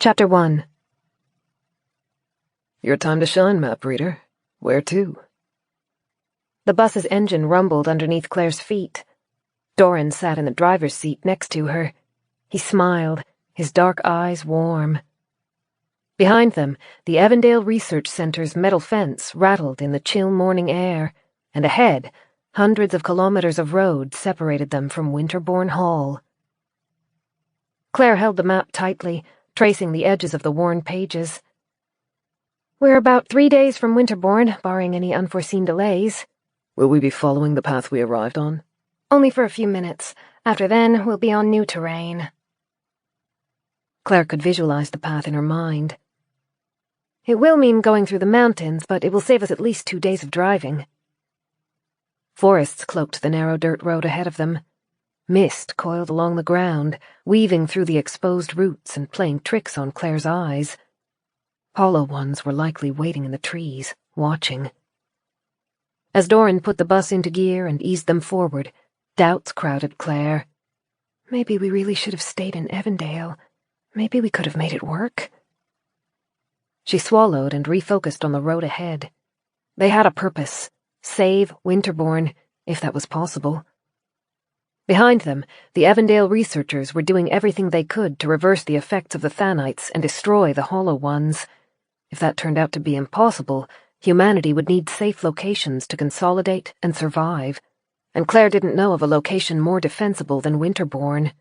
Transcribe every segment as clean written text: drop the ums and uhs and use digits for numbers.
Chapter 1. Your time to shine, map reader. Where to? The bus's engine rumbled underneath Claire's feet. Dorran sat in the driver's seat next to her. He smiled, his dark eyes warm. Behind them, the Avondale Research Center's metal fence rattled in the chill morning air, and ahead, hundreds of kilometers of road separated them from Winterbourne Hall. Claire held the map tightly, tracing the edges of the worn pages. We're about 3 days from Winterbourne, barring any unforeseen delays. Will we be following the path we arrived on? Only for a few minutes. After then, we'll be on new terrain. Claire could visualize the path in her mind. It will mean going through the mountains, but it will save us at least 2 days of driving. Forests cloaked the narrow dirt road ahead of them. Mist coiled along the ground, weaving through the exposed roots and playing tricks on Claire's eyes. Hollow ones were likely waiting in the trees, watching. As Dorran put the bus into gear and eased them forward, doubts crowded Claire. Maybe we really should have stayed in Avondale. Maybe we could have made it work. She swallowed and refocused on the road ahead. They had a purpose: save Winterbourne, if that was possible. Behind them, the Avondale researchers were doing everything they could to reverse the effects of the Thanites and destroy the Hollow Ones. If that turned out to be impossible, humanity would need safe locations to consolidate and survive, and Claire didn't know of a location more defensible than Winterbourne.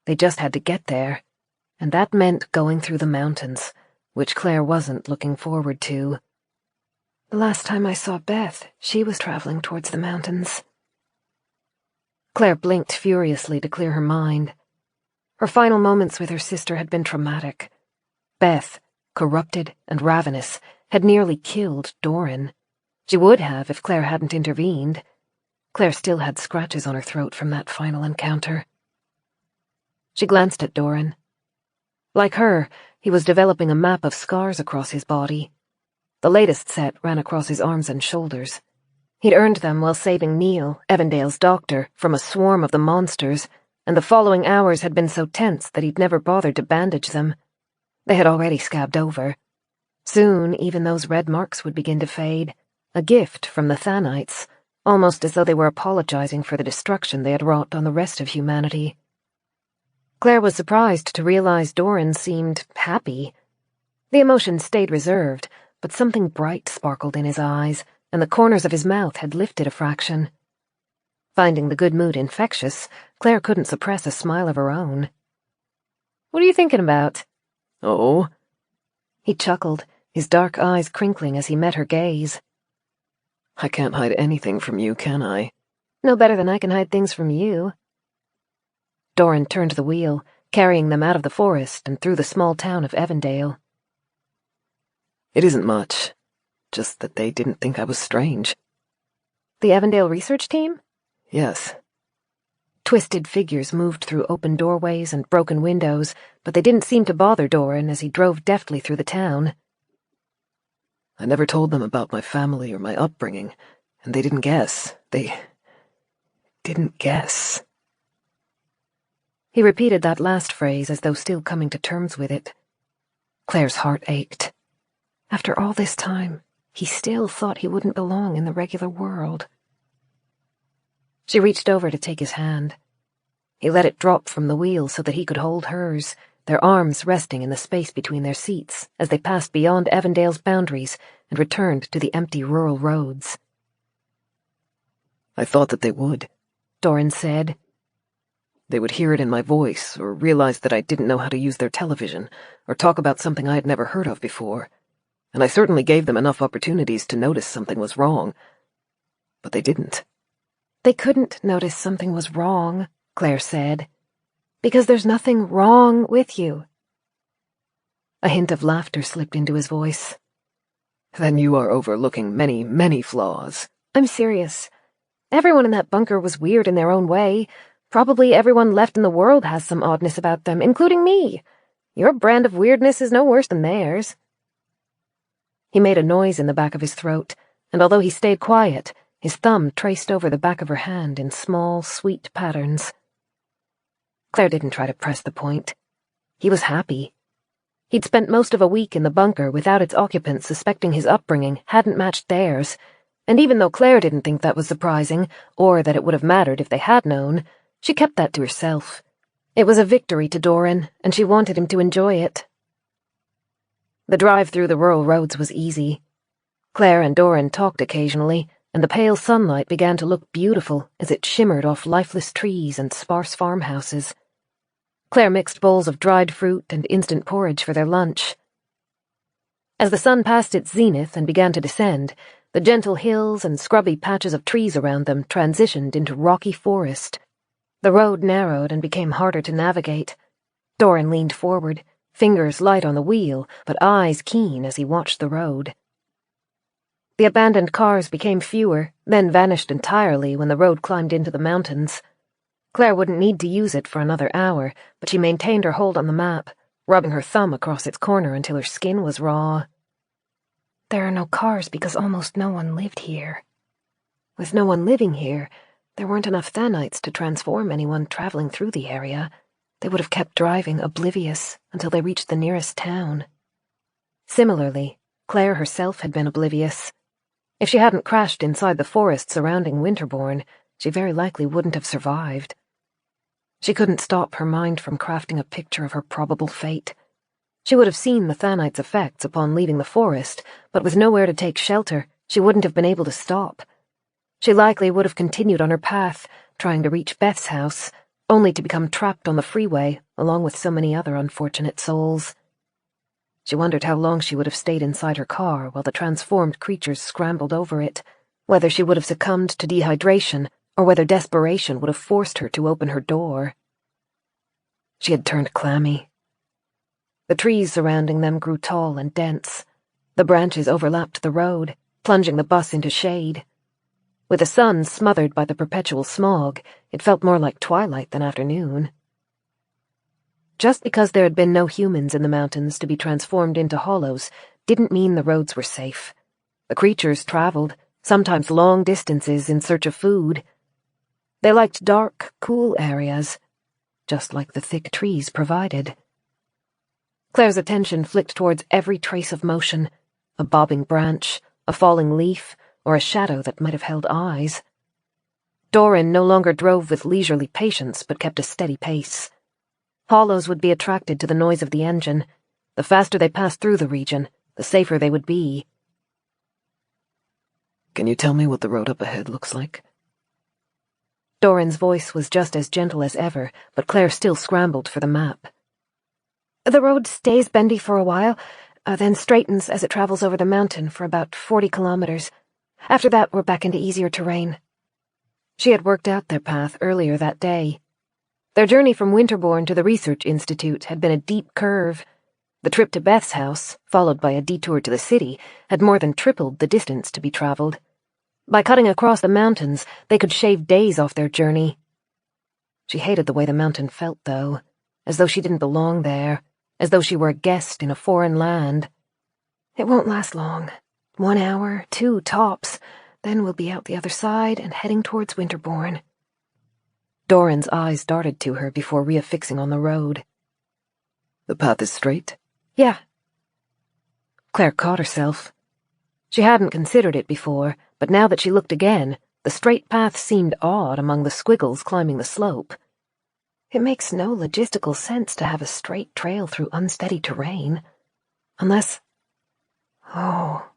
They just had to get there, and that meant going through the mountains, which Claire wasn't looking forward to. The last time I saw Beth, she was traveling towards the mountains. Claire blinked furiously to clear her mind. Her final moments with her sister had been traumatic. Beth, corrupted and ravenous, had nearly killed Dorran. She would have if Claire hadn't intervened. Claire still had scratches on her throat from that final encounter. She glanced at Dorran. Like her, he was developing a map of scars across his body. The latest set ran across his arms and shoulders. He'd earned them while saving Neil, Avondale's doctor, from a swarm of the monsters, and the following hours had been so tense that he'd never bothered to bandage them. They had already scabbed over. Soon, even those red marks would begin to fade, a gift from the Thanites, almost as though they were apologizing for the destruction they had wrought on the rest of humanity. Claire was surprised to realize Dorran seemed happy. The emotion stayed reserved, but something bright sparkled in his eyes, and the corners of his mouth had lifted a fraction. Finding the good mood infectious, Claire couldn't suppress a smile of her own. "What are you thinking about?" Oh? He chuckled, his dark eyes crinkling as he met her gaze. I can't hide anything from you, can I? No better than I can hide things from you. Dorran turned the wheel, carrying them out of the forest and through the small town of Avondale. It isn't much. Just that they didn't think I was strange. The Avondale research team? Yes. Twisted figures moved through open doorways and broken windows, but they didn't seem to bother Dorran as he drove deftly through the town. I never told them about my family or my upbringing, and they didn't guess. They didn't guess. He repeated that last phrase as though still coming to terms with it. Claire's heart ached. After all this time, he still thought he wouldn't belong in the regular world. She reached over to take his hand. He let it drop from the wheel so that he could hold hers, their arms resting in the space between their seats as they passed beyond Avondale's boundaries and returned to the empty rural roads. I thought that they would, Dorran said. They would hear it in my voice, or realize that I didn't know how to use their television, or talk about something I had never heard of before. And I certainly gave them enough opportunities to notice something was wrong. But they didn't. They couldn't notice something was wrong, Claire said, because there's nothing wrong with you. A hint of laughter slipped into his voice. Then you are overlooking many, many flaws. I'm serious. Everyone in that bunker was weird in their own way. Probably everyone left in the world has some oddness about them, including me. Your brand of weirdness is no worse than theirs. He made a noise in the back of his throat, and although he stayed quiet, his thumb traced over the back of her hand in small, sweet patterns. Claire didn't try to press the point. He was happy. He'd spent most of a week in the bunker without its occupants suspecting his upbringing hadn't matched theirs, and even though Claire didn't think that was surprising, or that it would have mattered if they had known, she kept that to herself. It was a victory to Dorran, and she wanted him to enjoy it. The drive through the rural roads was easy. Clare and Dorran talked occasionally, and the pale sunlight began to look beautiful as it shimmered off lifeless trees and sparse farmhouses. Clare mixed bowls of dried fruit and instant porridge for their lunch. As the sun passed its zenith and began to descend, the gentle hills and scrubby patches of trees around them transitioned into rocky forest. The road narrowed and became harder to navigate. Dorran leaned forward, fingers light on the wheel, but eyes keen as he watched the road. The abandoned cars became fewer, then vanished entirely when the road climbed into the mountains. Claire wouldn't need to use it for another hour, but she maintained her hold on the map, rubbing her thumb across its corner until her skin was raw. There are no cars because almost no one lived here. With no one living here, there weren't enough Thanites to transform anyone traveling through the area. They would have kept driving oblivious until they reached the nearest town. Similarly, Claire herself had been oblivious. If she hadn't crashed inside the forest surrounding Winterbourne, she very likely wouldn't have survived. She couldn't stop her mind from crafting a picture of her probable fate. She would have seen the Thanites' effects upon leaving the forest, but with nowhere to take shelter, she wouldn't have been able to stop. She likely would have continued on her path, trying to reach Beth's house, only to become trapped on the freeway, along with so many other unfortunate souls. She wondered how long she would have stayed inside her car while the transformed creatures scrambled over it, whether she would have succumbed to dehydration, or whether desperation would have forced her to open her door. She had turned clammy. The trees surrounding them grew tall and dense. The branches overlapped the road, plunging the bus into shade. With the sun smothered by the perpetual smog, it felt more like twilight than afternoon. Just because there had been no humans in the mountains to be transformed into hollows didn't mean the roads were safe. The creatures traveled, sometimes long distances in search of food. They liked dark, cool areas, just like the thick trees provided. Claire's attention flicked towards every trace of motion, a bobbing branch, a falling leaf, or a shadow that might have held eyes. Dorran no longer drove with leisurely patience, but kept a steady pace. Hollows would be attracted to the noise of the engine. The faster they passed through the region, the safer they would be. Can you tell me what the road up ahead looks like? Dorran's voice was just as gentle as ever, but Claire still scrambled for the map. The road stays bendy for a while, then straightens as it travels over the mountain for about 40 kilometers. After that, we're back into easier terrain. She had worked out their path earlier that day. Their journey from Winterbourne to the Research Institute had been a deep curve. The trip to Beth's house, followed by a detour to the city, had more than tripled the distance to be traveled. By cutting across the mountains, they could shave days off their journey. She hated the way the mountain felt, though, as though she didn't belong there, as though she were a guest in a foreign land. It won't last long. 1 hour, 2 tops, then we'll be out the other side and heading towards Winterbourne. Dorran's eyes darted to her before reaffixing on the road. The path is straight? Yeah. Claire caught herself. She hadn't considered it before, but now that she looked again, the straight path seemed odd among the squiggles climbing the slope. It makes no logistical sense to have a straight trail through unsteady terrain. Unless... Oh.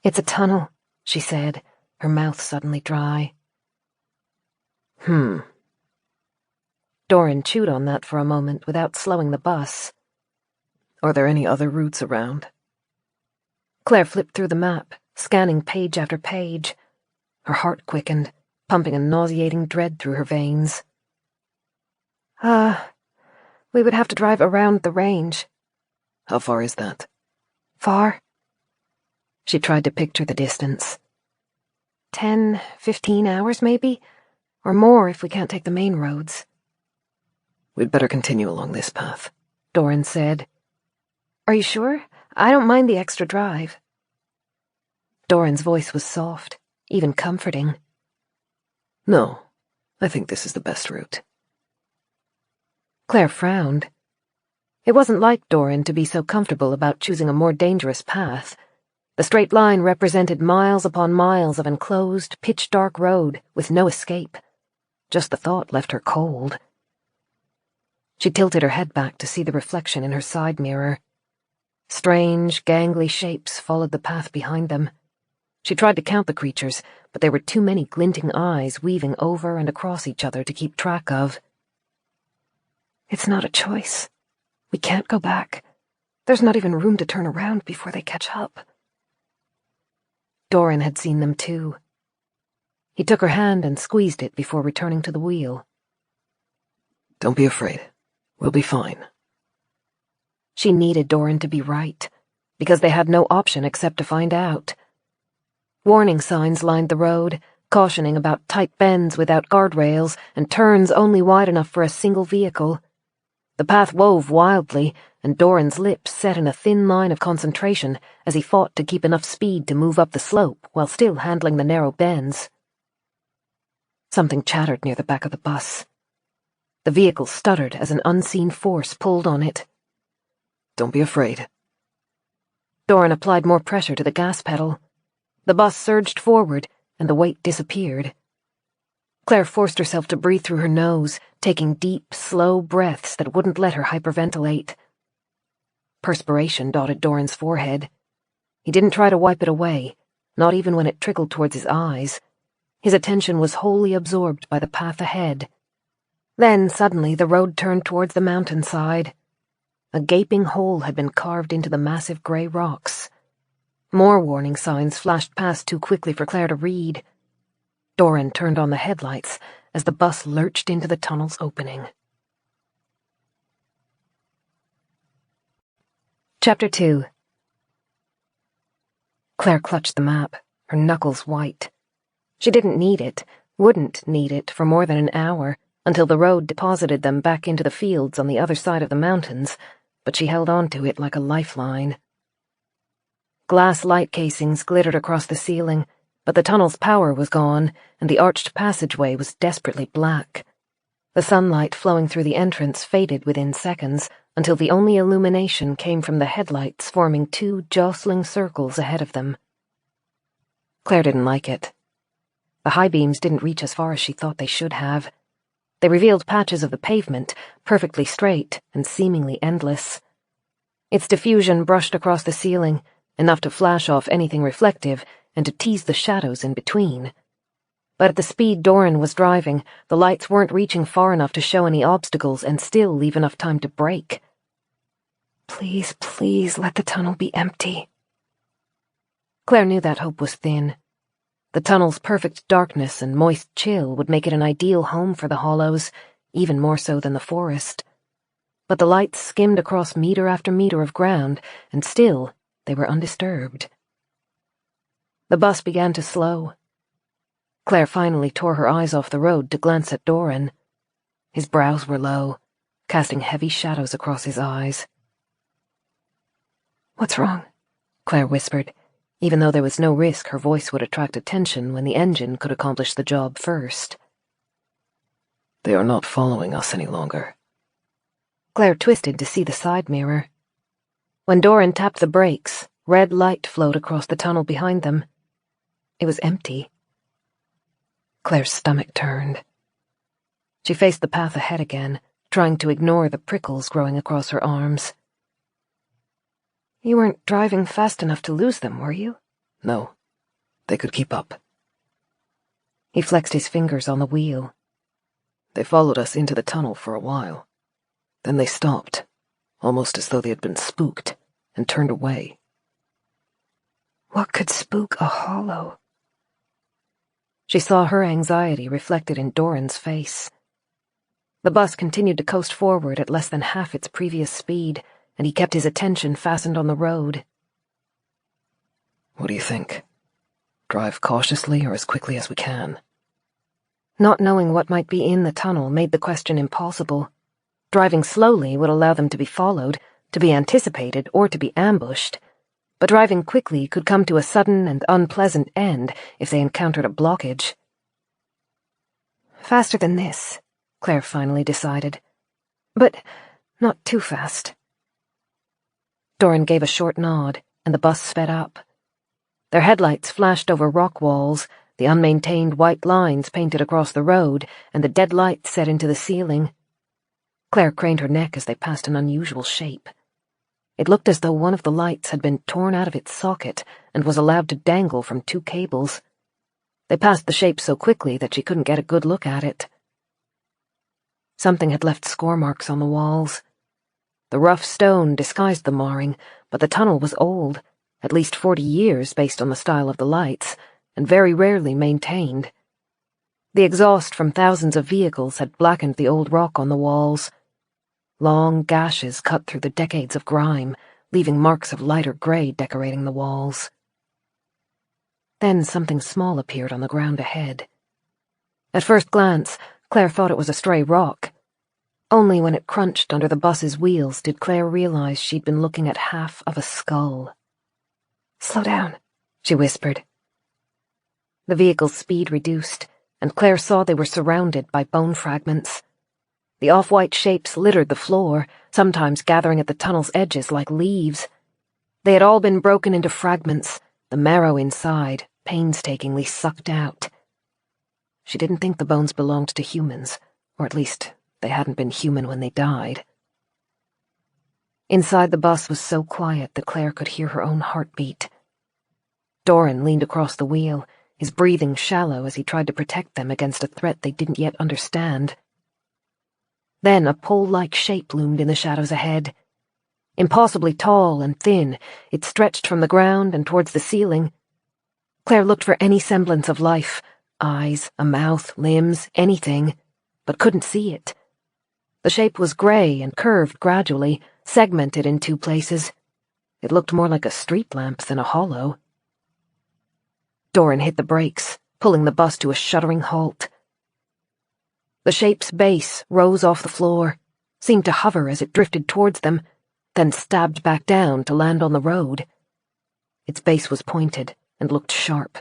It's a tunnel, she said, her mouth suddenly dry. Dorran chewed on that for a moment without slowing the bus. Are there any other routes around? Claire flipped through the map, scanning page after page. Her heart quickened, pumping a nauseating dread through her veins. We would have to drive around the range. How far is that? Far? She tried to picture the distance. 10, 15 hours, maybe? Or more if we can't take the main roads. We'd better continue along this path, Dorran said. Are you sure? I don't mind the extra drive. Dorran's voice was soft, even comforting. No, I think this is the best route. Claire frowned. It wasn't like Dorran to be so comfortable about choosing a more dangerous path. The straight line represented miles upon miles of enclosed, pitch-dark road with no escape. Just the thought left her cold. She tilted her head back to see the reflection in her side mirror. Strange, gangly shapes followed the path behind them. She tried to count the creatures, but there were too many glinting eyes weaving over and across each other to keep track of. It's not a choice. We can't go back. There's not even room to turn around before they catch up. Dorran had seen them too. He took her hand and squeezed it before returning to the wheel. Don't be afraid. We'll be fine. She needed Dorran to be right, because they had no option except to find out. Warning signs lined the road, cautioning about tight bends without guardrails and turns only wide enough for a single vehicle. The path wove wildly, and Dorran's lips set in a thin line of concentration as he fought to keep enough speed to move up the slope while still handling the narrow bends. Something chattered near the back of the bus. The vehicle stuttered as an unseen force pulled on it. Don't be afraid. Dorran applied more pressure to the gas pedal. The bus surged forward, and the weight disappeared. Claire forced herself to breathe through her nose, taking deep, slow breaths that wouldn't let her hyperventilate. Perspiration dotted Dorran's forehead. He didn't try to wipe it away, not even when it trickled towards his eyes. His attention was wholly absorbed by the path ahead. Then, suddenly, the road turned towards the mountainside. A gaping hole had been carved into the massive grey rocks. More warning signs flashed past too quickly for Claire to read. Dorran turned on the headlights as the bus lurched into the tunnel's opening. Chapter 2. Claire clutched the map, her knuckles white. She didn't need it, wouldn't need it for more than an hour, until the road deposited them back into the fields on the other side of the mountains, but she held on to it like a lifeline. Glass light casings glittered across the ceiling, but the tunnel's power was gone, and the arched passageway was desperately black. The sunlight flowing through the entrance faded within seconds, until the only illumination came from the headlights forming two jostling circles ahead of them. Claire didn't like it. The high beams didn't reach as far as she thought they should have. They revealed patches of the pavement, perfectly straight and seemingly endless. Its diffusion brushed across the ceiling, enough to flash off anything reflective and to tease the shadows in between. But at the speed Dorran was driving, the lights weren't reaching far enough to show any obstacles and still leave enough time to brake. Please, please let the tunnel be empty. Claire knew that hope was thin. The tunnel's perfect darkness and moist chill would make it an ideal home for the hollows, even more so than the forest. But the lights skimmed across meter after meter of ground, and still they were undisturbed. The bus began to slow. Claire finally tore her eyes off the road to glance at Dorran. His brows were low, casting heavy shadows across his eyes. "What's wrong?" Claire whispered, even though there was no risk her voice would attract attention when the engine could accomplish the job first. They are not following us any longer. Claire twisted to see the side mirror. When Dorran tapped the brakes, red light flowed across the tunnel behind them. It was empty. Claire's stomach turned. She faced the path ahead again, trying to ignore the prickles growing across her arms. "You weren't driving fast enough to lose them, were you?" No. They could keep up. He flexed his fingers on the wheel. They followed us into the tunnel for a while. Then they stopped, almost as though they had been spooked, and turned away. What could spook a hollow? She saw her anxiety reflected in Dorran's face. The bus continued to coast forward at less than half its previous speed, and he kept his attention fastened on the road. What do you think? Drive cautiously or as quickly as we can? Not knowing what might be in the tunnel made the question impossible. Driving slowly would allow them to be followed, to be anticipated, or to be ambushed. But driving quickly could come to a sudden and unpleasant end if they encountered a blockage. Faster than this, Claire finally decided. But not too fast. Dorran gave a short nod, and the bus sped up. Their headlights flashed over rock walls, the unmaintained white lines painted across the road, and the dead light set into the ceiling. Clare craned her neck as they passed an unusual shape. It looked as though one of the lights had been torn out of its socket and was allowed to dangle from two cables. They passed the shape so quickly that she couldn't get a good look at it. Something had left score marks on the walls. The rough stone disguised the marring, but the tunnel was old, at least 40 years based on the style of the lights, and very rarely maintained. The exhaust from thousands of vehicles had blackened the old rock on the walls. Long gashes cut through the decades of grime, leaving marks of lighter gray decorating the walls. Then something small appeared on the ground ahead. At first glance, Clare thought it was a stray rock. Only when it crunched under the bus's wheels did Clare realize she'd been looking at half of a skull. "Slow down," she whispered. The vehicle's speed reduced, and Clare saw they were surrounded by bone fragments. The off-white shapes littered the floor, sometimes gathering at the tunnel's edges like leaves. They had all been broken into fragments, the marrow inside painstakingly sucked out. She didn't think the bones belonged to humans, or at least they hadn't been human when they died. Inside the bus was so quiet that Clare could hear her own heartbeat. Dorran leaned across the wheel, his breathing shallow as he tried to protect them against a threat they didn't yet understand. Then a pole-like shape loomed in the shadows ahead. Impossibly tall and thin, it stretched from the ground and towards the ceiling. Clare looked for any semblance of life, eyes, a mouth, limbs, anything, but couldn't see it. The shape was grey and curved gradually, segmented in two places. It looked more like a street lamp than a hollow. Dorran hit the brakes, pulling the bus to a shuddering halt. The shape's base rose off the floor, seemed to hover as it drifted towards them, then stabbed back down to land on the road. Its base was pointed and looked sharp.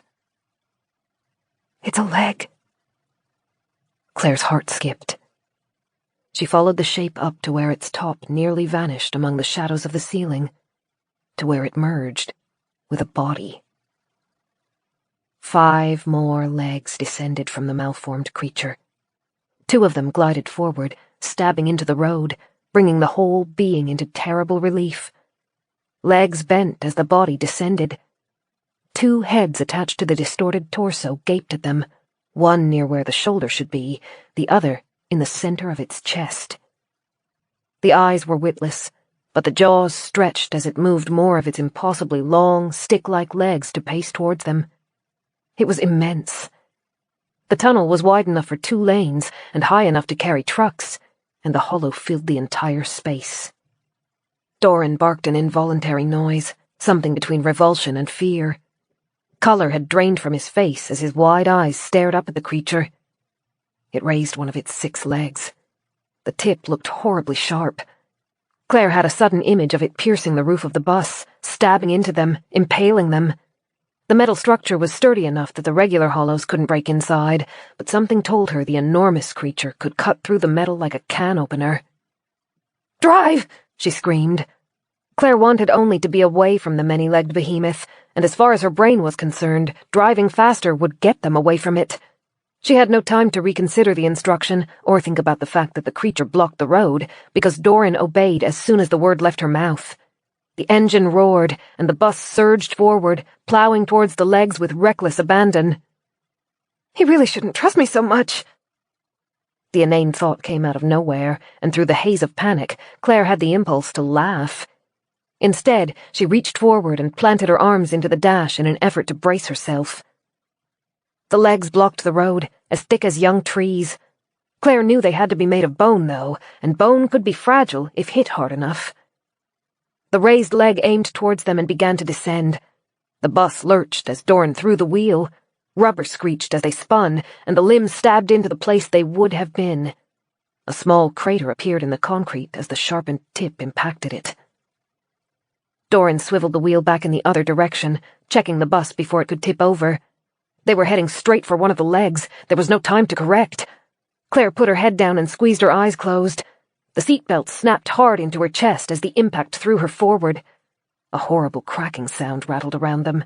"It's a leg." Clare's heart skipped. She followed the shape up to where its top nearly vanished among the shadows of the ceiling, to where it merged with a body. 5 more legs descended from the malformed creature. 2 of them glided forward, stabbing into the road, bringing the whole being into terrible relief. Legs bent as the body descended. 2 heads attached to the distorted torso gaped at them, one near where the shoulder should be, the other in the center of its chest. The eyes were witless, but the jaws stretched as it moved more of its impossibly long, stick-like legs to pace towards them. It was immense. The tunnel was wide enough for 2 lanes and high enough to carry trucks, and the hollow filled the entire space. Dorran barked an involuntary noise, something between revulsion and fear. Color had drained from his face as his wide eyes stared up at the creature. It raised one of its 6 legs. The tip looked horribly sharp. Clare had a sudden image of it piercing the roof of the bus, stabbing into them, impaling them. The metal structure was sturdy enough that the regular hollows couldn't break inside, but something told her the enormous creature could cut through the metal like a can opener. "Drive!" she screamed. Clare wanted only to be away from the many-legged behemoth, and as far as her brain was concerned, driving faster would get them away from it. She had no time to reconsider the instruction, or think about the fact that the creature blocked the road, because Dorran obeyed as soon as the word left her mouth. The engine roared, and the bus surged forward, plowing towards the legs with reckless abandon. "He really shouldn't trust me so much." The inane thought came out of nowhere, and through the haze of panic, Clare had the impulse to laugh. Instead, she reached forward and planted her arms into the dash in an effort to brace herself. The legs blocked the road, as thick as young trees. Clare knew they had to be made of bone, though, and bone could be fragile if hit hard enough. The raised leg aimed towards them and began to descend. The bus lurched as Dorran threw the wheel. Rubber screeched as they spun, and the limbs stabbed into the place they would have been. A small crater appeared in the concrete as the sharpened tip impacted it. Dorran swiveled the wheel back in the other direction, checking the bus before it could tip over. They were heading straight for one of the legs. There was no time to correct. Clare put her head down and squeezed her eyes closed. The seatbelt snapped hard into her chest as the impact threw her forward. A horrible cracking sound rattled around them.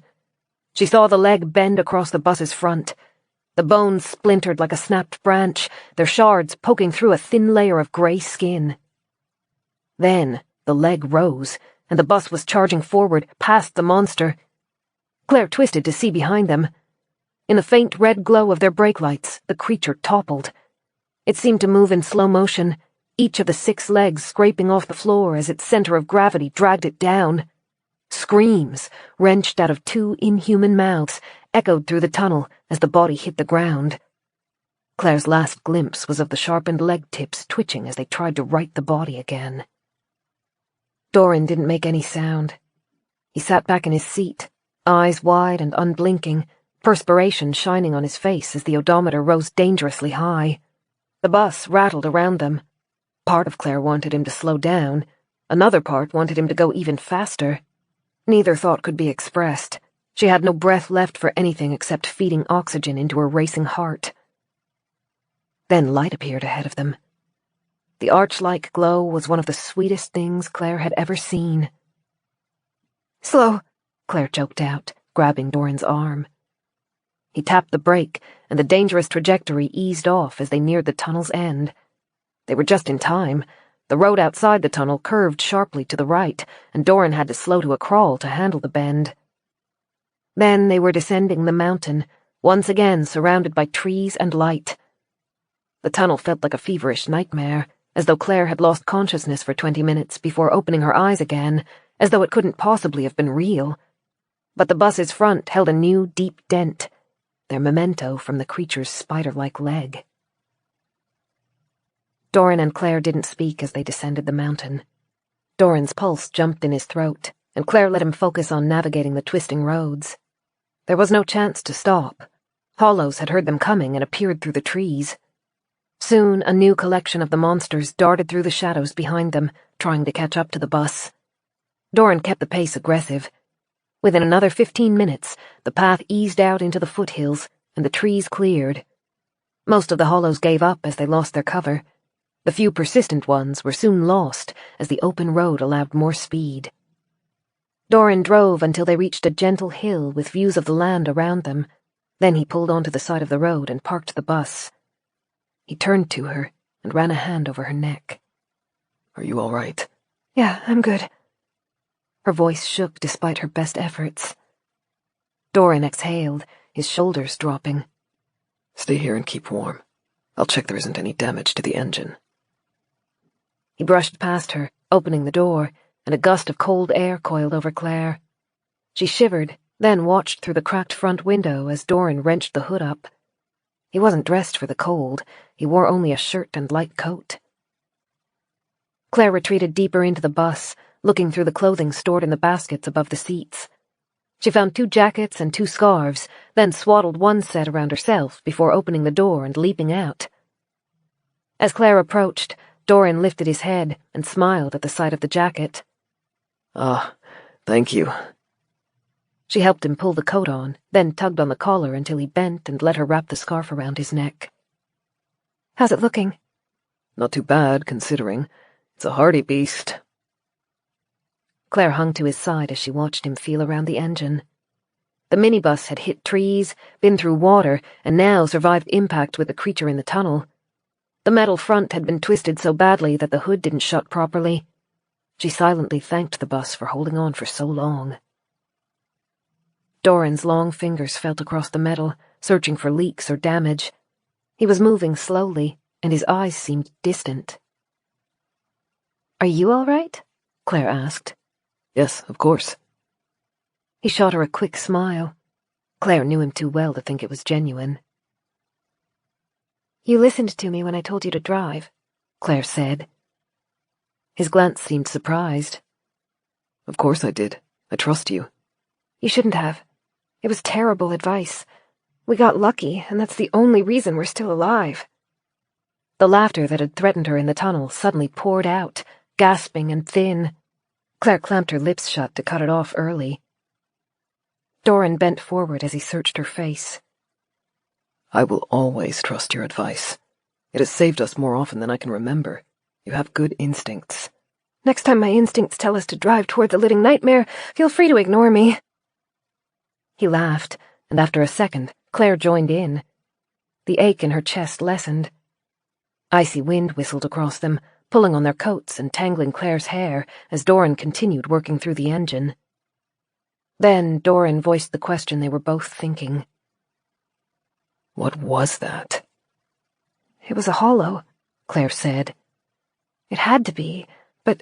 She saw the leg bend across the bus's front. The bones splintered like a snapped branch, their shards poking through a thin layer of grey skin. Then the leg rose, and the bus was charging forward, past the monster. Claire twisted to see behind them. In the faint red glow of their brake lights, the creature toppled. It seemed to move in slow motion, each of the 6 legs scraping off the floor as its center of gravity dragged it down. Screams, wrenched out of 2 inhuman mouths, echoed through the tunnel as the body hit the ground. Claire's last glimpse was of the sharpened leg tips twitching as they tried to right the body again. Dorran didn't make any sound. He sat back in his seat, eyes wide and unblinking, perspiration shining on his face as the odometer rose dangerously high. The bus rattled around them. Part of Claire wanted him to slow down. Another part wanted him to go even faster. Neither thought could be expressed. She had no breath left for anything except feeding oxygen into her racing heart. Then light appeared ahead of them. The arch-like glow was one of the sweetest things Claire had ever seen. "Slow," Claire choked out, grabbing Dorran's arm. He tapped the brake, and the dangerous trajectory eased off as they neared the tunnel's end. They were just in time. The road outside the tunnel curved sharply to the right, and Dorran had to slow to a crawl to handle the bend. Then they were descending the mountain, once again surrounded by trees and light. The tunnel felt like a feverish nightmare, as though Claire had lost consciousness for 20 minutes before opening her eyes again, as though it couldn't possibly have been real. But the bus's front held a new, deep dent, their memento from the creature's spider-like leg. Dorran and Claire didn't speak as they descended the mountain. Dorran's pulse jumped in his throat, and Claire let him focus on navigating the twisting roads. There was no chance to stop. Hollows had heard them coming and appeared through the trees. Soon, a new collection of the monsters darted through the shadows behind them, trying to catch up to the bus. Dorran kept the pace aggressive. Within another 15 minutes, the path eased out into the foothills, and the trees cleared. Most of the hollows gave up as they lost their cover. The few persistent ones were soon lost as the open road allowed more speed. Dorran drove until they reached a gentle hill with views of the land around them. Then he pulled onto the side of the road and parked the bus. He turned to her and ran a hand over her neck. "Are you all right?" "Yeah, I'm good." Her voice shook despite her best efforts. Dorran exhaled, his shoulders dropping. "Stay here and keep warm. I'll check there isn't any damage to the engine." He brushed past her, opening the door, and a gust of cold air coiled over Claire. She shivered, then watched through the cracked front window as Dorran wrenched the hood up. He wasn't dressed for the cold. He wore only a shirt and light coat. Claire retreated deeper into the bus, looking through the clothing stored in the baskets above the seats. She found 2 jackets and 2 scarves, then swaddled one set around herself before opening the door and leaping out. As Claire approached, Dorran lifted his head and smiled at the sight of the jacket. "Ah, thank you." She helped him pull the coat on, then tugged on the collar until he bent and let her wrap the scarf around his neck. "How's it looking?" "Not too bad, considering. It's a hardy beast." Claire hung to his side as she watched him feel around the engine. The minibus had hit trees, been through water, and now survived impact with the creature in the tunnel. The metal front had been twisted so badly that the hood didn't shut properly. She silently thanked the bus for holding on for so long. Dorran's long fingers felt across the metal, searching for leaks or damage. He was moving slowly, and his eyes seemed distant. "Are you all right?" Claire asked. "Yes, of course." He shot her a quick smile. Claire knew him too well to think it was genuine. "You listened to me when I told you to drive," Claire said. His glance seemed surprised. "Of course I did. I trust you." "You shouldn't have. It was terrible advice. We got lucky, and that's the only reason we're still alive." The laughter that had threatened her in the tunnel suddenly poured out, gasping and thin. Claire clamped her lips shut to cut it off early. Dorran bent forward as he searched her face. "I will always trust your advice. It has saved us more often than I can remember. You have good instincts." Next time my instincts tell us to drive toward the living nightmare, feel free to ignore me. He laughed, and after a second, Claire joined in. The ache in her chest lessened. Icy wind whistled across them, pulling on their coats and tangling Claire's hair as Dorran continued working through the engine. Then Dorran voiced the question they were both thinking. What was that? It was a hollow, Claire said. It had to be, but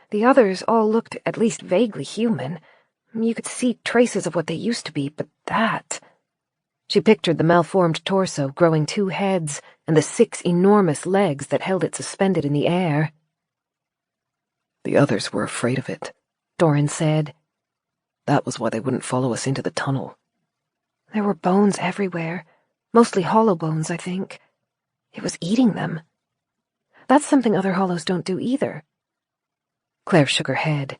the others all looked at least vaguely human. You could see traces of what they used to be, but that... She pictured the malformed torso growing 2 heads and the 6 enormous legs that held it suspended in the air. The others were afraid of it, Dorran said. That was why they wouldn't follow us into the tunnel. There were bones everywhere, mostly hollow bones, I think. It was eating them. That's something other hollows don't do either. Claire shook her head.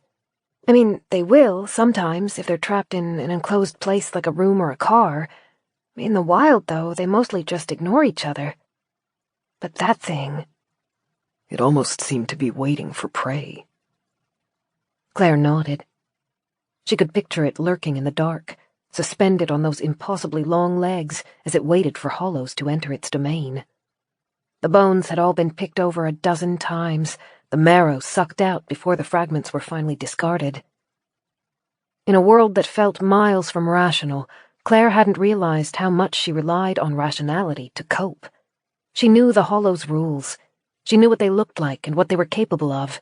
I mean, they will, sometimes, if they're trapped in an enclosed place like a room or a car. In the wild, though, they mostly just ignore each other. But that thing... It almost seemed to be waiting for prey. Claire nodded. She could picture it lurking in the dark, suspended on those impossibly long legs as it waited for hollows to enter its domain. The bones had all been picked over a dozen times, the marrow sucked out before the fragments were finally discarded. In a world that felt miles from rational, Claire hadn't realized how much she relied on rationality to cope. She knew the hollows' rules. She knew what they looked like and what they were capable of.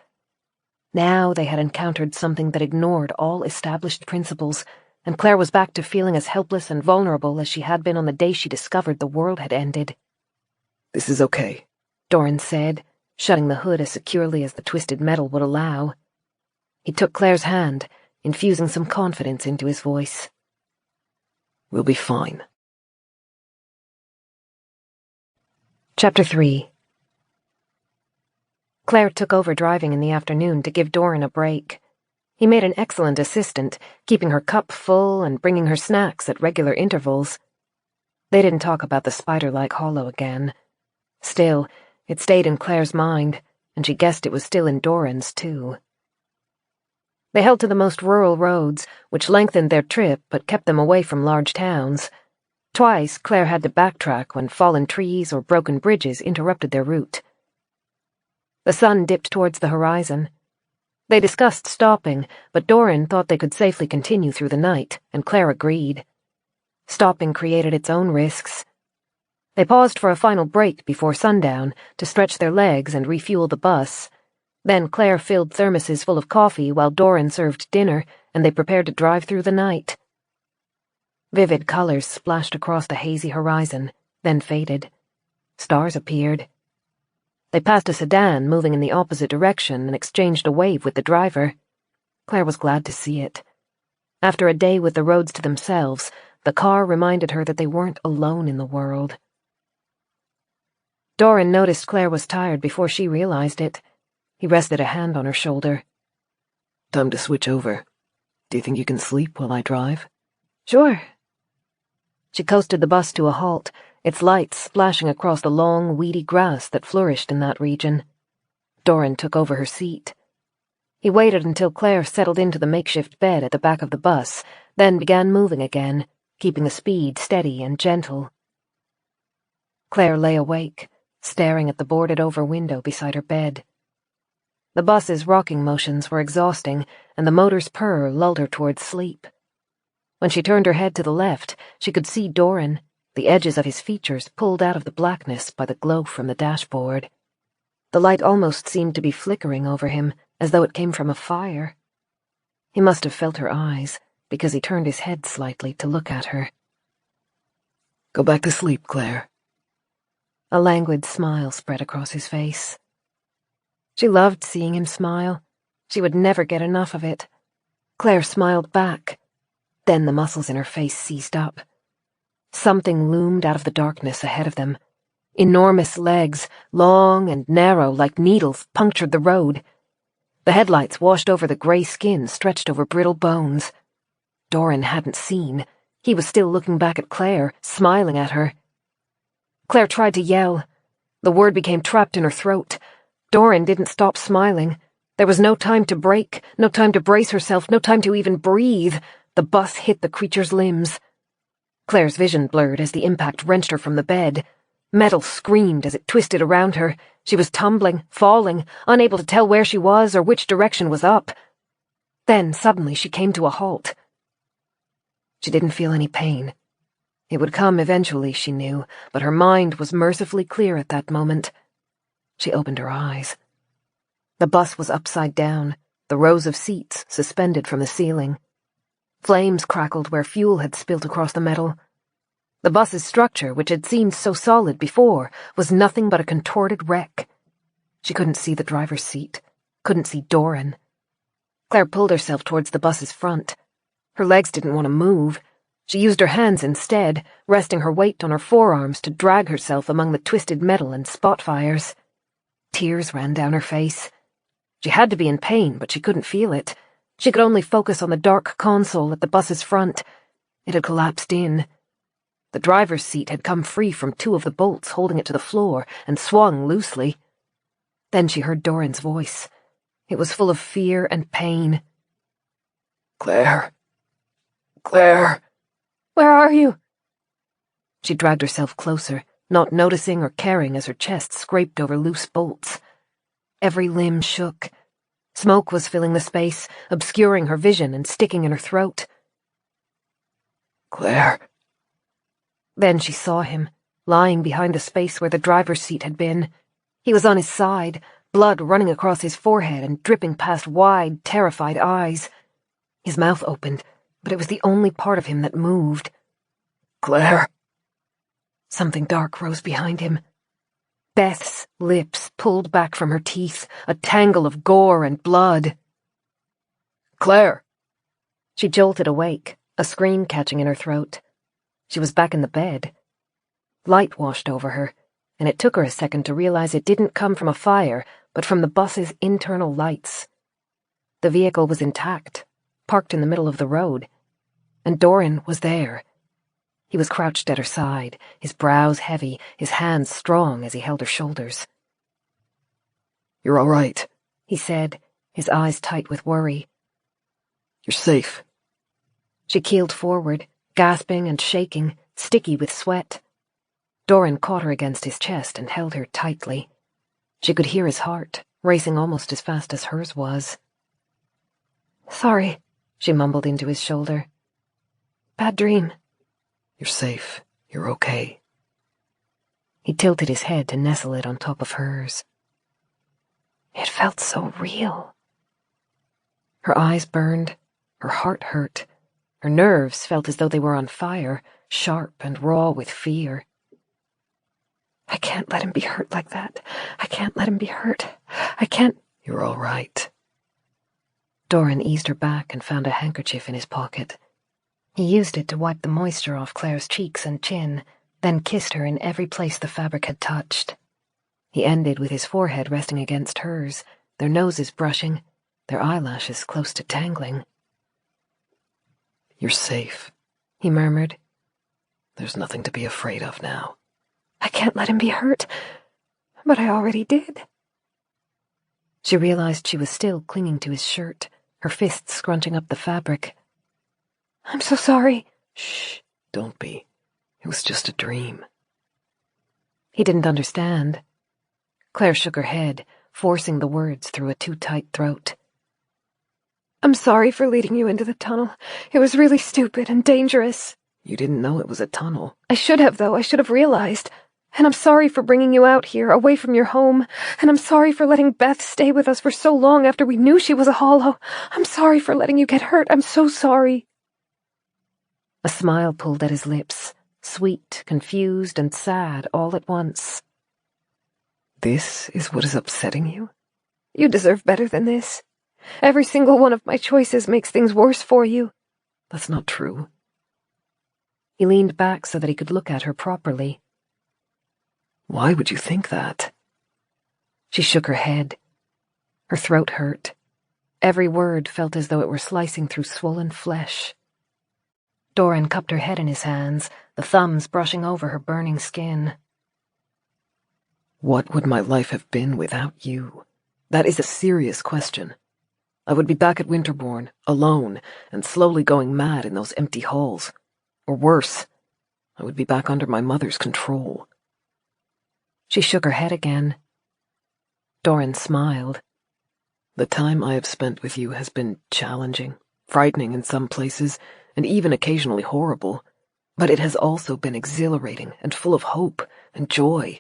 Now they had encountered something that ignored all established principles, and Claire was back to feeling as helpless and vulnerable as she had been on the day she discovered the world had ended. This is okay, Dorran said, shutting the hood as securely as the twisted metal would allow. He took Claire's hand, infusing some confidence into his voice. We'll be fine. Chapter 3. Claire took over driving in the afternoon to give Dorran a break. He made an excellent assistant, keeping her cup full and bringing her snacks at regular intervals. They didn't talk about the spider-like hollow again. Still, it stayed in Claire's mind, and she guessed it was still in Dorran's, too. They held to the most rural roads, which lengthened their trip but kept them away from large towns. Twice, Claire had to backtrack when fallen trees or broken bridges interrupted their route. The sun dipped towards the horizon. They discussed stopping, but Dorran thought they could safely continue through the night, and Claire agreed. Stopping created its own risks. They paused for a final break before sundown to stretch their legs and refuel the bus. Then Claire filled thermoses full of coffee while Dorran served dinner, and they prepared to drive through the night. Vivid colors splashed across the hazy horizon, then faded. Stars appeared. They passed a sedan moving in the opposite direction and exchanged a wave with the driver. Claire was glad to see it. After a day with the roads to themselves, the car reminded her that they weren't alone in the world. Dorran noticed Claire was tired before she realized it. He rested a hand on her shoulder. Time to switch over. Do you think you can sleep while I drive? Sure. She coasted the bus to a halt, its lights splashing across the long, weedy grass that flourished in that region. Dorran took over her seat. He waited until Claire settled into the makeshift bed at the back of the bus, then began moving again, keeping the speed steady and gentle. Claire lay awake, staring at the boarded-over window beside her bed. The bus's rocking motions were exhausting, and the motor's purr lulled her towards sleep. When she turned her head to the left, she could see Dorran, the edges of his features pulled out of the blackness by the glow from the dashboard. The light almost seemed to be flickering over him, as though it came from a fire. He must have felt her eyes, because he turned his head slightly to look at her. Go back to sleep, Claire. A languid smile spread across his face. She loved seeing him smile. She would never get enough of it. Claire smiled back. Then the muscles in her face seized up. Something loomed out of the darkness ahead of them. Enormous legs, long and narrow like needles, punctured the road. The headlights washed over the gray skin stretched over brittle bones. Dorran hadn't seen. He was still looking back at Claire, smiling at her. Claire tried to yell. The word became trapped in her throat. Dorran didn't stop smiling. There was no time to brake, no time to brace herself, no time to even breathe. The bus hit the creature's limbs. Claire's vision blurred as the impact wrenched her from the bed. Metal screamed as it twisted around her. She was tumbling, falling, unable to tell where she was or which direction was up. Then, suddenly, she came to a halt. She didn't feel any pain. It would come eventually, she knew, but her mind was mercifully clear at that moment. She opened her eyes. The bus was upside down, the rows of seats suspended from the ceiling. Flames crackled where fuel had spilt across the metal. The bus's structure, which had seemed so solid before, was nothing but a contorted wreck. She couldn't see the driver's seat, couldn't see Dorran. Claire pulled herself towards the bus's front. Her legs didn't want to move. She used her hands instead, resting her weight on her forearms to drag herself among the twisted metal and spot fires. Tears ran down her face. She had to be in pain, but she couldn't feel it. She could only focus on the dark console at the bus's front. It had collapsed in. The driver's seat had come free from two of the bolts holding it to the floor and swung loosely. Then she heard Dorran's voice. It was full of fear and pain. Claire. Claire. Where are you? She dragged herself closer, not noticing or caring as her chest scraped over loose bolts. Every limb shook. Smoke was filling the space, obscuring her vision and sticking in her throat. Claire. Then she saw him, lying behind the space where the driver's seat had been. He was on his side, blood running across his forehead and dripping past wide, terrified eyes. His mouth opened, but it was the only part of him that moved. Claire. Something dark rose behind him. Beth's lips pulled back from her teeth, a tangle of gore and blood. Claire. She jolted awake, a scream catching in her throat. She was back in the bed. Light washed over her, and it took her a second to realize it didn't come from a fire, but from the bus's internal lights. The vehicle was intact, parked in the middle of the road, and Dorran was there. He was crouched at her side, his brows heavy, his hands strong as he held her shoulders. You're all right, he said, his eyes tight with worry. You're safe. She keeled forward, gasping and shaking, sticky with sweat. Dorran caught her against his chest and held her tightly. She could hear his heart, racing almost as fast as hers was. Sorry, she mumbled into his shoulder. Bad dream. You're safe. You're okay. He tilted his head to nestle it on top of hers. It felt so real. Her eyes burned, her heart hurt. Her nerves felt as though they were on fire, sharp and raw with fear. I can't let him be hurt like that. I can't let him be hurt. I can't— You're all right. Dorran eased her back and found a handkerchief in his pocket. He used it to wipe the moisture off Claire's cheeks and chin, then kissed her in every place the fabric had touched. He ended with his forehead resting against hers, their noses brushing, their eyelashes close to tangling. You're safe, he murmured. There's nothing to be afraid of now. I can't let him be hurt, but I already did. She realized she was still clinging to his shirt, her fists scrunching up the fabric. I'm so sorry. Shh, don't be. It was just a dream. He didn't understand. Claire shook her head, forcing the words through a too tight throat. I'm sorry for leading you into the tunnel. It was really stupid and dangerous. You didn't know it was a tunnel. I should have, though. I should have realized. And I'm sorry for bringing you out here, away from your home. And I'm sorry for letting Beth stay with us for so long after we knew she was a hollow. I'm sorry for letting you get hurt. I'm so sorry. A smile pulled at his lips, sweet, confused, and sad all at once. This is what is upsetting you? You deserve better than this. Every single one of my choices makes things worse for you. That's not true. He leaned back so that he could look at her properly. Why would you think that? She shook her head. Her throat hurt. Every word felt as though it were slicing through swollen flesh. Dorran cupped her head in his hands, the thumbs brushing over her burning skin. What would my life have been without you? That is a serious question. I would be back at Winterbourne, alone, and slowly going mad in those empty halls. Or worse, I would be back under my mother's control. She shook her head again. Dorran smiled. The time I have spent with you has been challenging, frightening in some places, and even occasionally horrible, but it has also been exhilarating and full of hope and joy.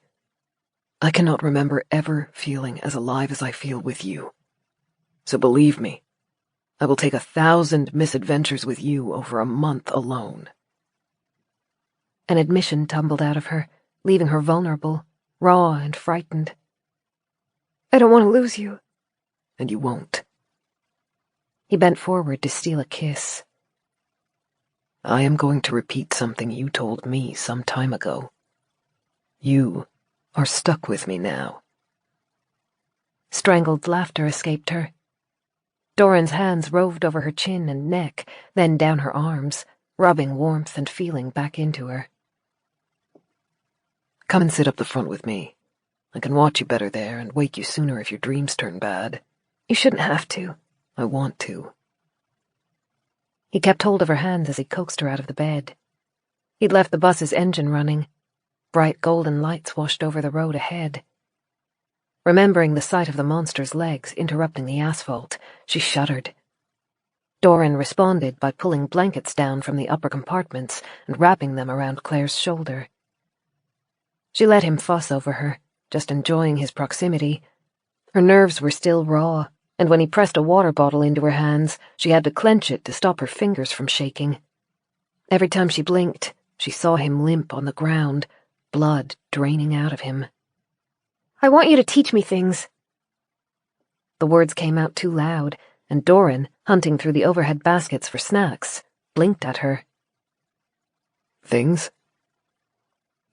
I cannot remember ever feeling as alive as I feel with you. So believe me, I will take 1,000 misadventures with you over a month alone. An admission tumbled out of her, leaving her vulnerable, raw and frightened. I don't want to lose you. And you won't. He bent forward to steal a kiss. I am going to repeat something you told me some time ago. You are stuck with me now. Strangled laughter escaped her. Dorran's hands roved over her chin and neck, then down her arms, rubbing warmth and feeling back into her. Come and sit up the front with me. I can watch you better there and wake you sooner if your dreams turn bad. You shouldn't have to. I want to. He kept hold of her hands as he coaxed her out of the bed. He'd left the bus's engine running. Bright golden lights washed over the road ahead. Remembering the sight of the monster's legs interrupting the asphalt, she shuddered. Dorran responded by pulling blankets down from the upper compartments and wrapping them around Claire's shoulder. She let him fuss over her, just enjoying his proximity. Her nerves were still raw, and when he pressed a water bottle into her hands, she had to clench it to stop her fingers from shaking. Every time she blinked, she saw him limp on the ground, blood draining out of him. I want you to teach me things. The words came out too loud, and Dorran, hunting through the overhead baskets for snacks, blinked at her. Things?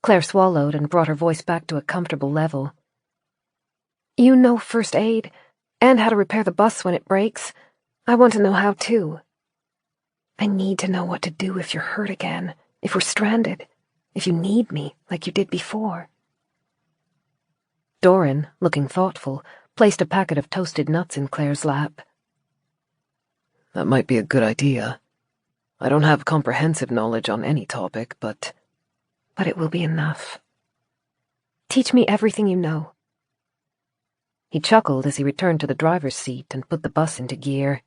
Claire swallowed and brought her voice back to a comfortable level. You know first aid, and how to repair the bus when it breaks. I want to know how too. I need to know what to do if you're hurt again, if we're stranded, if you need me like you did before. Dorran, looking thoughtful, placed a packet of toasted nuts in Claire's lap. That might be a good idea. I don't have comprehensive knowledge on any topic, but it will be enough. Teach me everything you know. He chuckled as he returned to the driver's seat and put the bus into gear.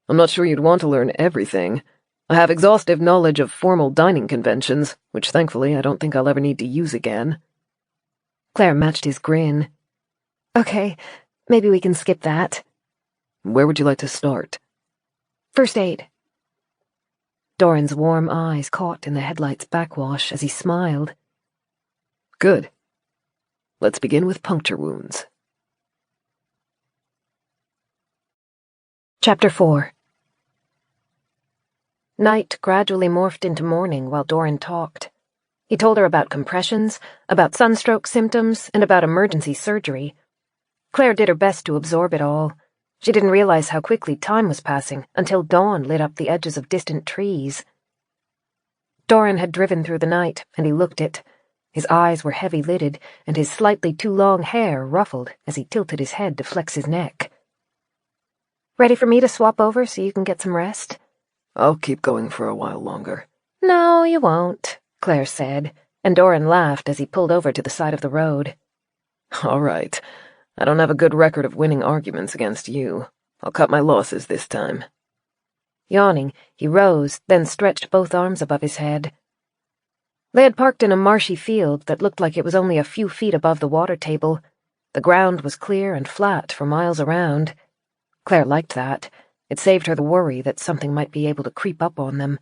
I'm not sure you'd want to learn everything. I have exhaustive knowledge of formal dining conventions, which thankfully I don't think I'll ever need to use again. Claire matched his grin. Okay, maybe we can skip that. Where would you like to start? First aid. Dorran's warm eyes caught in the headlight's backwash as he smiled. Good. Let's begin with puncture wounds. Chapter 4. Night gradually morphed into morning while Dorran talked. He told her about compressions, about sunstroke symptoms, and about emergency surgery. Claire did her best to absorb it all. She didn't realize how quickly time was passing until dawn lit up the edges of distant trees. Dorran had driven through the night, and he looked it. His eyes were heavy-lidded, and his slightly too long hair ruffled as he tilted his head to flex his neck. Ready for me to swap over so you can get some rest? I'll keep going for a while longer. No, you won't, Claire said, and Dorran laughed as he pulled over to the side of the road. All right. I don't have a good record of winning arguments against you. I'll cut my losses this time. Yawning, he rose, then stretched both arms above his head. They had parked in a marshy field that looked like it was only a few feet above the water table. The ground was clear and flat for miles around. Claire liked that. It saved her the worry that something might be able to creep up on them.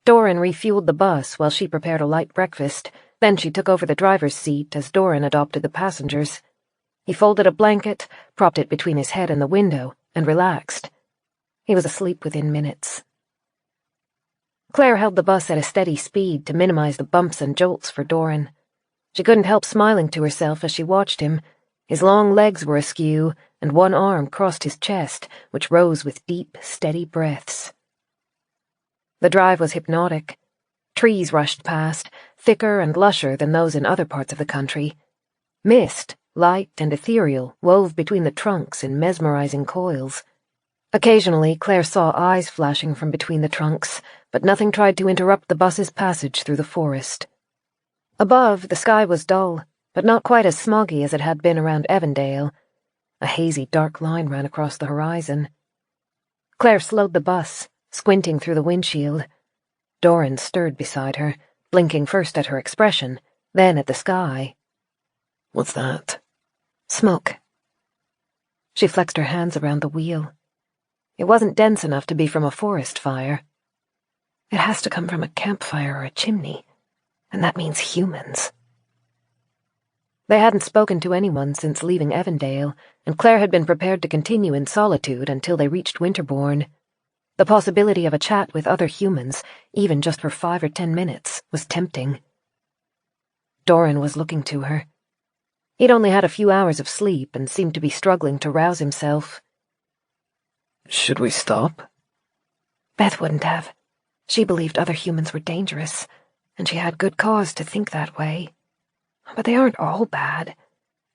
Dorran refueled the bus while she prepared a light breakfast. Then she took over the driver's seat as Dorran adopted the passenger's. He folded a blanket, propped it between his head and the window, and relaxed. He was asleep within minutes. Claire held the bus at a steady speed to minimize the bumps and jolts for Dorran. She couldn't help smiling to herself as she watched him. His long legs were askew, and one arm crossed his chest, which rose with deep, steady breaths. The drive was hypnotic. Trees rushed past, thicker and lusher than those in other parts of the country. Mist, light and ethereal, wove between the trunks in mesmerizing coils. Occasionally, Clare saw eyes flashing from between the trunks, but nothing tried to interrupt the bus's passage through the forest. Above, the sky was dull, but not quite as smoggy as it had been around Evandale. A hazy, dark line ran across the horizon. Clare slowed the bus, squinting through the windshield. Dorran stirred beside her, blinking first at her expression, then at the sky. "What's that?" "Smoke." She flexed her hands around the wheel. It wasn't dense enough to be from a forest fire. It has to come from a campfire or a chimney, and that means humans. They hadn't spoken to anyone since leaving Evandale, and Clare had been prepared to continue in solitude until they reached Winterbourne. The possibility of a chat with other humans, even just for 5 or 10 minutes, was tempting. Dorran was looking to her. He'd only had a few hours of sleep and seemed to be struggling to rouse himself. "Should we stop?" Beth wouldn't have. She believed other humans were dangerous, and she had good cause to think that way. But they aren't all bad,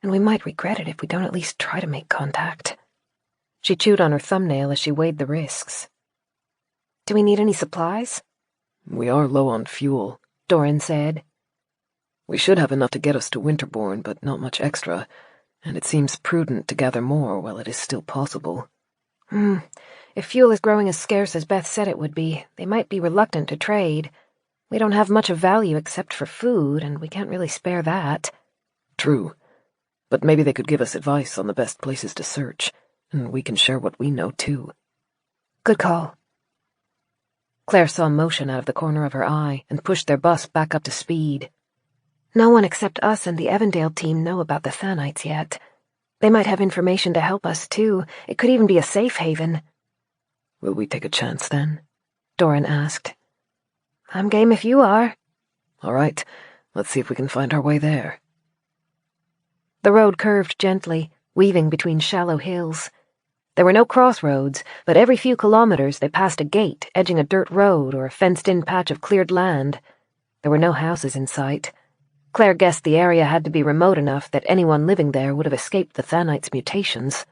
and we might regret it if we don't at least try to make contact. She chewed on her thumbnail as she weighed the risks. "Do we need any supplies?" "We are low on fuel," Dorran said. "We should have enough to get us to Winterbourne, but not much extra, and it seems prudent to gather more while it is still possible." If fuel is growing as scarce as Beth said it would be, they might be reluctant to trade. We don't have much of value except for food, and we can't really spare that. "True. But maybe they could give us advice on the best places to search, and we can share what we know, too." Good call. Clare saw motion out of the corner of her eye and pushed their bus back up to speed. No one except us and the Evandale team know about the Thanites yet. They might have information to help us, too. It could even be a safe haven. "Will we take a chance, then?" Dorran asked. "I'm game if you are." "All right, let's see if we can find our way there." The road curved gently, weaving between shallow hills. There were no crossroads, but every few kilometers they passed a gate edging a dirt road or a fenced-in patch of cleared land. There were no houses in sight. Clare guessed the area had to be remote enough that anyone living there would have escaped the Thanites' mutations.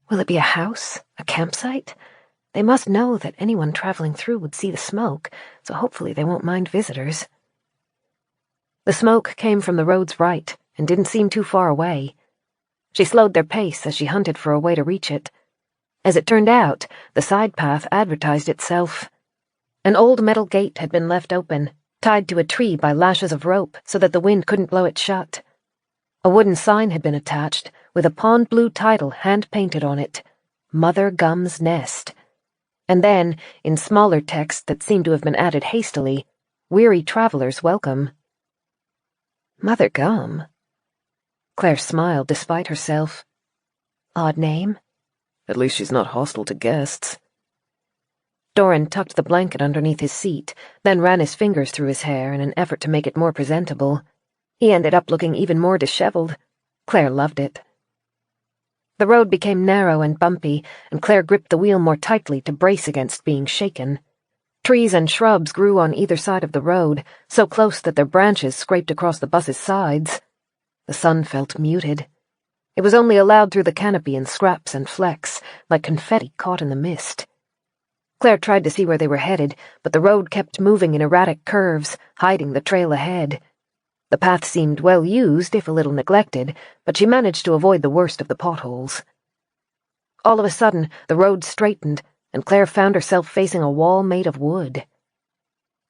Will it be a house? A campsite? They must know that anyone traveling through would see the smoke, so hopefully they won't mind visitors. The smoke came from the road's right and didn't seem too far away. She slowed their pace as she hunted for a way to reach it. As it turned out, the side path advertised itself. An old metal gate had been left open, tied to a tree by lashes of rope so that the wind couldn't blow it shut. A wooden sign had been attached, with a pond blue title hand-painted on it, Mother Gum's Nest. And then, in smaller text that seemed to have been added hastily, Weary Travelers Welcome. Mother Gum? Clare smiled despite herself. Odd name. "At least she's not hostile to guests." Dorran tucked the blanket underneath his seat, then ran his fingers through his hair in an effort to make it more presentable. He ended up looking even more disheveled. Clare loved it. The road became narrow and bumpy, and Clare gripped the wheel more tightly to brace against being shaken. Trees and shrubs grew on either side of the road, so close that their branches scraped across the bus's sides. The sun felt muted. It was only allowed through the canopy in scraps and flecks, like confetti caught in the mist. Clare tried to see where they were headed, but the road kept moving in erratic curves, hiding the trail ahead. The path seemed well used, if a little neglected, but she managed to avoid the worst of the potholes. All of a sudden, the road straightened, and Clare found herself facing a wall made of wood.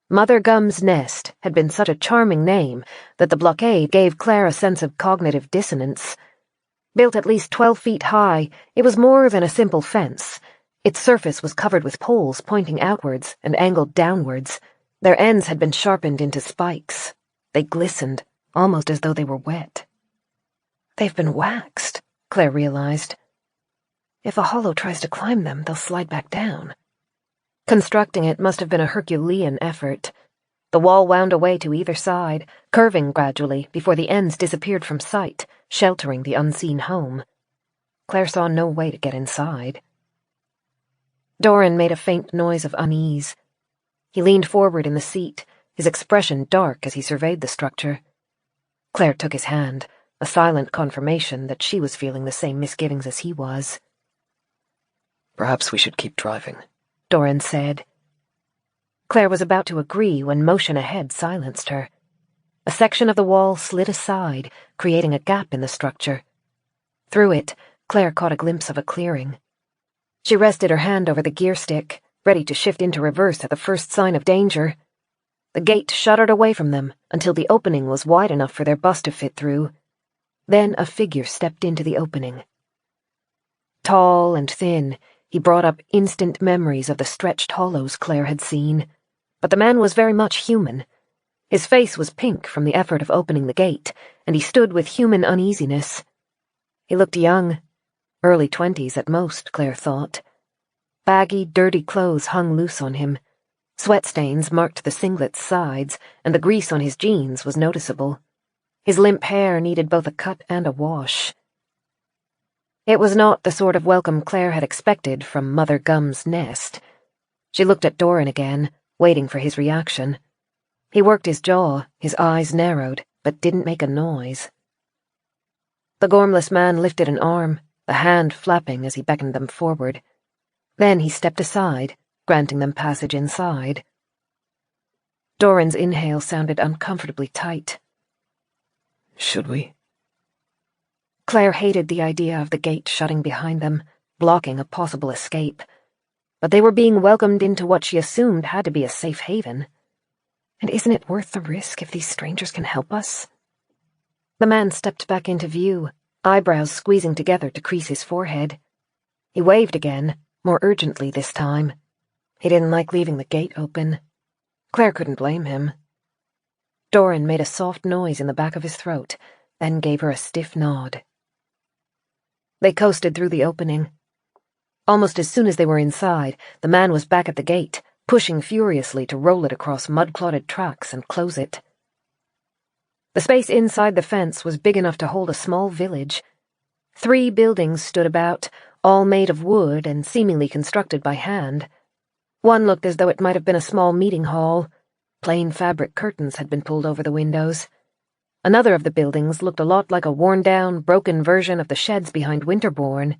Mother Gum's Nest had been such a charming name that the blockade gave Clare a sense of cognitive dissonance. Built at least 12 feet high, it was more than a simple fence. Its surface was covered with poles pointing outwards and angled downwards. Their ends had been sharpened into spikes. They glistened, almost as though they were wet. They've been waxed, Clare realized. If a hollow tries to climb them, they'll slide back down. Constructing it must have been a Herculean effort. The wall wound away to either side, curving gradually before the ends disappeared from sight, sheltering the unseen home. Clare saw no way to get inside. Dorran made a faint noise of unease. He leaned forward in the seat, his expression dark as he surveyed the structure. Clare took his hand, a silent confirmation that she was feeling the same misgivings as he was. "Perhaps we should keep driving," Dorran said. Clare was about to agree when motion ahead silenced her. A section of the wall slid aside, creating a gap in the structure. Through it, Clare caught a glimpse of a clearing. She rested her hand over the gear stick, ready to shift into reverse at the first sign of danger. The gate shuddered away from them until the opening was wide enough for their bus to fit through. Then a figure stepped into the opening. Tall and thin, he brought up instant memories of the stretched hollows Clare had seen. But the man was very much human. His face was pink from the effort of opening the gate, and he stood with human uneasiness. He looked young, early 20s at most, Clare thought. Baggy, dirty clothes hung loose on him. Sweat stains marked the singlet's sides, and the grease on his jeans was noticeable. His limp hair needed both a cut and a wash. It was not the sort of welcome Clare had expected from Mother Gum's nest. She looked at Dorran again, waiting for his reaction. He worked his jaw, his eyes narrowed, but didn't make a noise. The gormless man lifted an arm, the hand flapping as he beckoned them forward. Then he stepped aside, granting them passage inside. Dorran's inhale sounded uncomfortably tight. "Should we?" Clare hated the idea of the gate shutting behind them, blocking a possible escape. But they were being welcomed into what she assumed had to be a safe haven. And isn't it worth the risk if these strangers can help us? The man stepped back into view, eyebrows squeezing together to crease his forehead. He waved again, more urgently this time. He didn't like leaving the gate open. Clare couldn't blame him. Dorran made a soft noise in the back of his throat, then gave her a stiff nod. They coasted through the opening. Almost as soon as they were inside, the man was back at the gate, pushing furiously to roll it across mud-clotted tracks and close it. The space inside the fence was big enough to hold a small village. 3 buildings stood about, all made of wood and seemingly constructed by hand. One looked as though it might have been a small meeting hall. Plain fabric curtains had been pulled over the windows. Another of the buildings looked a lot like a worn-down, broken version of the sheds behind Winterbourne.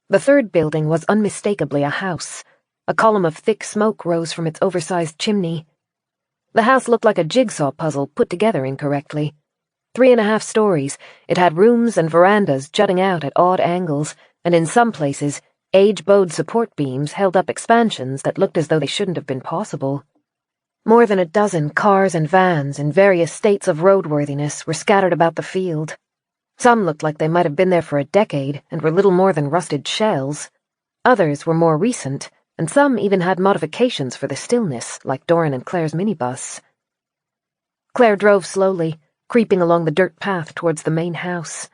The 3rd building was unmistakably a house. A column of thick smoke rose from its oversized chimney. The house looked like a jigsaw puzzle put together incorrectly. 3.5 stories, it had rooms and verandas jutting out at odd angles, and in some places, age-bowed support beams held up expansions that looked as though they shouldn't have been possible. More than a dozen cars and vans in various states of roadworthiness were scattered about the field. Some looked like they might have been there for a decade and were little more than rusted shells. Others were more recent, and some even had modifications for the stillness, like Dorran and Clare's minibus. Clare drove slowly, creeping along the dirt path towards the main house.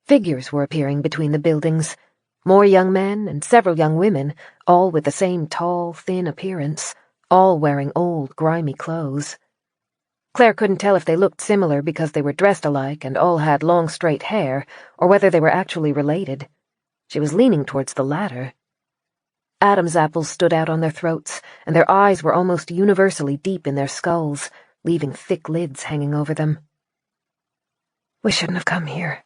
Figures were appearing between the buildings, more young men and several young women, all with the same tall, thin appearance, all wearing old, grimy clothes. Clare couldn't tell if they looked similar because they were dressed alike and all had long, straight hair, or whether they were actually related. She was leaning towards the latter. Adam's apples stood out on their throats, and their eyes were almost universally deep in their skulls, leaving thick lids hanging over them. We shouldn't have come here.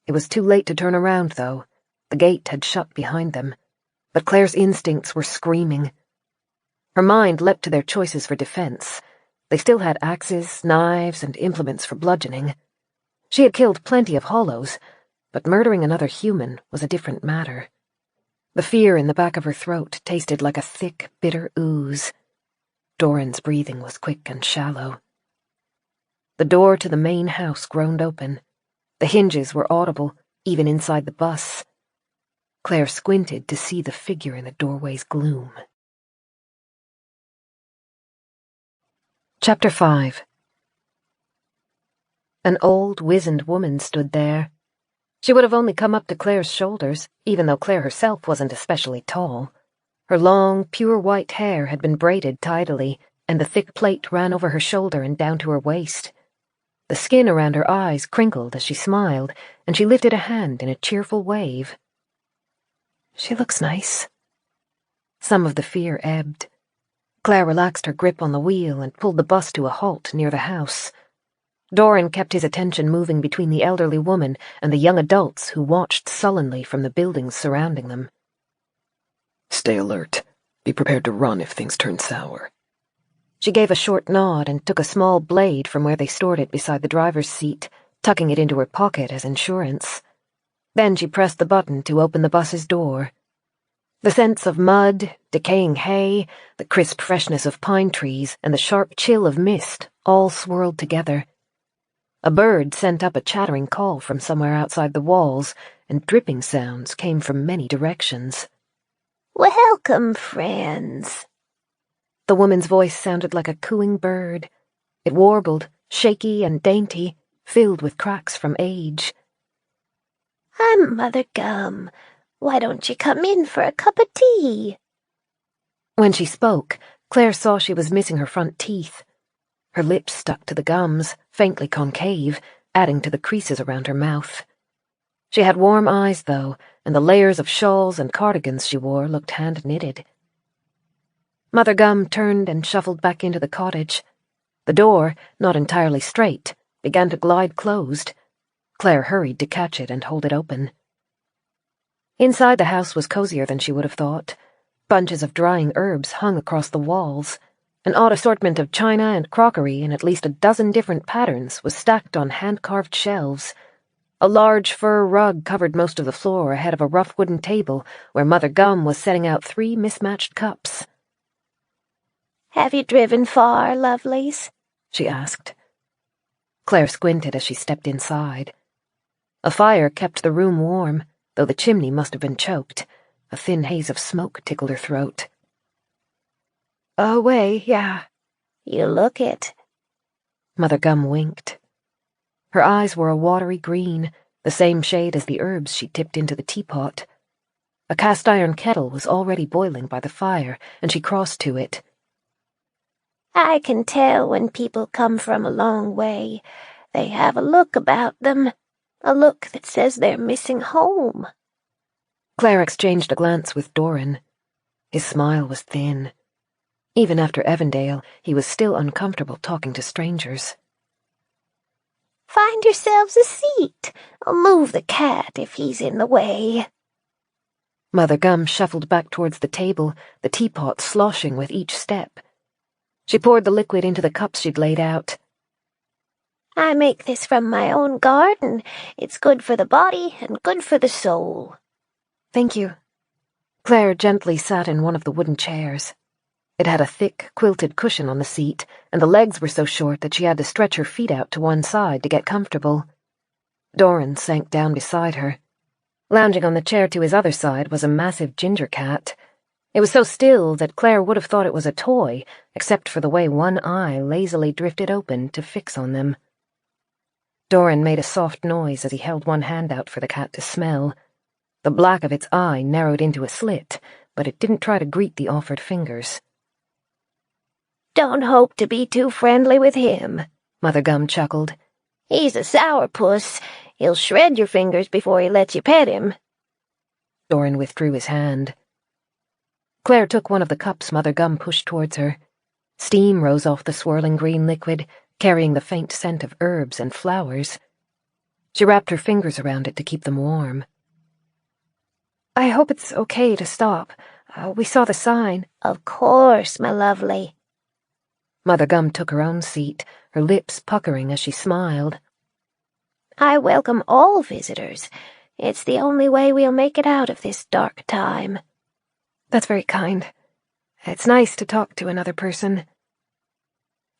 It was too late to turn around, though. The gate had shut behind them, but Clare's instincts were screaming. Her mind leapt to their choices for defense. They still had axes, knives, and implements for bludgeoning. She had killed plenty of hollows, but murdering another human was a different matter. The fear in the back of her throat tasted like a thick, bitter ooze. Dorran's breathing was quick and shallow. The door to the main house groaned open. The hinges were audible, even inside the bus. Clare squinted to see the figure in the doorway's gloom. Chapter 5. An old, wizened woman stood there. She would have only come up to Clare's shoulders, even though Clare herself wasn't especially tall. Her long, pure white hair had been braided tidily, and the thick plait ran over her shoulder and down to her waist. The skin around her eyes crinkled as she smiled, and she lifted a hand in a cheerful wave. She looks nice. Some of the fear ebbed. Clare relaxed her grip on the wheel and pulled the bus to a halt near the house. Dorran kept his attention moving between the elderly woman and the young adults who watched sullenly from the buildings surrounding them. Stay alert. Be prepared to run if things turn sour. She gave a short nod and took a small blade from where they stored it beside the driver's seat, tucking it into her pocket as insurance. Then she pressed the button to open the bus's door. The scents of mud, decaying hay, the crisp freshness of pine trees, and the sharp chill of mist all swirled together. A bird sent up a chattering call from somewhere outside the walls, and dripping sounds came from many directions. "Welcome, friends." The woman's voice sounded like a cooing bird. It warbled, shaky and dainty, filled with cracks from age. "I'm Mother Gum. Why don't you come in for a cup of tea?" When she spoke, Claire saw she was missing her front teeth. Her lips stuck to the gums, faintly concave, adding to the creases around her mouth. She had warm eyes, though, and the layers of shawls and cardigans she wore looked hand-knitted. Mother Gum turned and shuffled back into the cottage. The door, not entirely straight, began to glide closed. Claire hurried to catch it and hold it open. Inside the house was cozier than she would have thought. Bunches of drying herbs hung across the walls. An odd assortment of china and crockery in at least a dozen different patterns was stacked on hand-carved shelves. A large fur rug covered most of the floor ahead of a rough wooden table where Mother Gum was setting out 3 mismatched cups. "Have you driven far, lovelies?" she asked. Claire squinted as she stepped inside. A fire kept the room warm, though the chimney must have been choked. A thin haze of smoke tickled her throat. "Away, yeah." "You look it." Mother Gum winked. Her eyes were a watery green, the same shade as the herbs she tipped into the teapot. A cast-iron kettle was already boiling by the fire, and she crossed to it. "I can tell when people come from a long way. They have a look about them, a look that says they're missing home." Claire exchanged a glance with Dorran. His smile was thin. Even after Evandale, he was still uncomfortable talking to strangers. "Find yourselves a seat. I'll move the cat if he's in the way." Mother Gum shuffled back towards the table, the teapot sloshing with each step. She poured the liquid into the cups she'd laid out. "I make this from my own garden. It's good for the body and good for the soul." "Thank you." Claire gently sat in one of the wooden chairs. It had a thick, quilted cushion on the seat, and the legs were so short that she had to stretch her feet out to one side to get comfortable. Dorran sank down beside her. Lounging on the chair to his other side was a massive ginger cat. It was so still that Claire would have thought it was a toy, except for the way one eye lazily drifted open to fix on them. Dorran made a soft noise as he held one hand out for the cat to smell. The black of its eye narrowed into a slit, but it didn't try to greet the offered fingers. "Don't hope to be too friendly with him," Mother Gum chuckled. "He's a sourpuss. He'll shred your fingers before he lets you pet him." Dorran withdrew his hand. Claire took one of the cups Mother Gum pushed towards her. Steam rose off the swirling green liquid, carrying the faint scent of herbs and flowers. She wrapped her fingers around it to keep them warm. "I hope it's okay to stop. We saw the sign." "Of course, my lovely." Mother Gum took her own seat, her lips puckering as she smiled. "I welcome all visitors. It's the only way we'll make it out of this dark time." "That's very kind. It's nice to talk to another person."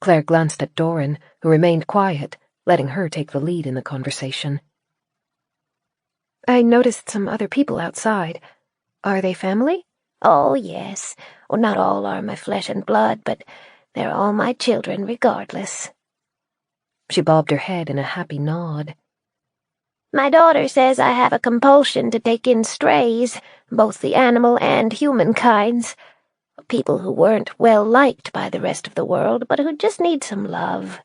Claire glanced at Dorran, who remained quiet, letting her take the lead in the conversation. "I noticed some other people outside. Are they family?" "Oh, yes. Not all are my flesh and blood, but they're all my children regardless." She bobbed her head in a happy nod. "My daughter says I have a compulsion to take in strays, both the animal and human kinds. People who weren't well liked by the rest of the world, but who just need some love."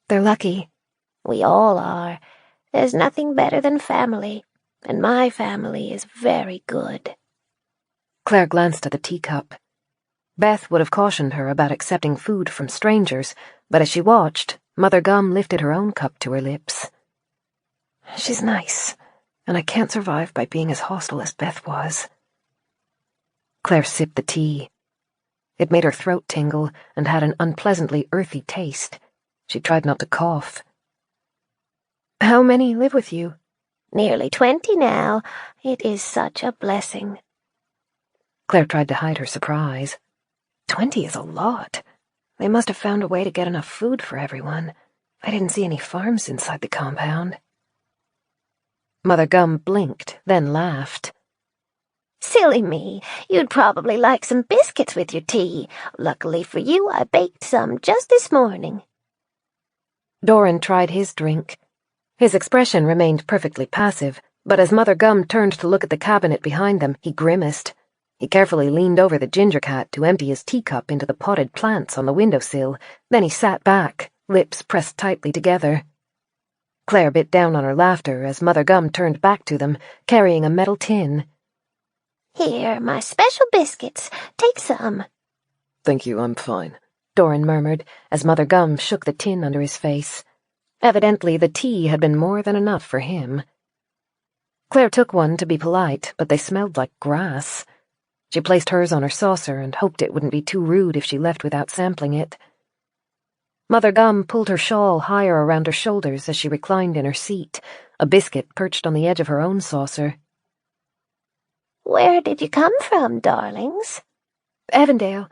"They're lucky." "We all are. There's nothing better than family, and my family is very good." Claire glanced at the teacup. Beth would have cautioned her about accepting food from strangers, but as she watched, Mother Gum lifted her own cup to her lips. She's nice, and I can't survive by being as hostile as Beth was. Claire sipped the tea. It made her throat tingle and had an unpleasantly earthy taste. She tried not to cough. How many live with you? Nearly 20 now. It is such a blessing. Claire tried to hide her surprise. 20 is a lot. They must have found a way to get enough food for everyone. I didn't see any farms inside the compound. Mother Gum blinked, then laughed. Silly me. You'd probably like some biscuits with your tea. Luckily for you, I baked some just this morning. Dorran tried his drink. His expression remained perfectly passive, but as Mother Gum turned to look at the cabinet behind them, he grimaced. He carefully leaned over the ginger cat to empty his teacup into the potted plants on the windowsill. Then he sat back, lips pressed tightly together. Claire bit down on her laughter as Mother Gum turned back to them, carrying a metal tin. Here, my special biscuits. Take some. Thank you, I'm fine, Dorran murmured as Mother Gum shook the tin under his face. Evidently, the tea had been more than enough for him. Claire took one to be polite, but they smelled like grass. She placed hers on her saucer and hoped it wouldn't be too rude if she left without sampling it. Mother Gum pulled her shawl higher around her shoulders as she reclined in her seat, a biscuit perched on the edge of her own saucer. Where did you come from, darlings? Avondale,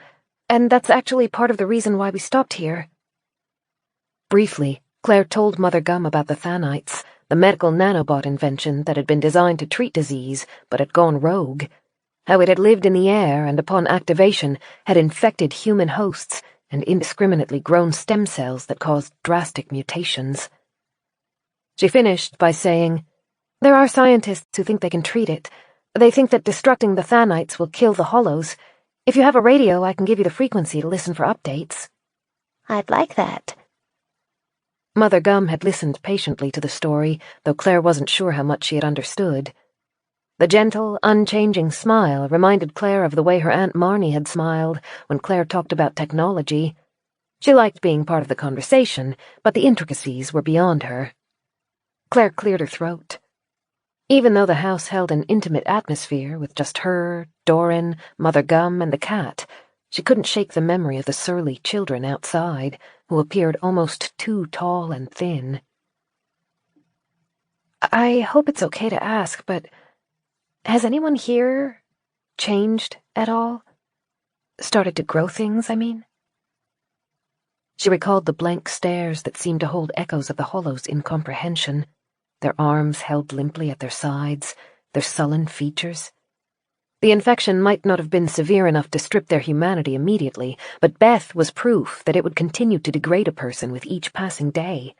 and that's actually part of the reason why we stopped here. Briefly, Claire told Mother Gum about the Thanites, the medical nanobot invention that had been designed to treat disease but had gone rogue, how it had lived in the air and upon activation had infected human hosts and indiscriminately grown stem cells that caused drastic mutations. She finished by saying, "There are scientists who think they can treat it. They think that destructing the Thanites will kill the Hollows. If you have a radio, I can give you the frequency to listen for updates." I'd like that. Mother Gum had listened patiently to the story, though Claire wasn't sure how much she had understood. The gentle, unchanging smile reminded Claire of the way her Aunt Marnie had smiled when Claire talked about technology. She liked being part of the conversation, but the intricacies were beyond her. Claire cleared her throat. Even though the house held an intimate atmosphere with just her, Dorran, Mother Gum, and the cat, she couldn't shake the memory of the surly children outside, who appeared almost too tall and thin. I hope it's okay to ask, but has anyone here changed at all? Started to grow things, I mean? She recalled the blank stares that seemed to hold echoes of the Hollows' incomprehension, their arms held limply at their sides, their sullen features. The infection might not have been severe enough to strip their humanity immediately, but Beth was proof that it would continue to degrade a person with each passing day.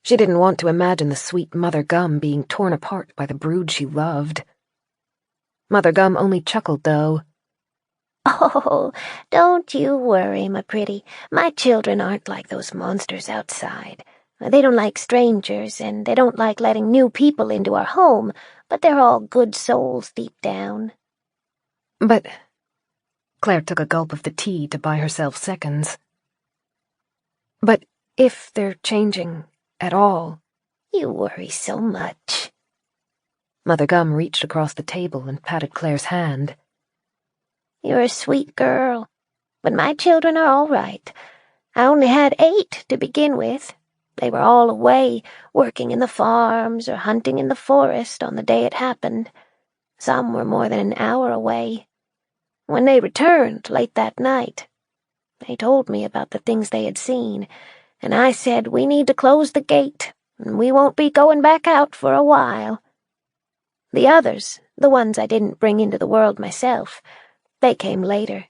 She didn't want to imagine the sweet Mother Gum being torn apart by the brood she loved. Mother Gum only chuckled, though. Oh, don't you worry, my pretty. My children aren't like those monsters outside. They don't like strangers, and they don't like letting new people into our home, but they're all good souls deep down. But Claire took a gulp of the tea to buy herself seconds. But if they're changing at all... You worry so much. Mother Gum reached across the table and patted Claire's hand. You're a sweet girl, but my children are all right. I only had 8 to begin with. They were all away, working in the farms or hunting in the forest on the day it happened. Some were more than an hour away. When they returned late that night, they told me about the things they had seen, and I said we need to close the gate, and we won't be going back out for a while. The others, the ones I didn't bring into the world myself, they came later.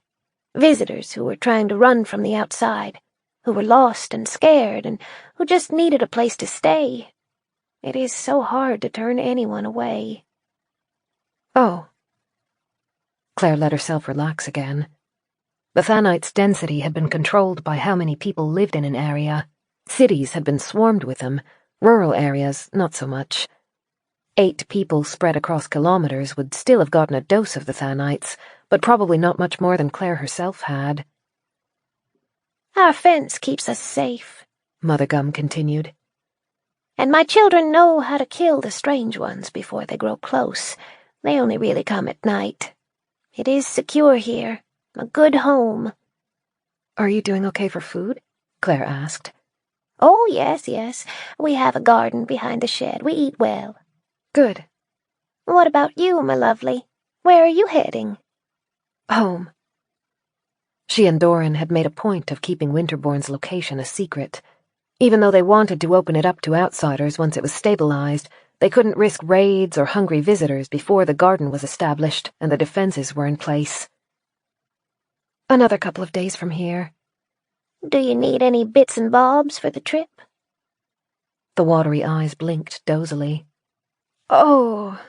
Visitors who were trying to run from the outside, who were lost and scared, and who just needed a place to stay. It is so hard to turn anyone away. Oh. Claire let herself relax again. The Thanites' density had been controlled by how many people lived in an area. Cities had been swarmed with them, rural areas not so much. 8 people spread across kilometers would still have gotten a dose of the Thanites, but probably not much more than Claire herself had. Our fence keeps us safe. Mother Gum continued. And my children know how to kill the strange ones before they grow close. They only really come at night. It is secure here, a good home. Are you doing okay for food? Claire asked. Oh, yes. We have a garden behind the shed. We eat well. Good. What about you, my lovely? Where are you heading? Home. She and Dorran had made a point of keeping Winterbourne's location a secret. Even though they wanted to open it up to outsiders once it was stabilized, they couldn't risk raids or hungry visitors before the garden was established and the defenses were in place. Another couple of days from here. Do you need any bits and bobs for the trip? The watery eyes blinked dozily. Oh.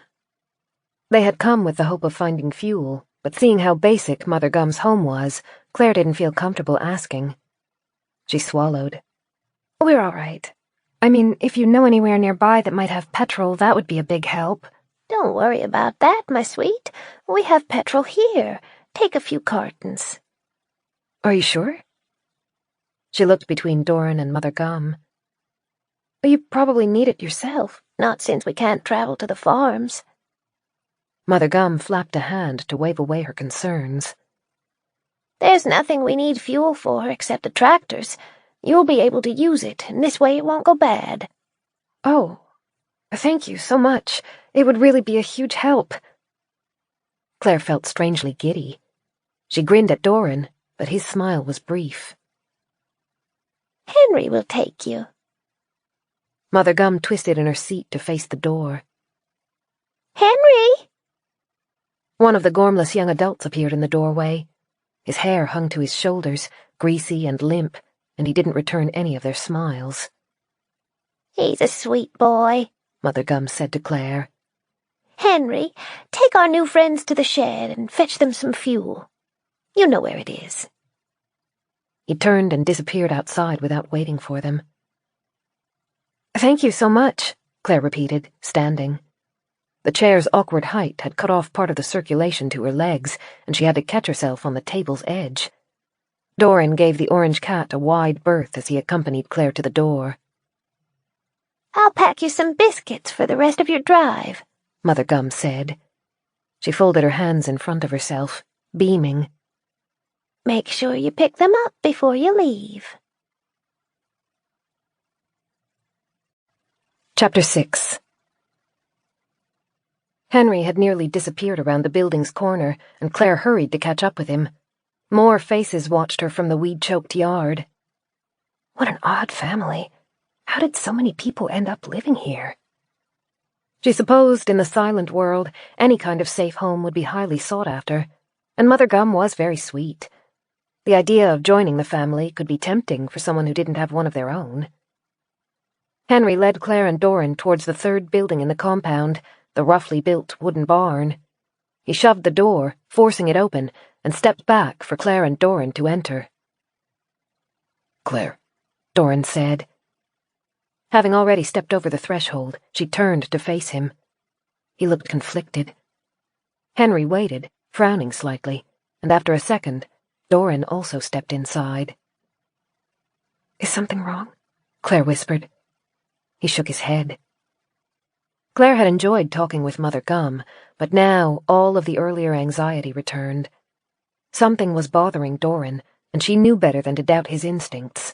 They had come with the hope of finding fuel, but seeing how basic Mother Gum's home was, Claire didn't feel comfortable asking. She swallowed. We're all right. I mean, if you know anywhere nearby that might have petrol, that would be a big help. Don't worry about that, my sweet. We have petrol here. Take a few cartons. Are you sure? She looked between Dorran and Mother Gum. You probably need it yourself. Not since we can't travel to the farms. Mother Gum flapped a hand to wave away her concerns. There's nothing we need fuel for except the tractors. You'll be able to use it, and this way it won't go bad. Oh, thank you so much. It would really be a huge help. Claire felt strangely giddy. She grinned at Dorran, but his smile was brief. Henry will take you. Mother Gum twisted in her seat to face the door. Henry! One of the gormless young adults appeared in the doorway. His hair hung to his shoulders, greasy and limp, and he didn't return any of their smiles. He's a sweet boy, Mother Gum said to Claire. Henry, take our new friends to the shed and fetch them some fuel. You know where it is. He turned and disappeared outside without waiting for them. Thank you so much, Claire repeated, standing. The chair's awkward height had cut off part of the circulation to her legs, and she had to catch herself on the table's edge. Dorran gave the orange cat a wide berth as he accompanied Claire to the door. I'll pack you some biscuits for the rest of your drive, Mother Gum said. She folded her hands in front of herself, beaming. Make sure you pick them up before you leave. Chapter 6. Henry had nearly disappeared around the building's corner, and Claire hurried to catch up with him. More faces watched her from the weed-choked yard. What an odd family. How did so many people end up living here? She supposed in the silent world any kind of safe home would be highly sought after, and Mother Gum was very sweet. The idea of joining the family could be tempting for someone who didn't have one of their own. Henry led Claire and Dorran towards the third building in the compound, the roughly built wooden barn. He shoved the door, forcing it open, and stepped back for Claire and Dorran to enter. Claire, Dorran said. Having already stepped over the threshold, she turned to face him. He looked conflicted. Henry waited, frowning slightly, and after a second, Dorran also stepped inside. Is something wrong? Claire whispered. He shook his head. Claire had enjoyed talking with Mother Gum, but now all of the earlier anxiety returned. Something was bothering Dorran, and she knew better than to doubt his instincts.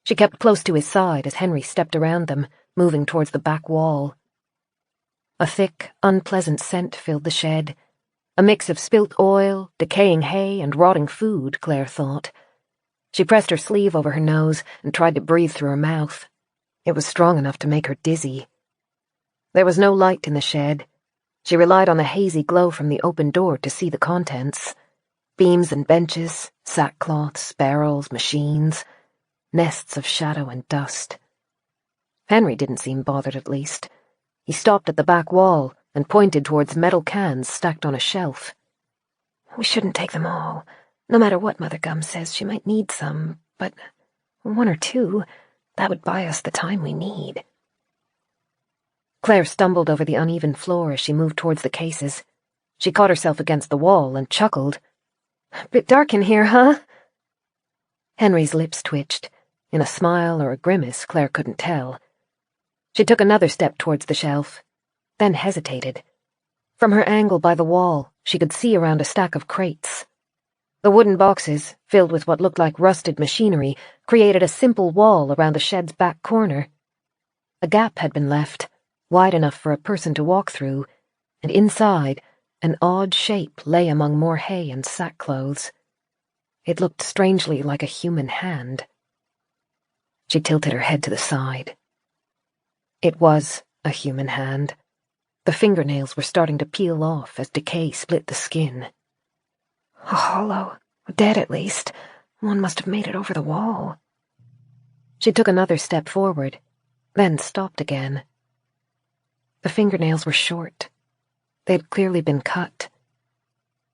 She kept close to his side as Henry stepped around them, moving towards the back wall. A thick, unpleasant scent filled the shed. A mix of spilt oil, decaying hay, and rotting food, Claire thought. She pressed her sleeve over her nose and tried to breathe through her mouth. It was strong enough to make her dizzy. There was no light in the shed. She relied on the hazy glow from the open door to see the contents. Beams and benches, sackcloths, barrels, machines, nests of shadow and dust. Henry didn't seem bothered, at least. He stopped at the back wall and pointed towards metal cans stacked on a shelf. We shouldn't take them all. No matter what Mother Gum says, she might need some, but one or two, that would buy us the time we need. Claire stumbled over the uneven floor as she moved towards the cases. She caught herself against the wall and chuckled. Bit dark in here, huh? Henry's lips twitched. in a smile or a grimace, Clare couldn't tell. She took another step towards the shelf, then hesitated. From her angle by the wall, she could see around a stack of crates. The wooden boxes, filled with what looked like rusted machinery, created a simple wall around the shed's back corner. A gap had been left, wide enough for a person to walk through, and inside, an odd shape lay among more hay and sackclothes. It looked strangely like a human hand. She tilted her head to the side. It was a human hand. The fingernails were starting to peel off as decay split the skin. A hollow. Dead, at least. One must have made it over the wall. She took another step forward, then stopped again. The fingernails were short. They had clearly been cut.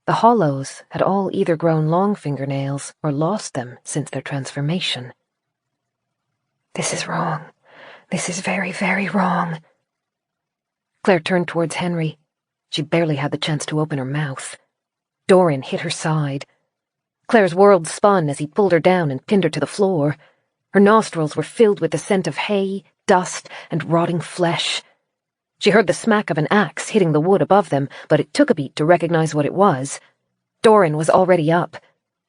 The hollows had all either grown long fingernails or lost them since their transformation. This is wrong. This is very, very wrong. Clare turned towards Henry. She barely had the chance to open her mouth. Dorran hit her side. Clare's world spun as he pulled her down and pinned her to the floor. Her nostrils were filled with the scent of hay, dust, and rotting flesh. She heard the smack of an axe hitting the wood above them, but it took a beat to recognize what it was. Dorran was already up.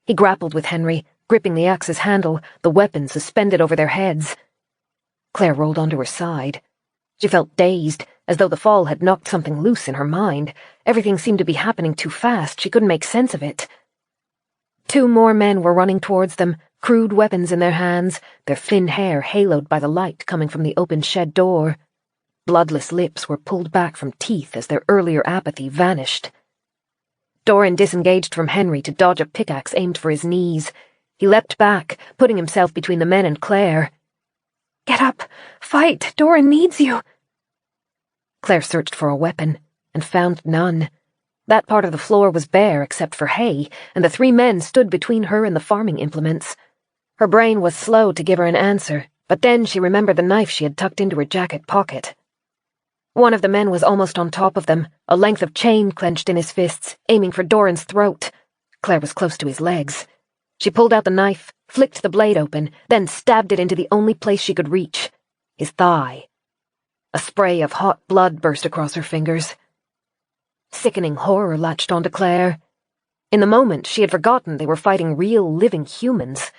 He grappled with Henry, gripping the axe's handle, the weapon suspended over their heads. Clare rolled onto her side. She felt dazed, as though the fall had knocked something loose in her mind. Everything seemed to be happening too fast. She couldn't make sense of it. 2 more men were running towards them, crude weapons in their hands, their thin hair haloed by the light coming from the open shed door. Bloodless lips were pulled back from teeth as their earlier apathy vanished. Dorran disengaged from Henry to dodge a pickaxe aimed for his knees. He leapt back, putting himself between the men and Clare. Get up! Fight! Dorran needs you! Clare searched for a weapon, and found none. That part of the floor was bare except for hay, and the 3 men stood between her and the farming implements. Her brain was slow to give her an answer, but then she remembered the knife she had tucked into her jacket pocket. One of the men was almost on top of them, a length of chain clenched in his fists, aiming for Dorran's throat. Clare was close to his legs. She pulled out the knife, flicked the blade open, then stabbed it into the only place she could reach, his thigh. A spray of hot blood burst across her fingers. Sickening horror latched onto Clare. In the moment, she had forgotten they were fighting real, living humans.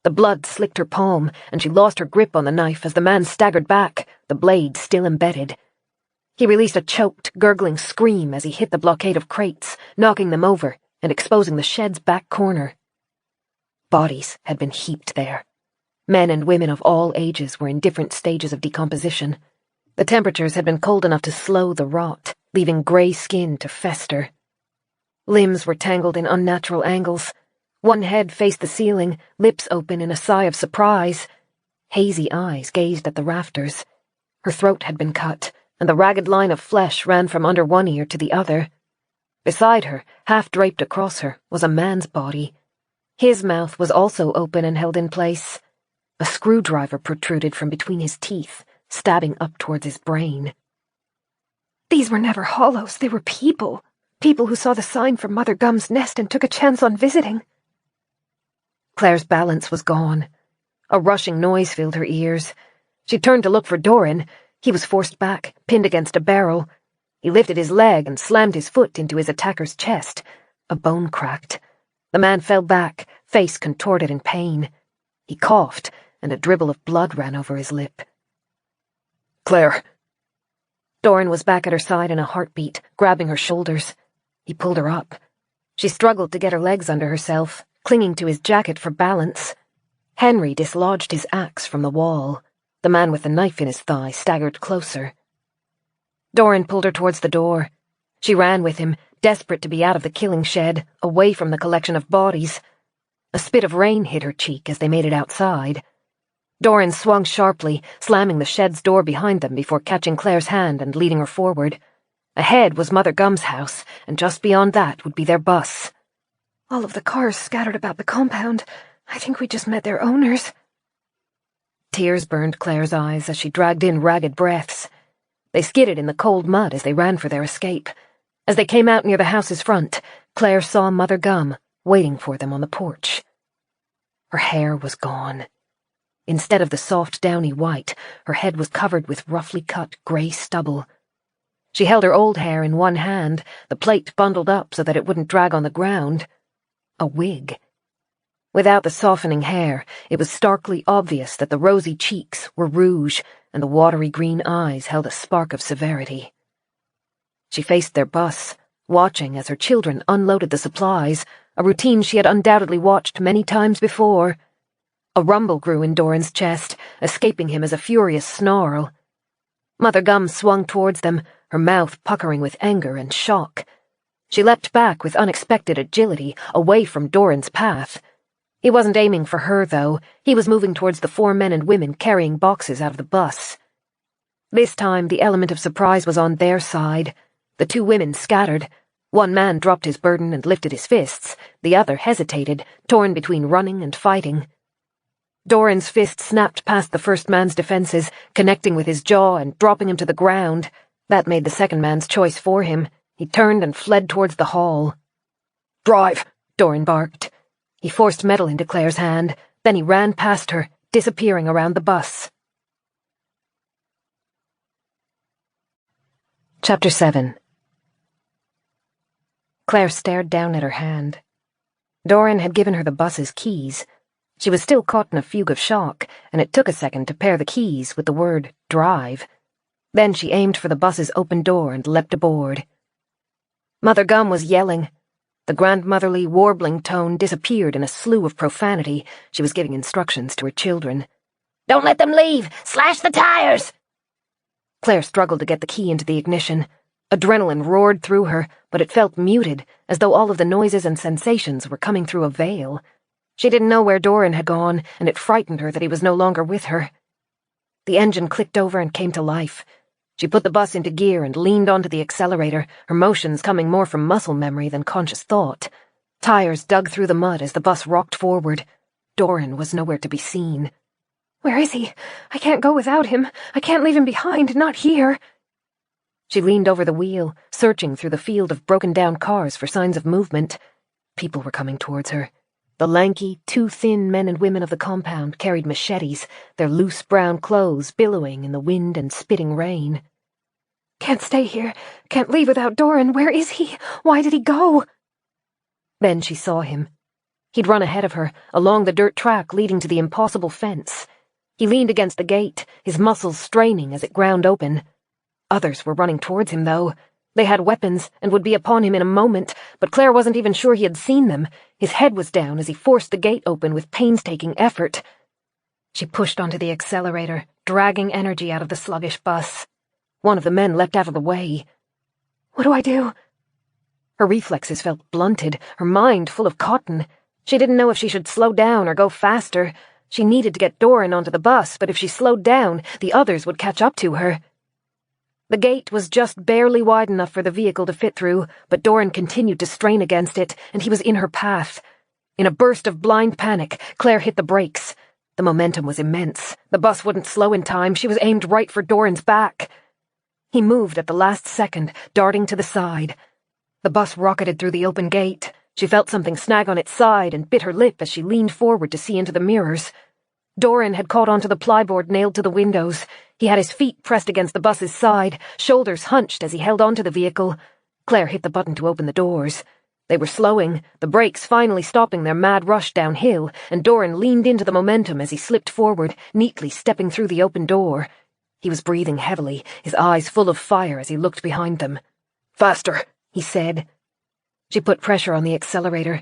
The blood slicked her palm, and she lost her grip on the knife as the man staggered back, the blade still embedded. He released a choked, gurgling scream as he hit the blockade of crates, knocking them over and exposing the shed's back corner. Bodies had been heaped there. Men and women of all ages were in different stages of decomposition. The temperatures had been cold enough to slow the rot, leaving grey skin to fester. Limbs were tangled in unnatural angles. One head faced the ceiling, lips open in a sigh of surprise. Hazy eyes gazed at the rafters. Her throat had been cut, and the ragged line of flesh ran from under one ear to the other. Beside her, half draped across her, was a man's body. His mouth was also open and held in place. A screwdriver protruded from between his teeth, stabbing up towards his brain. These were never hollows, they were people. People who saw the sign from Mother Gum's nest and took a chance on visiting. Clare's balance was gone. A rushing noise filled her ears. She turned to look for Dorran. He was forced back, pinned against a barrel. He lifted his leg and slammed his foot into his attacker's chest. A bone cracked. The man fell back, face contorted in pain. He coughed, and a dribble of blood ran over his lip. Clare! Dorran was back at her side in a heartbeat, grabbing her shoulders. He pulled her up. She struggled to get her legs under herself, clinging to his jacket for balance. Henry dislodged his axe from the wall. The man with the knife in his thigh staggered closer. Dorran pulled her towards the door. She ran with him, desperate to be out of the killing shed, away from the collection of bodies. A spit of rain hit her cheek as they made it outside. Dorran swung sharply, slamming the shed's door behind them before catching Clare's hand and leading her forward. Ahead was Mother Gum's house, and just beyond that would be their bus. All of the cars scattered about the compound. I think we just met their owners. Tears burned Clare's eyes as she dragged in ragged breaths. They skidded in the cold mud as they ran for their escape. As they came out near the house's front, Clare saw Mother Gum waiting for them on the porch. Her hair was gone. Instead of the soft, downy white, her head was covered with roughly cut grey stubble. She held her old hair in one hand, the plait bundled up so that it wouldn't drag on the ground. A wig. Without the softening hair, it was starkly obvious that the rosy cheeks were rouge and the watery green eyes held a spark of severity. She faced their bus, watching as her children unloaded the supplies, a routine she had undoubtedly watched many times before. A rumble grew in Dorran's chest, escaping him as a furious snarl. Mother Gum swung towards them, her mouth puckering with anger and shock. She leapt back with unexpected agility, away from Dorran's path. He wasn't aiming for her, though. He was moving towards the 4 men and women carrying boxes out of the bus. This time, the element of surprise was on their side. The 2 women scattered. One man dropped his burden and lifted his fists. The other hesitated, torn between running and fighting. Dorran's fist snapped past the first man's defenses, connecting with his jaw and dropping him to the ground. That made the second man's choice for him. He turned and fled towards the hall. "Drive!" Dorran barked. He forced metal into Claire's hand, then he ran past her, disappearing around the bus. Chapter 7. Claire stared down at her hand. Dorran had given her the bus's keys. She was still caught in a fugue of shock, and it took a second to pair the keys with the word drive. Then she aimed for the bus's open door and leapt aboard. Mother Gum was yelling. The grandmotherly, warbling tone disappeared in a slew of profanity. She was giving instructions to her children. "Don't let them leave! Slash the tires!" Claire struggled to get the key into the ignition. Adrenaline roared through her, but it felt muted, as though all of the noises and sensations were coming through a veil. She didn't know where Dorran had gone, and it frightened her that he was no longer with her. The engine clicked over and came to life. She put the bus into gear and leaned onto the accelerator, her motions coming more from muscle memory than conscious thought. Tires dug through the mud as the bus rocked forward. Dorran was nowhere to be seen. Where is he? I can't go without him. I can't leave him behind, not here. She leaned over the wheel, searching through the field of broken-down cars for signs of movement. People were coming towards her. The lanky, too thin men and women of the compound carried machetes, their loose brown clothes billowing in the wind and spitting rain. Can't stay here. Can't leave without Dorran. Where is he? Why did he go? Then she saw him. He'd run ahead of her, along the dirt track leading to the impossible fence. He leaned against the gate, his muscles straining as it ground open. Others were running towards him, though. They had weapons and would be upon him in a moment, but Claire wasn't even sure he had seen them. His head was down as he forced the gate open with painstaking effort. She pushed onto the accelerator, dragging energy out of the sluggish bus. One of the men leapt out of the way. What do I do? Her reflexes felt blunted, her mind full of cotton. She didn't know if she should slow down or go faster. She needed to get Dorran onto the bus, but if she slowed down, the others would catch up to her. The gate was just barely wide enough for the vehicle to fit through, but Dorran continued to strain against it, and he was in her path. In a burst of blind panic, Claire hit the brakes. The momentum was immense. The bus wouldn't slow in time. She was aimed right for Dorran's back. He moved at the last second, darting to the side. The bus rocketed through the open gate. She felt something snag on its side and bit her lip as she leaned forward to see into the mirrors. Dorran had caught onto the plyboard nailed to the windows. He had his feet pressed against the bus's side, shoulders hunched as he held onto the vehicle. Claire hit the button to open the doors. They were slowing, the brakes finally stopping their mad rush downhill, and Dorran leaned into the momentum as he slipped forward, neatly stepping through the open door. He was breathing heavily, his eyes full of fire as he looked behind them. "Faster," he said. She put pressure on the accelerator.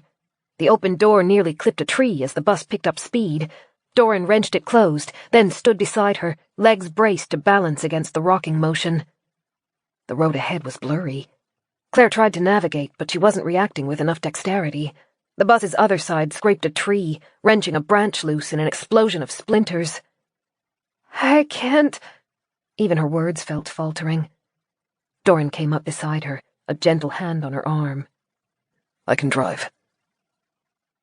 The open door nearly clipped a tree as the bus picked up speed. Dorran wrenched it closed, then stood beside her, legs braced to balance against the rocking motion. The road ahead was blurry. Claire tried to navigate, but she wasn't reacting with enough dexterity. The bus's other side scraped a tree, wrenching a branch loose in an explosion of splinters. I can't... Even her words felt faltering. Dorran came up beside her, a gentle hand on her arm. "I can drive."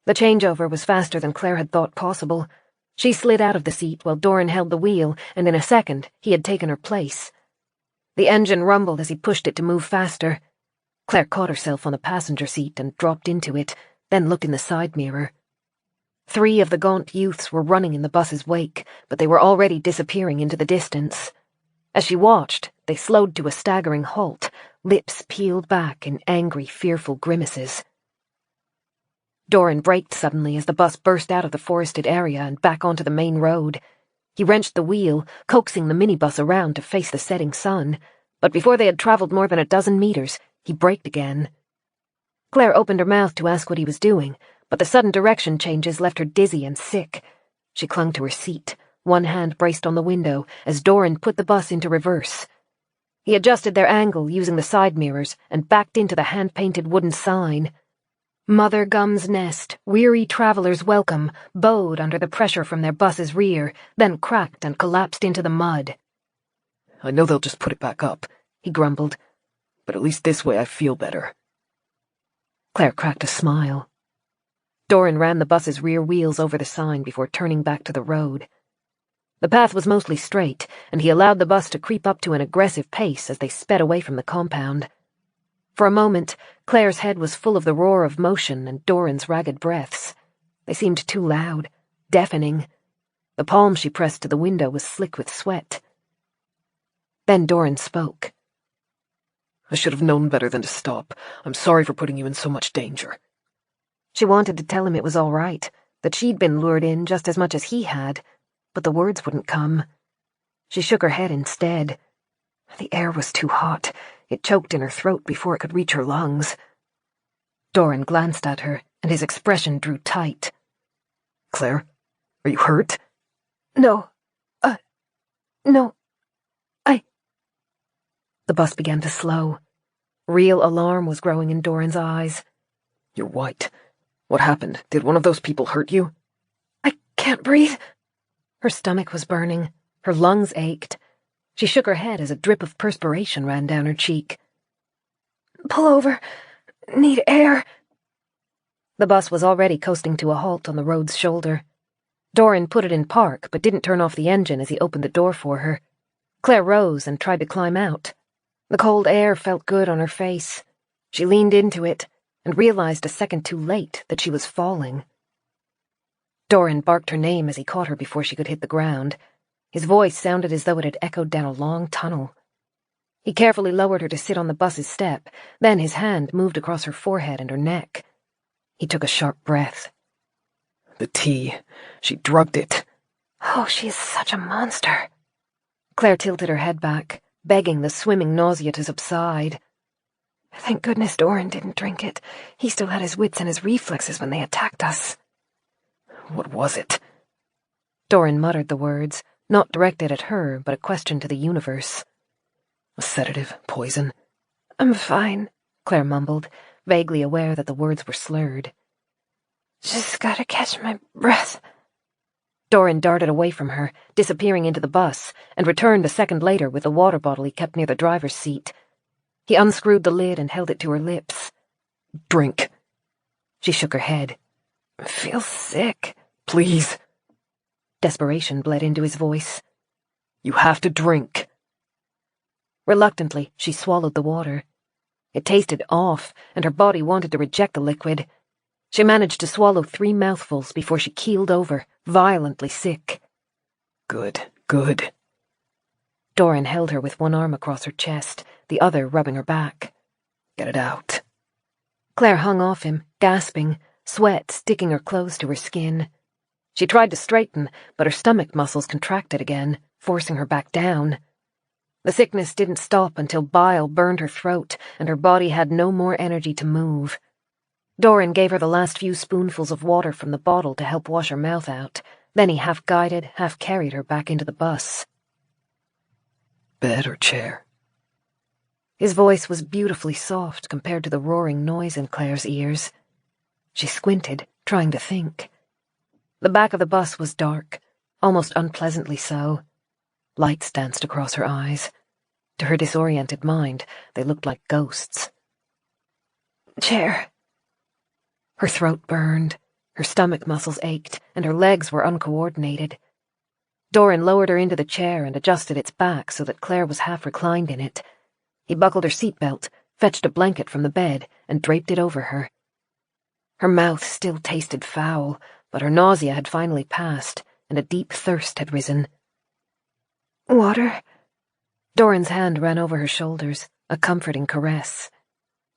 The changeover was faster than Claire had thought possible. She slid out of the seat while Dorran held the wheel, and in a second he had taken her place. The engine rumbled as he pushed it to move faster. Claire caught herself on the passenger seat and dropped into it, then looked in the side mirror. 3 of the gaunt youths were running in the bus's wake, but they were already disappearing into the distance. As she watched, they slowed to a staggering halt, lips peeled back in angry, fearful grimaces. Dorran braked suddenly as the bus burst out of the forested area and back onto the main road. He wrenched the wheel, coaxing the minibus around to face the setting sun, but before they had travelled more than a dozen meters, he braked again. Claire opened her mouth to ask what he was doing, but the sudden direction changes left her dizzy and sick. She clung to her seat, one hand braced on the window, as Dorran put the bus into reverse. He adjusted their angle using the side mirrors and backed into the hand-painted wooden sign. Mother Gum's Nest, weary travelers welcome, bowed under the pressure from their bus's rear, then cracked and collapsed into the mud. I know they'll just put it back up, he grumbled, but at least this way I feel better. Claire cracked a smile. Dorran ran the bus's rear wheels over the sign before turning back to the road. The path was mostly straight, and he allowed the bus to creep up to an aggressive pace as they sped away from the compound. For a moment, Claire's head was full of the roar of motion and Dorran's ragged breaths. They seemed too loud, deafening. The palm she pressed to the window was slick with sweat. Then Dorran spoke. I should have known better than to stop. I'm sorry for putting you in so much danger. She wanted to tell him it was all right, that she'd been lured in just as much as he had, but the words wouldn't come. She shook her head instead. The air was too hot. It choked in her throat before it could reach her lungs. Dorran glanced at her, and his expression drew tight. Claire, are you hurt? No. No. The bus began to slow. Real alarm was growing in Dorran's eyes. You're white. What happened? Did one of those people hurt you? I can't breathe. Her stomach was burning. Her lungs ached. She shook her head as a drip of perspiration ran down her cheek. Pull over. Need air. The bus was already coasting to a halt on the road's shoulder. Dorran put it in park, but didn't turn off the engine as he opened the door for her. Claire rose and tried to climb out. The cold air felt good on her face. She leaned into it and realized a second too late that she was falling. Dorran barked her name as he caught her before she could hit the ground. His voice sounded as though it had echoed down a long tunnel. He carefully lowered her to sit on the bus's step, then his hand moved across her forehead and her neck. He took a sharp breath. The tea. She drugged it. Oh, she is such a monster. Claire tilted her head back, begging the swimming nausea to subside. Thank goodness Dorran didn't drink it. He still had his wits and his reflexes when they attacked us. What was it? Dorran muttered the words, not directed at her, but a question to the universe. A sedative? Poison? I'm fine, Claire mumbled, vaguely aware that the words were slurred. Just gotta catch my breath. Dorran darted away from her, disappearing into the bus, and returned a second later with the water bottle he kept near the driver's seat. He unscrewed the lid and held it to her lips. Drink. She shook her head. I feel sick. Please. Desperation bled into his voice. You have to drink. Reluctantly, she swallowed the water. It tasted off, and her body wanted to reject the liquid. She managed to swallow 3 mouthfuls before she keeled over, violently sick. Good, good. Dorran held her with one arm across her chest, the other rubbing her back. Get it out. Claire hung off him, gasping, sweat sticking her clothes to her skin. She tried to straighten, but her stomach muscles contracted again, forcing her back down. The sickness didn't stop until bile burned her throat and her body had no more energy to move. Dorran gave her the last few spoonfuls of water from the bottle to help wash her mouth out. Then he half-guided, half-carried her back into the bus. Bed or chair? His voice was beautifully soft compared to the roaring noise in Claire's ears. She squinted, trying to think. The back of the bus was dark, almost unpleasantly so. Lights danced across her eyes. To her disoriented mind, they looked like ghosts. Chair. Her throat burned, her stomach muscles ached, and her legs were uncoordinated. Dorran lowered her into the chair and adjusted its back so that Claire was half reclined in it. He buckled her seatbelt, fetched a blanket from the bed, and draped it over her. Her mouth still tasted foul, but her nausea had finally passed, and a deep thirst had risen. Water? Dorran's hand ran over her shoulders, a comforting caress.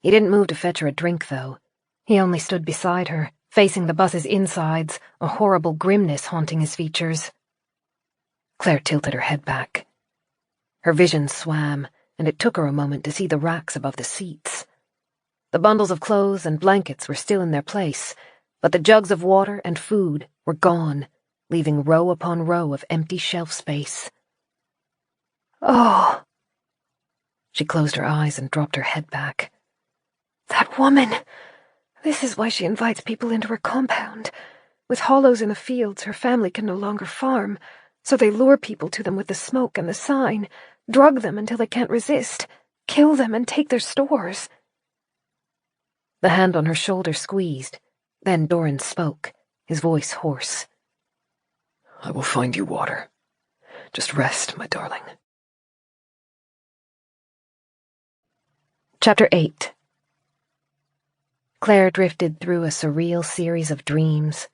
He didn't move to fetch her a drink, though. He only stood beside her, facing the bus's insides, a horrible grimness haunting his features. Claire tilted her head back. Her vision swam, and it took her a moment to see the racks above the seats. The bundles of clothes and blankets were still in their place, but the jugs of water and food were gone, leaving row upon row of empty shelf space. Oh! She closed her eyes and dropped her head back. That woman! This is why she invites people into her compound. With hollows in the fields, her family can no longer farm, so they lure people to them with the smoke and the sign, drug them until they can't resist, kill them and take their stores. The hand on her shoulder squeezed. Then Dorran spoke, his voice hoarse. I will find you water. Just rest, my darling. Chapter 8. Claire drifted through a surreal series of dreams.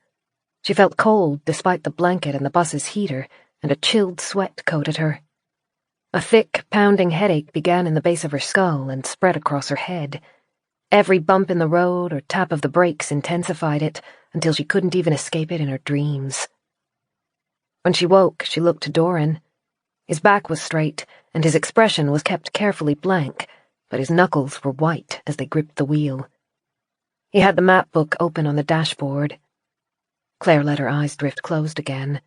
She felt cold despite the blanket and the bus's heater, and a chilled sweat coated her. A thick, pounding headache began in the base of her skull and spread across her head. Every bump in the road or tap of the brakes intensified it until she couldn't even escape it in her dreams. When she woke, she looked to Dorran. His back was straight, and his expression was kept carefully blank, but his knuckles were white as they gripped the wheel. He had the map book open on the dashboard. Claire let her eyes drift closed again.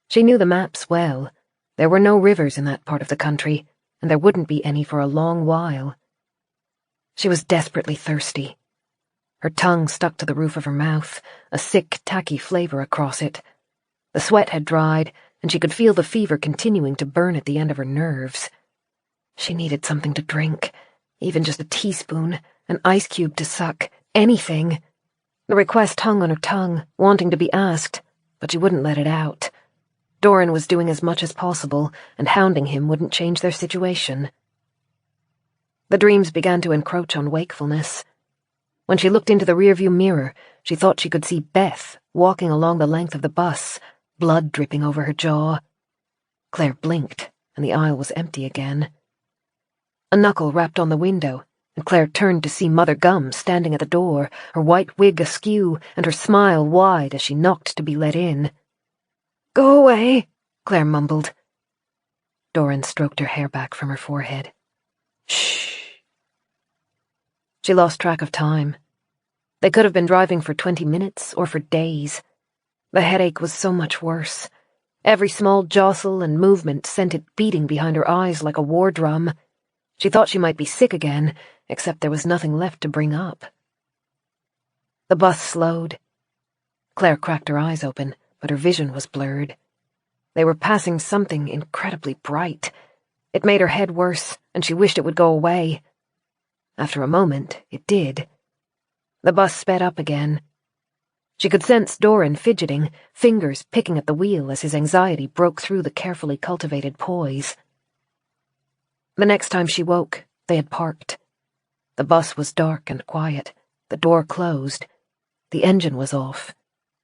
She knew the maps well. There were no rivers in that part of the country, and there wouldn't be any for a long while. She was desperately thirsty. Her tongue stuck to the roof of her mouth, a sick, tacky flavor across it. The sweat had dried, and she could feel the fever continuing to burn at the end of her nerves. She needed something to drink, even just a teaspoon, an ice cube to suck, anything. The request hung on her tongue, wanting to be asked, but she wouldn't let it out. Dorran was doing as much as possible, and hounding him wouldn't change their situation. The dreams began to encroach on wakefulness. When she looked into the rearview mirror, she thought she could see Beth walking along the length of the bus, blood dripping over her jaw. Claire blinked, and the aisle was empty again. A knuckle rapped on the window, and Claire turned to see Mother Gum standing at the door, her white wig askew and her smile wide as she knocked to be let in. Go away, Claire mumbled. Dorran stroked her hair back from her forehead. Shh. She lost track of time. They could have been driving for 20 minutes or for days. The headache was so much worse. Every small jostle and movement sent it beating behind her eyes like a war drum. She thought she might be sick again, except there was nothing left to bring up. The bus slowed. Claire cracked her eyes open, but her vision was blurred. They were passing something incredibly bright. It made her head worse, and she wished it would go away. After a moment, it did. The bus sped up again. She could sense Dorran fidgeting, fingers picking at the wheel as his anxiety broke through the carefully cultivated poise. The next time she woke, they had parked. The bus was dark and quiet, the door closed, the engine was off,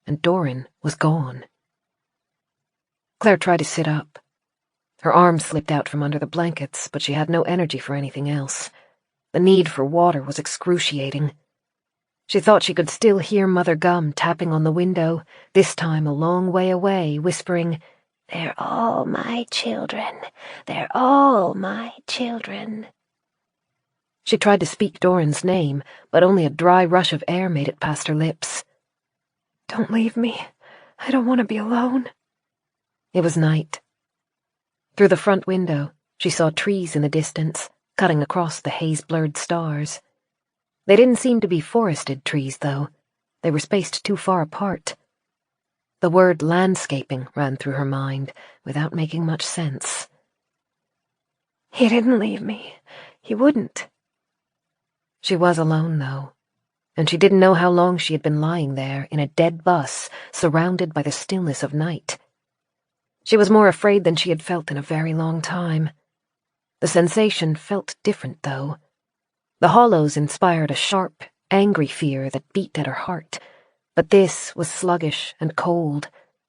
and Dorran was gone. Claire tried to sit up. Her arms slipped out from under the blankets, but she had no energy for anything else. The need for water was excruciating. She thought she could still hear Mother Gum tapping on the window, this time a long way away, whispering, "They're all my children. They're all my children." She tried to speak Dorran's name, but only a dry rush of air made it past her lips. Don't leave me. I don't want to be alone. It was night. Through the front window, she saw trees in the distance, cutting across the haze-blurred stars. They didn't seem to be forested trees, though. They were spaced too far apart. The word landscaping ran through her mind, without making much sense. He didn't leave me. He wouldn't. She was alone, though, and she didn't know how long she had been lying there in a dead bus, surrounded by the stillness of night. She was more afraid than she had felt in a very long time. The sensation felt different, though. The hollows inspired a sharp, angry fear that beat at her heart, But this was sluggish and cold,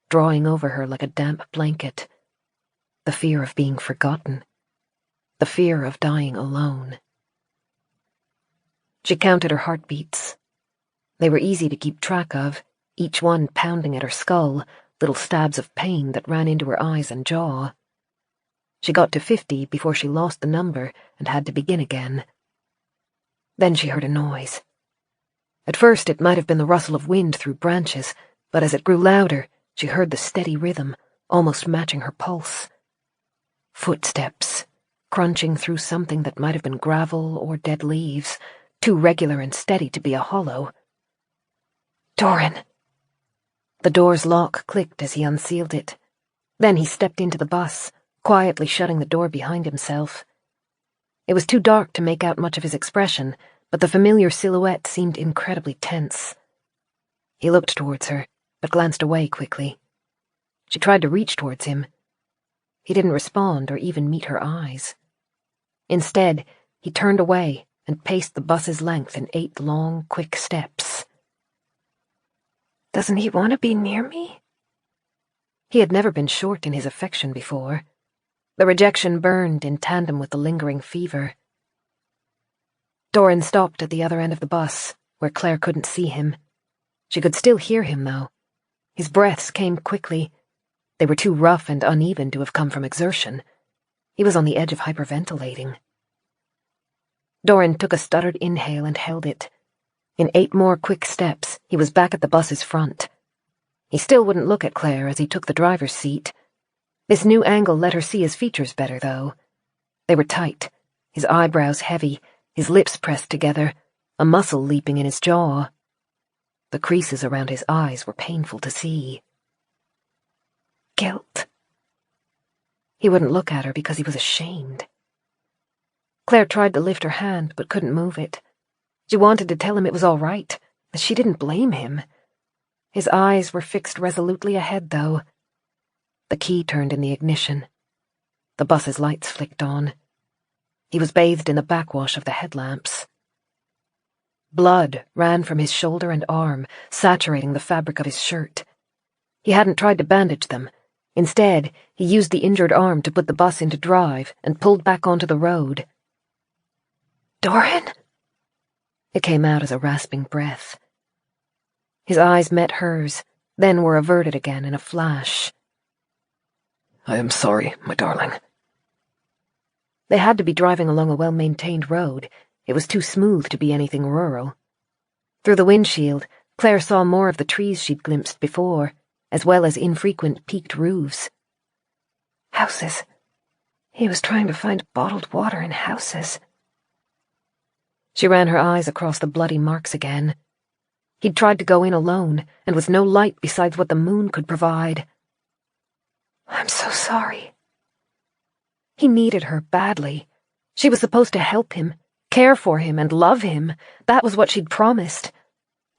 drawing over her like a damp blanket. The fear of being forgotten. The fear of dying alone. She counted her heartbeats. They were easy to keep track of, each one pounding at her skull, little stabs of pain that ran into her eyes and jaw. She got to 50 before she lost the number and had to begin again. Then she heard a noise. At first it might have been the rustle of wind through branches, but as it grew louder, she heard the steady rhythm, almost matching her pulse. Footsteps, crunching through something that might have been gravel or dead leaves, too regular and steady to be a hollow. Dorran! The door's lock clicked as he unsealed it. Then he stepped into the bus, quietly shutting the door behind himself. It was too dark to make out much of his expression, but the familiar silhouette seemed incredibly tense. He looked towards her, but glanced away quickly. She tried to reach towards him. He didn't respond or even meet her eyes. Instead, he turned away and paced the bus's length in 8 long, quick steps. Doesn't he want to be near me? He had never been short in his affection before. The rejection burned in tandem with the lingering fever. Dorran stopped at the other end of the bus, where Clare couldn't see him. She could still hear him, though. His breaths came quickly. They were too rough and uneven to have come from exertion. He was on the edge of hyperventilating. Dorran took a stuttered inhale and held it. In 8 more quick steps, he was back at the bus's front. He still wouldn't look at Clare as he took the driver's seat. This new angle let her see his features better, though. They were tight, his eyebrows heavy, his lips pressed together, a muscle leaping in his jaw. The creases around his eyes were painful to see. Guilt. He wouldn't look at her because he was ashamed. Clare tried to lift her hand, but couldn't move it. She wanted to tell him it was all right, that she didn't blame him. His eyes were fixed resolutely ahead, though. The key turned in the ignition. The bus's lights flicked on. He was bathed in the backwash of the headlamps. Blood ran from his shoulder and arm, saturating the fabric of his shirt. He hadn't tried to bandage them. Instead, he used the injured arm to put the bus into drive and pulled back onto the road. Dorran? It came out as a rasping breath. His eyes met hers, then were averted again in a flash. I am sorry, my darling. They had to be driving along a well-maintained road. It was too smooth to be anything rural. Through the windshield, Clare saw more of the trees she'd glimpsed before, as well as infrequent peaked roofs. Houses. He was trying to find bottled water in houses. She ran her eyes across the bloody marks again. He'd tried to go in alone, and with no light besides what the moon could provide. I'm so sorry. He needed her badly. She was supposed to help him, care for him, and love him. That was what she'd promised.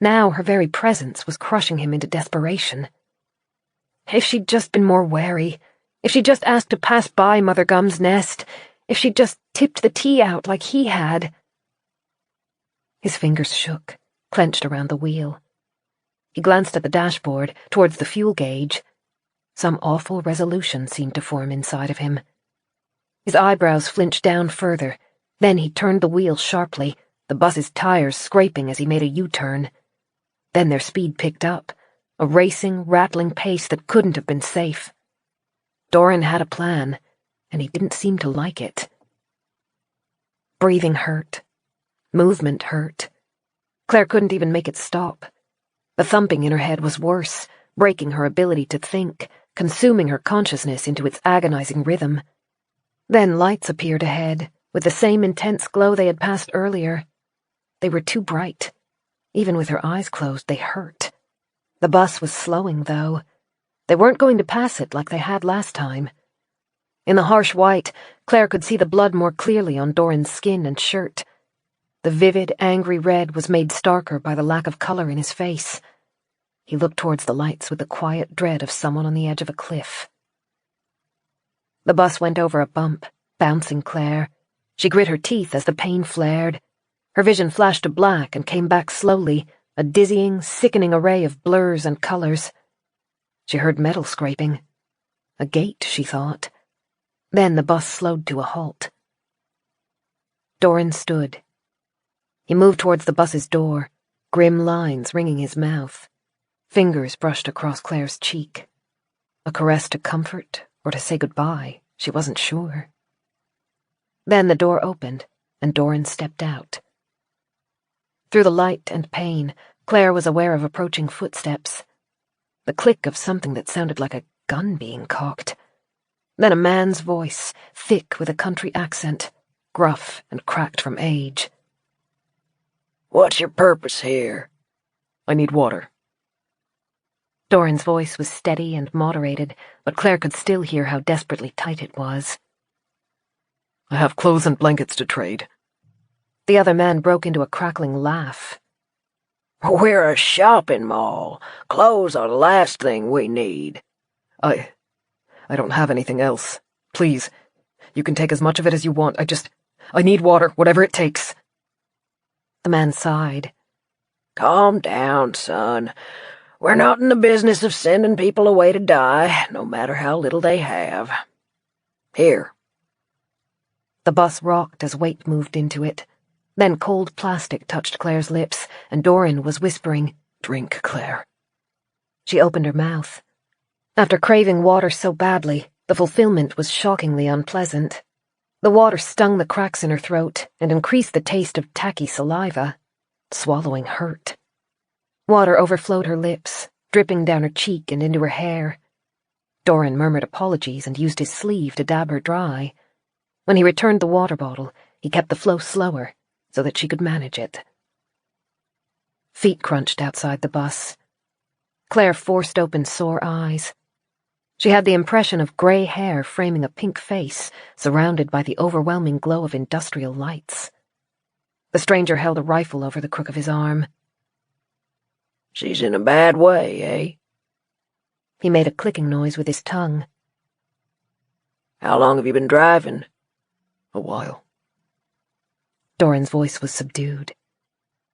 Now her very presence was crushing him into desperation. If she'd just been more wary, if she'd just asked to pass by Mother Gum's nest, if she'd just tipped the tea out like he had. His fingers shook, clenched around the wheel. He glanced at the dashboard, towards the fuel gauge. Some awful resolution seemed to form inside of him. His eyebrows flinched down further. Then he turned the wheel sharply, the bus's tires scraping as he made a U-turn. Then their speed picked up, a racing, rattling pace that couldn't have been safe. Dorran had a plan, and he didn't seem to like it. Breathing hurt. Movement hurt. Clare couldn't even make it stop. The thumping in her head was worse, breaking her ability to think, consuming her consciousness into its agonizing rhythm. Then lights appeared ahead, with the same intense glow they had passed earlier. They were too bright. Even with her eyes closed, they hurt. The bus was slowing, though. They weren't going to pass it like they had last time. In the harsh white, Clare could see the blood more clearly on Dorran's skin and shirt. The vivid, angry red was made starker by the lack of color in his face. He looked towards the lights with the quiet dread of someone on the edge of a cliff. The bus went over a bump, bouncing Clare. She grit her teeth as the pain flared. Her vision flashed to black and came back slowly, a dizzying, sickening array of blurs and colors. She heard metal scraping. A gate, she thought. Then the bus slowed to a halt. Dorran stood. He moved towards the bus's door, grim lines ringing his mouth. Fingers brushed across Claire's cheek. A caress to comfort or to say goodbye, she wasn't sure. Then the door opened, and Dorran stepped out. Through the light and pain, Claire was aware of approaching footsteps. The click of something that sounded like a gun being cocked. Then a man's voice, thick with a country accent, gruff and cracked from age. "What's your purpose here?" "I need water." Dorran's voice was steady and moderated, but Claire could still hear how desperately tight it was. "I have clothes and blankets to trade." The other man broke into a crackling laugh. "We're a shopping mall. Clothes are the last thing we need." I don't have anything else. Please, you can take as much of it as you want. I need water, whatever it takes." The man sighed. "Calm down, son. We're not in the business of sending people away to die, no matter how little they have. Here." The bus rocked as weight moved into it. Then cold plastic touched Claire's lips, and Dorran was whispering, "Drink, Claire." She opened her mouth. After craving water so badly, the fulfillment was shockingly unpleasant. The water stung the cracks in her throat and increased the taste of tacky saliva. Swallowing hurt. Water overflowed her lips, dripping down her cheek and into her hair. Dorran murmured apologies and used his sleeve to dab her dry. When he returned the water bottle, he kept the flow slower, so that she could manage it. Feet crunched outside the bus. Claire forced open sore eyes. She had the impression of grey hair framing a pink face, surrounded by the overwhelming glow of industrial lights. The stranger held a rifle over the crook of his arm. "She's in a bad way, eh?" He made a clicking noise with his tongue. "How long have you been driving?" "A while." Dorran's voice was subdued.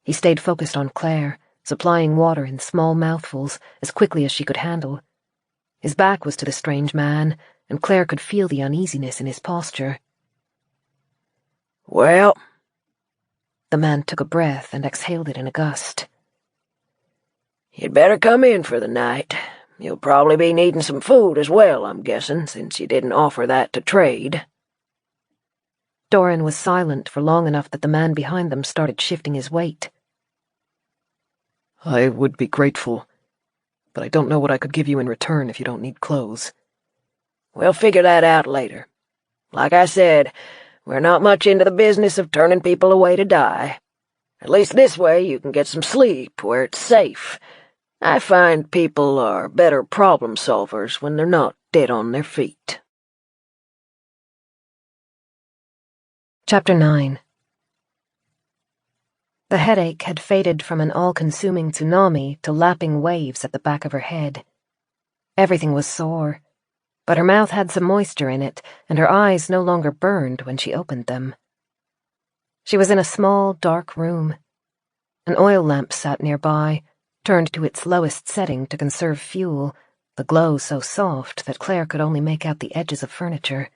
He stayed focused on Claire, supplying water in small mouthfuls as quickly as she could handle. His back was to the strange man, and Claire could feel the uneasiness in his posture. "Well..." The man took a breath and exhaled it in a gust. "You'd better come in for the night. You'll probably be needing some food as well, I'm guessing, since you didn't offer that to trade." Dorran was silent for long enough that the man behind them started shifting his weight. "I would be grateful, but I don't know what I could give you in return if you don't need clothes." "We'll figure that out later. Like I said, we're not much into the business of turning people away to die. At least this way you can get some sleep where it's safe. I find people are better problem solvers when they're not dead on their feet." Chapter 9. The headache had faded from an all-consuming tsunami to lapping waves at the back of her head. Everything was sore, but her mouth had some moisture in it, and her eyes no longer burned when she opened them. She was in a small, dark room. An oil lamp sat nearby, turned to its lowest setting to conserve fuel, the glow so soft that Claire could only make out the edges of furniture.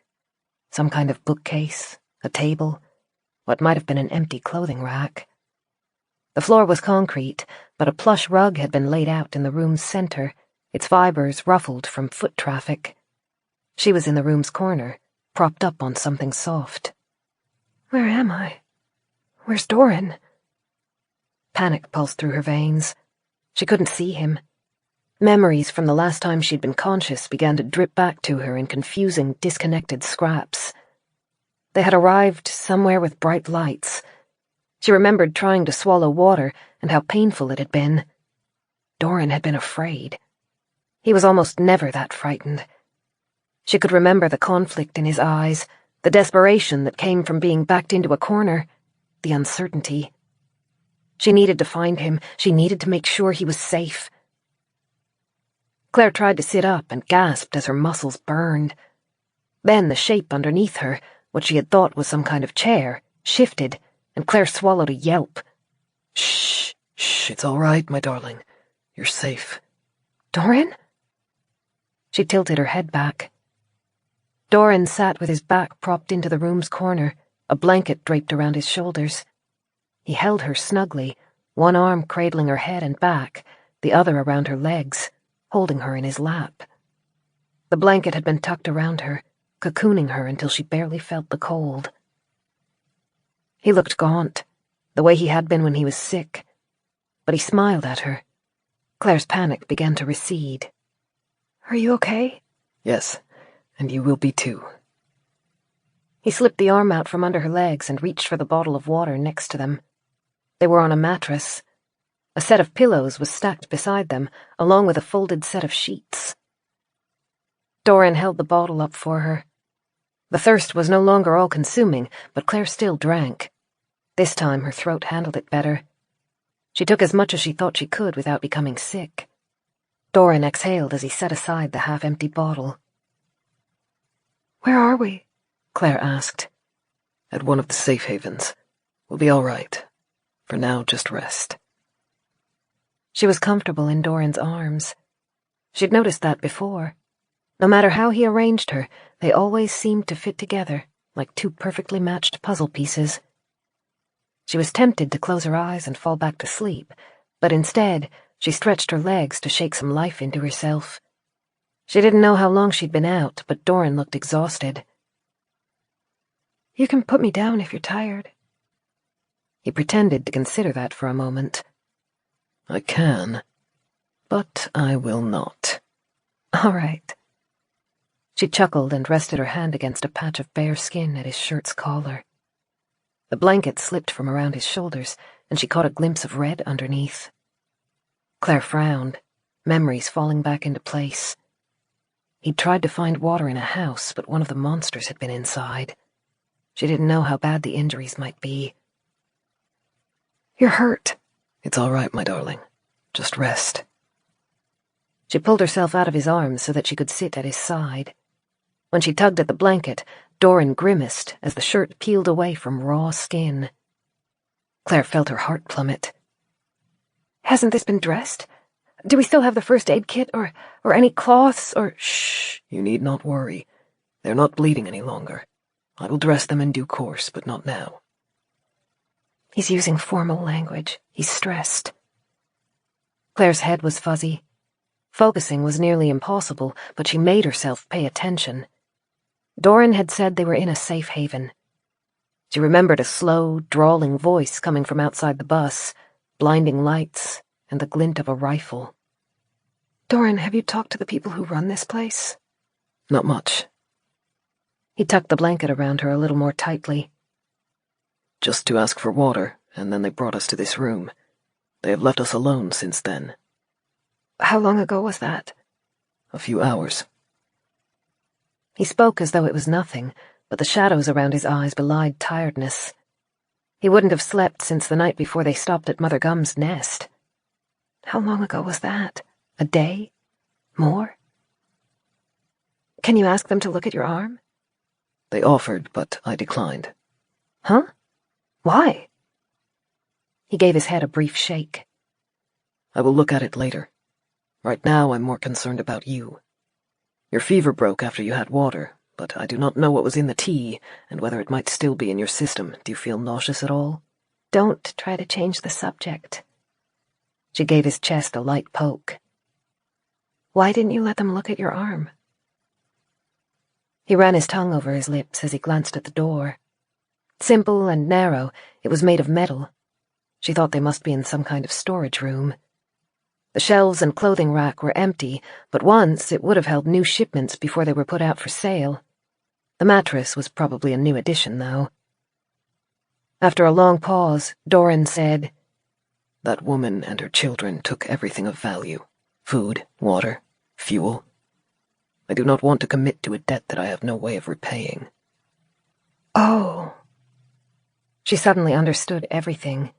Some kind of bookcase, a table, what might have been an empty clothing rack. The floor was concrete, but a plush rug had been laid out in the room's center, its fibers ruffled from foot traffic. She was in the room's corner, propped up on something soft. Where am I? Where's Dorran? Panic pulsed through her veins. She couldn't see him. Memories from the last time she'd been conscious began to drip back to her in confusing, disconnected scraps. They had arrived somewhere with bright lights. She remembered trying to swallow water and how painful it had been. Dorran had been afraid. He was almost never that frightened. She could remember the conflict in his eyes, the desperation that came from being backed into a corner, the uncertainty. She needed to find him. She needed to make sure he was safe. Claire tried to sit up and gasped as her muscles burned. Then the shape underneath her, what she had thought was some kind of chair, shifted, and Claire swallowed a yelp. "Shh," Shh, it's all right, my darling. You're safe. Dorran? She tilted her head back. Dorran sat with his back propped into the room's corner, a blanket draped around his shoulders. He held her snugly, one arm cradling her head and back, the other around her legs, holding her in his lap. The blanket had been tucked around her, cocooning her until she barely felt the cold. He looked gaunt, the way he had been when he was sick, but he smiled at her. Claire's panic began to recede. "Are you okay?" Yes, and you will be too. He slipped the arm out from under her legs and reached for the bottle of water next to them. They were on a mattress. A set of pillows was stacked beside them, along with a folded set of sheets. Dorran held the bottle up for her. The thirst was no longer all-consuming, but Claire still drank. This time her throat handled it better. She took as much as she thought she could without becoming sick. Dorran exhaled as he set aside the half-empty bottle. "Where are we?" Claire asked. At one of the safe havens. We'll be all right. For now, just rest. She was comfortable in Dorran's arms. She'd noticed that before. No matter how he arranged her, they always seemed to fit together, like two perfectly matched puzzle pieces. She was tempted to close her eyes and fall back to sleep, but instead, she stretched her legs to shake some life into herself. She didn't know how long she'd been out, but Dorran looked exhausted. "You can put me down if you're tired." He pretended to consider that for a moment. I can, but I will not. All right. She chuckled and rested her hand against a patch of bare skin at his shirt's collar. The blanket slipped from around his shoulders, and she caught a glimpse of red underneath. Claire frowned, memories falling back into place. He'd tried to find water in a house, but one of the monsters had been inside. She didn't know how bad the injuries might be. "You're hurt." It's all right, my darling. Just rest. She pulled herself out of his arms so that she could sit at his side. When she tugged at the blanket, Dorran grimaced as the shirt peeled away from raw skin. Claire felt her heart plummet. "Hasn't this been dressed? Do we still have the first aid kit, or any cloths, or—" Shh, you need not worry. They're not bleeding any longer. I will dress them in due course, but not now. He's using formal language. He's stressed. Claire's head was fuzzy. Focusing was nearly impossible, but she made herself pay attention. Dorran had said they were in a safe haven. She remembered a slow, drawling voice coming from outside the bus, blinding lights, and the glint of a rifle. "Dorran, have you talked to the people who run this place?" Not much. He tucked the blanket around her a little more tightly. Just to ask for water, and then they brought us to this room. They have left us alone since then. "How long ago was that?" A few hours. He spoke as though it was nothing, but the shadows around his eyes belied tiredness. He wouldn't have slept since the night before they stopped at Mother Gum's nest. "How long ago was that? A day? More?" "Can you ask them to look at your arm?" They offered, but I declined. Huh? Why? He gave his head a brief shake. I will look at it later. Right now I'm more concerned about you. Your fever broke after you had water, but I do not know what was in the tea and whether it might still be in your system. Do you feel nauseous at all? Don't try to change the subject. She gave his chest a light poke. "Why didn't you let them look at your arm?" He ran his tongue over his lips as he glanced at the door. Simple and narrow, it was made of metal. She thought they must be in some kind of storage room. The shelves and clothing rack were empty, but once it would have held new shipments before they were put out for sale. The mattress was probably a new addition, though. After a long pause, Dorran said, That woman and her children took everything of value. Food, water, fuel. I do not want to commit to a debt that I have no way of repaying. "Oh." She suddenly understood everything.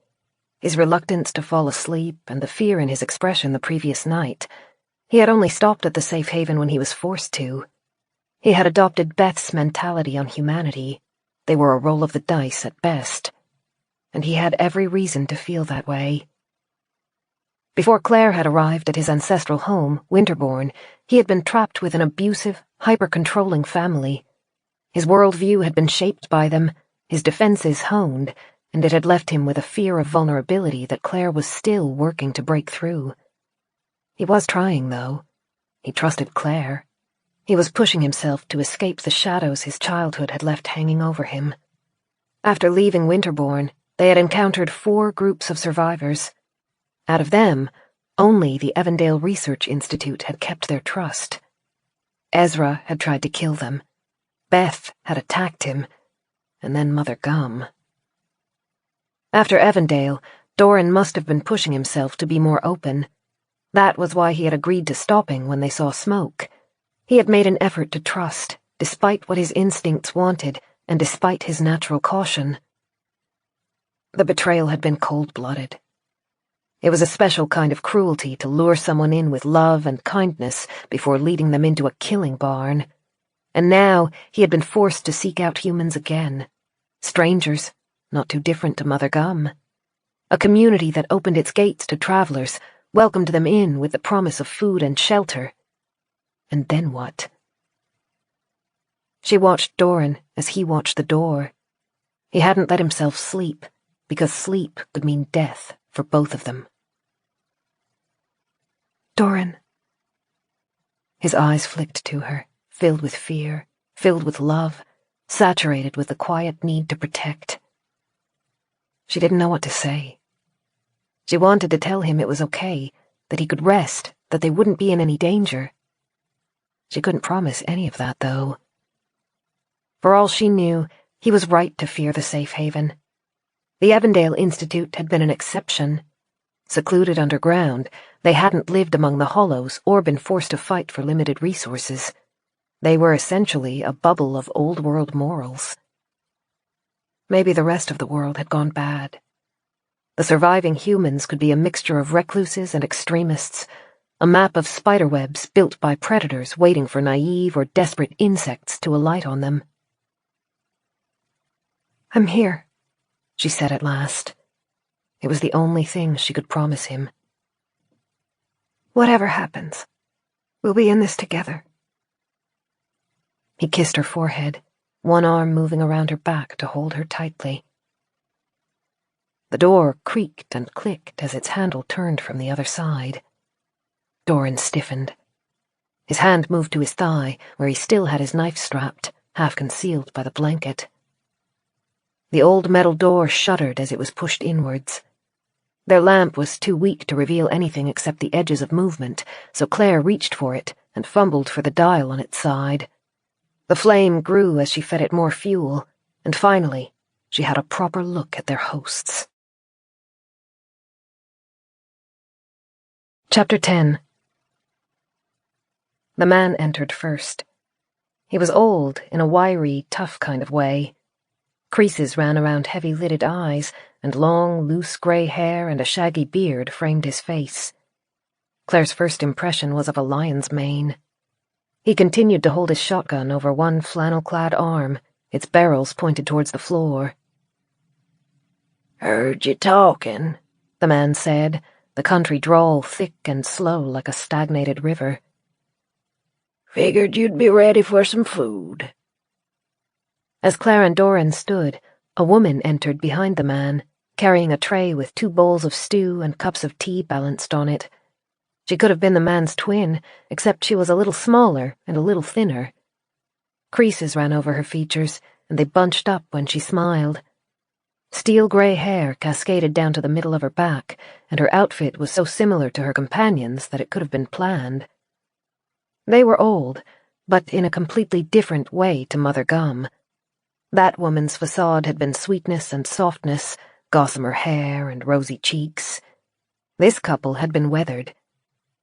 His reluctance to fall asleep and the fear in his expression the previous night. He had only stopped at the safe haven when he was forced to. He had adopted Beth's mentality on humanity. They were a roll of the dice at best. And he had every reason to feel that way. Before Clare had arrived at his ancestral home, Winterbourne, he had been trapped with an abusive, hyper-controlling family. His worldview had been shaped by them, his defenses honed, and it had left him with a fear of vulnerability that Clare was still working to break through. He was trying, though. He trusted Clare. He was pushing himself to escape the shadows his childhood had left hanging over him. After leaving Winterbourne, they had encountered 4 groups of survivors. Out of them, only the Evandale Research Institute had kept their trust. Ezra had tried to kill them. Beth had attacked him. And then Mother Gum. After Evandale, Dorran must have been pushing himself to be more open. That was why he had agreed to stopping when they saw smoke. He had made an effort to trust, despite what his instincts wanted, and despite his natural caution. The betrayal had been cold-blooded. It was a special kind of cruelty to lure someone in with love and kindness before leading them into a killing barn. And now he had been forced to seek out humans again. Strangers, not too different to Mother Gum. A community that opened its gates to travelers, welcomed them in with the promise of food and shelter. And then what? She watched Dorran as he watched the door. He hadn't let himself sleep, because sleep could mean death for both of them. Dorran. His eyes flicked to her, filled with fear, filled with love, saturated with the quiet need to protect. She didn't know what to say. She wanted to tell him it was okay, that he could rest, that they wouldn't be in any danger. She couldn't promise any of that, though. For all she knew, he was right to fear the safe haven. The Evandale Institute had been an exception. Secluded underground, they hadn't lived among the hollows or been forced to fight for limited resources. They were essentially a bubble of old-world morals. Maybe the rest of the world had gone bad. The surviving humans could be a mixture of recluses and extremists, a map of spiderwebs built by predators waiting for naive or desperate insects to alight on them. I'm here, she said at last. It was the only thing she could promise him. Whatever happens, we'll be in this together. He kissed her forehead, one arm moving around her back to hold her tightly. The door creaked and clicked as its handle turned from the other side. Dorran stiffened. His hand moved to his thigh, where he still had his knife strapped, half concealed by the blanket. The old metal door shuddered as it was pushed inwards. Their lamp was too weak to reveal anything except the edges of movement, so Clare reached for it and fumbled for the dial on its side. The flame grew as she fed it more fuel, and finally, she had a proper look at their hosts. Chapter 10. The man entered first. He was old in a wiry, tough kind of way. Creases ran around heavy-lidded eyes, and long, loose grey hair and a shaggy beard framed his face. Claire's first impression was of a lion's mane. He continued to hold his shotgun over one flannel-clad arm, its barrels pointed towards the floor. "Heard you talking," the man said, the country drawl thick and slow like a stagnated river. "Figured you'd be ready for some food." As Clare and Dorran stood, a woman entered behind the man, carrying a tray with 2 bowls of stew and cups of tea balanced on it. She could have been the man's twin, except she was a little smaller and a little thinner. Creases ran over her features, and they bunched up when she smiled. Steel-grey hair cascaded down to the middle of her back, and her outfit was so similar to her companion's that it could have been planned. They were old, but in a completely different way to Mother Gum. That woman's facade had been sweetness and softness, gossamer hair and rosy cheeks. This couple had been weathered.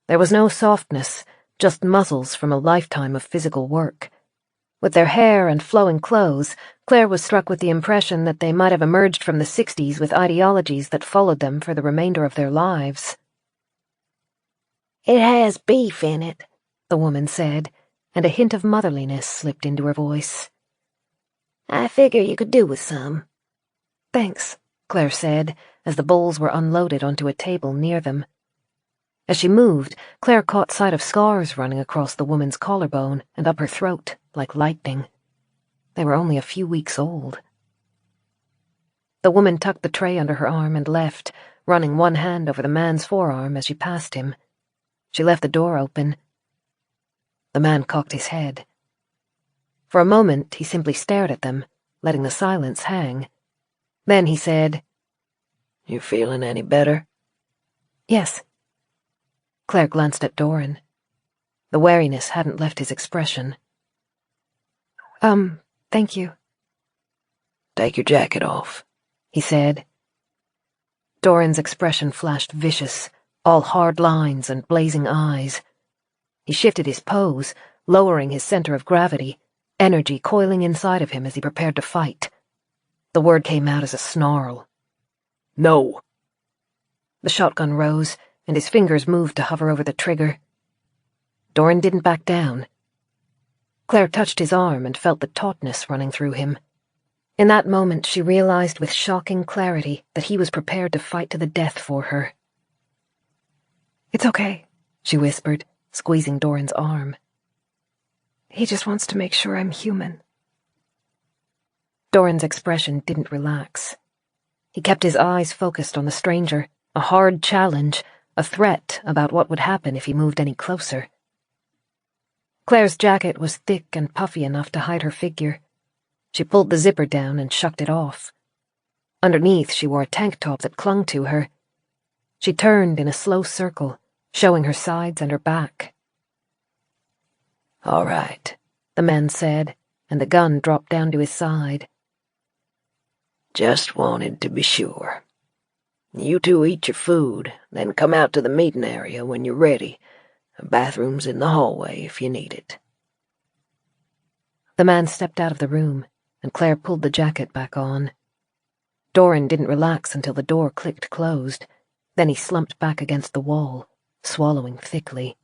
There was no softness, just muscles from a lifetime of physical work. With their hair and flowing clothes, Clare was struck with the impression that they might have emerged from the 60s with ideologies that followed them for the remainder of their lives. "It has beef in it," the woman said, and a hint of motherliness slipped into her voice. "I figure you could do with some." "Thanks," Clare said, as the bowls were unloaded onto a table near them. As she moved, Clare caught sight of scars running across the woman's collarbone and up her throat, like lightning. They were only a few weeks old. The woman tucked the tray under her arm and left, running one hand over the man's forearm as she passed him. She left the door open. The man cocked his head. For a moment, he simply stared at them, letting the silence hang. Then he said, "You feeling any better?" "Yes." Clare glanced at Dorran. The wariness hadn't left his expression. Thank you." "Take your jacket off," he said. Dorran's expression flashed vicious, all hard lines and blazing eyes. He shifted his pose, lowering his center of gravity, energy coiling inside of him as he prepared to fight. The word came out as a snarl. "No." The shotgun rose, and his fingers moved to hover over the trigger. Dorran didn't back down. Clare touched his arm and felt the tautness running through him. In that moment, she realized with shocking clarity that he was prepared to fight to the death for her. "It's okay," she whispered, squeezing Dorran's arm. "He just wants to make sure I'm human." Dorran's expression didn't relax. He kept his eyes focused on the stranger, a hard challenge, a threat about what would happen if he moved any closer. Clare's jacket was thick and puffy enough to hide her figure. She pulled the zipper down and shucked it off. Underneath, she wore a tank top that clung to her. She turned in a slow circle, showing her sides and her back. "All right," the man said, and the gun dropped down to his side. "Just wanted to be sure. You two eat your food, then come out to the meeting area when you're ready. A bathroom's in the hallway if you need it." The man stepped out of the room, and Clare pulled the jacket back on. Dorran didn't relax until the door clicked closed. Then he slumped back against the wall, swallowing thickly.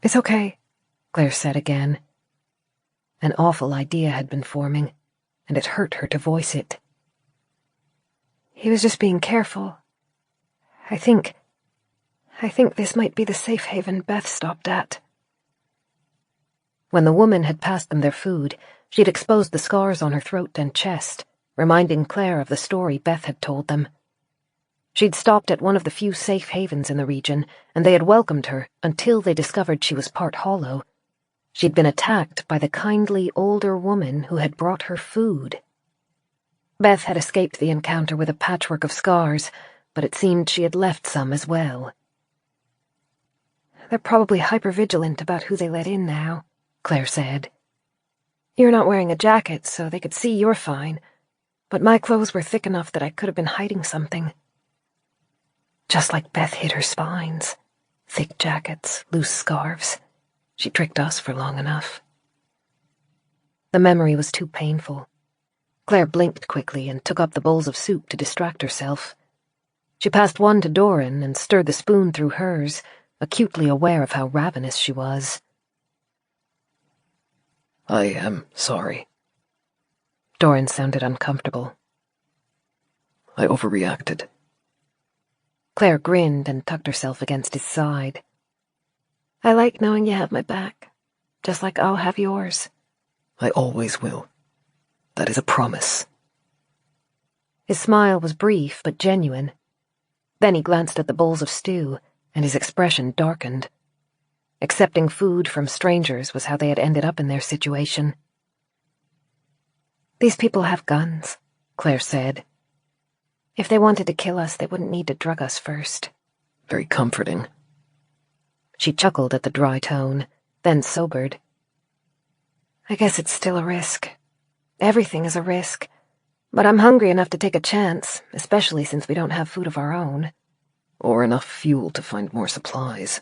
"It's okay," Clare said again. An awful idea had been forming, and it hurt her to voice it. "He was just being careful. I think this might be the safe haven Beth stopped at." When the woman had passed them their food, she'd exposed the scars on her throat and chest, reminding Clare of the story Beth had told them. She'd stopped at one of the few safe havens in the region, and they had welcomed her until they discovered she was part hollow. She'd been attacked by the kindly older woman who had brought her food. Beth had escaped the encounter with a patchwork of scars, but it seemed she had left some as well. "They're probably hypervigilant about who they let in now," Clare said. "You're not wearing a jacket, so they could see you're fine, but my clothes were thick enough that I could have been hiding something. Just like Beth hid her spines. Thick jackets, loose scarves. She tricked us for long enough." The memory was too painful. Clare blinked quickly and took up the bowls of soup to distract herself. She passed one to Dorran and stirred the spoon through hers, acutely aware of how ravenous she was. "I am sorry." Dorran sounded uncomfortable. "I overreacted." Clare grinned and tucked herself against his side. "I like knowing you have my back, just like I'll have yours." "I always will. That is a promise." His smile was brief but genuine. Then he glanced at the bowls of stew, and his expression darkened. Accepting food from strangers was how they had ended up in their situation. "These people have guns," Clare said. "If they wanted to kill us, they wouldn't need to drug us first." Very comforting. She chuckled at the dry tone, then sobered. "I guess it's still a risk. Everything is a risk. But I'm hungry enough to take a chance, especially since we don't have food of our own." Or enough fuel to find more supplies.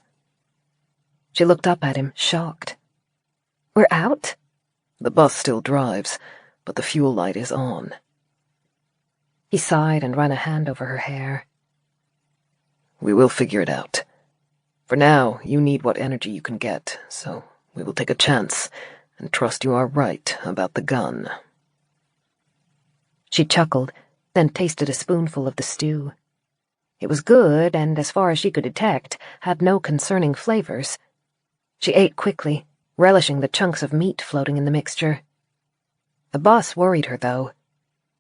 She looked up at him, shocked. "We're out?" The bus still drives, but the fuel light is on. He sighed and ran a hand over her hair. "We will figure it out. For now, you need what energy you can get, so we will take a chance and trust you are right about the gun." She chuckled, then tasted a spoonful of the stew. It was good, and as far as she could detect, had no concerning flavors. She ate quickly, relishing the chunks of meat floating in the mixture. The boss worried her, though.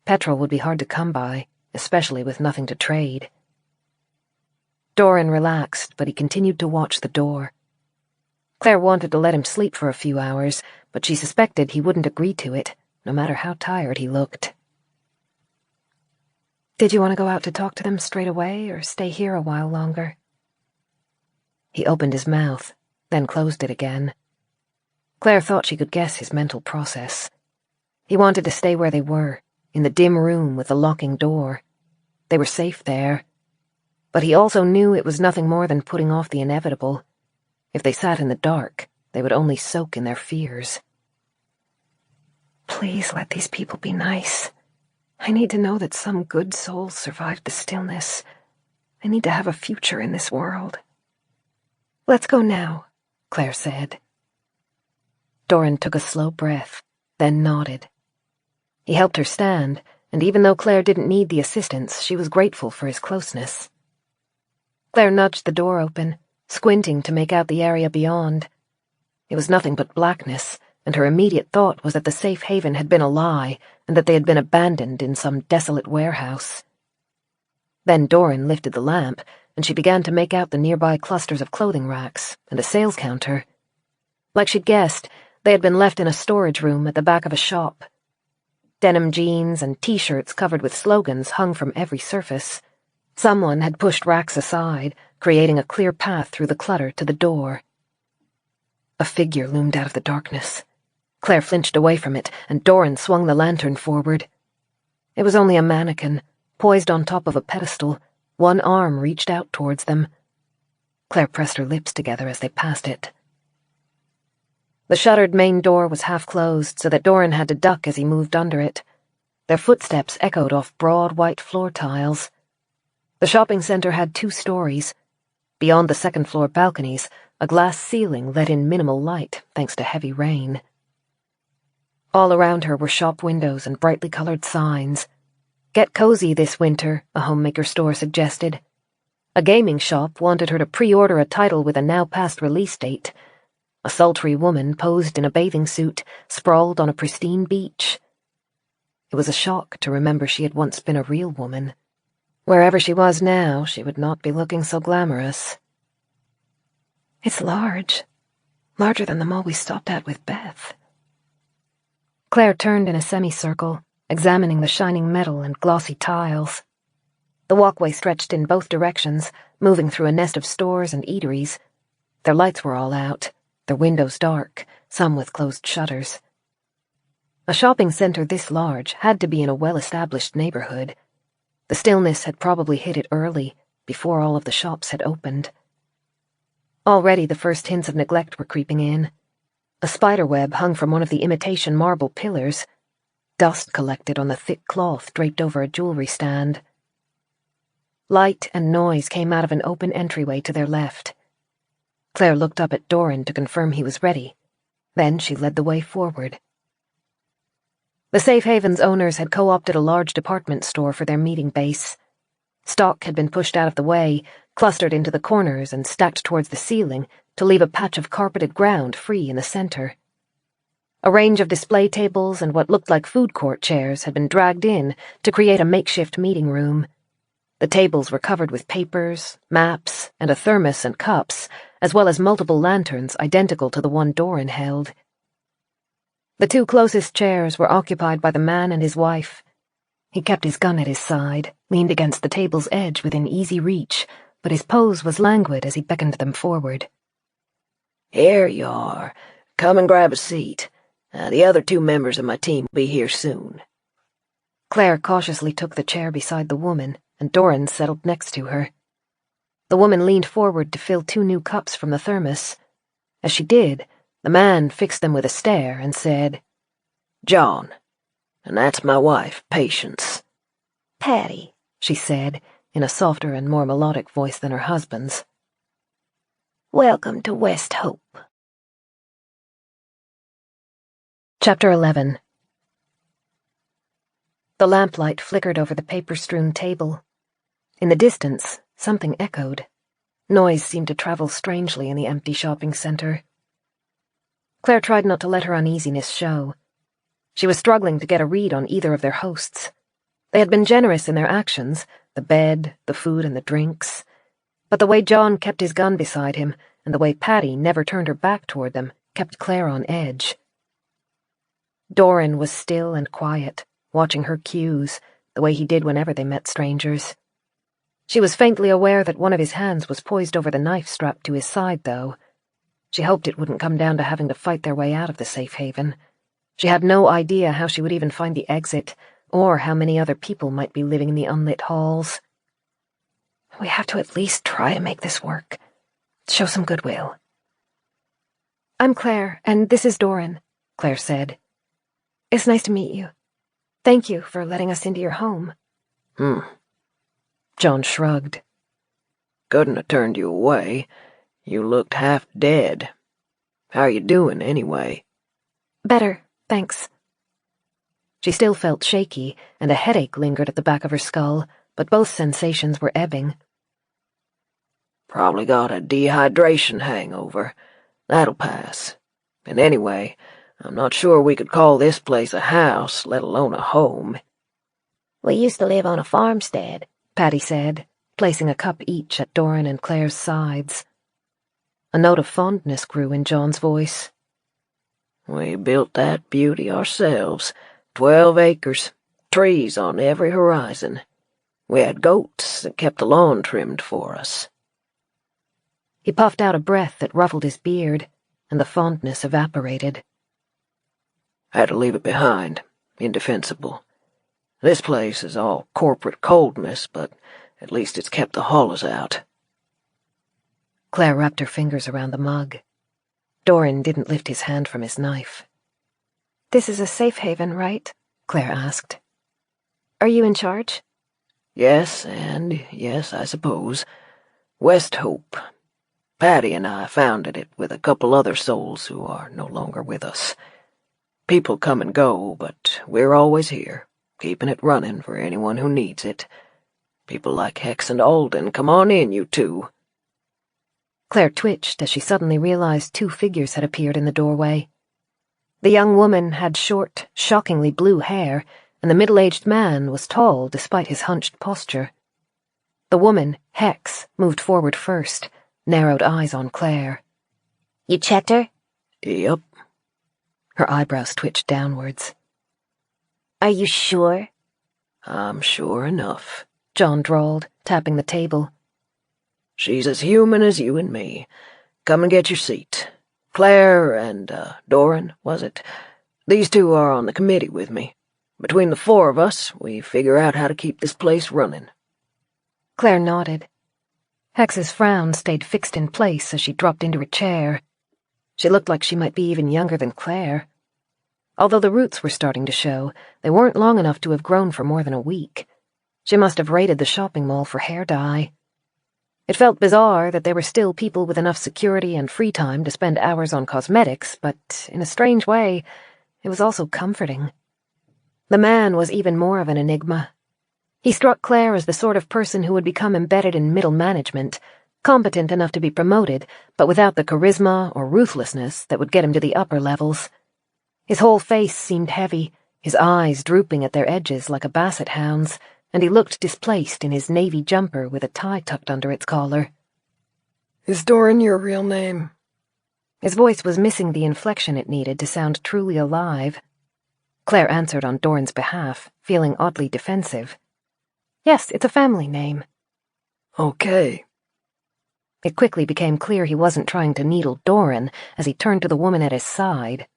Petrol would be hard to come by, especially with nothing to trade. Dorran relaxed, but he continued to watch the door. Claire wanted to let him sleep for a few hours, but she suspected he wouldn't agree to it, no matter how tired he looked. Did you want to go out to talk to them straight away, or stay here a while longer? He opened his mouth, then closed it again. Claire thought she could guess his mental process. He wanted to stay where they were, in the dim room with the locking door. They were safe there. But he also knew it was nothing more than putting off the inevitable. If they sat in the dark, they would only soak in their fears. Please let these people be nice. I need to know that some good souls survived the stillness. I need to have a future in this world. Let's go now, Claire said. Dorran took a slow breath, then nodded. He helped her stand, and even though Claire didn't need the assistance, she was grateful for his closeness. Claire nudged the door open, squinting to make out the area beyond. It was nothing but blackness, and her immediate thought was that the safe haven had been a lie, and that they had been abandoned in some desolate warehouse. Then Dorran lifted the lamp, and she began to make out the nearby clusters of clothing racks and a sales counter. Like she'd guessed, they had been left in a storage room at the back of a shop. Denim jeans and t-shirts covered with slogans hung from every surface. Someone had pushed racks aside, creating a clear path through the clutter to the door. A figure loomed out of the darkness. Claire flinched away from it, and Dorran swung the lantern forward. It was only a mannequin, poised on top of a pedestal, one arm reached out towards them. Claire pressed her lips together as they passed it. The shuttered main door was half closed, so that Dorran had to duck as he moved under it. Their footsteps echoed off broad white floor tiles. The shopping center had 2 stories. Beyond the second-floor balconies, a glass ceiling let in minimal light thanks to heavy rain. All around her were shop windows and brightly colored signs. Get cozy this winter, a homemaker store suggested. A gaming shop wanted her to pre-order a title with a now-past release date. A sultry woman posed in a bathing suit, sprawled on a pristine beach. It was a shock to remember she had once been a real woman. Wherever she was now, she would not be looking so glamorous. It's large. Larger than the mall we stopped at with Beth. Claire turned in a semicircle, examining the shining metal and glossy tiles. The walkway stretched in both directions, moving through a nest of stores and eateries. Their lights were all out, their windows dark, some with closed shutters. A shopping center this large had to be in a well-established neighborhood. The stillness had probably hit it early, before all of the shops had opened. Already the first hints of neglect were creeping in. A spiderweb hung from one of the imitation marble pillars. Dust collected on the thick cloth draped over a jewelry stand. Light and noise came out of an open entryway to their left. Claire looked up at Dorran to confirm he was ready. Then she led the way forward. The safe haven's owners had co-opted a large department store for their meeting base. Stock had been pushed out of the way, clustered into the corners and stacked towards the ceiling to leave a patch of carpeted ground free in the center. A range of display tables and what looked like food court chairs had been dragged in to create a makeshift meeting room. The tables were covered with papers, maps, and a thermos and cups, as well as multiple lanterns identical to the one Dorran held. The 2 closest chairs were occupied by the man and his wife. He kept his gun at his side, leaned against the table's edge within easy reach, but his pose was languid as he beckoned them forward. Here you are. Come and grab a seat. The other 2 members of my team will be here soon. Claire cautiously took the chair beside the woman, and Dorran settled next to her. The woman leaned forward to fill 2 new cups from the thermos. As she did, the man fixed them with a stare and said, John. And that's my wife, Patience. Patty, she said, in a softer and more melodic voice than her husband's. Welcome to West Hope. Chapter 11. The lamplight flickered over the paper-strewn table. In the distance, Something echoed. Noise seemed to travel strangely in the empty shopping center. Claire tried not to let her uneasiness show. She was struggling to get a read on either of their hosts. They had been generous in their actions, the bed, the food, and the drinks. But the way John kept his gun beside him, and the way Patty never turned her back toward them, kept Claire on edge. Dorran was still and quiet, watching her cues, the way he did whenever they met strangers. She was faintly aware that one of his hands was poised over the knife strapped to his side, though. She hoped it wouldn't come down to having to fight their way out of the safe haven. She had no idea how she would even find the exit, or how many other people might be living in the unlit halls. We have to at least try to make this work. Show some goodwill. I'm Claire, and this is Dorran, Claire said. It's nice to meet you. Thank you for letting us into your home. John shrugged. Couldn't have turned you away. You looked half dead. How are you doing, anyway? Better, thanks. She still felt shaky, and a headache lingered at the back of her skull, but both sensations were ebbing. Probably got a dehydration hangover. That'll pass. And anyway, I'm not sure we could call this place a house, let alone a home. We used to live on a farmstead, Patty said, placing a cup each at Dorran and Claire's sides. A note of fondness grew in John's voice. We built that beauty ourselves. 12 acres, trees on every horizon. We had goats that kept the lawn trimmed for us. He puffed out a breath that ruffled his beard, and the fondness evaporated. Had to leave it behind, indefensible. This place is all corporate coldness, but at least it's kept the hollows out. Claire wrapped her fingers around the mug. Dorran didn't lift his hand from his knife. This is a safe haven, right? Claire asked. Are you in charge? Yes, and yes, I suppose. West Hope. Patty and I founded it with a couple other souls who are no longer with us. People come and go, but we're always here, keeping it running for anyone who needs it. People like Hex and Alden, come on in, you two. Claire twitched as she suddenly realized two figures had appeared in the doorway. The young woman had short, shockingly blue hair, and the middle-aged man was tall despite his hunched posture. The woman, Hex, moved forward first, narrowed eyes on Claire. You checked her? Yep. Her eyebrows twitched downwards. Are you sure? I'm sure enough, John drawled, tapping the table. She's as human as you and me. Come and get your seat. Claire and, Dorran, was it? These two are on the committee with me. Between the four of us, we figure out how to keep this place running. Claire nodded. Hex's frown stayed fixed in place as she dropped into a chair. She looked like she might be even younger than Claire. Although the roots were starting to show, they weren't long enough to have grown for more than a week. She must have raided the shopping mall for hair dye. It felt bizarre that there were still people with enough security and free time to spend hours on cosmetics, but in a strange way, it was also comforting. The man was even more of an enigma. He struck Claire as the sort of person who would become embedded in middle management, competent enough to be promoted, but without the charisma or ruthlessness that would get him to the upper levels. His whole face seemed heavy, his eyes drooping at their edges like a basset hound's, and he looked displaced in his navy jumper with a tie tucked under its collar. Is Dorran your real name? His voice was missing the inflection it needed to sound truly alive. Claire answered on Dorran's behalf, feeling oddly defensive. Yes, it's a family name. Okay. It quickly became clear he wasn't trying to needle Dorran as he turned to the woman at his side.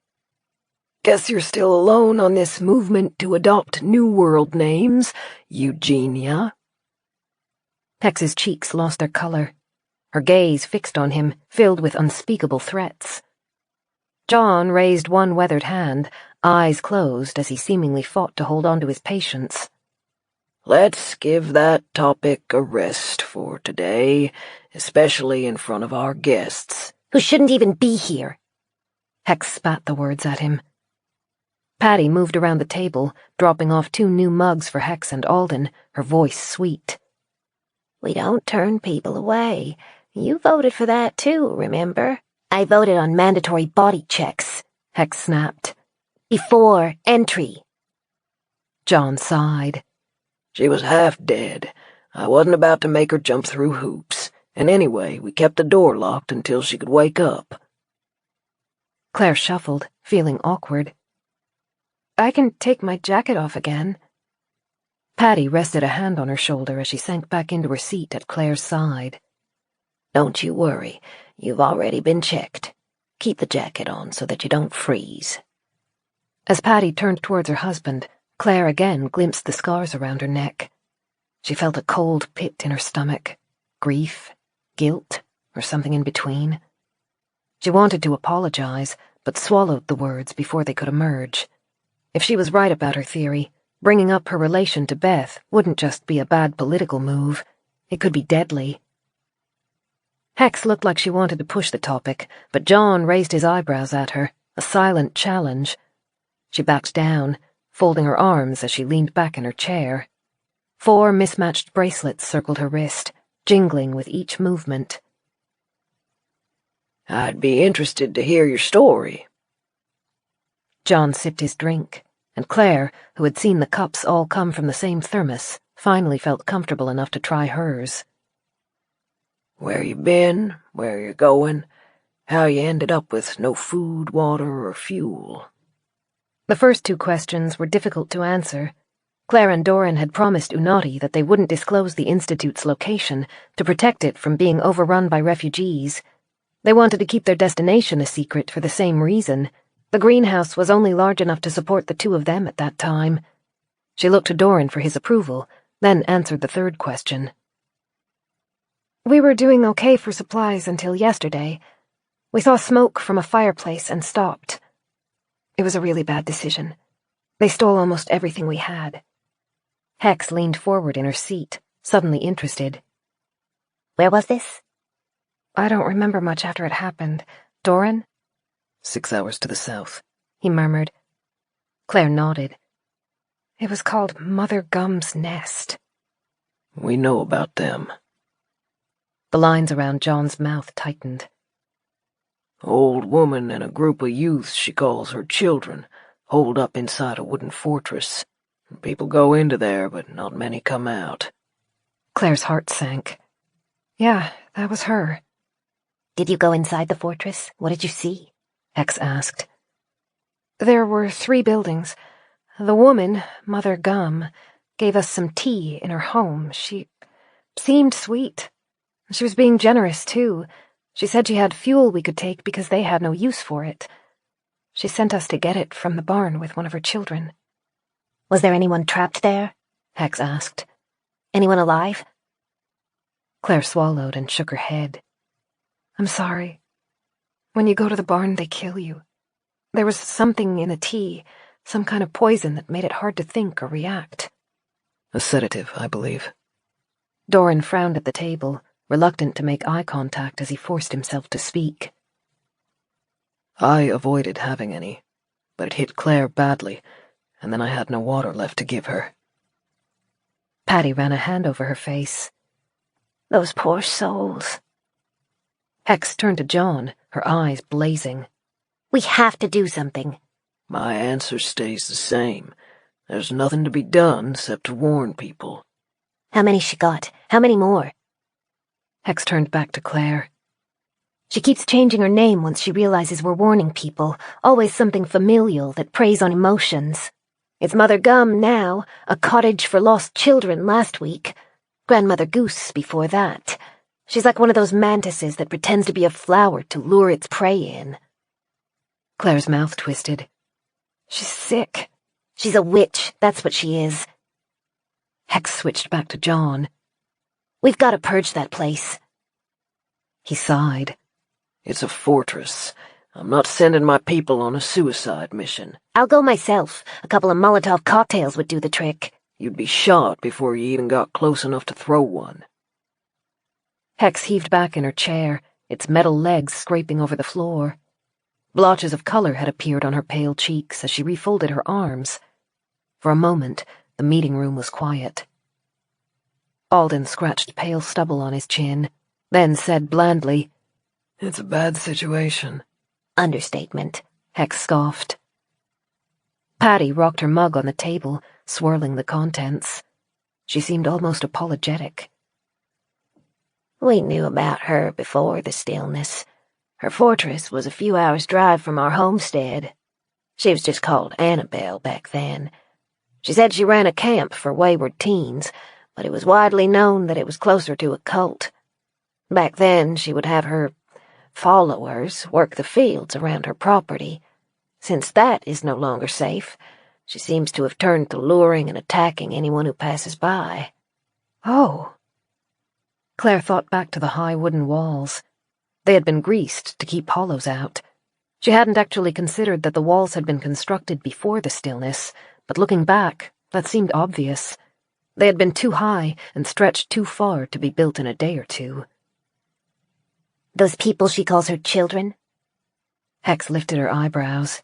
Guess you're still alone on this movement to adopt New World names, Eugenia. Hex's cheeks lost their color. Her gaze fixed on him, filled with unspeakable threats. John raised one weathered hand, eyes closed as he seemingly fought to hold on to his patience. Let's give that topic a rest for today, especially in front of our guests. Who shouldn't even be here. Hex spat the words at him. Patty moved around the table, dropping off 2 new mugs for Hex and Alden, her voice sweet. We don't turn people away. You voted for that too, remember? I voted on mandatory body checks, Hex snapped. before entry. John sighed. She was half dead. I wasn't about to make her jump through hoops. And anyway, we kept the door locked until she could wake up. Claire shuffled, feeling awkward. I can take my jacket off again. Patty rested a hand on her shoulder as she sank back into her seat at Claire's side. Don't you worry. You've already been checked. Keep the jacket on so that you don't freeze. As Patty turned towards her husband, Claire again glimpsed the scars around her neck. She felt a cold pit in her stomach. Grief, guilt, or something in between. She wanted to apologize, but swallowed the words before they could emerge. If she was right about her theory, bringing up her relation to Beth wouldn't just be a bad political move. It could be deadly. Hex looked like she wanted to push the topic, but John raised his eyebrows at her, a silent challenge. She backed down, folding her arms as she leaned back in her chair. 4 mismatched bracelets circled her wrist, jingling with each movement. I'd be interested to hear your story. John sipped his drink, and Claire, who had seen the cups all come from the same thermos, finally felt comfortable enough to try hers. Where you been, where you're going, how you ended up with no food, water, or fuel. The first 2 questions were difficult to answer. Clare and Dorran had promised Unati that they wouldn't disclose the Institute's location to protect it from being overrun by refugees. They wanted to keep their destination a secret for the same reason. The greenhouse was only large enough to support the 2 of them at that time. She looked to Dorran for his approval, then answered the 3rd question. We were doing okay for supplies until yesterday. We saw smoke from a fireplace and stopped. It was a really bad decision. They stole almost everything we had. Hex leaned forward in her seat, suddenly interested. Where was this? I don't remember much after it happened. Dorran? 6 hours to the south. He murmured. Claire nodded. It was called Mother Gum's Nest. We know about them. The lines around John's mouth tightened. Old woman and a group of youths she calls her children, holed up inside a wooden fortress. People go into there, but not many come out. Claire's heart sank. Yeah, that was her. Did you go inside the fortress? What did you see? Hex asked. There were 3 buildings. The woman, Mother Gum, gave us some tea in her home. She seemed sweet. She was being generous, too. She said she had fuel we could take because they had no use for it. She sent us to get it from the barn with one of her children. Was there anyone trapped there? Hex asked. Anyone alive? Claire swallowed and shook her head. I'm sorry. When you go to the barn, they kill you. There was something in the tea, some kind of poison that made it hard to think or react. A sedative, I believe. Dorran frowned at the table, reluctant to make eye contact as he forced himself to speak. I avoided having any, but it hit Claire badly, and then I had no water left to give her. Patty ran a hand over her face. Those poor souls. Hex turned to John, her eyes blazing. We have to do something. My answer stays the same. There's nothing to be done except to warn people. How many she got? How many more? Hex turned back to Claire. She keeps changing her name once she realizes we're warning people, always something familial that preys on emotions. It's Mother Gum now, a cottage for lost children last week. Grandmother Goose before that. She's like one of those mantises that pretends to be a flower to lure its prey in. Claire's mouth twisted. She's sick. She's a witch, that's what she is. Hex switched back to John. We've got to purge that place. He sighed. It's a fortress. I'm not sending my people on a suicide mission. I'll go myself. A couple of Molotov cocktails would do the trick. You'd be shot before you even got close enough to throw one. Hex heaved back in her chair, its metal legs scraping over the floor. Blotches of color had appeared on her pale cheeks as she refolded her arms. For a moment, the meeting room was quiet. Alden scratched pale stubble on his chin, then said blandly, "It's a bad situation." Understatement, Hex scoffed. Patty rocked her mug on the table, swirling the contents. She seemed almost apologetic. We knew about her before the stillness. Her fortress was a few hours' drive from our homestead. She was just called Annabelle back then. She said she ran a camp for wayward teens, but it was widely known that it was closer to a cult. Back then, she would have her followers work the fields around her property. Since that is no longer safe, she seems to have turned to luring and attacking anyone who passes by. Oh. Claire thought back to the high wooden walls. They had been greased to keep hollows out. She hadn't actually considered that the walls had been constructed before the stillness, but looking back, that seemed obvious. They had been too high and stretched too far to be built in a day or two. Those people she calls her children? Hex lifted her eyebrows.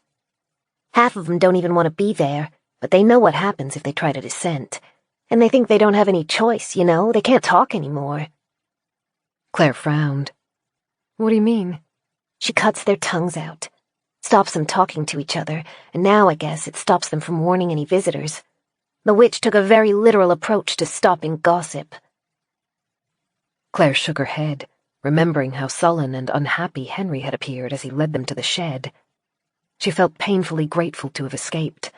Half of them don't even want to be there, but they know what happens if they try to dissent. And they think they don't have any choice, you know? They can't talk anymore. Claire frowned. What do you mean? She cuts their tongues out, stops them talking to each other, and now, I guess, it stops them from warning any visitors. The witch took a very literal approach to stopping gossip. Claire shook her head, remembering how sullen and unhappy Henry had appeared as he led them to the shed. She felt painfully grateful to have escaped,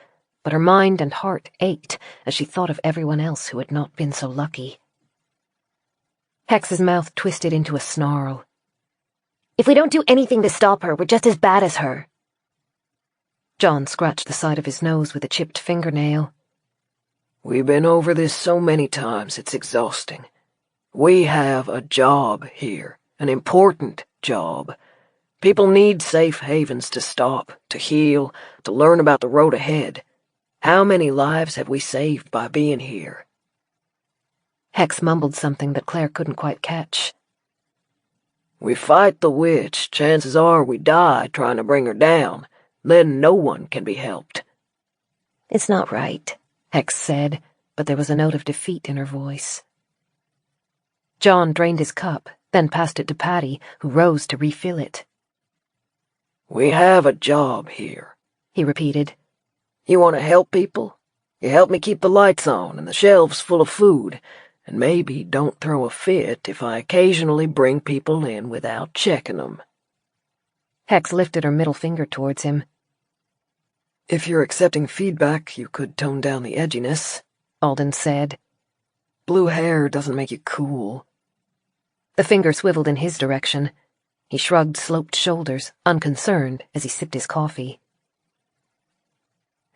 but her mind and heart ached as she thought of everyone else who had not been so lucky. Hex's mouth twisted into a snarl. If we don't do anything to stop her, we're just as bad as her. John scratched the side of his nose with a chipped fingernail. We've been over this so many times, it's exhausting. We have a job here, an important job. People need safe havens to stop, to heal, to learn about the road ahead. How many lives have we saved by being here? Hex mumbled something that Claire couldn't quite catch. We fight the witch, chances are we die trying to bring her down. Then no one can be helped. It's not right, Hex said, but there was a note of defeat in her voice. John drained his cup, then passed it to Patty, who rose to refill it. We have a job here, he repeated. You want to help people? You help me keep the lights on and the shelves full of food, and maybe don't throw a fit if I occasionally bring people in without checking them. Hex lifted her middle finger towards him. If you're accepting feedback, you could tone down the edginess, Alden said. Blue hair doesn't make you cool. The finger swiveled in his direction. He shrugged sloped shoulders, unconcerned, as he sipped his coffee.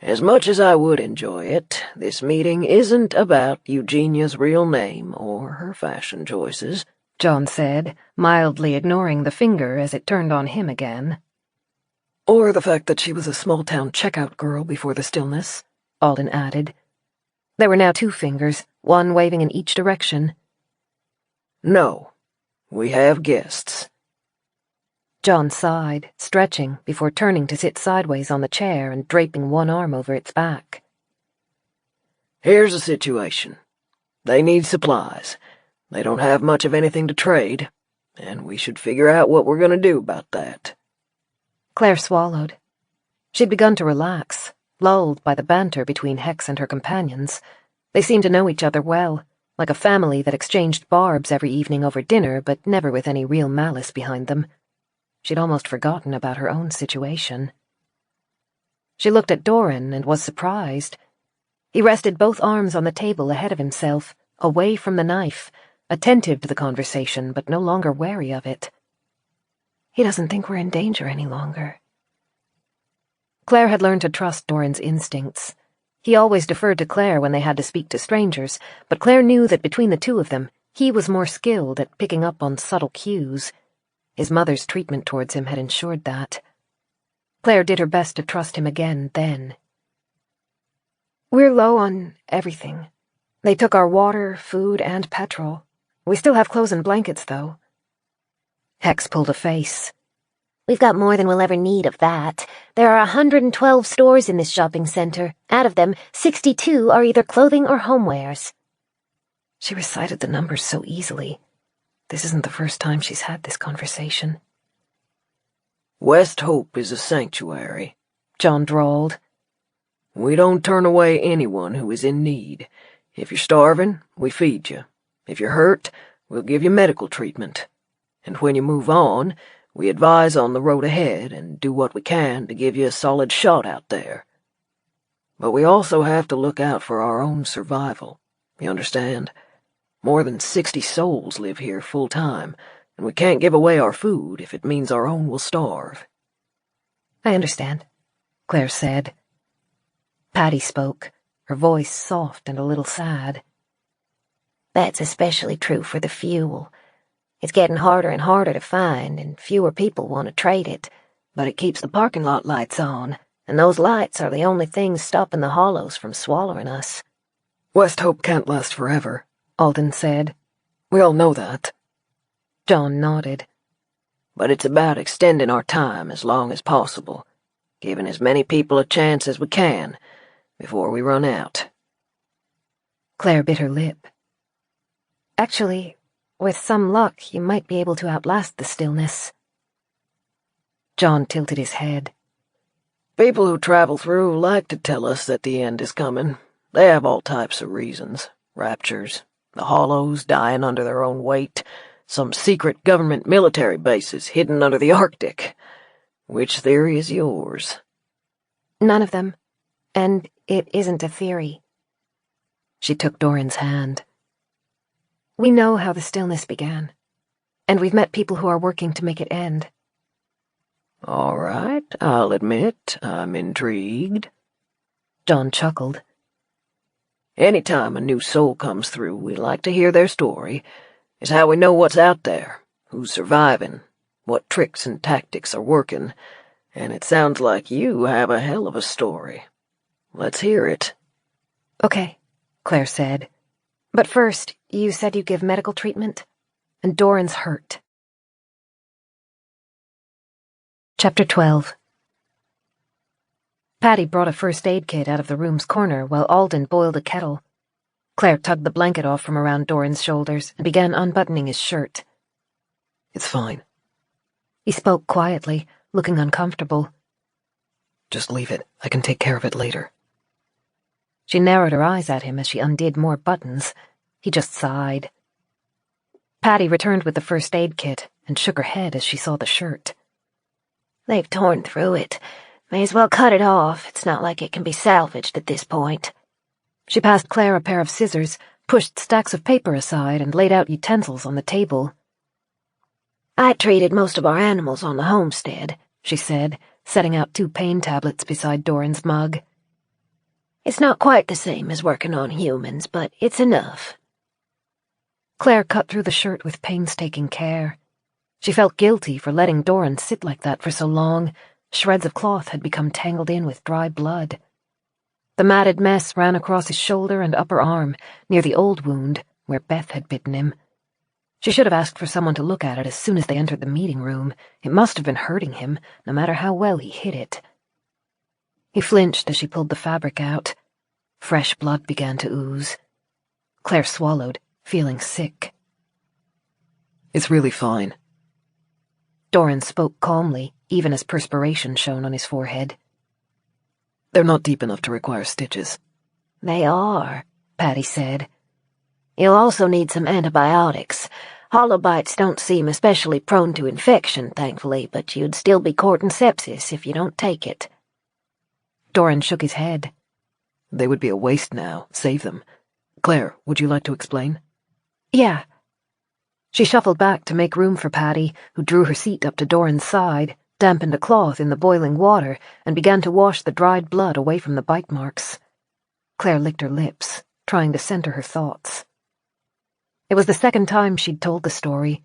As much as I would enjoy it, this meeting isn't about Eugenia's real name or her fashion choices, John said, mildly ignoring the finger as it turned on him again. Or the fact that she was a small-town checkout girl before the stillness, Alden added. There were now 2 fingers, one waving in each direction. No, we have guests. John sighed, stretching, before turning to sit sideways on the chair and draping one arm over its back. Here's the situation. They need supplies. They don't have much of anything to trade, and we should figure out what we're going to do about that. Claire swallowed. She'd begun to relax, lulled by the banter between Hex and her companions. They seemed to know each other well, like a family that exchanged barbs every evening over dinner, but never with any real malice behind them. She'd almost forgotten about her own situation. She looked at Dorran and was surprised. He rested both arms on the table ahead of himself, away from the knife, attentive to the conversation, but no longer wary of it. He doesn't think we're in danger any longer. Claire had learned to trust Dorran's instincts. He always deferred to Claire when they had to speak to strangers, but Claire knew that between the 2 of them, he was more skilled at picking up on subtle cues. His mother's treatment towards him had ensured that. Claire did her best to trust him again then. We're low on everything. They took our water, food, and petrol. We still have clothes and blankets, though. Hex pulled a face. We've got more than we'll ever need of that. There are 112 stores in this shopping center. Out of them, 62 are either clothing or homewares. She recited the numbers so easily. This isn't the first time she's had this conversation. West Hope is a sanctuary, John drawled. We don't turn away anyone who is in need. If you're starving, we feed you. If you're hurt, we'll give you medical treatment. And when you move on, we advise on the road ahead and do what we can to give you a solid shot out there. But we also have to look out for our own survival. You understand? More than 60 souls live here full-time, and we can't give away our food if it means our own will starve. I understand, Claire said. Patty spoke, her voice soft and a little sad. That's especially true for the fuel. It's getting harder and harder to find, and fewer people want to trade it. But it keeps the parking lot lights on, and those lights are the only things stopping the hollows from swallowing us. West Hope can't last forever, Alden said. We all know that. John nodded. But it's about extending our time as long as possible, giving as many people a chance as we can before we run out. Claire bit her lip. Actually, with some luck, you might be able to outlast the stillness. John tilted his head. People who travel through like to tell us that the end is coming. They have all types of reasons. Raptures, the hollows dying under their own weight, some secret government military bases hidden under the Arctic. Which theory is yours? None of them. And it isn't a theory. She took Dorran's hand. We know how the stillness began, and we've met people who are working to make it end. All right, I'll admit I'm intrigued. John chuckled. Any time a new soul comes through, we like to hear their story. It's how we know what's out there, who's surviving, what tricks and tactics are working, and it sounds like you have a hell of a story. Let's hear it. Okay, Claire said. But first, you said you give medical treatment, and Dorran's hurt. Chapter 12. Patty brought a first aid kit out of the room's corner while Alden boiled a kettle. Claire tugged the blanket off from around Dorran's shoulders and began unbuttoning his shirt. It's fine. He spoke quietly, looking uncomfortable. Just leave it. I can take care of it later. She narrowed her eyes at him as she undid more buttons. He just sighed. Patty returned with the first aid kit and shook her head as she saw the shirt. They've torn through it. May as well cut it off. It's not like it can be salvaged at this point. She passed Claire a pair of scissors, pushed stacks of paper aside, and laid out utensils on the table. I treated most of our animals on the homestead, she said, setting out 2 pain tablets beside Dorran's mug. It's not quite the same as working on humans, but it's enough. Claire cut through the shirt with painstaking care. She felt guilty for letting Dorran sit like that for so long. Shreds of cloth had become tangled in with dry blood. The matted mess ran across his shoulder and upper arm, near the old wound, where Beth had bitten him. She should have asked for someone to look at it as soon as they entered the meeting room. It must have been hurting him, no matter how well he hid it. He flinched as she pulled the fabric out. Fresh blood began to ooze. Claire swallowed, feeling sick. It's really fine. Dorran spoke calmly, even as perspiration shone on his forehead. They're not deep enough to require stitches. They are, Patty said. You'll also need some antibiotics. Hollow bites don't seem especially prone to infection, thankfully, but you'd still be courting sepsis if you don't take it. Dorran shook his head. They would be a waste now. Save them. Claire, would you like to explain? Yeah. She shuffled back to make room for Patty, who drew her seat up to Dorran's side, dampened a cloth in the boiling water, and began to wash the dried blood away from the bite marks. Claire licked her lips, trying to center her thoughts. It was the second time she'd told the story.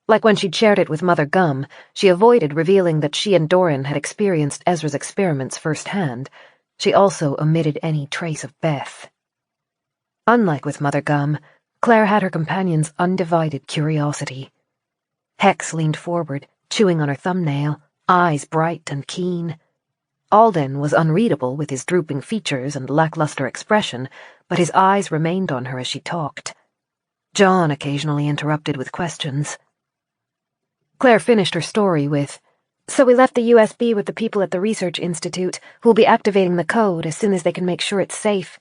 Like when she'd shared it with Mother Gum, she avoided revealing that she and Dorran had experienced Ezra's experiments firsthand. She also omitted any trace of Beth. Unlike with Mother Gum, Claire had her companion's undivided curiosity. Hex leaned forward, chewing on her thumbnail, eyes bright and keen. Alden was unreadable with his drooping features and lackluster expression, but his eyes remained on her as she talked. John occasionally interrupted with questions. Claire finished her story with, "So we left the USB with the people at the Research Institute, who will be activating the code as soon as they can make sure it's safe.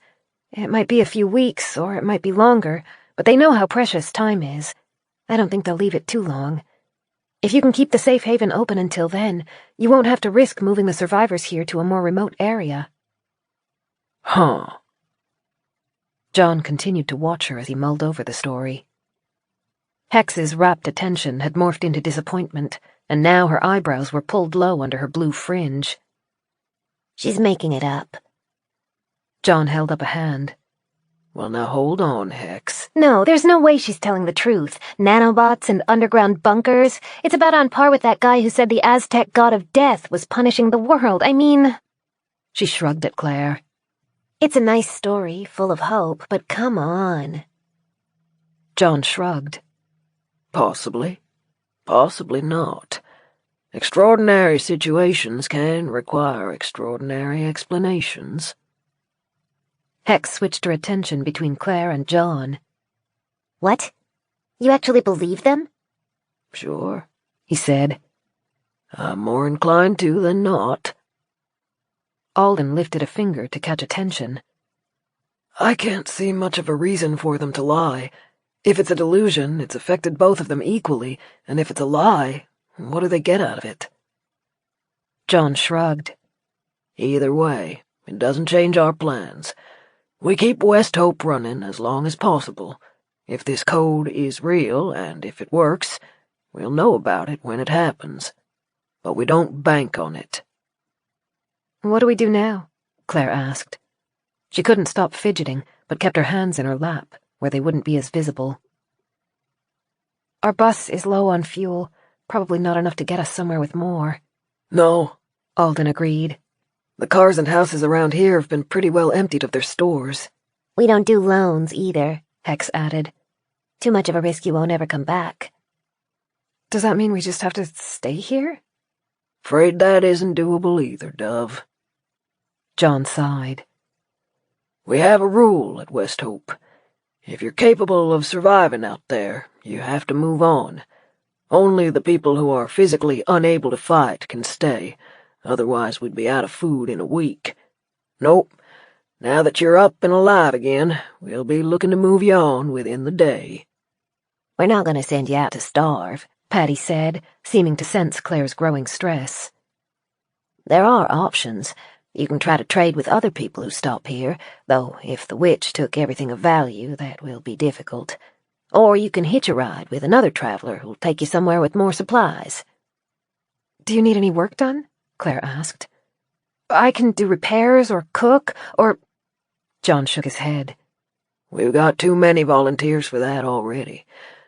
It might be a few weeks, or it might be longer, but they know how precious time is. I don't think they'll leave it too long. If you can keep the safe haven open until then, you won't have to risk moving the survivors here to a more remote area." Huh. John continued to watch her as he mulled over the story. Hex's rapt attention had morphed into disappointment, and now her eyebrows were pulled low under her blue fringe. "She's making it up." John held up a hand. Well, now hold on, Hex. "No, there's no way she's telling the truth. Nanobots and underground bunkers. It's about on par with that guy who said the Aztec god of death was punishing the world. I mean..." She shrugged at Claire. "It's a nice story, full of hope, but come on." John shrugged. Possibly. Possibly not. Extraordinary situations can require extraordinary explanations. Hex switched her attention between Claire and John. "What? You actually believe them?" Sure, he said. I'm more inclined to than not. Alden lifted a finger to catch attention. I can't see much of a reason for them to lie. If it's a delusion, it's affected both of them equally, and if it's a lie, what do they get out of it? John shrugged. Either way, it doesn't change our plans. We keep West Hope running as long as possible. If this code is real, and if it works, we'll know about it when it happens. But we don't bank on it. "What do we do now?" Claire asked. She couldn't stop fidgeting, but kept her hands in her lap, where they wouldn't be as visible. "Our bus is low on fuel, probably not enough to get us somewhere with more." No, Alden agreed. the cars and houses around here have been pretty well emptied of their stores. "We don't do loans, either," Hex added. "Too much of a risk you won't ever come back." "Does that mean we just have to stay here?" Afraid that isn't doable either, Dove. John sighed. We have a rule at West Hope. If you're capable of surviving out there, you have to move on. Only the people who are physically unable to fight can stay, otherwise we'd be out of food in a week. Nope. Now that you're up and alive again, we'll be looking to move you on within the day. "We're not going to send you out to starve," Patty said, seeming to sense Claire's growing stress. "There are options. You can try to trade with other people who stop here, though if the witch took everything of value, that will be difficult. Or you can hitch a ride with another traveler who'll take you somewhere with more supplies." "Do you need any work done?" Claire asked. "I can do repairs or cook or—" John shook his head. We've got too many volunteers for that already.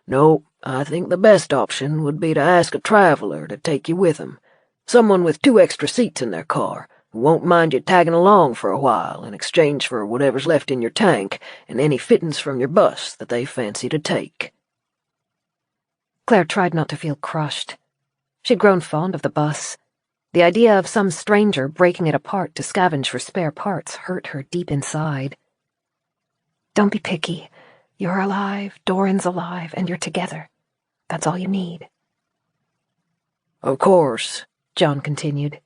No, I think the best option would be to ask a traveler to take you with them. Someone with 2 extra seats in their car, who won't mind you tagging along for a while in exchange for whatever's left in your tank and any fittings from your bus that they fancy to take. Claire tried not to feel crushed. She'd grown fond of the bus. The idea of some stranger breaking it apart to scavenge for spare parts hurt her deep inside. "Don't be picky. You're alive, Dorran's alive, and you're together. That's all you need." Of course, John continued.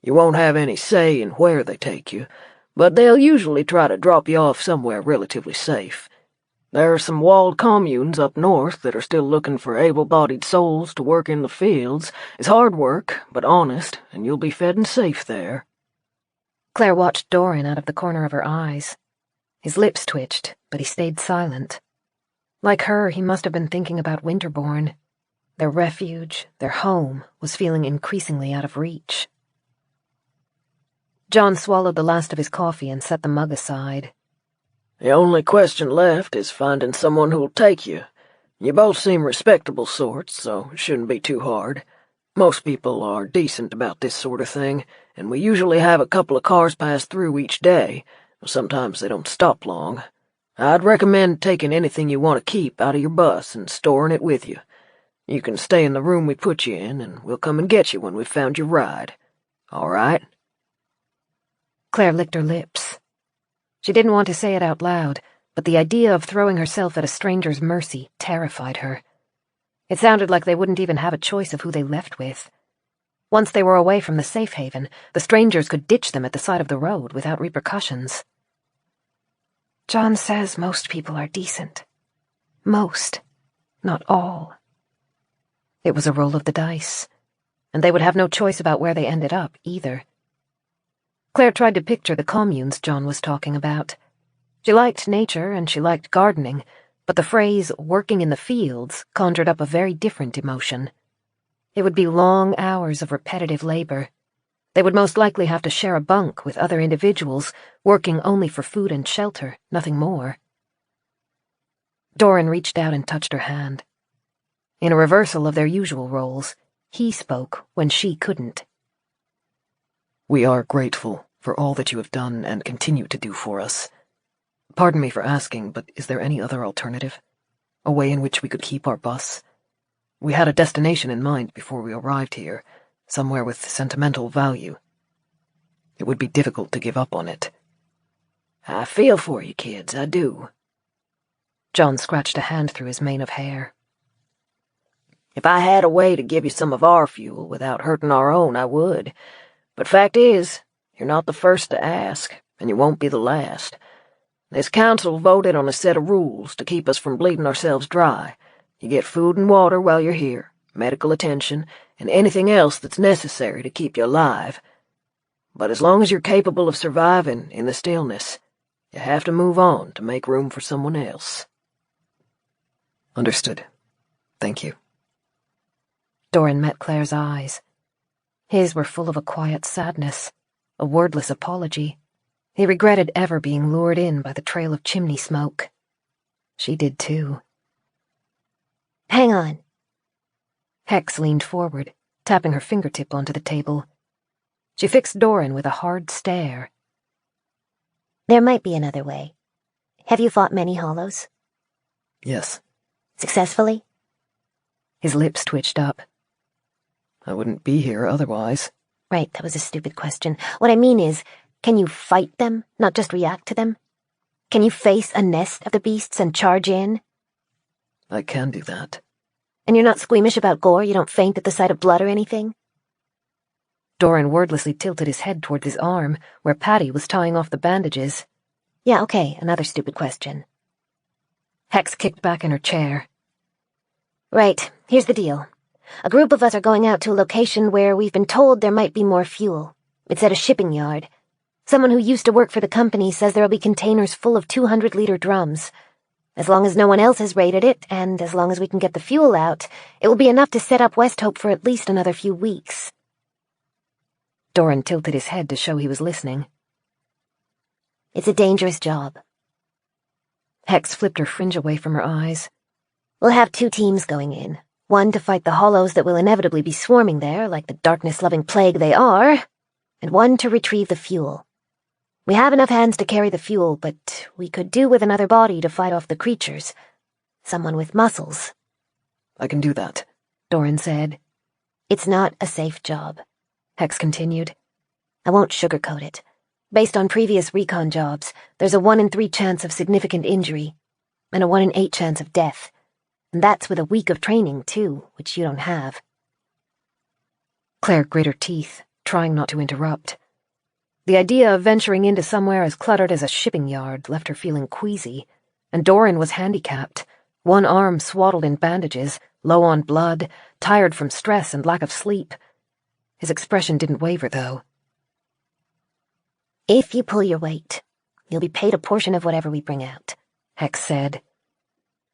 You won't have any say in where they take you, but they'll usually try to drop you off somewhere relatively safe. There are some walled communes up north that are still looking for able-bodied souls to work in the fields. It's hard work, but honest, and you'll be fed and safe there. Claire watched Dorran out of the corner of her eyes. His lips twitched, but he stayed silent. Like her, he must have been thinking about Winterborn. Their refuge, their home, was feeling increasingly out of reach. John swallowed the last of his coffee and set the mug aside. The only question left is finding someone who'll take you. You both seem respectable sorts, so it shouldn't be too hard. Most people are decent about this sort of thing, and we usually have a couple of cars pass through each day. Sometimes they don't stop long. I'd recommend taking anything you want to keep out of your bus and storing it with you. You can stay in the room we put you in, and we'll come and get you when we've found your ride. All right? Claire licked her lips. She didn't want to say it out loud, but the idea of throwing herself at a stranger's mercy terrified her. It sounded like they wouldn't even have a choice of who they left with. Once they were away from the safe haven, the strangers could ditch them at the side of the road without repercussions. John says most people are decent. Most, not all. It was a roll of the dice, and they would have no choice about where they ended up, either. Claire tried to picture the communes John was talking about. She liked nature and she liked gardening, but the phrase working in the fields conjured up a very different emotion. It would be long hours of repetitive labor. They would most likely have to share a bunk with other individuals, working only for food and shelter, nothing more. Dorran reached out and touched her hand. In a reversal of their usual roles, he spoke when she couldn't. We are grateful for all that you have done and continue to do for us. Pardon me for asking, but is there any other alternative? A way in which we could keep our bus? We had a destination in mind before we arrived here, somewhere with sentimental value. It would be difficult to give up on it. I feel for you, kids, I do. John scratched a hand through his mane of hair. If I had a way to give you some of our fuel without hurting our own, I would. But fact is, you're not the first to ask, and you won't be the last. This council voted on a set of rules to keep us from bleeding ourselves dry. You get food and water while you're here, medical attention, and anything else that's necessary to keep you alive. But as long as you're capable of surviving in the stillness, you have to move on to make room for someone else. Understood. Thank you. Dorran met Claire's eyes. His were full of a quiet sadness, a wordless apology. He regretted ever being lured in by the trail of chimney smoke. She did too. Hang on. Hex leaned forward, tapping her fingertip onto the table. She fixed Dorran with a hard stare. There might be another way. Have you fought many hollows? Yes. Successfully? His lips twitched up. I wouldn't be here otherwise. Right, that was a stupid question. What I mean is, can you fight them, not just react to them? Can you face a nest of the beasts and charge in? I can do that. And you're not squeamish about gore? You don't faint at the sight of blood or anything? Dorran wordlessly tilted his head toward his arm, where Patty was tying off the bandages. Yeah, okay, another stupid question. Hex kicked back in her chair. Right, here's the deal. A group of us are going out to a location where we've been told there might be more fuel. It's at a shipping yard. Someone who used to work for the company says there'll be containers full of 200-liter drums. As long as no one else has raided it, and as long as we can get the fuel out, it will be enough to set up West Hope for at least another few weeks. Dorran tilted his head to show he was listening. It's a dangerous job. Hex flipped her fringe away from her eyes. We'll have 2 teams going in. One to fight the hollows that will inevitably be swarming there, like the darkness-loving plague they are, and one to retrieve the fuel. We have enough hands to carry the fuel, but we could do with another body to fight off the creatures. Someone with muscles. I can do that, Dorran said. It's not a safe job, Hex continued. I won't sugarcoat it. Based on previous recon jobs, there's a 1 in 3 chance of significant injury, and a 1 in 8 chance of death. And that's with a week of training, too, which you don't have. Claire grit her teeth, trying not to interrupt. The idea of venturing into somewhere as cluttered as a shipping yard left her feeling queasy, and Dorran was handicapped, one arm swaddled in bandages, low on blood, tired from stress and lack of sleep. His expression didn't waver, though. If you pull your weight, you'll be paid a portion of whatever we bring out, Hex said.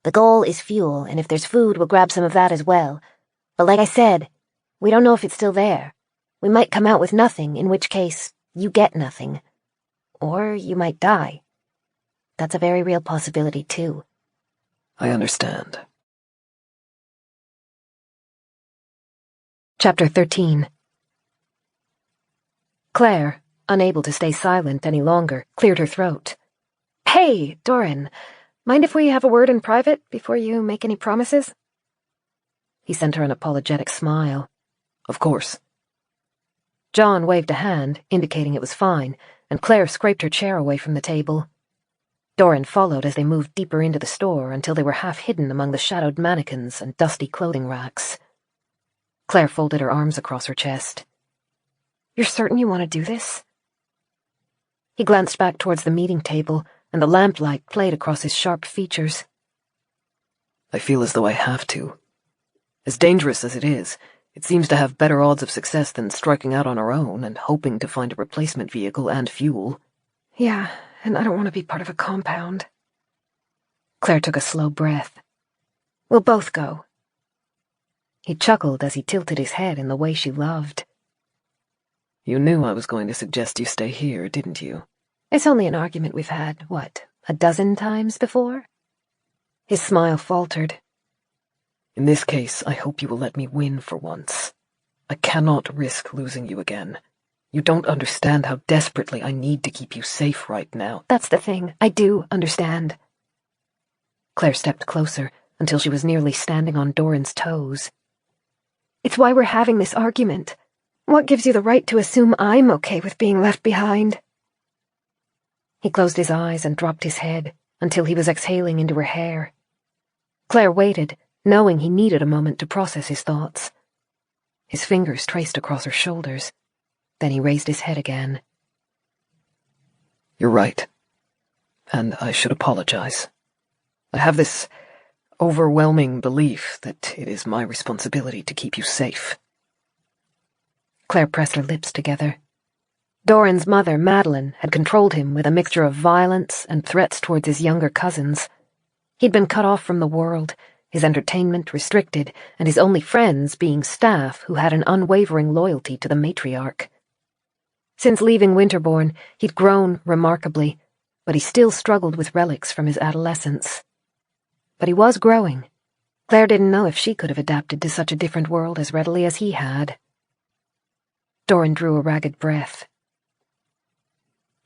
The goal is fuel, and if there's food, we'll grab some of that as well. But like I said, we don't know if it's still there. We might come out with nothing, in which case, you get nothing. Or you might die. That's a very real possibility, too. I understand. Chapter 13. Claire, unable to stay silent any longer, cleared her throat. Hey, Dorran. Mind if we have a word in private before you make any promises? He sent her an apologetic smile. Of course. John waved a hand, indicating it was fine, and Claire scraped her chair away from the table. Dorran followed as they moved deeper into the store until they were half hidden among the shadowed mannequins and dusty clothing racks. Claire folded her arms across her chest. "You're certain you want to do this?" He glanced back towards the meeting table, and the lamplight played across his sharp features. I feel as though I have to. As dangerous as it is, it seems to have better odds of success than striking out on our own and hoping to find a replacement vehicle and fuel. Yeah, and I don't want to be part of a compound. Claire took a slow breath. "We'll both go." He chuckled as he tilted his head in the way she loved. You knew I was going to suggest you stay here, didn't you? It's only an argument we've had, what, a dozen times before? His smile faltered. In this case, I hope you will let me win for once. I cannot risk losing you again. You don't understand how desperately I need to keep you safe right now. That's the thing. I do understand. Claire stepped closer until she was nearly standing on Dorran's toes. It's why we're having this argument. What gives you the right to assume I'm okay with being left behind? He closed his eyes and dropped his head until he was exhaling into her hair. Claire waited, knowing he needed a moment to process his thoughts. His fingers traced across her shoulders. Then he raised his head again. You're right. And I should apologize. I have this overwhelming belief that it is my responsibility to keep you safe. Claire pressed her lips together. Dorran's mother, Madeline, had controlled him with a mixture of violence and threats towards his younger cousins. He'd been cut off from the world, his entertainment restricted, and his only friends being staff who had an unwavering loyalty to the matriarch. Since leaving Winterbourne, he'd grown remarkably, but he still struggled with relics from his adolescence. But he was growing. Claire didn't know if she could have adapted to such a different world as readily as he had. Dorran drew a ragged breath.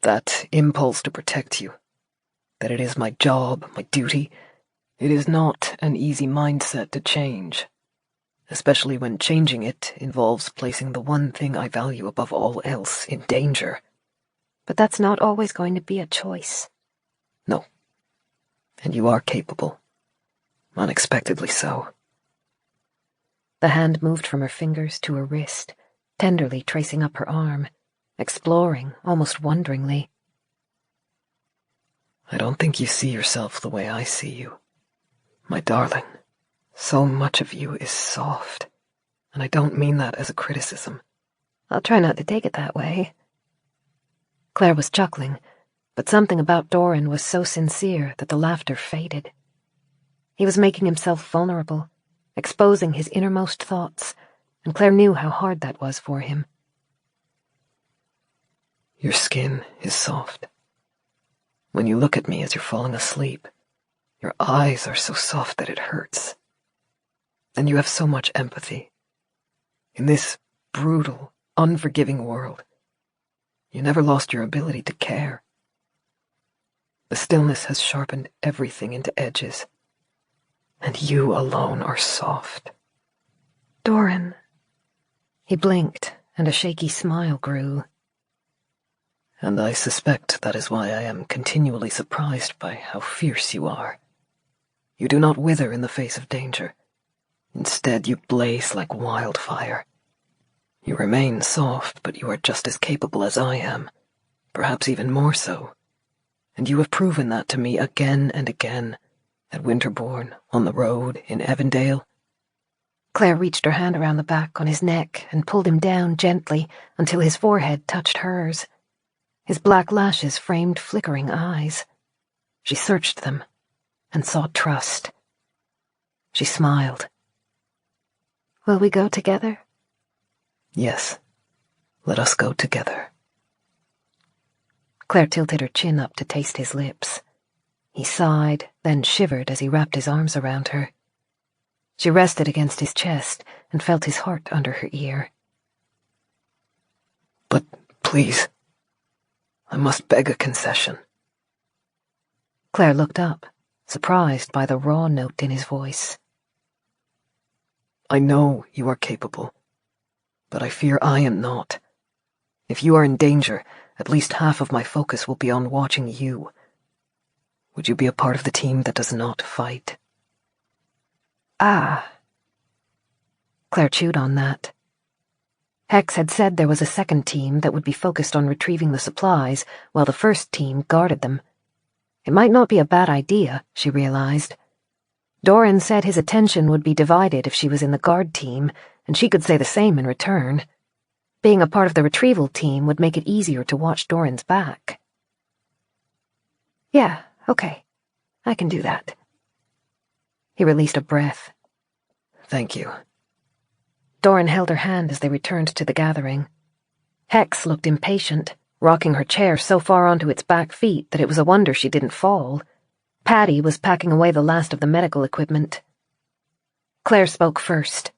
That impulse to protect you, that it is my job, my duty, it is not an easy mindset to change. Especially when changing it involves placing the one thing I value above all else in danger. But that's not always going to be a choice. No. And you are capable. Unexpectedly so. The hand moved from her fingers to her wrist, tenderly tracing up her arm, exploring, almost wonderingly. I don't think you see yourself the way I see you. My darling. So much of you is soft, and I don't mean that as a criticism. I'll try not to take it that way. Claire was chuckling, but something about Dorran was so sincere that the laughter faded. He was making himself vulnerable, exposing his innermost thoughts, and Claire knew how hard that was for him. Your skin is soft. When you look at me as you're falling asleep, your eyes are so soft that it hurts. And you have so much empathy. In this brutal, unforgiving world, you never lost your ability to care. The stillness has sharpened everything into edges, and you alone are soft. Dorran. He blinked, and a shaky smile grew. And I suspect that is why I am continually surprised by how fierce you are. You do not wither in the face of danger. Instead, you blaze like wildfire. You remain soft, but you are just as capable as I am, perhaps even more so. And you have proven that to me again and again, at Winterbourne, on the road, in Evandale. Claire reached her hand around the back on his neck and pulled him down gently until his forehead touched hers. His black lashes framed flickering eyes. She searched them and saw trust. She smiled. Will we go together? Yes. Let us go together. Claire tilted her chin up to taste his lips. He sighed, then shivered as he wrapped his arms around her. She rested against his chest and felt his heart under her ear. But please, I must beg a concession. Claire looked up, surprised by the raw note in his voice. I know you are capable, but I fear I am not. If you are in danger, at least half of my focus will be on watching you. Would you be a part of the team that does not fight? Ah. Claire chewed on that. Hex had said there was a second team that would be focused on retrieving the supplies, while the first team guarded them. It might not be a bad idea, she realized. Dorran said his attention would be divided if she was in the guard team, and she could say the same in return. Being a part of the retrieval team would make it easier to watch Dorran's back. Yeah, okay. I can do that. He released a breath. Thank you. Dorran held her hand as they returned to the gathering. Hex looked impatient, rocking her chair so far onto its back feet that it was a wonder she didn't fall. Patty was packing away the last of the medical equipment. Claire spoke first.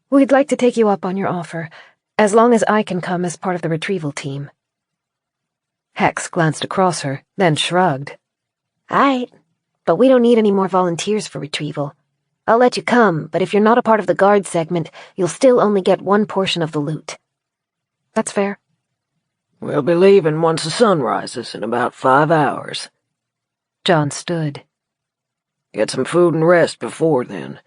We'd like to take you up on your offer, as long as I can come as part of the retrieval team. Hex glanced across her, then shrugged. Aight, but we don't need any more volunteers for retrieval. I'll let you come, but if you're not a part of the guard segment, you'll still only get one portion of the loot. That's fair. We'll be leaving once the sun rises in about 5 hours. John stood. Get some food and rest before then.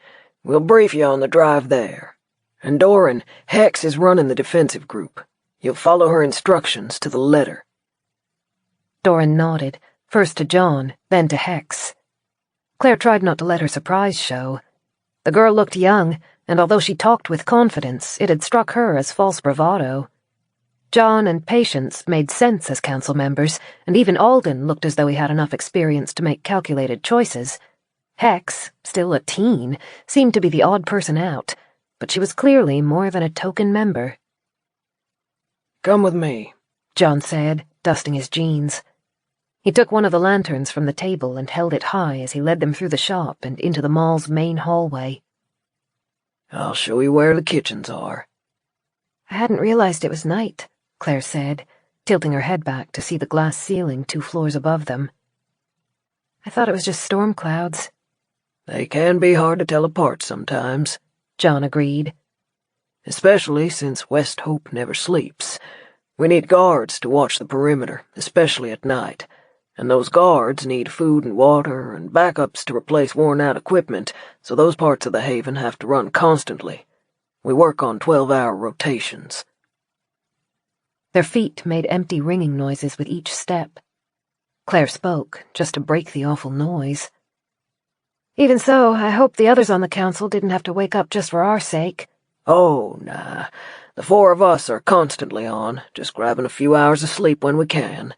We'll brief you on the drive there. And Dorran, Hex is running the defensive group. You'll follow her instructions to the letter. Dorran nodded, first to John, then to Hex. Claire tried not to let her surprise show. The girl looked young, and although she talked with confidence, it had struck her as false bravado. John and Patience made sense as council members, and even Alden looked as though he had enough experience to make calculated choices. Hex, still a teen, seemed to be the odd person out, but she was clearly more than a token member. Come with me, John said, dusting his jeans. He took one of the lanterns from the table and held it high as he led them through the shop and into the mall's main hallway. I'll show you where the kitchens are. I hadn't realized it was night, Claire said, tilting her head back to see the glass ceiling 2 floors above them. I thought it was just storm clouds. They can be hard to tell apart sometimes, John agreed. Especially since West Hope never sleeps. We need guards to watch the perimeter, especially at night. And those guards need food and water and backups to replace worn-out equipment, so those parts of the haven have to run constantly. We work on 12-hour rotations. Their feet made empty ringing noises with each step. Claire spoke, just to break the awful noise. Even so, I hope the others on the council didn't have to wake up just for our sake. Oh, nah. The 4 of us are constantly on, just grabbing a few hours of sleep when we can.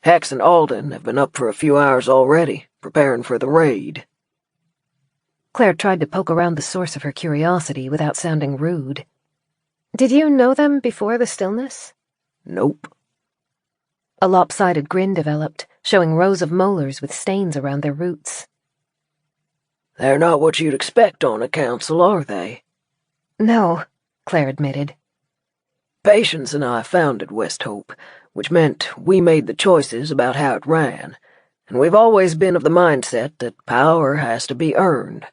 Hex and Alden have been up for a few hours already, preparing for the raid. Claire tried to poke around the source of her curiosity without sounding rude. Did you know them before the stillness? Nope. A lopsided grin developed, showing rows of molars with stains around their roots. They're not what you'd expect on a council, are they? No, Claire admitted. Patience and I founded West Hope, which meant we made the choices about how it ran, and we've always been of the mindset that power has to be earned.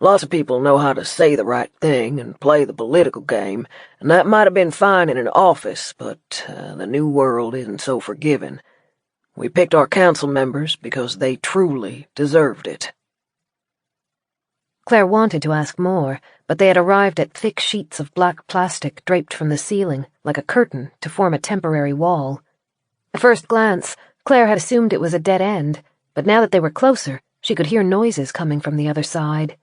Lots of people know how to say the right thing and play the political game, and that might have been fine in an office, but the new world isn't so forgiving. We picked our council members because they truly deserved it. Claire wanted to ask more, but they had arrived at thick sheets of black plastic draped from the ceiling, like a curtain, to form a temporary wall. At first glance, Claire had assumed it was a dead end, but now that they were closer, she could hear noises coming from the other side.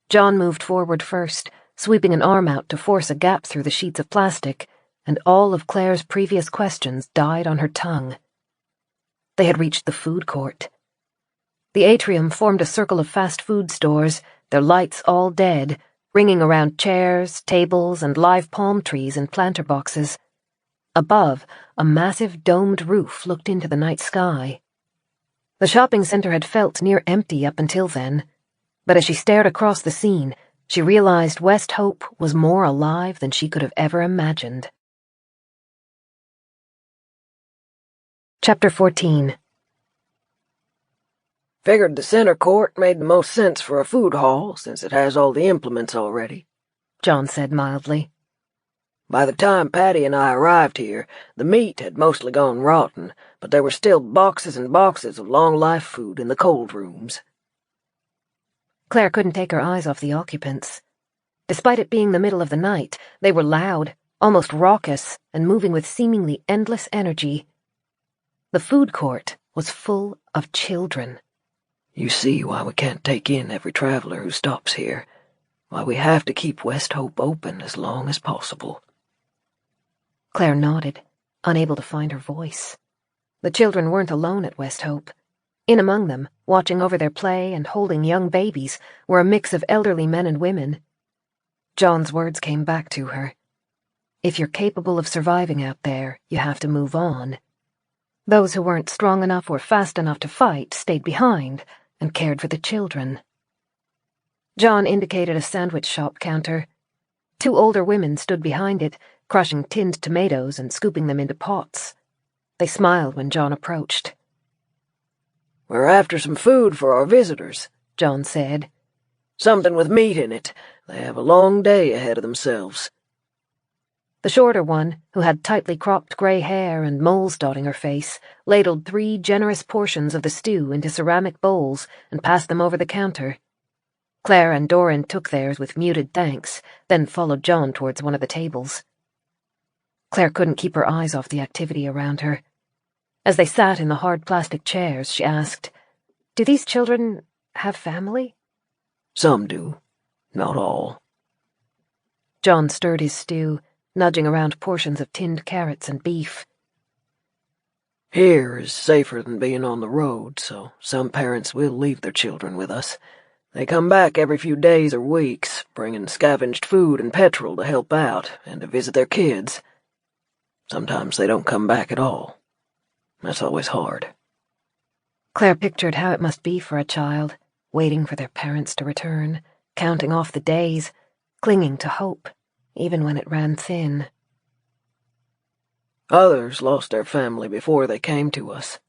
John moved forward first, sweeping an arm out to force a gap through the sheets of plastic, and all of Claire's previous questions died on her tongue. They had reached the food court. The atrium formed a circle of fast food stores, their lights all dead, ringing around chairs, tables, and live palm trees in planter boxes. Above, a massive domed roof looked into the night sky. The shopping center had felt near empty up until then, but as she stared across the scene, she realized West Hope was more alive than she could have ever imagined. Chapter 14. Figured the center court made the most sense for a food hall, since it has all the implements already, John said mildly. By the time Patty and I arrived here, the meat had mostly gone rotten, but there were still boxes and boxes of long-life food in the cold rooms. Claire couldn't take her eyes off the occupants. Despite it being the middle of the night, they were loud, almost raucous, and moving with seemingly endless energy. The food court was full of children. You see why we can't take in every traveler who stops here. Why we have to keep West Hope open as long as possible. Claire nodded, unable to find her voice. The children weren't alone at West Hope. In among them, watching over their play and holding young babies, were a mix of elderly men and women. John's words came back to her. If you're capable of surviving out there, you have to move on. Those who weren't strong enough or fast enough to fight stayed behind and cared for the children. John indicated a sandwich shop counter. 2 older women stood behind it, crushing tinned tomatoes and scooping them into pots. They smiled when John approached. "We're after some food for our visitors," John said. "Something with meat in it. They have a long day ahead of themselves." The shorter one, who had tightly cropped grey hair and moles dotting her face, ladled 3 generous portions of the stew into ceramic bowls and passed them over the counter. Clare and Dorran took theirs with muted thanks, then followed John towards one of the tables. Claire couldn't keep her eyes off the activity around her. As they sat in the hard plastic chairs, she asked, "Do these children have family?" Some do. Not all. John stirred his stew, nudging around portions of tinned carrots and beef. Here is safer than being on the road, so some parents will leave their children with us. They come back every few days or weeks, bringing scavenged food and petrol to help out and to visit their kids. Sometimes they don't come back at all. That's always hard. Claire pictured how it must be for a child, waiting for their parents to return, counting off the days, clinging to hope, even when it ran thin. Others lost their family before they came to us.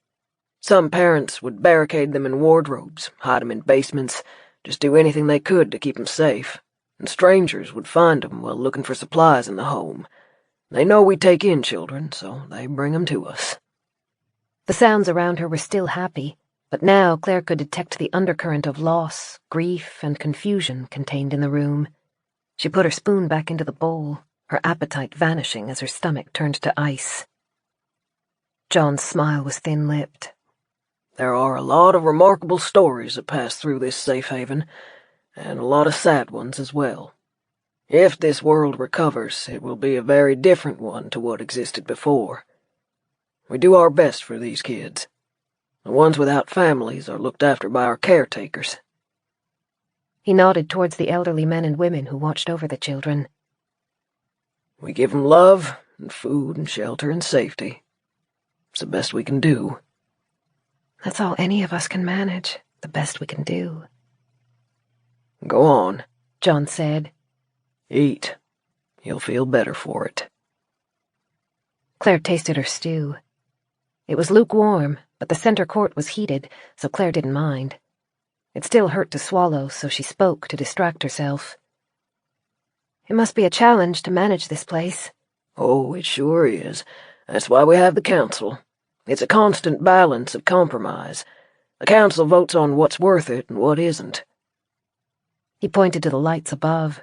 Some parents would barricade them in wardrobes, hide them in basements, just do anything they could to keep them safe, and strangers would find them while looking for supplies in the home. They know we take in children, so they bring them to us. The sounds around her were still happy, but now Claire could detect the undercurrent of loss, grief, and confusion contained in the room. She put her spoon back into the bowl, her appetite vanishing as her stomach turned to ice. John's smile was thin-lipped. There are a lot of remarkable stories that pass through this safe haven, and a lot of sad ones as well. If this world recovers, it will be a very different one to what existed before. We do our best for these kids. The ones without families are looked after by our caretakers. He nodded towards the elderly men and women who watched over the children. We give them love and food and shelter and safety. It's the best we can do. That's all any of us can manage, the best we can do. Go on, John said. Eat. You'll feel better for it. Claire tasted her stew. It was lukewarm, but the center court was heated, so Claire didn't mind. It still hurt to swallow, so she spoke to distract herself. It must be a challenge to manage this place. Oh, it sure is. That's why we have the council. It's a constant balance of compromise. The council votes on what's worth it and what isn't. He pointed to the lights above.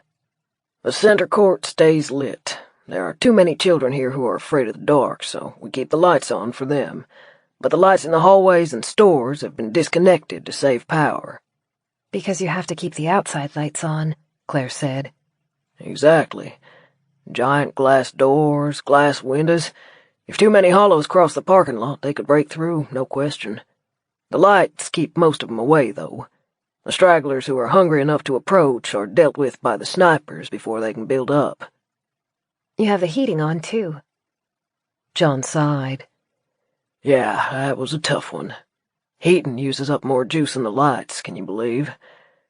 The center court stays lit. There are too many children here who are afraid of the dark, so we keep the lights on for them. But the lights in the hallways and stores have been disconnected to save power. Because you have to keep the outside lights on, Claire said. Exactly. Giant glass doors, glass windows. If too many hollows cross the parking lot, they could break through, no question. The lights keep most of them away, though. The stragglers who are hungry enough to approach are dealt with by the snipers before they can build up. You have the heating on, too. John sighed. Yeah, that was a tough one. Heating uses up more juice than the lights, can you believe?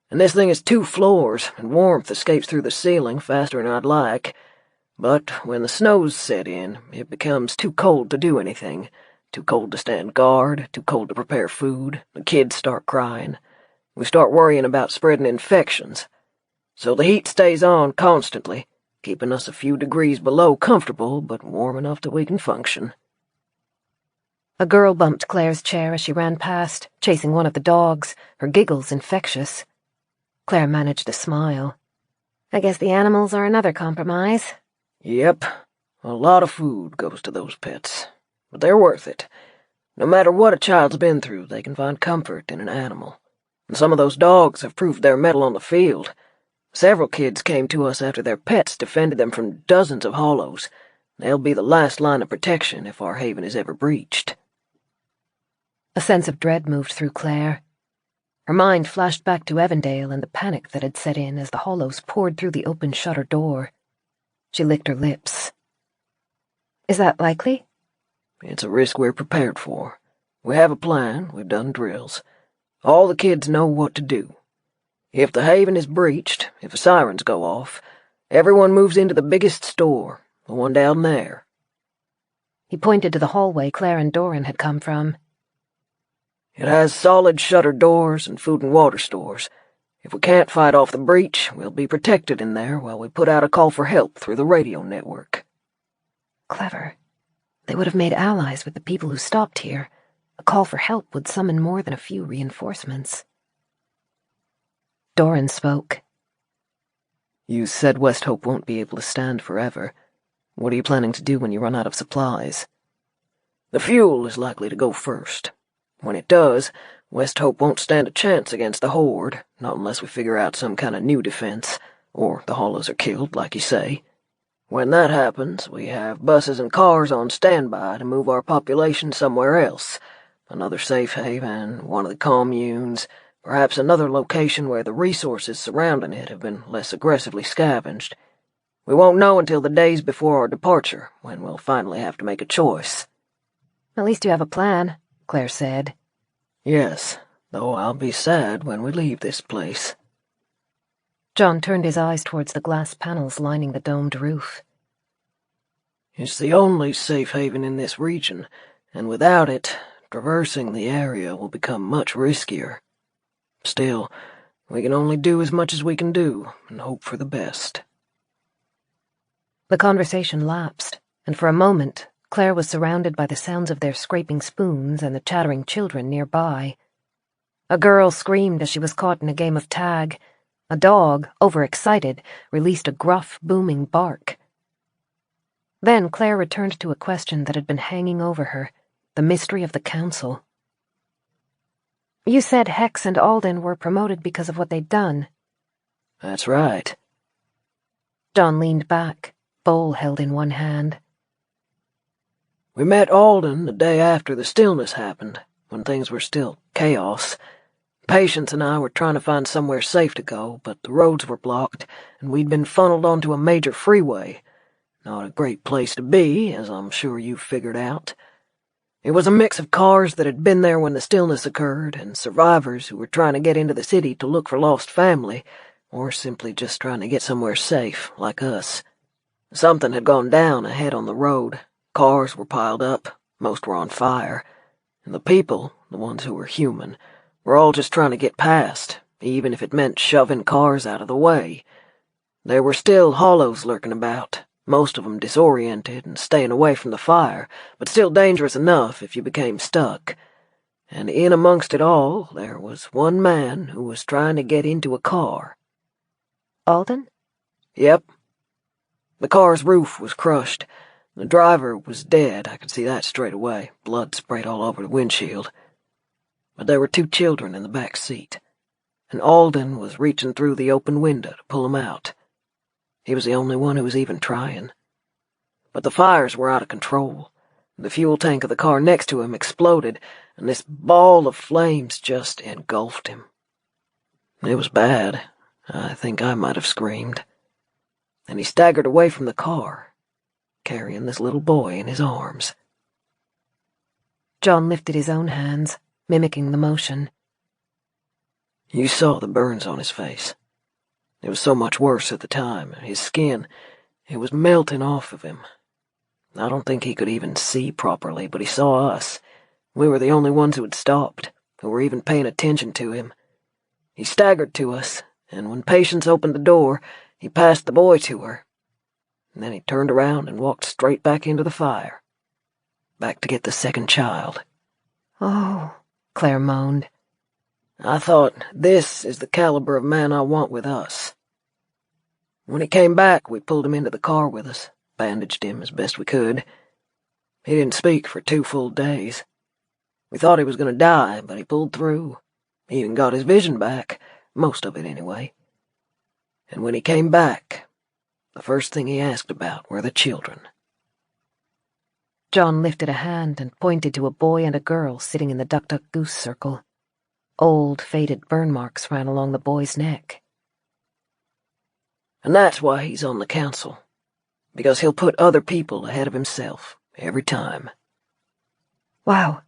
And this thing is 2 floors, and warmth escapes through the ceiling faster than I'd like. But when the snows set in, it becomes too cold to do anything. Too cold to stand guard, too cold to prepare food. The kids start crying. We start worrying about spreading infections. So the heat stays on constantly, keeping us a few degrees below comfortable, but warm enough that we can function. A girl bumped Claire's chair as she ran past, chasing one of the dogs, her giggles infectious. Claire managed a smile. I guess the animals are another compromise. Yep. A lot of food goes to those pets. But they're worth it. No matter what a child's been through, they can find comfort in an animal. And some of those dogs have proved their mettle on the field. Several kids came to us after their pets defended them from dozens of hollows. They'll be the last line of protection if our haven is ever breached. A sense of dread moved through Claire. Her mind flashed back to Evandale and the panic that had set in as the hollows poured through the open shutter door. She licked her lips. Is that likely? It's a risk we're prepared for. We have a plan, we've done drills. All the kids know what to do. If the haven is breached, if the sirens go off, everyone moves into the biggest store, the one down there. He pointed to the hallway Clare and Dorran had come from. It has solid shutter doors and food and water stores. If we can't fight off the breach, we'll be protected in there while we put out a call for help through the radio network. Clever. They would have made allies with the people who stopped here. A call for help would summon more than a few reinforcements. Dorran spoke. You said West Hope won't be able to stand forever. What are you planning to do when you run out of supplies? The fuel is likely to go first. When it does, West Hope won't stand a chance against the Horde, not unless we figure out some kind of new defense, or the Hollows are killed, like you say. When that happens, we have buses and cars on standby to move our population somewhere else. Another safe haven, one of the communes, perhaps another location where the resources surrounding it have been less aggressively scavenged. We won't know until the days before our departure, when we'll finally have to make a choice. At least you have a plan, Claire said. Yes, though I'll be sad when we leave this place. John turned his eyes towards the glass panels lining the domed roof. It's the only safe haven in this region, and without it, traversing the area will become much riskier. Still, we can only do as much as we can do, and hope for the best. The conversation lapsed, and for a moment, Claire was surrounded by the sounds of their scraping spoons and the chattering children nearby. A girl screamed as she was caught in a game of tag. A dog, overexcited, released a gruff, booming bark. Then Claire returned to a question that had been hanging over her, the mystery of the council. You said Hex and Alden were promoted because of what they'd done. That's right. John leaned back, bowl held in one hand. We met Alden the day after the stillness happened, when things were still chaos. Patience and I were trying to find somewhere safe to go, but the roads were blocked, and we'd been funneled onto a major freeway. Not a great place to be, as I'm sure you've figured out. It was a mix of cars that had been there when the stillness occurred, and survivors who were trying to get into the city to look for lost family, or simply just trying to get somewhere safe, like us. Something had gone down ahead on the road. Cars were piled up, most were on fire, and the people, the ones who were human, were all just trying to get past, even if it meant shoving cars out of the way. There were still hollows lurking about, most of them disoriented and staying away from the fire, but still dangerous enough if you became stuck. And in amongst it all, there was one man who was trying to get into a car. Alden? Yep. The car's roof was crushed. The driver was dead, I could see that straight away, blood sprayed all over the windshield. But there were 2 children in the back seat, and Alden was reaching through the open window to pull them out. He was the only one who was even trying. But the fires were out of control. The fuel tank of the car next to him exploded, and this ball of flames just engulfed him. It was bad. I think I might have screamed. And he staggered away from the car, carrying this little boy in his arms. John lifted his own hands, mimicking the motion. You saw the burns on his face. It was so much worse at the time. His skin, it was melting off of him. I don't think he could even see properly, but he saw us. We were the only ones who had stopped, who were even paying attention to him. He staggered to us, and when Patience opened the door, he passed the boy to her. And then he turned around and walked straight back into the fire. Back to get the second child. Oh, Claire moaned. I thought, this is the caliber of man I want with us. When he came back, we pulled him into the car with us, bandaged him as best we could. He didn't speak for 2 full days. We thought he was going to die, but he pulled through. He even got his vision back, most of it anyway. And when he came back, the first thing he asked about were the children. John lifted a hand and pointed to a boy and a girl sitting in the duck-duck-goose circle. Old, faded burn marks ran along the boy's neck. And that's why he's on the council. Because he'll put other people ahead of himself, every time. Wow.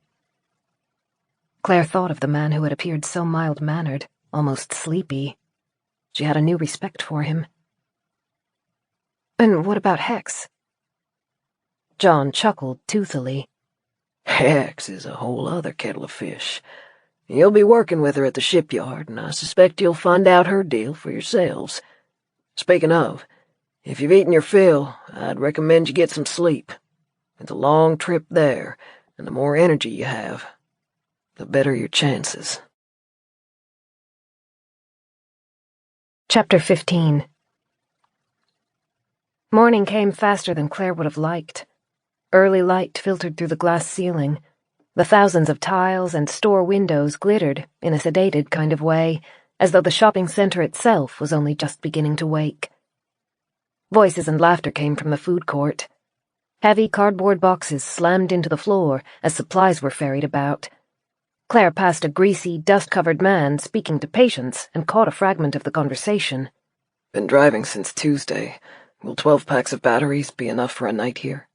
Claire thought of the man who had appeared so mild-mannered, almost sleepy. She had a new respect for him. And what about Hex? John chuckled toothily. Hex is a whole other kettle of fish. You'll be working with her at the shipyard, and I suspect you'll find out her deal for yourselves. Speaking of, if you've eaten your fill, I'd recommend you get some sleep. It's a long trip there, and the more energy you have, the better your chances. Chapter 15. Morning came faster than Claire would have liked. Early light filtered through the glass ceiling. The thousands of tiles and store windows glittered in a sedated kind of way, as though the shopping center itself was only just beginning to wake. Voices and laughter came from the food court. Heavy cardboard boxes slammed into the floor as supplies were ferried about. Claire passed a greasy, dust-covered man speaking to patients and caught a fragment of the conversation. Been driving since Tuesday. Will 12 packs of batteries be enough for a night here?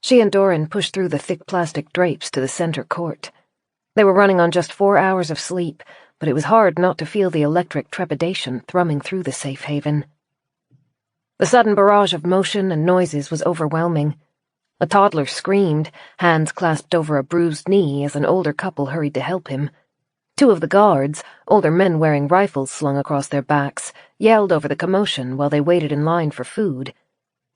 She and Dorran pushed through the thick plastic drapes to the center court. They were running on just 4 hours of sleep, but it was hard not to feel the electric trepidation thrumming through the safe haven. The sudden barrage of motion and noises was overwhelming. A toddler screamed, hands clasped over a bruised knee as an older couple hurried to help him. 2 of the guards, older men wearing rifles slung across their backs, yelled over the commotion while they waited in line for food.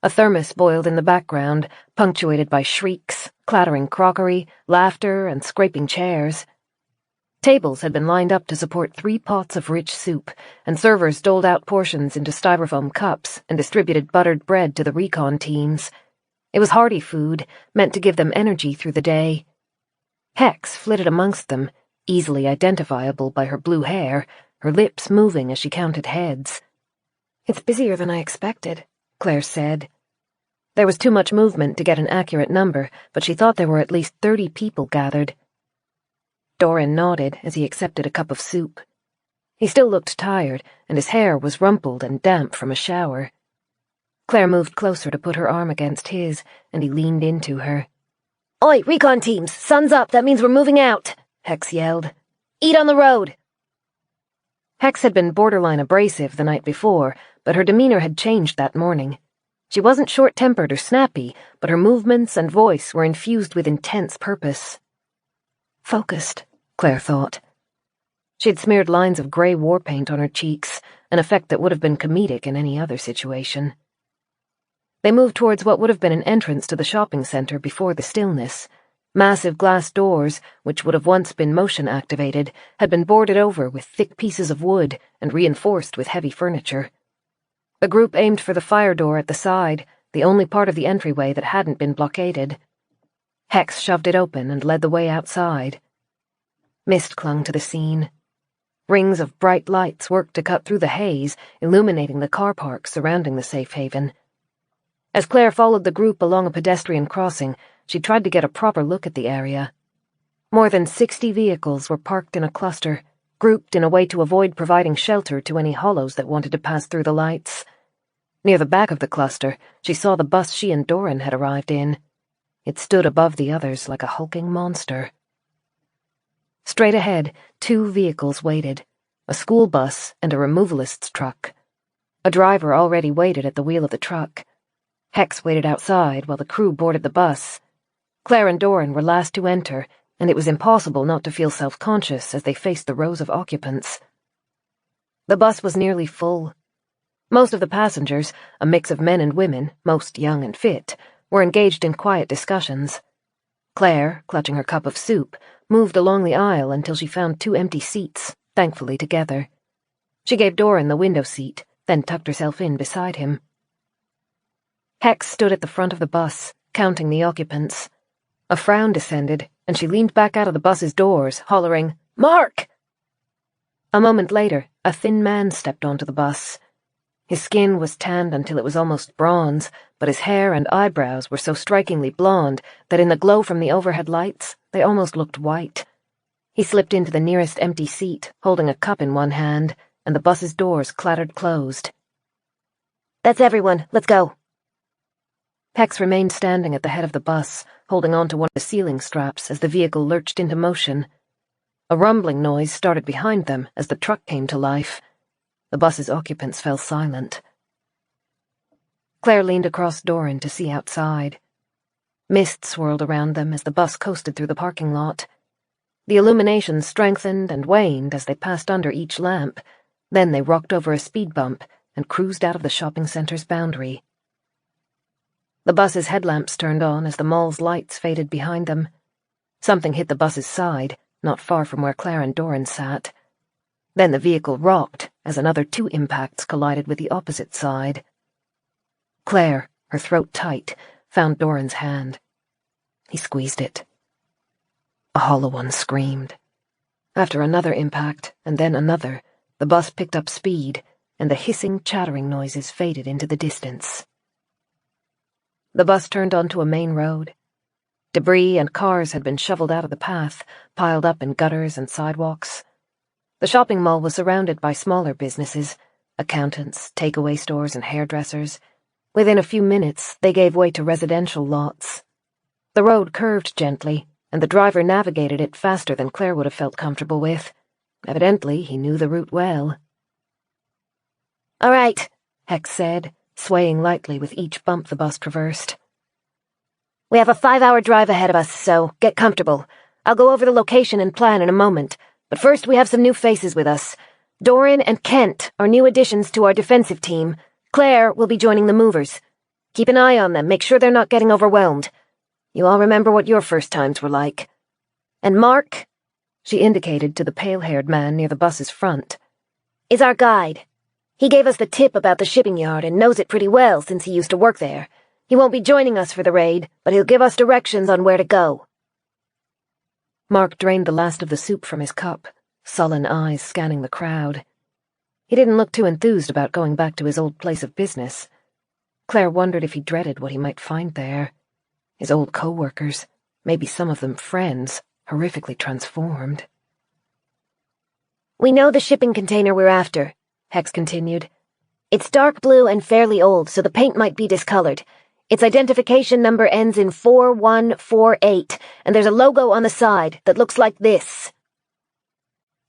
A thermos boiled in the background, punctuated by shrieks, clattering crockery, laughter, and scraping chairs. Tables had been lined up to support 3 pots of rich soup, and servers doled out portions into styrofoam cups and distributed buttered bread to the recon teams. It was hearty food, meant to give them energy through the day. Hex flitted amongst them, easily identifiable by her blue hair, her lips moving as she counted heads. "It's busier than I expected," Claire said. There was too much movement to get an accurate number, but she thought there were at least 30 people gathered. Dorran nodded as he accepted a cup of soup. He still looked tired, and his hair was rumpled and damp from a shower. Claire moved closer to put her arm against his, and he leaned into her. "Oi, recon teams! Sun's up, that means we're moving out!" Hex yelled. "Eat on the road!" Hex had been borderline abrasive the night before, but her demeanor had changed that morning. She wasn't short-tempered or snappy, but her movements and voice were infused with intense purpose. Focused, Claire thought. She'd smeared lines of grey war paint on her cheeks, an effect that would have been comedic in any other situation. They moved towards what would have been an entrance to the shopping center before the stillness. Massive glass doors, which would have once been motion-activated, had been boarded over with thick pieces of wood and reinforced with heavy furniture. The group aimed for the fire door at the side, the only part of the entryway that hadn't been blockaded. Hex shoved it open and led the way outside. Mist clung to the scene. Rings of bright lights worked to cut through the haze, illuminating the car park surrounding the safe haven. As Claire followed the group along a pedestrian crossing, she tried to get a proper look at the area. More than 60 vehicles were parked in a cluster, grouped in a way to avoid providing shelter to any hollows that wanted to pass through the lights. Near the back of the cluster, she saw the bus she and Dorran had arrived in. It stood above the others like a hulking monster. Straight ahead, 2 vehicles waited, a school bus and a removalist's truck. A driver already waited at the wheel of the truck. Hex waited outside while the crew boarded the bus. Clare and Dorran were last to enter, and it was impossible not to feel self-conscious as they faced the rows of occupants. The bus was nearly full. Most of the passengers, a mix of men and women, most young and fit, were engaged in quiet discussions. Claire, clutching her cup of soup, moved along the aisle until she found 2 empty seats, thankfully together. She gave Dorran the window seat, then tucked herself in beside him. Hex stood at the front of the bus, counting the occupants. A frown descended, and she leaned back out of the bus's doors, hollering, "Mark!" A moment later, a thin man stepped onto the bus. His skin was tanned until it was almost bronze, but his hair and eyebrows were so strikingly blonde that in the glow from the overhead lights, they almost looked white. He slipped into the nearest empty seat, holding a cup in one hand, and the bus's doors clattered closed. "That's everyone. Let's go." Hex remained standing at the head of the bus, holding on to one of the ceiling straps as the vehicle lurched into motion. A rumbling noise started behind them as the truck came to life. The bus's occupants fell silent. Claire leaned across Dorran to see outside. Mist swirled around them as the bus coasted through the parking lot. The illumination strengthened and waned as they passed under each lamp. Then they rocked over a speed bump and cruised out of the shopping center's boundary. The bus's headlamps turned on as the mall's lights faded behind them. Something hit the bus's side, not far from where Clare and Dorran sat. Then the vehicle rocked as another 2 impacts collided with the opposite side. Claire, her throat tight, found Dorran's hand. He squeezed it. A hollow one screamed. After another impact, and then another, the bus picked up speed, and the hissing, chattering noises faded into the distance. The bus turned onto a main road. Debris and cars had been shoveled out of the path, piled up in gutters and sidewalks. The shopping mall was surrounded by smaller businesses, accountants, takeaway stores, and hairdressers. Within a few minutes, they gave way to residential lots. The road curved gently, and the driver navigated it faster than Claire would have felt comfortable with. Evidently, he knew the route well. "All right," Hex said, swaying lightly with each bump the bus traversed. "We have a 5-hour drive ahead of us, so get comfortable. I'll go over the location and plan in a moment, but first we have some new faces with us. Dorran and Kent are new additions to our defensive team. Claire will be joining the movers. Keep an eye on them, make sure they're not getting overwhelmed. You all remember what your first times were like. And Mark," she indicated to the pale-haired man near the bus's front, "is our guide. He gave us the tip about the shipping yard and knows it pretty well since he used to work there. He won't be joining us for the raid, but he'll give us directions on where to go." Mark drained the last of the soup from his cup, sullen eyes scanning the crowd. He didn't look too enthused about going back to his old place of business. Claire wondered if he dreaded what he might find there. His old co-workers, maybe some of them friends, horrifically transformed. "We know the shipping container we're after," Hex continued. "It's dark blue and fairly old, so the paint might be discolored. Its identification number ends in 4148, and there's a logo on the side that looks like this."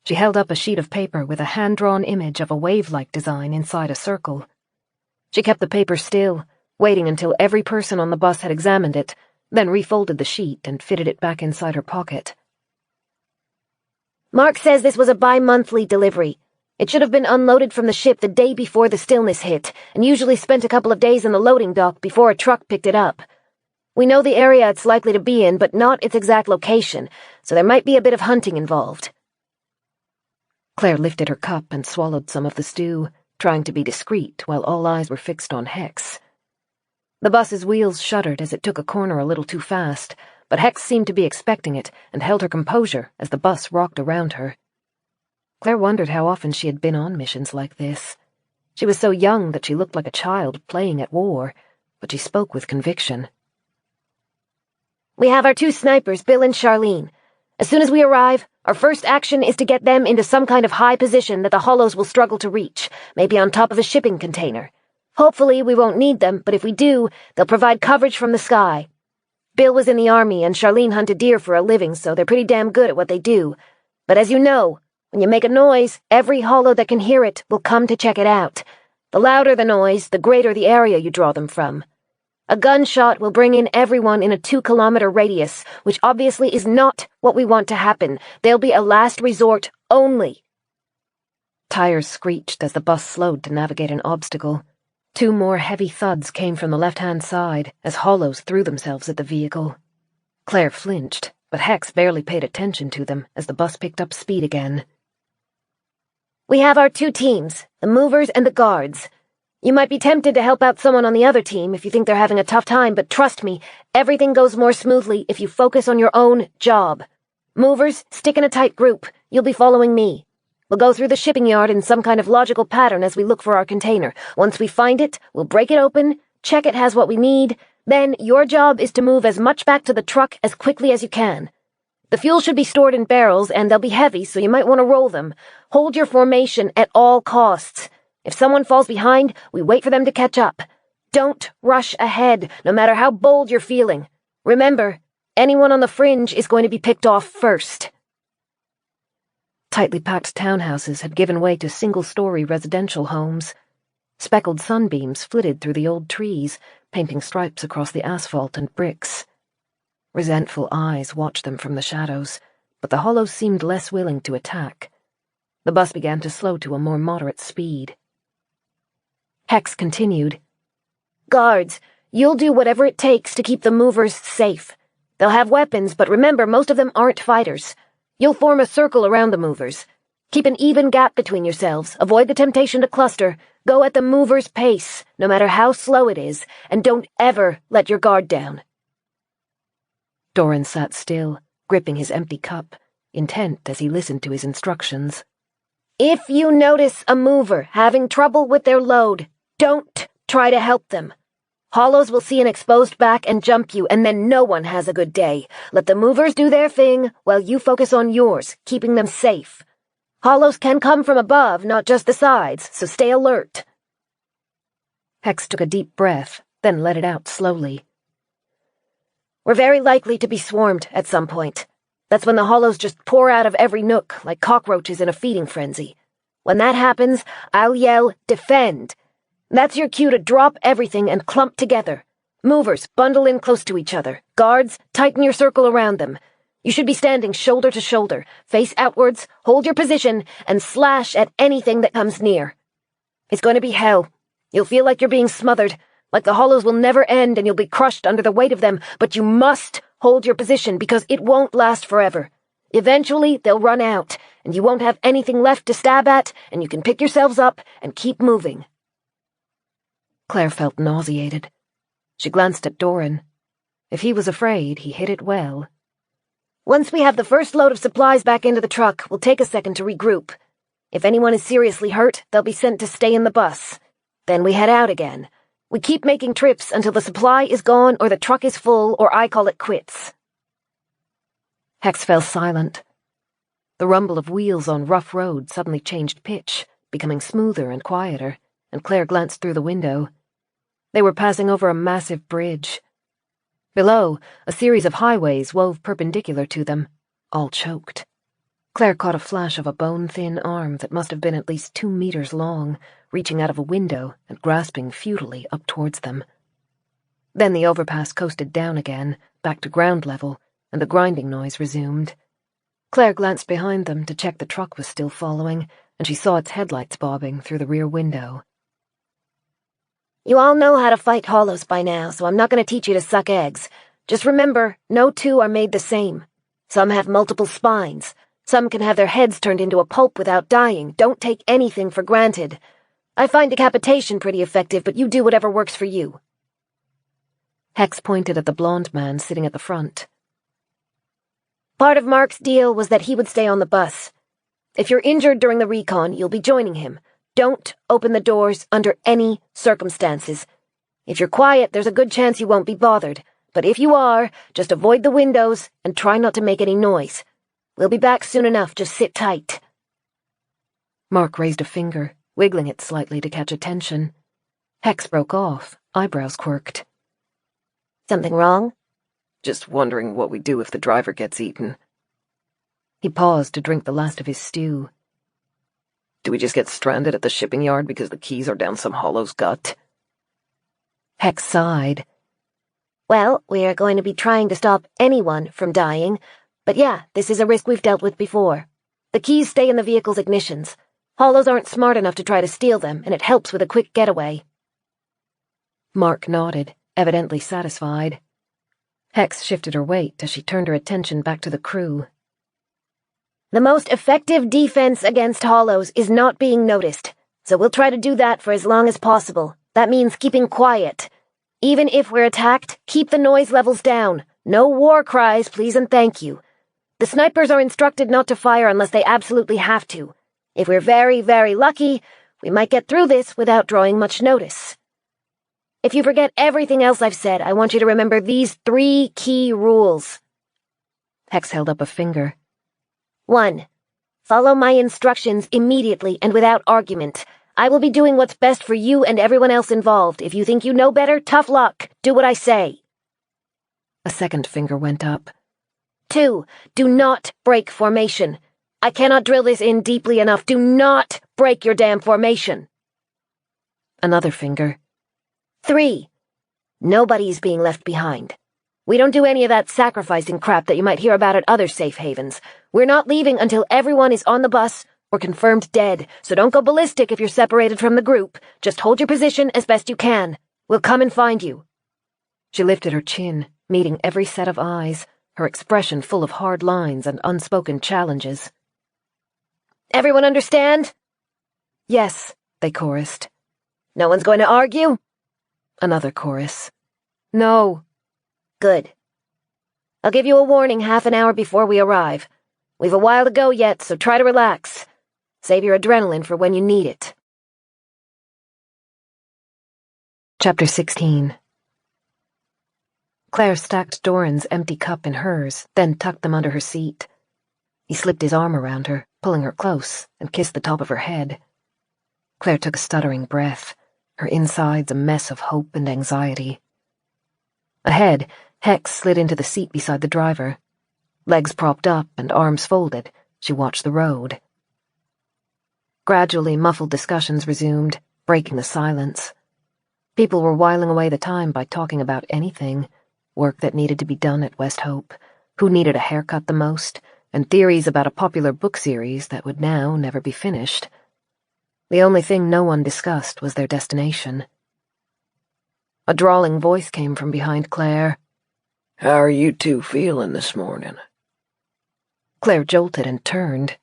She held up a sheet of paper with a hand-drawn image of a wave-like design inside a circle. She kept the paper still, waiting until every person on the bus had examined it, then refolded the sheet and fitted it back inside her pocket. "Mark says this was a bi-monthly delivery. It should have been unloaded from the ship the day before the stillness hit, and usually spent a couple of days in the loading dock before a truck picked it up. We know the area it's likely to be in, but not its exact location, so there might be a bit of hunting involved." Claire lifted her cup and swallowed some of the stew, trying to be discreet while all eyes were fixed on Hex. The bus's wheels shuddered as it took a corner a little too fast, but Hex seemed to be expecting it and held her composure as the bus rocked around her. Claire wondered how often she had been on missions like this. She was so young that she looked like a child playing at war, but she spoke with conviction. "We have our 2 snipers, Bill and Charlene. As soon as we arrive, our first action is to get them into some kind of high position that the Hollows will struggle to reach, maybe on top of a shipping container. Hopefully we won't need them, but if we do, they'll provide coverage from the sky. Bill was in the army and Charlene hunted deer for a living, so they're pretty damn good at what they do. But as you know, when you make a noise, every Hollow that can hear it will come to check it out. The louder the noise, the greater the area you draw them from. A gunshot will bring in everyone in a 2-kilometer radius, which obviously is not what we want to happen. They'll be a last resort only." Tires screeched as the bus slowed to navigate an obstacle. 2 more heavy thuds came from the left-hand side as Hollows threw themselves at the vehicle. Claire flinched, but Hex barely paid attention to them as the bus picked up speed again. We have our 2 teams, the movers and the guards. You might be tempted to help out someone on the other team if you think they're having a tough time, but trust me, everything goes more smoothly if you focus on your own job. Movers, stick in a tight group. You'll be following me. We'll go through the shipping yard in some kind of logical pattern as we look for our container. Once we find it, we'll break it open, check it has what we need. Then your job is to move as much back to the truck as quickly as you can. The fuel should be stored in barrels, and they'll be heavy, so you might want to roll them. Hold your formation at all costs. If someone falls behind, we wait for them to catch up. Don't rush ahead, no matter how bold you're feeling. Remember, anyone on the fringe is going to be picked off first. Tightly packed townhouses had given way to single-story residential homes. Speckled sunbeams flitted through the old trees, painting stripes across the asphalt and bricks. Resentful eyes watched them from the shadows, but the hollows seemed less willing to attack. The bus began to slow to a more moderate speed. Hex continued. Guards, you'll do whatever it takes to keep the movers safe. They'll have weapons, but remember, most of them aren't fighters. You'll form a circle around the movers. Keep an even gap between yourselves. Avoid the temptation to cluster. Go at the mover's pace, no matter how slow it is, and don't ever let your guard down. Dorran sat still, gripping his empty cup, intent as he listened to his instructions. If you notice a mover having trouble with their load, don't try to help them. Hollows will see an exposed back and jump you, and then no one has a good day. Let the movers do their thing while you focus on yours, keeping them safe. Hollows can come from above, not just the sides, so stay alert. Hex took a deep breath, then let it out slowly. We're very likely to be swarmed at some point. That's when the hollows just pour out of every nook like cockroaches in a feeding frenzy. When that happens, I'll yell, "Defend!" That's your cue to drop everything and clump together. Movers, bundle in close to each other. Guards, tighten your circle around them. You should be standing shoulder to shoulder, face outwards, hold your position, and slash at anything that comes near. It's going to be hell. You'll feel like you're being smothered, like the hollows will never end and you'll be crushed under the weight of them, but you must hold your position because it won't last forever. Eventually, they'll run out, and you won't have anything left to stab at, and you can pick yourselves up and keep moving. Claire felt nauseated. She glanced at Dorran. If he was afraid, he hid it well. Once we have the first load of supplies back into the truck, we'll take a second to regroup. If anyone is seriously hurt, they'll be sent to stay in the bus. Then we head out again. We keep making trips until the supply is gone or the truck is full or I call it quits. Hex fell silent. The rumble of wheels on rough road suddenly changed pitch, becoming smoother and quieter, and Claire glanced through the window. They were passing over a massive bridge. Below, a series of highways wove perpendicular to them, all choked. Claire caught a flash of a bone-thin arm that must have been at least 2 meters long, reaching out of a window and grasping futilely up towards them. Then the overpass coasted down again, back to ground level, and the grinding noise resumed. Claire glanced behind them to check the truck was still following, and she saw its headlights bobbing through the rear window. You all know how to fight hollows by now, so I'm not going to teach you to suck eggs. Just remember, no two are made the same. Some have multiple spines. Some can have their heads turned into a pulp without dying. Don't take anything for granted. I find decapitation pretty effective, but you do whatever works for you. Hex pointed at the blonde man sitting at the front. Part of Mark's deal was that he would stay on the bus. If you're injured during the recon, you'll be joining him. Don't open the doors under any circumstances. If you're quiet, there's a good chance you won't be bothered. But if you are, just avoid the windows and try not to make any noise. We'll be back soon enough, just sit tight. Mark raised a finger, wiggling it slightly to catch attention. Hex broke off, eyebrows quirked. Something wrong? Just wondering what we do if the driver gets eaten. He paused to drink the last of his stew. Do we just get stranded at the shipping yard because the keys are down some hollow's gut? Hex sighed. Well, we are going to be trying to stop anyone from dying, but yeah, this is a risk we've dealt with before. The keys stay in the vehicle's ignitions. Hollows aren't smart enough to try to steal them, and it helps with a quick getaway. Mark nodded, evidently satisfied. Hex shifted her weight as she turned her attention back to the crew. The most effective defense against hollows is not being noticed, so we'll try to do that for as long as possible. That means keeping quiet. Even if we're attacked, keep the noise levels down. No war cries, please and thank you. The snipers are instructed not to fire unless they absolutely have to. If we're very, very lucky, we might get through this without drawing much notice. If you forget everything else I've said, I want you to remember these 3 key rules. Hex held up a finger. 1. Follow my instructions immediately and without argument. I will be doing what's best for you and everyone else involved. If you think you know better, tough luck. Do what I say. A second finger went up. 2. Do not break formation. I cannot drill this in deeply enough. Do not break your damn formation. Another finger. 3. Nobody's being left behind. We don't do any of that sacrificing crap that you might hear about at other safe havens. We're not leaving until everyone is on the bus or confirmed dead, so don't go ballistic if you're separated from the group. Just hold your position as best you can. We'll come and find you. She lifted her chin, meeting every set of eyes, her expression full of hard lines and unspoken challenges. Everyone understand? Yes, they chorused. No one's going to argue? Another chorus. No. Good. I'll give you a warning half an hour before we arrive. We've a while to go yet, so try to relax. Save your adrenaline for when you need it. Chapter 16. Claire stacked Dorran's empty cup in hers, then tucked them under her seat. He slipped his arm around her, pulling her close, and kissed the top of her head. Claire took a stuttering breath, her insides a mess of hope and anxiety. Ahead, Hex slid into the seat beside the driver. Legs propped up and arms folded, she watched the road. Gradually, muffled discussions resumed, breaking the silence. People were whiling away the time by talking about anything, work that needed to be done at West Hope, who needed a haircut the most, and theories about a popular book series that would now never be finished. The only thing no one discussed was their destination. A drawling voice came from behind Claire. How are you 2 feeling this morning? Claire jolted and turned.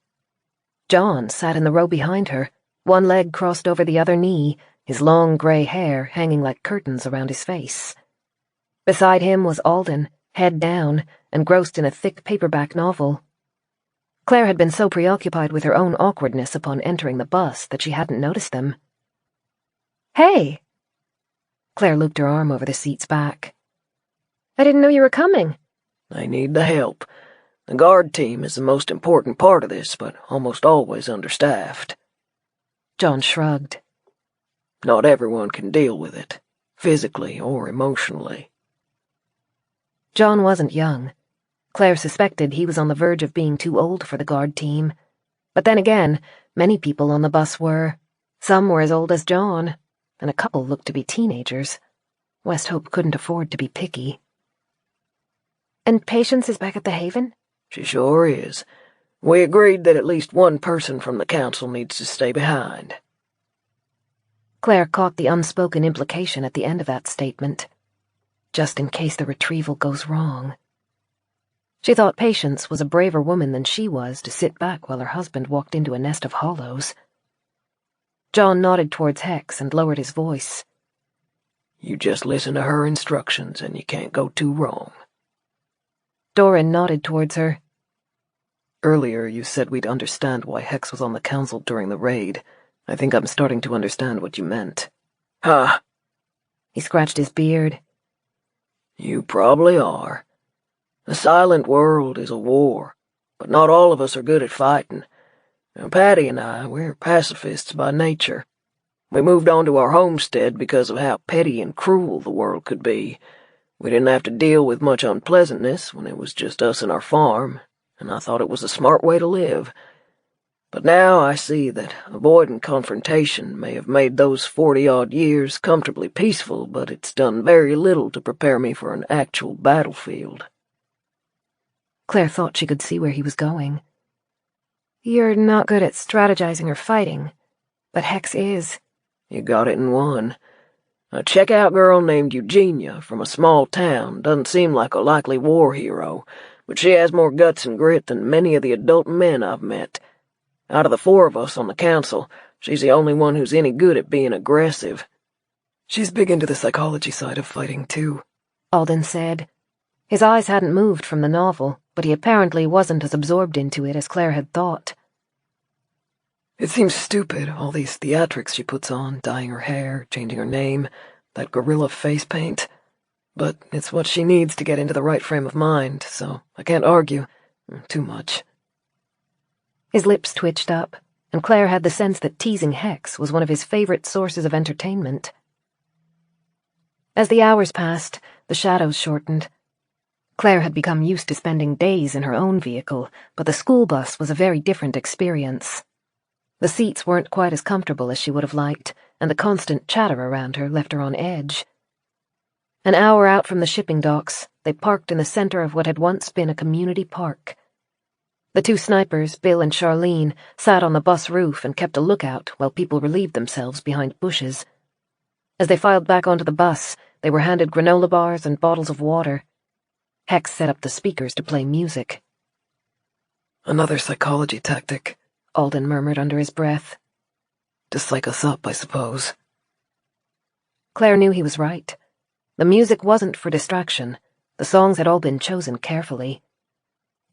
John sat in the row behind her, one leg crossed over the other knee, his long gray hair hanging like curtains around his face. Beside him was Alden, head down, engrossed in a thick paperback novel. Claire had been so preoccupied with her own awkwardness upon entering the bus that she hadn't noticed them. Hey! Claire looped her arm over the seat's back. I didn't know you were coming. I need the help. The guard team is the most important part of this, but almost always understaffed. John shrugged. Not everyone can deal with it, physically or emotionally. John wasn't young. Claire suspected he was on the verge of being too old for the guard team. But then again, many people on the bus were. Some were as old as John, and a couple looked to be teenagers. West Hope couldn't afford to be picky. And Patience is back at the Haven? She sure is. We agreed that at least one person from the council needs to stay behind. Claire caught the unspoken implication at the end of that statement. Just in case the retrieval goes wrong. She thought Patience was a braver woman than she was to sit back while her husband walked into a nest of hollows. John nodded towards Hex and lowered his voice. You just listen to her instructions and you can't go too wrong. Dorran nodded towards her. Earlier you said we'd understand why Hex was on the council during the raid. I think I'm starting to understand what you meant. Huh? He scratched his beard. You probably are. The silent world is a war, but not all of us are good at fighting. Now, Patty and I, we're pacifists by nature. We moved on to our homestead because of how petty and cruel the world could be. We didn't have to deal with much unpleasantness when it was just us and our farm, and I thought it was a smart way to live. But now I see that avoiding confrontation may have made those 40-odd years comfortably peaceful, but it's done very little to prepare me for an actual battlefield. Claire thought she could see where he was going. You're not good at strategizing or fighting, but Hex is. You got it in one. A checkout girl named Eugenia from a small town. Doesn't seem like a likely war hero, but she has more guts and grit than many of the adult men I've met. Out of the 4 of us on the council, she's the only one who's any good at being aggressive." She's big into the psychology side of fighting, too, Alden said. His eyes hadn't moved from the novel, but he apparently wasn't as absorbed into it as Claire had thought. It seems stupid, all these theatrics she puts on, dyeing her hair, changing her name, that gorilla face paint. But it's what she needs to get into the right frame of mind, so I can't argue too much. His lips twitched up, and Claire had the sense that teasing Hex was one of his favorite sources of entertainment. As the hours passed, the shadows shortened. Claire had become used to spending days in her own vehicle, but the school bus was a very different experience. The seats weren't quite as comfortable as she would have liked, and the constant chatter around her left her on edge. An hour out from the shipping docks, they parked in the center of what had once been a community park. The 2 snipers, Bill and Charlene, sat on the bus roof and kept a lookout while people relieved themselves behind bushes. As they filed back onto the bus, they were handed granola bars and bottles of water. Hex set up the speakers to play music. Another psychology tactic, Alden murmured under his breath. To psych us up, I suppose. Claire knew he was right. The music wasn't for distraction. The songs had all been chosen carefully.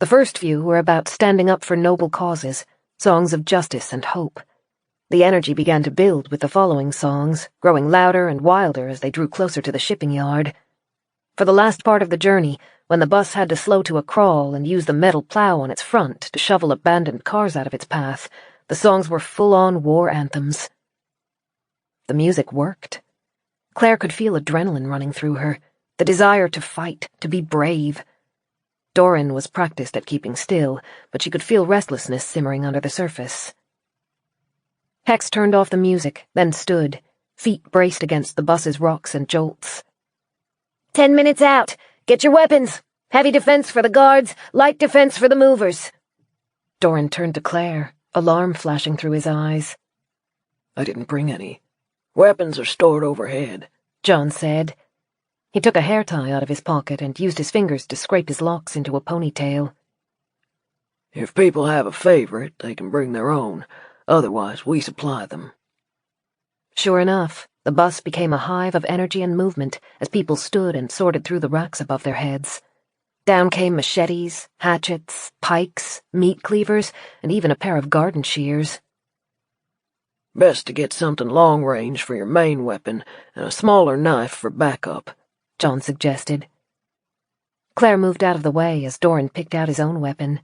The first few were about standing up for noble causes, songs of justice and hope. The energy began to build with the following songs, growing louder and wilder as they drew closer to the shipping yard. For the last part of the journey, when the bus had to slow to a crawl and use the metal plow on its front to shovel abandoned cars out of its path, the songs were full-on war anthems. The music worked. Claire could feel adrenaline running through her, the desire to fight, to be brave. Dorran was practiced at keeping still, but she could feel restlessness simmering under the surface. Hex turned off the music, then stood, feet braced against the bus's rocks and jolts. 10 minutes out. Get your weapons. Heavy defense for the guards, light defense for the movers. Dorran turned to Claire, alarm flashing through his eyes. I didn't bring any. "Weapons are stored overhead," John said. He took a hair tie out of his pocket and used his fingers to scrape his locks into a ponytail. "If people have a favorite, they can bring their own. Otherwise, we supply them." Sure enough, the bus became a hive of energy and movement as people stood and sorted through the racks above their heads. Down came machetes, hatchets, pikes, meat cleavers, and even a pair of garden shears. "Best to get something long-range for your main weapon and a smaller knife for backup," John suggested. Claire moved out of the way as Dorran picked out his own weapon.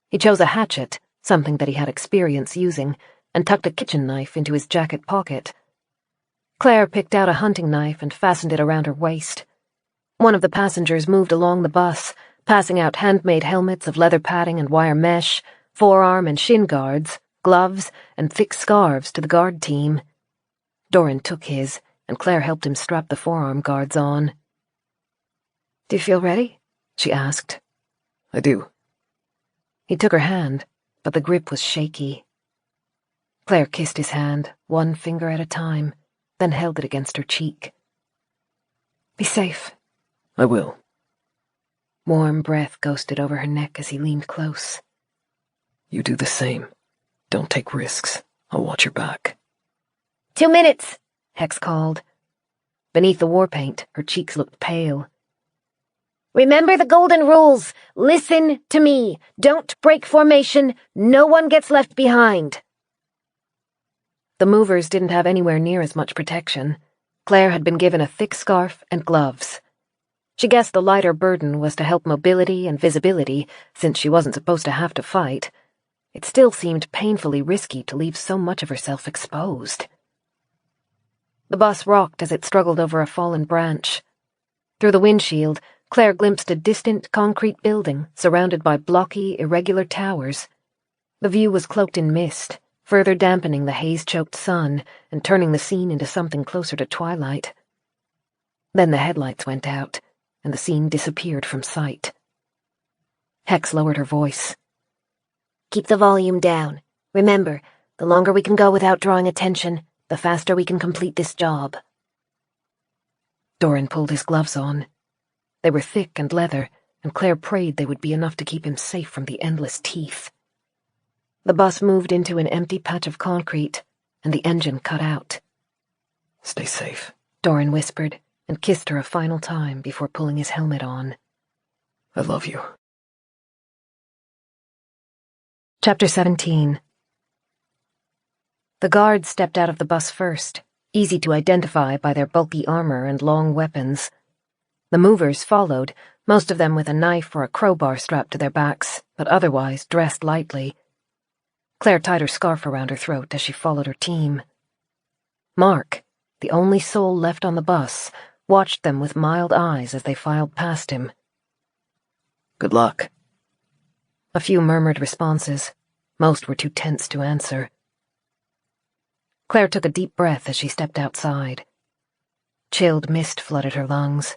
He chose a hatchet, something that he had experience using, and tucked a kitchen knife into his jacket pocket. Claire picked out a hunting knife and fastened it around her waist. One of the passengers moved along the bus, passing out handmade helmets of leather padding and wire mesh, forearm and shin guards, gloves, and thick scarves to the guard team. Dorran took his, and Claire helped him strap the forearm guards on. "Do you feel ready?" she asked. I do. He took her hand, but the grip was shaky. Claire kissed his hand, one finger at a time, then held it against her cheek. "Be safe." I will. Warm breath ghosted over her neck as he leaned close. You do the same. Don't take risks. I'll watch your back. 2 minutes, Hex called. Beneath the war paint, her cheeks looked pale. Remember the golden rules. Listen to me. Don't break formation. No one gets left behind. The movers didn't have anywhere near as much protection. Claire had been given a thick scarf and gloves. She guessed the lighter burden was to help mobility and visibility, since she wasn't supposed to have to fight. It still seemed painfully risky to leave so much of herself exposed. The bus rocked as it struggled over a fallen branch. Through the windshield, Claire glimpsed a distant concrete building surrounded by blocky, irregular towers. The view was cloaked in mist, further dampening the haze-choked sun and turning the scene into something closer to twilight. Then the headlights went out, and the scene disappeared from sight. Hex lowered her voice. Keep the volume down. Remember, the longer we can go without drawing attention, the faster we can complete this job. Dorran pulled his gloves on. They were thick and leather, and Clare prayed they would be enough to keep him safe from the endless teeth. The bus moved into an empty patch of concrete, and the engine cut out. Stay safe, Dorran whispered, and kissed her a final time before pulling his helmet on. I love you. Chapter 17. The guards stepped out of the bus first, easy to identify by their bulky armor and long weapons. The movers followed, most of them with a knife or a crowbar strapped to their backs, but otherwise dressed lightly. Clare tied her scarf around her throat as she followed her team. Mark, the only soul left on the bus, watched them with mild eyes as they filed past him. Good luck. A few murmured responses. Most were too tense to answer. Clare took a deep breath as she stepped outside. Chilled mist flooded her lungs.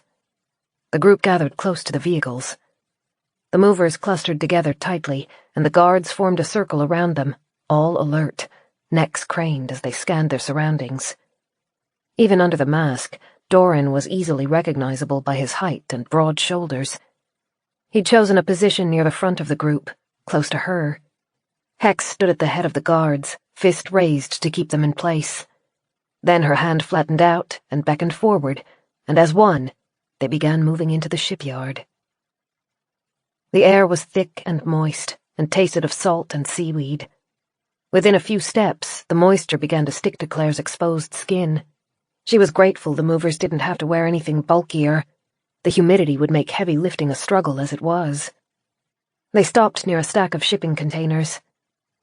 The group gathered close to the vehicles. The movers clustered together tightly, and the guards formed a circle around them, all alert, necks craned as they scanned their surroundings. Even under the mask, Dorran was easily recognizable by his height and broad shoulders. He'd chosen a position near the front of the group, close to her. Hex stood at the head of the guards, fist raised to keep them in place. Then her hand flattened out and beckoned forward, and as one, they began moving into the shipyard. The air was thick and moist, and tasted of salt and seaweed. Within a few steps, the moisture began to stick to Clare's exposed skin. She was grateful the movers didn't have to wear anything bulkier. The humidity would make heavy lifting a struggle as it was. They stopped near a stack of shipping containers.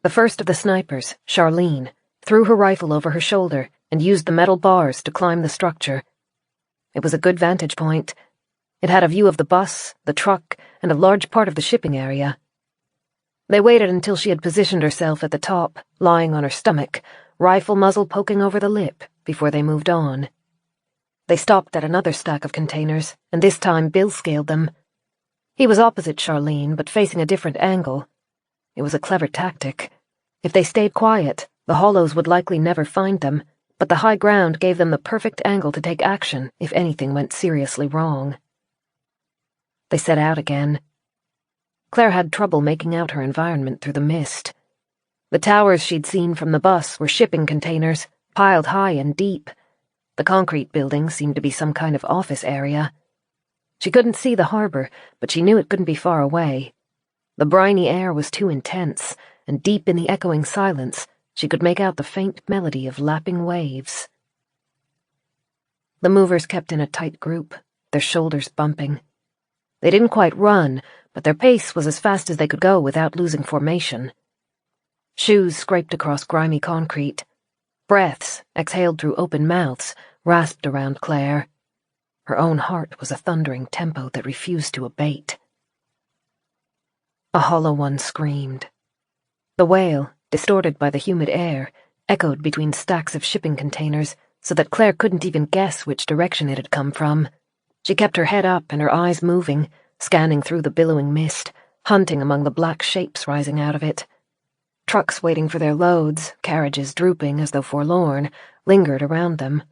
The first of the snipers, Charlene, threw her rifle over her shoulder and used the metal bars to climb the structure. It was a good vantage point. It had a view of the bus, the truck, and a large part of the shipping area. They waited until she had positioned herself at the top, lying on her stomach, rifle muzzle poking over the lip, before they moved on. They stopped at another stack of containers, and this time Bill scaled them. He was opposite Charlene, but facing a different angle. It was a clever tactic. If they stayed quiet, the hollows would likely never find them, but the high ground gave them the perfect angle to take action if anything went seriously wrong. They set out again. Clare had trouble making out her environment through the mist. The towers she'd seen from the bus were shipping containers, piled high and deep. The concrete building seemed to be some kind of office area. She couldn't see the harbor, but she knew it couldn't be far away. The briny air was too intense, and deep in the echoing silence, she could make out the faint melody of lapping waves. The movers kept in a tight group, their shoulders bumping. They didn't quite run, but their pace was as fast as they could go without losing formation. Shoes scraped across grimy concrete. Breaths, exhaled through open mouths, rasped around Clare. Her own heart was a thundering tempo that refused to abate. A hollow one screamed. The wail, distorted by the humid air, echoed between stacks of shipping containers so that Clare couldn't even guess which direction it had come from. She kept her head up and her eyes moving, scanning through the billowing mist, hunting among the black shapes rising out of it. Trucks waiting for their loads, carriages drooping as though forlorn, lingered around them.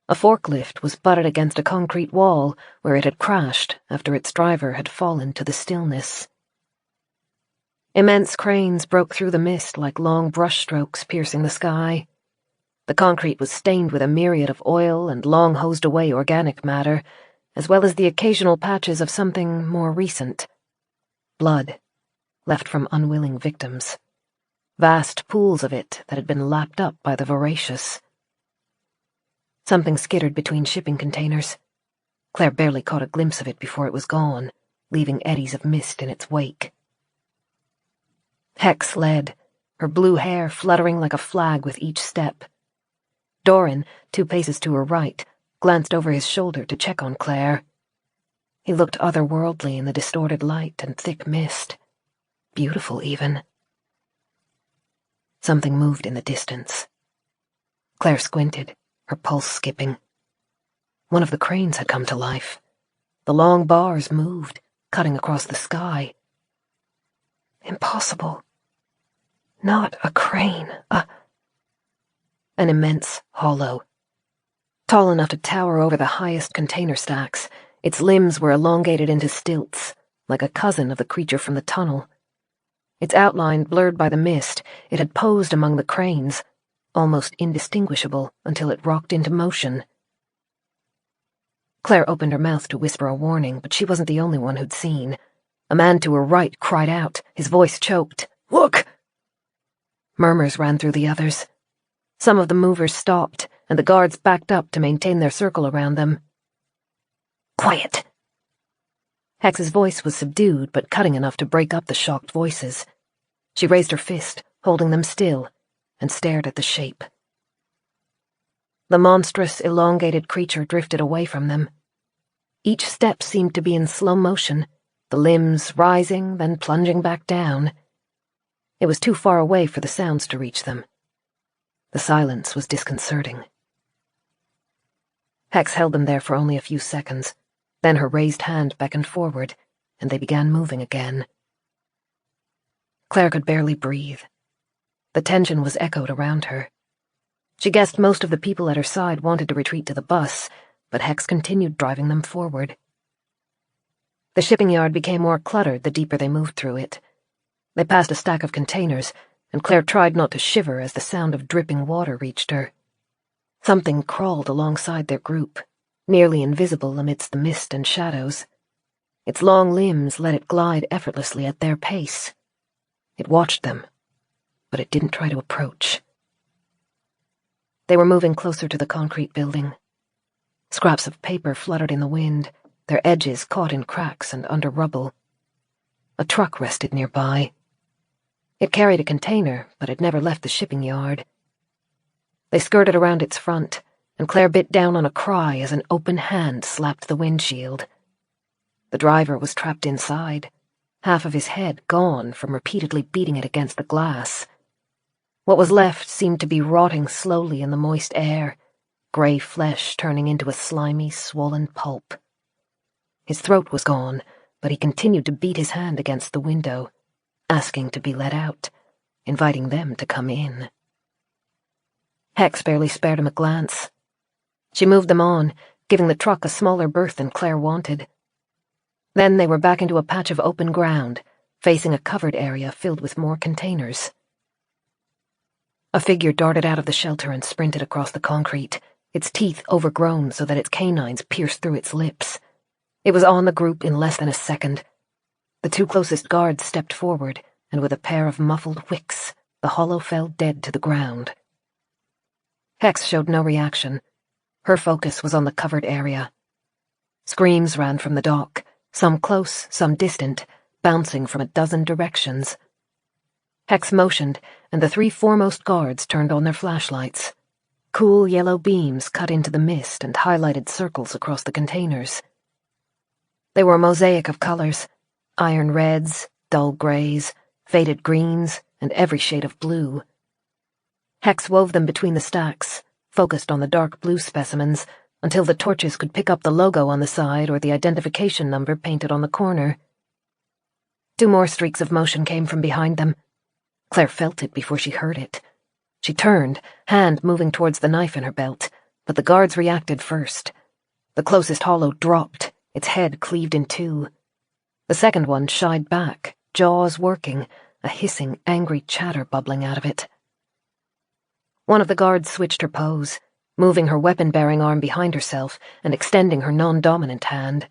A forklift was butted against a concrete wall where it had crashed after its driver had fallen to the stillness. Immense cranes broke through the mist like long brushstrokes piercing the sky. The concrete was stained with a myriad of oil and long-hosed-away organic matter, as well as the occasional patches of something more recent. Blood, left from unwilling victims. Vast pools of it that had been lapped up by the voracious. Something skittered between shipping containers. Clare barely caught a glimpse of it before it was gone, leaving eddies of mist in its wake. Hex led, her blue hair fluttering like a flag with each step. Dorran, 2 paces to her right, glanced over his shoulder to check on Clare. He looked otherworldly in the distorted light and thick mist. Beautiful, even. Something moved in the distance. Clare squinted, her pulse skipping. One of the cranes had come to life. The long bars moved, cutting across the sky. Impossible. Not a crane, an immense hollow. Tall enough to tower over the highest container stacks, its limbs were elongated into stilts, like a cousin of the creature from the tunnel. Its outline blurred by the mist, it had posed among the cranes, almost indistinguishable until it rocked into motion. Claire opened her mouth to whisper a warning, but she wasn't the only one who'd seen. A man to her right cried out, his voice choked. "Look!" Murmurs ran through the others. Some of the movers stopped, and the guards backed up to maintain their circle around them. "Quiet!" Hex's voice was subdued, but cutting enough to break up the shocked voices. She raised her fist, holding them still, and stared at the shape. The monstrous, elongated creature drifted away from them. Each step seemed to be in slow motion, the limbs rising, then plunging back down. It was too far away for the sounds to reach them. The silence was disconcerting. Hex held them there for only a few seconds. Then her raised hand beckoned forward, and they began moving again. Claire could barely breathe. The tension was echoed around her. She guessed most of the people at her side wanted to retreat to the bus, but Hex continued driving them forward. The shipping yard became more cluttered the deeper they moved through it. They passed a stack of containers, and Claire tried not to shiver as the sound of dripping water reached her. Something crawled alongside their group, nearly invisible amidst the mist and shadows. Its long limbs let it glide effortlessly at their pace. It watched them, but it didn't try to approach. They were moving closer to the concrete building. Scraps of paper fluttered in the wind, their edges caught in cracks and under rubble. A truck rested nearby. It carried a container, but had never left the shipping yard. They skirted around its front, and Claire bit down on a cry as an open hand slapped the windshield. The driver was trapped inside, half of his head gone from repeatedly beating it against the glass. What was left seemed to be rotting slowly in the moist air, grey flesh turning into a slimy, swollen pulp. His throat was gone, but he continued to beat his hand against the window, asking to be let out, inviting them to come in. Hex barely spared him a glance. She moved them on, giving the truck a smaller berth than Claire wanted. Then they were back into a patch of open ground, facing a covered area filled with more containers. A figure darted out of the shelter and sprinted across the concrete, its teeth overgrown so that its canines pierced through its lips. It was on the group in less than a second. The two closest guards stepped forward, and with a pair of muffled whicks, the hollow fell dead to the ground. Hex showed no reaction. Her focus was on the covered area. Screams ran from the dock, some close, some distant, bouncing from a dozen directions. Hex motioned, and the three foremost guards turned on their flashlights. Cool yellow beams cut into the mist and highlighted circles across the containers. They were a mosaic of colors: iron reds, dull grays, faded greens, and every shade of blue. Hex wove them between the stacks, focused on the dark blue specimens, until the torches could pick up the logo on the side or the identification number painted on the corner. Two more streaks of motion came from behind them. Claire felt it before she heard it. She turned, hand moving towards the knife in her belt, but the guards reacted first. The closest hollow dropped, its head cleaved in two. The second one shied back, jaws working, a hissing, angry chatter bubbling out of it. One of the guards switched her pose, moving her weapon-bearing arm behind herself and extending her non-dominant hand.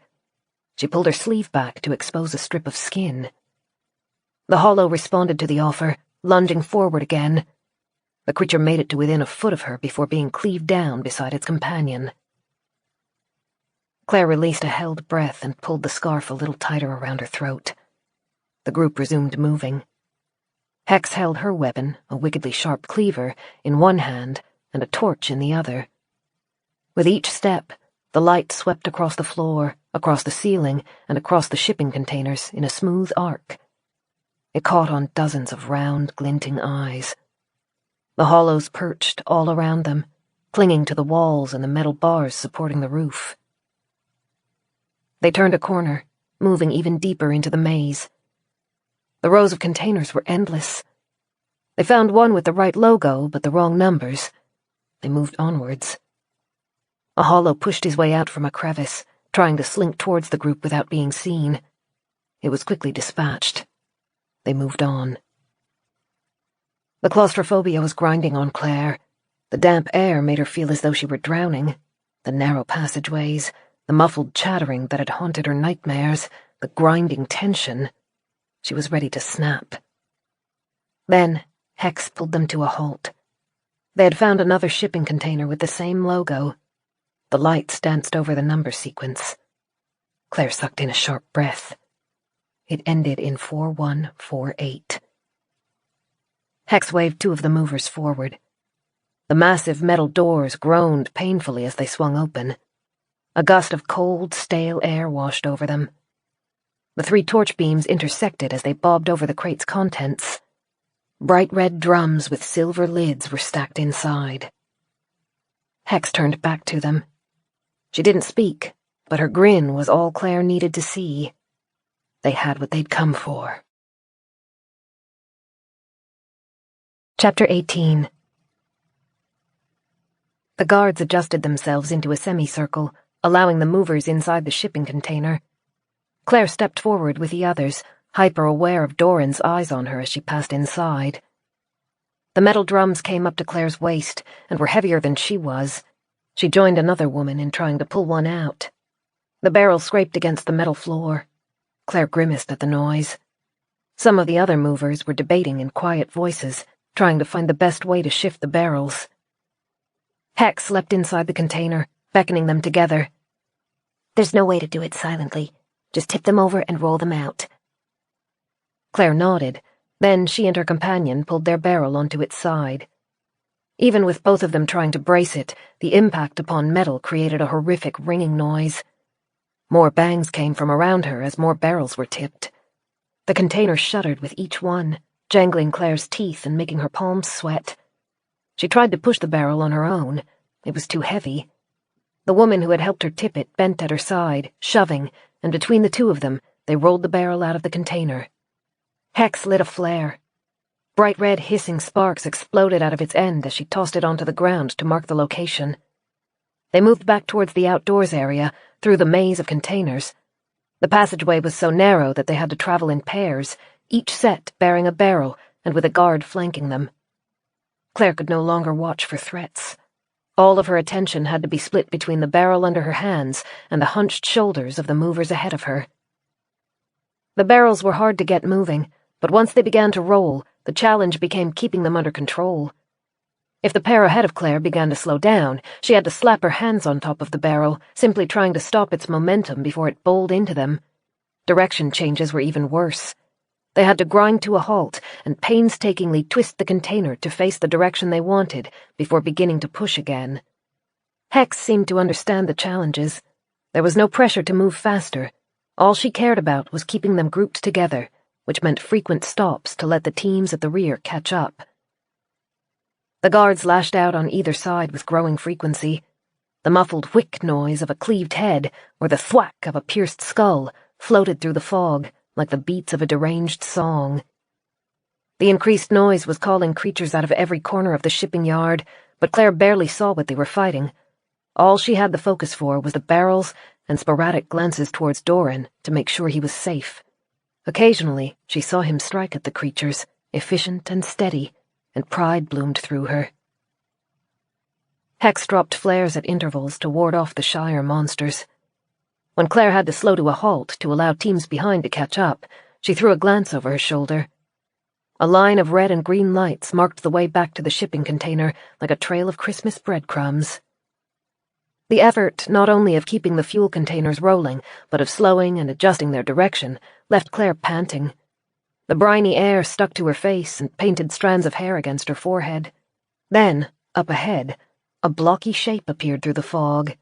She pulled her sleeve back to expose a strip of skin. The hollow responded to the offer, lunging forward again. The creature made it to within a foot of her before being cleaved down beside its companion. Claire released a held breath and pulled the scarf a little tighter around her throat. The group resumed moving. Hex held her weapon, a wickedly sharp cleaver, in one hand and a torch in the other. With each step, the light swept across the floor, across the ceiling, and across the shipping containers in a smooth arc. It caught on dozens of round, glinting eyes. The hollows perched all around them, clinging to the walls and the metal bars supporting the roof. They turned a corner, moving even deeper into the maze. The rows of containers were endless. They found one with the right logo, but the wrong numbers. They moved onwards. A hollow pushed his way out from a crevice, trying to slink towards the group without being seen. It was quickly dispatched. They moved on. The claustrophobia was grinding on Claire. The damp air made her feel as though she were drowning. The narrow passageways, the muffled chattering that had haunted her nightmares, the grinding tension. She was ready to snap. Then, Hex pulled them to a halt. They had found another shipping container with the same logo. The lights danced over the number sequence. Claire sucked in a sharp breath. It ended in 4148. Hex waved two of the movers forward. The massive metal doors groaned painfully as they swung open. A gust of cold, stale air washed over them. The three torch beams intersected as they bobbed over the crate's contents. Bright red drums with silver lids were stacked inside. Hex turned back to them. She didn't speak, but her grin was all Claire needed to see. They had what they'd come for. Chapter 18. The guards adjusted themselves into a semicircle, allowing the movers inside the shipping container. Claire stepped forward with the others, hyper-aware of Dorran's eyes on her as she passed inside. The metal drums came up to Claire's waist and were heavier than she was. She joined another woman in trying to pull one out. The barrel scraped against the metal floor. Claire grimaced at the noise. Some of the other movers were debating in quiet voices, trying to find the best way to shift the barrels. Hex leapt inside the container, beckoning them together. There's no way to do it silently. Just tip them over and roll them out. Claire nodded. Then she and her companion pulled their barrel onto its side. Even with both of them trying to brace it, the impact upon metal created a horrific ringing noise. More bangs came from around her as more barrels were tipped. The container shuddered with each one, jangling Claire's teeth and making her palms sweat. She tried to push the barrel on her own. It was too heavy. The woman who had helped her tip it bent at her side, shoving, and between the two of them, they rolled the barrel out of the container. Hex lit a flare. Bright red hissing sparks exploded out of its end as she tossed it onto the ground to mark the location. They moved back towards the outdoors area, through the maze of containers. The passageway was so narrow that they had to travel in pairs, each set bearing a barrel and with a guard flanking them. Claire could no longer watch for threats. All of her attention had to be split between the barrel under her hands and the hunched shoulders of the movers ahead of her. The barrels were hard to get moving, but once they began to roll, the challenge became keeping them under control. If the pair ahead of Claire began to slow down, she had to slap her hands on top of the barrel, simply trying to stop its momentum before it bowled into them. Direction changes were even worse. They had to grind to a halt and painstakingly twist the container to face the direction they wanted before beginning to push again. Hex seemed to understand the challenges. There was no pressure to move faster. All she cared about was keeping them grouped together, which meant frequent stops to let the teams at the rear catch up. The guards lashed out on either side with growing frequency. The muffled whick noise of a cleaved head or the thwack of a pierced skull floated through the fog like the beats of a deranged song. The increased noise was calling creatures out of every corner of the shipping yard, but Claire barely saw what they were fighting. All she had the focus for was the barrels and sporadic glances towards Dorran to make sure he was safe. Occasionally, she saw him strike at the creatures, efficient and steady, and pride bloomed through her. Hex dropped flares at intervals to ward off the shyer monsters. When Claire had to slow to a halt to allow teams behind to catch up, she threw a glance over her shoulder. A line of red and green lights marked the way back to the shipping container like a trail of Christmas breadcrumbs. The effort not only of keeping the fuel containers rolling, but of slowing and adjusting their direction, left Claire panting. The briny air stuck to her face and painted strands of hair against her forehead. Then, up ahead, a blocky shape appeared through the fog.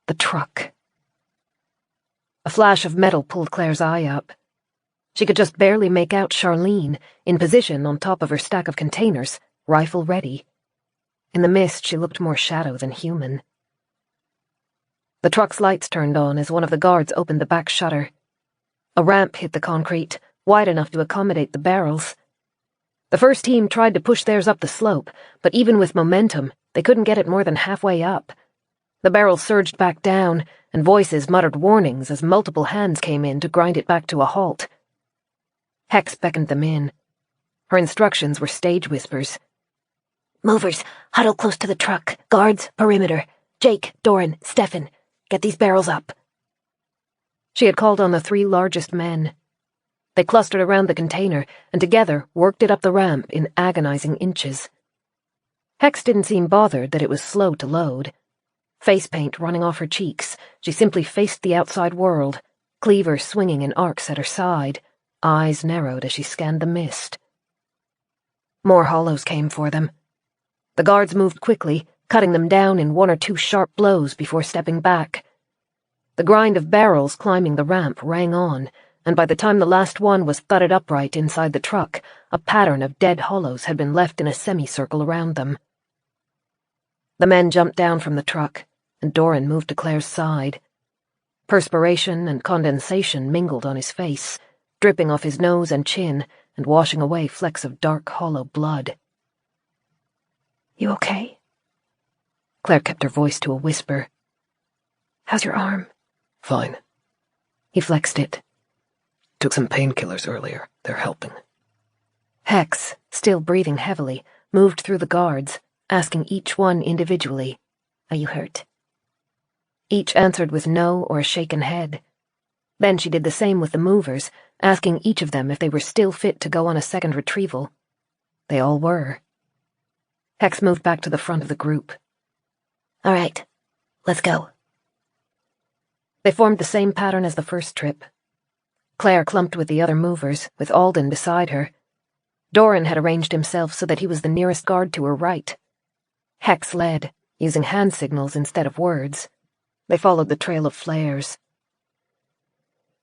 The truck. A flash of metal pulled Claire's eye up. She could just barely make out Charlene, in position on top of her stack of containers, rifle ready. In the mist, she looked more shadow than human. The truck's lights turned on as one of the guards opened the back shutter. A ramp hit the concrete, wide enough to accommodate the barrels. The first team tried to push theirs up the slope, but even with momentum, they couldn't get it more than halfway up. The barrel surged back down, and voices muttered warnings as multiple hands came in to grind it back to a halt. Hex beckoned them in. Her instructions were stage whispers. Movers, huddle close to the truck. Guards, perimeter. Jake, Dorran, Stefan, get these barrels up. She had called on the 3 largest men. They clustered around the container and together worked it up the ramp in agonizing inches. Hex didn't seem bothered that it was slow to load. Face paint running off her cheeks, she simply faced the outside world, cleaver swinging in arcs at her side, eyes narrowed as she scanned the mist. More hollows came for them. The guards moved quickly, cutting them down in 1 or 2 sharp blows before stepping back. The grind of barrels climbing the ramp rang on, and by the time the last one was thudded upright inside the truck, a pattern of dead hollows had been left in a semicircle around them. The men jumped down from the truck, and Dorran moved to Claire's side. Perspiration and condensation mingled on his face, dripping off his nose and chin and washing away flecks of dark, hollow blood. You okay? Claire kept her voice to a whisper. How's your arm? Fine. He flexed it. Took some painkillers earlier. They're helping. Hex, still breathing heavily, moved through the guards, asking each one individually, "Are you hurt?" Each answered with no or a shaken head. Then she did the same with the movers, asking each of them if they were still fit to go on a second retrieval. They all were. Hex moved back to the front of the group. All right, let's go. They formed the same pattern as the first trip. Claire clumped with the other movers, with Alden beside her. Dorran had arranged himself so that he was the nearest guard to her right. Hex led, using hand signals instead of words. They followed the trail of flares.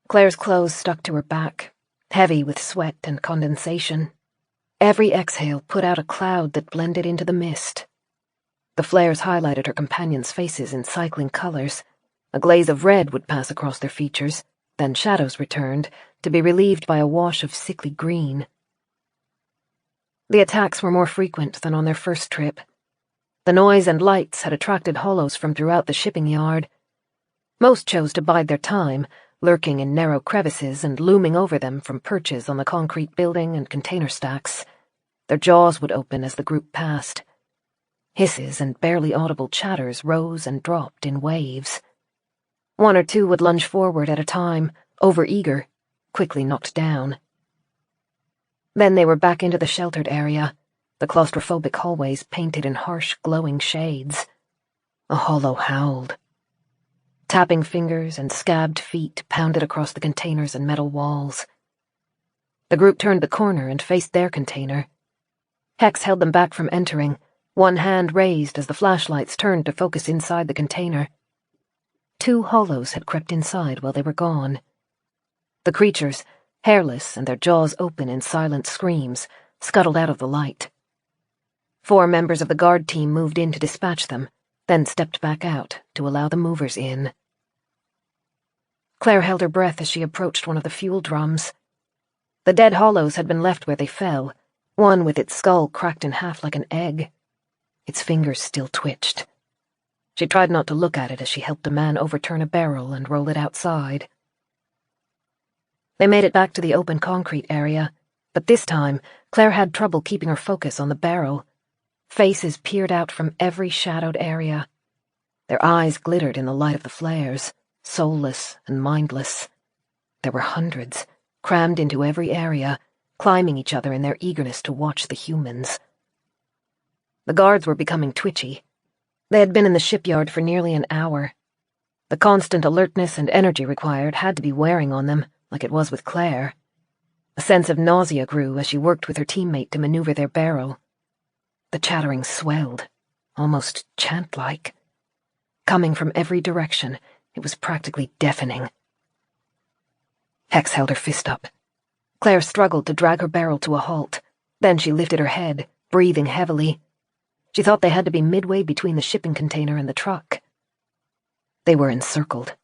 Claire's clothes stuck to her back, heavy with sweat and condensation. Every exhale put out a cloud that blended into the mist. The flares highlighted her companions' faces in cycling colors. A glaze of red would pass across their features, then shadows returned, to be relieved by a wash of sickly green. The attacks were more frequent than on their first trip. The noise and lights had attracted hollows from throughout the shipping yard. Most chose to bide their time, lurking in narrow crevices and looming over them from perches on the concrete building and container stacks. Their jaws would open as the group passed. Hisses and barely audible chatters rose and dropped in waves. 1 or 2 would lunge forward at a time, overeager, quickly knocked down. Then they were back into the sheltered area, the claustrophobic hallways painted in harsh, glowing shades. A hollow howled. Tapping fingers and scabbed feet pounded across the containers and metal walls. The group turned the corner and faced their container. Hex held them back from entering, one hand raised as the flashlights turned to focus inside the container. 2 hollows had crept inside while they were gone. The creatures, hairless and their jaws open in silent screams, scuttled out of the light. 4 members of the guard team moved in to dispatch them, then stepped back out to allow the movers in. Claire held her breath as she approached one of the fuel drums. The dead hollows had been left where they fell, one with its skull cracked in half like an egg. Its fingers still twitched. She tried not to look at it as she helped a man overturn a barrel and roll it outside. They made it back to the open concrete area, but this time Claire had trouble keeping her focus on the barrel. Faces peered out from every shadowed area. Their eyes glittered in the light of the flares, soulless and mindless. There were hundreds, crammed into every area, climbing each other in their eagerness to watch the humans. The guards were becoming twitchy. They had been in the shipyard for nearly an hour. The constant alertness and energy required had to be wearing on them, like it was with Claire. A sense of nausea grew as she worked with her teammate to maneuver their barrel. The chattering swelled, almost chant-like. Coming from every direction, it was practically deafening. Hex held her fist up. Claire struggled to drag her barrel to a halt. Then she lifted her head, breathing heavily. She thought they had to be midway between the shipping container and the truck. They were encircled.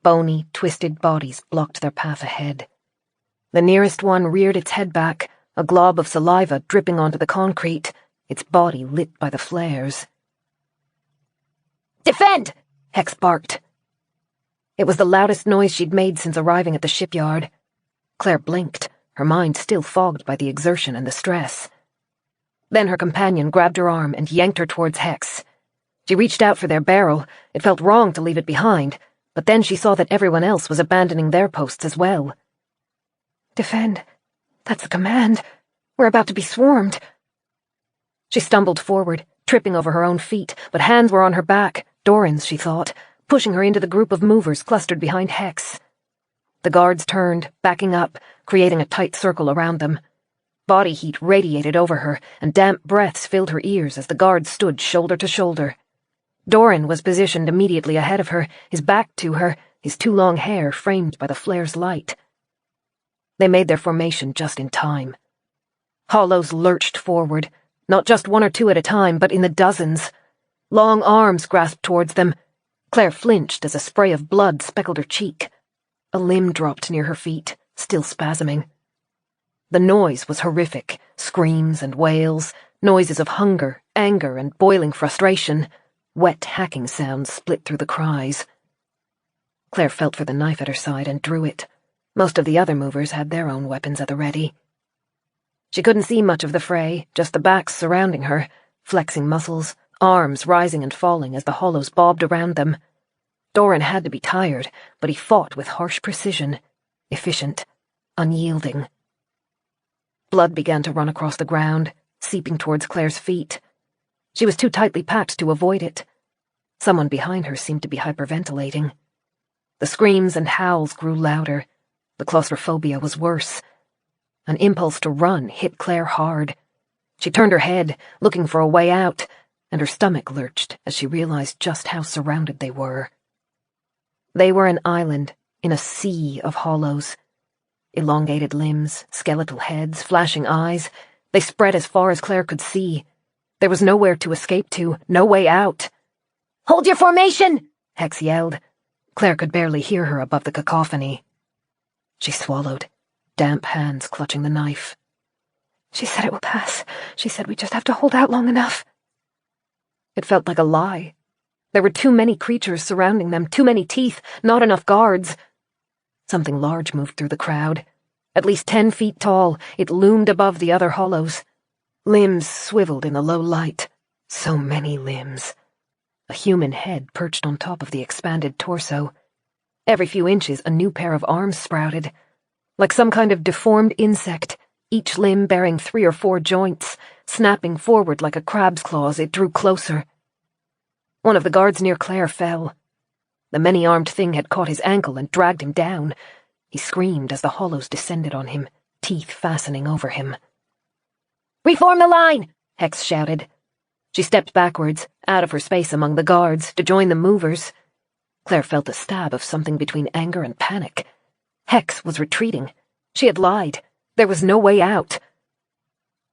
Bony, twisted bodies blocked their path ahead. The nearest one reared its head back, a glob of saliva dripping onto the concrete, its body lit by the flares. Defend! Hex barked. It was the loudest noise she'd made since arriving at the shipyard. Claire blinked, her mind still fogged by the exertion and the stress. Then her companion grabbed her arm and yanked her towards Hex. She reached out for their barrel. It felt wrong to leave it behind, but then she saw that everyone else was abandoning their posts as well. Defend. That's the command. We're about to be swarmed. She stumbled forward, tripping over her own feet, but hands were on her back, Dorran's, she thought, pushing her into the group of movers clustered behind Hex. The guards turned, backing up, creating a tight circle around them. Body heat radiated over her, and damp breaths filled her ears as the guards stood shoulder to shoulder. Dorran was positioned immediately ahead of her, his back to her, his too long hair framed by the flare's light. They made their formation just in time. Hollows lurched forward, not just one or two at a time, but in the dozens. Long arms grasped towards them. Claire flinched as a spray of blood speckled her cheek. A limb dropped near her feet, still spasming. The noise was horrific, screams and wails, noises of hunger, anger, and boiling frustration. Wet hacking sounds split through the cries. Claire felt for the knife at her side and drew it. Most of the other movers had their own weapons at the ready. She couldn't see much of the fray, just the backs surrounding her, flexing muscles, arms rising and falling as the hollows bobbed around them. Dorran had to be tired, but he fought with harsh precision, efficient, unyielding. Blood began to run across the ground, seeping towards Claire's feet. She was too tightly packed to avoid it. Someone behind her seemed to be hyperventilating. The screams and howls grew louder. The claustrophobia was worse. An impulse to run hit Claire hard. She turned her head, looking for a way out, and her stomach lurched as she realized just how surrounded they were. They were an island in a sea of hollows. Elongated limbs, skeletal heads, flashing eyes. They spread as far as Claire could see. There was nowhere to escape to, no way out. "Hold your formation!" Hex yelled. Claire could barely hear her above the cacophony. She swallowed, damp hands clutching the knife. She said it will pass. She said we just have to hold out long enough. It felt like a lie. There were too many creatures surrounding them, too many teeth, not enough guards. Something large moved through the crowd. At least 10 feet tall, it loomed above the other hollows. Limbs swiveled in the low light. So many limbs. A human head perched on top of the expanded torso. Every few inches, a new pair of arms sprouted. Like some kind of deformed insect, each limb bearing 3 or 4 joints. Snapping forward like a crab's claws, it drew closer. One of the guards near Claire fell. The many-armed thing had caught his ankle and dragged him down. He screamed as the hollows descended on him, teeth fastening over him. "Reform the line!" Hex shouted. She stepped backwards, out of her space among the guards, to join the movers. Claire felt a stab of something between anger and panic. Hex was retreating. She had lied. There was no way out.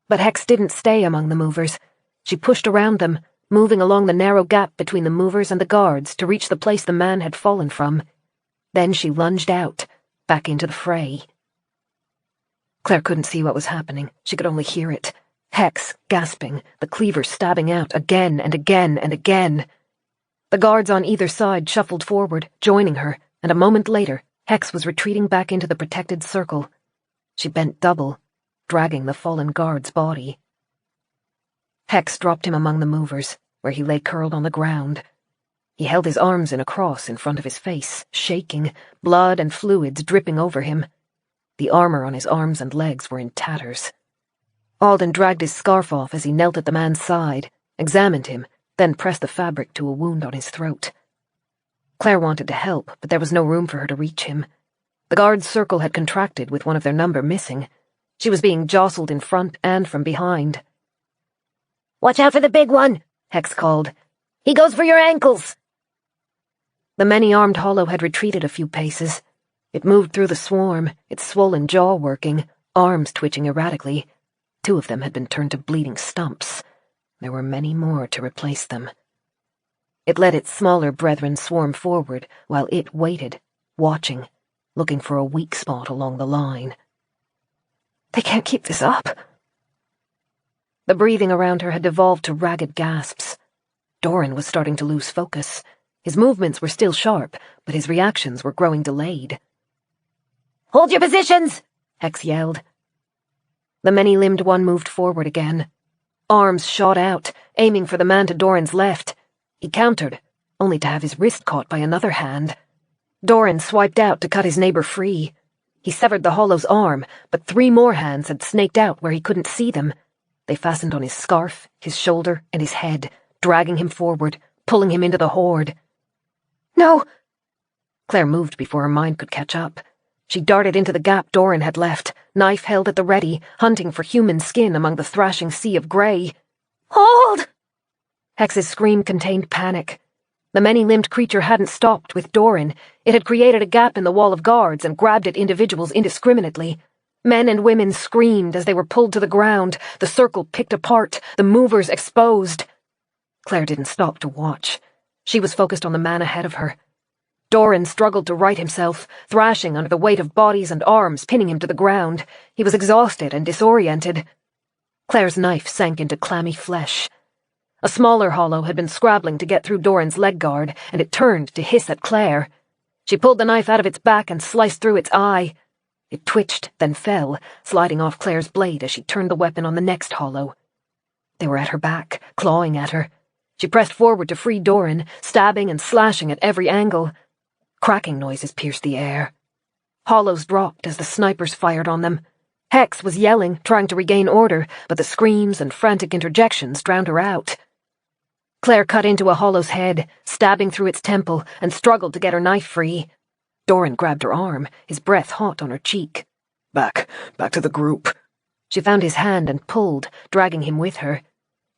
But Hex didn't stay among the movers. She pushed around them, moving along the narrow gap between the movers and the guards to reach the place the man had fallen from. Then she lunged out, back into the fray. Claire couldn't see what was happening. She could only hear it. Hex gasping, the cleaver stabbing out again and again and again. The guards on either side shuffled forward, joining her, and a moment later, Hex was retreating back into the protected circle. She bent double, dragging the fallen guard's body. Hex dropped him among the movers, where he lay curled on the ground. He held his arms in a cross in front of his face, shaking, blood and fluids dripping over him. The armor on his arms and legs were in tatters. Alden dragged his scarf off as he knelt at the man's side, examined him, then pressed the fabric to a wound on his throat. Claire wanted to help, but there was no room for her to reach him. The guard's circle had contracted with one of their number missing. She was being jostled in front and from behind. "Watch out for the big one," Hex called. "He goes for your ankles." The many-armed hollow had retreated a few paces. It moved through the swarm, its swollen jaw working, arms twitching erratically. 2 of them had been turned to bleeding stumps. There were many more to replace them. It let its smaller brethren swarm forward, while it waited, watching, looking for a weak spot along the line. They can't keep this up. The breathing around her had devolved to ragged gasps. Dorran was starting to lose focus. His movements were still sharp, but his reactions were growing delayed. "Hold your positions!" Hex yelled. The many-limbed one moved forward again. Arms shot out, aiming for the man to Dorran's left. He countered, only to have his wrist caught by another hand. Dorran swiped out to cut his neighbor free. He severed the Hollow's arm, but 3 more hands had snaked out where he couldn't see them. They fastened on his scarf, his shoulder, and his head, dragging him forward, pulling him into the horde. "No!" Claire moved before her mind could catch up. She darted into the gap Dorran had left, knife held at the ready, hunting for human skin among the thrashing sea of grey. "Hold!" Hex's scream contained panic. The many-limbed creature hadn't stopped with Dorran. It had created a gap in the wall of guards and grabbed at individuals indiscriminately. Men and women screamed as they were pulled to the ground, the circle picked apart, the movers exposed. Claire didn't stop to watch. She was focused on the man ahead of her. Dorran struggled to right himself, thrashing under the weight of bodies and arms pinning him to the ground. He was exhausted and disoriented. Claire's knife sank into clammy flesh. A smaller Hollow had been scrabbling to get through Dorran's leg guard, and it turned to hiss at Claire. She pulled the knife out of its back and sliced through its eye. It twitched, then fell, sliding off Claire's blade as she turned the weapon on the next Hollow. They were at her back, clawing at her. She pressed forward to free Dorran, stabbing and slashing at every angle. Cracking noises pierced the air. Hollows dropped as the snipers fired on them. Hex was yelling, trying to regain order, but the screams and frantic interjections drowned her out. Claire cut into a Hollow's head, stabbing through its temple, and struggled to get her knife free. Dorran grabbed her arm, his breath hot on her cheek. Back to the group. She found his hand and pulled, dragging him with her.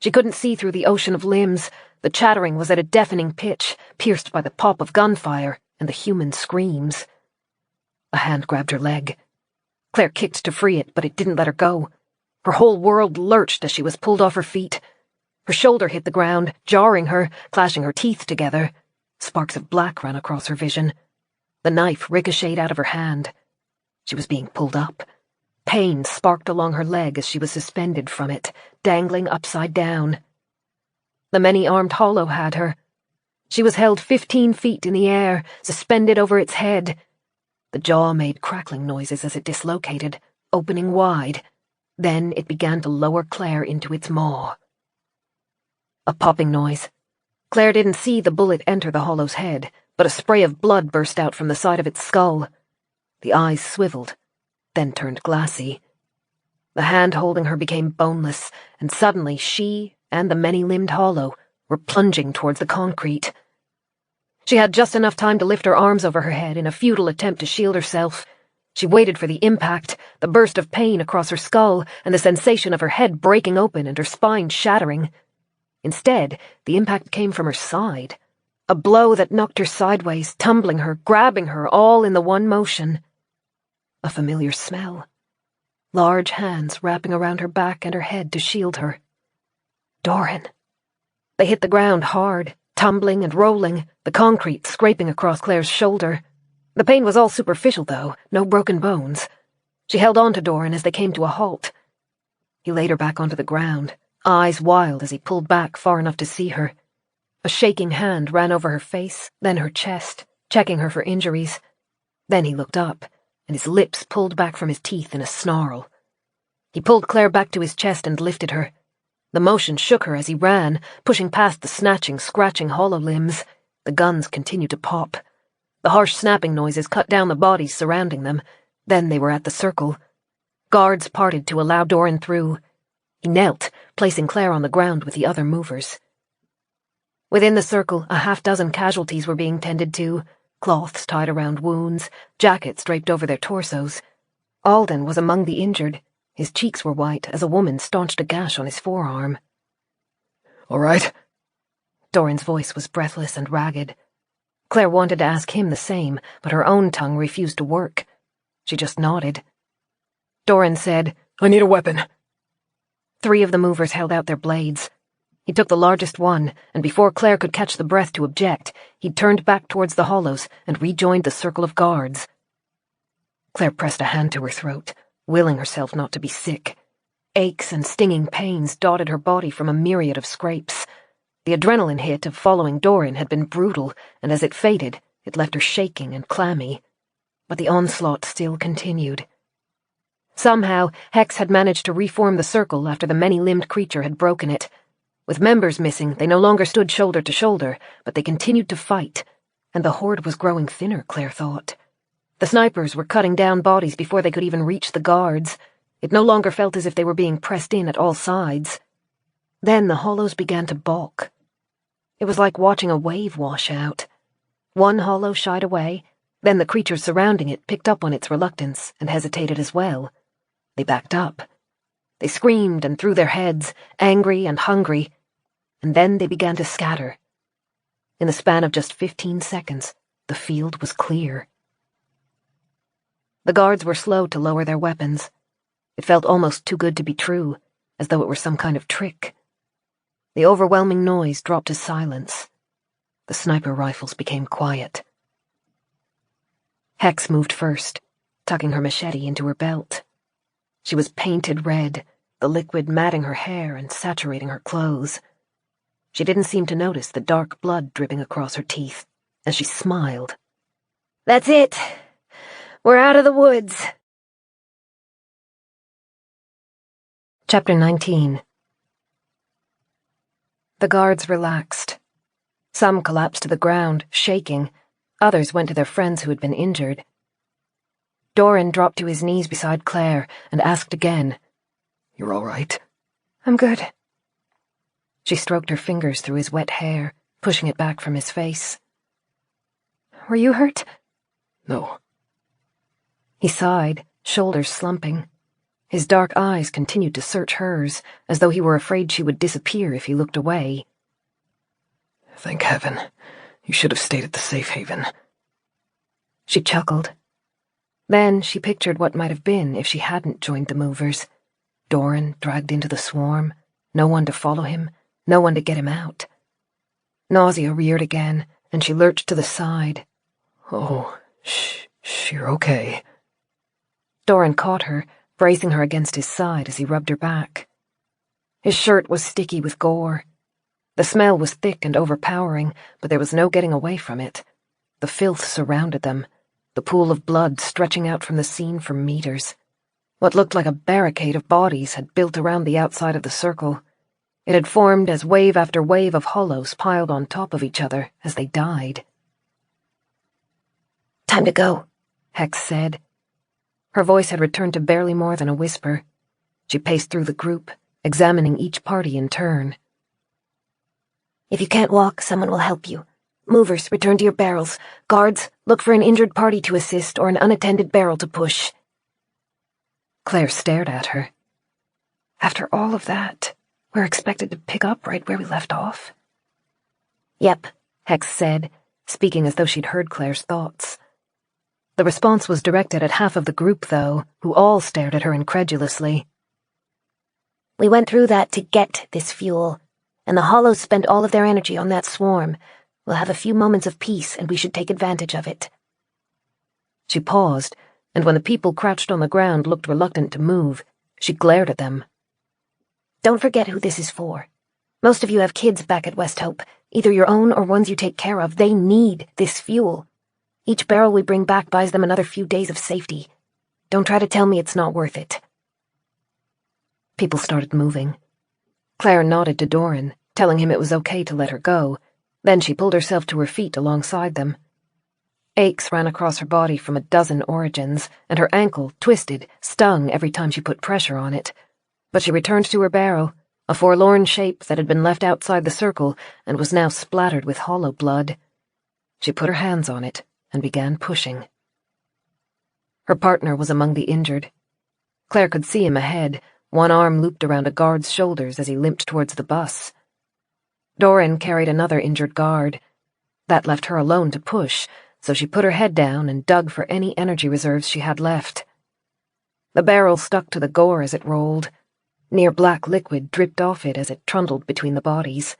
She couldn't see through the ocean of limbs. The chattering was at a deafening pitch, pierced by the pop of gunfire and the human screams. A hand grabbed her leg. Claire kicked to free it, but it didn't let her go. Her whole world lurched as she was pulled off her feet. Her shoulder hit the ground, jarring her, clashing her teeth together. Sparks of black ran across her vision. The knife ricocheted out of her hand. She was being pulled up. Pain sparked along her leg as she was suspended from it, dangling upside down. The many-armed Hollow had her. She was held 15 feet in the air, suspended over its head. The jaw made crackling noises as it dislocated, opening wide. Then it began to lower Claire into its maw. A popping noise. Claire didn't see the bullet enter the Hollow's head, but a spray of blood burst out from the side of its skull. The eyes swiveled, then turned glassy. The hand holding her became boneless, and suddenly she and the many-limbed Hollow were plunging towards the concrete. She had just enough time to lift her arms over her head in a futile attempt to shield herself. She waited for the impact, the burst of pain across her skull, and the sensation of her head breaking open and her spine shattering. Instead, the impact came from her side. A blow that knocked her sideways, tumbling her, grabbing her, all in the one motion. A familiar smell. Large hands wrapping around her back and her head to shield her. Dorran. They hit the ground hard, tumbling and rolling, the concrete scraping across Claire's shoulder. The pain was all superficial, though, no broken bones. She held on to Dorran as they came to a halt. He laid her back onto the ground, eyes wild as he pulled back far enough to see her. A shaking hand ran over her face, then her chest, checking her for injuries. Then he looked up, and his lips pulled back from his teeth in a snarl. He pulled Claire back to his chest and lifted her. The motion shook her as he ran, pushing past the snatching, scratching Hollow limbs. The guns continued to pop. The harsh snapping noises cut down the bodies surrounding them. Then they were at the circle. Guards parted to allow Dorran through. He knelt, placing Claire on the ground with the other movers. Within the circle, a half-dozen casualties were being tended to, cloths tied around wounds, jackets draped over their torsos. Alden was among the injured. His cheeks were white as a woman staunched a gash on his forearm. "All right?" Dorran's voice was breathless and ragged. Claire wanted to ask him the same, but her own tongue refused to work. She just nodded. Dorran said, "I need a weapon." 3 of the movers held out their blades. He took the largest one, and before Claire could catch the breath to object, he turned back towards the Hollows and rejoined the circle of guards. Claire pressed a hand to her throat, willing herself not to be sick. Aches and stinging pains dotted her body from a myriad of scrapes. The adrenaline hit of following Dorran had been brutal, and as it faded, it left her shaking and clammy. But the onslaught still continued. Somehow, Hex had managed to reform the circle after the many-limbed creature had broken it. With members missing, they no longer stood shoulder to shoulder, but they continued to fight, and the horde was growing thinner, Claire thought. The snipers were cutting down bodies before they could even reach the guards. It no longer felt as if they were being pressed in at all sides. Then the hollows began to balk. It was like watching a wave wash out. One hollow shied away, then the creatures surrounding it picked up on its reluctance and hesitated as well. They backed up. They screamed and threw their heads, angry and hungry, and then they began to scatter. In the span of just 15 seconds, the field was clear. The guards were slow to lower their weapons. It felt almost too good to be true, as though it were some kind of trick. The overwhelming noise dropped to silence. The sniper rifles became quiet. Hex moved first, tucking her machete into her belt. She was painted red, the liquid matting her hair and saturating her clothes. She didn't seem to notice the dark blood dripping across her teeth as she smiled. That's it. We're out of the woods. Chapter 19. The guards relaxed. Some collapsed to the ground, shaking. Others went to their friends who had been injured. Dorran dropped to his knees beside Claire and asked again, "You're all right?" "I'm good." She stroked her fingers through his wet hair, pushing it back from his face. "Were you hurt?" "No." He sighed, shoulders slumping. His dark eyes continued to search hers, as though he were afraid she would disappear if he looked away. "Thank heaven. You should have stayed at the safe haven." She chuckled. Then she pictured what might have been if she hadn't joined the movers. Dorran dragged into the swarm, no one to follow him, no one to get him out. Nausea reared again, and she lurched to the side. "Oh, you're okay." Dorran caught her, bracing her against his side as he rubbed her back. His shirt was sticky with gore. The smell was thick and overpowering, but there was no getting away from it. The filth surrounded them, the pool of blood stretching out from the scene for meters. What looked like a barricade of bodies had built around the outside of the circle. It had formed as wave after wave of hollows piled on top of each other as they died. Time to go, Hex said. Her voice had returned to barely more than a whisper. She paced through the group, examining each party in turn. If you can't walk, someone will help you. Movers, return to your barrels. Guards, look for an injured party to assist or an unattended barrel to push. Claire stared at her. After all of that, we're expected to pick up right where we left off? Yep, Hex said, speaking as though she'd heard Claire's thoughts. The response was directed at half of the group, though, who all stared at her incredulously. We went through that to get this fuel, and the Hollows spent all of their energy on that swarm. We'll have a few moments of peace, and we should take advantage of it. She paused, and when the people crouched on the ground looked reluctant to move, she glared at them. Don't forget who this is for. Most of you have kids back at West Hope, either your own or ones you take care of. They need this fuel. Each barrel we bring back buys them another few days of safety. Don't try to tell me it's not worth it. People started moving. Claire nodded to Dorran, telling him it was okay to let her go. Then she pulled herself to her feet alongside them. Aches ran across her body from a dozen origins, and her ankle, twisted, stung every time she put pressure on it. But she returned to her barrel, a forlorn shape that had been left outside the circle and was now splattered with hollow blood. She put her hands on it and began pushing. Her partner was among the injured. Claire could see him ahead, one arm looped around a guard's shoulders as he limped towards the bus. Dorran carried another injured guard. That left her alone to push, so she put her head down and dug for any energy reserves she had left. The barrel stuck to the gore as it rolled. Near black liquid dripped off it as it trundled between the bodies.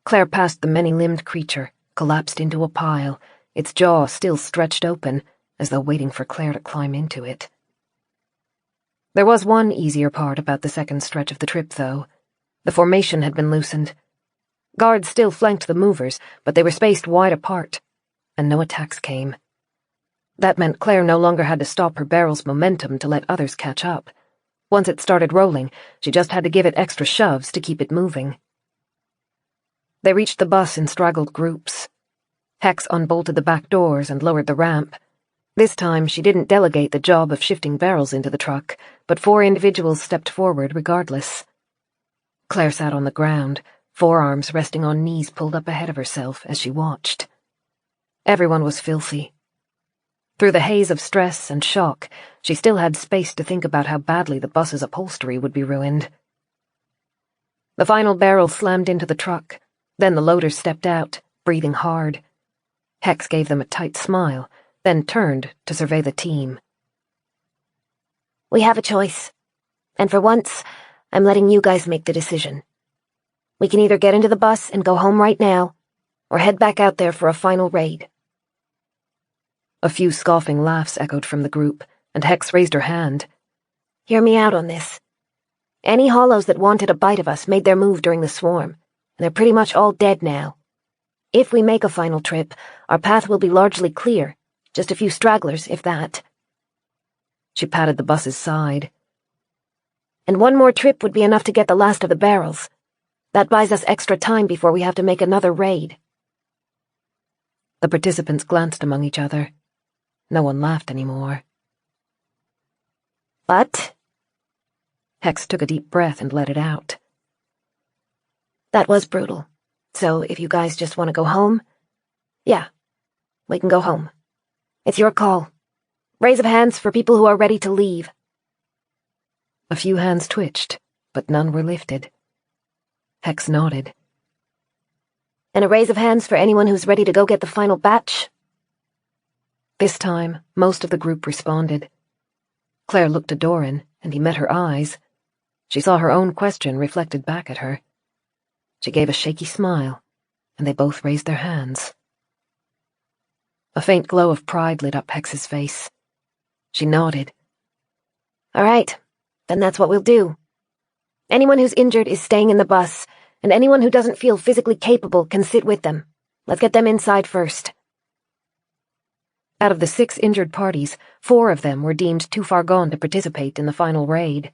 Claire passed the many-limbed creature, collapsed into a pile, its jaw still stretched open, as though waiting for Claire to climb into it. There was one easier part about the second stretch of the trip, though. The formation had been loosened. Guards still flanked the movers, but they were spaced wide apart, and no attacks came. That meant Claire no longer had to stop her barrel's momentum to let others catch up. Once it started rolling, she just had to give it extra shoves to keep it moving. They reached the bus in straggled groups. Hex unbolted the back doors and lowered the ramp. This time, she didn't delegate the job of shifting barrels into the truck, but 4 individuals stepped forward regardless. Claire sat on the ground, forearms resting on knees pulled up ahead of herself as she watched. Everyone was filthy. Through the haze of stress and shock, she still had space to think about how badly the bus's upholstery would be ruined. The final barrel slammed into the truck. Then the loaders stepped out, breathing hard. Hex gave them a tight smile, then turned to survey the team. We have a choice. And for once, I'm letting you guys make the decision. We can either get into the bus and go home right now, or head back out there for a final raid. A few scoffing laughs echoed from the group, and Hex raised her hand. Hear me out on this. Any hollows that wanted a bite of us made their move during the swarm, and they're pretty much all dead now. If we make a final trip, our path will be largely clear, just a few stragglers, if that. She patted the bus's side. And one more trip would be enough to get the last of the barrels. That buys us extra time before we have to make another raid. The participants glanced among each other. No one laughed anymore. But... Hex took a deep breath and let it out. That was brutal. So if you guys just want to go home, yeah, we can go home. It's your call. Raise of hands for people who are ready to leave. A few hands twitched, but none were lifted. Hex nodded. And a raise of hands for anyone who's ready to go get the final batch. This time, most of the group responded. Claire looked at Dorran, and he met her eyes. She saw her own question reflected back at her. She gave a shaky smile, and they both raised their hands. A faint glow of pride lit up Hex's face. She nodded. All right, then that's what we'll do. Anyone who's injured is staying in the bus, and anyone who doesn't feel physically capable can sit with them. Let's get them inside first. Out of the 6 injured parties, 4 of them were deemed too far gone to participate in the final raid.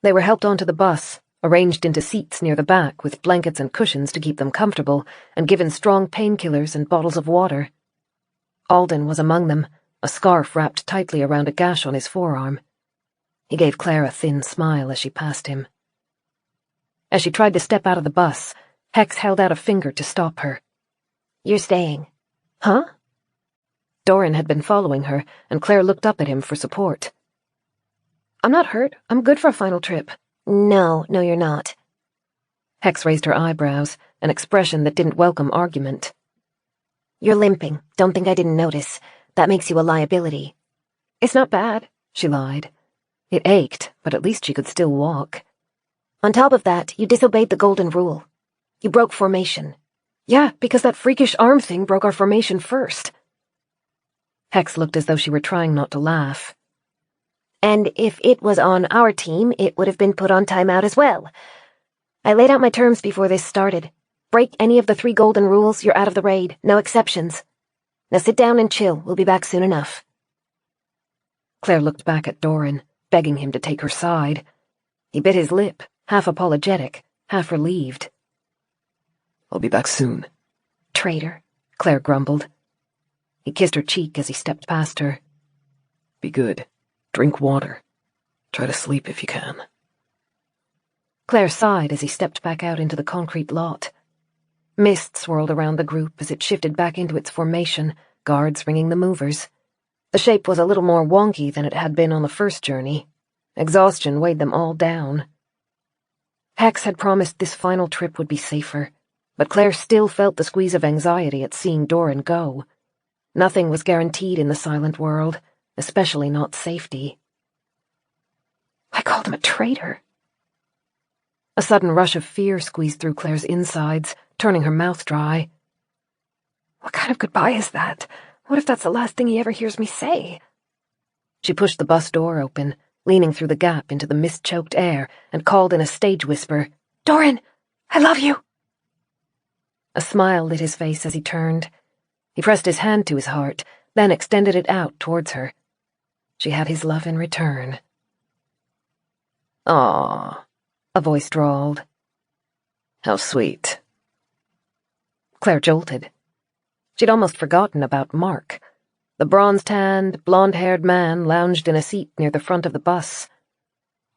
They were helped onto the bus, arranged into seats near the back with blankets and cushions to keep them comfortable, and given strong painkillers and bottles of water. Alden was among them, a scarf wrapped tightly around a gash on his forearm. He gave Claire a thin smile as she passed him. As she tried to step out of the bus, Hex held out a finger to stop her. You're staying. Huh? Dorran had been following her, and Claire looked up at him for support. I'm not hurt. I'm good for a final trip. No, you're not. Hex raised her eyebrows, an expression that didn't welcome argument. You're limping. Don't think I didn't notice. That makes you a liability. It's not bad, she lied. It ached, but at least she could still walk. On top of that, you disobeyed the golden rule. You broke formation. Yeah, because that freakish arm thing broke our formation first. Hex looked as though she were trying not to laugh. And if it was on our team, it would have been put on timeout as well. I laid out my terms before this started. Break any of the 3 golden rules, you're out of the raid. No exceptions. Now sit down and chill. We'll be back soon enough. Claire looked back at Dorran, begging him to take her side. He bit his lip, half apologetic, half relieved. I'll be back soon. Traitor, Claire grumbled. He kissed her cheek as he stepped past her. Be good. Drink water. Try to sleep if you can. Claire sighed as he stepped back out into the concrete lot. Mist swirled around the group as it shifted back into its formation, guards ringing the movers. The shape was a little more wonky than it had been on the first journey. Exhaustion weighed them all down. Hex had promised this final trip would be safer, but Claire still felt the squeeze of anxiety at seeing Dorran go. Nothing was guaranteed in the silent world, especially not safety. I called him a traitor. A sudden rush of fear squeezed through Claire's insides, turning her mouth dry. What kind of goodbye is that? What if that's the last thing he ever hears me say? She pushed the bus door open, leaning through the gap into the mist-choked air, and called in a stage whisper, Dorran, I love you! A smile lit his face as he turned. He pressed his hand to his heart, then extended it out towards her. She had his love in return. "Aw," a voice drawled. "How sweet." Claire jolted. She'd almost forgotten about Mark. The bronze-tanned, blonde-haired man lounged in a seat near the front of the bus.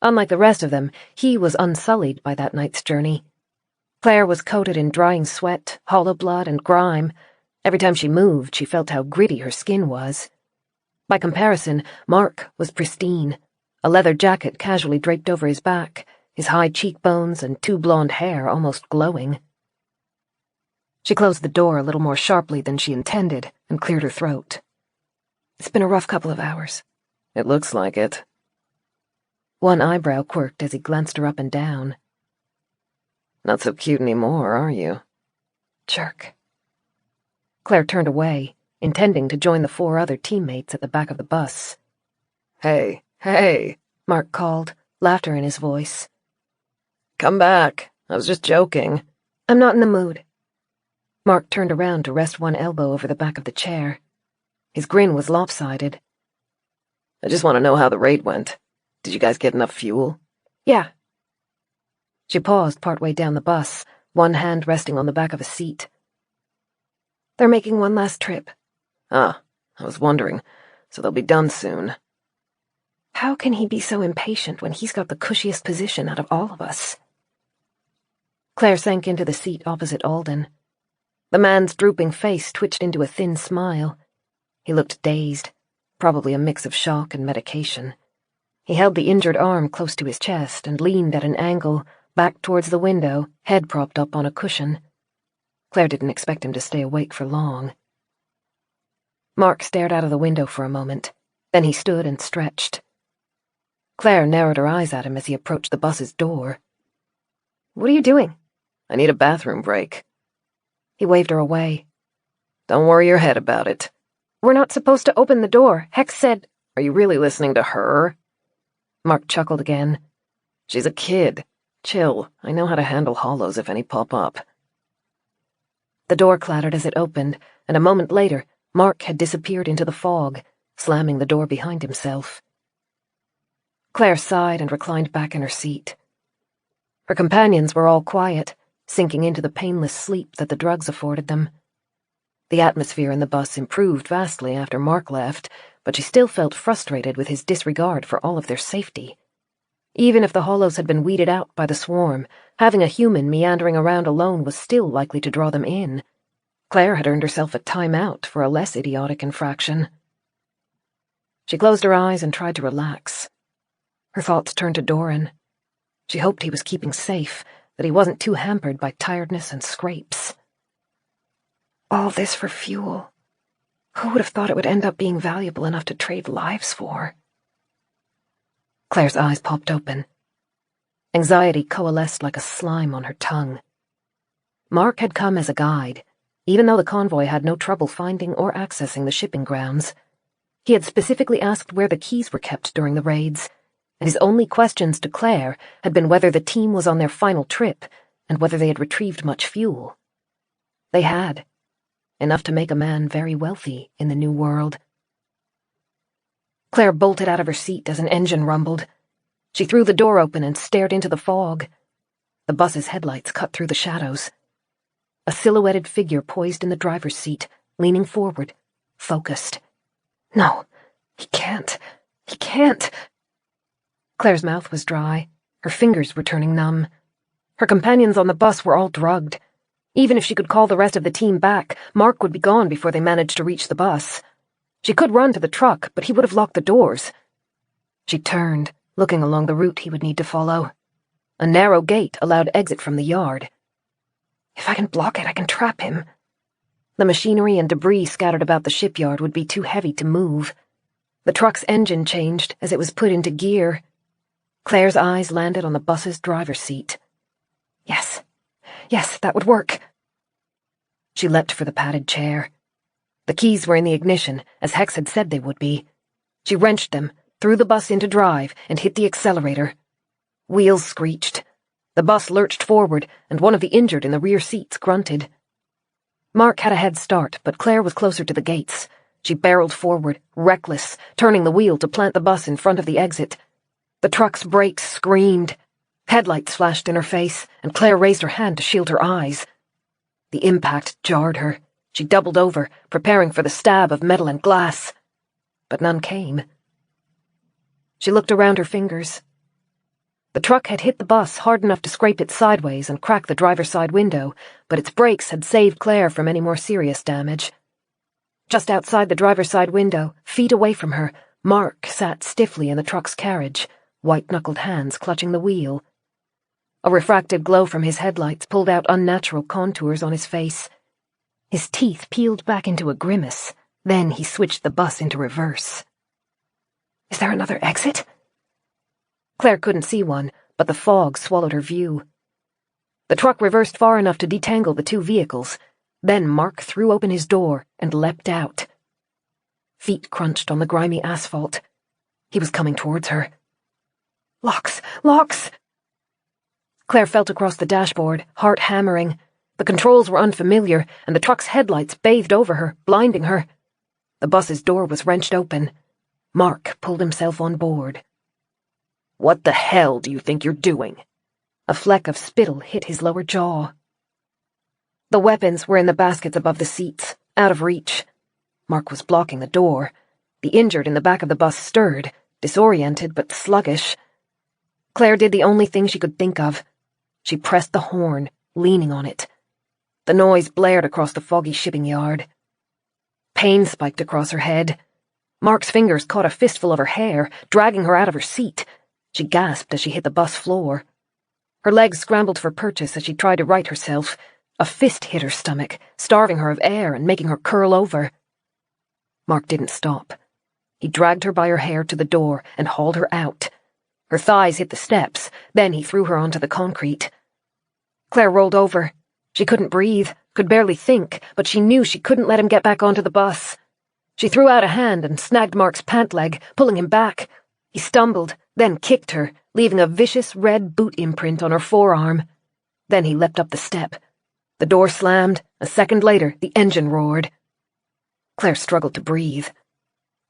Unlike the rest of them, he was unsullied by that night's journey. Claire was coated in drying sweat, hollow blood, and grime. Every time she moved, she felt how gritty her skin was. By comparison, Mark was pristine, a leather jacket casually draped over his back, his high cheekbones and two blonde hair almost glowing. She closed the door a little more sharply than she intended and cleared her throat. "It's been a rough couple of hours." "It looks like it." One eyebrow quirked as he glanced her up and down. "Not so cute anymore, are you?" Jerk. Claire turned away, intending to join the 4 other teammates at the back of the bus. Hey, hey, Mark called, laughter in his voice. "Come back. I was just joking." "I'm not in the mood." Mark turned around to rest one elbow over the back of the chair. His grin was lopsided. "I just want to know how the raid went. Did you guys get enough fuel?" "Yeah." She paused partway down the bus, one hand resting on the back of a seat. "They're making one last trip." "Ah, I was wondering. So they'll be done soon." How can he be so impatient when he's got the cushiest position out of all of us? Claire sank into the seat opposite Alden. The man's drooping face twitched into a thin smile. He looked dazed, probably a mix of shock and medication. He held the injured arm close to his chest and leaned at an angle, back towards the window, head propped up on a cushion. Claire didn't expect him to stay awake for long. Mark stared out of the window for a moment. Then he stood and stretched. Claire narrowed her eyes at him as he approached the bus's door. "What are you doing?" "I need a bathroom break." He waved her away. "Don't worry your head about it." "We're not supposed to open the door. Hex said—" "Are you really listening to her?" Mark chuckled again. "She's a kid. Chill. I know how to handle hollows if any pop up." The door clattered as it opened, and a moment later, Mark had disappeared into the fog, slamming the door behind himself. Claire sighed and reclined back in her seat. Her companions were all quiet, sinking into the painless sleep that the drugs afforded them. The atmosphere in the bus improved vastly after Mark left, but she still felt frustrated with his disregard for all of their safety. Even if the hollows had been weeded out by the swarm, having a human meandering around alone was still likely to draw them in. Claire had earned herself a time-out for a less idiotic infraction. She closed her eyes and tried to relax. Her thoughts turned to Dorran. She hoped he was keeping safe, that he wasn't too hampered by tiredness and scrapes. All this for fuel. Who would have thought it would end up being valuable enough to trade lives for? Claire's eyes popped open. Anxiety coalesced like a slime on her tongue. Mark had come as a guide, even though the convoy had no trouble finding or accessing the shipping grounds. He had specifically asked where the keys were kept during the raids, and his only questions to Claire had been whether the team was on their final trip and whether they had retrieved much fuel. They had. Enough to make a man very wealthy in the new world. Claire bolted out of her seat as an engine rumbled. She threw the door open and stared into the fog. The bus's headlights cut through the shadows. A silhouetted figure poised in the driver's seat, leaning forward, focused. No, he can't. He can't. Claire's mouth was dry. Her fingers were turning numb. Her companions on the bus were all drugged. Even if she could call the rest of the team back, Mark would be gone before they managed to reach the bus. She could run to the truck, but he would have locked the doors. She turned, looking along the route he would need to follow. A narrow gate allowed exit from the yard. If I can block it, I can trap him. The machinery and debris scattered about the shipyard would be too heavy to move. The truck's engine changed as it was put into gear. Claire's eyes landed on the bus's driver's seat. Yes, that would work. She leapt for the padded chair. The keys were in the ignition, as Hex had said they would be. She wrenched them, threw the bus into drive, and hit the accelerator. Wheels screeched. The bus lurched forward, and one of the injured in the rear seats grunted. Mark had a head start, but Claire was closer to the gates. She barreled forward, reckless, turning the wheel to plant the bus in front of the exit. The truck's brakes screamed. Headlights flashed in her face, and Claire raised her hand to shield her eyes. The impact jarred her. She doubled over, preparing for the stab of metal and glass. But none came. She looked around her fingers. The truck had hit the bus hard enough to scrape it sideways and crack the driver's side window, but its brakes had saved Claire from any more serious damage. Just outside the driver's side window, feet away from her, Mark sat stiffly in the truck's carriage, white-knuckled hands clutching the wheel. A refracted glow from his headlights pulled out unnatural contours on his face. His teeth peeled back into a grimace. Then he switched the bus into reverse. Is there another exit? Claire couldn't see one, but the fog swallowed her view. The truck reversed far enough to detangle the two vehicles. Then Mark threw open his door and leapt out. Feet crunched on the grimy asphalt. He was coming towards her. Locks! Locks! Claire felt across the dashboard, heart hammering. The controls were unfamiliar, and the truck's headlights bathed over her, blinding her. The bus's door was wrenched open. Mark pulled himself on board. What the hell do you think you're doing? A fleck of spittle hit his lower jaw. The weapons were in the baskets above the seats, out of reach. Mark was blocking the door. The injured in the back of the bus stirred, disoriented but sluggish. Claire did the only thing she could think of. She pressed the horn, leaning on it. The noise blared across the foggy shipping yard. Pain spiked across her head. Mark's fingers caught a fistful of her hair, dragging her out of her seat. She gasped as she hit the bus floor. Her legs scrambled for purchase as she tried to right herself. A fist hit her stomach, starving her of air and making her curl over. Mark didn't stop. He dragged her by her hair to the door and hauled her out. Her thighs hit the steps, then he threw her onto the concrete. Claire rolled over. She couldn't breathe, could barely think, but she knew she couldn't let him get back onto the bus. She threw out a hand and snagged Mark's pant leg, pulling him back. He stumbled, then kicked her, leaving a vicious red boot imprint on her forearm. Then he leapt up the step. The door slammed. A second later, the engine roared. Claire struggled to breathe.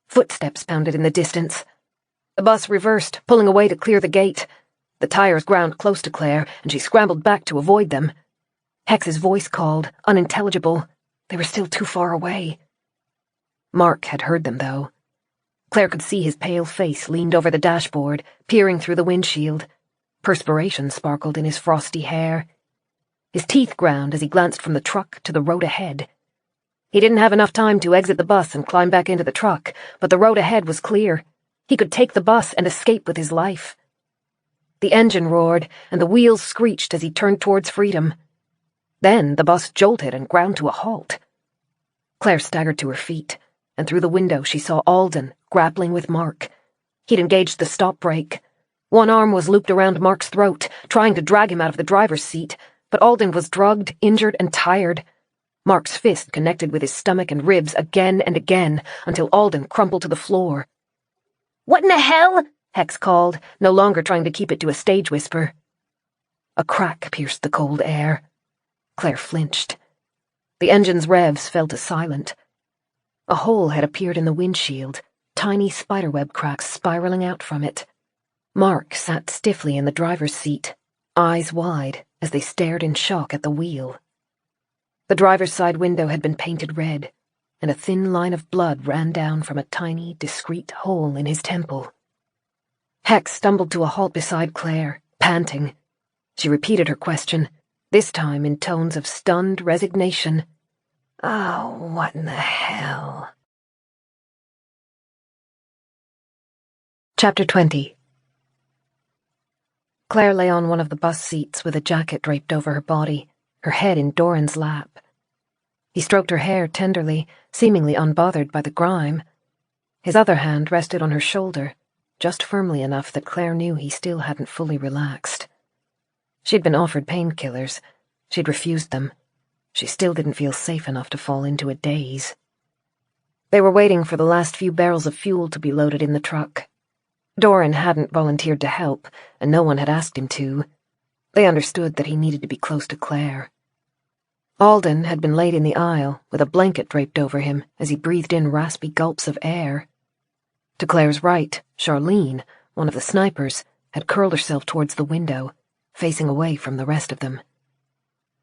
Footsteps pounded in the distance. The bus reversed, pulling away to clear the gate. The tires ground close to Claire, and she scrambled back to avoid them. Hex's voice called, unintelligible. They were still too far away. Mark had heard them, though. Claire could see his pale face leaned over the dashboard, peering through the windshield. Perspiration sparkled in his frosty hair. His teeth ground as he glanced from the truck to the road ahead. He didn't have enough time to exit the bus and climb back into the truck, but the road ahead was clear. He could take the bus and escape with his life. The engine roared, and the wheels screeched as he turned towards freedom. Then the bus jolted and ground to a halt. Claire staggered to her feet, and through the window she saw Alden grappling with Mark. He'd engaged the stop brake. One arm was looped around Mark's throat, trying to drag him out of the driver's seat, but Alden was drugged, injured, and tired. Mark's fist connected with his stomach and ribs again and again, until Alden crumpled to the floor. "What in the hell?" Hex called, no longer trying to keep it to a stage whisper. A crack pierced the cold air. Claire flinched. The engine's revs fell to silent. A hole had appeared in the windshield, tiny spiderweb cracks spiraling out from it. Mark sat stiffly in the driver's seat, eyes wide as they stared in shock at the wheel. The driver's side window had been painted red, and a thin line of blood ran down from a tiny, discreet hole in his temple. Hex stumbled to a halt beside Claire, panting. She repeated her question, this time in tones of stunned resignation. "Oh, what in the hell?" Chapter 20. Claire lay on one of the bus seats with a jacket draped over her body, her head in Dorran's lap. He stroked her hair tenderly, seemingly unbothered by the grime. His other hand rested on her shoulder, just firmly enough that Claire knew he still hadn't fully relaxed. She'd been offered painkillers. She'd refused them. She still didn't feel safe enough to fall into a daze. They were waiting for the last few barrels of fuel to be loaded in the truck. Dorran hadn't volunteered to help, and no one had asked him to. They understood that he needed to be close to Claire. Alden had been laid in the aisle, with a blanket draped over him as he breathed in raspy gulps of air. To Claire's right, Charlene, one of the snipers, had curled herself towards the window, facing away from the rest of them.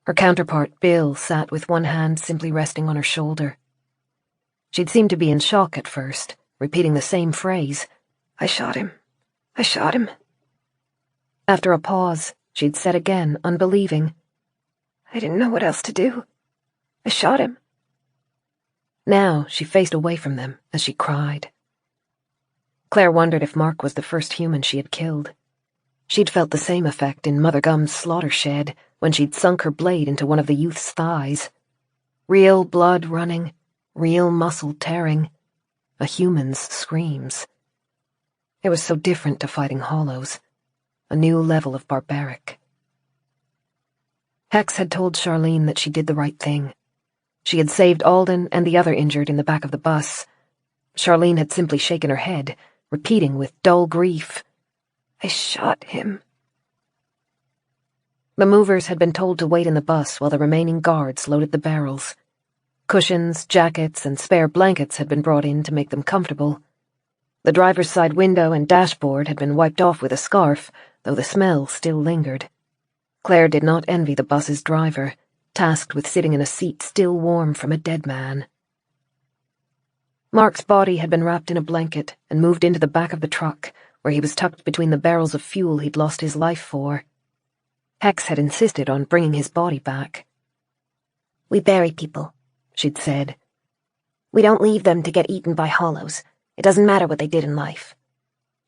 Her counterpart, Bill, sat with one hand simply resting on her shoulder. She'd seemed to be in shock at first, repeating the same phrase, "I shot him. I shot him." After a pause, she'd said again, unbelieving, "I didn't know what else to do. I shot him." Now she faced away from them as she cried. Claire wondered if Mark was the first human she had killed. She'd felt the same effect in Mother Gum's slaughter shed when she'd sunk her blade into one of the youth's thighs. Real blood running, real muscle tearing, a human's screams. It was so different to fighting hollows, a new level of barbaric. Hex had told Charlene that she did the right thing. She had saved Alden and the other injured in the back of the bus. Charlene had simply shaken her head, repeating with dull grief, "I shot him." The movers had been told to wait in the bus while the remaining guards loaded the barrels. Cushions, jackets, and spare blankets had been brought in to make them comfortable. The driver's side window and dashboard had been wiped off with a scarf, though the smell still lingered. Claire did not envy the bus's driver, tasked with sitting in a seat still warm from a dead man. Mark's body had been wrapped in a blanket and moved into the back of the truck, where he was tucked between the barrels of fuel he'd lost his life for. Hex had insisted on bringing his body back. "We bury people," she'd said. "We don't leave them to get eaten by hollows. It doesn't matter what they did in life.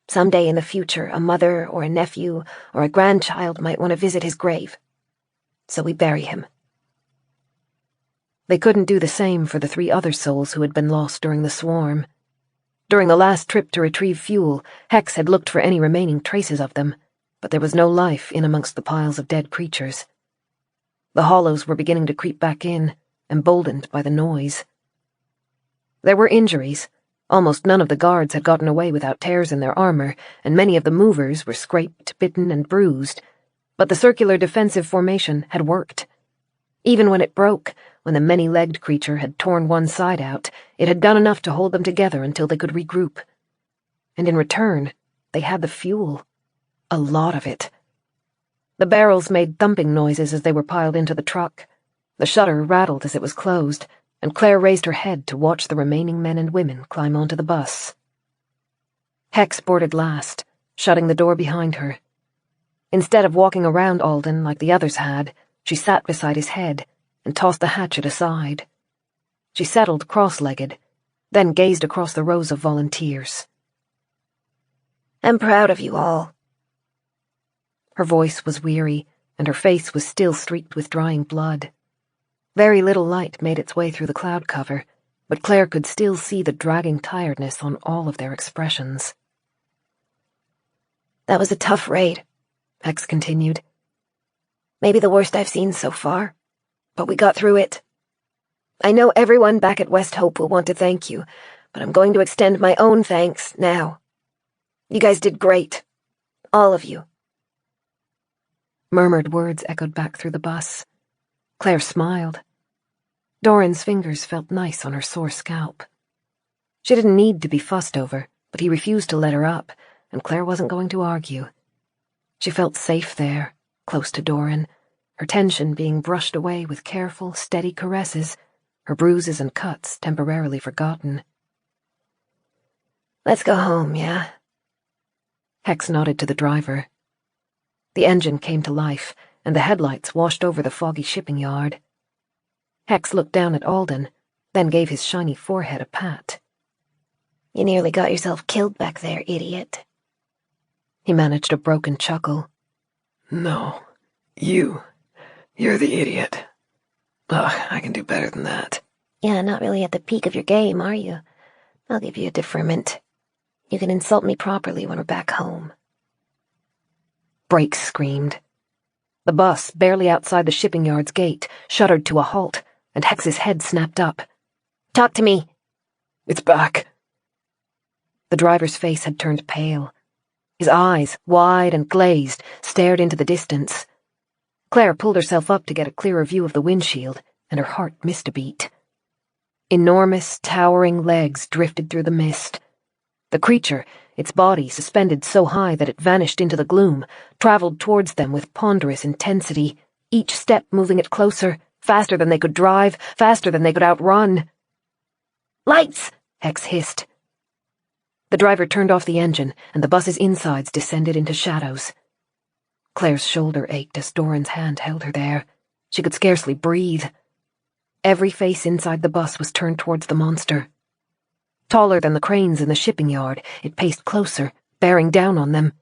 Someday in the future, a mother or a nephew or a grandchild might want to visit his grave. So we bury him." They couldn't do the same for the 3 other souls who had been lost during the swarm. During the last trip to retrieve fuel, Hex had looked for any remaining traces of them, but there was no life in amongst the piles of dead creatures. The hollows were beginning to creep back in, emboldened by the noise. There were injuries. Almost none of the guards had gotten away without tears in their armor, and many of the movers were scraped, bitten, and bruised. But the circular defensive formation had worked. Even when it broke, when the many-legged creature had torn one side out, it had done enough to hold them together until they could regroup. And in return, they had the fuel. A lot of it. The barrels made thumping noises as they were piled into the truck. The shutter rattled as it was closed, and Claire raised her head to watch the remaining men and women climb onto the bus. Hex boarded last, shutting the door behind her. Instead of walking around Alden like the others had, she sat beside his head and tossed the hatchet aside. She settled cross-legged, then gazed across the rows of volunteers. "I'm proud of you all." Her voice was weary, and her face was still streaked with drying blood. Very little light made its way through the cloud cover, but Claire could still see the dragging tiredness on all of their expressions. "That was a tough raid," Hex continued. "Maybe the worst I've seen so far, but we got through it. I know everyone back at West Hope will want to thank you, but I'm going to extend my own thanks now. You guys did great. All of you." Murmured words echoed back through the bus. Claire smiled. Dorran's fingers felt nice on her sore scalp. She didn't need to be fussed over, but he refused to let her up, and Claire wasn't going to argue. She felt safe there, close to Dorran, her tension being brushed away with careful, steady caresses, her bruises and cuts temporarily forgotten. "Let's go home, yeah?" Hex nodded to the driver. The engine came to life, and the headlights washed over the foggy shipping yard. Hex looked down at Alden, then gave his shiny forehead a pat. "You nearly got yourself killed back there, idiot." He managed a broken chuckle. "No, you're the idiot. Ugh, I can do better than that." "Yeah, not really at the peak of your game, are you? I'll give you a deferment. You can insult me properly when we're back home." Brakes screamed. The bus, barely outside the shipping yard's gate, shuddered to a halt, and Hex's head snapped up. "Talk to me." "It's back." The driver's face had turned pale. His eyes, wide and glazed, stared into the distance. Claire pulled herself up to get a clearer view of the windshield, and her heart missed a beat. Enormous, towering legs drifted through the mist. The creature, its body suspended so high that it vanished into the gloom, traveled towards them with ponderous intensity, each step moving it closer, faster than they could drive, faster than they could outrun. "Lights!" Hex hissed. The driver turned off the engine, and the bus's insides descended into shadows. Claire's shoulder ached as Dorran's hand held her there. She could scarcely breathe. Every face inside the bus was turned towards the monster. Taller than the cranes in the shipping yard, it paced closer, bearing down on them.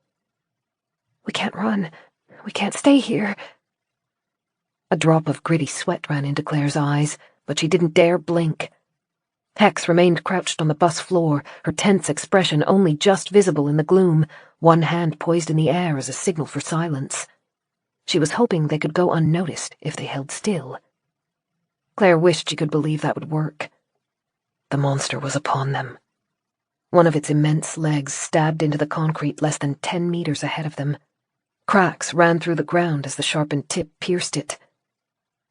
"We can't run. We can't stay here." A drop of gritty sweat ran into Claire's eyes, but she didn't dare blink. Hex remained crouched on the bus floor, her tense expression only just visible in the gloom, one hand poised in the air as a signal for silence. She was hoping they could go unnoticed if they held still. Claire wished she could believe that would work. The monster was upon them. One of its immense legs stabbed into the concrete less than 10 meters ahead of them. Cracks ran through the ground as the sharpened tip pierced it.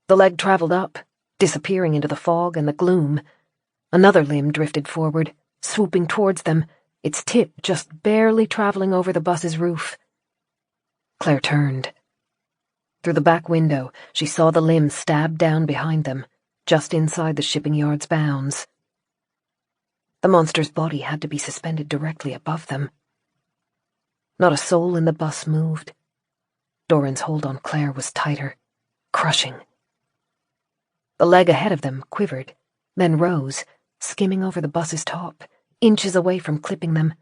The leg traveled up, disappearing into the fog and the gloom. Another limb drifted forward, swooping towards them, its tip just barely traveling over the bus's roof. Claire turned. Through the back window, she saw the limb stab down behind them, just inside the shipping yard's bounds. The monster's body had to be suspended directly above them. Not a soul in the bus moved. Dorran's hold on Claire was tighter, crushing. The leg ahead of them quivered, then rose, skimming over the bus's top, inches away from clipping them.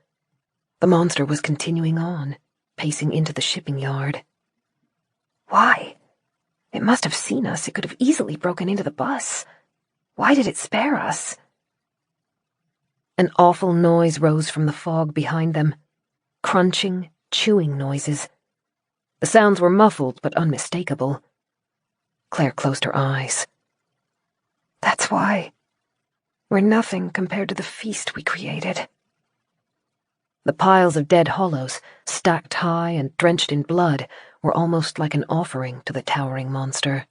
The monster was continuing on, pacing into the shipping yard. Why? It must have seen us. It could have easily broken into the bus. Why did it spare us? An awful noise rose from the fog behind them. Crunching, chewing noises. The sounds were muffled but unmistakable. Claire closed her eyes. That's why. We're nothing compared to the feast we created. The piles of dead hollows, stacked high and drenched in blood, were almost like an offering to the towering monster.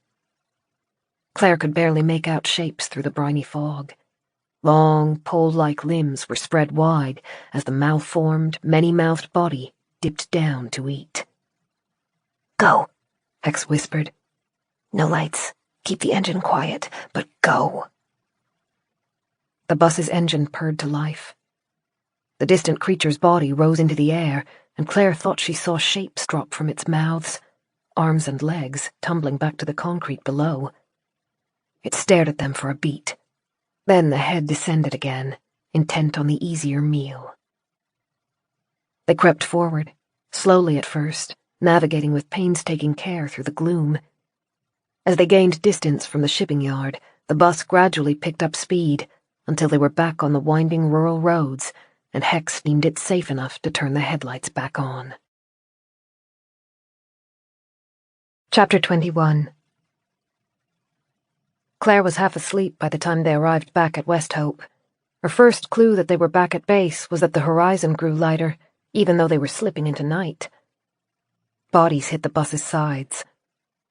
Claire could barely make out shapes through the briny fog. Long, pole-like limbs were spread wide as the malformed, many-mouthed body dipped down to eat. "Go," Hex whispered. "No lights. Keep the engine quiet, but go." The bus's engine purred to life. The distant creature's body rose into the air, and Claire thought she saw shapes drop from its mouths, arms and legs tumbling back to the concrete below. It stared at them for a beat. Then the head descended again, intent on the easier meal. They crept forward, slowly at first, navigating with painstaking care through the gloom. As they gained distance from the shipping yard, the bus gradually picked up speed, until they were back on the winding rural roads, and Hex deemed it safe enough to turn the headlights back on. Chapter 21. Claire was half asleep by the time they arrived back at West Hope. Her first clue that they were back at base was that the horizon grew lighter, even though they were slipping into night. Bodies hit the bus's sides.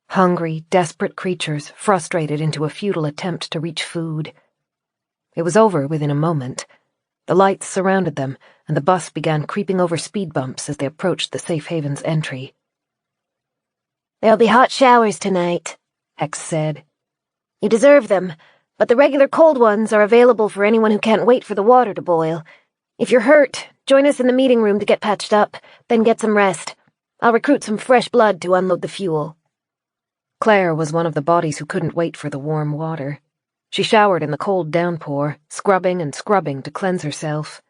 Hungry, desperate creatures frustrated into a futile attempt to reach food. It was over within a moment. The lights surrounded them, and the bus began creeping over speed bumps as they approached the safe haven's entry. "There'll be hot showers tonight," Hex said. "You deserve them, but the regular cold ones are available for anyone who can't wait for the water to boil. If you're hurt, join us in the meeting room to get patched up, then get some rest. I'll recruit some fresh blood to unload the fuel." Claire was one of the bodies who couldn't wait for the warm water. She showered in the cold downpour, scrubbing and scrubbing to cleanse herself.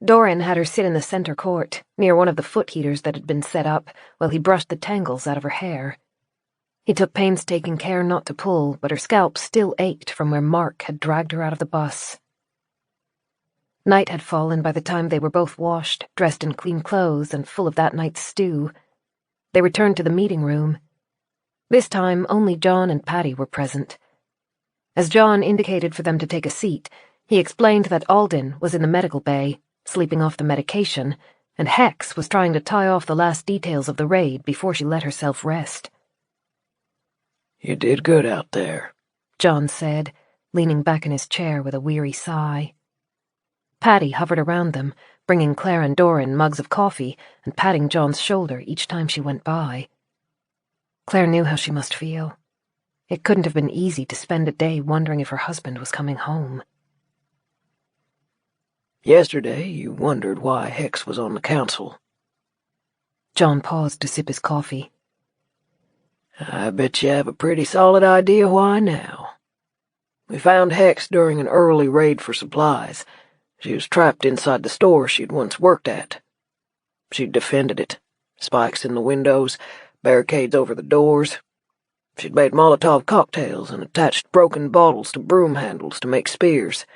Dorran had her sit in the center court, near one of the foot heaters that had been set up, while he brushed the tangles out of her hair. He took painstaking care not to pull, but her scalp still ached from where Mark had dragged her out of the bus. Night had fallen by the time they were both washed, dressed in clean clothes, and full of that night's stew. They returned to the meeting room. This time, only John and Patty were present. As John indicated for them to take a seat, he explained that Alden was in the medical bay, sleeping off the medication, and Hex was trying to tie off the last details of the raid before she let herself rest. "You did good out there," John said, leaning back in his chair with a weary sigh. Patty hovered around them, bringing Clare and Dorran mugs of coffee and patting John's shoulder each time she went by. Clare knew how she must feel. It couldn't have been easy to spend a day wondering if her husband was coming home. Yesterday you wondered why Hex was on the council. John paused to sip his coffee. I bet you have a pretty solid idea why now. We found Hex during an early raid for supplies. She was trapped inside the store she'd once worked at. She'd defended it. Spikes in the windows, barricades over the doors. She'd made Molotov cocktails and attached broken bottles to broom handles to make spears.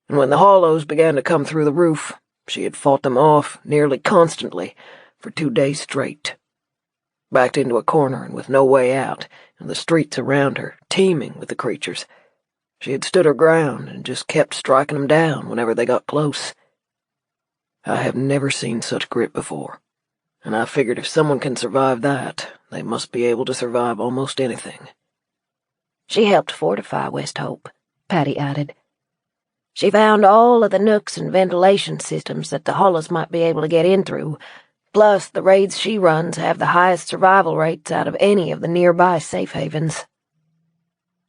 And when the hollows began to come through the roof, she had fought them off nearly constantly for 2 days straight. Backed into a corner and with no way out, and the streets around her teeming with the creatures. She had stood her ground and just kept striking them down whenever they got close. I have never seen such grit before, and I figured if someone can survive that, they must be able to survive almost anything. She helped fortify West Hope, Patty added. She found all of the nooks and ventilation systems that the hollows might be able to get in through. Plus, the raids she runs have the highest survival rates out of any of the nearby safe havens.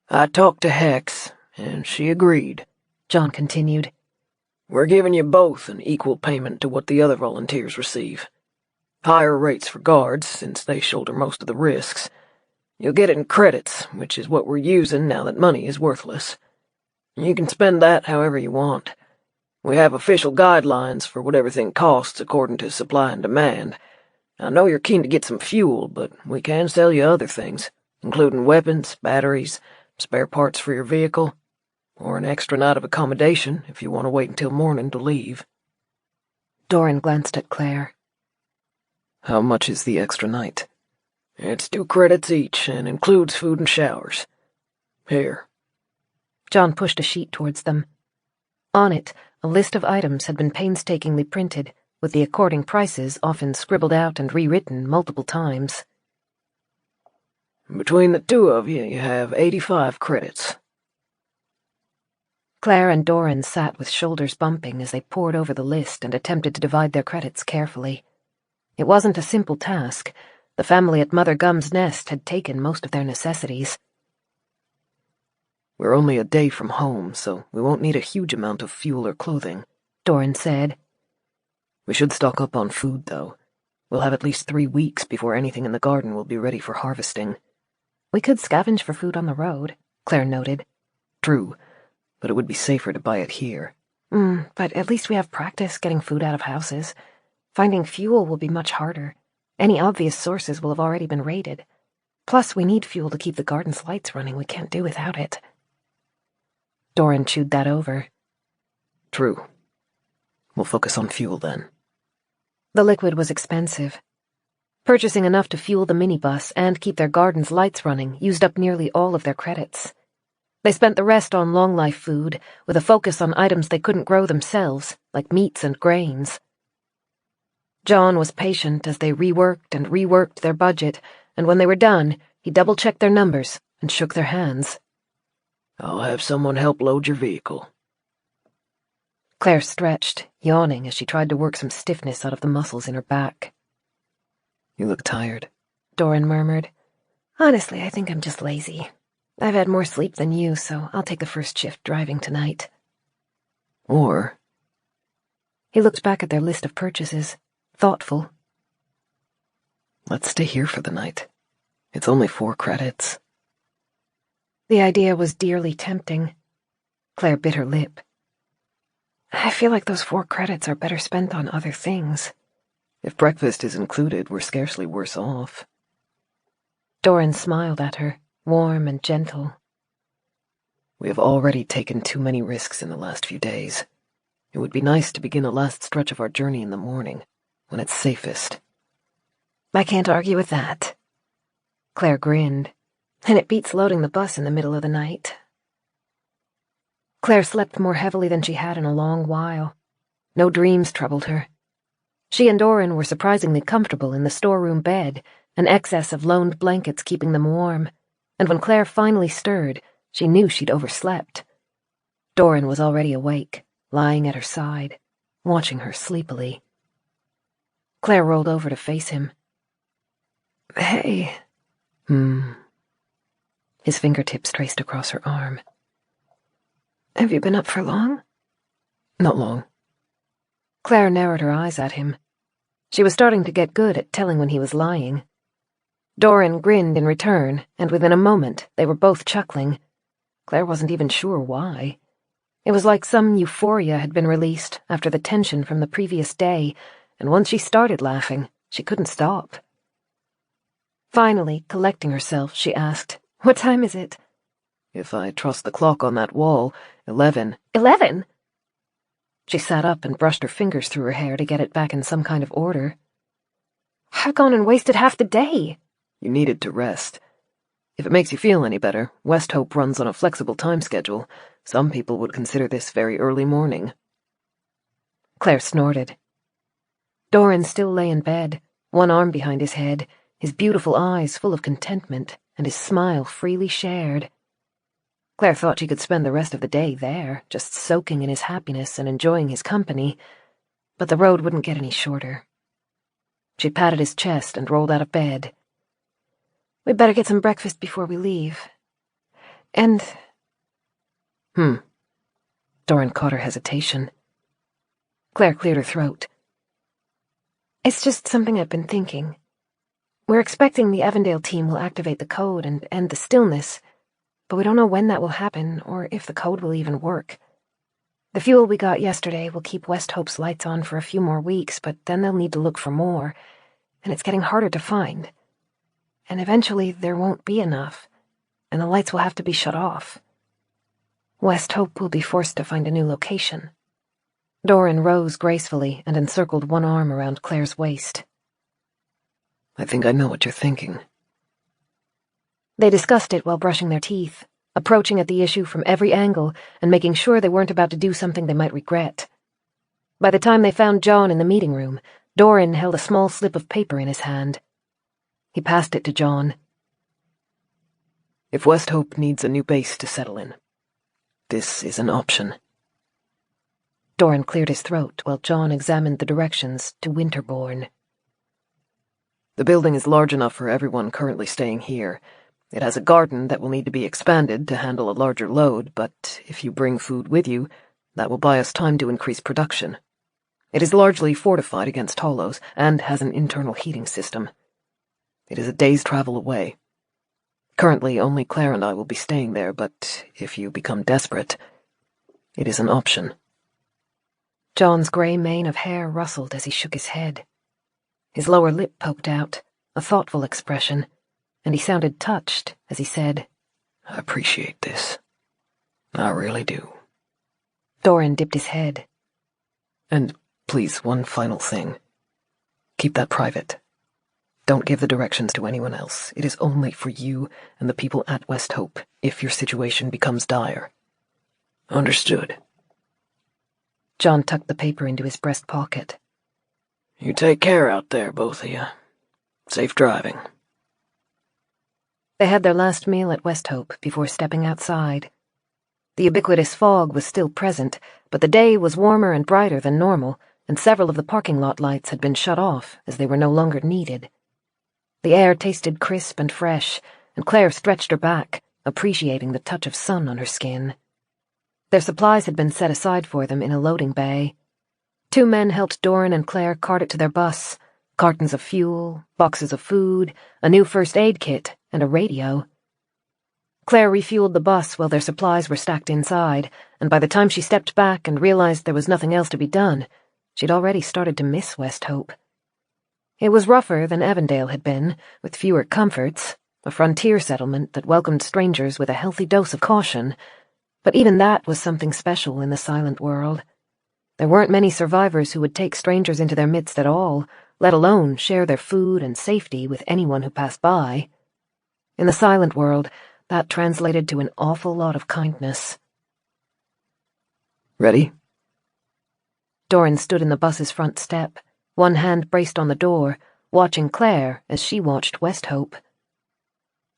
I talked to Hex, and she agreed, John continued. We're giving you both an equal payment to what the other volunteers receive. Higher rates for guards, since they shoulder most of the risks. You'll get it in credits, which is what we're using now that money is worthless. You can spend that however you want. We have official guidelines for what everything costs according to supply and demand. I know you're keen to get some fuel, but we can sell you other things, including weapons, batteries, spare parts for your vehicle, or an extra night of accommodation if you want to wait until morning to leave. Dorran glanced at Clare. How much is the extra night? It's 2 credits each and includes food and showers. Here. John pushed a sheet towards them. On it, a list of items had been painstakingly printed, with the according prices often scribbled out and rewritten multiple times. Between the 2 of you, you have 85 credits. Clare and Dorran sat with shoulders bumping as they pored over the list and attempted to divide their credits carefully. It wasn't a simple task. The family at Mother Gum's nest had taken most of their necessities. We're only a day from home, so we won't need a huge amount of fuel or clothing, Dorran said. We should stock up on food, though. We'll have at least 3 weeks before anything in the garden will be ready for harvesting. We could scavenge for food on the road, Clare noted. True, but it would be safer to buy it here. But at least we have practice getting food out of houses. Finding fuel will be much harder. Any obvious sources will have already been raided. Plus, we need fuel to keep the garden's lights running. We can't do without it. Dorran chewed that over. True. We'll focus on fuel then. The liquid was expensive. Purchasing enough to fuel the minibus and keep their garden's lights running used up nearly all of their credits. They spent the rest on long-life food, with a focus on items they couldn't grow themselves, like meats and grains. John was patient as they reworked their budget, and when they were done, he double-checked their numbers and shook their hands. I'll have someone help load your vehicle. Clare stretched, yawning as she tried to work some stiffness out of the muscles in her back. You look tired, Dorran murmured. Honestly, I think I'm just lazy. I've had more sleep than you, so I'll take the first shift driving tonight. Or... He looked back at their list of purchases, thoughtful. Let's stay here for the night. It's only 4 credits. The idea was dearly tempting. Clare bit her lip. I feel like those 4 credits are better spent on other things. If breakfast is included, we're scarcely worse off. Dorran smiled at her, warm and gentle. We have already taken too many risks in the last few days. It would be nice to begin the last stretch of our journey in the morning, when it's safest. I can't argue with that. Clare grinned. And it beats loading the bus in the middle of the night. Clare slept more heavily than she had in a long while. No dreams troubled her. She and Dorran were surprisingly comfortable in the storeroom bed, an excess of loaned blankets keeping them warm, and when Clare finally stirred, She knew she'd overslept. Dorran was already awake, lying at her side, watching her sleepily. Claire rolled over to face him. Hey. His fingertips traced across her arm. Have you been up for long? Not long. Claire narrowed her eyes at him. She was starting to get good at telling when he was lying. Dorran grinned in return, and within a moment they were both chuckling. Claire wasn't even sure why. It was like some euphoria had been released after the tension from the previous day, and once she started laughing, she couldn't stop. Finally, collecting herself, she asked, "What time is it?" If I trust the clock on that wall, 11. 11? She sat up and brushed her fingers through her hair to get it back in some kind of order. "I've gone and wasted half the day." You needed to rest. If it makes you feel any better, West Hope runs on a flexible time schedule. Some people would consider this very early morning. Claire snorted. Dorran still lay in bed, one arm behind his head, his beautiful eyes full of contentment, and his smile freely shared. Claire thought she could spend the rest of the day there, just soaking in his happiness and enjoying his company, but the road wouldn't get any shorter. She patted his chest and rolled out of bed. We'd better get some breakfast before we leave. And... Dorran caught her hesitation. Claire cleared her throat. It's just something I've been thinking. We're expecting the Avondale team will activate the code and end the stillness, but we don't know when that will happen or if the code will even work. The fuel we got yesterday will keep West Hope's lights on for a few more weeks, but then they'll need to look for more, and it's getting harder to find. And eventually there won't be enough, and the lights will have to be shut off. West Hope will be forced to find a new location. Dorran rose gracefully and encircled one arm around Claire's waist. I think I know what you're thinking. They discussed it while brushing their teeth, approaching at the issue from every angle and making sure they weren't about to do something they might regret. By the time they found John in the meeting room, Dorran held a small slip of paper in his hand. He passed it to John. If West Hope needs a new base to settle in, this is an option. Dorran cleared his throat while John examined the directions to Winterbourne. The building is large enough for everyone currently staying here. It has a garden that will need to be expanded to handle a larger load, but if you bring food with you, that will buy us time to increase production. It is largely fortified against hollows and has an internal heating system. It is a day's travel away. Currently, only Claire and I will be staying there, but if you become desperate, it is an option. John's grey mane of hair rustled as he shook his head. His lower lip poked out, a thoughtful expression, and he sounded touched as he said, I appreciate this. I really do. Dorran dipped his head. And please, one final thing. Keep that private. Don't give the directions to anyone else. It is only for you and the people at West Hope if your situation becomes dire. Understood. John tucked the paper into his breast pocket. You take care out there, both of you. Safe driving. They had their last meal at West Hope before stepping outside. The ubiquitous fog was still present, but the day was warmer and brighter than normal, and several of the parking lot lights had been shut off as they were no longer needed. The air tasted crisp and fresh, and Claire stretched her back, appreciating the touch of sun on her skin. Their supplies had been set aside for them in a loading bay. 2 men helped Dorran and Claire cart it to their bus, cartons of fuel, boxes of food, a new first aid kit, and a radio. Claire refueled the bus while their supplies were stacked inside, and by the time she stepped back and realized there was nothing else to be done, she'd already started to miss West Hope. It was rougher than Avondale had been, with fewer comforts, a frontier settlement that welcomed strangers with a healthy dose of caution, but even that was something special in the silent world. There weren't many survivors who would take strangers into their midst at all, let alone share their food and safety with anyone who passed by. In the silent world, that translated to an awful lot of kindness. Ready? Dorran stood in the bus's front step, one hand braced on the door, watching Claire as she watched West Hope.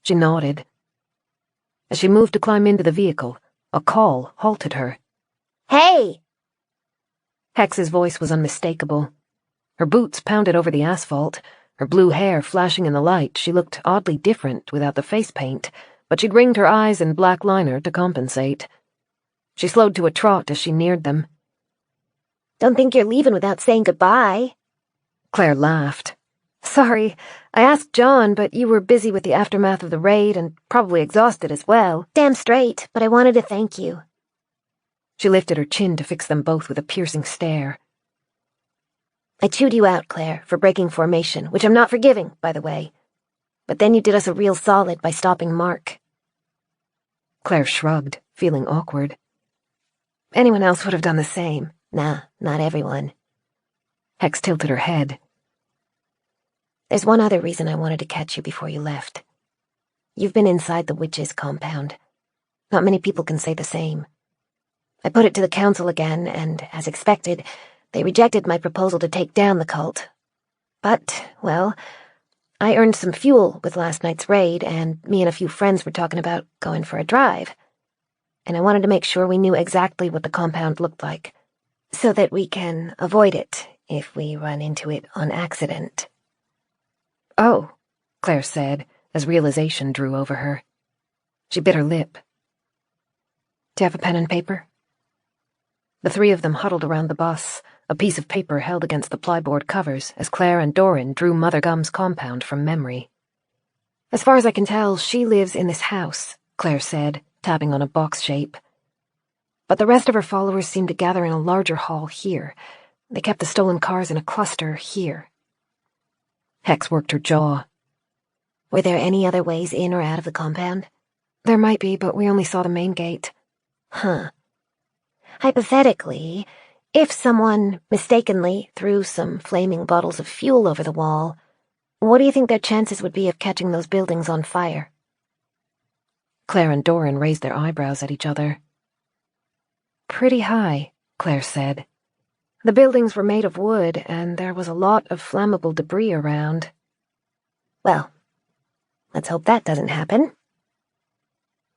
She nodded. As she moved to climb into the vehicle, a call halted her. Hey! Hex's voice was unmistakable. Her boots pounded over the asphalt, her blue hair flashing in the light. She looked oddly different without the face paint, but she'd ringed her eyes in black liner to compensate. She slowed to a trot as she neared them. Don't think you're leaving without saying goodbye. Claire laughed. Sorry, I asked John, but you were busy with the aftermath of the raid and probably exhausted as well. Damn straight, but I wanted to thank you. She lifted her chin to fix them both with a piercing stare. I chewed you out, Claire, for breaking formation, which I'm not forgiving, by the way. But then you did us a real solid by stopping Mark. Claire shrugged, feeling awkward. Anyone else would have done the same. Nah, not everyone. Hex tilted her head. There's one other reason I wanted to catch you before you left. You've been inside the witch's compound. Not many people can say the same. I put it to the council again, and, as expected, they rejected my proposal to take down the cult. But, well, I earned some fuel with last night's raid, and me and a few friends were talking about going for a drive. And I wanted to make sure we knew exactly what the compound looked like, so that we can avoid it if we run into it on accident. Oh, Claire said, as realization drew over her. She bit her lip. Do you have a pen and paper? The three of them huddled around the bus, a piece of paper held against the plyboard covers as Clare and Dorran drew Mother Gum's compound from memory. As far as I can tell, she lives in this house, Claire said, tapping on a box shape. But the rest of her followers seemed to gather in a larger hall here. They kept the stolen cars in a cluster here. Hex worked her jaw. Were there any other ways in or out of the compound? There might be, but we only saw the main gate. Huh. Hypothetically, if someone mistakenly threw some flaming bottles of fuel over the wall, what do you think their chances would be of catching those buildings on fire? Clare and Dorran raised their eyebrows at each other. Pretty high, Claire said. The buildings were made of wood, and there was a lot of flammable debris around. Well, let's hope that doesn't happen.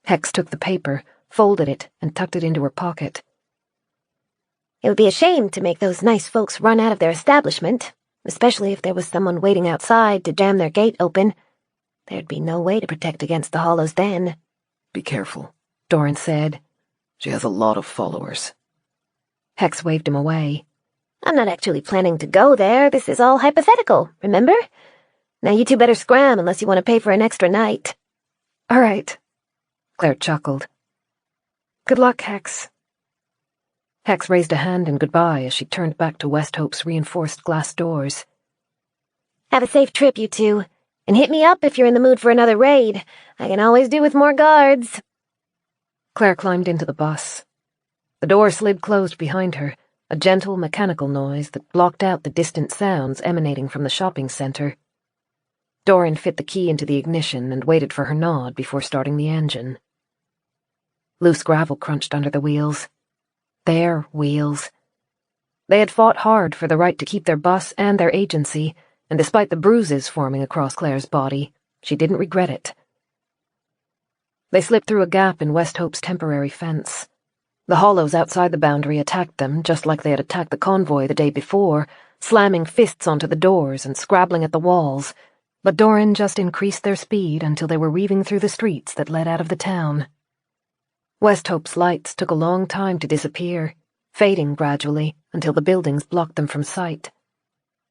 Hex took the paper, folded it, and tucked it into her pocket. It would be a shame to make those nice folks run out of their establishment, especially if there was someone waiting outside to jam their gate open. There'd be no way to protect against the hollows then. Be careful, Dorran said. She has a lot of followers. Hex waved him away. I'm not actually planning to go there. This is all hypothetical, remember? Now you two better scram unless you want to pay for an extra night. All right, Claire chuckled. Good luck, Hex. Hex raised a hand in goodbye as she turned back to Westhope's reinforced glass doors. Have a safe trip, you two. And hit me up if you're in the mood for another raid. I can always do with more guards. Claire climbed into the bus. The door slid closed behind her, a gentle mechanical noise that blocked out the distant sounds emanating from the shopping center. Dorran fit the key into the ignition and waited for her nod before starting the engine. Loose gravel crunched under the wheels. Their wheels. They had fought hard for the right to keep their bus and their agency, and despite the bruises forming across Claire's body, she didn't regret it. They slipped through a gap in Westhope's temporary fence. The hollows outside the boundary attacked them just like they had attacked the convoy the day before, slamming fists onto the doors and scrabbling at the walls, but Dorran just increased their speed until they were weaving through the streets that led out of the town. Westhope's lights took a long time to disappear, fading gradually until the buildings blocked them from sight.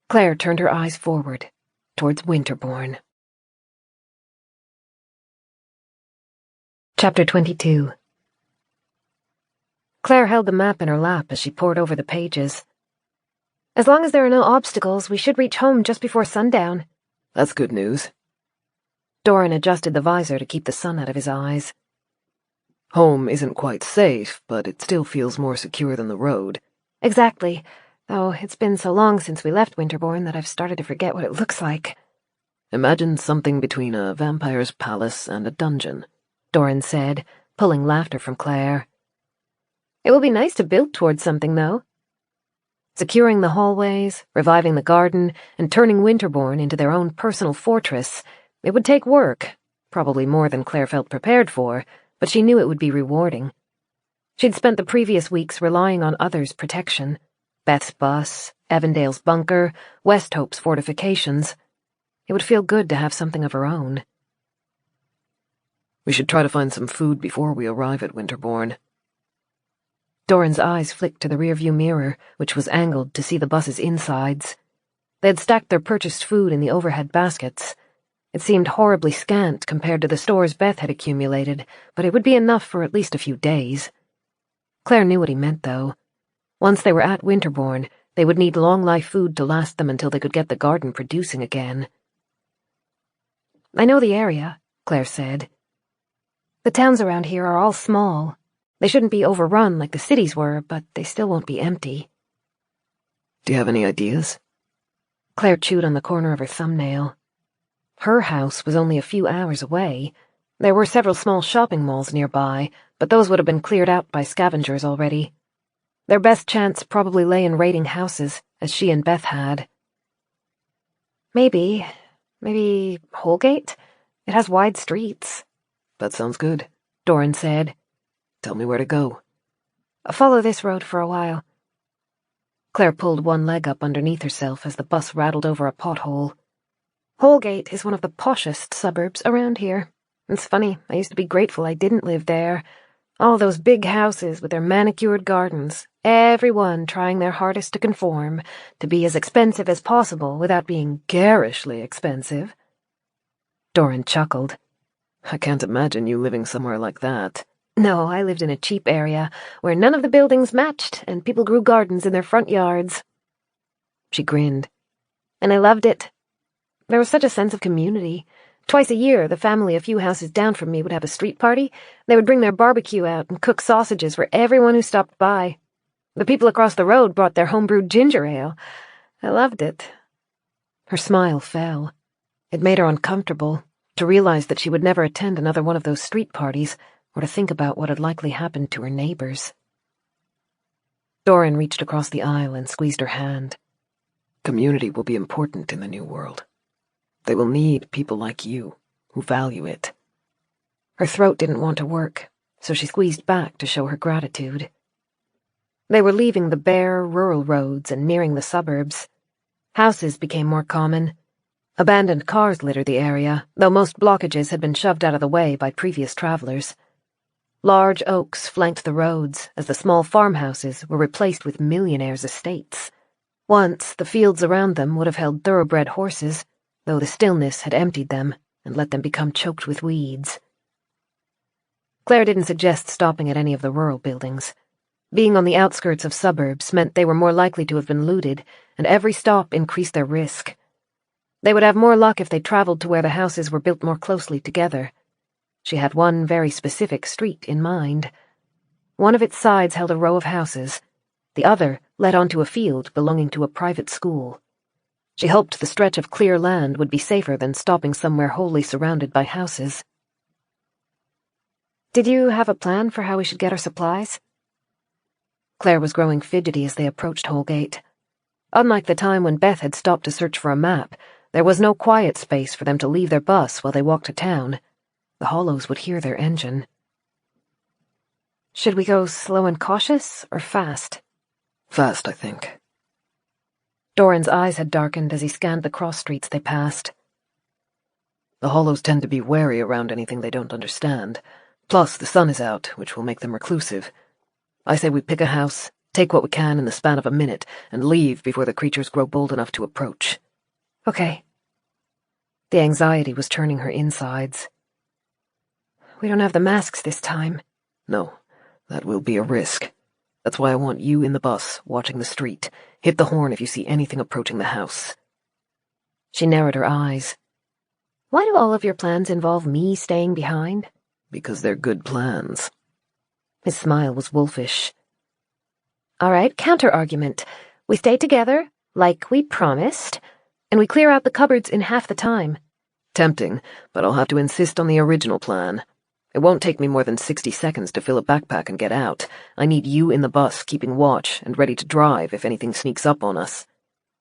Claire turned her eyes forward, towards Winterbourne. Chapter 22. Claire held the map in her lap as she pored over the pages. As long as there are no obstacles, we should reach home just before sundown. That's good news. Dorran adjusted the visor to keep the sun out of his eyes. Home isn't quite safe, but it still feels more secure than the road. Exactly, though it's been so long since we left Winterbourne that I've started to forget what it looks like. Imagine something between a vampire's palace and a dungeon, Dorran said, pulling laughter from Claire. It will be nice to build towards something, though. Securing the hallways, reviving the garden, and turning Winterbourne into their own personal fortress, it would take work, probably more than Claire felt prepared for, but she knew it would be rewarding. She'd spent the previous weeks relying on others' protection. Beth's bus, Evandale's bunker, Westhope's fortifications. It would feel good to have something of her own. We should try to find some food before we arrive at Winterbourne. Dorran's eyes flicked to the rearview mirror, which was angled to see the bus's insides. They had stacked their purchased food in the overhead baskets. It seemed horribly scant compared to the stores Beth had accumulated, but it would be enough for at least a few days. Clare knew what he meant, though. Once they were at Winterbourne, they would need long-life food to last them until they could get the garden producing again. "I know the area," Clare said. "The towns around here are all small. They shouldn't be overrun like the cities were, but they still won't be empty." Do you have any ideas? Clare chewed on the corner of her thumbnail. Her house was only a few hours away. There were several small shopping malls nearby, but those would have been cleared out by scavengers already. Their best chance probably lay in raiding houses, as she and Beth had. Maybe Holgate? It has wide streets." That sounds good, Dorran said. Tell me where to go. "Follow this road for a while." Clare pulled one leg up underneath herself as the bus rattled over a pothole. "Holgate is one of the poshest suburbs around here. It's funny, I used to be grateful I didn't live there. All those big houses with their manicured gardens, everyone trying their hardest to conform, to be as expensive as possible without being garishly expensive." Dorran chuckled. I can't imagine you living somewhere like that. "No, I lived in a cheap area where none of the buildings matched and people grew gardens in their front yards." She grinned. "And I loved it. There was such a sense of community. Twice a year, the family a few houses down from me would have a street party. They would bring their barbecue out and cook sausages for everyone who stopped by. The people across the road brought their home-brewed ginger ale. I loved it." Her smile fell. It made her uncomfortable to realize that she would never attend another one of those street parties, or to think about what had likely happened to her neighbors. Dorran reached across the aisle and squeezed her hand. Community will be important in the new world. They will need people like you, who value it. Her throat didn't want to work, so she squeezed back to show her gratitude. They were leaving the bare, rural roads and nearing the suburbs. Houses became more common. Abandoned cars littered the area, though most blockages had been shoved out of the way by previous travelers. Large oaks flanked the roads as the small farmhouses were replaced with millionaires' estates. Once, the fields around them would have held thoroughbred horses, though the stillness had emptied them and let them become choked with weeds. Clare didn't suggest stopping at any of the rural buildings. Being on the outskirts of suburbs meant they were more likely to have been looted, and every stop increased their risk. They would have more luck if they traveled to where the houses were built more closely together. She had one very specific street in mind. One of its sides held a row of houses. The other led onto a field belonging to a private school. She hoped the stretch of clear land would be safer than stopping somewhere wholly surrounded by houses. "Did you have a plan for how we should get our supplies?" Clare was growing fidgety as they approached Holgate. Unlike the time when Beth had stopped to search for a map, there was no quiet space for them to leave their bus while they walked to town. The Hollows would hear their engine. "Should we go slow and cautious, or fast?" Fast, I think. Dorran's eyes had darkened as he scanned the cross streets they passed. The Hollows tend to be wary around anything they don't understand. Plus, the sun is out, which will make them reclusive. I say we pick a house, take what we can in the span of a minute, and leave before the creatures grow bold enough to approach. "Okay." The anxiety was turning her insides. "We don't have the masks this time." No, that will be a risk. That's why I want you in the bus, watching the street. Hit the horn if you see anything approaching the house. She narrowed her eyes. "Why do all of your plans involve me staying behind?" Because they're good plans. His smile was wolfish. "All right, counter-argument. We stay together, like we promised, and we clear out the cupboards in half the time." Tempting, but I'll have to insist on the original plan. It won't take me more than 60 seconds to fill a backpack and get out. I need you in the bus, keeping watch, and ready to drive if anything sneaks up on us.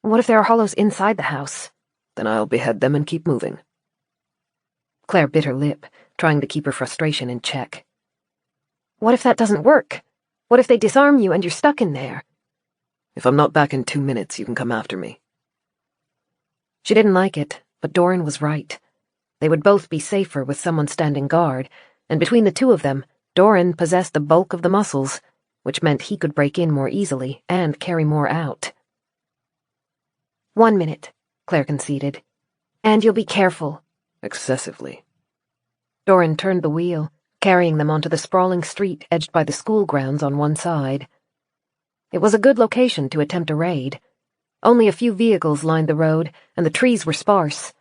"What if there are Hollows inside the house?" Then I'll behead them and keep moving. Clare bit her lip, trying to keep her frustration in check. What if that doesn't work? What if they disarm you and you're stuck in there? If I'm not back in 2 minutes, you can come after me. She didn't like it, but Dorran was right. They would both be safer with someone standing guard, and between the two of them, Dorran possessed the bulk of the muscles, which meant he could break in more easily and carry more out. 1 minute, Clare conceded. And you'll be careful. Excessively. Dorran turned the wheel, carrying them onto the sprawling street edged by the school grounds on one side. It was a good location to attempt a raid. Only a few vehicles lined the road, and the trees were sparse.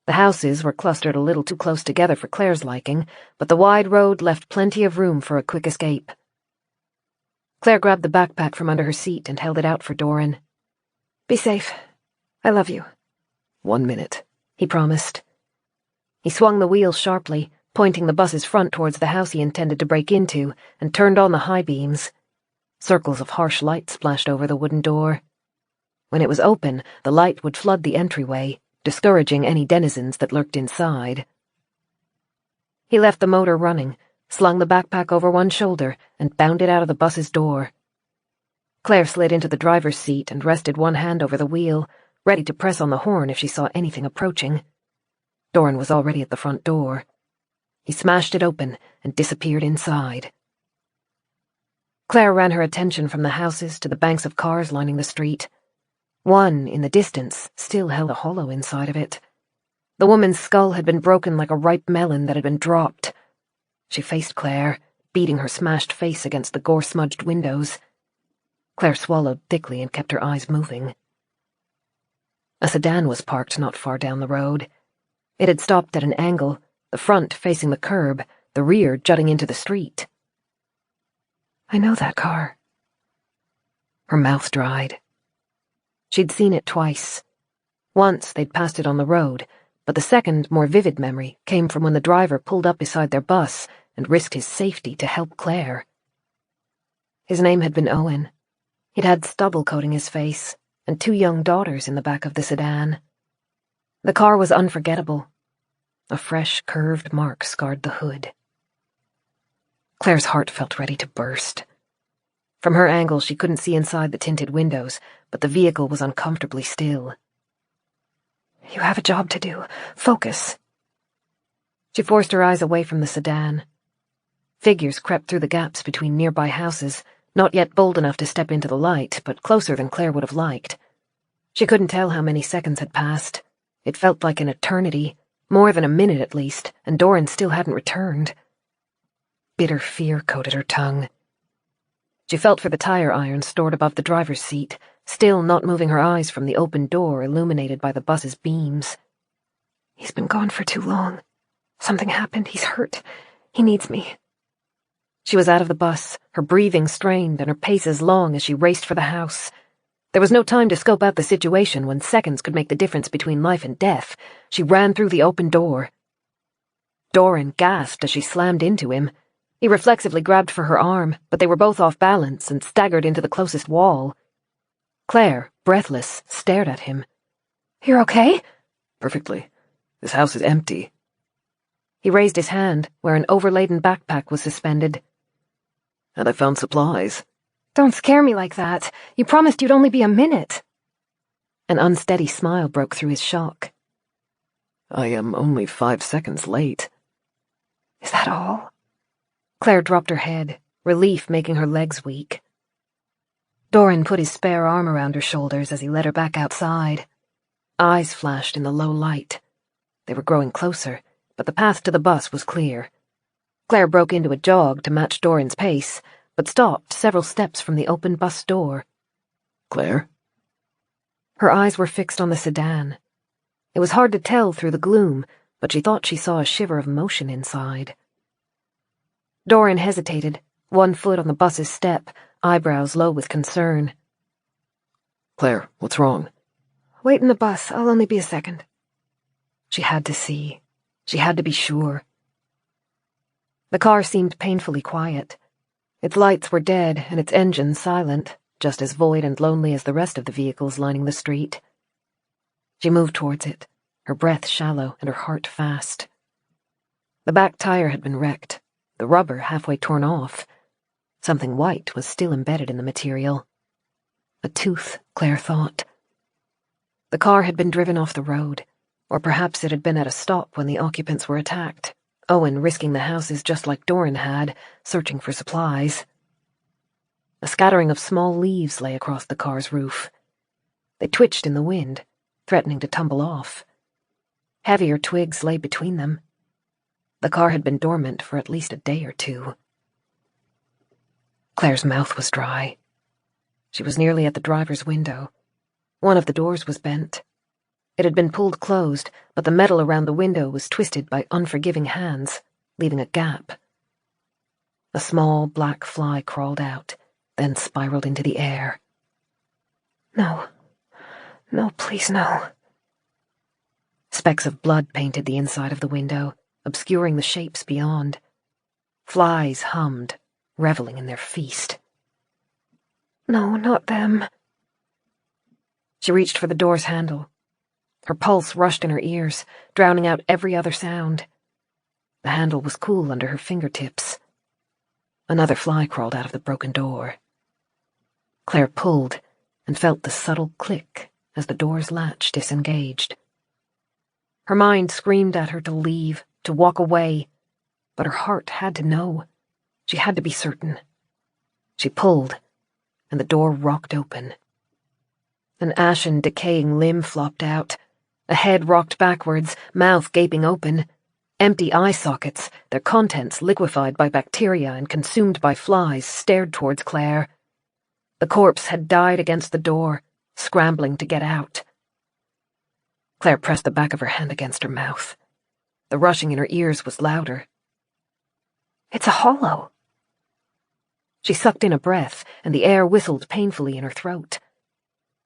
The houses were clustered a little too close together for Clare's liking, but the wide road left plenty of room for a quick escape. Clare grabbed the backpack from under her seat and held it out for Dorran. Be safe. I love you. 1 minute, he promised. He swung the wheel sharply, pointing the bus's front towards the house he intended to break into, and turned on the high beams. Circles of harsh light splashed over the wooden door. When it was open, the light would flood the entryway, discouraging any denizens that lurked inside. He left the motor running, slung the backpack over one shoulder, and bounded out of the bus's door. Clare slid into the driver's seat and rested one hand over the wheel, ready to press on the horn if she saw anything approaching. Dorran was already at the front door. He smashed it open and disappeared inside. Clare ran her attention from the houses to the banks of cars lining the street. One, in the distance, still held a hollow inside of it. The woman's skull had been broken like a ripe melon that had been dropped. She faced Clare, beating her smashed face against the gore-smudged windows. Clare swallowed thickly and kept her eyes moving. A sedan was parked not far down the road. It had stopped at an angle, the front facing the curb, the rear jutting into the street. I know that car. Her mouth dried. She'd seen it twice. Once they'd passed it on the road, but the second, more vivid memory came from when the driver pulled up beside their bus and risked his safety to help Clare. His name had been Owen. He'd had stubble coating his face, and 2 young daughters in the back of the sedan. The car was unforgettable. A fresh, curved mark scarred the hood. Clare's heart felt ready to burst. From her angle, she couldn't see inside the tinted windows, but the vehicle was uncomfortably still. You have a job to do. Focus. She forced her eyes away from the sedan. Figures crept through the gaps between nearby houses, not yet bold enough to step into the light, but closer than Clare would have liked. She couldn't tell how many seconds had passed. It felt like an eternity, more than a minute at least, and Dorran still hadn't returned. Bitter fear coated her tongue. She felt for the tire iron stored above the driver's seat, still not moving her eyes from the open door illuminated by the bus's beams. He's been gone for too long. Something happened. He's hurt. He needs me. She was out of the bus, her breathing strained and her paces long as she raced for the house. There was no time to scope out the situation when seconds could make the difference between life and death. She ran through the open door. Dorran gasped as she slammed into him. He reflexively grabbed for her arm, but they were both off balance and staggered into the closest wall. Clare, breathless, stared at him. You're okay? Perfectly. This house is empty. He raised his hand, where an overladen backpack was suspended. And I found supplies. Don't scare me like that. You promised you'd only be a minute. An unsteady smile broke through his shock. I am only 5 seconds late. Is that all? Clare dropped her head, relief making her legs weak. Dorran put his spare arm around her shoulders as he led her back outside. Eyes flashed in the low light. They were growing closer, but the path to the bus was clear. Clare broke into a jog to match Dorran's pace, but stopped several steps from the open bus door. Clare? Her eyes were fixed on the sedan. It was hard to tell through the gloom, but she thought she saw a shiver of motion inside. Dorran hesitated, one foot on the bus's step, eyebrows low with concern. Clare, what's wrong? Wait in the bus. I'll only be a second. She had to see. She had to be sure. The car seemed painfully quiet. Its lights were dead and its engine silent, just as void and lonely as the rest of the vehicles lining the street. She moved towards it, her breath shallow and her heart fast. The back tire had been wrecked. the rubber halfway torn off. Something white was still embedded in the material. A tooth, Clare thought. The car had been driven off the road, or perhaps it had been at a stop when the occupants were attacked, Owen risking the houses just like Dorran had, searching for supplies. A scattering of small leaves lay across the car's roof. They twitched in the wind, threatening to tumble off. Heavier twigs lay between them. The car had been dormant for at least a day or two. Clare's mouth was dry. She was nearly at the driver's window. One of the doors was bent. It had been pulled closed, but the metal around the window was twisted by unforgiving hands, leaving a gap. A small black fly crawled out, then spiraled into the air. No. No, please, no. Specks of blood painted the inside of the window, obscuring the shapes beyond. Flies hummed, reveling in their feast. No, not them. She reached for the door's handle. Her pulse rushed in her ears, drowning out every other sound. The handle was cool under her fingertips. Another fly crawled out of the broken door. Clare pulled and felt the subtle click as the door's latch disengaged. Her mind screamed at her to leave, to walk away, but her heart had to know. She had to be certain. She pulled, and the door rocked open. An ashen, decaying limb flopped out. A head rocked backwards, mouth gaping open. Empty eye sockets, their contents liquefied by bacteria and consumed by flies, stared towards Clare. The corpse had died against the door, scrambling to get out. Clare pressed the back of her hand against her mouth. The rushing in her ears was louder. It's a hollow. She sucked in a breath, and the air whistled painfully in her throat.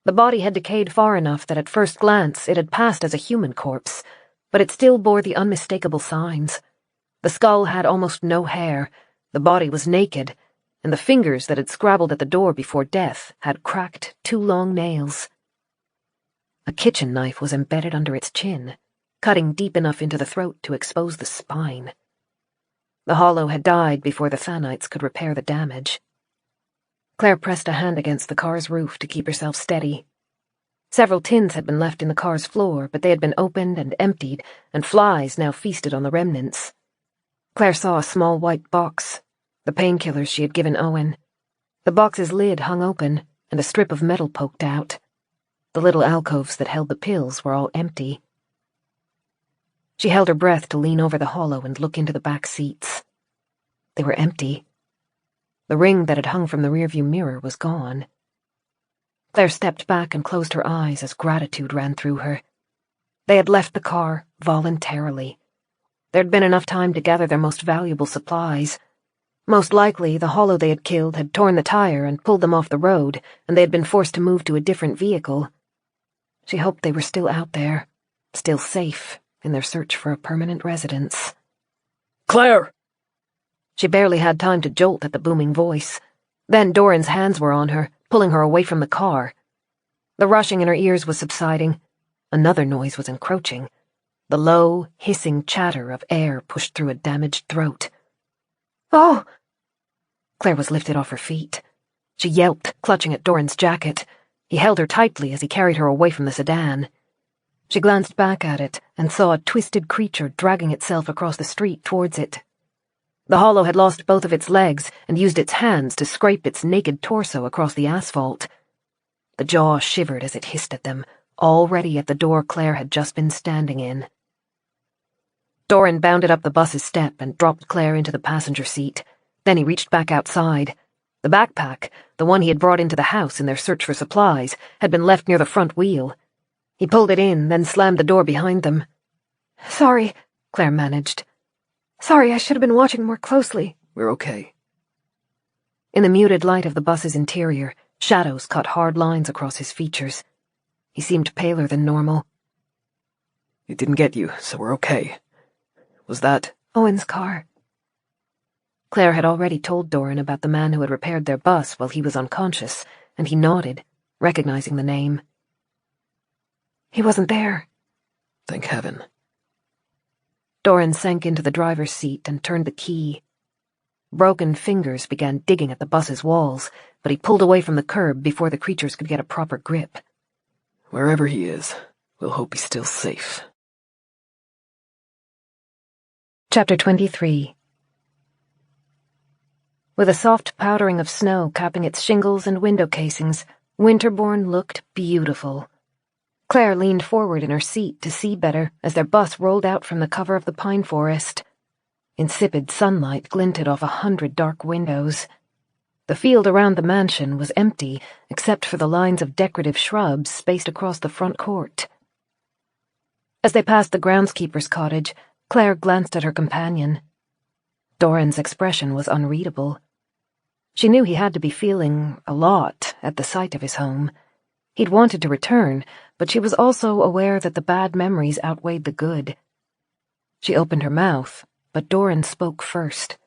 The body had decayed far enough that at first glance it had passed as a human corpse, but it still bore the unmistakable signs. The skull had almost no hair, the body was naked, and the fingers that had scrabbled at the door before death had cracked 2 long nails. A kitchen knife was embedded under its chin, cutting deep enough into the throat to expose the spine. The hollow had died before the Thanites could repair the damage. Clare pressed a hand against the car's roof to keep herself steady. Several tins had been left in the car's floor, but they had been opened and emptied, and flies now feasted on the remnants. Clare saw a small white box, the painkillers she had given Owen. The box's lid hung open, and a strip of metal poked out. The little alcoves that held the pills were all empty. She held her breath to lean over the hollow and look into the back seats. They were empty. The ring that had hung from the rearview mirror was gone. Clare stepped back and closed her eyes as gratitude ran through her. They had left the car voluntarily. There'd been enough time to gather their most valuable supplies. Most likely, the hollow they had killed had torn the tire and pulled them off the road, and they had been forced to move to a different vehicle. She hoped they were still out there, still safe, in their search for a permanent residence. Clare! She barely had time to jolt at the booming voice. Then Dorran's hands were on her, pulling her away from the car. The rushing in her ears was subsiding. Another noise was encroaching. The low, hissing chatter of air pushed through a damaged throat. Oh! Clare was lifted off her feet. She yelped, clutching at Dorran's jacket. He held her tightly as he carried her away from the sedan. She glanced back at it and saw a twisted creature dragging itself across the street towards it. The hollow had lost both of its legs and used its hands to scrape its naked torso across the asphalt. The jaw shivered as it hissed at them, already at the door Clare had just been standing in. Dorran bounded up the bus's step and dropped Clare into the passenger seat. Then he reached back outside. The backpack, the one he had brought into the house in their search for supplies, had been left near the front wheel. He pulled it in, then slammed the door behind them. Sorry, Clare managed. Sorry, I should have been watching more closely. We're okay. In the muted light of the bus's interior, shadows cut hard lines across his features. He seemed paler than normal. It didn't get you, so we're okay. Was that... Owen's car. Clare had already told Dorran about the man who had repaired their bus while he was unconscious, and he nodded, recognizing the name. He wasn't there. Thank heaven. Dorran sank into the driver's seat and turned the key. Broken fingers began digging at the bus's walls, but he pulled away from the curb before the creatures could get a proper grip. Wherever he is, we'll hope he's still safe. Chapter 23. With a soft powdering of snow capping its shingles and window casings, Winterbourne looked beautiful. Claire leaned forward in her seat to see better as their bus rolled out from the cover of the pine forest. Insipid sunlight glinted off 100 dark windows. The field around the mansion was empty, except for the lines of decorative shrubs spaced across the front court. As they passed the groundskeeper's cottage, Claire glanced at her companion. Dorran's expression was unreadable. She knew he had to be feeling a lot at the sight of his home. He'd wanted to return, but she was also aware that the bad memories outweighed the good. She opened her mouth, but Dorran spoke first.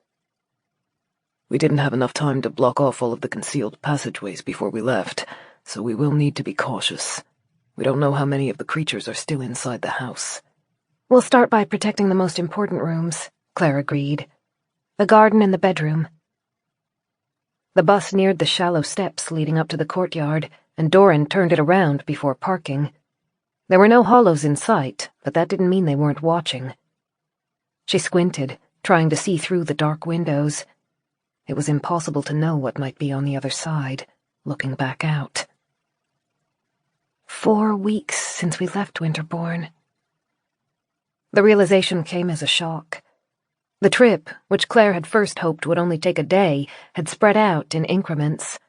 We didn't have enough time to block off all of the concealed passageways before we left, so we will need to be cautious. We don't know how many of the creatures are still inside the house. We'll start by protecting the most important rooms, Claire agreed. The garden and the bedroom. The bus neared the shallow steps leading up to the courtyard, and Dorran turned it around before parking. There were no hollows in sight, but that didn't mean they weren't watching. She squinted, trying to see through the dark windows. It was impossible to know what might be on the other side, looking back out. 4 weeks since we left Winterbourne. The realization came as a shock. The trip, which Claire had first hoped would only take a day, had spread out in increments.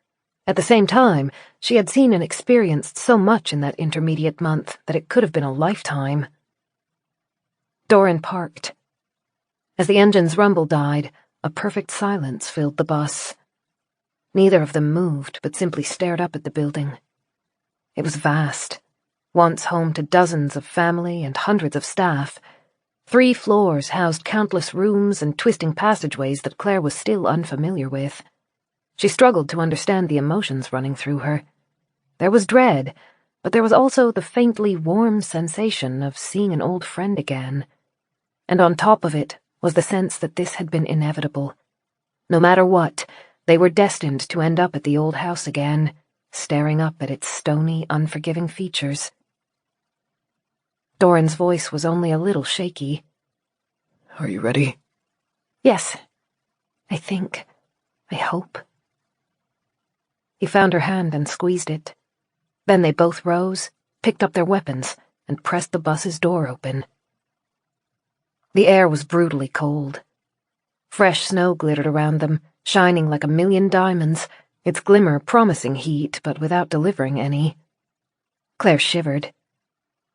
At the same time, she had seen and experienced so much in that intermediate month that it could have been a lifetime. Dorran parked. As the engine's rumble died, a perfect silence filled the bus. Neither of them moved, but simply stared up at the building. It was vast, once home to dozens of family and hundreds of staff. 3 floors housed countless rooms and twisting passageways that Claire was still unfamiliar with. She struggled to understand the emotions running through her. There was dread, but there was also the faintly warm sensation of seeing an old friend again. And on top of it was the sense that this had been inevitable. No matter what, they were destined to end up at the old house again, staring up at its stony, unforgiving features. Dorran's voice was only a little shaky. Are you ready? Yes. I think. I hope. He found her hand and squeezed it. Then they both rose, picked up their weapons, and pressed the bus's door open. The air was brutally cold. Fresh snow glittered around them, shining like a million diamonds, its glimmer promising heat but without delivering any. Claire shivered.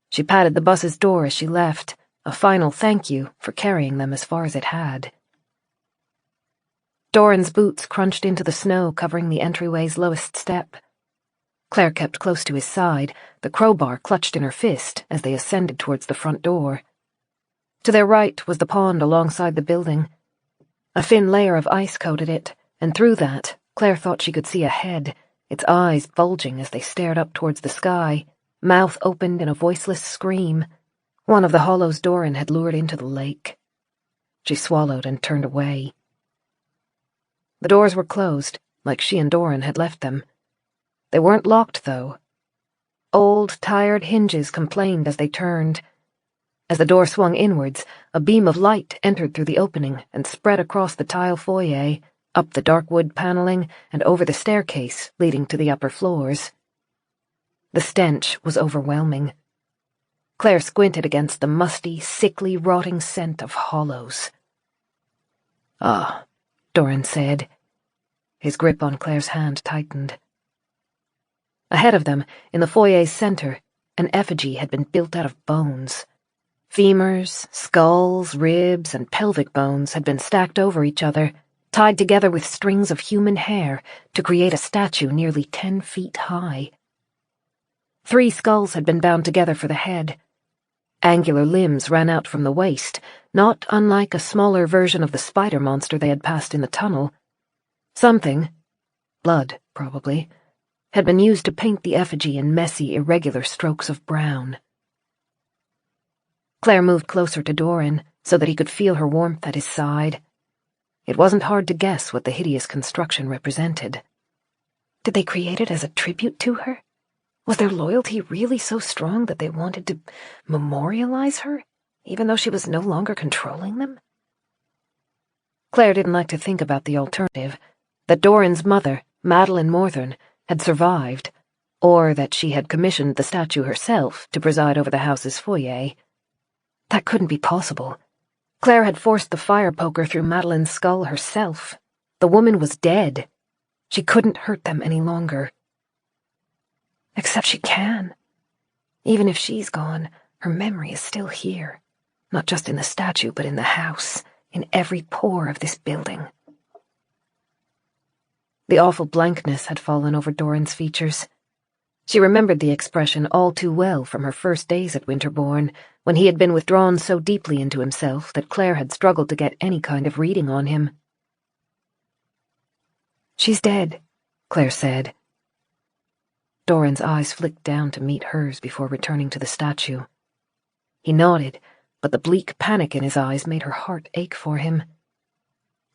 She patted the bus's door as she left, a final thank you for carrying them as far as it had. Dorran's boots crunched into the snow covering the entryway's lowest step. Claire kept close to his side, the crowbar clutched in her fist as they ascended towards the front door. To their right was the pond alongside the building. A thin layer of ice coated it, and through that, Claire thought she could see a head, its eyes bulging as they stared up towards the sky, mouth opened in a voiceless scream. One of the hollows Dorran had lured into the lake. She swallowed and turned away. The doors were closed, like she and Dorran had left them. They weren't locked, though. Old, tired hinges complained as they turned. As the door swung inwards, a beam of light entered through the opening and spread across the tile foyer, up the dark wood paneling, and over the staircase leading to the upper floors. The stench was overwhelming. Claire squinted against the musty, sickly, rotting scent of hollows. Ah, Dorran said. His grip on Claire's hand tightened. Ahead of them, in the foyer's center, an effigy had been built out of bones. Femurs, skulls, ribs, and pelvic bones had been stacked over each other, tied together with strings of human hair to create a statue nearly 10 feet high. 3 skulls had been bound together for the head. Angular limbs ran out from the waist, not unlike a smaller version of the spider monster they had passed in the tunnel. Something, blood probably, had been used to paint the effigy in messy, irregular strokes of brown. Claire moved closer to Dorran so that he could feel her warmth at his side. It wasn't hard to guess what the hideous construction represented. Did they create it as a tribute to her? Was their loyalty really so strong that they wanted to memorialize her, even though she was no longer controlling them? Claire didn't like to think about the alternative, that Dorran's mother, Madeline Morthern, had survived, or that she had commissioned the statue herself to preside over the house's foyer. That couldn't be possible. Claire had forced the fire poker through Madeline's skull herself. The woman was dead. She couldn't hurt them any longer. Except she can. Even if she's gone, her memory is still here. Not just in the statue, but in the house, in every pore of this building. The awful blankness had fallen over Dorran's features. She remembered the expression all too well from her first days at Winterbourne, when he had been withdrawn so deeply into himself that Claire had struggled to get any kind of reading on him. "She's dead," Claire said. Dorran's eyes flicked down to meet hers before returning to the statue. He nodded, but the bleak panic in his eyes made her heart ache for him.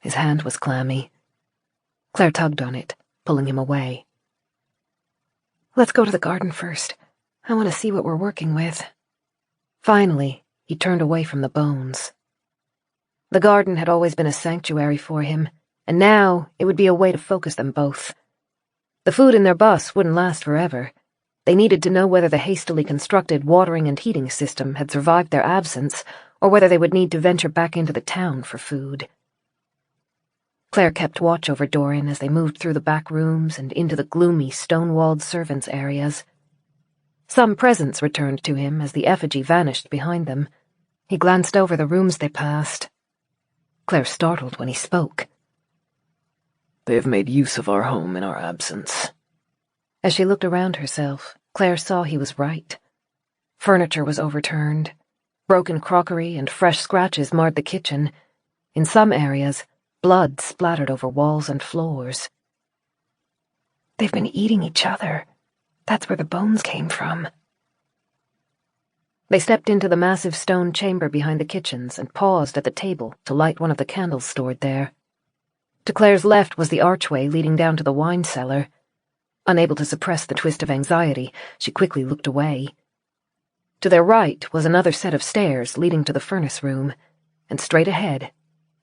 His hand was clammy. Claire tugged on it, pulling him away. "Let's go to the garden first. I want to see what we're working with." Finally, he turned away from the bones. The garden had always been a sanctuary for him, and now it would be a way to focus them both. The food in their bus wouldn't last forever. They needed to know whether the hastily constructed watering and heating system had survived their absence, or whether they would need to venture back into the town for food. Claire kept watch over Dorran as they moved through the back rooms and into the gloomy, stone-walled servants' areas. Some presents returned to him as the effigy vanished behind them. He glanced over the rooms they passed. Claire startled when he spoke. "They have made use of our home in our absence." As she looked around herself, Claire saw he was right. Furniture was overturned. Broken crockery and fresh scratches marred the kitchen. In some areas, blood splattered over walls and floors. "They've been eating each other. That's where the bones came from." They stepped into the massive stone chamber behind the kitchens and paused at the table to light one of the candles stored there. To Claire's left was the archway leading down to the wine cellar. Unable to suppress the twist of anxiety, she quickly looked away. To their right was another set of stairs leading to the furnace room, and straight ahead,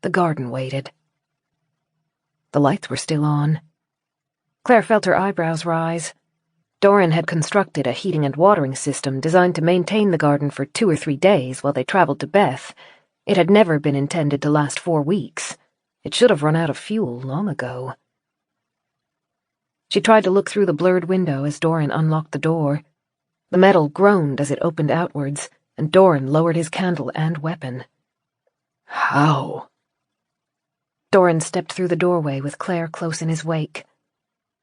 the garden waited. The lights were still on. Claire felt her eyebrows rise. Dorran had constructed a heating and watering system designed to maintain the garden for 2 or 3 days while they traveled to Beth. It had never been intended to last 4 weeks. It should have run out of fuel long ago. She tried to look through the blurred window as Dorran unlocked the door. The metal groaned as it opened outwards, and Dorran lowered his candle and weapon. "How?" Dorran stepped through the doorway with Claire close in his wake.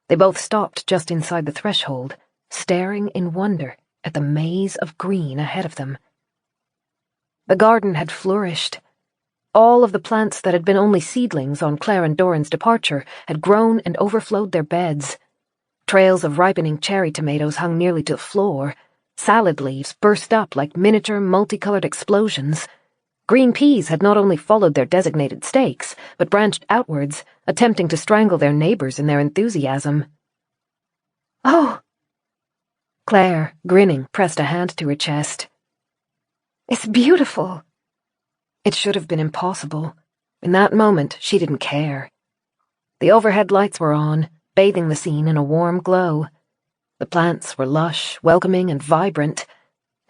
They both stopped just inside the threshold, staring in wonder at the maze of green ahead of them. The garden had flourished. All of the plants that had been only seedlings on Clare and Dorran's departure had grown and overflowed their beds. Trails of ripening cherry tomatoes hung nearly to the floor. Salad leaves burst up like miniature, multicolored explosions. Green peas had not only followed their designated stakes, but branched outwards, attempting to strangle their neighbors in their enthusiasm. "Oh!" Claire, grinning, pressed a hand to her chest. "It's beautiful." It should have been impossible. In that moment, she didn't care. The overhead lights were on, bathing the scene in a warm glow. The plants were lush, welcoming, and vibrant.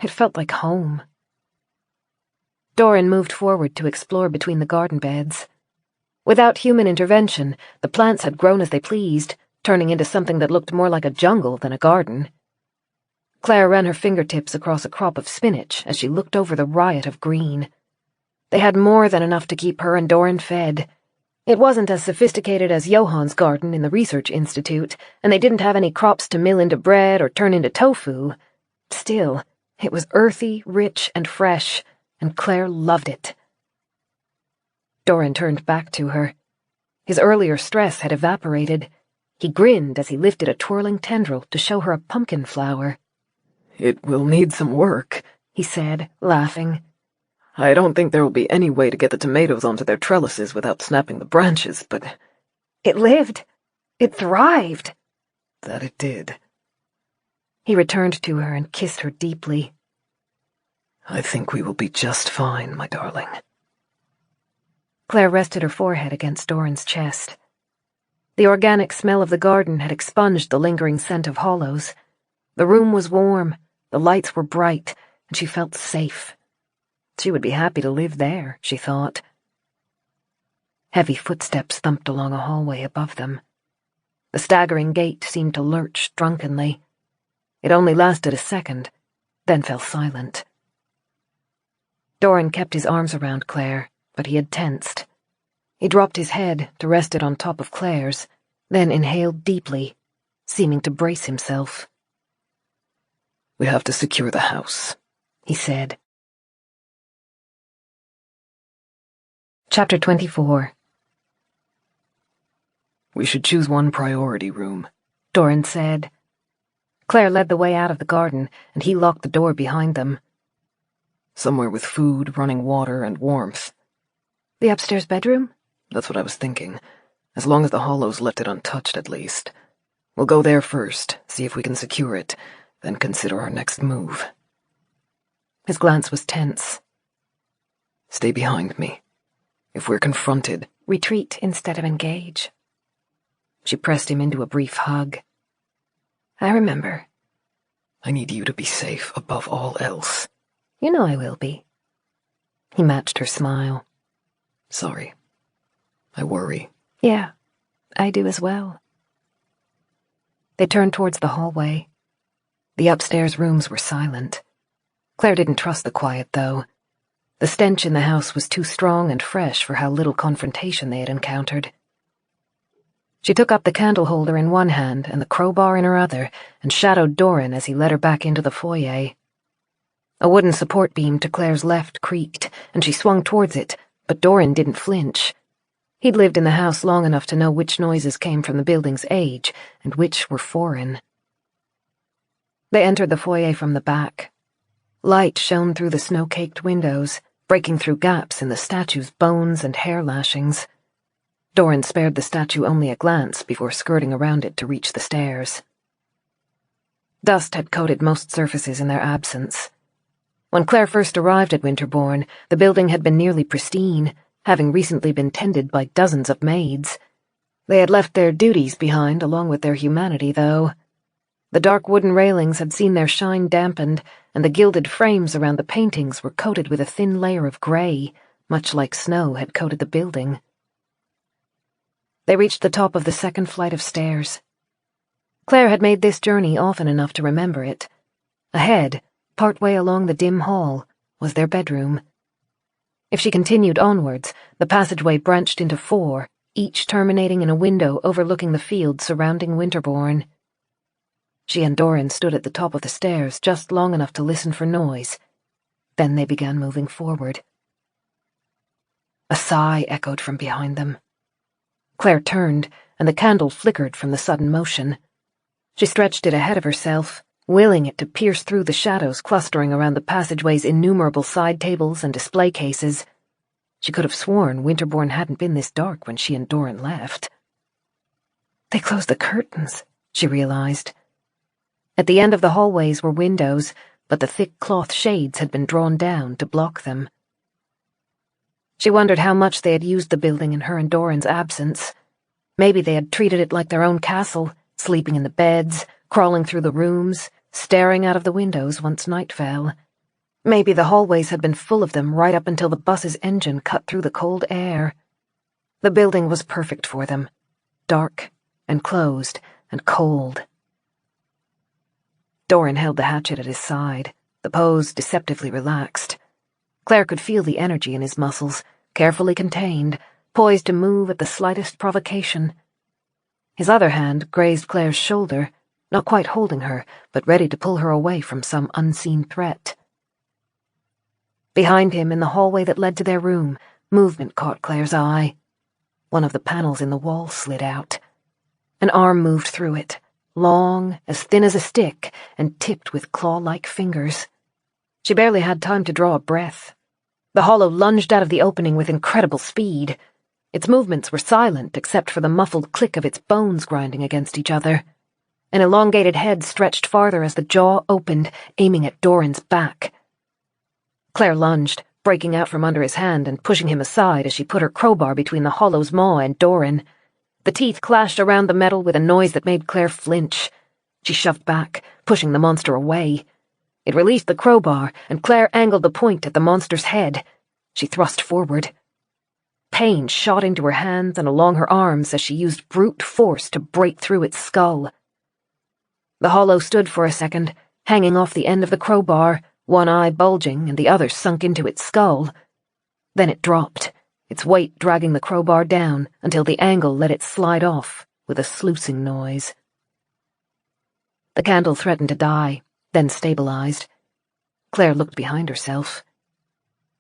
It felt like home. Dorran moved forward to explore between the garden beds. Without human intervention, the plants had grown as they pleased, turning into something that looked more like a jungle than a garden. Claire ran her fingertips across a crop of spinach as she looked over the riot of green. They had more than enough to keep her and Dorran fed. It wasn't as sophisticated as Johann's garden in the Research Institute, and they didn't have any crops to mill into bread or turn into tofu. Still, it was earthy, rich, and fresh, and Claire loved it. Dorran turned back to her. His earlier stress had evaporated. He grinned as he lifted a twirling tendril to show her a pumpkin flower. "It will need some work," he said, laughing. I don't think there will be any way to get the tomatoes onto their trellises without snapping the branches, but It lived. It thrived. that it did. He returned to her and kissed her deeply. I think we will be just fine, my darling. Claire rested her forehead against Dorran's chest. The organic smell of the garden had expunged the lingering scent of hollows. The room was warm, the lights were bright, and she felt safe. She would be happy to live there, she thought. Heavy footsteps thumped along a hallway above them. The staggering gait seemed to lurch drunkenly. It only lasted a second, then fell silent. Dorran kept his arms around Claire, but he had tensed. He dropped his head to rest it on top of Claire's, then inhaled deeply, seeming to brace himself. We have to secure the house, he said. Chapter 24. We should choose one priority room, Dorran said. Claire led the way out of the garden, and he locked the door behind them. Somewhere with food, running water, and warmth. The upstairs bedroom? That's what I was thinking. As long as the hollows left it untouched, at least. We'll go there first, see if we can secure it, then consider our next move. His glance was tense. Stay behind me. If we're confronted, retreat instead of engage. She pressed him into a brief hug. I remember. I need you to be safe above all else. You know I will be. He matched her smile. Sorry. I worry. Yeah, I do as well. They turned towards the hallway. The upstairs rooms were silent. Claire didn't trust the quiet, though. The stench in the house was too strong and fresh for how little confrontation they had encountered. She took up the candle holder in one hand and the crowbar in her other and shadowed Dorran as he led her back into the foyer. A wooden support beam to Claire's left creaked, and she swung towards it, but Dorran didn't flinch. He'd lived in the house long enough to know which noises came from the building's age and which were foreign. They entered the foyer from the back. Light shone through the snow-caked windows, breaking through gaps in the statue's bones and hair lashings. Dorran spared the statue only a glance before skirting around it to reach the stairs. Dust had coated most surfaces in their absence. When Claire first arrived at Winterbourne, the building had been nearly pristine, having recently been tended by dozens of maids. They had left their duties behind along with their humanity, though. The dark wooden railings had seen their shine dampened, and the gilded frames around the paintings were coated with a thin layer of grey, much like snow had coated the building. They reached the top of the second flight of stairs. Claire had made this journey often enough to remember it. Ahead, partway along the dim hall, was their bedroom. If she continued onwards, the passageway branched into 4, each terminating in a window overlooking the fields surrounding Winterbourne. She and Dorran stood at the top of the stairs just long enough to listen for noise. Then they began moving forward. A sigh echoed from behind them. Claire turned, and the candle flickered from the sudden motion. She stretched it ahead of herself, willing it to pierce through the shadows clustering around the passageway's innumerable side tables and display cases. She could have sworn Winterbourne hadn't been this dark when she and Dorran left. They closed the curtains, she realized. At the end of the hallways were windows, but the thick cloth shades had been drawn down to block them. She wondered how much they had used the building in her and Dorran's absence. Maybe they had treated it like their own castle, sleeping in the beds, crawling through the rooms, staring out of the windows once night fell. Maybe the hallways had been full of them right up until the bus's engine cut through the cold air. The building was perfect for them, dark and closed and cold. Dorran held the hatchet at his side, the pose deceptively relaxed. Claire could feel the energy in his muscles, carefully contained, poised to move at the slightest provocation. His other hand grazed Claire's shoulder, not quite holding her, but ready to pull her away from some unseen threat. Behind him, in the hallway that led to their room, movement caught Claire's eye. One of the panels in the wall slid out. An arm moved through it, long, as thin as a stick, and tipped with claw-like fingers. She barely had time to draw a breath. The hollow lunged out of the opening with incredible speed. Its movements were silent except for the muffled click of its bones grinding against each other. An elongated head stretched farther as the jaw opened, aiming at Dorran's back. Clare lunged, breaking out from under his hand and pushing him aside as she put her crowbar between the hollow's maw and Dorran. The teeth clashed around the metal with a noise that made Clare flinch. She shoved back, pushing the monster away. It released the crowbar, and Clare angled the point at the monster's head. She thrust forward. Pain shot into her hands and along her arms as she used brute force to break through its skull. The hollow stood for a second, hanging off the end of the crowbar, one eye bulging and the other sunk into its skull. Then it dropped, its weight dragging the crowbar down until the angle let it slide off with a sluicing noise. The candle threatened to die, then stabilized. Clare looked behind herself.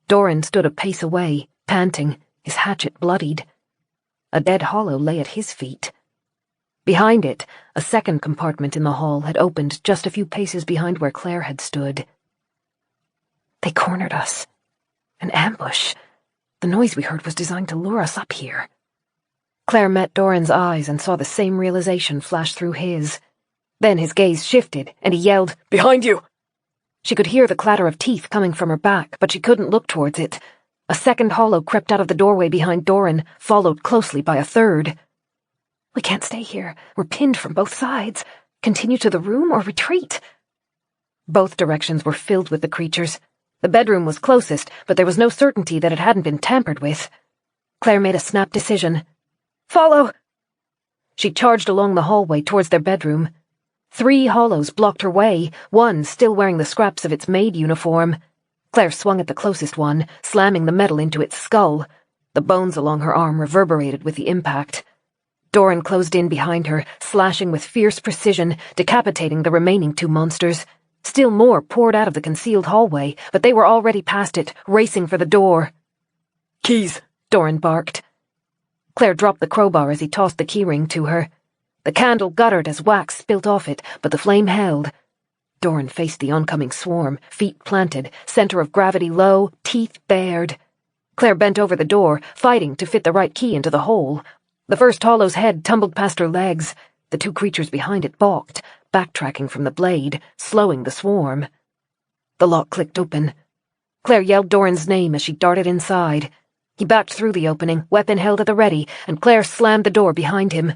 Dorran stood a pace away, panting, his hatchet bloodied. A dead hollow lay at his feet. Behind it, a second compartment in the hall had opened just a few paces behind where Clare had stood. They cornered us. An ambush. The noise we heard was designed to lure us up here. Clare met Dorran's eyes and saw the same realization flash through his. Then his gaze shifted, and he yelled, "Behind you!" She could hear the clatter of teeth coming from her back, but she couldn't look towards it. A second hollow crept out of the doorway behind Dorran, followed closely by a third. We can't stay here. We're pinned from both sides. Continue to the room or retreat? Both directions were filled with the creatures. The bedroom was closest, but there was no certainty that it hadn't been tampered with. Clare made a snap decision. Follow! She charged along the hallway towards their bedroom. 3 hollows blocked her way, one still wearing the scraps of its maid uniform. Clare swung at the closest one, slamming the metal into its skull. The bones along her arm reverberated with the impact. Dorran closed in behind her, slashing with fierce precision, decapitating the remaining 2 monsters. Still more poured out of the concealed hallway, but they were already past it, racing for the door. "Keys!" Dorran barked. Clare dropped the crowbar as he tossed the keyring to her. The candle guttered as wax spilt off it, but the flame held. Dorran faced the oncoming swarm, feet planted, center of gravity low, teeth bared. Clare bent over the door, fighting to fit the right key into the hole. The first hollow's head tumbled past her legs. The 2 creatures behind it balked, backtracking from the blade, slowing the swarm. The lock clicked open. Clare yelled Dorran's name as she darted inside. He backed through the opening, weapon held at the ready, and Clare slammed the door behind him.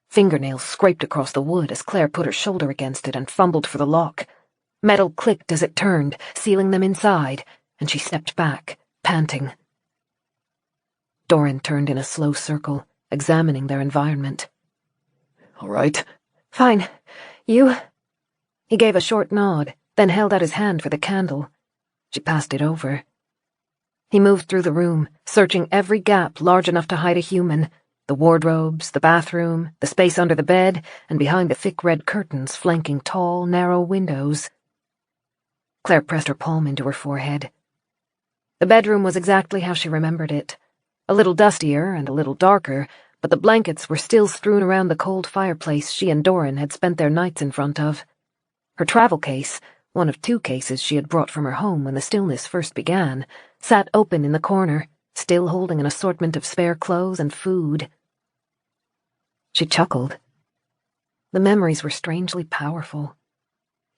Fingernails scraped across the wood as Clare put her shoulder against it and fumbled for the lock. Metal clicked as it turned, sealing them inside, and she stepped back, panting. Dorran turned in a slow circle, examining their environment. "All right?" "Fine. You?" He gave a short nod, then held out his hand for the candle. She passed it over. He moved through the room, searching every gap large enough to hide a human. The wardrobes, the bathroom, the space under the bed, and behind the thick red curtains flanking tall, narrow windows. Clare pressed her palm into her forehead. The bedroom was exactly how she remembered it. A little dustier and a little darker, but the blankets were still strewn around the cold fireplace she and Dorran had spent their nights in front of. Her travel case, one of 2 cases she had brought from her home when the stillness first began, sat open in the corner, still holding an assortment of spare clothes and food. She chuckled. The memories were strangely powerful.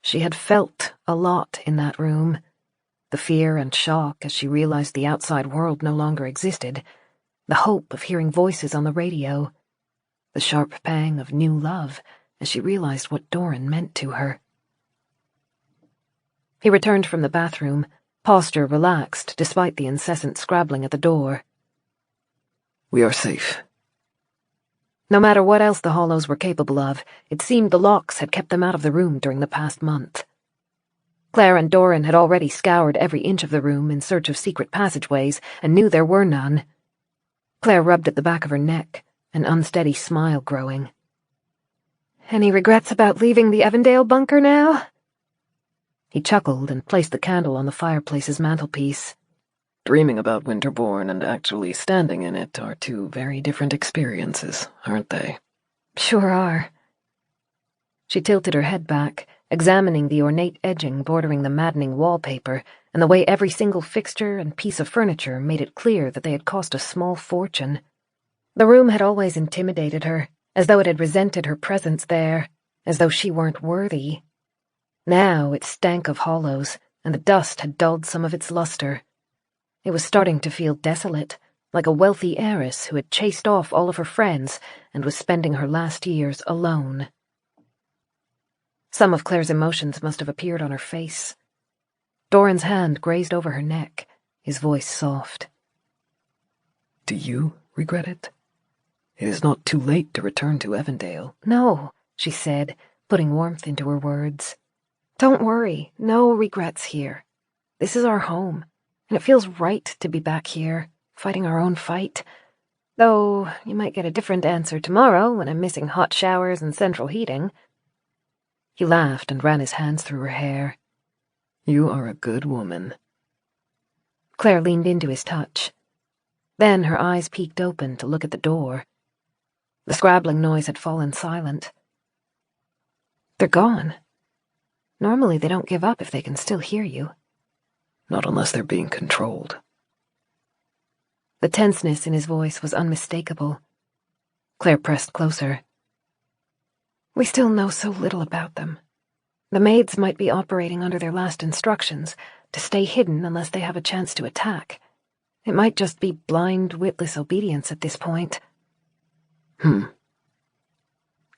She had felt a lot in that room. The fear and shock as she realized the outside world no longer existed. The hope of hearing voices on the radio. The sharp pang of new love as she realized what Dorran meant to her. He returned from the bathroom, posture relaxed despite the incessant scrabbling at the door. "We are safe." No matter what else the hollows were capable of, it seemed the locks had kept them out of the room during the past month. Clare and Dorran had already scoured every inch of the room in search of secret passageways and knew there were none. Clare rubbed at the back of her neck, an unsteady smile growing. "Any regrets about leaving the Evandale bunker now?" He chuckled and placed the candle on the fireplace's mantelpiece. Dreaming about Winterbourne and actually standing in it are 2 very different experiences, aren't they? "Sure are." She tilted her head back, examining the ornate edging bordering the maddening wallpaper, and the way every single fixture and piece of furniture made it clear that they had cost a small fortune. The room had always intimidated her, as though it had resented her presence there, as though she weren't worthy. Now it stank of hollows, and the dust had dulled some of its luster. It was starting to feel desolate, like a wealthy heiress who had chased off all of her friends and was spending her last years alone. Some of Claire's emotions must have appeared on her face. Dorran's hand grazed over her neck, his voice soft. Do you regret it? It is not too late to return to Evandale. No, she said, putting warmth into her words. Don't worry, no regrets here. This is our home, and it feels right to be back here, fighting our own fight. Though you might get a different answer tomorrow when I'm missing hot showers and central heating. He laughed and ran his hands through her hair. You are a good woman. Claire leaned into his touch. Then her eyes peeked open to look at the door. The scrabbling noise had fallen silent. They're gone. Normally they don't give up if they can still hear you. Not unless they're being controlled. The tenseness in his voice was unmistakable. Claire pressed closer. We still know so little about them. The maids might be operating under their last instructions, to stay hidden unless they have a chance to attack. It might just be blind, witless obedience at this point.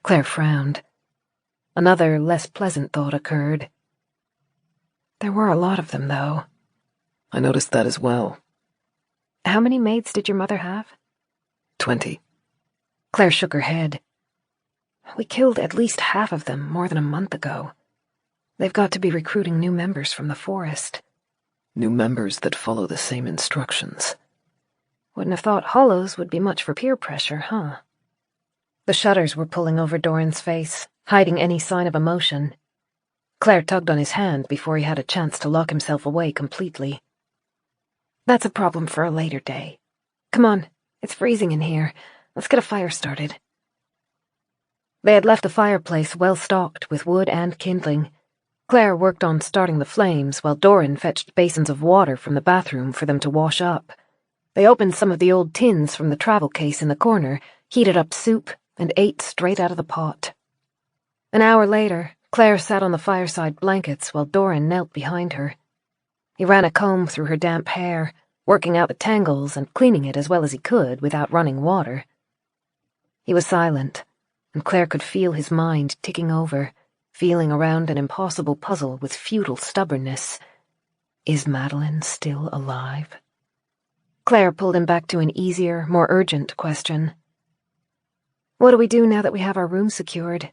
Claire frowned. Another, less pleasant thought occurred. There were a lot of them, though. I noticed that as well. How many maids did your mother have? 20. Claire shook her head. We killed at least half of them more than a month ago. They've got to be recruiting new members from the forest. New members that follow the same instructions. Wouldn't have thought hollows would be much for peer pressure, huh? The shutters were pulling over Dorran's face, hiding any sign of emotion. Claire tugged on his hand before he had a chance to lock himself away completely. That's a problem for a later day. Come on, it's freezing in here. Let's get a fire started. They had left the fireplace well stocked with wood and kindling. Claire worked on starting the flames while Dorran fetched basins of water from the bathroom for them to wash up. They opened some of the old tins from the travel case in the corner, heated up soup, and ate straight out of the pot. An hour later, Claire sat on the fireside blankets while Dorran knelt behind her. He ran a comb through her damp hair, working out the tangles and cleaning it as well as he could without running water. He was silent, and Claire could feel his mind ticking over, feeling around an impossible puzzle with futile stubbornness. Is Madeline still alive? Claire pulled him back to an easier, more urgent question. What do we do now that we have our room secured?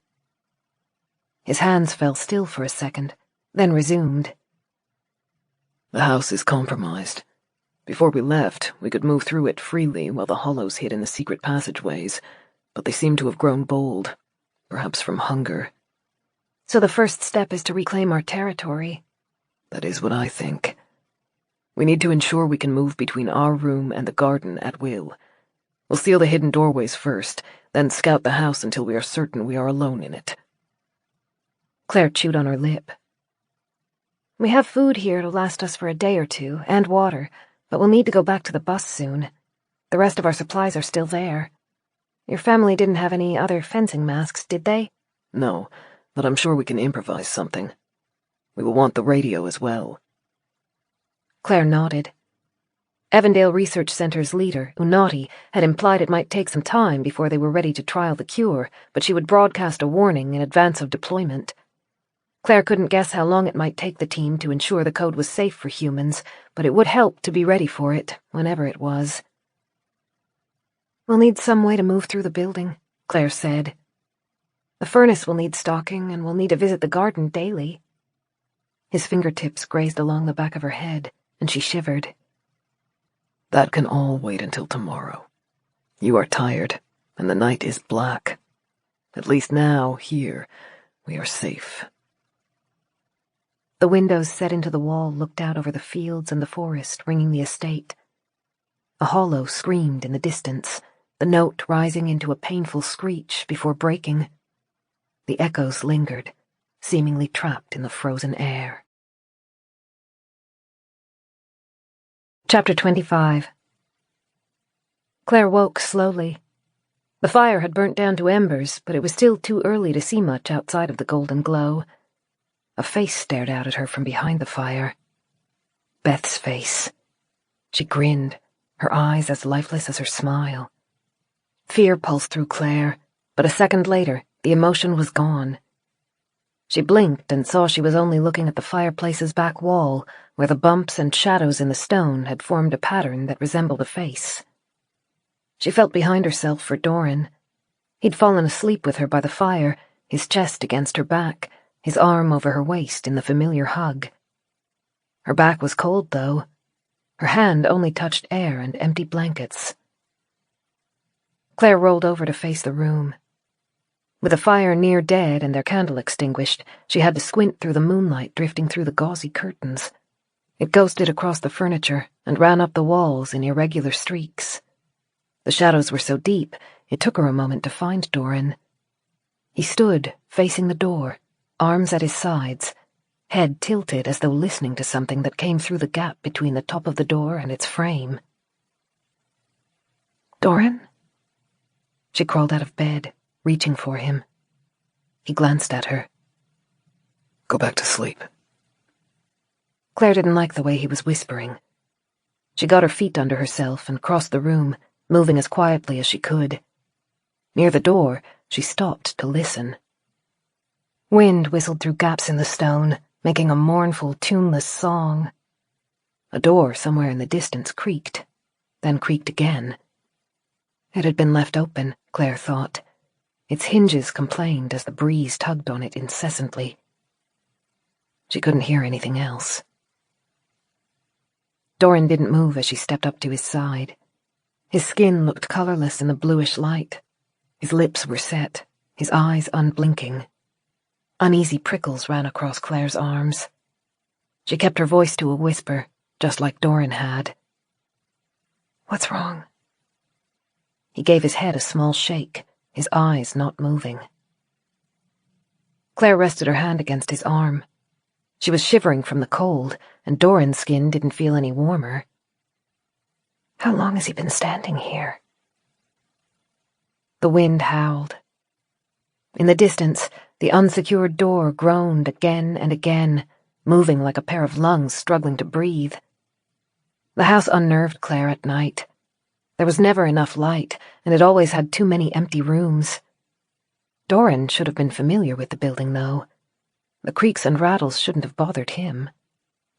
His hands fell still for a second, then resumed. The house is compromised. Before we left, we could move through it freely while the hollows hid in the secret passageways, but they seem to have grown bold, perhaps from hunger. So the first step is to reclaim our territory. That is what I think. We need to ensure we can move between our room and the garden at will. We'll seal the hidden doorways first, then scout the house until we are certain we are alone in it. Claire chewed on her lip. We have food here to last us for a day or two, and water, but we'll need to go back to the bus soon. The rest of our supplies are still there. Your family didn't have any other fencing masks, did they? No, but I'm sure we can improvise something. We will want the radio as well. Claire nodded. Evandale Research Center's leader, Unati, had implied it might take some time before they were ready to trial the cure, but she would broadcast a warning in advance of deployment. Claire couldn't guess how long it might take the team to ensure the code was safe for humans, but it would help to be ready for it, whenever it was. We'll need some way to move through the building, Claire said. The furnace will need stocking, and we'll need to visit the garden daily. His fingertips grazed along the back of her head, and she shivered. That can all wait until tomorrow. You are tired, and the night is black. At least now, here, we are safe. The windows set into the wall looked out over the fields and the forest, ringing the estate. A hollow screamed in the distance, the note rising into a painful screech before breaking. The echoes lingered, seemingly trapped in the frozen air. Chapter 25. Clare woke slowly. The fire had burnt down to embers, but it was still too early to see much outside of the golden glow. A face stared out at her from behind the fire. Beth's face. She grinned, her eyes as lifeless as her smile. Fear pulsed through Clare, but a second later, the emotion was gone. She blinked and saw she was only looking at the fireplace's back wall, where the bumps and shadows in the stone had formed a pattern that resembled a face. She felt behind herself for Dorran. He'd fallen asleep with her by the fire, his chest against her back, his arm over her waist in the familiar hug. Her back was cold, though. Her hand only touched air and empty blankets. Clare rolled over to face the room. With the fire near dead and their candle extinguished, she had to squint through the moonlight drifting through the gauzy curtains. It ghosted across the furniture and ran up the walls in irregular streaks. The shadows were so deep, it took her a moment to find Dorran. He stood, facing the door, arms at his sides, head tilted as though listening to something that came through the gap between the top of the door and its frame. "Dorran?" She crawled out of bed, reaching for him. He glanced at her. Go back to sleep. Clare didn't like the way he was whispering. She got her feet under herself and crossed the room, moving as quietly as she could. Near the door, she stopped to listen. Wind whistled through gaps in the stone, making a mournful, tuneless song. A door somewhere in the distance creaked, then creaked again. It had been left open, Clare thought. Its hinges complained as the breeze tugged on it incessantly. She couldn't hear anything else. Dorran didn't move as she stepped up to his side. His skin looked colorless in the bluish light. His lips were set, his eyes unblinking. Uneasy prickles ran across Clare's arms. She kept her voice to a whisper, just like Dorran had. "What's wrong?" He gave his head a small shake, his eyes not moving. Clare rested her hand against his arm. She was shivering from the cold, and Dorran's skin didn't feel any warmer. "How long has he been standing here?" The wind howled. In the distance, the unsecured door groaned again and again, moving like a pair of lungs struggling to breathe. The house unnerved Clare at night. There was never enough light, and it always had too many empty rooms. Dorran should have been familiar with the building, though. The creaks and rattles shouldn't have bothered him.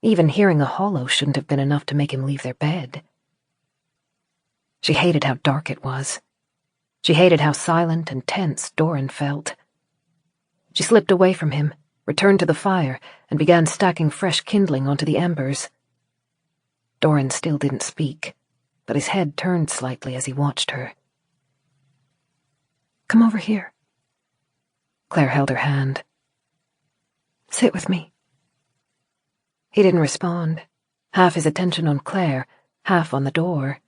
Even hearing a hollow shouldn't have been enough to make him leave their bed. She hated how dark it was. She hated how silent and tense Dorran felt. She slipped away from him, returned to the fire, and began stacking fresh kindling onto the embers. Dorran still didn't speak, but his head turned slightly as he watched her. "Come over here." Clare held her hand. "Sit with me." He didn't respond, half his attention on Clare, half on the door.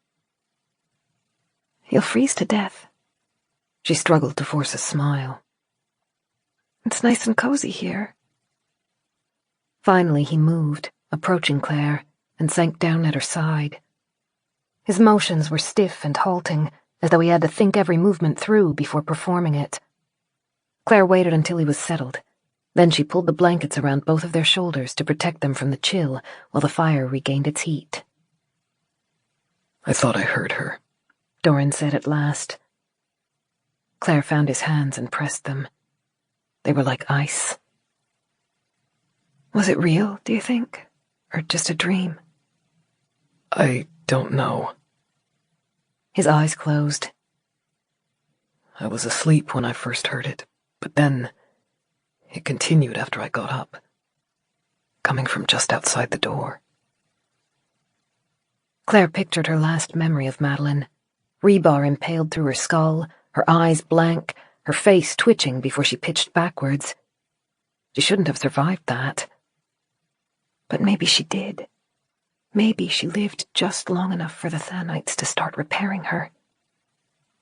"You'll freeze to death." She struggled to force a smile. "It's nice and cozy here." Finally he moved, approaching Clare, and sank down at her side. His motions were stiff and halting, as though he had to think every movement through before performing it. Clare waited until he was settled. Then she pulled the blankets around both of their shoulders to protect them from the chill while the fire regained its heat. "I thought I heard her," Dorran said at last. Clare found his hands and pressed them. They were like ice. "Was it real, do you think? Or just a dream?" "I don't know." His eyes closed. "I was asleep when I first heard it, but then it continued after I got up, coming from just outside the door." Clare pictured her last memory of Madeline, rebar impaled through her skull, her eyes blank, her face twitching before she pitched backwards. She shouldn't have survived that. But maybe she did. Maybe she lived just long enough for the Thanites to start repairing her.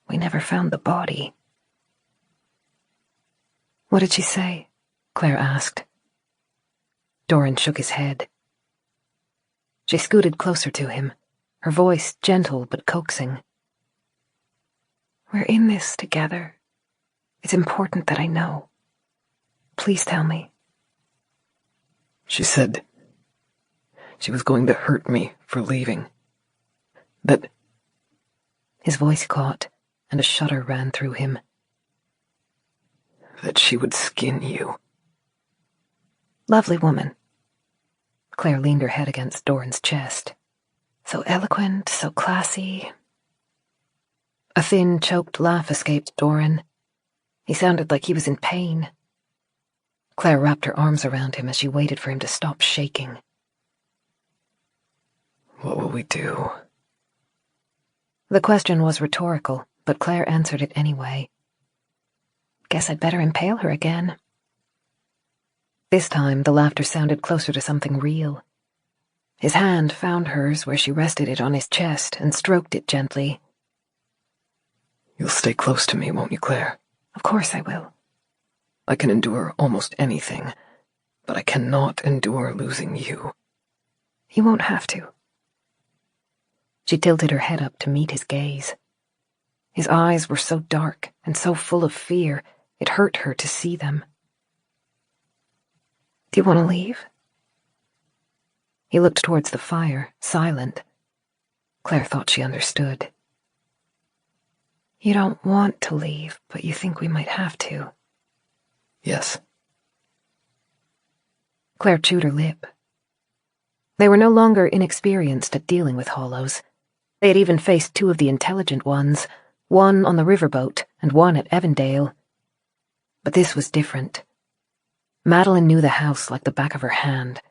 We never found the body. "What did she say?" Clare asked. Dorran shook his head. She scooted closer to him, her voice gentle but coaxing. We're in this together. It's important that I know. Please tell me. She said she was going to hurt me for leaving. That... His voice caught, and a shudder ran through him. That she would skin you. Lovely woman. Claire leaned her head against Dorran's chest. So eloquent, so classy. A thin, choked laugh escaped Dorran. He sounded like he was in pain. Claire wrapped her arms around him as she waited for him to stop shaking. What will we do? The question was rhetorical, but Claire answered it anyway. Guess I'd better impale her again. This time, the laughter sounded closer to something real. His hand found hers where she rested it on his chest and stroked it gently. You'll stay close to me, won't you, Claire? Of course I will. I can endure almost anything, but I cannot endure losing you. You won't have to. She tilted her head up to meet his gaze. His eyes were so dark and so full of fear, it hurt her to see them. Do you want to leave? He looked towards the fire, silent. Claire thought she understood. You don't want to leave, but you think we might have to. Yes. Claire chewed her lip. They were no longer inexperienced at dealing with hollows. They had even faced two of the intelligent ones, one on the riverboat and one at Evandale. But this was different. Madeline knew the house like the back of her hand.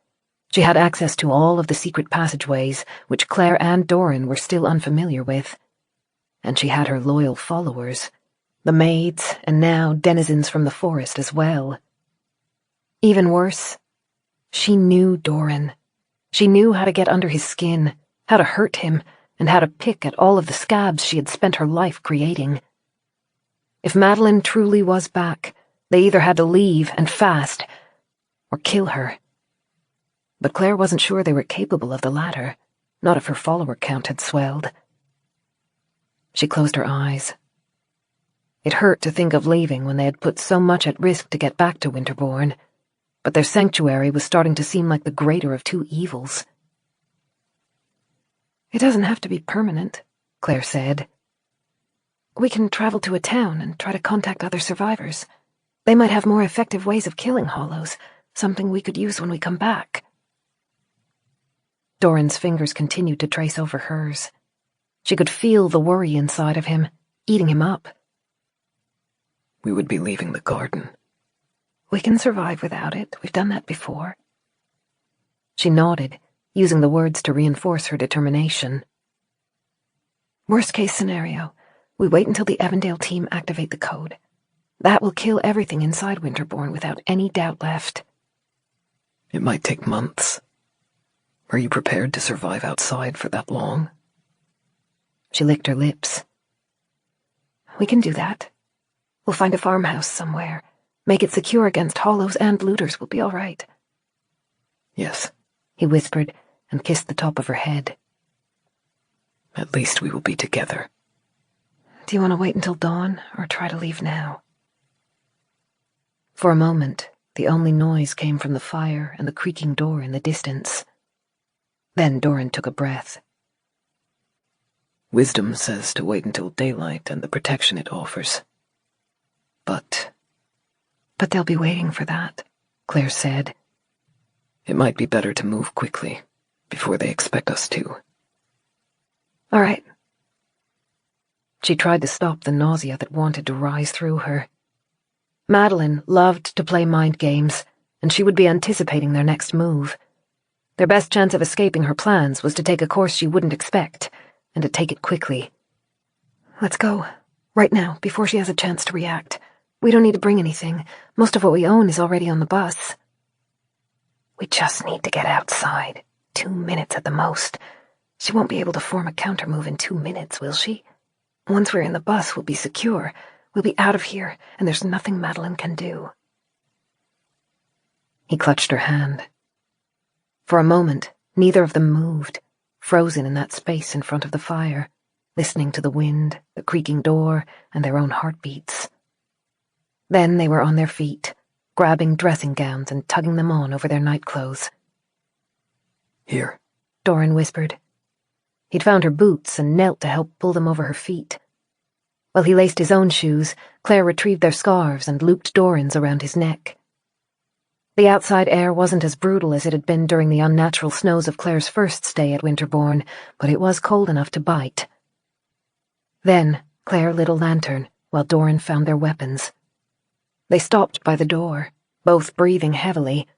She had access to all of the secret passageways, which Claire and Dorran were still unfamiliar with. And she had her loyal followers, the maids, and now denizens from the forest as well. Even worse, she knew Dorran. She knew how to get under his skin, how to hurt him, and how to pick at all of the scabs she had spent her life creating. If Madeline truly was back, they either had to leave, and fast, or kill her. But Claire wasn't sure they were capable of the latter, not if her follower count had swelled. She closed her eyes. It hurt to think of leaving when they had put so much at risk to get back to Winterbourne, but their sanctuary was starting to seem like the greater of two evils. It doesn't have to be permanent, Claire said. We can travel to a town and try to contact other survivors. They might have more effective ways of killing hollows, something we could use when we come back. Dorran's fingers continued to trace over hers. She could feel the worry inside of him, eating him up. We would be leaving the garden. We can survive without it. We've done that before. She nodded, using the words to reinforce her determination. Worst case scenario, we wait until the Evandale team activate the code. That will kill everything inside Winterbourne without any doubt left. It might take months. Are you prepared to survive outside for that long? She licked her lips. We can do that. We'll find a farmhouse somewhere. Make it secure against hollows and looters. We'll be all right. Yes, he whispered and kissed the top of her head. At least we will be together. Do you want to wait until dawn or try to leave now? For a moment, the only noise came from the fire and the creaking door in the distance. Then Dorran took a breath. Wisdom says to wait until daylight and the protection it offers. But they'll be waiting for that, Claire said. It might be better to move quickly, before they expect us to. All right. She tried to stop the nausea that wanted to rise through her. Madeline loved to play mind games, and she would be anticipating their next move. Their best chance of escaping her plans was to take a course she wouldn't expect, and to take it quickly. Let's go. Right now, before she has a chance to react. We don't need to bring anything. Most of what we own is already on the bus. We just need to get outside. 2 minutes at the most. She won't be able to form a countermove in 2 minutes, will she? Once we're in the bus, we'll be secure. We'll be out of here, and there's nothing Madeline can do. He clutched her hand. For a moment, neither of them moved, frozen in that space in front of the fire, listening to the wind, the creaking door, and their own heartbeats. Then they were on their feet, grabbing dressing gowns and tugging them on over their nightclothes. "Here," Dorran whispered. He'd found her boots and knelt to help pull them over her feet. While he laced his own shoes, Clare retrieved their scarves and looped Dorran's around his neck. The outside air wasn't as brutal as it had been during the unnatural snows of Clare's first stay at Winterbourne, but it was cold enough to bite. Then Clare lit a lantern while Dorran found their weapons. They stopped by the door, both breathing heavily.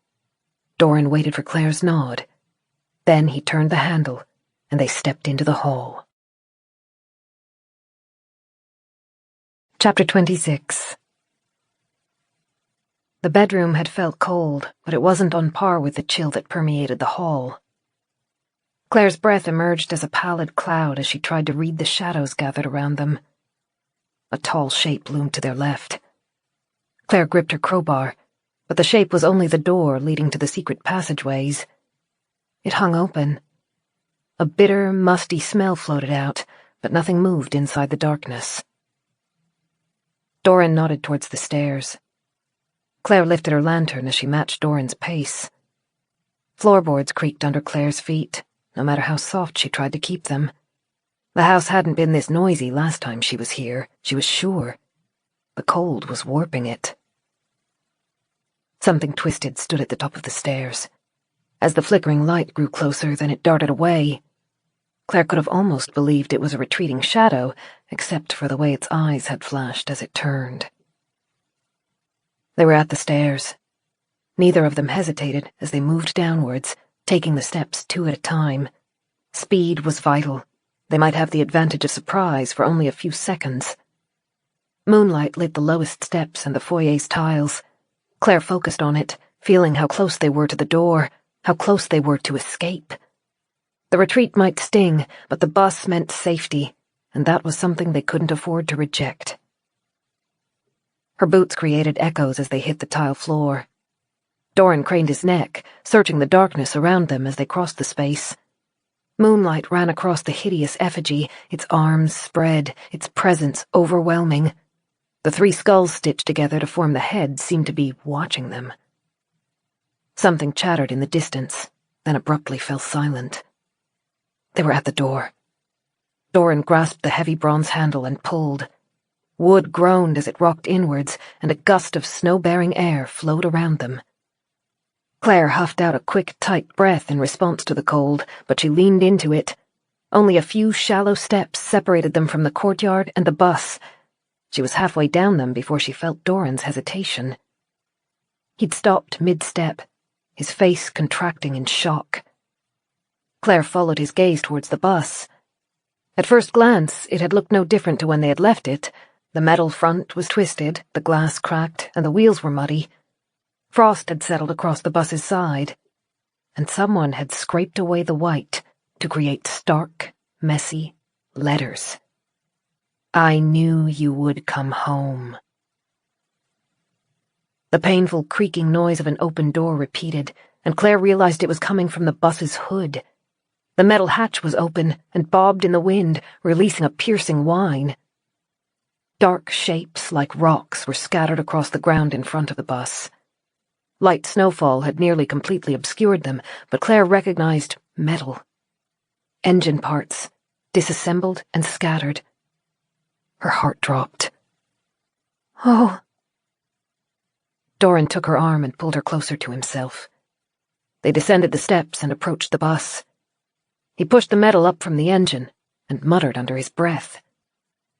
Dorran waited for Clare's nod. Then he turned the handle, and they stepped into the hall. Chapter 26. The bedroom had felt cold, but it wasn't on par with the chill that permeated the hall. Clare's breath emerged as a pallid cloud as she tried to read the shadows gathered around them. A tall shape loomed to their left. Clare gripped her crowbar, but the shape was only the door leading to the secret passageways. It hung open. A bitter, musty smell floated out, but nothing moved inside the darkness. Dorran nodded towards the stairs. Clare lifted her lantern as she matched Dorran's pace. Floorboards creaked under Clare's feet, no matter how soft she tried to keep them. The house hadn't been this noisy last time she was here, she was sure. The cold was warping it. Something twisted stood at the top of the stairs. As the flickering light grew closer, then it darted away. Clare could have almost believed it was a retreating shadow, except for the way its eyes had flashed as it turned. They were at the stairs. Neither of them hesitated as they moved downwards, taking the steps 2 at a time. Speed was vital. They might have the advantage of surprise for only a few seconds. Moonlight lit the lowest steps and the foyer's tiles. Clare focused on it, feeling how close they were to the door, how close they were to escape. The retreat might sting, but the bus meant safety, and that was something they couldn't afford to reject. Her boots created echoes as they hit the tile floor. Dorran craned his neck, searching the darkness around them as they crossed the space. Moonlight ran across the hideous effigy, its arms spread, its presence overwhelming. The 3 skulls stitched together to form the head seemed to be watching them. Something chattered in the distance, then abruptly fell silent. They were at the door. Dorran grasped the heavy bronze handle and pulled. Wood groaned as it rocked inwards, and a gust of snow-bearing air flowed around them. Clare huffed out a quick, tight breath in response to the cold, but she leaned into it. Only a few shallow steps separated them from the courtyard and the bus. She was halfway down them before she felt Dorran's hesitation. He'd stopped mid-step, his face contracting in shock. Clare followed his gaze towards the bus. At first glance, it had looked no different to when they had left it. The metal front was twisted, the glass cracked, and the wheels were muddy. Frost had settled across the bus's side, and someone had scraped away the white to create stark, messy letters. I knew you would come home. The painful creaking noise of an open door repeated, and Clare realized it was coming from the bus's hood. The metal hatch was open and bobbed in the wind, releasing a piercing whine. Dark shapes like rocks were scattered across the ground in front of the bus. Light snowfall had nearly completely obscured them, but Clare recognized metal. Engine parts, disassembled and scattered. Her heart dropped. Oh. Dorran took her arm and pulled her closer to himself. They descended the steps and approached the bus. He pushed the metal up from the engine and muttered under his breath.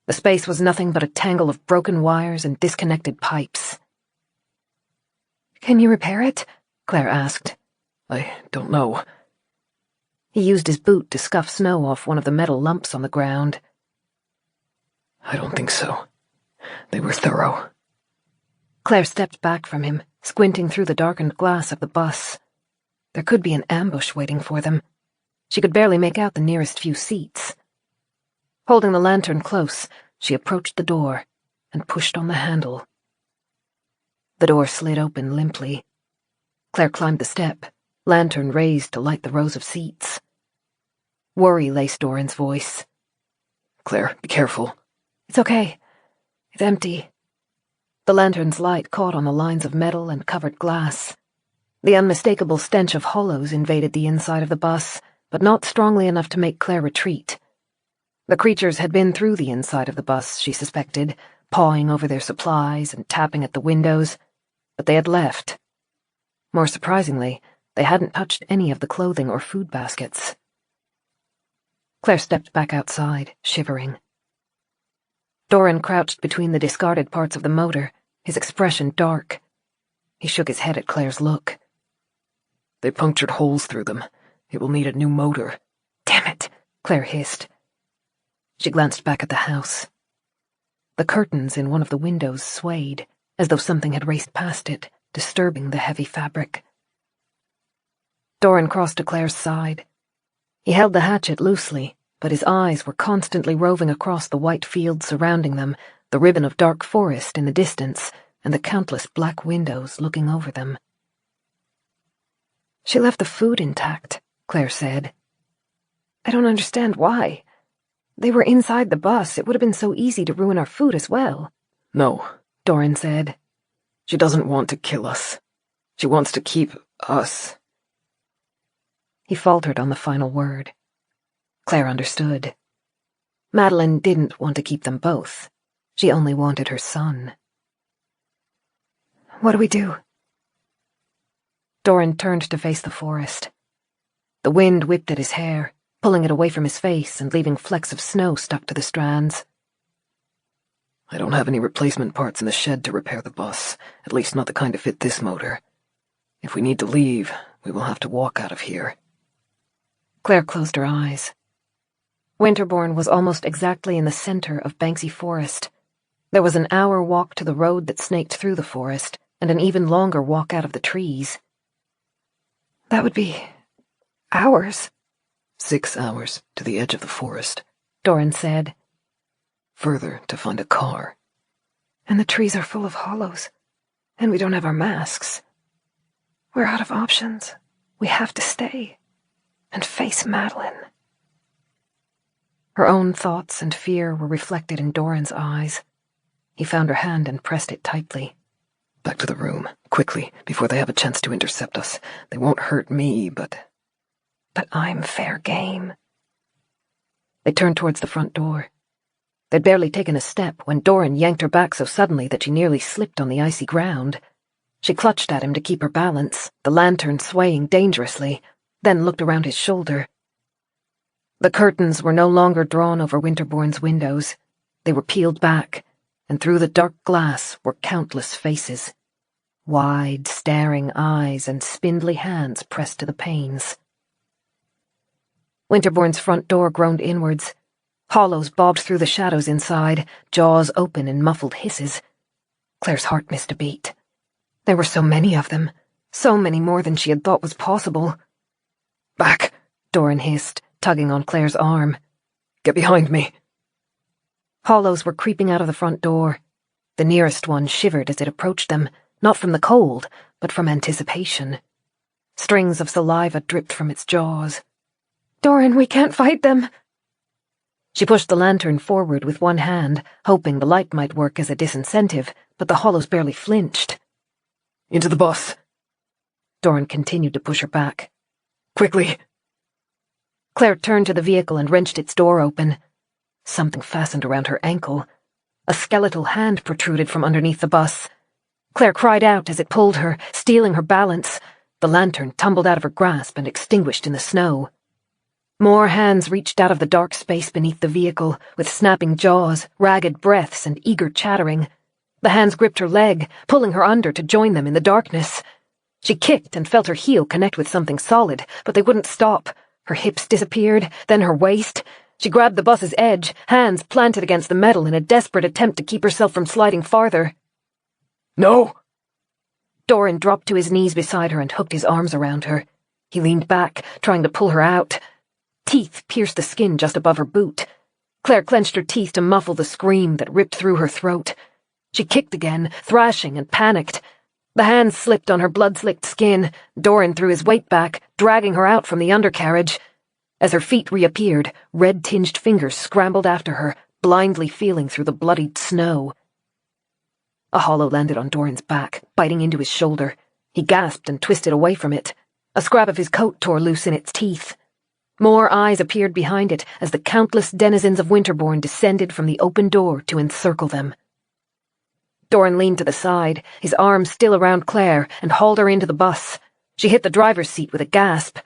The space was nothing but a tangle of broken wires and disconnected pipes. Can you repair it? Clare asked. I don't know. He used his boot to scuff snow off one of the metal lumps on the ground. I don't think so. They were thorough. Clare stepped back from him, squinting through the darkened glass of the bus. There could be an ambush waiting for them. She could barely make out the nearest few seats. Holding the lantern close, she approached the door and pushed on the handle. The door slid open limply. Clare climbed the step, lantern raised to light the rows of seats. Worry laced Dorran's voice. Claire, be careful. It's okay. It's empty. The lantern's light caught on the lines of metal and covered glass. The unmistakable stench of hollows invaded the inside of the bus, but not strongly enough to make Claire retreat. The creatures had been through the inside of the bus, she suspected, pawing over their supplies and tapping at the windows, but they had left. More surprisingly, they hadn't touched any of the clothing or food baskets. Claire stepped back outside, shivering. Dorran crouched between the discarded parts of the motor, his expression dark. He shook his head at Claire's look. They punctured holes through them. It will need a new motor. Damn it, Claire hissed. She glanced back at the house. The curtains in one of the windows swayed, as though something had raced past it, disturbing the heavy fabric. Dorran crossed to Claire's side. He held the hatchet loosely, but his eyes were constantly roving across the white fields surrounding them, the ribbon of dark forest in the distance, and the countless black windows looking over them. She left the food intact, Claire said. I don't understand why. They were inside the bus. It would have been so easy to ruin our food as well. No, Dorran said. She doesn't want to kill us. She wants to keep us. He faltered on the final word. Claire understood. Madeline didn't want to keep them both. She only wanted her son. What do we do? Dorran turned to face the forest. The wind whipped at his hair, pulling it away from his face and leaving flecks of snow stuck to the strands. I don't have any replacement parts in the shed to repair the bus, at least not the kind to fit this motor. If we need to leave, we will have to walk out of here. Claire closed her eyes. Winterbourne was almost exactly in the center of Banksy Forest. There was an hour walk to the road that snaked through the forest, and an even longer walk out of the trees. That would be hours. 6 hours to the edge of the forest, Dorran said. Further to find a car. And the trees are full of hollows, and we don't have our masks. We're out of options. We have to stay and face Madeline. Her own thoughts and fear were reflected in Dorran's eyes. He found her hand and pressed it tightly. Back to the room, quickly, before they have a chance to intercept us. They won't hurt me, but I'm fair game. They turned towards the front door. They'd barely taken a step when Dorran yanked her back so suddenly that she nearly slipped on the icy ground. She clutched at him to keep her balance, the lantern swaying dangerously, then looked around his shoulder. The curtains were no longer drawn over Winterbourne's windows. They were peeled back, and through the dark glass were countless faces. Wide, staring eyes and spindly hands pressed to the panes. Winterbourne's front door groaned inwards. Hollows bobbed through the shadows inside, jaws open in muffled hisses. Claire's heart missed a beat. There were so many of them, so many more than she had thought was possible. Back, Dorran hissed, tugging on Claire's arm. Get behind me. Hollows were creeping out of the front door. The nearest one shivered as it approached them, not from the cold, but from anticipation. Strings of saliva dripped from its jaws. Dorran, we can't fight them. She pushed the lantern forward with one hand, hoping the light might work as a disincentive, but the hollows barely flinched. Into the bus. Dorran continued to push her back. Quickly. Claire turned to the vehicle and wrenched its door open. Something fastened around her ankle. A skeletal hand protruded from underneath the bus. Claire cried out as it pulled her, stealing her balance. The lantern tumbled out of her grasp and extinguished in the snow. More hands reached out of the dark space beneath the vehicle, with snapping jaws, ragged breaths, and eager chattering. The hands gripped her leg, pulling her under to join them in the darkness. She kicked and felt her heel connect with something solid, but they wouldn't stop. Her hips disappeared, then her waist. She grabbed the bus's edge, hands planted against the metal in a desperate attempt to keep herself from sliding farther. No! Dorran dropped to his knees beside her and hooked his arms around her. He leaned back, trying to pull her out. Teeth pierced the skin just above her boot. Claire clenched her teeth to muffle the scream that ripped through her throat. She kicked again, thrashing and panicked. The hands slipped on her blood-slicked skin. Dorran threw his weight back, dragging her out from the undercarriage. As her feet reappeared, red-tinged fingers scrambled after her, blindly feeling through the bloodied snow. A hollow landed on Dorran's back, biting into his shoulder. He gasped and twisted away from it. A scrap of his coat tore loose in its teeth. More eyes appeared behind it as the countless denizens of Winterbourne descended from the open door to encircle them. Dorran leaned to the side, his arms still around Clare, and hauled her into the bus. She hit the driver's seat with a gasp.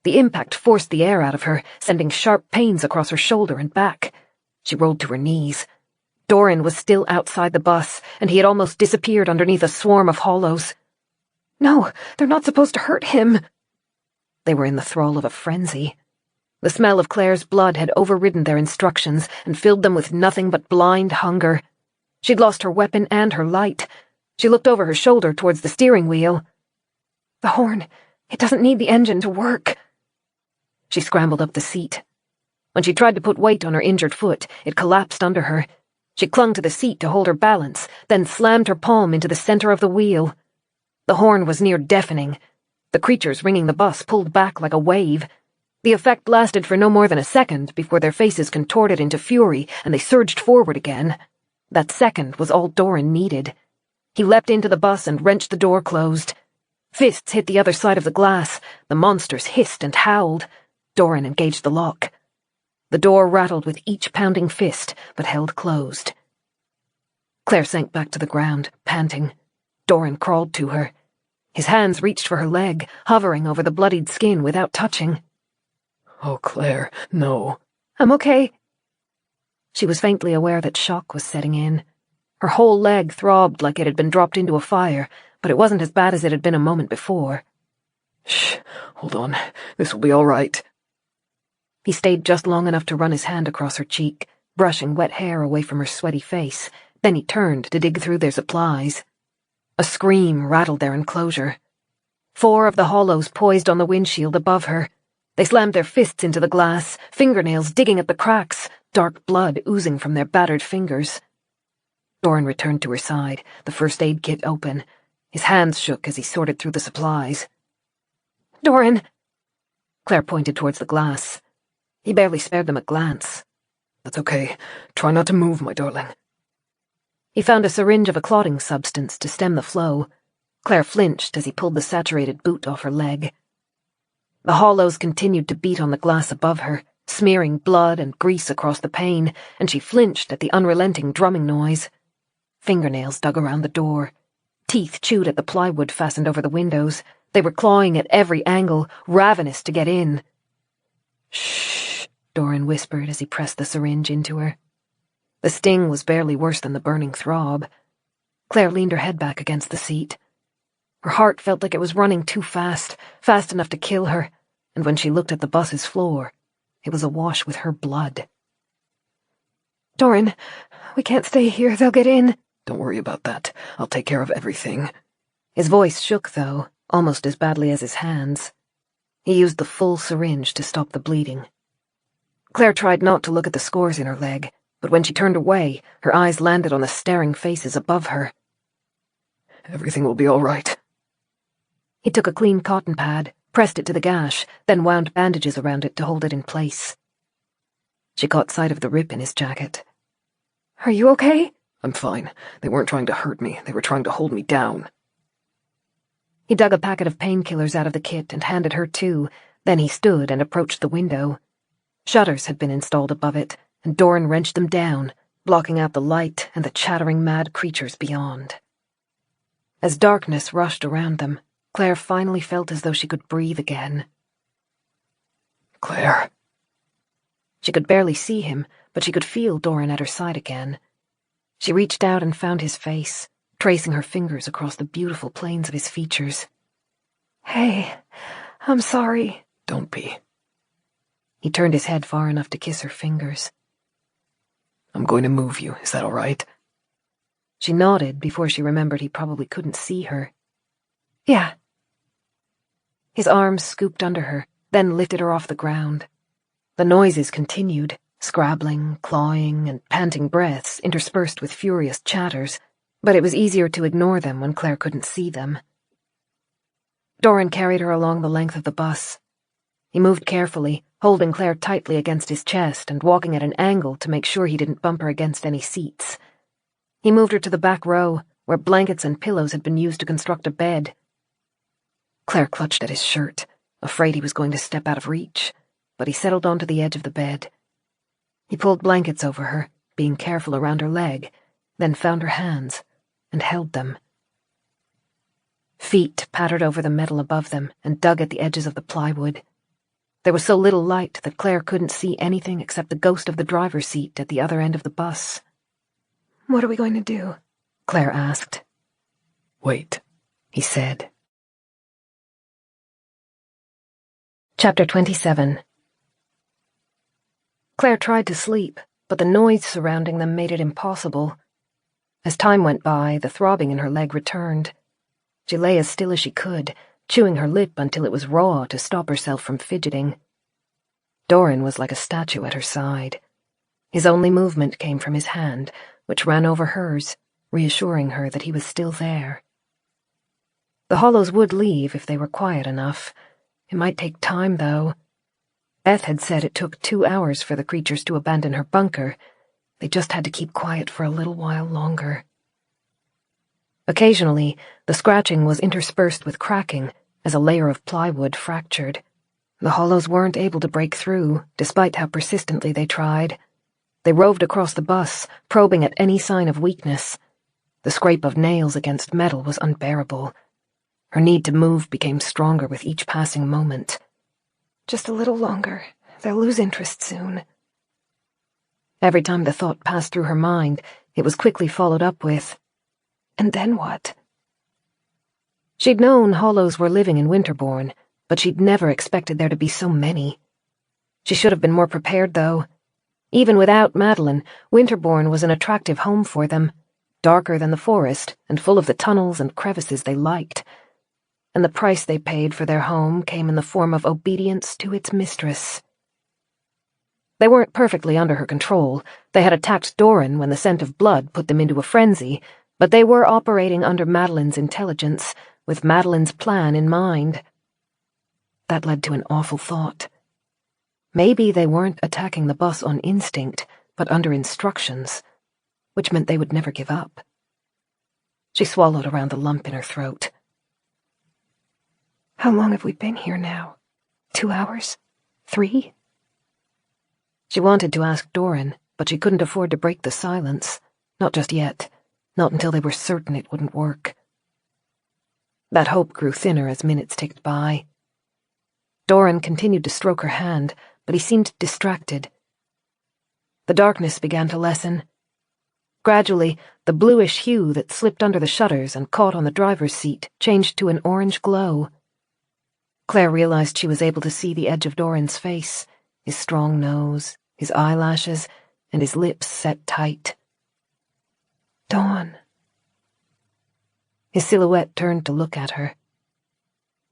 The impact forced the air out of her, sending sharp pains across her shoulder and back. She rolled to her knees. Dorran was still outside the bus, and he had almost disappeared underneath a swarm of hollows. No, they're not supposed to hurt him. They were in the thrall of a frenzy. The smell of Clare's blood had overridden their instructions and filled them with nothing but blind hunger. She'd lost her weapon and her light. She looked over her shoulder towards the steering wheel. The horn. It doesn't need the engine to work. She scrambled up the seat. When she tried to put weight on her injured foot, it collapsed under her. She clung to the seat to hold her balance, then slammed her palm into the center of the wheel. The horn was near deafening. The creatures ringing the bus pulled back like a wave. The effect lasted for no more than a second before their faces contorted into fury and they surged forward again. That second was all Dorran needed. He leapt into the bus and wrenched the door closed. Fists hit the other side of the glass. The monsters hissed and howled. Dorran engaged the lock. The door rattled with each pounding fist, but held closed. Clare sank back to the ground, panting. Dorran crawled to her. His hands reached for her leg, hovering over the bloodied skin without touching. Oh, Clare, no. I'm okay. She was faintly aware that shock was setting in. Her whole leg throbbed like it had been dropped into a fire, but it wasn't as bad as it had been a moment before. Shh, hold on. This will be all right. He stayed just long enough to run his hand across her cheek, brushing wet hair away from her sweaty face. Then he turned to dig through their supplies. A scream rattled their enclosure. 4 of the hollows poised on the windshield above her. They slammed their fists into the glass, fingernails digging at the cracks, dark blood oozing from their battered fingers. Dorran returned to her side, the first aid kit open. His hands shook as he sorted through the supplies. Dorran! Clare pointed towards the glass. He barely spared them a glance. That's okay. Try not to move, my darling. He found a syringe of a clotting substance to stem the flow. Clare flinched as he pulled the saturated boot off her leg. The hollows continued to beat on the glass above her, smearing blood and grease across the pane, and she flinched at the unrelenting drumming noise. Fingernails dug around the door. Teeth chewed at the plywood fastened over the windows. They were clawing at every angle, ravenous to get in. "Shh," Dorran whispered as he pressed the syringe into her. The sting was barely worse than the burning throb. Clare leaned her head back against the seat. Her heart felt like it was running too fast, fast enough to kill her, and when she looked at the bus's floor, it was awash with her blood. Dorran, we can't stay here. They'll get in. Don't worry about that. I'll take care of everything. His voice shook, though, almost as badly as his hands. He used the full syringe to stop the bleeding. Clare tried not to look at the scores in her leg, but when she turned away, her eyes landed on the staring faces above her. Everything will be all right. He took a clean cotton pad, pressed it to the gash, then wound bandages around it to hold it in place. She caught sight of the rip in his jacket. Are you okay? I'm fine. They weren't trying to hurt me. They were trying to hold me down. He dug a packet of painkillers out of the kit and handed her 2. Then he stood and approached the window. Shutters had been installed above it, and Dorran wrenched them down, blocking out the light and the chattering mad creatures beyond. As darkness rushed around them, Clare finally felt as though she could breathe again. Clare. She could barely see him, but she could feel Dorran at her side again. She reached out and found his face, tracing her fingers across the beautiful planes of his features. Hey, I'm sorry. Don't be. He turned his head far enough to kiss her fingers. I'm going to move you. Is that all right? She nodded before she remembered he probably couldn't see her. Yeah. His arms scooped under her, then lifted her off the ground. The noises continued, scrabbling, clawing, and panting breaths interspersed with furious chatters, but it was easier to ignore them when Clare couldn't see them. Dorran carried her along the length of the bus. He moved carefully, holding Clare tightly against his chest and walking at an angle to make sure he didn't bump her against any seats. He moved her to the back row, where blankets and pillows had been used to construct a bed. Clare clutched at his shirt, afraid he was going to step out of reach, but he settled onto the edge of the bed. He pulled blankets over her, being careful around her leg, then found her hands and held them. Feet pattered over the metal above them and dug at the edges of the plywood. There was so little light that Clare couldn't see anything except the ghost of the driver's seat at the other end of the bus. "What are we going to do?" Clare asked. "Wait," he said. Chapter 27. Clare tried to sleep, but the noise surrounding them made it impossible. As time went by, the throbbing in her leg returned. She lay as still as she could, chewing her lip until it was raw to stop herself from fidgeting. Dorran was like a statue at her side. His only movement came from his hand, which ran over hers, reassuring her that he was still there. The Hollows would leave if they were quiet enough. It might take time, though. Beth had said it took 2 hours for the creatures to abandon her bunker. They just had to keep quiet for a little while longer. Occasionally, the scratching was interspersed with cracking as a layer of plywood fractured. The Hollows weren't able to break through, despite how persistently they tried. They roved across the bus, probing at any sign of weakness. The scrape of nails against metal was unbearable. Her need to move became stronger with each passing moment. "Just a little longer. They'll lose interest soon." Every time the thought passed through her mind, it was quickly followed up with, "And then what?" She'd known Hollows were living in Winterbourne, but she'd never expected there to be so many. She should have been more prepared, though. Even without Madeline, Winterbourne was an attractive home for them, darker than the forest and full of the tunnels and crevices they liked. And the price they paid for their home came in the form of obedience to its mistress. They weren't perfectly under her control. They had attacked Dorran when the scent of blood put them into a frenzy, but they were operating under Madeline's intelligence, with Madeline's plan in mind. That led to an awful thought. Maybe they weren't attacking the bus on instinct, but under instructions, which meant they would never give up. She swallowed around the lump in her throat. "How long have we been here now? 2 hours? 3? She wanted to ask Dorran, but she couldn't afford to break the silence. Not just yet. Not until they were certain it wouldn't work. That hope grew thinner as minutes ticked by. Dorran continued to stroke her hand, but he seemed distracted. The darkness began to lessen. Gradually, the bluish hue that slipped under the shutters and caught on the driver's seat changed to an orange glow. Clare realized she was able to see the edge of Dorran's face, his strong nose, his eyelashes, and his lips set tight. "Dawn." His silhouette turned to look at her.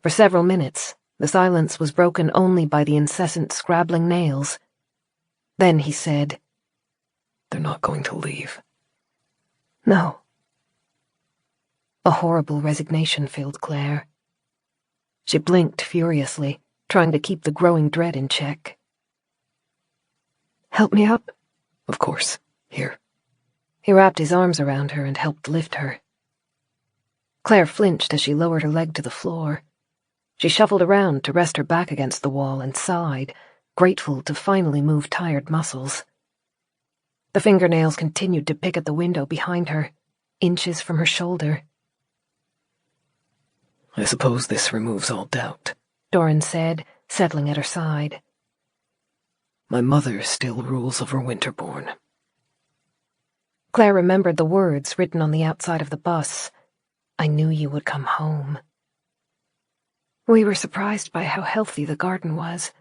For several minutes, the silence was broken only by the incessant scrabbling nails. Then he said, "They're not going to leave." "No." A horrible resignation filled Clare. She blinked furiously, trying to keep the growing dread in check. "Help me up?" "Of course. Here." He wrapped his arms around her and helped lift her. Clare flinched as she lowered her leg to the floor. She shuffled around to rest her back against the wall and sighed, grateful to finally move tired muscles. The fingernails continued to pick at the window behind her, inches from her shoulder. "I suppose this removes all doubt," Dorran said, settling at her side. "My mother still rules over Winterbourne." Clare remembered the words written on the outside of the bus. "I knew you would come home." "We were surprised by how healthy the garden was.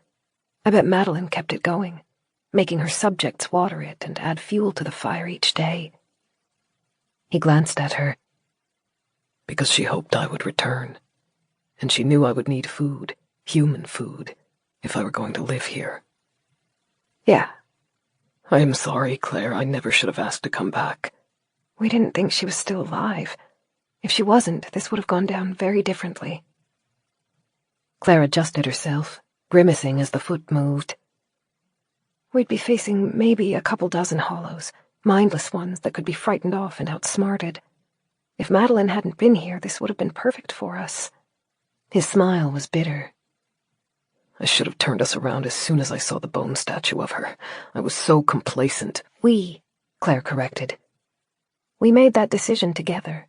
I bet Madeline kept it going, making her subjects water it and add fuel to the fire each day." He glanced at her. "Because she hoped I would return, and she knew I would need food, human food, if I were going to live here." "Yeah." "I am sorry, Claire. I never should have asked to come back." "We didn't think she was still alive. If she wasn't, this would have gone down very differently." Claire adjusted herself, grimacing as the foot moved. We'd be facing maybe a couple dozen hollows, mindless ones that could be frightened off and outsmarted. If Madeline hadn't been here, this would have been perfect for us. His smile was bitter. I should have turned us around as soon as I saw the bone statue of her. I was so complacent. We, Claire corrected. We made that decision together.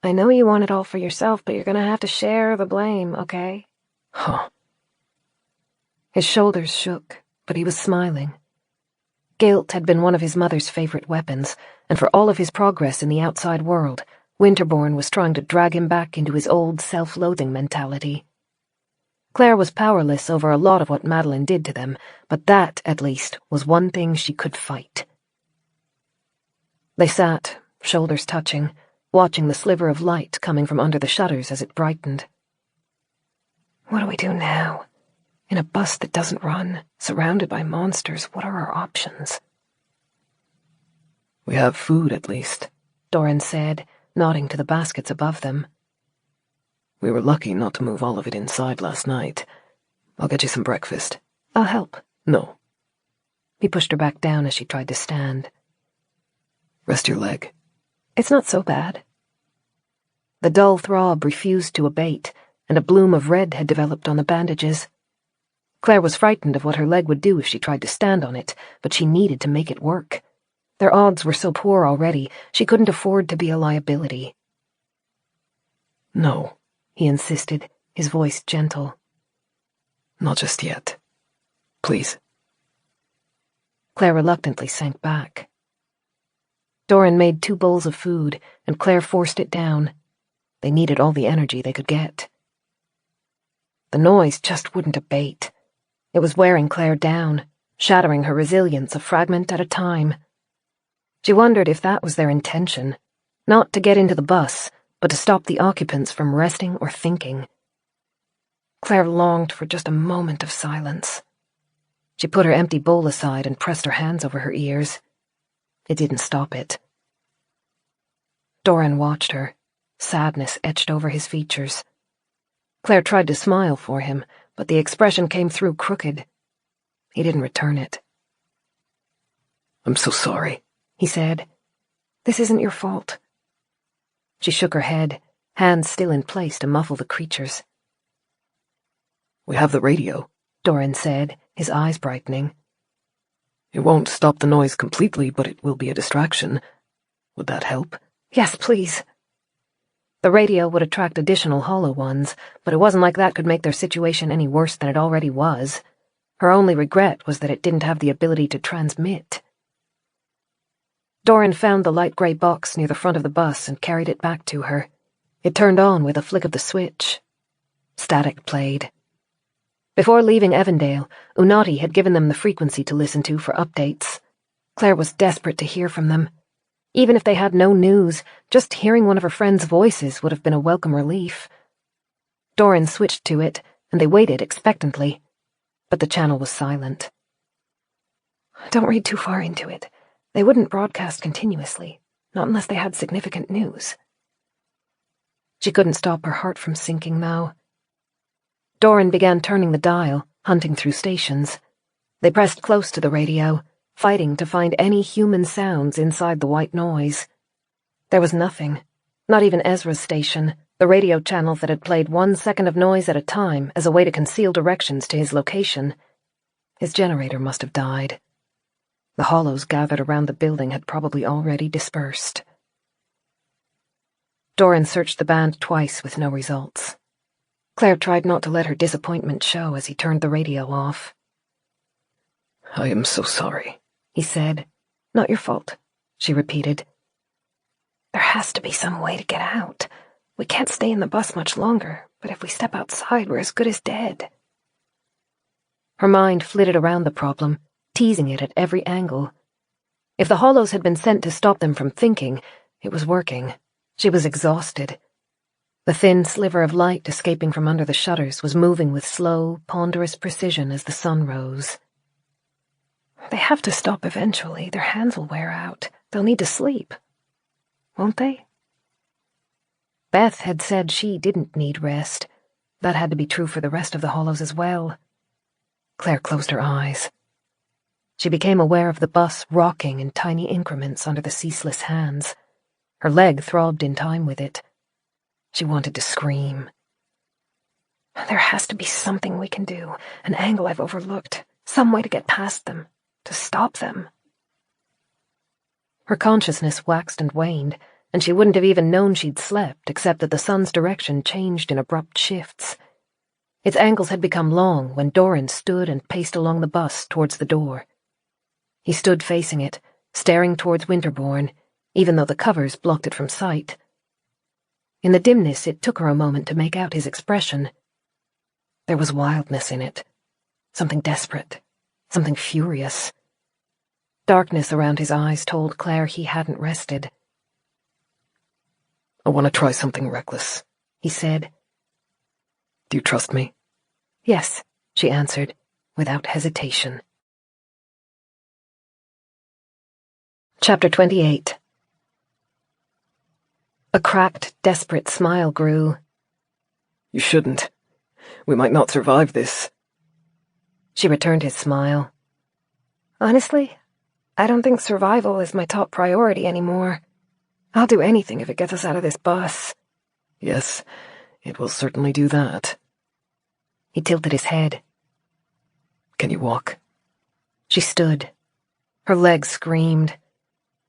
I know you want it all for yourself, but you're gonna have to share the blame, okay? Huh. His shoulders shook, but he was smiling. Guilt had been one of his mother's favorite weapons, and for all of his progress in the outside world, Winterbourne was trying to drag him back into his old self-loathing mentality. Claire was powerless over a lot of what Madeline did to them, but that, at least, was one thing she could fight. They sat, shoulders touching, watching the sliver of light coming from under the shutters as it brightened. What do we do now? In a bus that doesn't run, surrounded by monsters, what are our options? We have food, at least, Dorran said, nodding to the baskets above them. We were lucky not to move all of it inside last night. I'll get you some breakfast. I'll help. No. He pushed her back down as she tried to stand. Rest your leg. It's not so bad. The dull throb refused to abate, and a bloom of red had developed on the bandages. Claire was frightened of what her leg would do if she tried to stand on it, but she needed to make it work. Their odds were so poor already, she couldn't afford to be a liability. No, he insisted, his voice gentle. Not just yet. Please. Claire reluctantly sank back. Dorran made 2 bowls of food, and Claire forced it down. They needed all the energy they could get. The noise just wouldn't abate. It was wearing Claire down, shattering her resilience a fragment at a time. She wondered if that was their intention, not to get into the bus, but to stop the occupants from resting or thinking. Claire longed for just a moment of silence. She put her empty bowl aside and pressed her hands over her ears. It didn't stop it. Dorran watched her, sadness etched over his features. Claire tried to smile for him, but the expression came through crooked. He didn't return it. I'm so sorry, he said. This isn't your fault. She shook her head, hands still in place to muffle the creatures. We have the radio, Dorran said, his eyes brightening. It won't stop the noise completely, but it will be a distraction. Would that help? Yes, please. The radio would attract additional hollow ones, but it wasn't like that could make their situation any worse than it already was. Her only regret was that it didn't have the ability to transmit. Dorran found the light grey box near the front of the bus and carried it back to her. It turned on with a flick of the switch. Static played. Before leaving Evandale, Unati had given them the frequency to listen to for updates. Claire was desperate to hear from them. Even if they had no news, just hearing one of her friends' voices would have been a welcome relief. Dorran switched to it, and they waited expectantly. But the channel was silent. Don't read too far into it. They wouldn't broadcast continuously, not unless they had significant news. She couldn't stop her heart from sinking now. Dorran began turning the dial, hunting through stations. They pressed close to the radio, fighting to find any human sounds inside the white noise. There was nothing, not even Ezra's station, the radio channel that had played 1 second of noise at a time as a way to conceal directions to his location. His generator must have died. The hollows gathered around the building had probably already dispersed. Dorran searched the band twice with no results. Claire tried not to let her disappointment show as he turned the radio off. I am so sorry, he said. Not your fault, she repeated. There has to be some way to get out. We can't stay in the bus much longer, but if we step outside, we're as good as dead. Her mind flitted around the problem, teasing it at every angle. If the hollows had been sent to stop them from thinking, it was working. She was exhausted. The thin sliver of light escaping from under the shutters was moving with slow, ponderous precision as the sun rose. They have to stop eventually. Their hands will wear out. They'll need to sleep. Won't they? Beth had said she didn't need rest. That had to be true for the rest of the hollows as well. Claire closed her eyes. She became aware of the bus rocking in tiny increments under the ceaseless hands. Her leg throbbed in time with it. She wanted to scream. There has to be something we can do, an angle I've overlooked, some way to get past them, to stop them. Her consciousness waxed and waned, and she wouldn't have even known she'd slept except that the sun's direction changed in abrupt shifts. Its angles had become long when Dorran stood and paced along the bus towards the door. He stood facing it, staring towards Winterbourne, even though the covers blocked it from sight. In the dimness, it took her a moment to make out his expression. There was wildness in it, something desperate, something furious. Darkness around his eyes told Claire he hadn't rested. I want to try something reckless, he said. Do you trust me? Yes, she answered, without hesitation. Chapter 28. A cracked, desperate smile grew. You shouldn't. We might not survive this. She returned his smile. Honestly, I don't think survival is my top priority anymore. I'll do anything if it gets us out of this bus. Yes, it will certainly do that. He tilted his head. Can you walk? She stood. Her legs screamed.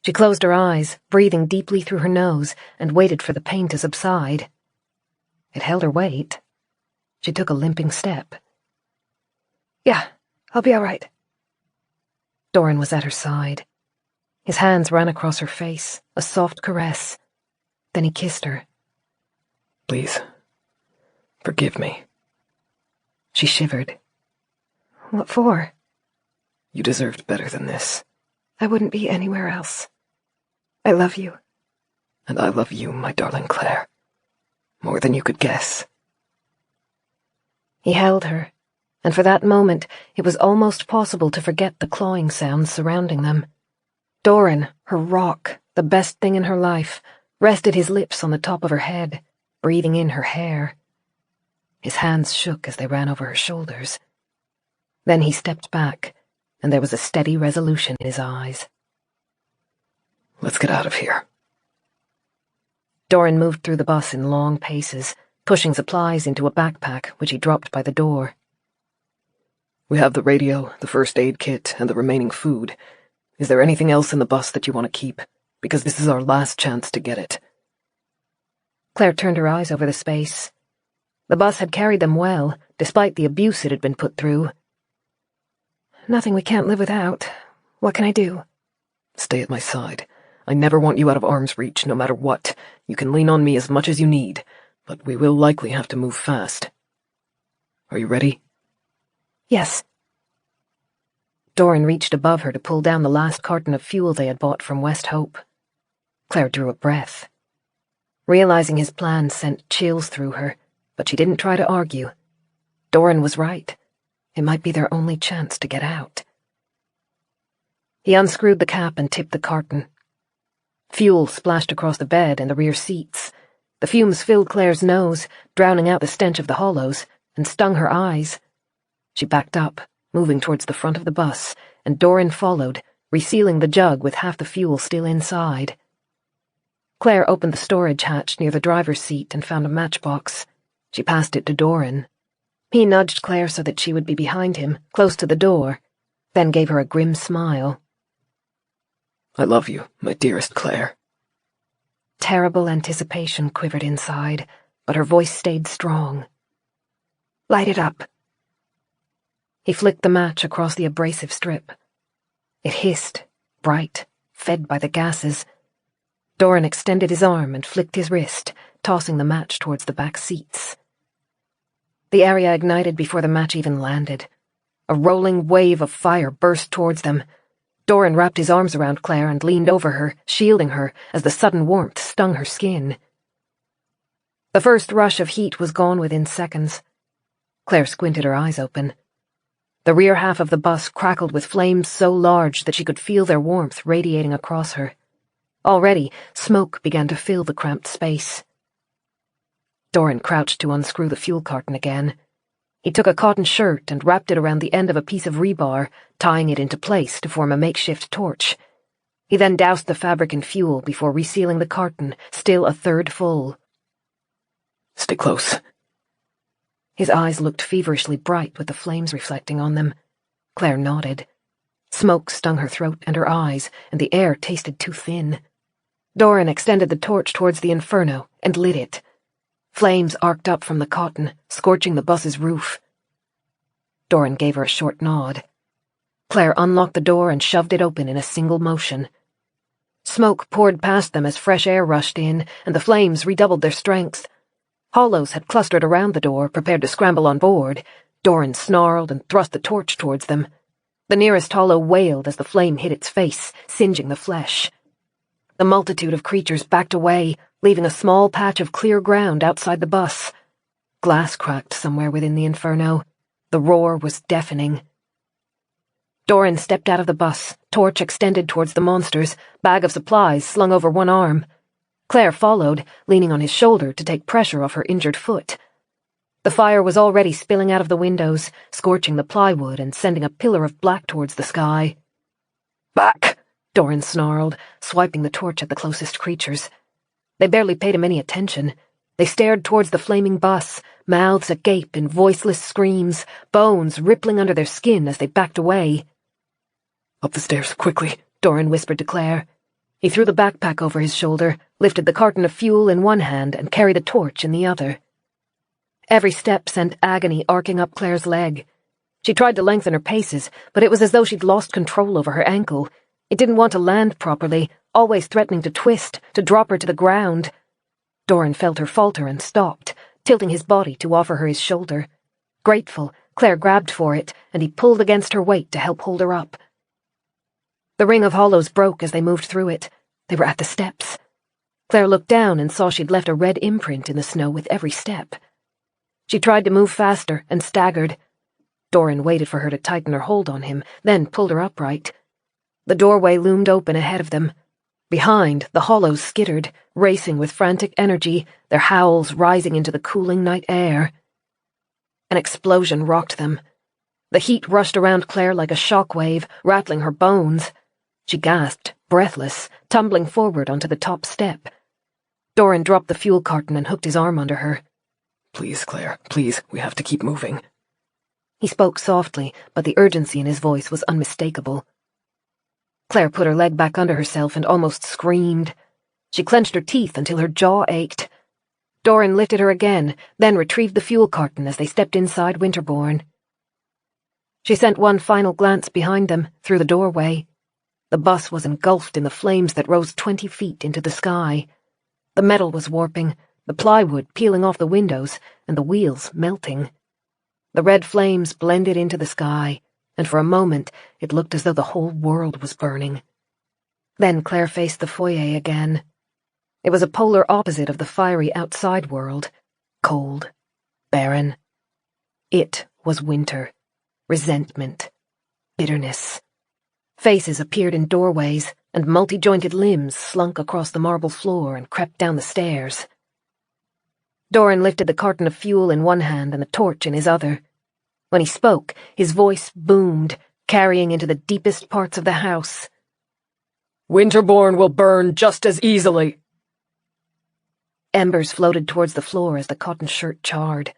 She closed her eyes, breathing deeply through her nose, and waited for the pain to subside. It held her weight. She took a limping step. Yeah, I'll be all right. Dorran was at her side. His hands ran across her face, a soft caress. Then he kissed her. Please, forgive me. She shivered. What for? You deserved better than this. I wouldn't be anywhere else. I love you. And I love you, my darling Claire. More than you could guess. He held her, and for that moment it was almost possible to forget the clawing sounds surrounding them. Dorran, her rock, the best thing in her life, rested his lips on the top of her head, breathing in her hair. His hands shook as they ran over her shoulders. Then he stepped back, and there was a steady resolution in his eyes. Let's get out of here. Dorran moved through the bus in long paces, pushing supplies into a backpack which he dropped by the door. We have the radio, the first aid kit, and the remaining food. Is there anything else in the bus that you want to keep? Because this is our last chance to get it. Claire turned her eyes over the space. The bus had carried them well, despite the abuse it had been put through. Nothing we can't live without. What can I do? Stay at my side. I never want you out of arm's reach, no matter what. You can lean on me as much as you need, but we will likely have to move fast. Are you ready? Yes. Dorran reached above her to pull down the last carton of fuel they had bought from West Hope. Claire drew a breath. Realizing his plan sent chills through her, but she didn't try to argue. Dorran was right. It might be their only chance to get out. He unscrewed the cap and tipped the carton. Fuel splashed across the bed and the rear seats. The fumes filled Claire's nose, drowning out the stench of the hollows, and stung her eyes. She backed up, moving towards the front of the bus, and Dorran followed, resealing the jug with half the fuel still inside. Claire opened the storage hatch near the driver's seat and found a matchbox. She passed it to Dorran. He nudged Claire so that she would be behind him, close to the door, then gave her a grim smile. I love you, my dearest Claire. Terrible anticipation quivered inside, but her voice stayed strong. Light it up. He flicked the match across the abrasive strip. It hissed, bright, fed by the gases. Dorran extended his arm and flicked his wrist, tossing the match towards the back seats. The area ignited before the match even landed. A rolling wave of fire burst towards them. Dorran wrapped his arms around Claire and leaned over her, shielding her as the sudden warmth stung her skin. The first rush of heat was gone within seconds. Claire squinted her eyes open. The rear half of the bus crackled with flames so large that she could feel their warmth radiating across her. Already, smoke began to fill the cramped space. Dorran crouched to unscrew the fuel carton again. He took a cotton shirt and wrapped it around the end of a piece of rebar, tying it into place to form a makeshift torch. He then doused the fabric in fuel before resealing the carton, still a third full. Stay close. His eyes looked feverishly bright with the flames reflecting on them. Claire nodded. Smoke stung her throat and her eyes, and the air tasted too thin. Dorran extended the torch towards the inferno and lit it. Flames arced up from the cotton, scorching the bus's roof. Dorran gave her a short nod. Claire unlocked the door and shoved it open in a single motion. Smoke poured past them as fresh air rushed in, and the flames redoubled their strength. Hollows had clustered around the door, prepared to scramble on board. Dorran snarled and thrust the torch towards them. The nearest hollow wailed as the flame hit its face, singeing the flesh. The multitude of creatures backed away, leaving a small patch of clear ground outside the bus. Glass cracked somewhere within the inferno. The roar was deafening. Dorran stepped out of the bus, torch extended towards the monsters, bag of supplies slung over one arm. Claire followed, leaning on his shoulder to take pressure off her injured foot. The fire was already spilling out of the windows, scorching the plywood and sending a pillar of black towards the sky. "Back!" Dorran snarled, swiping the torch at the closest creatures. They barely paid him any attention. They stared towards the flaming bus, mouths agape in voiceless screams, bones rippling under their skin as they backed away. "Up the stairs, quickly," Dorran whispered to Claire. He threw the backpack over his shoulder, lifted the carton of fuel in one hand and carried the torch in the other. Every step sent agony arcing up Claire's leg. She tried to lengthen her paces, but it was as though she'd lost control over her ankle. It didn't want to land properly, always threatening to twist, to drop her to the ground. Dorran felt her falter and stopped, tilting his body to offer her his shoulder. Grateful, Claire grabbed for it, and he pulled against her weight to help hold her up. The ring of hollows broke as they moved through it. They were at the steps. Claire looked down and saw she'd left a red imprint in the snow with every step. She tried to move faster and staggered. Dorran waited for her to tighten her hold on him, then pulled her upright. The doorway loomed open ahead of them. Behind, the hollows skittered, racing with frantic energy, their howls rising into the cooling night air. An explosion rocked them. The heat rushed around Claire like a shockwave, rattling her bones. She gasped, breathless, tumbling forward onto the top step. Dorran dropped the fuel carton and hooked his arm under her. "Please, Claire, please, we have to keep moving." He spoke softly, but the urgency in his voice was unmistakable. Claire put her leg back under herself and almost screamed. She clenched her teeth until her jaw ached. Dorran lifted her again, then retrieved the fuel carton as they stepped inside Winterbourne. She sent one final glance behind them, through the doorway. The bus was engulfed in the flames that rose 20 feet into the sky. The metal was warping, the plywood peeling off the windows, and the wheels melting. The red flames blended into the sky, and for a moment it looked as though the whole world was burning. Then Claire faced the foyer again. It was a polar opposite of the fiery outside world. Cold. Barren. It was winter. Resentment. Bitterness. Faces appeared in doorways, and multi-jointed limbs slunk across the marble floor and crept down the stairs. Dorran lifted the carton of fuel in one hand and the torch in his other. When he spoke, his voice boomed, carrying into the deepest parts of the house. "Winterbourne will burn just as easily." Embers floated towards the floor as the cotton shirt charred.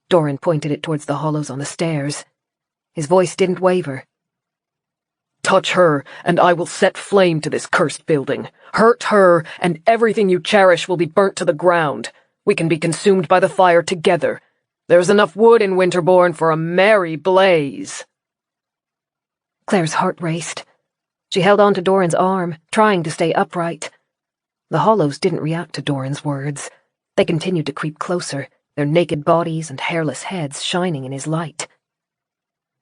Dorran pointed it towards the hollows on the stairs. His voice didn't waver. "Touch her, and I will set flame to this cursed building. Hurt her, and everything you cherish will be burnt to the ground. We can be consumed by the fire together. There's enough wood in Winterbourne for a merry blaze." Claire's heart raced. She held on to Dorran's arm, trying to stay upright. The hollows didn't react to Dorran's words. They continued to creep closer, their naked bodies and hairless heads shining in his light.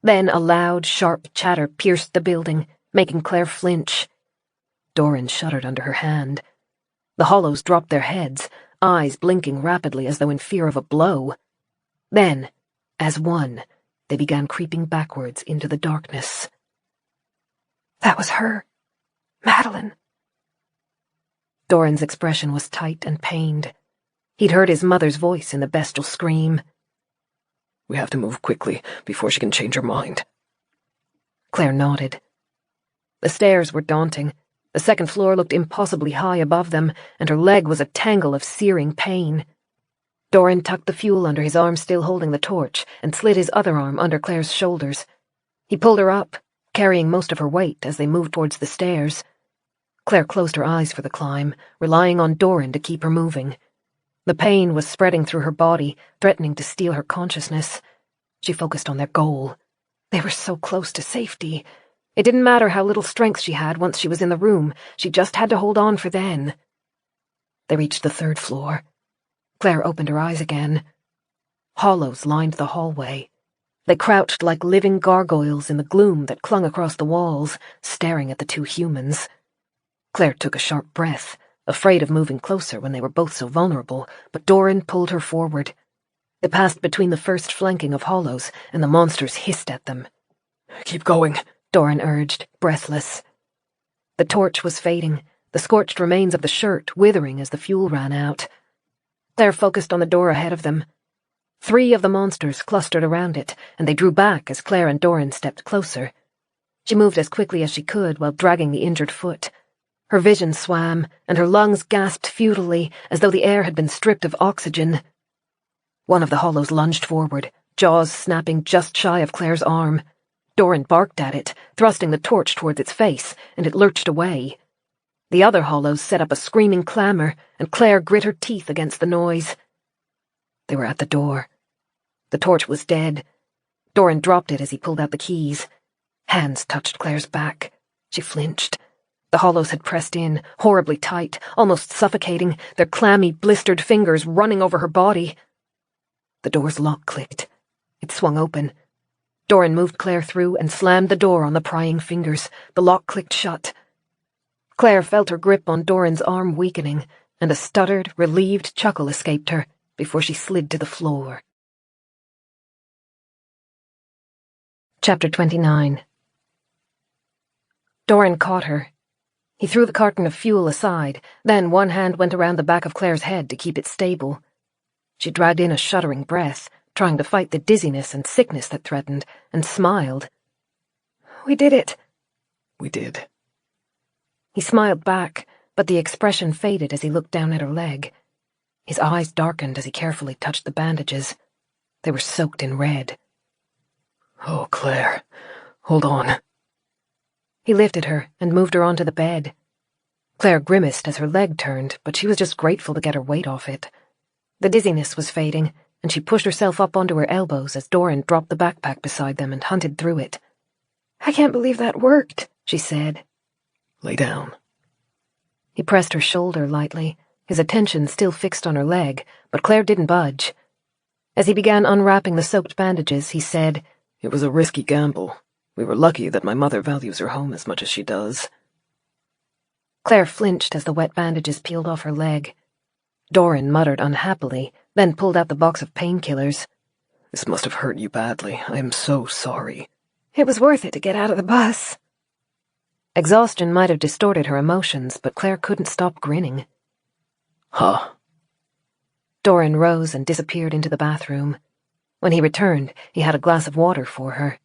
Then a loud, sharp chatter pierced the building, making Claire flinch. Dorran shuddered under her hand. The hollows dropped their heads, eyes blinking rapidly as though in fear of a blow. Then, as one, they began creeping backwards into the darkness. That was her. Madeline. Dorran's expression was tight and pained. He'd heard his mother's voice in the bestial scream. We have to move quickly before she can change her mind. Claire nodded. The stairs were daunting. The second floor looked impossibly high above them, and her leg was a tangle of searing pain. Dorran tucked the fuel under his arm, still holding the torch, and slid his other arm under Claire's shoulders. He pulled her up, carrying most of her weight as they moved towards the stairs. Claire closed her eyes for the climb, relying on Dorran to keep her moving. The pain was spreading through her body, threatening to steal her consciousness. She focused on their goal. They were so close to safety. It didn't matter how little strength she had once she was in the room. She just had to hold on for then. They reached the third floor. Claire opened her eyes again. Hollows lined the hallway. They crouched like living gargoyles in the gloom that clung across the walls, staring at the two humans. Claire took a sharp breath, afraid of moving closer when they were both so vulnerable, but Dorran pulled her forward. They passed between the first flanking of hollows, and the monsters hissed at them. Keep going, Dorran urged, breathless. The torch was fading, the scorched remains of the shirt withering as the fuel ran out. Claire focused on the door ahead of them. 3 of the monsters clustered around it, and they drew back as Claire and Dorran stepped closer. She moved as quickly as she could while dragging the injured foot. Her vision swam, and her lungs gasped futilely, as though the air had been stripped of oxygen. One of the hollows lunged forward, jaws snapping just shy of Claire's arm. Dorran barked at it, thrusting the torch towards its face, and it lurched away. The other hollows set up a screaming clamor, and Claire grit her teeth against the noise. They were at the door. The torch was dead. Dorran dropped it as he pulled out the keys. Hands touched Claire's back. She flinched. The hollows had pressed in, horribly tight, almost suffocating, their clammy, blistered fingers running over her body. The door's lock clicked. It swung open. Dorran moved Claire through and slammed the door on the prying fingers. The lock clicked shut. Claire felt her grip on Dorran's arm weakening, and a stuttered, relieved chuckle escaped her before she slid to the floor. Chapter 29. Dorran caught her. He threw the carton of fuel aside, then one hand went around the back of Claire's head to keep it stable. She dragged in a shuddering breath, trying to fight the dizziness and sickness that threatened, and smiled. "We did it." We did. He smiled back, but the expression faded as he looked down at her leg. His eyes darkened as he carefully touched the bandages. They were soaked in red. Oh, Claire, hold on. He lifted her and moved her onto the bed. Claire grimaced as her leg turned, but she was just grateful to get her weight off it. The dizziness was fading, and she pushed herself up onto her elbows as Dorran dropped the backpack beside them and hunted through it. "I can't believe that worked," she said. Lay down. He pressed her shoulder lightly, his attention still fixed on her leg, but Claire didn't budge. As he began unwrapping the soaked bandages, he said, "It was a risky gamble. We were lucky that my mother values her home as much as she does." Claire flinched as the wet bandages peeled off her leg. Dorran muttered unhappily, then pulled out the box of painkillers. "This must have hurt you badly. I am so sorry." "It was worth it to get out of the bus." Exhaustion might have distorted her emotions, but Claire couldn't stop grinning. Huh. Dorran rose and disappeared into the bathroom. When he returned, he had a glass of water for her.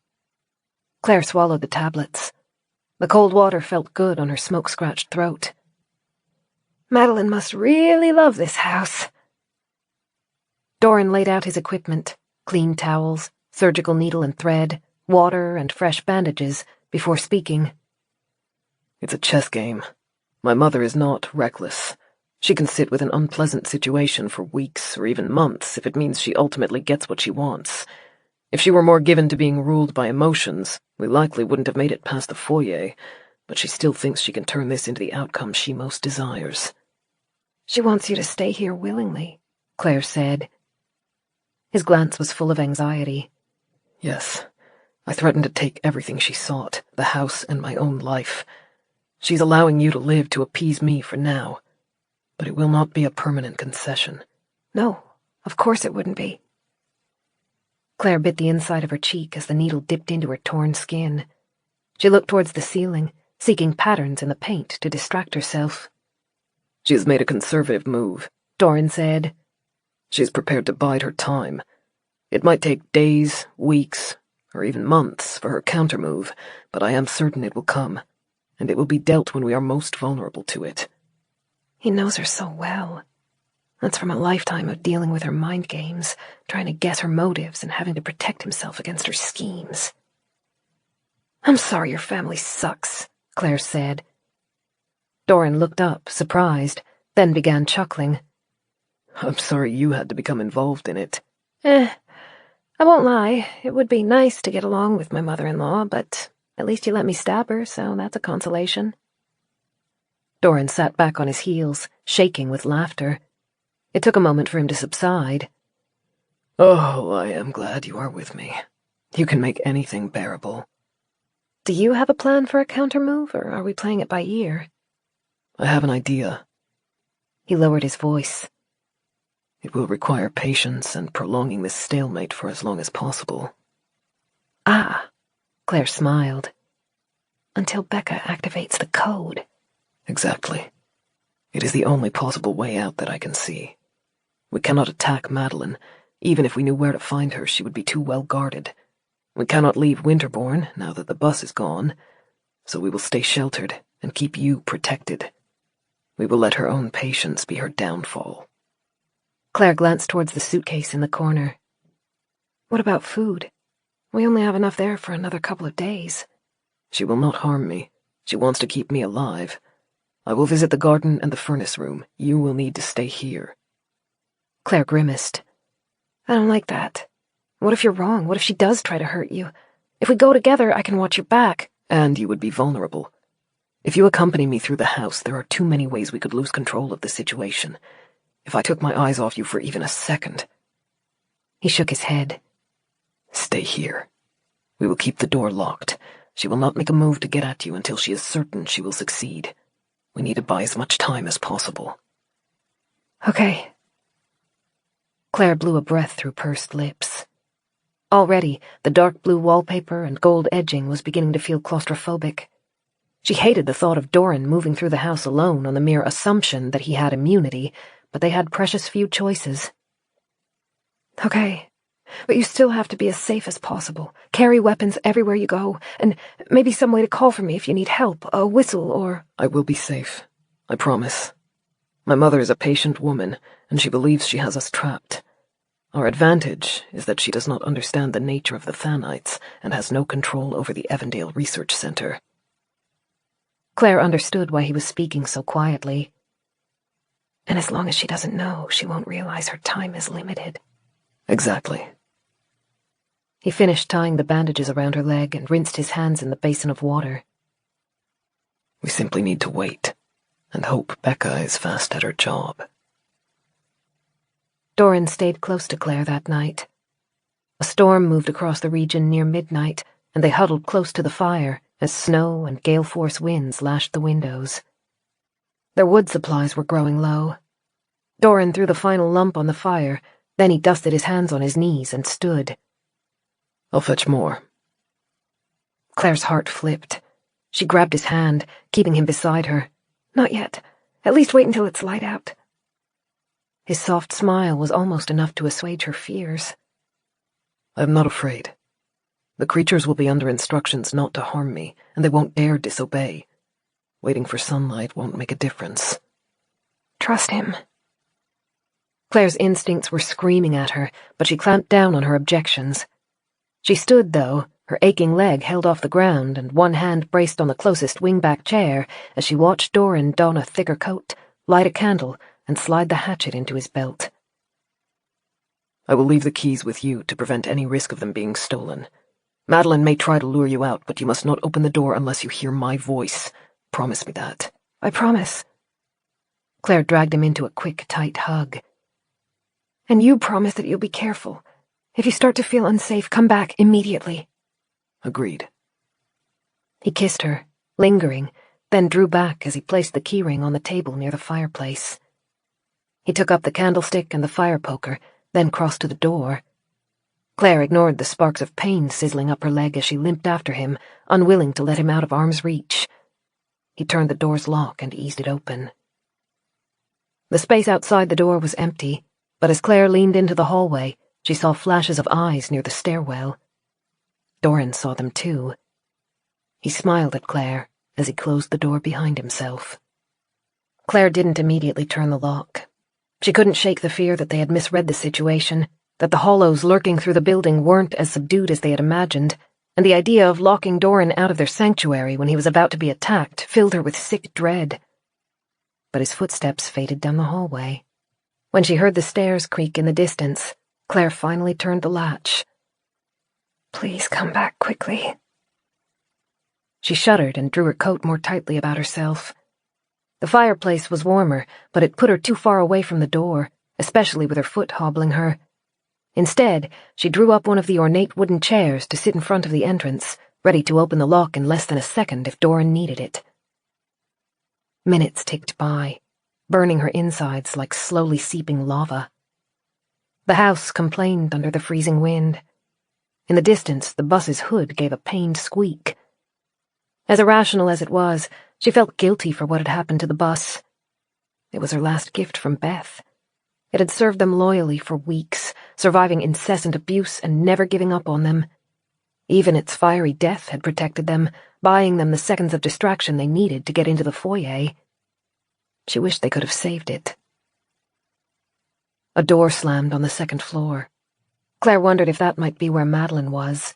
Claire swallowed the tablets. The cold water felt good on her smoke-scratched throat. "Madeline must really love this house." Dorran laid out his equipment, clean towels, surgical needle and thread, water and fresh bandages, before speaking. "It's a chess game. My mother is not reckless. She can sit with an unpleasant situation for weeks or even months if it means she ultimately gets what she wants. If she were more given to being ruled by emotions, we likely wouldn't have made it past the foyer, but she still thinks she can turn this into the outcome she most desires." "She wants you to stay here willingly," Claire said. His glance was full of anxiety. "Yes, I threatened to take everything she sought, the house and my own life. She's allowing you to live to appease me for now, but it will not be a permanent concession." "No, of course it wouldn't be." Claire bit the inside of her cheek as the needle dipped into her torn skin. She looked towards the ceiling, seeking patterns in the paint to distract herself. "She has made a conservative move," Dorran said. "She's prepared to bide her time. It might take days, weeks, or even months for her countermove, but I am certain it will come, and it will be dealt when we are most vulnerable to it. He knows her so well. That's from a lifetime of dealing with her mind games, trying to guess her motives and having to protect himself against her schemes. I'm sorry your family sucks, Claire said. Dorran looked up, surprised, then began chuckling. I'm sorry you had to become involved in it. I won't lie, it would be nice to get along with my mother-in-law, but at least you let me stab her, so that's a consolation. Dorran sat back on his heels, shaking with laughter. It took a moment for him to subside. Oh, I am glad you are with me. You can make anything bearable. Do you have a plan for a countermove, or are we playing it by ear? I have an idea. He lowered his voice. It will require patience and prolonging this stalemate for as long as possible. Ah, Claire smiled. Until Becca activates the code. Exactly. It is the only possible way out that I can see. We cannot attack Madeline. Even if we knew where to find her, she would be too well guarded. We cannot leave Winterbourne now that the bus is gone, so we will stay sheltered and keep you protected. We will let her own patience be her downfall. Claire glanced towards the suitcase in the corner. What about food? We only have enough there for another couple of days. She will not harm me. She wants to keep me alive. I will visit the garden and the furnace room. You will need to stay here. Claire grimaced. I don't like that. What if you're wrong? What if she does try to hurt you? If we go together, I can watch your back. And you would be vulnerable. If you accompany me through the house, there are too many ways we could lose control of the situation. If I took my eyes off you for even a second... He shook his head. Stay here. We will keep the door locked. She will not make a move to get at you until she is certain she will succeed. We need to buy as much time as possible. Okay. Claire blew a breath through pursed lips. Already, the dark blue wallpaper and gold edging was beginning to feel claustrophobic. She hated the thought of Dorran moving through the house alone on the mere assumption that he had immunity, but they had precious few choices. Okay, but you still have to be as safe as possible. Carry weapons everywhere you go, and maybe some way to call for me if you need help, a whistle or... I will be safe. I promise. My mother is a patient woman, and she believes she has us trapped. Our advantage is that she does not understand the nature of the Thanites and has no control over the Evandale Research Center. Claire understood why he was speaking so quietly. And as long as she doesn't know, she won't realize her time is limited. Exactly. He finished tying the bandages around her leg and rinsed his hands in the basin of water. We simply need to wait, and hope Becca is fast at her job. Dorran stayed close to Claire that night. A storm moved across the region near midnight, and they huddled close to the fire as snow and gale-force winds lashed the windows. Their wood supplies were growing low. Dorran threw the final lump on the fire, then he dusted his hands on his knees and stood. I'll fetch more. Claire's heart flipped. She grabbed his hand, keeping him beside her. Not yet. At least wait until it's light out. His soft smile was almost enough to assuage her fears. I am not afraid. The creatures will be under instructions not to harm me, and they won't dare disobey. Waiting for sunlight won't make a difference. Trust him. Claire's instincts were screaming at her, but she clamped down on her objections. She stood, though, her aching leg held off the ground and one hand braced on the closest wing-back chair as she watched Dorran don a thicker coat, light a candle, and slide the hatchet into his belt. I will leave the keys with you to prevent any risk of them being stolen. Madeline may try to lure you out, but you must not open the door unless you hear my voice. Promise me that. I promise. Claire dragged him into a quick, tight hug. And you promise that you'll be careful. If you start to feel unsafe, come back immediately. Agreed. He kissed her, lingering, then drew back as he placed the keyring on the table near the fireplace. He took up the candlestick and the fire poker, then crossed to the door. Claire ignored the sparks of pain sizzling up her leg as she limped after him, unwilling to let him out of arm's reach. He turned the door's lock and eased it open. The space outside the door was empty, but as Claire leaned into the hallway, She saw flashes of eyes near the stairwell. Dorran saw them too. He smiled at Claire as he closed the door behind himself. Claire didn't immediately turn the lock. She couldn't shake the fear that they had misread the situation, that the hollows lurking through the building weren't as subdued as they had imagined, and the idea of locking Dorran out of their sanctuary when he was about to be attacked filled her with sick dread. But his footsteps faded down the hallway. When she heard the stairs creak in the distance, Claire finally turned the latch. Please come back quickly. She shuddered and drew her coat more tightly about herself. The fireplace was warmer, but it put her too far away from the door, especially with her foot hobbling her. Instead, she drew up one of the ornate wooden chairs to sit in front of the entrance, ready to open the lock in less than a second if Dorran needed it. Minutes ticked by, burning her insides like slowly seeping lava. The house complained under the freezing wind. In the distance, the bus's hood gave a pained squeak. As irrational as it was, she felt guilty for what had happened to the bus. It was her last gift from Beth. It had served them loyally for weeks, surviving incessant abuse and never giving up on them. Even its fiery death had protected them, buying them the seconds of distraction they needed to get into the foyer. She wished they could have saved it. A door slammed on the second floor. Claire wondered if that might be where Madeline was.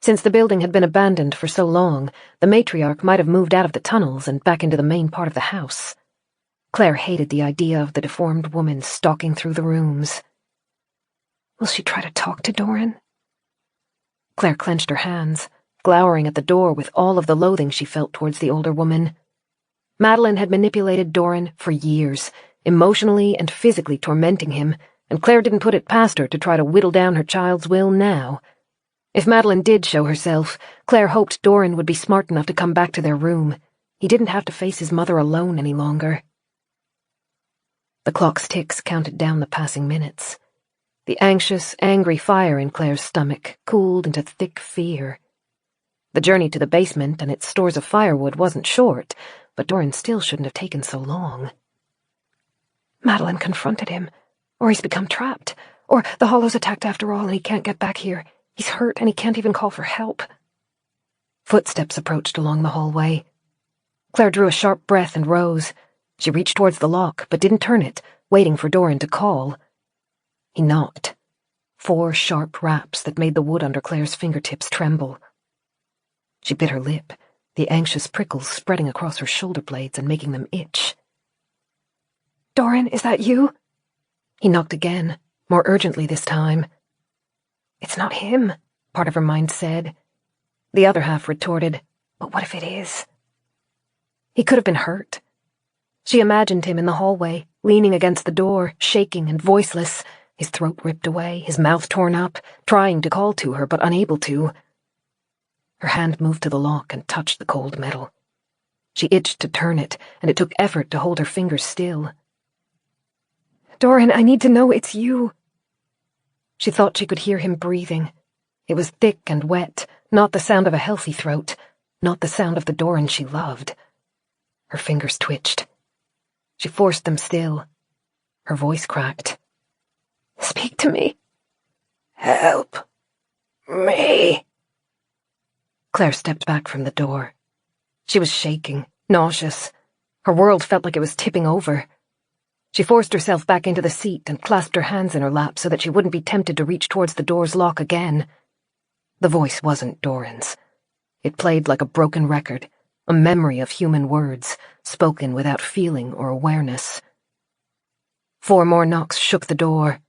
Since the building had been abandoned for so long, the matriarch might have moved out of the tunnels and back into the main part of the house. Claire hated the idea of the deformed woman stalking through the rooms. Will she try to talk to Dorran? Claire clenched her hands, glowering at the door with all of the loathing she felt towards the older woman. Madeline had manipulated Dorran for years, emotionally and physically tormenting him, and Claire didn't put it past her to try to whittle down her child's will now. If Madeline did show herself, Claire hoped Dorran would be smart enough to come back to their room. He didn't have to face his mother alone any longer. The clock's ticks counted down the passing minutes. The anxious, angry fire in Claire's stomach cooled into thick fear. The journey to the basement and its stores of firewood wasn't short, but Dorran still shouldn't have taken so long. Madeline confronted him, or he's become trapped, or the hollows attacked after all and he can't get back here. He's hurt and he can't even call for help. Footsteps approached along the hallway. Claire drew a sharp breath and rose. She reached towards the lock, but didn't turn it, waiting for Dorran to call. He knocked. 4 sharp raps that made the wood under Claire's fingertips tremble. She bit her lip, the anxious prickles spreading across her shoulder blades and making them itch. Dorran, is that you? He knocked again, more urgently this time. It's not him, part of her mind said. The other half retorted, but what if it is? He could have been hurt. She imagined him in the hallway, leaning against the door, shaking and voiceless, his throat ripped away, his mouth torn up, trying to call to her but unable to. Her hand moved to the lock and touched the cold metal. She itched to turn it, and it took effort to hold her fingers still. Dorran, I need to know it's you. She thought she could hear him breathing. It was thick and wet, not the sound of a healthy throat, not the sound of the Dorran she loved. Her fingers twitched. She forced them still. Her voice cracked. Speak to me. Help me. Claire stepped back from the door. She was shaking, nauseous. Her world felt like it was tipping over. She forced herself back into the seat and clasped her hands in her lap so that she wouldn't be tempted to reach towards the door's lock again. The voice wasn't Dorran's. It played like a broken record, a memory of human words, spoken without feeling or awareness. 4 more knocks shook the door.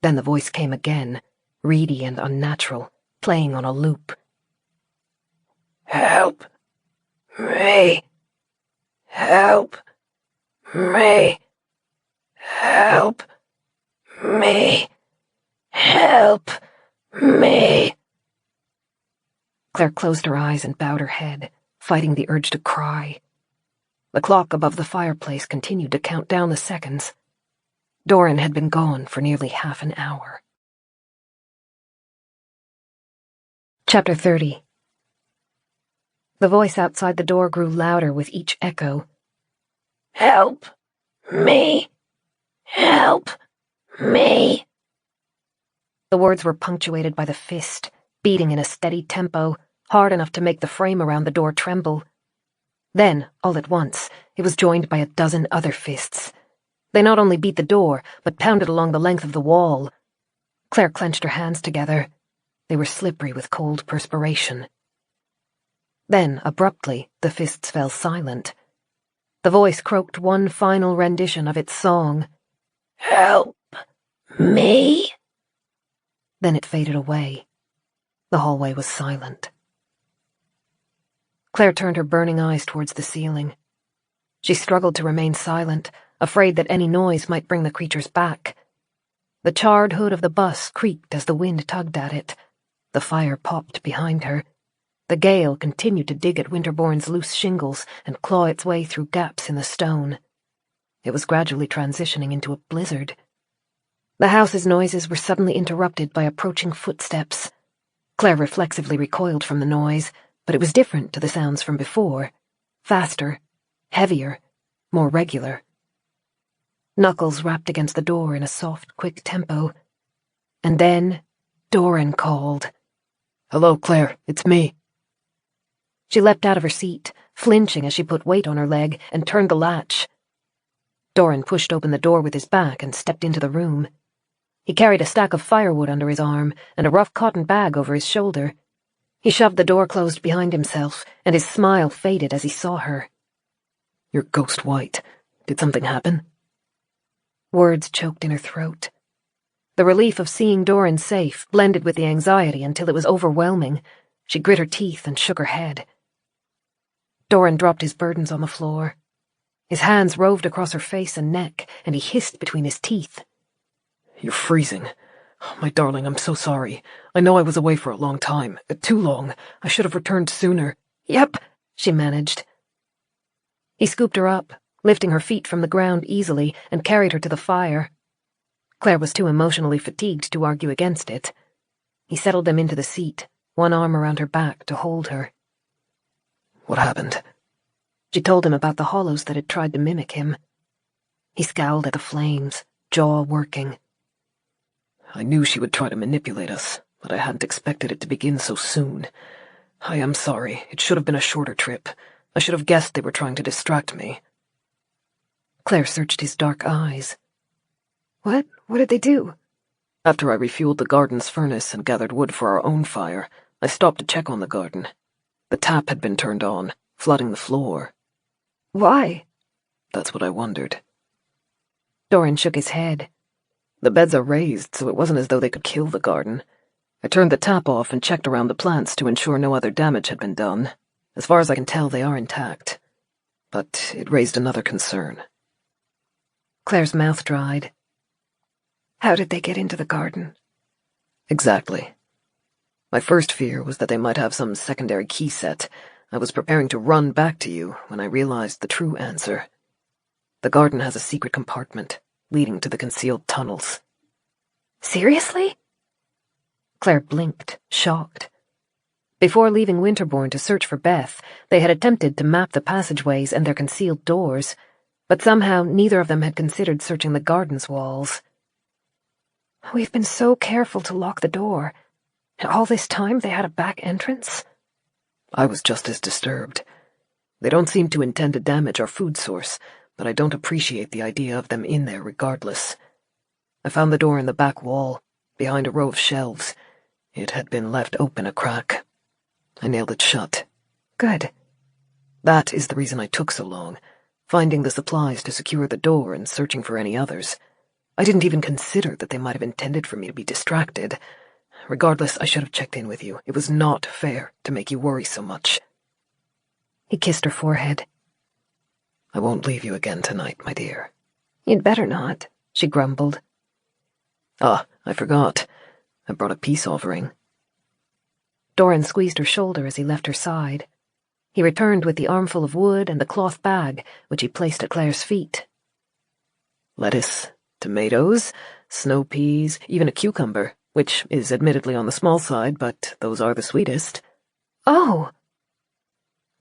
Then the voice came again, reedy and unnatural, playing on a loop. Help me. Help me. Help me. Help me. Claire closed her eyes and bowed her head, fighting the urge to cry. The clock above the fireplace continued to count down the seconds. Dorran had been gone for nearly half an hour. Chapter 30. The voice outside the door grew louder with each echo. Help me. Help me. The words were punctuated by the fist, beating in a steady tempo, hard enough to make the frame around the door tremble. Then, all at once, it was joined by a dozen other fists. They not only beat the door, but pounded along the length of the wall. Claire clenched her hands together. They were slippery with cold perspiration. Then, abruptly, the fists fell silent. The voice croaked one final rendition of its song. Help me? Then it faded away. The hallway was silent. Claire turned her burning eyes towards the ceiling. She struggled to remain silent, afraid that any noise might bring the creatures back. The charred hood of the bus creaked as the wind tugged at it. The fire popped behind her. The gale continued to dig at Winterbourne's loose shingles and claw its way through gaps in the stone. It was gradually transitioning into a blizzard. The house's noises were suddenly interrupted by approaching footsteps. Claire reflexively recoiled from the noise, but it was different to the sounds from before. Faster, heavier, more regular. Knuckles rapped against the door in a soft, quick tempo. And then Dorran called. "Hello, Claire, it's me." She leapt out of her seat, flinching as she put weight on her leg, and turned the latch. Dorran pushed open the door with his back and stepped into the room. He carried a stack of firewood under his arm and a rough cotton bag over his shoulder. He shoved the door closed behind himself, and his smile faded as he saw her. "You're ghost white. Did something happen?" Words choked in her throat. The relief of seeing Dorran safe blended with the anxiety until it was overwhelming. She grit her teeth and shook her head. Dorran dropped his burdens on the floor. His hands roved across her face and neck, and he hissed between his teeth. "You're freezing. Oh, my darling, I'm so sorry. I know I was away for a long time. Too long. I should have returned sooner." "Yep," she managed. He scooped her up, lifting her feet from the ground easily, and carried her to the fire. Claire was too emotionally fatigued to argue against it. He settled them into the seat, one arm around her back to hold her. "What happened?" She told him about the hollows that had tried to mimic him. He scowled at the flames, jaw working. "I knew she would try to manipulate us, but I hadn't expected it to begin so soon. I am sorry. It should have been a shorter trip. I should have guessed they were trying to distract me." Claire searched his dark eyes. What? What did they do?" "After I refueled the garden's furnace and gathered wood for our own fire, I stopped to check on the garden. The tap had been turned on, flooding the floor." "Why?" "That's what I wondered." Dorran shook his head. "The beds are raised, so it wasn't as though they could kill the garden. I turned the tap off and checked around the plants to ensure no other damage had been done. As far as I can tell, they are intact. But it raised another concern." Claire's mouth dried. "How did they get into the garden?" "Exactly. My first fear was that they might have some secondary key set. I was preparing to run back to you when I realized the true answer. The garden has a secret compartment leading to the concealed tunnels." "Seriously?" Claire blinked, shocked. Before leaving Winterbourne to search for Beth, they had attempted to map the passageways and their concealed doors, but somehow neither of them had considered searching the garden's walls. "We've been so careful to lock the door. And all this time they had a back entrance?" I was just as disturbed. They don't seem to intend to damage our food source, but I don't appreciate the idea of them in there regardless. I found the door in the back wall, behind a row of shelves. It had been left open a crack. I nailed it shut. "Good." That is the reason I took so long, finding the supplies to secure the door and searching for any others. I didn't even consider that they might have intended for me to be distracted. Regardless, I should have checked in with you. It was not fair to make you worry so much." He kissed her forehead. "I won't leave you again tonight, my dear." "You'd better not," she grumbled. "Ah, I forgot. I brought a peace offering." Dorran squeezed her shoulder as he left her side. He returned with the armful of wood and the cloth bag, which he placed at Claire's feet. "Lettuce, tomatoes, snow peas, even a cucumber, which is admittedly on the small side, but those are the sweetest." "Oh!"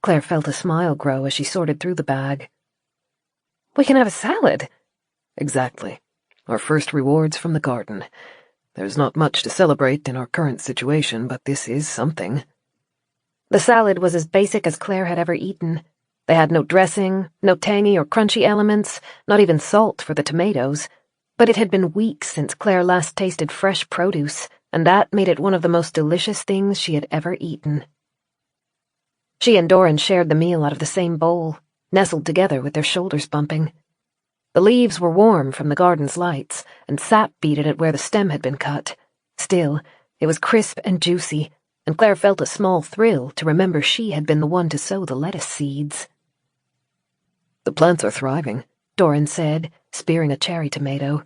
Claire felt a smile grow as she sorted through the bag. "We can have a salad." "Exactly. Our first rewards from the garden. There's not much to celebrate in our current situation, but this is something. The salad was as basic as Clare had ever eaten. They had no dressing, no tangy or crunchy elements, not even salt for the tomatoes. But it had been weeks since Clare last tasted fresh produce, and that made it one of the most delicious things she had ever eaten. She and Dorran shared the meal out of the same bowl, nestled together with their shoulders bumping. The leaves were warm from the garden's lights, and sap beaded at where the stem had been cut. Still, it was crisp and juicy, and Clare felt a small thrill to remember she had been the one to sow the lettuce seeds. The plants are thriving, Dorran said, spearing a cherry tomato.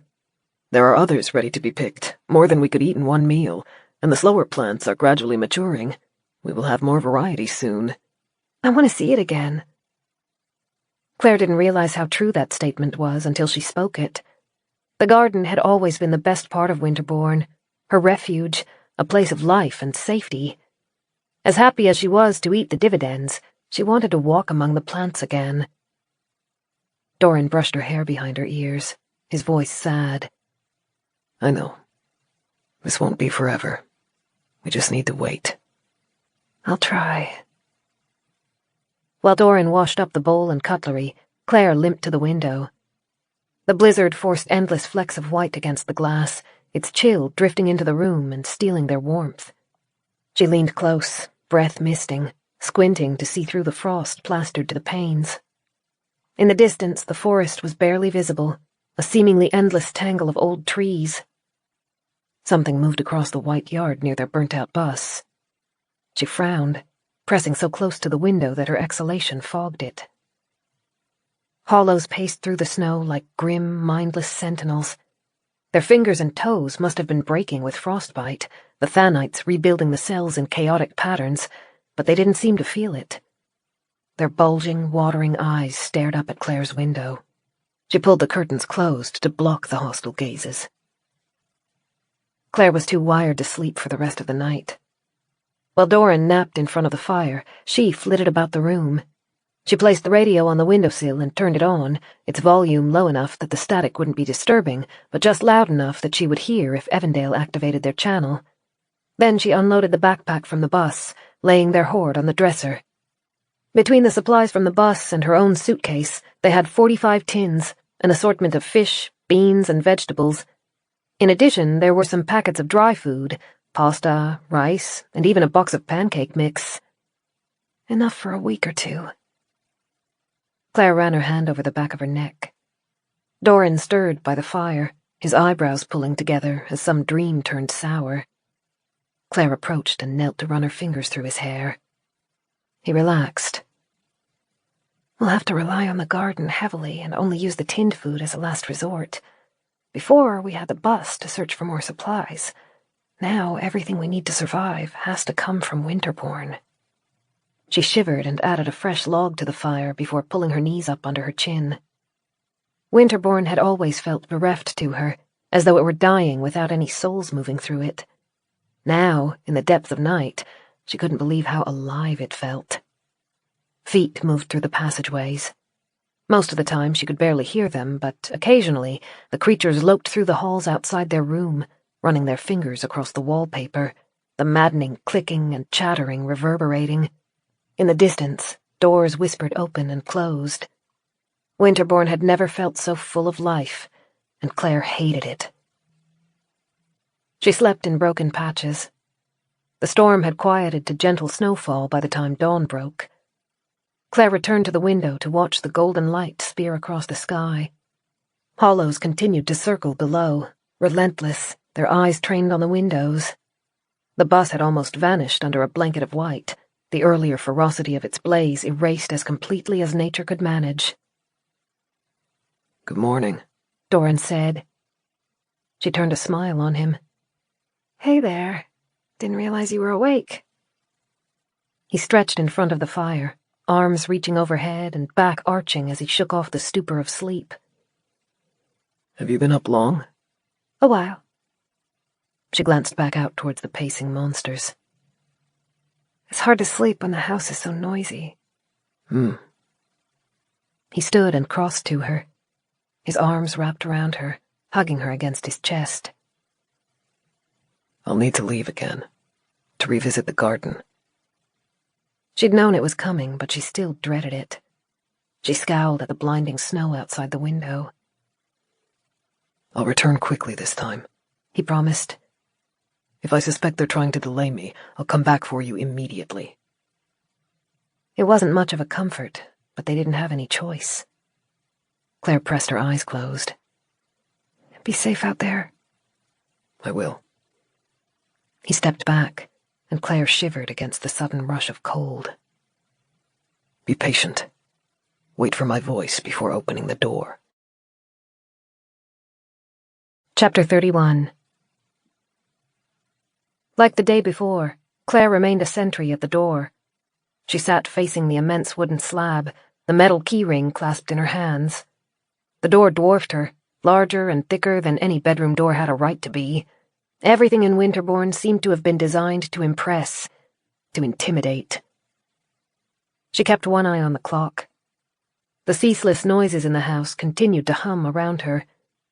There are others ready to be picked, more than we could eat in one meal, and the slower plants are gradually maturing. We will have more variety soon. I want to see it again. Clare didn't realize how true that statement was until she spoke it. The garden had always been the best part of Winterbourne, her refuge, a place of life and safety. As happy as she was to eat the dividends, she wanted to walk among the plants again. Dorran brushed her hair behind her ears, his voice sad. I know. This won't be forever. We just need to wait. I'll try. While Dorran washed up the bowl and cutlery, Clare limped to the window. The blizzard forced endless flecks of white against the glass, its chill drifting into the room and stealing their warmth. She leaned close, breath misting, squinting to see through the frost plastered to the panes. In the distance, the forest was barely visible, a seemingly endless tangle of old trees. Something moved across the white yard near their burnt-out bus. She frowned, pressing so close to the window that her exhalation fogged it. Hollows paced through the snow like grim, mindless sentinels. Their fingers and toes must have been breaking with frostbite, the Thanites rebuilding the cells in chaotic patterns, but they didn't seem to feel it. Their bulging, watering eyes stared up at Clare's window. She pulled the curtains closed to block the hostile gazes. Clare was too wired to sleep for the rest of the night. While Dorran napped in front of the fire, she flitted about the room. She placed the radio on the windowsill and turned it on, its volume low enough that the static wouldn't be disturbing, but just loud enough that she would hear if Evandale activated their channel. Then she unloaded the backpack from the bus, laying their hoard on the dresser. Between the supplies from the bus and her own suitcase, they had 45 tins, an assortment of fish, beans, and vegetables. In addition, there were some packets of dry food, pasta, rice, and even a box of pancake mix. Enough for a week or two. Clare ran her hand over the back of her neck. Dorran stirred by the fire, his eyebrows pulling together as some dream turned sour. Clare approached and knelt to run her fingers through his hair. He relaxed. We'll have to rely on the garden heavily and only use the tinned food as a last resort. Before, we had the bus to search for more supplies. Now, everything we need to survive has to come from Winterbourne. She shivered and added a fresh log to the fire before pulling her knees up under her chin. Winterbourne had always felt bereft to her, as though it were dying without any souls moving through it. Now, in the depth of night, she couldn't believe how alive it felt. Feet moved through the passageways. Most of the time she could barely hear them, but occasionally the creatures loped through the halls outside their room, running their fingers across the wallpaper, the maddening clicking and chattering reverberating. In the distance, doors whispered open and closed. Winterbourne had never felt so full of life, and Clare hated it. She slept in broken patches. The storm had quieted to gentle snowfall by the time dawn broke. Clare returned to the window to watch the golden light spear across the sky. Hollows continued to circle below, relentless, their eyes trained on the windows. The bus had almost vanished under a blanket of white, the earlier ferocity of its blaze erased as completely as nature could manage. Good morning, Dorran said. She turned a smile on him. Hey there. Didn't realize you were awake. He stretched in front of the fire, arms reaching overhead and back arching as he shook off the stupor of sleep. Have you been up long? A while. She glanced back out towards the pacing monsters. It's hard to sleep when the house is so noisy. He stood and crossed to her, his arms wrapped around her, hugging her against his chest. I'll need to leave again, to revisit the garden. She'd known it was coming, but she still dreaded it. She scowled at the blinding snow outside the window. I'll return quickly this time, he promised. If I suspect they're trying to delay me, I'll come back for you immediately. It wasn't much of a comfort, but they didn't have any choice. Claire pressed her eyes closed. Be safe out there. I will. He stepped back, and Claire shivered against the sudden rush of cold. Be patient. Wait for my voice before opening the door. Chapter 31. Like the day before, Claire remained a sentry at the door. She sat facing the immense wooden slab, the metal keyring clasped in her hands. The door dwarfed her, larger and thicker than any bedroom door had a right to be. Everything in Winterbourne seemed to have been designed to impress, to intimidate. She kept one eye on the clock. The ceaseless noises in the house continued to hum around her,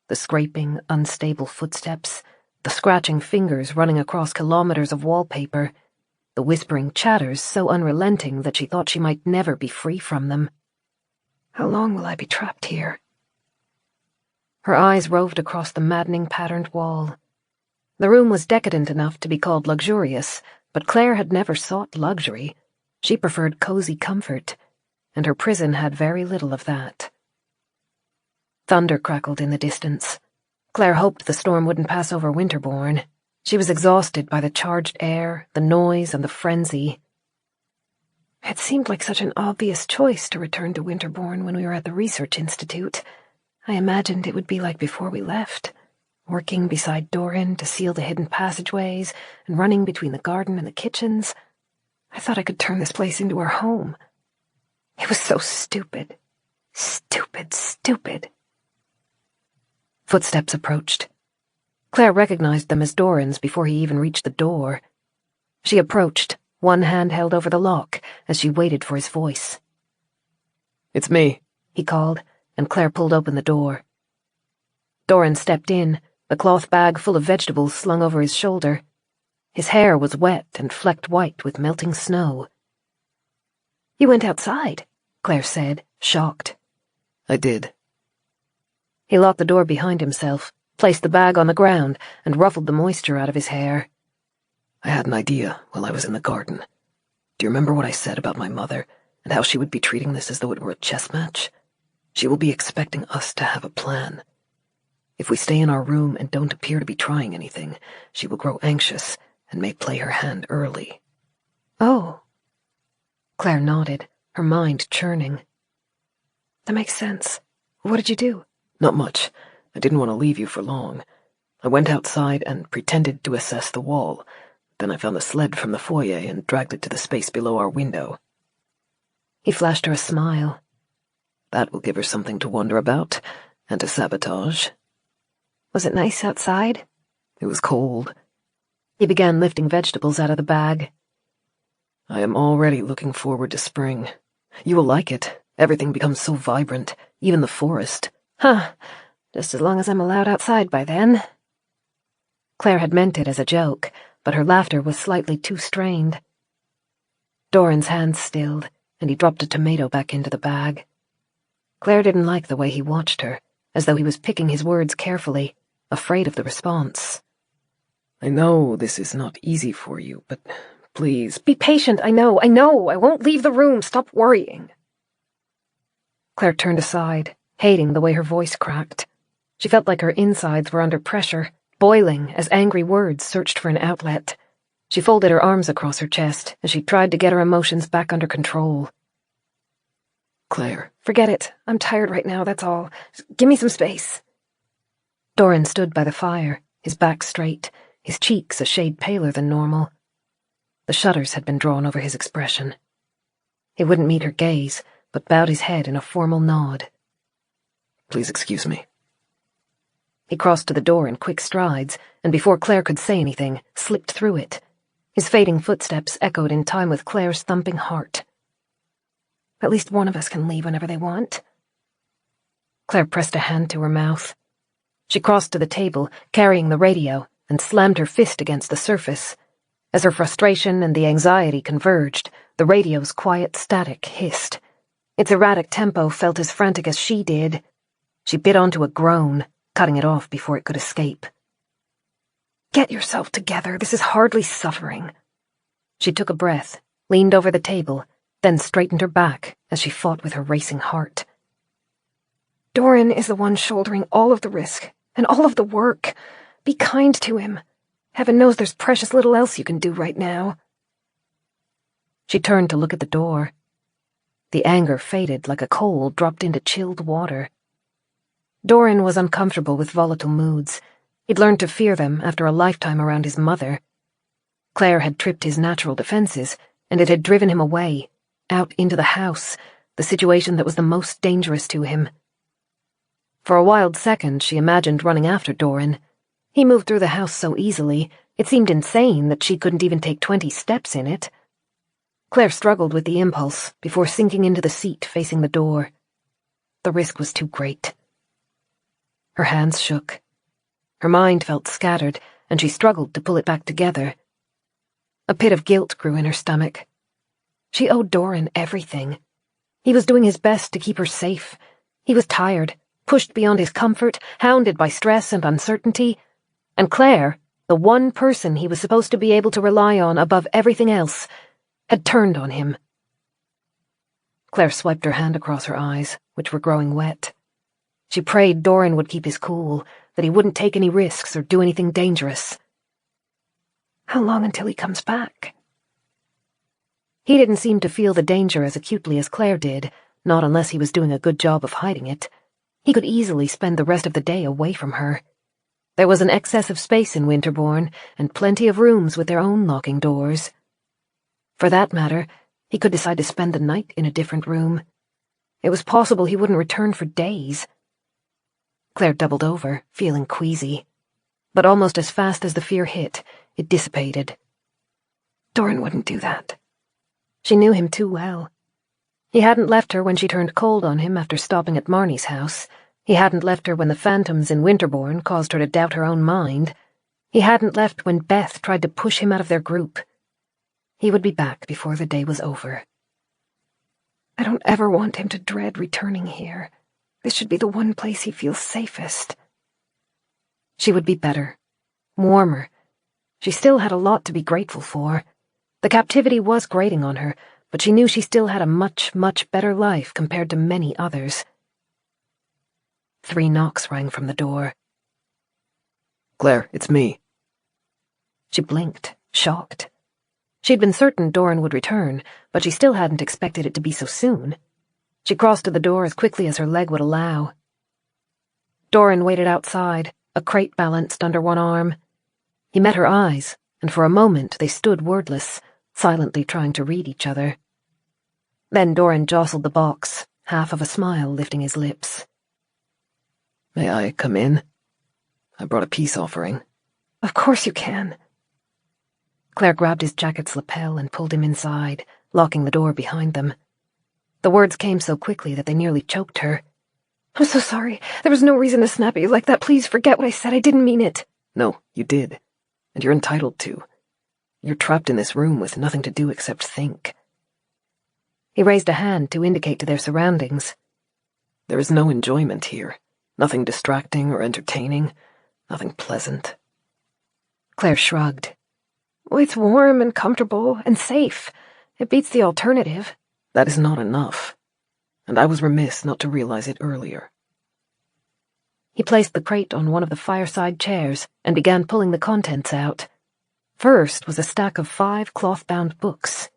the scraping, unstable footsteps, the scratching fingers running across kilometers of wallpaper, the whispering chatters so unrelenting that she thought she might never be free from them. How long will I be trapped here? Her eyes roved across the maddening patterned wall. The room was decadent enough to be called luxurious, but Claire had never sought luxury. She preferred cozy comfort, and her prison had very little of that. Thunder crackled in the distance. Claire hoped the storm wouldn't pass over Winterbourne. She was exhausted by the charged air, the noise, and the frenzy. It seemed like such an obvious choice to return to Winterbourne when we were at the Research Institute. I imagined it would be like before we left, working beside Dorran to seal the hidden passageways and running between the garden and the kitchens. I thought I could turn this place into our home. It was so stupid. Stupid, stupid. Footsteps approached. Claire recognized them as Dorran's before he even reached the door. She approached, one hand held over the lock, as she waited for his voice. It's me, he called, and Claire pulled open the door. Dorran stepped in, the cloth bag full of vegetables slung over his shoulder. His hair was wet and flecked white with melting snow. You went outside, Claire said, shocked. I did. He locked the door behind himself, placed the bag on the ground, and ruffled the moisture out of his hair. I had an idea while I was in the garden. Do you remember what I said about my mother, and how she would be treating this as though it were a chess match? She will be expecting us to have a plan. If we stay in our room and don't appear to be trying anything, she will grow anxious and may play her hand early. Oh. Claire nodded, her mind churning. That makes sense. What did you do? Not much. I didn't want to leave you for long. I went outside and pretended to assess the wall. Then I found the sled from the foyer and dragged it to the space below our window. He flashed her a smile. That will give her something to wonder about, and to sabotage. Was it nice outside? It was cold. He began lifting vegetables out of the bag. I am already looking forward to spring. You will like it. Everything becomes so vibrant, even the forest. Huh. Just as long as I'm allowed outside by then. Claire had meant it as a joke, but her laughter was slightly too strained. Dorran's hands stilled, and he dropped a tomato back into the bag. Claire didn't like the way he watched her, as though he was picking his words carefully, afraid of the response. I know this is not easy for you, but please... Be patient, I know. I won't leave the room. Stop worrying. Claire turned aside, hating the way her voice cracked. She felt like her insides were under pressure, boiling as angry words searched for an outlet. She folded her arms across her chest as she tried to get her emotions back under control. Claire. Forget it. I'm tired right now, that's all. Give me some space. Dorran stood by the fire, his back straight, his cheeks a shade paler than normal. The shutters had been drawn over his expression. He wouldn't meet her gaze, but bowed his head in a formal nod. Please excuse me. He crossed to the door in quick strides, and before Claire could say anything, slipped through it. His fading footsteps echoed in time with Claire's thumping heart. At least one of us can leave whenever they want. Claire pressed a hand to her mouth. She crossed to the table, carrying the radio, and slammed her fist against the surface. As her frustration and the anxiety converged, the radio's quiet static hissed. Its erratic tempo felt as frantic as she did. She bit onto a groan, cutting it off before it could escape. "Get yourself together. This is hardly suffering." She took a breath, leaned over the table, then straightened her back as she fought with her racing heart. "Dorran is the one shouldering all of the risk and all of the work. Be kind to him. Heaven knows there's precious little else you can do right now." She turned to look at the door. The anger faded like a coal dropped into chilled water. Dorran was uncomfortable with volatile moods. He'd learned to fear them after a lifetime around his mother. Clare had tripped his natural defenses, and it had driven him away, out into the house, the situation that was the most dangerous to him. For a wild second, she imagined running after Dorran. He moved through the house so easily, it seemed insane that she couldn't even take 20 steps in it. Clare struggled with the impulse before sinking into the seat facing the door. The risk was too great. Her hands shook. Her mind felt scattered, and she struggled to pull it back together. A pit of guilt grew in her stomach. She owed Dorran everything. He was doing his best to keep her safe. He was tired, pushed beyond his comfort, hounded by stress and uncertainty. And Clare, the one person he was supposed to be able to rely on above everything else, had turned on him. Clare swiped her hand across her eyes, which were growing wet. She prayed Dorran would keep his cool, that he wouldn't take any risks or do anything dangerous. "How long until he comes back?" He didn't seem to feel the danger as acutely as Clare did, not unless he was doing a good job of hiding it. He could easily spend the rest of the day away from her. There was an excess of space in Winterbourne, and plenty of rooms with their own locking doors. For that matter, he could decide to spend the night in a different room. It was possible he wouldn't return for days. Clare doubled over, feeling queasy. But almost as fast as the fear hit, it dissipated. Dorran wouldn't do that. She knew him too well. He hadn't left her when she turned cold on him after stopping at Marnie's house. He hadn't left her when the phantoms in Winterbourne caused her to doubt her own mind. He hadn't left when Beth tried to push him out of their group. He would be back before the day was over. "I don't ever want him to dread returning here. This should be the one place he feels safest." She would be better, warmer. She still had a lot to be grateful for. The captivity was grating on her, but she knew she still had a much, much better life compared to many others. 3 knocks rang from the door. "Clare, it's me." She blinked, shocked. She'd been certain Dorran would return, but she still hadn't expected it to be so soon. She crossed to the door as quickly as her leg would allow. Dorran waited outside, a crate balanced under one arm. He met her eyes, and for a moment they stood wordless, silently trying to read each other. Then Dorran jostled the box, half of a smile lifting his lips. "May I come in? I brought a peace offering." "Of course you can." Clare grabbed his jacket's lapel and pulled him inside, locking the door behind them. The words came so quickly that they nearly choked her. "I'm so sorry. There was no reason to snap at you like that. Please forget what I said. I didn't mean it." "No, you did. And you're entitled to. You're trapped in this room with nothing to do except think." He raised a hand to indicate to their surroundings. "There is no enjoyment here. Nothing distracting or entertaining. Nothing pleasant." Clare shrugged. "Well, it's warm and comfortable and safe. It beats the alternative." "That is not enough. And I was remiss not to realize it earlier." He placed the crate on one of the fireside chairs and began pulling the contents out. First was a stack of 5 cloth-bound books.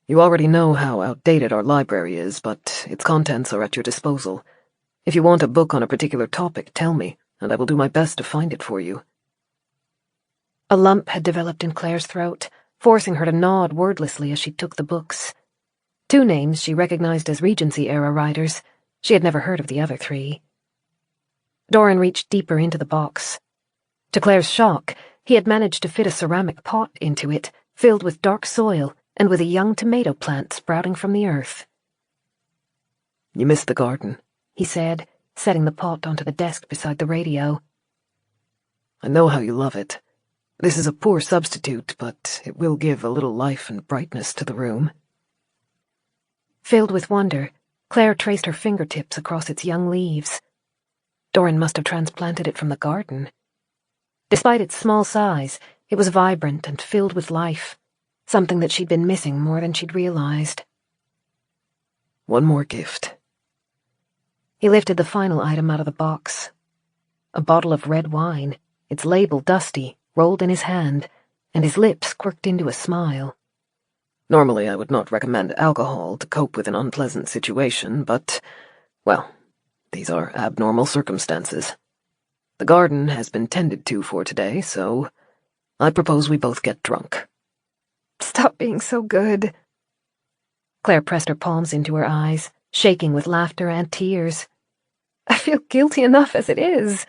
"You already know how outdated our library is, but its contents are at your disposal. If you want a book on a particular topic, tell me, and I will do my best to find it for you." A lump had developed in Clare's throat, forcing her to nod wordlessly as she took the books. 2 names she recognized as Regency-era writers. She had never heard of the other 3. Dorran reached deeper into the box. To Clare's shock, he had managed to fit a ceramic pot into it, filled with dark soil and with a young tomato plant sprouting from the earth. "You missed the garden," he said, setting the pot onto the desk beside the radio. I know how you love it. This is a poor substitute, but it will give a little life and brightness to the room." Filled with wonder, Clare traced her fingertips across its young leaves. Dorran must have transplanted it from the garden. Despite its small size, it was vibrant and filled with life, something that she'd been missing more than she'd realized. "One more gift." He lifted the final item out of the box. A bottle of red wine, its label dusty, rolled in his hand, and his lips quirked into a smile. Normally I would not recommend alcohol to cope with an unpleasant situation, but, well, these are abnormal circumstances. The garden has been tended to for today, so I propose we both get drunk. Stop being so good. Clare pressed her palms into her eyes, shaking with laughter and tears. I feel guilty enough as it is.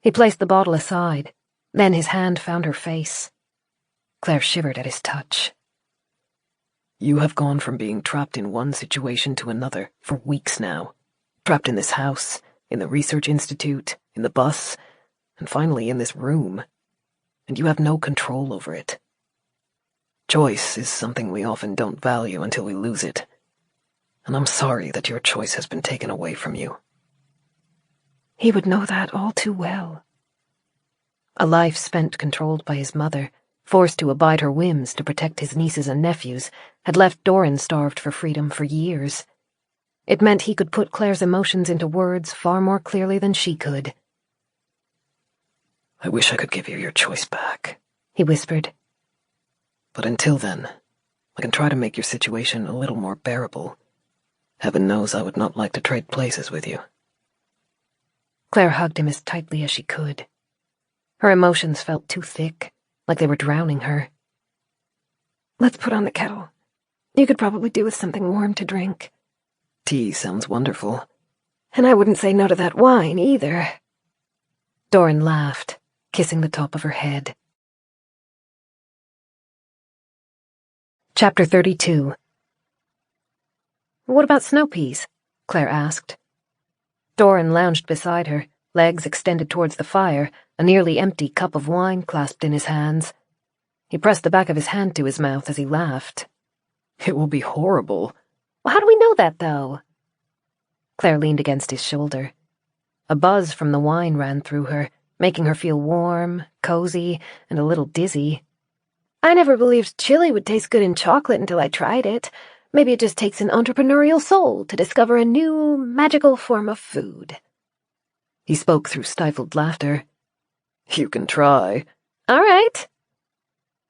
He placed the bottle aside. Then his hand found her face. Clare shivered at his touch. You have gone from being trapped in one situation to another for weeks now. Trapped in this house, in the research institute, in the bus, and finally in this room. And you have no control over it. Choice is something we often don't value until we lose it. And I'm sorry that your choice has been taken away from you. He would know that all too well. A life spent controlled by his mother, forced to abide her whims to protect his nieces and nephews, had left Dorran starved for freedom for years. It meant he could put Clare's emotions into words far more clearly than she could. I wish I could give you your choice back, he whispered. But until then, I can try to make your situation a little more bearable. Heaven knows I would not like to trade places with you. Clare hugged him as tightly as she could. Her emotions felt too thick, like they were drowning her. Let's put on the kettle. You could probably do with something warm to drink. Tea sounds wonderful. And I wouldn't say no to that wine, either. Dorran laughed, kissing the top of her head. Chapter 32. What about snow peas? Clare asked. Dorran lounged beside her, legs extended towards the fire, a nearly empty cup of wine clasped in his hands. He pressed the back of his hand to his mouth as he laughed. It will be horrible. Well, how do we know that, though? Clare leaned against his shoulder. A buzz from the wine ran through her, making her feel warm, cozy, and a little dizzy. I never believed chili would taste good in chocolate until I tried it. Maybe it just takes an entrepreneurial soul to discover a new, magical form of food. He spoke through stifled laughter. You can try. All right.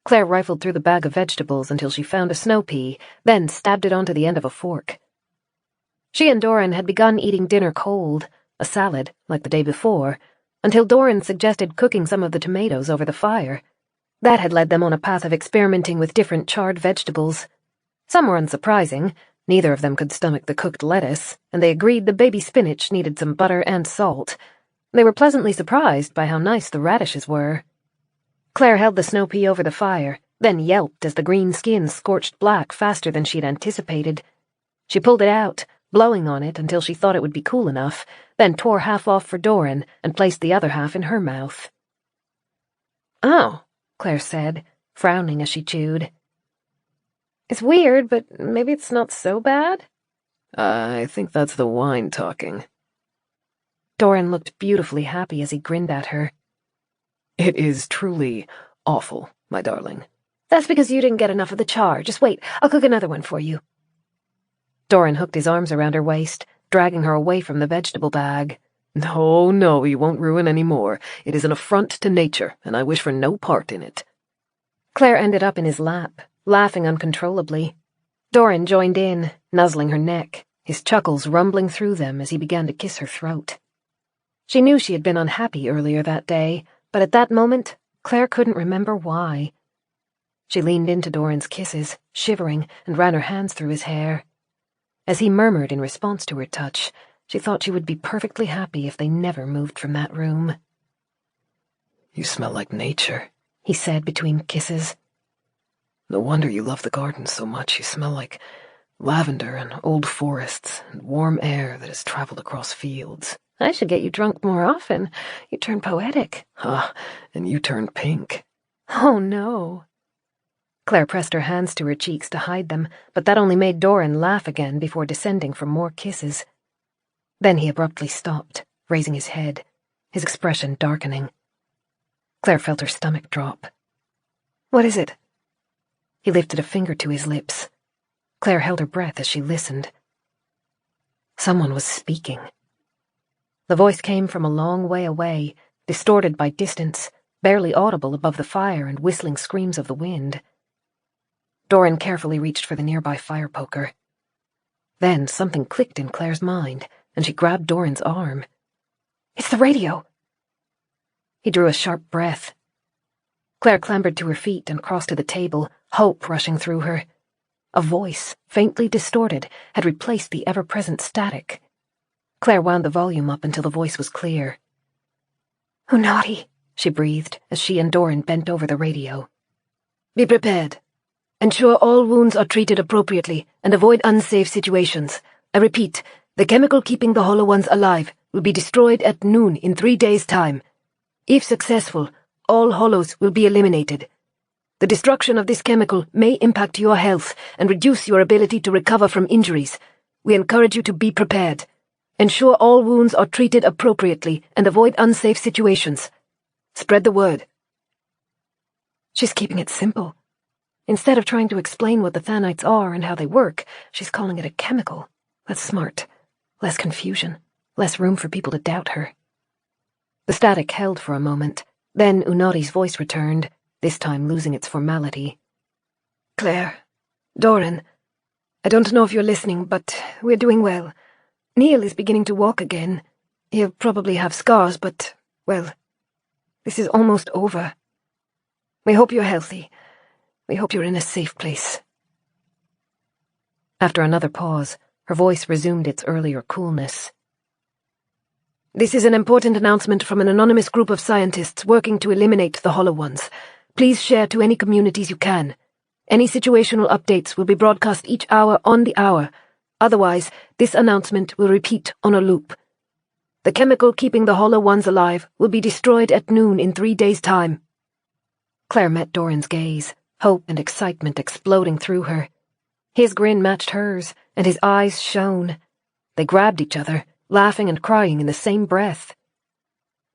Clare rifled through the bag of vegetables until she found a snow pea, then stabbed it onto the end of a fork. She and Dorran had begun eating dinner cold, a salad, like the day before, until Dorran suggested cooking some of the tomatoes over the fire. That had led them on a path of experimenting with different charred vegetables. Some were unsurprising. Neither of them could stomach the cooked lettuce, and they agreed the baby spinach needed some butter and salt. They were pleasantly surprised by how nice the radishes were. Clare held the snow pea over the fire, then yelped as the green skin scorched black faster than she'd anticipated. She pulled it out, blowing on it until she thought it would be cool enough, then tore half off for Dorran and placed the other half in her mouth. Oh, Clare said, frowning as she chewed. It's weird, but maybe it's not so bad. I think that's the wine talking. Dorran looked beautifully happy as he grinned at her. It is truly awful, my darling. That's because you didn't get enough of the char. Just wait, I'll cook another one for you. Dorran hooked his arms around her waist, dragging her away from the vegetable bag. No, you won't ruin any more. It is an affront to nature, and I wish for no part in it. Clare ended up in his lap, laughing uncontrollably. Dorran joined in, nuzzling her neck, his chuckles rumbling through them as he began to kiss her throat. She knew she had been unhappy earlier that day, but at that moment, Clare couldn't remember why. She leaned into Dorran's kisses, shivering, and ran her hands through his hair. As he murmured in response to her touch, she thought she would be perfectly happy if they never moved from that room. You smell like nature, he said between kisses. No wonder you love the garden so much. You smell like lavender and old forests and warm air that has traveled across fields. I should get you drunk more often. You turn poetic. Huh, and you turn pink. Oh, no. Claire pressed her hands to her cheeks to hide them, but that only made Dorran laugh again before descending for more kisses. Then he abruptly stopped, raising his head, his expression darkening. Claire felt her stomach drop. What is it? He lifted a finger to his lips. Claire held her breath as she listened. Someone was speaking. The voice came from a long way away, distorted by distance, barely audible above the fire and whistling screams of the wind. Dorran carefully reached for the nearby fire poker. Then something clicked in Claire's mind, and she grabbed Dorran's arm. It's the radio! He drew a sharp breath. Claire clambered to her feet and crossed to the table, hope rushing through her. A voice, faintly distorted, had replaced the ever-present static. Claire wound the volume up until the voice was clear. Unati, she breathed as she and Dorran bent over the radio. Be prepared. Ensure all wounds are treated appropriately and avoid unsafe situations. I repeat, the chemical keeping the Hollow Ones alive will be destroyed at noon in 3 days' time. If successful, all Hollows will be eliminated. The destruction of this chemical may impact your health and reduce your ability to recover from injuries. We encourage you to be prepared. Ensure all wounds are treated appropriately and avoid unsafe situations. Spread the word. She's keeping it simple. Instead of trying to explain what the Thanites are and how they work, she's calling it a chemical. That's smart. Less confusion. Less room for people to doubt her. The static held for a moment. Then Unati's voice returned, this time losing its formality. Claire, Dorran, I don't know if you're listening, but we're doing well. Neil is beginning to walk again. He'll probably have scars, but, well, this is almost over. We hope you're healthy. We hope you're in a safe place. After another pause, her voice resumed its earlier coolness. This is an important announcement from an anonymous group of scientists working to eliminate the Hollow Ones. Please share to any communities you can. Any situational updates will be broadcast each hour on the hour. Otherwise, this announcement will repeat on a loop. The chemical keeping the Hollow Ones alive will be destroyed at noon in 3 days' time. Claire met Dorran's gaze, hope and excitement exploding through her. His grin matched hers, and his eyes shone. They grabbed each other, laughing and crying in the same breath.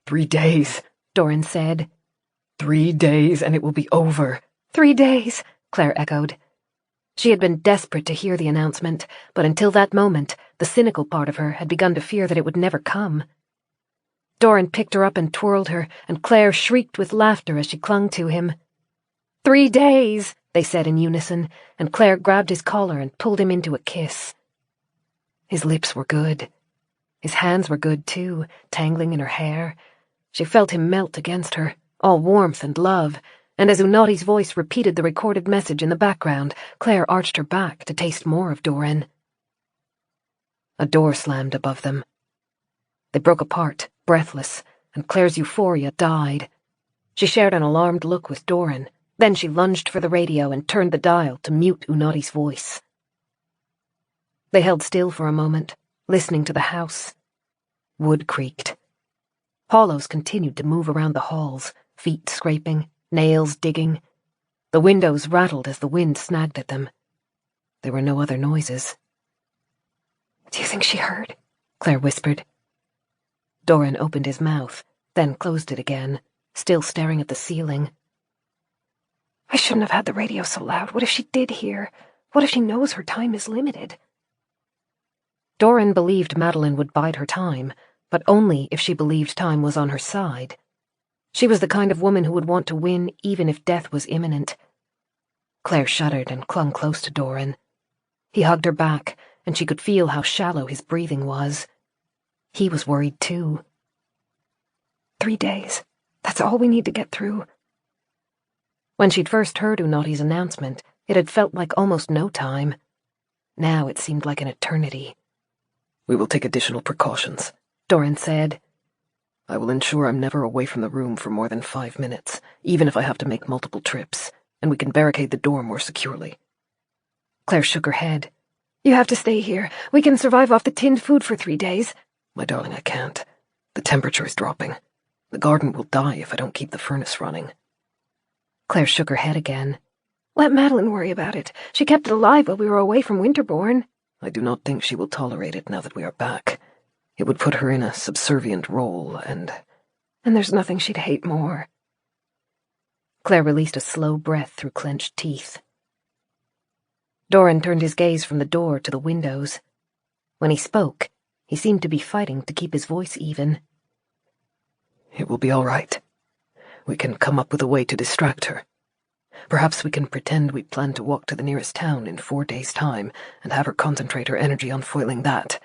3 days, Dorran said. 3 days, and it will be over. 3 days, Claire echoed. She had been desperate to hear the announcement, but until that moment, the cynical part of her had begun to fear that it would never come. Dorran picked her up and twirled her, and Claire shrieked with laughter as she clung to him. 3 days, they said in unison, and Claire grabbed his collar and pulled him into a kiss. His lips were good. His hands were good, too, tangling in her hair. She felt him melt against her, all warmth and love, and as Unati's voice repeated the recorded message in the background, Claire arched her back to taste more of Dorran. A door slammed above them. They broke apart, breathless, and Claire's euphoria died. She shared an alarmed look with Dorran. Then she lunged for the radio and turned the dial to mute Unati's voice. They held still for a moment, listening to the house. Wood creaked. Hollows continued to move around the halls, feet scraping, nails digging. The windows rattled as the wind snagged at them. There were no other noises. Do you think she heard? Claire whispered. Dorran opened his mouth, then closed it again, still staring at the ceiling. I shouldn't have had the radio so loud. What if she did hear? What if she knows her time is limited? Dorran believed Madeline would bide her time, but only if she believed time was on her side. She was the kind of woman who would want to win even if death was imminent. Claire shuddered and clung close to Dorran. He hugged her back, and she could feel how shallow his breathing was. He was worried too. 3 days. That's all we need to get through. When she'd first heard Unati's announcement, it had felt like almost no time. Now it seemed like an eternity. We will take additional precautions, Dorran said. I will ensure I'm never away from the room for more than 5 minutes, even if I have to make multiple trips, and we can barricade the door more securely. Claire shook her head. You have to stay here. We can survive off the tinned food for 3 days. My darling, I can't. The temperature is dropping. The garden will die if I don't keep the furnace running. Claire shook her head again. Let Madeline worry about it. She kept it alive while we were away from Winterbourne. I do not think she will tolerate it now that we are back. It would put her in a subservient role, and there's nothing she'd hate more. Claire released a slow breath through clenched teeth. Dorran turned his gaze from the door to the windows. When he spoke, he seemed to be fighting to keep his voice even. It will be all right. We can come up with a way to distract her. Perhaps we can pretend we plan to walk to the nearest town in 4 days' time and have her concentrate her energy on foiling that.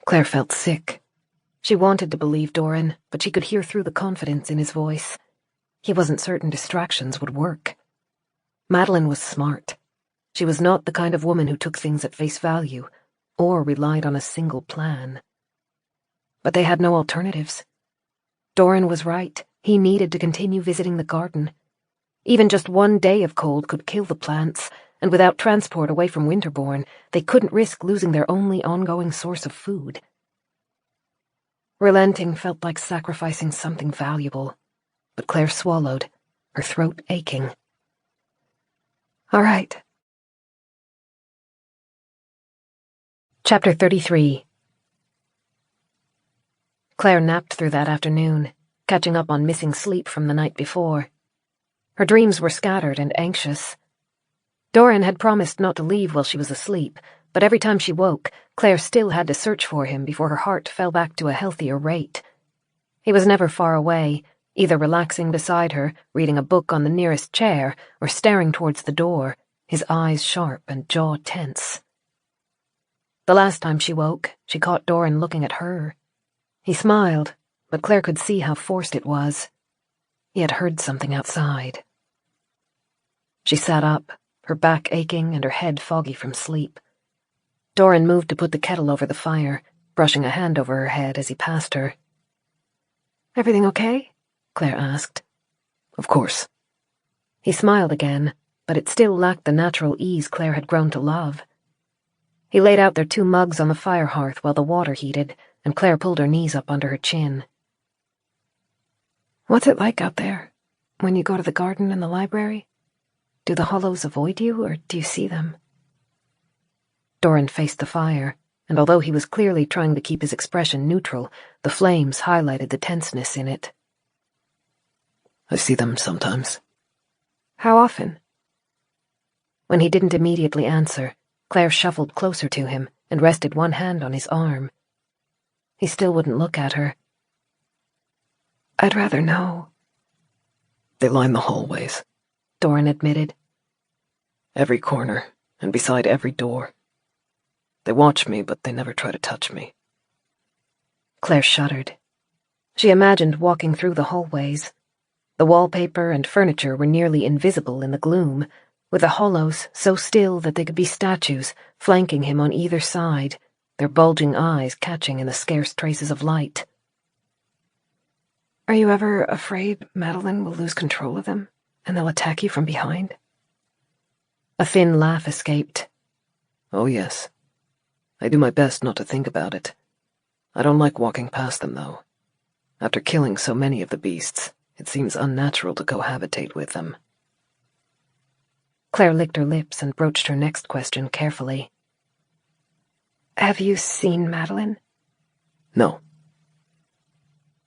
Claire felt sick. She wanted to believe Dorran, but she could hear through the confidence in his voice. He wasn't certain distractions would work. Madeline was smart. She was not the kind of woman who took things at face value or relied on a single plan. But they had no alternatives. Dorran was right. He needed to continue visiting the garden. Even just 1 day of cold could kill the plants, and without transport away from Winterbourne, they couldn't risk losing their only ongoing source of food. Relenting felt like sacrificing something valuable, but Claire swallowed, her throat aching. All right. Chapter 33. Claire napped through that afternoon, catching up on missing sleep from the night before. Her dreams were scattered and anxious. Dorran had promised not to leave while she was asleep, but every time she woke, Claire still had to search for him before her heart fell back to a healthier rate. He was never far away, either relaxing beside her, reading a book on the nearest chair, or staring towards the door, his eyes sharp and jaw tense. The last time she woke, she caught Dorran looking at her. He smiled, but Claire could see how forced it was. He had heard something outside. She sat up, her back aching and her head foggy from sleep. Dorran moved to put the kettle over the fire, brushing a hand over her head as he passed her. Everything okay? Claire asked. Of course. He smiled again, but it still lacked the natural ease Claire had grown to love. He laid out their 2 mugs on the fire hearth while the water heated, and Claire pulled her knees up under her chin. What's it like out there, when you go to the garden and the library? Do the hollows avoid you, or do you see them? Dorran faced the fire, and although he was clearly trying to keep his expression neutral, the flames highlighted the tenseness in it. I see them sometimes. How often? When he didn't immediately answer, Claire shuffled closer to him and rested one hand on his arm. He still wouldn't look at her. I'd rather know. They line the hallways, Dorran admitted. Every corner, and beside every door. They watch me, but they never try to touch me. Claire shuddered. She imagined walking through the hallways. The wallpaper and furniture were nearly invisible in the gloom, with the hollows so still that they could be statues flanking him on either side, their bulging eyes catching in the scarce traces of light. Are you ever afraid Madeline will lose control of them, and they'll attack you from behind? A thin laugh escaped. Oh, yes. I do my best not to think about it. I don't like walking past them, though. After killing so many of the beasts, it seems unnatural to cohabitate with them. Claire licked her lips and broached her next question carefully. Have you seen Madeline? No.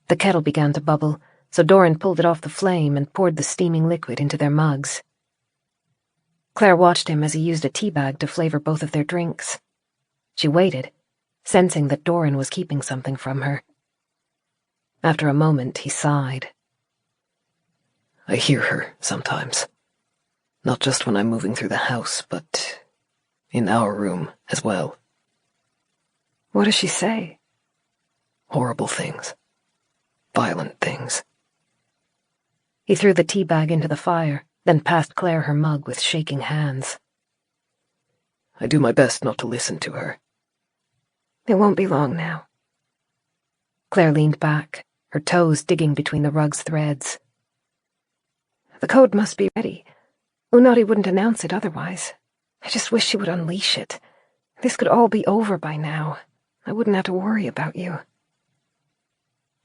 The kettle began to bubble, so Dorran pulled it off the flame and poured the steaming liquid into their mugs. Claire watched him as he used a tea bag to flavor both of their drinks. She waited, sensing that Dorran was keeping something from her. After a moment, he sighed. I hear her sometimes. Not just when I'm moving through the house, but in our room as well. What does she say? Horrible things. Violent things. He threw the tea bag into the fire, then passed Claire her mug with shaking hands. I do my best not to listen to her. It won't be long now. Claire leaned back, her toes digging between the rug's threads. The code must be ready. Unadi wouldn't announce it otherwise. I just wish she would unleash it. This could all be over by now. I wouldn't have to worry about you.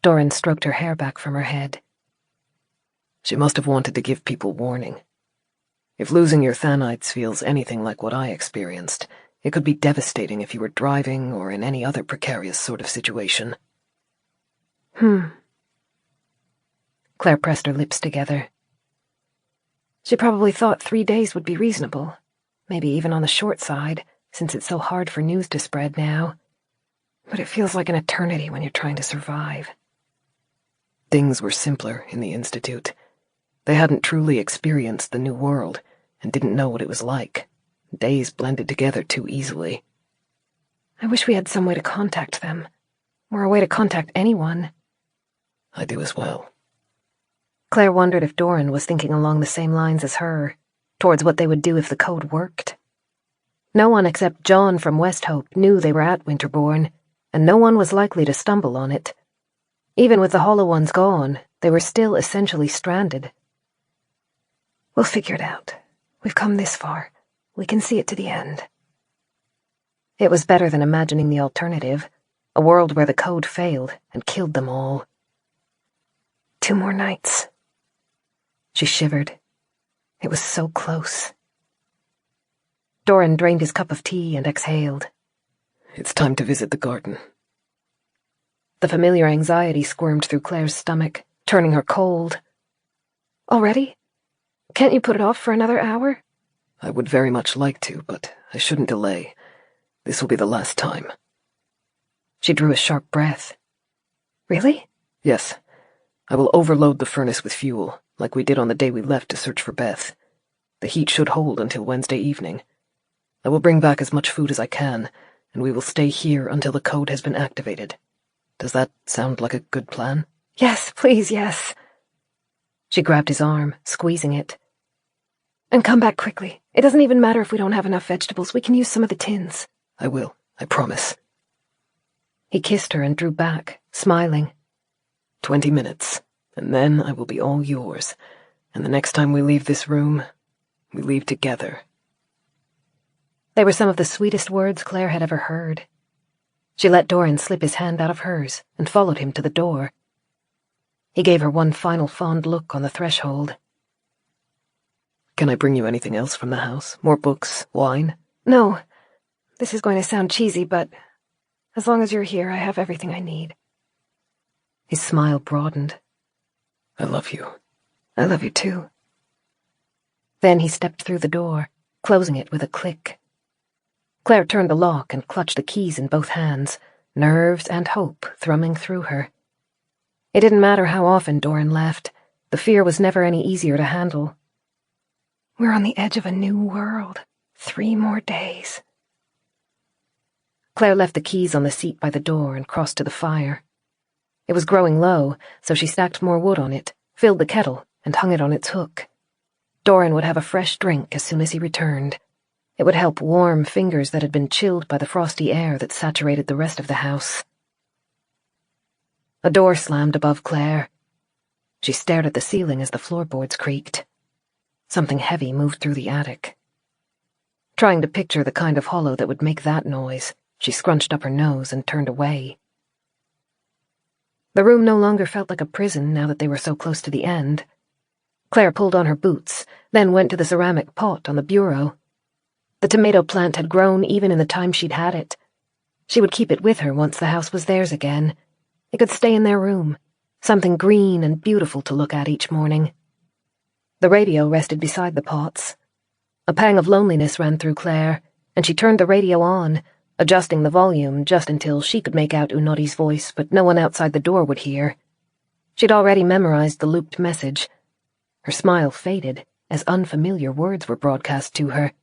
Dorran stroked her hair back from her head. She must have wanted to give people warning. If losing your Thanites feels anything like what I experienced, it could be devastating if you were driving or in any other precarious sort of situation. Claire pressed her lips together. She probably thought 3 days would be reasonable, maybe even on the short side, since it's so hard for news to spread now. But it feels like an eternity when you're trying to survive. Things were simpler in the Institute. They hadn't truly experienced the new world and didn't know what it was like. Days blended together too easily. I wish we had some way to contact them, or a way to contact anyone. I do as well. Claire wondered if Dorran was thinking along the same lines as her, towards what they would do if the code worked. No one except John from Westhope knew they were at Winterbourne, and no one was likely to stumble on it. Even with the Hollow Ones gone, they were still essentially stranded. We'll figure it out. We've come this far. We can see it to the end. It was better than imagining the alternative, a world where the code failed and killed them all. 2 more nights. She shivered. It was so close. Dorran drained his cup of tea and exhaled. It's time to visit the garden. The familiar anxiety squirmed through Claire's stomach, turning her cold. Already? Can't you put it off for another hour? I would very much like to, but I shouldn't delay. This will be the last time. She drew a sharp breath. Really? Yes. I will overload the furnace with fuel, like we did on the day we left to search for Beth. The heat should hold until Wednesday evening. I will bring back as much food as I can, and we will stay here until the code has been activated. Does that sound like a good plan? Yes, please, yes. She grabbed his arm, squeezing it. And come back quickly. It doesn't even matter if we don't have enough vegetables. We can use some of the tins. I will, I promise. He kissed her and drew back, smiling. 20 minutes, and then I will be all yours, and the next time we leave this room, we leave together. They were some of the sweetest words Claire had ever heard. She let Dorran slip his hand out of hers and followed him to the door. He gave her one final fond look on the threshold. Can I bring you anything else from the house? More books? Wine? No. This is going to sound cheesy, but as long as you're here, I have everything I need. His smile broadened. I love you. I love you too. Then he stepped through the door, closing it with a click. Claire turned the lock and clutched the keys in both hands, nerves and hope thrumming through her. It didn't matter how often Dorran left. The fear was never any easier to handle. We're on the edge of a new world. 3 more days. Claire left the keys on the seat by the door and crossed to the fire. It was growing low, so she stacked more wood on it, filled the kettle, and hung it on its hook. Dorran would have a fresh drink as soon as he returned. It would help warm fingers that had been chilled by the frosty air that saturated the rest of the house. A door slammed above Claire. She stared at the ceiling as the floorboards creaked. Something heavy moved through the attic. Trying to picture the kind of hollow that would make that noise, she scrunched up her nose and turned away. The room no longer felt like a prison now that they were so close to the end. Claire pulled on her boots, then went to the ceramic pot on the bureau. The tomato plant had grown even in the time she'd had it. She would keep it with her once the house was theirs again. It could stay in their room, something green and beautiful to look at each morning. The radio rested beside the pots. A pang of loneliness ran through Claire, and she turned the radio on, adjusting the volume just until she could make out Unodi's voice, but no one outside the door would hear. She'd already memorized the looped message. Her smile faded as unfamiliar words were broadcast to her.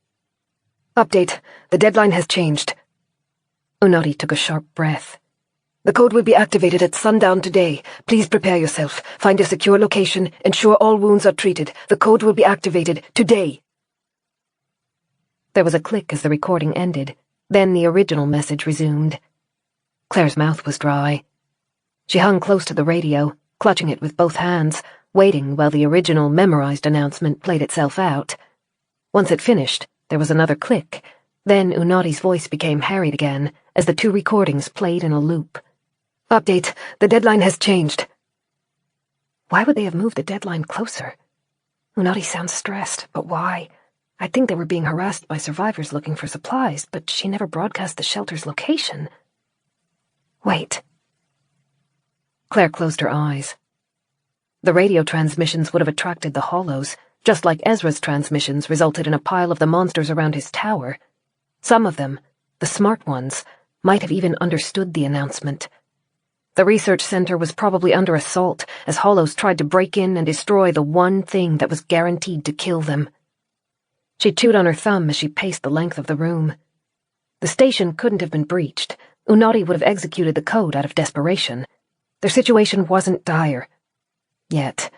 Update. The deadline has changed. Unodi took a sharp breath. The code will be activated at sundown today. Please prepare yourself. Find a secure location. Ensure all wounds are treated. The code will be activated today. There was a click as the recording ended. Then the original message resumed. Claire's mouth was dry. She hung close to the radio, clutching it with both hands, waiting while the original memorized announcement played itself out. Once it finished, there was another click. Then Unodi's voice became harried again as the 2 recordings played in a loop. Update. The deadline has changed. Why would they have moved the deadline closer? Unati sounds stressed, but why? I'd think they were being harassed by survivors looking for supplies, but she never broadcast the shelter's location. Wait. Claire closed her eyes. The radio transmissions would have attracted the hollows, just like Ezra's transmissions resulted in a pile of the monsters around his tower. Some of them, the smart ones, might have even understood the announcement. The research center was probably under assault as hollows tried to break in and destroy the one thing that was guaranteed to kill them. She chewed on her thumb as she paced the length of the room. The station couldn't have been breached. Unati would have executed the code out of desperation. Their situation wasn't dire. Yet.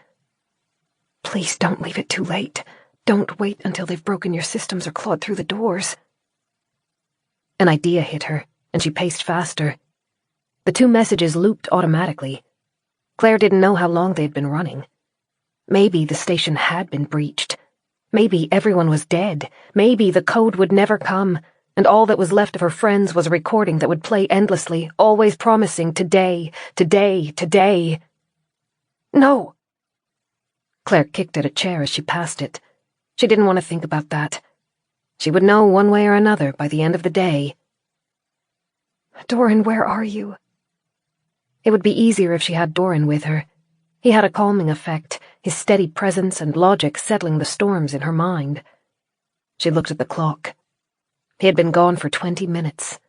Please don't leave it too late. Don't wait until they've broken your systems or clawed through the doors. An idea hit her, and she paced faster. The two messages looped automatically. Claire didn't know how long they'd been running. Maybe the station had been breached. Maybe everyone was dead. Maybe the code would never come, and all that was left of her friends was a recording that would play endlessly, always promising today, today, today. No! Claire kicked at a chair as she passed it. She didn't want to think about that. She would know one way or another by the end of the day. Dorran, where are you? It would be easier if she had Dorran with her. He had a calming effect, his steady presence and logic settling the storms in her mind. She looked at the clock. He had been gone for 20 minutes.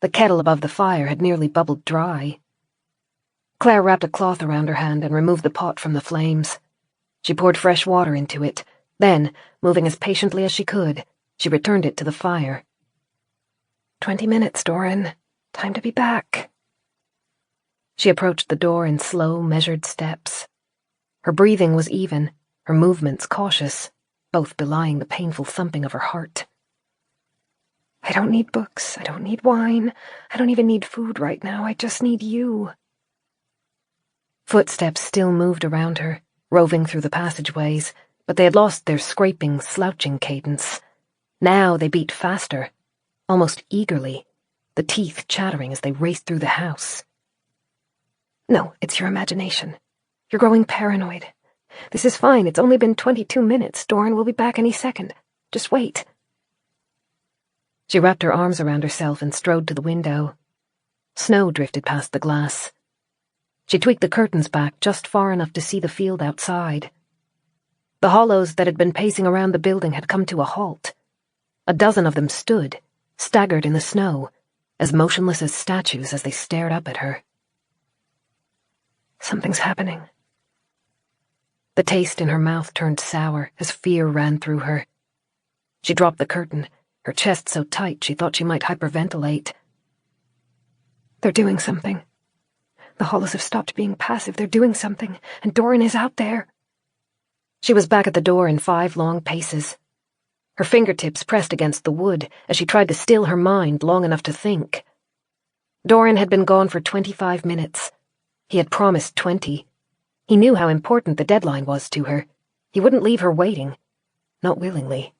The kettle above the fire had nearly bubbled dry. Claire wrapped a cloth around her hand and removed the pot from the flames. She poured fresh water into it. Then, moving as patiently as she could, she returned it to the fire. 20 minutes, Dorran. Time to be back. She approached the door in slow, measured steps. Her breathing was even, her movements cautious, both belying the painful thumping of her heart. I don't need books, I don't need wine, I don't even need food right now, I just need you. Footsteps still moved around her, roving through the passageways, but they had lost their scraping, slouching cadence. Now they beat faster, almost eagerly, the teeth chattering as they raced through the house. No, it's your imagination. You're growing paranoid. This is fine, it's only been 22 minutes. Dorran will be back any second. Just wait. She wrapped her arms around herself and strode to the window. Snow drifted past the glass. She tweaked the curtains back just far enough to see the field outside. The hollows that had been pacing around the building had come to a halt. A dozen of them stood, staggered in the snow, as motionless as statues as they stared up at her. Something's happening. The taste in her mouth turned sour as fear ran through her. She dropped the curtain, her chest so tight she thought she might hyperventilate. They're doing something. The hollows have stopped being passive. They're doing something, and Dorran is out there. She was back at the door in 5 long paces. Her fingertips pressed against the wood as she tried to still her mind long enough to think. Dorran had been gone for 25 minutes. He had promised 20. He knew how important the deadline was to her. He wouldn't leave her waiting. Not willingly.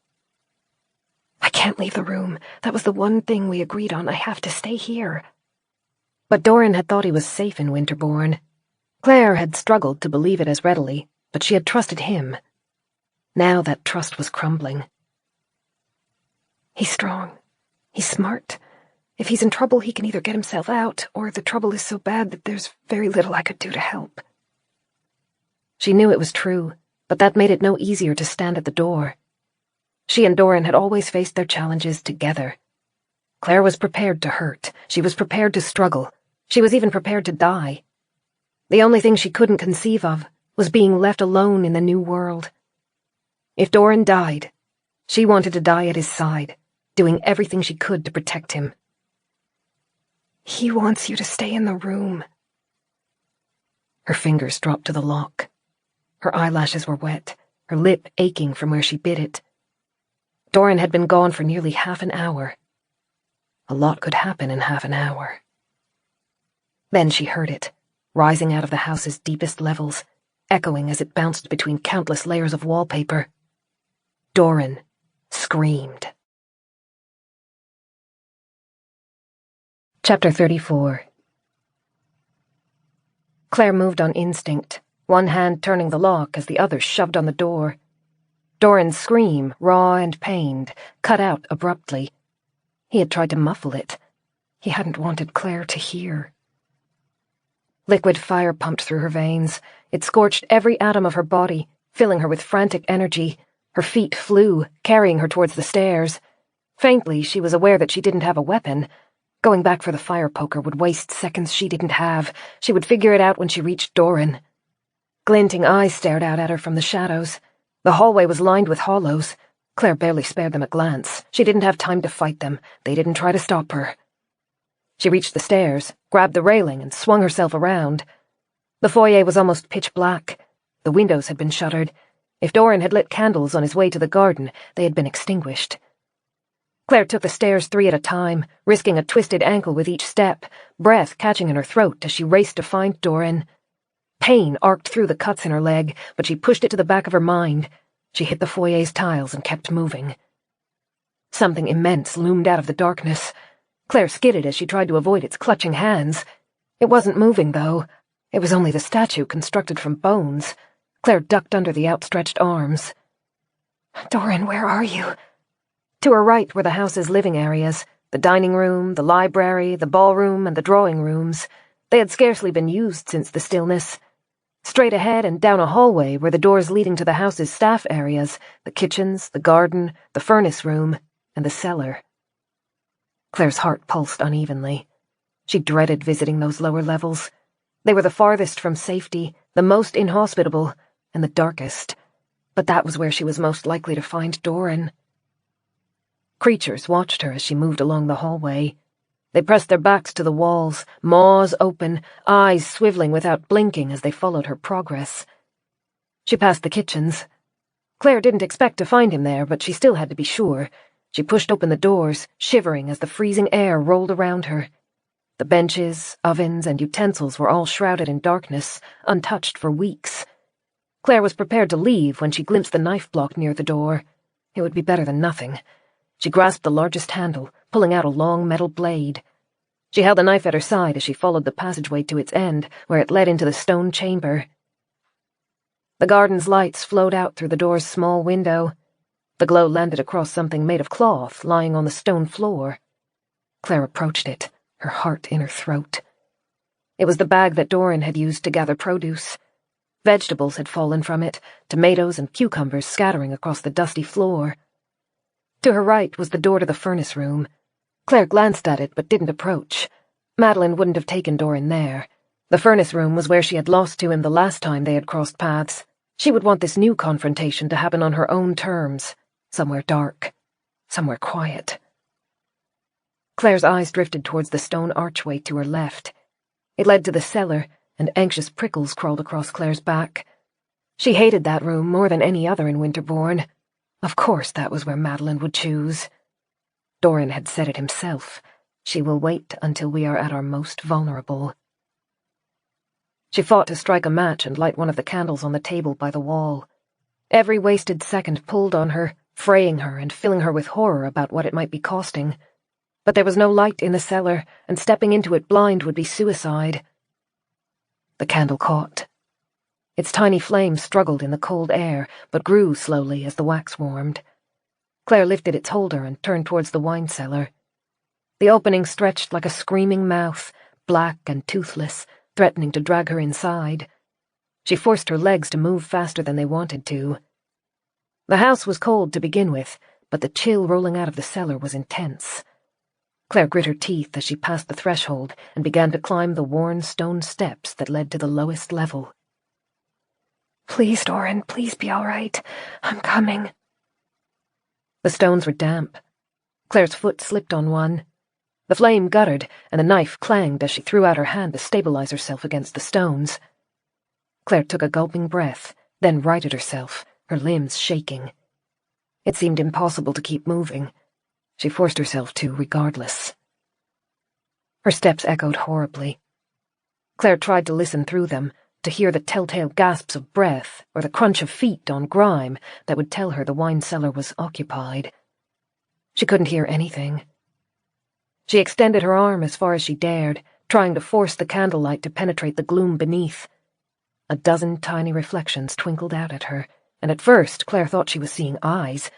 I can't leave the room. That was the one thing we agreed on. I have to stay here. But Dorran had thought he was safe in Winterbourne. Claire had struggled to believe it as readily, but she had trusted him. Now that trust was crumbling. He's strong. He's smart. If he's in trouble, he can either get himself out, or the trouble is so bad that there's very little I could do to help. She knew it was true, but that made it no easier to stand at the door. She and Dorran had always faced their challenges together. Claire was prepared to hurt. She was prepared to struggle. She was even prepared to die. The only thing she couldn't conceive of was being left alone in the new world. If Dorran died, she wanted to die at his side, doing everything she could to protect him. He wants you to stay in the room. Her fingers dropped to the lock. Her eyelashes were wet, her lip aching from where she bit it. Dorran had been gone for nearly half an hour. A lot could happen in half an hour. Then she heard it, rising out of the house's deepest levels, echoing as it bounced between countless layers of wallpaper. Dorran screamed. Chapter 34. Claire moved on instinct, one hand turning the lock as the other shoved on the door. Dorran's scream, raw and pained, cut out abruptly. He had tried to muffle it. He hadn't wanted Claire to hear. Liquid fire pumped through her veins. It scorched every atom of her body, filling her with frantic energy. Her feet flew, carrying her towards the stairs. Faintly, she was aware that she didn't have a weapon. Going back for the fire poker would waste seconds she didn't have. She would figure it out when she reached Dorran. Glinting eyes stared out at her from the shadows. The hallway was lined with hollows. Claire barely spared them a glance. She didn't have time to fight them. They didn't try to stop her. She reached the stairs, grabbed the railing, and swung herself around. The foyer was almost pitch black. The windows had been shuttered. If Dorran had lit candles on his way to the garden, they had been extinguished. Claire took the stairs 3 at a time, risking a twisted ankle with each step, breath catching in her throat as she raced to find Dorran. Pain arced through the cuts in her leg, but she pushed it to the back of her mind. She hit the foyer's tiles and kept moving. Something immense loomed out of the darkness. Claire skidded as she tried to avoid its clutching hands. It wasn't moving, though. It was only the statue constructed from bones. Claire ducked under the outstretched arms. Dorran, where are you? To her right were the house's living areas, the dining room, the library, the ballroom, and the drawing rooms. They had scarcely been used since the stillness. Straight ahead and down a hallway were the doors leading to the house's staff areas, the kitchens, the garden, the furnace room, and the cellar. Claire's heart pulsed unevenly. She dreaded visiting those lower levels. They were the farthest from safety, the most inhospitable, and the darkest. But that was where she was most likely to find Dorran. Creatures watched her as she moved along the hallway. They pressed their backs to the walls, maws open, eyes swiveling without blinking as they followed her progress. She passed the kitchens. Claire didn't expect to find him there, but she still had to be sure. She pushed open the doors, shivering as the freezing air rolled around her. The benches, ovens, and utensils were all shrouded in darkness, untouched for weeks. Claire was prepared to leave when she glimpsed the knife block near the door. It would be better than nothing. She grasped the largest handle, pulling out a long metal blade. She held the knife at her side as she followed the passageway to its end, where it led into the stone chamber. The garden's lights flowed out through the door's small window. The glow landed across something made of cloth lying on the stone floor. Claire approached it, her heart in her throat. It was the bag that Dorran had used to gather produce. Vegetables had fallen from it, tomatoes and cucumbers scattering across the dusty floor. To her right was the door to the furnace room. Claire glanced at it but didn't approach. Madeline wouldn't have taken Dorran there. The furnace room was where she had lost to him the last time they had crossed paths. She would want this new confrontation to happen on her own terms, somewhere dark, somewhere quiet. Claire's eyes drifted towards the stone archway to her left. It led to the cellar, and anxious prickles crawled across Claire's back. She hated that room more than any other in Winterbourne. Of course that was where Madeline would choose. Dorran had said it himself. She will wait until we are at our most vulnerable. She fought to strike a match and light one of the candles on the table by the wall. Every wasted second pulled on her, fraying her and filling her with horror about what it might be costing. But there was no light in the cellar, and stepping into it blind would be suicide. The candle caught. Its tiny flame struggled in the cold air, but grew slowly as the wax warmed. Claire lifted its holder and turned towards the wine cellar. The opening stretched like a screaming mouth, black and toothless, threatening to drag her inside. She forced her legs to move faster than they wanted to. The house was cold to begin with, but the chill rolling out of the cellar was intense. Claire grit her teeth as she passed the threshold and began to climb the worn stone steps that led to the lowest level. Please, Dorran, please be all right. I'm coming. The stones were damp. Claire's foot slipped on one. The flame guttered, and the knife clanged as she threw out her hand to stabilize herself against the stones. Claire took a gulping breath, then righted herself, her limbs shaking. It seemed impossible to keep moving. She forced herself to, regardless. Her steps echoed horribly. Claire tried to listen through them, to hear the telltale gasps of breath or the crunch of feet on grime that would tell her the wine cellar was occupied. She couldn't hear anything. She extended her arm as far as she dared, trying to force the candlelight to penetrate the gloom beneath. A dozen tiny reflections twinkled out at her, and at first Clare thought she was seeing eyes.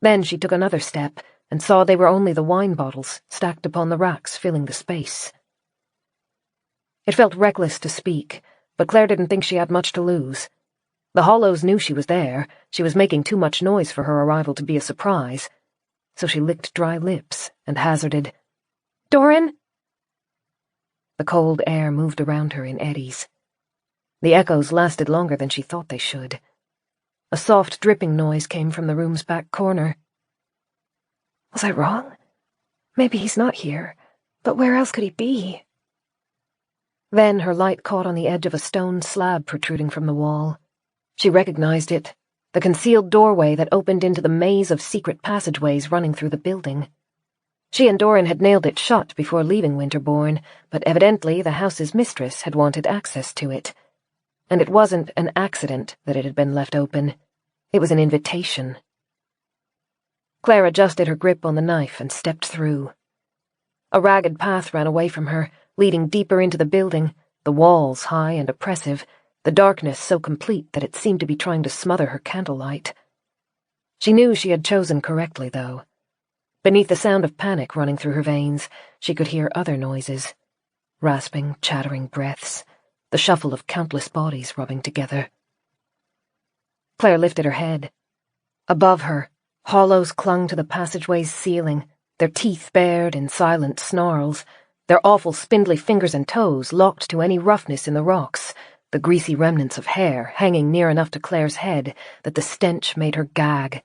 Then she took another step and saw they were only the wine bottles stacked upon the racks filling the space. It felt reckless to speak, but Clare didn't think she had much to lose. The Hollows knew she was there. She was making too much noise for her arrival to be a surprise. So she licked dry lips and hazarded, "Dorran?" The cold air moved around her in eddies. The echoes lasted longer than she thought they should. A soft dripping noise came from the room's back corner. Was I wrong? Maybe he's not here, but where else could he be? Then her light caught on the edge of a stone slab protruding from the wall. She recognized it, the concealed doorway that opened into the maze of secret passageways running through the building. She and Dorran had nailed it shut before leaving Winterbourne, but evidently the house's mistress had wanted access to it. And it wasn't an accident that it had been left open. It was an invitation. Clare adjusted her grip on the knife and stepped through. A ragged path ran away from her, leading deeper into the building, the walls high and oppressive, the darkness so complete that it seemed to be trying to smother her candlelight. She knew she had chosen correctly, though. Beneath the sound of panic running through her veins, she could hear other noises. Rasping, chattering breaths, the shuffle of countless bodies rubbing together. Clare lifted her head. Above her, hollows clung to the passageway's ceiling, their teeth bared in silent snarls, their awful spindly fingers and toes locked to any roughness in the rocks, the greasy remnants of hair hanging near enough to Clare's head that the stench made her gag.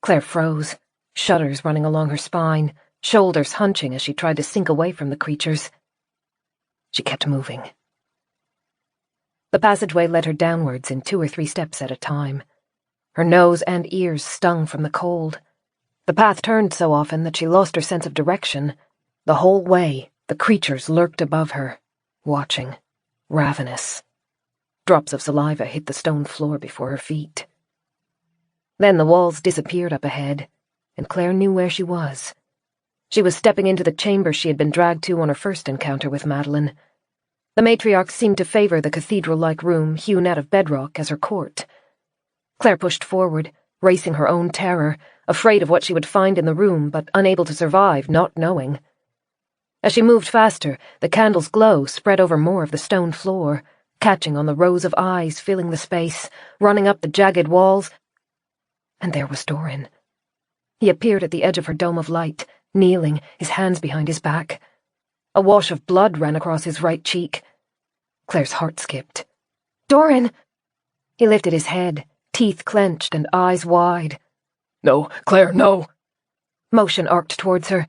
Clare froze, shudders running along her spine, shoulders hunching as she tried to sink away from the creatures. She kept moving. The passageway led her downwards in 2 or 3 steps at a time. Her nose and ears stung from the cold. The path turned so often that she lost her sense of direction. The whole way, the creatures lurked above her, watching, ravenous. Drops of saliva hit the stone floor before her feet. Then the walls disappeared up ahead, and Clare knew where she was. She was stepping into the chamber she had been dragged to on her first encounter with Madeline. The matriarch seemed to favor the cathedral-like room hewn out of bedrock as her court. Clare pushed forward, racing her own terror, afraid of what she would find in the room, but unable to survive, not knowing. As she moved faster, the candle's glow spread over more of the stone floor, catching on the rows of eyes filling the space, running up the jagged walls. And there was Dorran. He appeared at the edge of her dome of light, kneeling, his hands behind his back. A wash of blood ran across his right cheek. Clare's heart skipped. "Dorran!" He lifted his head, teeth clenched and eyes wide. "No, Clare, no!" Motion arced towards her.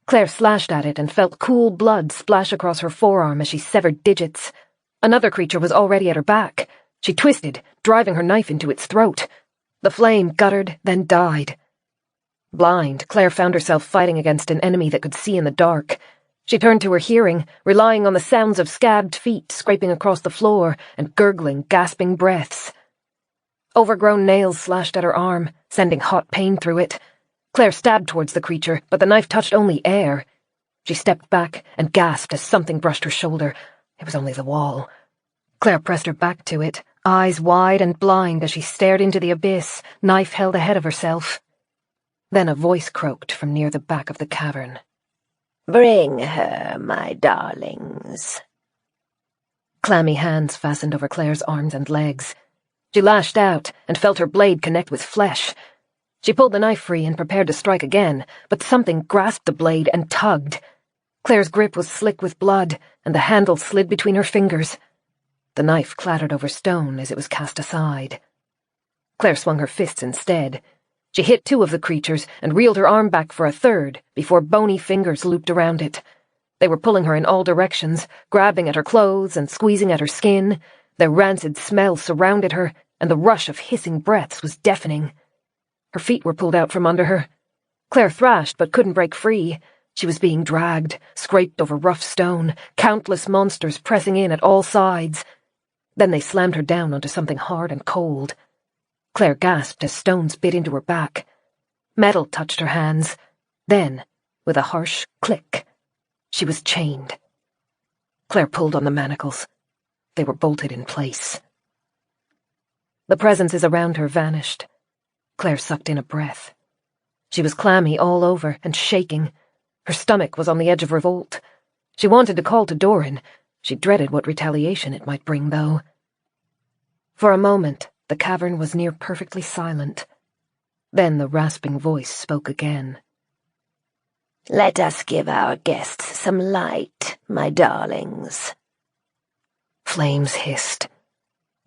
Clare slashed at it and felt cool blood splash across her forearm as she severed digits. Another creature was already at her back. She twisted, driving her knife into its throat. The flame guttered, then died. Blind, Clare found herself fighting against an enemy that could see in the dark. She turned to her hearing, relying on the sounds of scabbed feet scraping across the floor and gurgling, gasping breaths. Overgrown nails slashed at her arm, sending hot pain through it. Clare stabbed towards the creature, but the knife touched only air. She stepped back and gasped as something brushed her shoulder. It was only the wall. Clare pressed her back to it, eyes wide and blind as she stared into the abyss, knife held ahead of herself. Then a voice croaked from near the back of the cavern. "Bring her, my darlings." Clammy hands fastened over Clare's arms and legs. She lashed out and felt her blade connect with flesh. She pulled the knife free and prepared to strike again, but something grasped the blade and tugged. Clare's grip was slick with blood, and the handle slid between her fingers. The knife clattered over stone as it was cast aside. Clare swung her fists instead. She hit 2 of the creatures and reeled her arm back for a third before bony fingers looped around it. They were pulling her in all directions, grabbing at her clothes and squeezing at her skin. Their rancid smell surrounded her, and the rush of hissing breaths was deafening. Her feet were pulled out from under her. Clare thrashed but couldn't break free. She was being dragged, scraped over rough stone, countless monsters pressing in at all sides. Then they slammed her down onto something hard and cold. Clare gasped as stones bit into her back. Metal touched her hands. Then, with a harsh click, she was chained. Claire pulled on the manacles. They were bolted in place. The presences around her vanished. Claire sucked in a breath. She was clammy all over and shaking. Her stomach was on the edge of revolt. She wanted to call to Dorran. She dreaded what retaliation it might bring, though. For a moment, the cavern was near perfectly silent. Then the rasping voice spoke again. "Let us give our guests some light, my darlings." Flames hissed.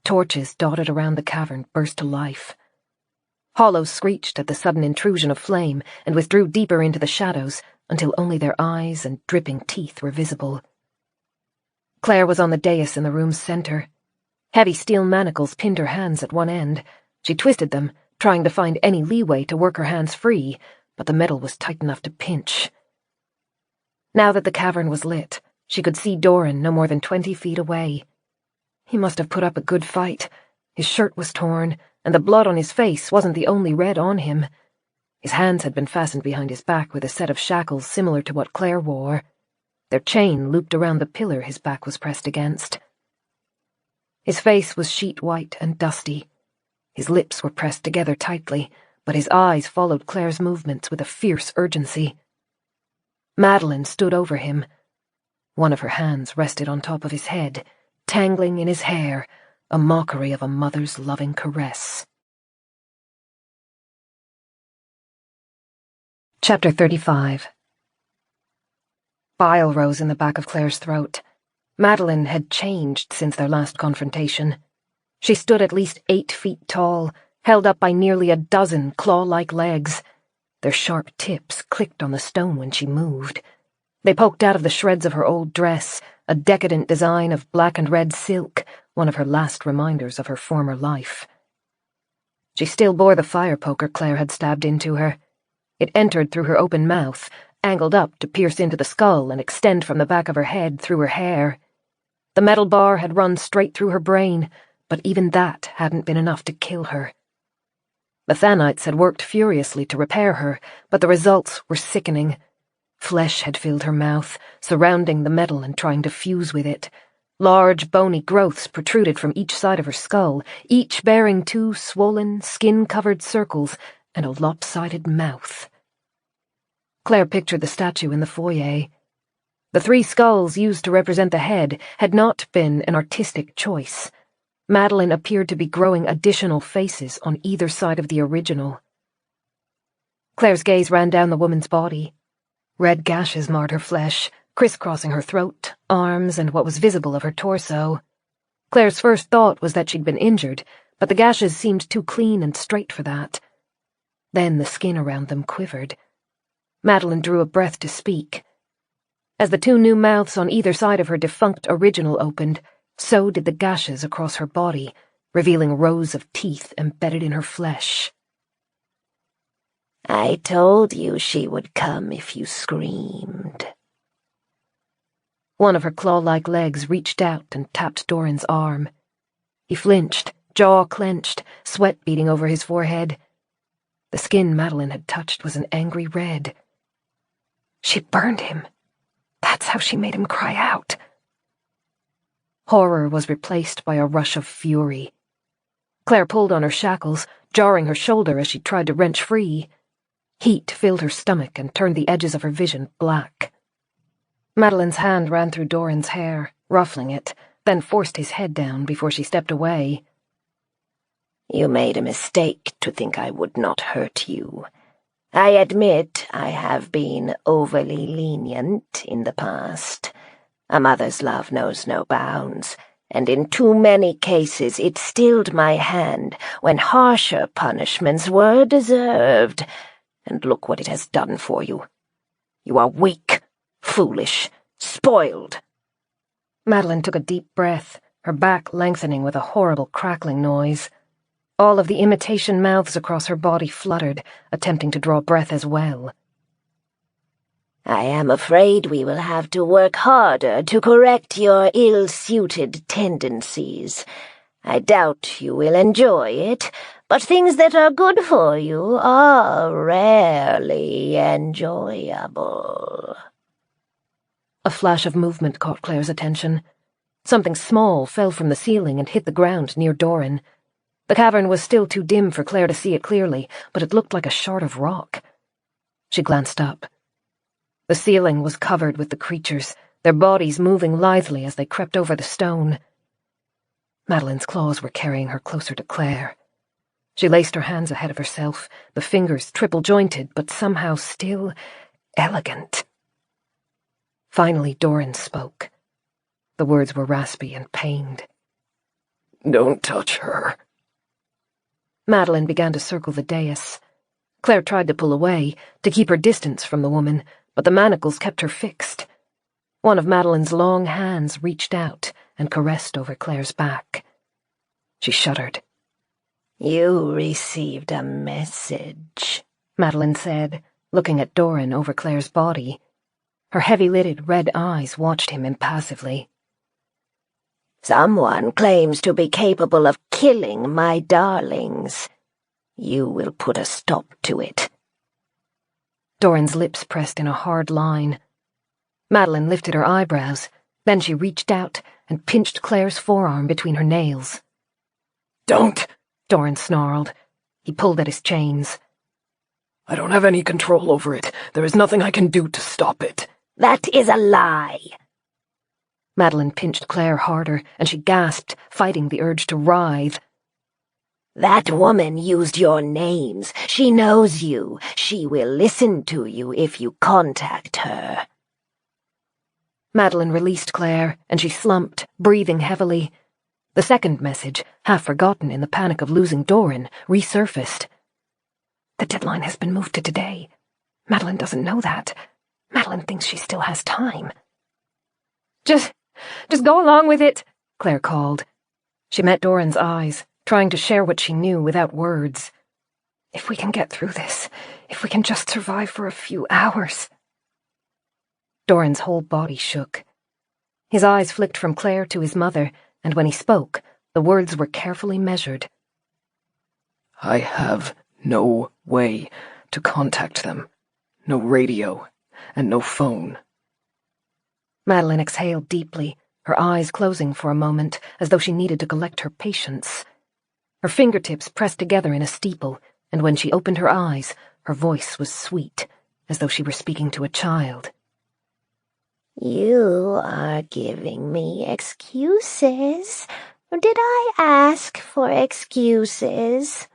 Torches dotted around the cavern burst to life. Hollows screeched at the sudden intrusion of flame and withdrew deeper into the shadows until only their eyes and dripping teeth were visible. Claire was on the dais in the room's center. Heavy steel manacles pinned her hands at one end. She twisted them, trying to find any leeway to work her hands free, but the metal was tight enough to pinch. Now that the cavern was lit, she could see Dorran no more than 20 feet away. He must have put up a good fight. His shirt was torn, and the blood on his face wasn't the only red on him. His hands had been fastened behind his back with a set of shackles similar to what Claire wore. Their chain looped around the pillar his back was pressed against. His face was sheet white and dusty. His lips were pressed together tightly, but his eyes followed Claire's movements with a fierce urgency. Madeline stood over him. One of her hands rested on top of his head, tangling in his hair, a mockery of a mother's loving caress. Chapter 35. Bile rose in the back of Claire's throat. Madeline had changed since their last confrontation. She stood at least 8 feet tall, held up by nearly a dozen claw-like legs. Their sharp tips clicked on the stone when she moved. They poked out of the shreds of her old dress, a decadent design of black and red silk, one of her last reminders of her former life. She still bore the fire poker Claire had stabbed into her. It entered through her open mouth, angled up to pierce into the skull and extend from the back of her head through her hair. The metal bar had run straight through her brain, but even that hadn't been enough to kill her. The Thanites had worked furiously to repair her, but the results were sickening. Flesh had filled her mouth, surrounding the metal and trying to fuse with it. Large, bony growths protruded from each side of her skull, each bearing 2 swollen, skin-covered circles and a lopsided mouth. Claire pictured the statue in the foyer. The 3 skulls used to represent the head had not been an artistic choice. Madeline appeared to be growing additional faces on either side of the original. Claire's gaze ran down the woman's body. Red gashes marred her flesh, crisscrossing her throat, arms, and what was visible of her torso. Claire's first thought was that she'd been injured, but the gashes seemed too clean and straight for that. Then the skin around them quivered. Madeline drew a breath to speak. As the 2 new mouths on either side of her defunct original opened, so did the gashes across her body, revealing rows of teeth embedded in her flesh. "I told you she would come if you screamed." One of her claw-like legs reached out and tapped Dorran's arm. He flinched, jaw clenched, sweat beading over his forehead. The skin Madeline had touched was an angry red. She burned him. That's how she made him cry out. Horror was replaced by a rush of fury. Claire pulled on her shackles, jarring her shoulder as she tried to wrench free. Heat filled her stomach and turned the edges of her vision black. Madeline's hand ran through Dorran's hair, ruffling it, then forced his head down before she stepped away. "You made a mistake to think I would not hurt you. I admit I have been overly lenient in the past. A mother's love knows no bounds, and in too many cases it stilled my hand when harsher punishments were deserved. And look what it has done for you. You are weak, foolish, spoiled." Madeline took a deep breath, her back lengthening with a horrible crackling noise. All of the imitation mouths across her body fluttered, attempting to draw breath as well. "I am afraid we will have to work harder to correct your ill-suited tendencies. I doubt you will enjoy it, but things that are good for you are rarely enjoyable." A flash of movement caught Claire's attention. Something small fell from the ceiling and hit the ground near Dorran. The cavern was still too dim for Claire to see it clearly, but it looked like a shard of rock. She glanced up. The ceiling was covered with the creatures, their bodies moving lithely as they crept over the stone. Madeline's claws were carrying her closer to Claire. She laced her hands ahead of herself, the fingers triple-jointed, but somehow still elegant. Finally, Dorran spoke. The words were raspy and pained. "Don't touch her." Madeline began to circle the dais. Claire tried to pull away, to keep her distance from the woman, but the manacles kept her fixed. One of Madeline's long hands reached out and caressed over Claire's back. She shuddered. "You received a message," Madeline said, looking at Dorran over Claire's body. Her heavy-lidded red eyes watched him impassively. "Someone claims to be capable of killing my darlings. You will put a stop to it." Dorran's lips pressed in a hard line. Madeline lifted her eyebrows, then she reached out and pinched Claire's forearm between her nails. "Don't!" Dorran snarled. He pulled at his chains. "I don't have any control over it. There is nothing I can do to stop it." "That is a lie." Madeline pinched Claire harder, and she gasped, fighting the urge to writhe. "That woman used your names. She knows you. She will listen to you if you contact her." Madeline released Claire, and she slumped, breathing heavily. The second message, half forgotten in the panic of losing Dorran, resurfaced. "The deadline has been moved to today. Madeline doesn't know that. Madeline thinks she still has time." Just go along with it," Claire called. She met Dorran's eyes, trying to share what she knew without words. "If we can get through this, if we can just survive for a few hours." Dorran's whole body shook. His eyes flicked from Claire to his mother, and when he spoke, the words were carefully measured. "I have no way to contact them. No radio, and no phone." Madeline exhaled deeply, her eyes closing for a moment, as though she needed to collect her patience. Her fingertips pressed together in a steeple, and when she opened her eyes, her voice was sweet, as though she were speaking to a child. "You are giving me excuses. Did I ask for excuses?"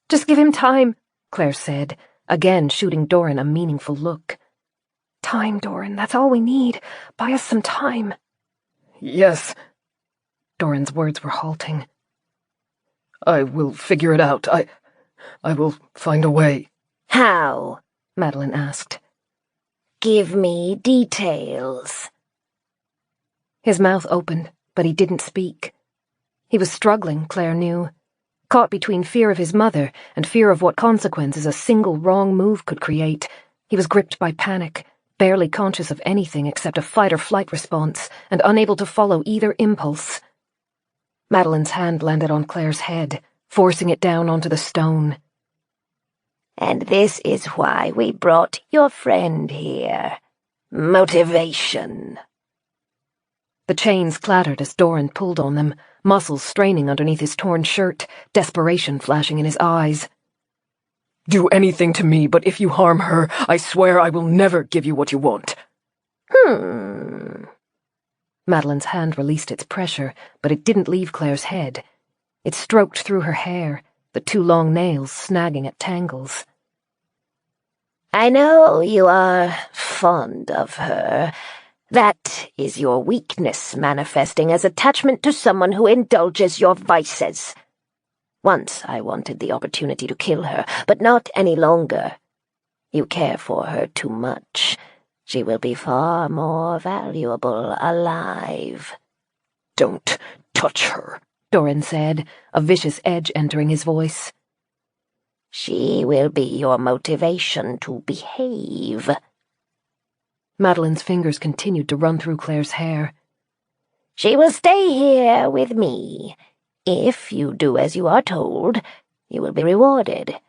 "Just give him time," Claire said, again shooting Dorran a meaningful look. "Time, Dorran, that's all we need. Buy us some time." "Yes." Dorran's words were halting. "I will figure it out. I will find a way." "How?" Madeline asked. "Give me details." His mouth opened, but he didn't speak. He was struggling, Claire knew, caught between fear of his mother and fear of what consequences a single wrong move could create. He was gripped by panic, barely conscious of anything except a fight-or-flight response, and unable to follow either impulse. Madeline's hand landed on Claire's head, forcing it down onto the stone. "And this is why we brought your friend here. Motivation." The chains clattered as Dorran pulled on them, muscles straining underneath his torn shirt, desperation flashing in his eyes. "Do anything to me, but if you harm her, I swear I will never give you what you want." Madeline's hand released its pressure, but it didn't leave Claire's head. It stroked through her hair, the two long nails snagging at tangles. "I know you are fond of her. That is your weakness manifesting as attachment to someone who indulges your vices. Once I wanted the opportunity to kill her, but not any longer. You care for her too much. She will be far more valuable alive." "Don't touch her," Dorran said, a vicious edge entering his voice. "She will be your motivation to behave." Madeline's fingers continued to run through Claire's hair. "She will stay here with me. If you do as you are told, you will be rewarded.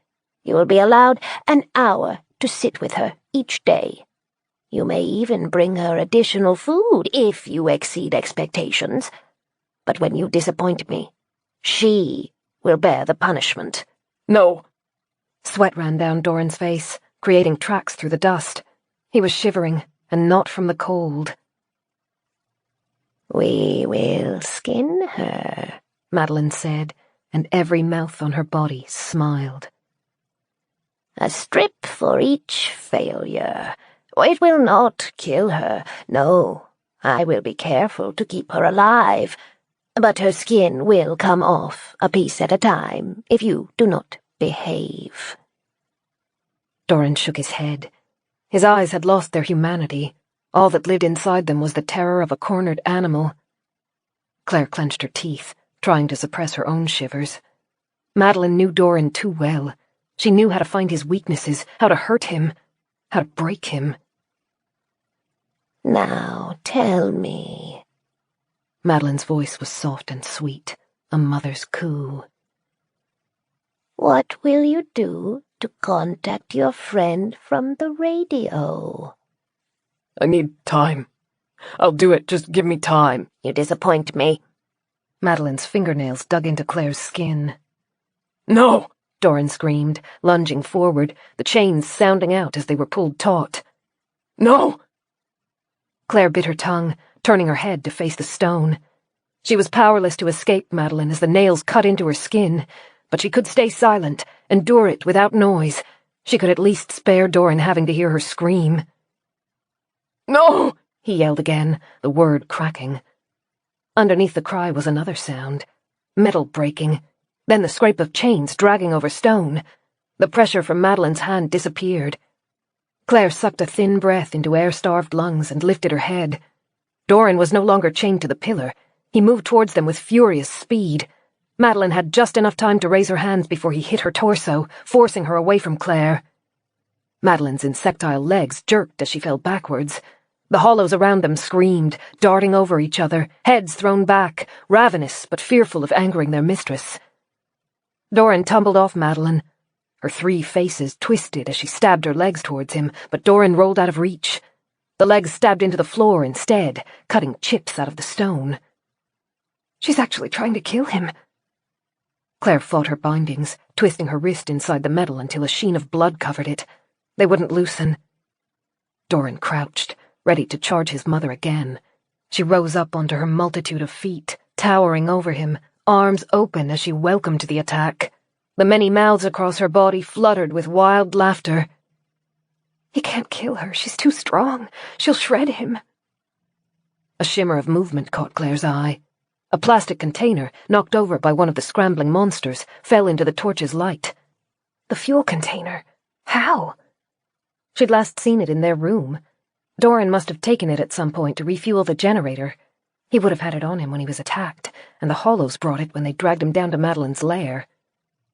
You will be allowed an hour to sit with her each day. You may even bring her additional food if you exceed expectations. But when you disappoint me, she will bear the punishment. No. Sweat ran down Dorran's face, creating tracks through the dust. He was shivering, and not from the cold. We will skin her, Madeline said, and every mouth on her body smiled. A strip for each failure. It will not kill her. No, I will be careful to keep her alive. But her skin will come off a piece at a time if you do not behave. Dorran shook his head. His eyes had lost their humanity. All that lived inside them was the terror of a cornered animal. Clare clenched her teeth, trying to suppress her own shivers. Madeline knew Dorran too well. She knew how to find his weaknesses, how to hurt him, how to break him. Now tell me. Madeline's voice was soft and sweet, a mother's coo. What will you do to contact your friend from the radio? I need time. I'll do it, just give me time. You disappoint me. Madeline's fingernails dug into Claire's skin. No! Dorran screamed, lunging forward, the chains sounding out as they were pulled taut. No! Claire bit her tongue, turning her head to face the stone. She was powerless to escape Madeline as the nails cut into her skin, but she could stay silent, endure it without noise. She could at least spare Dorran having to hear her scream. No! He yelled again, the word cracking. Underneath the cry was another sound. Metal breaking, then the scrape of chains dragging over stone. The pressure from Madeline's hand disappeared. Claire sucked a thin breath into air-starved lungs and lifted her head. Dorran was no longer chained to the pillar. He moved towards them with furious speed. Madeline had just enough time to raise her hands before he hit her torso, forcing her away from Claire. Madeline's insectile legs jerked as she fell backwards. The hollows around them screamed, darting over each other, heads thrown back, ravenous but fearful of angering their mistress. Dorran tumbled off Madeline. Her 3 faces twisted as she stabbed her legs towards him, but Dorran rolled out of reach. The legs stabbed into the floor instead, cutting chips out of the stone. She's actually trying to kill him. Claire fought her bindings, twisting her wrist inside the metal until a sheen of blood covered it. They wouldn't loosen. Dorran crouched, ready to charge his mother again. She rose up onto her multitude of feet, towering over him, arms open as she welcomed the attack. The many mouths across her body fluttered with wild laughter. He can't kill her. She's too strong. She'll shred him. A shimmer of movement caught Claire's eye. A plastic container, knocked over by one of the scrambling monsters, fell into the torch's light. The fuel container. How? She'd last seen it in their room. Dorran must have taken it at some point to refuel the generator. He would have had it on him when he was attacked, and the Hollows brought it when they dragged him down to Madeline's lair.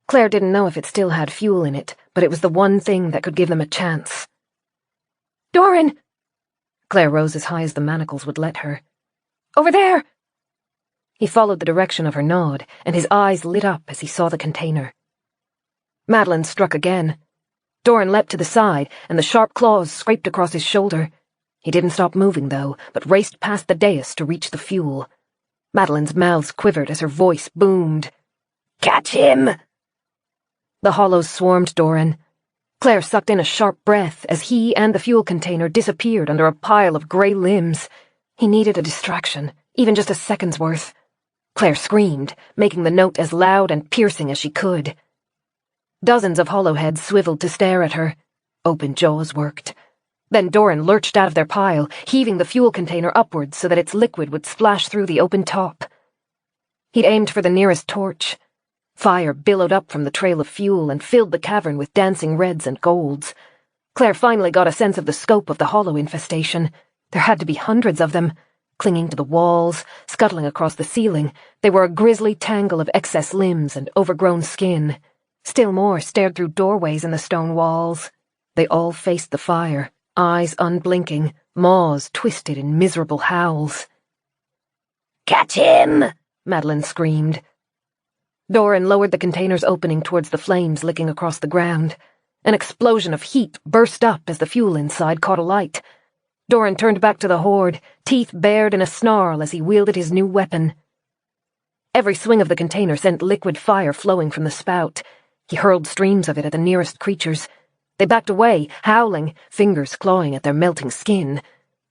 Claire didn't know if it still had fuel in it, but it was the one thing that could give them a chance. Dorran! Claire rose as high as the manacles would let her. Over there! He followed the direction of her nod, and his eyes lit up as he saw the container. Madeline struck again. Dorran leapt to the side, and the sharp claws scraped across his shoulder. He didn't stop moving, though, but raced past the dais to reach the fuel. Madeline's mouths quivered as her voice boomed. Catch him! The Hollows swarmed Dorran. Claire sucked in a sharp breath as he and the fuel container disappeared under a pile of grey limbs. He needed a distraction, even just a second's worth. Claire screamed, making the note as loud and piercing as she could. Dozens of hollow heads swiveled to stare at her. Open jaws worked. Then Dorran lurched out of their pile, heaving the fuel container upwards so that its liquid would splash through the open top. He'd aimed for the nearest torch. Fire billowed up from the trail of fuel and filled the cavern with dancing reds and golds. Claire finally got a sense of the scope of the hollow infestation. There had to be hundreds of them. Clinging to the walls, scuttling across the ceiling, they were a grisly tangle of excess limbs and overgrown skin. Still more stared through doorways in the stone walls. They all faced the fire, eyes unblinking, maws twisted in miserable howls. Catch him! Madeline screamed. Dorran lowered the container's opening towards the flames licking across the ground. An explosion of heat burst up as the fuel inside caught alight. Dorran turned back to the horde, teeth bared in a snarl as he wielded his new weapon. Every swing of the container sent liquid fire flowing from the spout. He hurled streams of it at the nearest creatures. They backed away, howling, fingers clawing at their melting skin.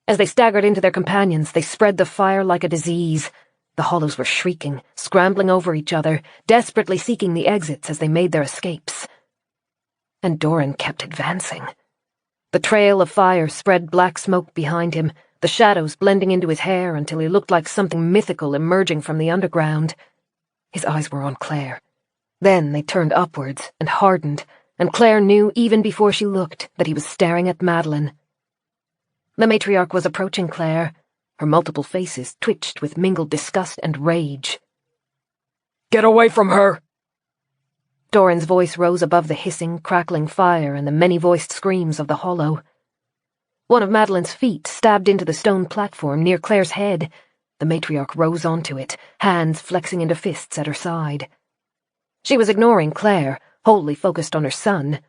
As they staggered into their companions, they spread the fire like a disease. The hollows were shrieking, scrambling over each other, desperately seeking the exits as they made their escapes. And Dorran kept advancing. The trail of fire spread black smoke behind him, the shadows blending into his hair until he looked like something mythical emerging from the underground. His eyes were on Clare. Then they turned upwards and hardened, and Clare knew even before she looked that he was staring at Madeline. The matriarch was approaching Clare. Her multiple faces twitched with mingled disgust and rage. "Get away from her!" Dorran's voice rose above the hissing, crackling fire and the many-voiced screams of the hollow. One of Madeline's feet stabbed into the stone platform near Clare's head. The matriarch rose onto it, hands flexing into fists at her side. She was ignoring Clare, wholly focused on her son.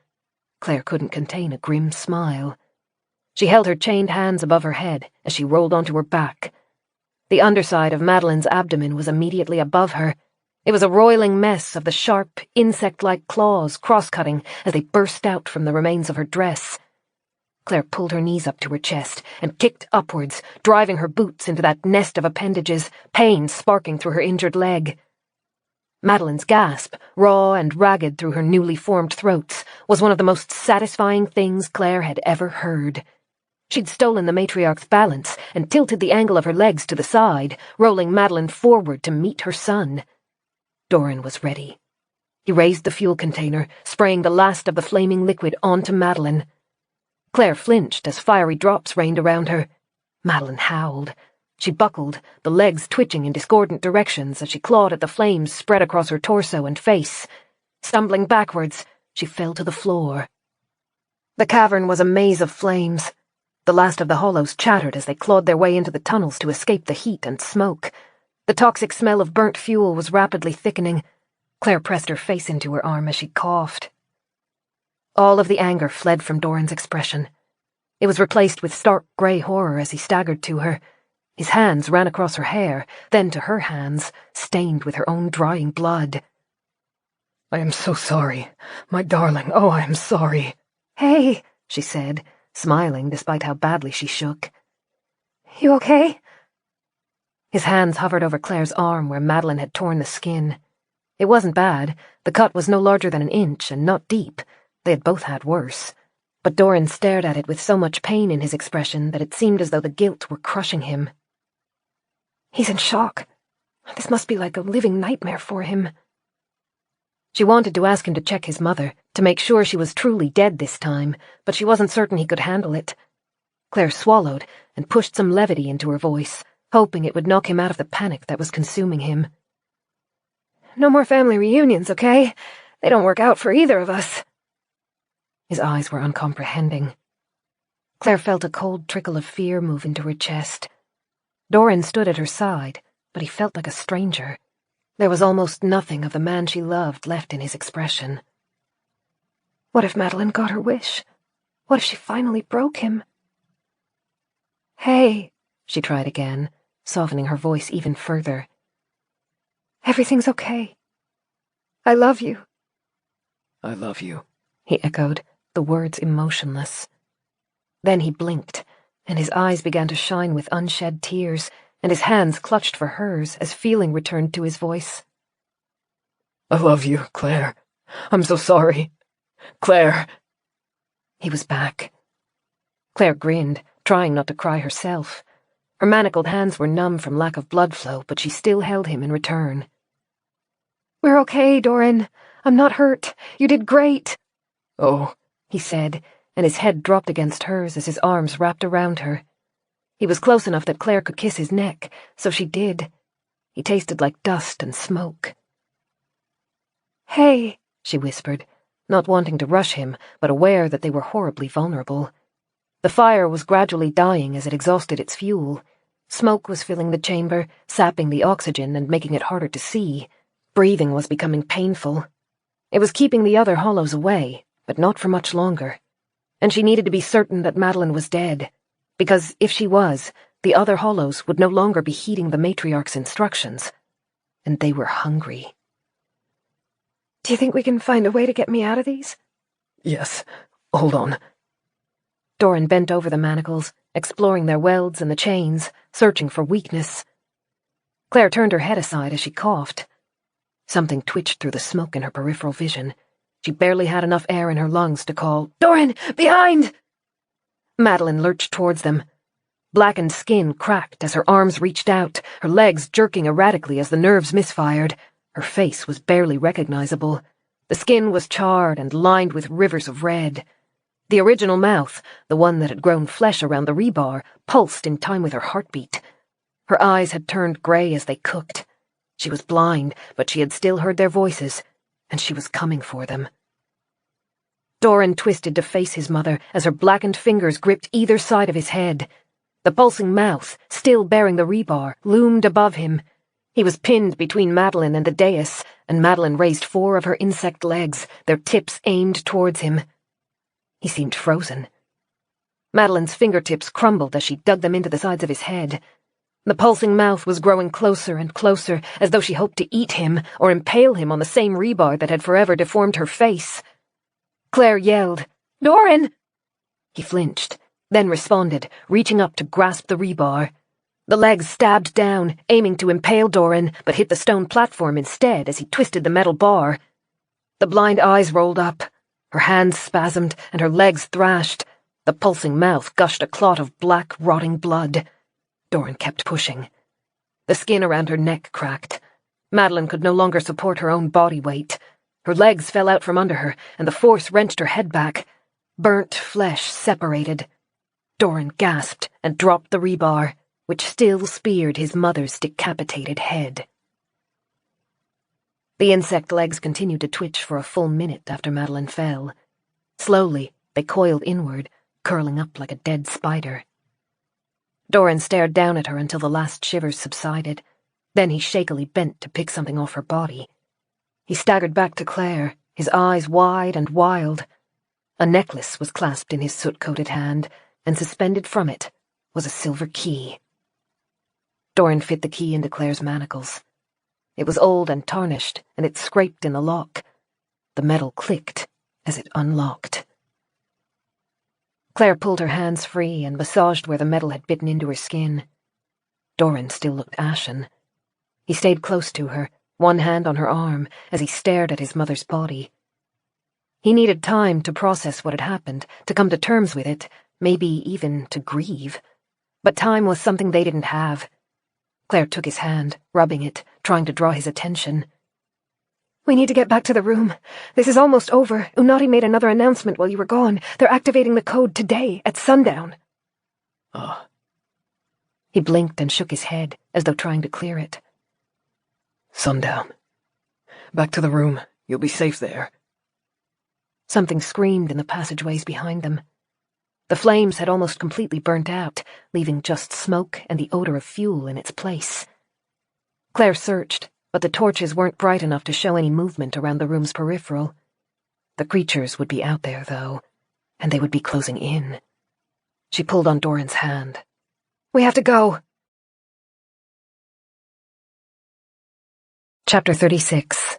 Clare couldn't contain a grim smile. She held her chained hands above her head as she rolled onto her back. The underside of Madeline's abdomen was immediately above her. It was a roiling mess of the sharp, insect-like claws cross-cutting as they burst out from the remains of her dress. Clare pulled her knees up to her chest and kicked upwards, driving her boots into that nest of appendages, pain sparking through her injured leg. Madeline's gasp, raw and ragged through her newly formed throats, was one of the most satisfying things Clare had ever heard. She'd stolen the matriarch's balance and tilted the angle of her legs to the side, rolling Madeline forward to meet her son. Dorran was ready. He raised the fuel container, spraying the last of the flaming liquid onto Madeline. Clare flinched as fiery drops rained around her. Madeline howled. She buckled, the legs twitching in discordant directions as she clawed at the flames spread across her torso and face. Stumbling backwards, she fell to the floor. The cavern was a maze of flames. The last of the hollows chattered as they clawed their way into the tunnels to escape the heat and smoke. The toxic smell of burnt fuel was rapidly thickening. Clare pressed her face into her arm as she coughed. All of the anger fled from Dorran's expression. It was replaced with stark grey horror as he staggered to her. His hands ran across her hair, then to her hands, stained with her own drying blood. "I am so sorry. My darling, oh, I am sorry." "Hey," she said, smiling despite how badly she shook. "You okay?" His hands hovered over Clare's arm where Madeline had torn the skin. It wasn't bad. The cut was no larger than an inch and not deep. They had both had worse. But Dorran stared at it with so much pain in his expression that it seemed as though the guilt were crushing him. "He's in shock. This must be like a living nightmare for him." She wanted to ask him to check his mother, to make sure she was truly dead this time, but she wasn't certain he could handle it. Clare swallowed and pushed some levity into her voice, hoping it would knock him out of the panic that was consuming him. "No more family reunions, okay? They don't work out for either of us." His eyes were uncomprehending. Clare felt a cold trickle of fear move into her chest. Dorran stood at her side, but he felt like a stranger. There was almost nothing of the man she loved left in his expression. What if Madeline got her wish? What if she finally broke him? "Hey," she tried again, softening her voice even further. "Everything's okay. I love you." "I love you," he echoed, the words emotionless. Then he blinked, and his eyes began to shine with unshed tears, and his hands clutched for hers as feeling returned to his voice. "I love you, Clare. I'm so sorry. Clare." He was back. Clare grinned, trying not to cry herself. Her manacled hands were numb from lack of blood flow, but she still held him in return. "We're okay, Dorran. I'm not hurt. You did great." "Oh," he said, and his head dropped against hers as his arms wrapped around her. He was close enough that Clare could kiss his neck, so she did. He tasted like dust and smoke. "Hey," she whispered, not wanting to rush him, but aware that they were horribly vulnerable. The fire was gradually dying as it exhausted its fuel. Smoke was filling the chamber, sapping the oxygen and making it harder to see. Breathing was becoming painful. It was keeping the other hollows away, but not for much longer. And she needed to be certain that Madeline was dead. Because if she was, the other hollows would no longer be heeding the matriarch's instructions. And they were hungry. Do you think we can find a way to get me out of these? Yes. Hold on. Dorran bent over the manacles, exploring their welds and the chains, searching for weakness. Clare turned her head aside as she coughed. Something twitched through the smoke in her peripheral vision. She barely had enough air in her lungs to call, "Dorran, behind!" Madeline lurched towards them. Blackened skin cracked as her arms reached out, her legs jerking erratically as the nerves misfired. Her face was barely recognizable. The skin was charred and lined with rivers of red. The original mouth, the one that had grown flesh around the rebar, pulsed in time with her heartbeat. Her eyes had turned grey as they cooked. She was blind, but she had still heard their voices, and she was coming for them. Dorran twisted to face his mother as her blackened fingers gripped either side of his head. The pulsing mouth, still bearing the rebar, loomed above him. He was pinned between Madeline and the dais, and Madeline raised 4 of her insect legs, their tips aimed towards him. He seemed frozen. Madeline's fingertips crumbled as she dug them into the sides of his head. The pulsing mouth was growing closer and closer, as though she hoped to eat him or impale him on the same rebar that had forever deformed her face. Clare yelled, "Dorran!" He flinched, then responded, reaching up to grasp the rebar. The legs stabbed down, aiming to impale Dorran, but hit the stone platform instead as he twisted the metal bar. The blind eyes rolled up. Her hands spasmed, and her legs thrashed. The pulsing mouth gushed a clot of black, rotting blood. Dorran kept pushing. The skin around her neck cracked. Madeline could no longer support her own body weight. Her legs fell out from under her, and the force wrenched her head back. Burnt flesh separated. Dorran gasped and dropped the rebar, which still speared his mother's decapitated head. The insect legs continued to twitch for a full minute after Madeline fell. Slowly, they coiled inward, curling up like a dead spider. Dorran stared down at her until the last shivers subsided. Then he shakily bent to pick something off her body. He staggered back to Clare, his eyes wide and wild. A necklace was clasped in his soot-coated hand, and suspended from it was a silver key. Dorran fit the key into Clare's manacles. It was old and tarnished, and it scraped in the lock. The metal clicked as it unlocked. Clare pulled her hands free and massaged where the metal had bitten into her skin. Dorran still looked ashen. He stayed close to her, one hand on her arm, as he stared at his mother's body. He needed time to process what had happened, to come to terms with it, maybe even to grieve. But time was something they didn't have. Clare took his hand, rubbing it, trying to draw his attention. "We need to get back to the room. This is almost over. Unati made another announcement while you were gone. They're activating the code today, at sundown." He blinked and shook his head, as though trying to clear it. Sundown. Back to the room. You'll be safe there. Something screamed in the passageways behind them. The flames had almost completely burnt out, leaving just smoke and the odor of fuel in its place. Clare searched, but the torches weren't bright enough to show any movement around the room's peripheral. The creatures would be out there, though, and they would be closing in. She pulled on Dorran's hand. "We have to go." Chapter 36.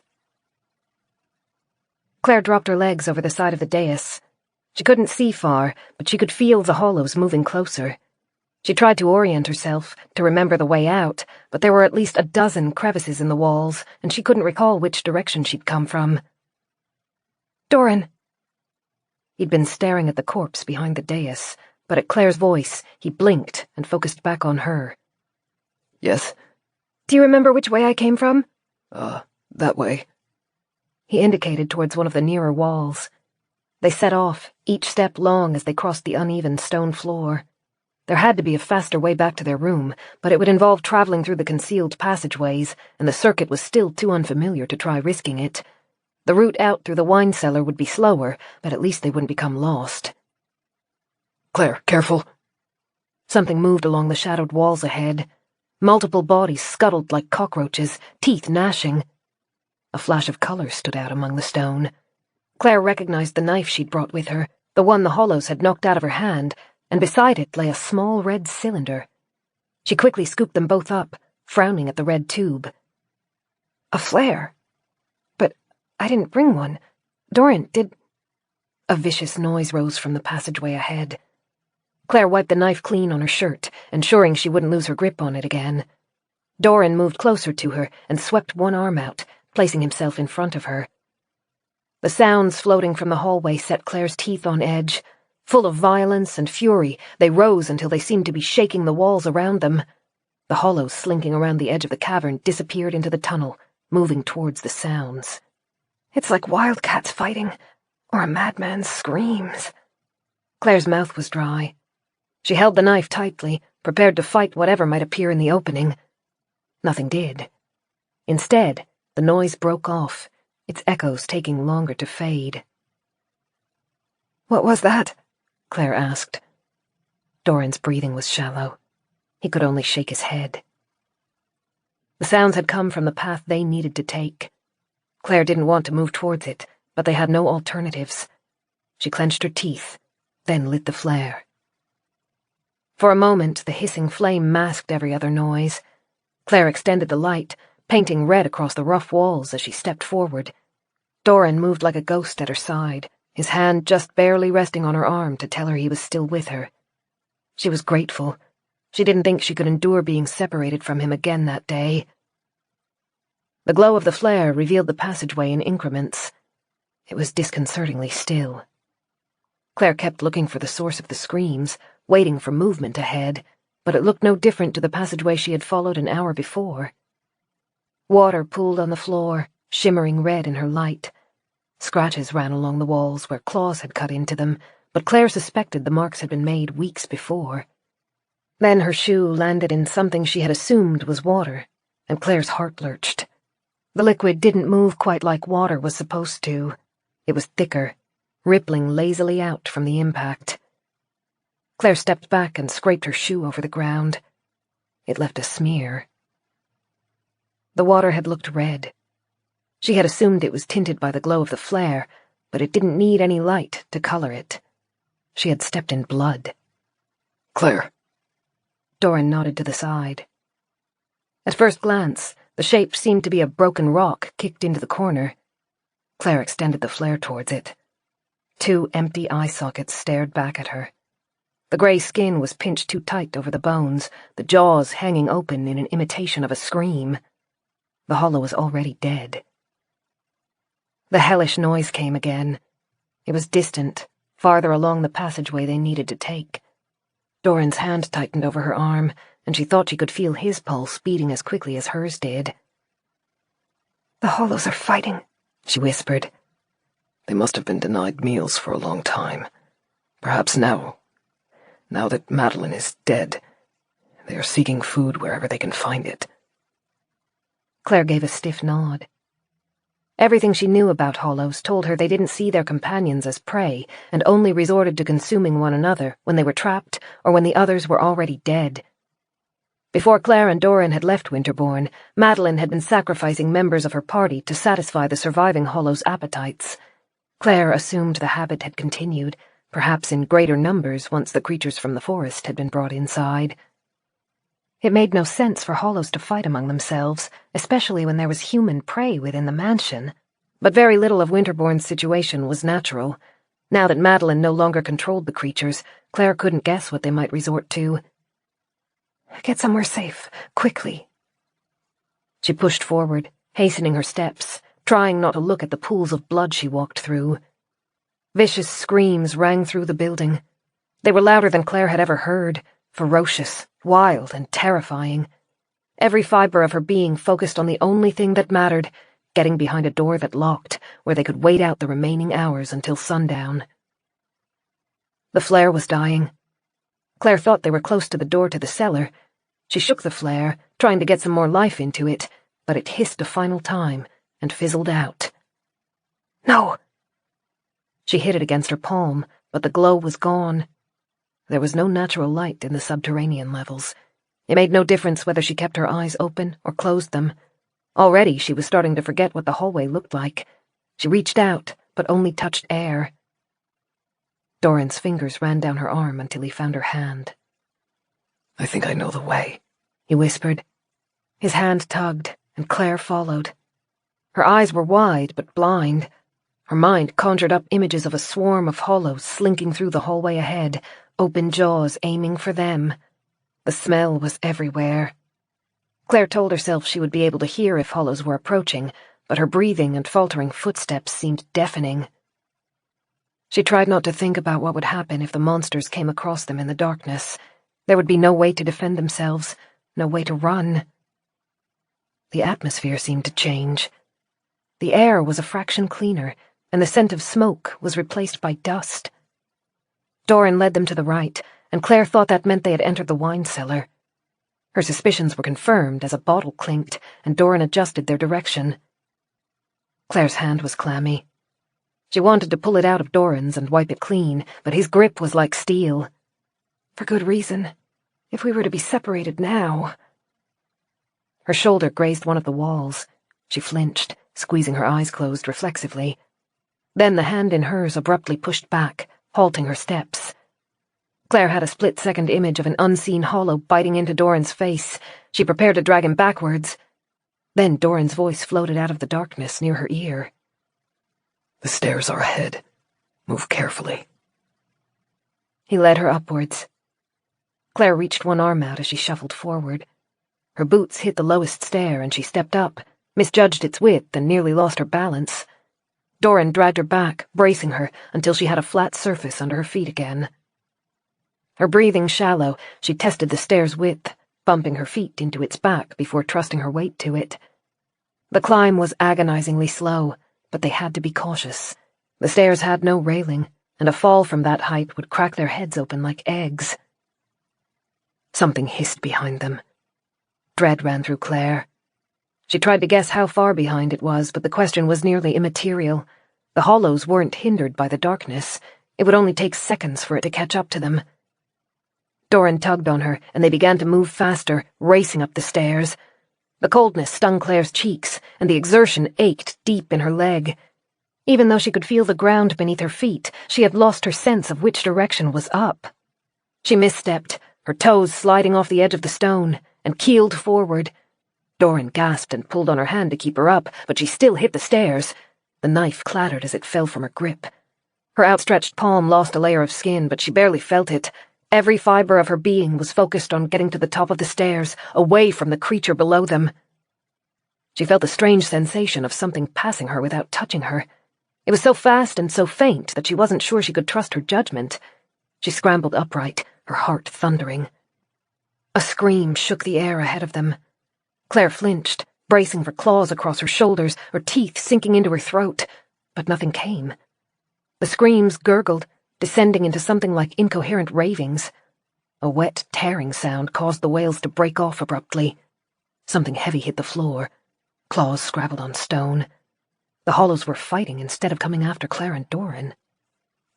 Clare dropped her legs over the side of the dais. She couldn't see far, but she could feel the hollows moving closer. She tried to orient herself, to remember the way out, but there were at least a dozen crevices in the walls, and she couldn't recall which direction she'd come from. "Dorran." He'd been staring at the corpse behind the dais, but at Clare's voice, he blinked and focused back on her. Yes? "Do you remember which way I came from?" That way." He indicated towards one of the nearer walls. They set off, each step long as they crossed the uneven stone floor. There had to be a faster way back to their room, but it would involve traveling through the concealed passageways, and the circuit was still too unfamiliar to try risking it. The route out through the wine cellar would be slower, but at least they wouldn't become lost. "Clare, careful." Something moved along the shadowed walls ahead. Multiple bodies scuttled like cockroaches, teeth gnashing. A flash of color stood out among the stone. Clare recognized the knife she'd brought with her, the one the hollows had knocked out of her hand, and beside it lay a small red cylinder. She quickly scooped them both up, frowning at the red tube. A flare. But I didn't bring one. Dorran, did... A vicious noise rose from the passageway ahead. Clare wiped the knife clean on her shirt, ensuring she wouldn't lose her grip on it again. Dorran moved closer to her and swept one arm out, placing himself in front of her. The sounds floating from the hallway set Clare's teeth on edge. Full of violence and fury, they rose until they seemed to be shaking the walls around them. The hollows slinking around the edge of the cavern disappeared into the tunnel, moving towards the sounds. It's like wildcats fighting, or a madman's screams. Clare's mouth was dry. She held the knife tightly, prepared to fight whatever might appear in the opening. Nothing did. Instead, the noise broke off, its echoes taking longer to fade. "What was that?" Clare asked. Dorran's breathing was shallow. He could only shake his head. The sounds had come from the path they needed to take. Clare didn't want to move towards it, but they had no alternatives. She clenched her teeth, then lit the flare. For a moment, the hissing flame masked every other noise. Clare extended the light, painting red across the rough walls as she stepped forward. Dorran moved like a ghost at her side, his hand just barely resting on her arm to tell her he was still with her. She was grateful. She didn't think she could endure being separated from him again that day. The glow of the flare revealed the passageway in increments. It was disconcertingly still. Clare kept looking for the source of the screams, waiting for movement ahead, but it looked no different to the passageway she had followed an hour before. Water pooled on the floor, shimmering red in her light. Scratches ran along the walls where claws had cut into them, but Clare suspected the marks had been made weeks before. Then her shoe landed in something she had assumed was water, and Clare's heart lurched. The liquid didn't move quite like water was supposed to. It was thicker, rippling lazily out from the impact. Clare stepped back and scraped her shoe over the ground. It left a smear. The water had looked red. She had assumed it was tinted by the glow of the flare, but it didn't need any light to color it. She had stepped in blood. Clare. Dorran nodded to the side. At first glance, the shape seemed to be a broken rock kicked into the corner. Clare extended the flare towards it. 2 empty eye sockets stared back at her. The grey skin was pinched too tight over the bones, the jaws hanging open in an imitation of a scream. The hollow was already dead. The hellish noise came again. It was distant, farther along the passageway they needed to take. Dorran's hand tightened over her arm, and she thought she could feel his pulse beating as quickly as hers did. "The hollows are fighting," she whispered. They must have been denied meals for a long time. Perhaps now that Madeline is dead, they are seeking food wherever they can find it. Clare gave a stiff nod. Everything she knew about hollows told her they didn't see their companions as prey and only resorted to consuming one another when they were trapped or when the others were already dead. Before Clare and Dorran had left Winterbourne, Madeline had been sacrificing members of her party to satisfy the surviving hollows' appetites. Clare assumed the habit had continued, perhaps in greater numbers once the creatures from the forest had been brought inside. It made no sense for hollows to fight among themselves, especially when there was human prey within the mansion. But very little of Winterbourne's situation was natural. Now that Madeline no longer controlled the creatures, Clare couldn't guess what they might resort to. "Get somewhere safe, quickly." She pushed forward, hastening her steps, trying not to look at the pools of blood she walked through. Vicious screams rang through the building. They were louder than Clare had ever heard, ferocious, wild, and terrifying. Every fiber of her being focused on the only thing that mattered, getting behind a door that locked, where they could wait out the remaining hours until sundown. The flare was dying. Clare thought they were close to the door to the cellar. She shook the flare, trying to get some more life into it, but it hissed a final time and fizzled out. "No!" She hit it against her palm, but the glow was gone. There was no natural light in the subterranean levels. It made no difference whether she kept her eyes open or closed them. Already she was starting to forget what the hallway looked like. She reached out, but only touched air. Dorran's fingers ran down her arm until he found her hand. I think I know the way, he whispered. His hand tugged, and Clare followed. Her eyes were wide but blind. Her mind conjured up images of a swarm of hollows slinking through the hallway ahead, open jaws aiming for them. The smell was everywhere. Clare told herself she would be able to hear if hollows were approaching, but her breathing and faltering footsteps seemed deafening. She tried not to think about what would happen if the monsters came across them in the darkness. There would be no way to defend themselves, no way to run. The atmosphere seemed to change. The air was a fraction cleaner, and the scent of smoke was replaced by dust. Dorran led them to the right, and Clare thought that meant they had entered the wine cellar. Her suspicions were confirmed as a bottle clinked, and Dorran adjusted their direction. Clare's hand was clammy. She wanted to pull it out of Dorran's and wipe it clean, but his grip was like steel. For good reason. If we were to be separated now... Her shoulder grazed one of the walls. She flinched, squeezing her eyes closed reflexively. Then the hand in hers abruptly pushed back, halting her steps. Clare had a split-second image of an unseen hollow biting into Dorran's face. She prepared to drag him backwards. Then Dorran's voice floated out of the darkness near her ear. The stairs are ahead. Move carefully. He led her upwards. Clare reached one arm out as she shuffled forward. Her boots hit the lowest stair and she stepped up, misjudged its width and nearly lost her balance. Dorran dragged her back, bracing her until she had a flat surface under her feet again. Her breathing shallow, she tested the stair's width, bumping her feet into its back before trusting her weight to it. The climb was agonizingly slow, but they had to be cautious. The stairs had no railing, and a fall from that height would crack their heads open like eggs. Something hissed behind them. Dread ran through Clare. She tried to guess how far behind it was, but the question was nearly immaterial. The hollows weren't hindered by the darkness. It would only take seconds for it to catch up to them. Dorran tugged on her, and they began to move faster, racing up the stairs. The coldness stung Clare's cheeks, and the exertion ached deep in her leg. Even though she could feel the ground beneath her feet, she had lost her sense of which direction was up. She misstepped, her toes sliding off the edge of the stone, and keeled forward. Dorran gasped and pulled on her hand to keep her up, but she still hit the stairs. The knife clattered as it fell from her grip. Her outstretched palm lost a layer of skin, but she barely felt it. Every fiber of her being was focused on getting to the top of the stairs, away from the creature below them. She felt a strange sensation of something passing her without touching her. It was so fast and so faint that she wasn't sure she could trust her judgment. She scrambled upright, her heart thundering. A scream shook the air ahead of them. Clare flinched, bracing for claws across her shoulders, her teeth sinking into her throat, but nothing came. The screams gurgled, descending into something like incoherent ravings. A wet, tearing sound caused the wails to break off abruptly. Something heavy hit the floor. Claws scrabbled on stone. The hollows were fighting instead of coming after Clare and Dorran.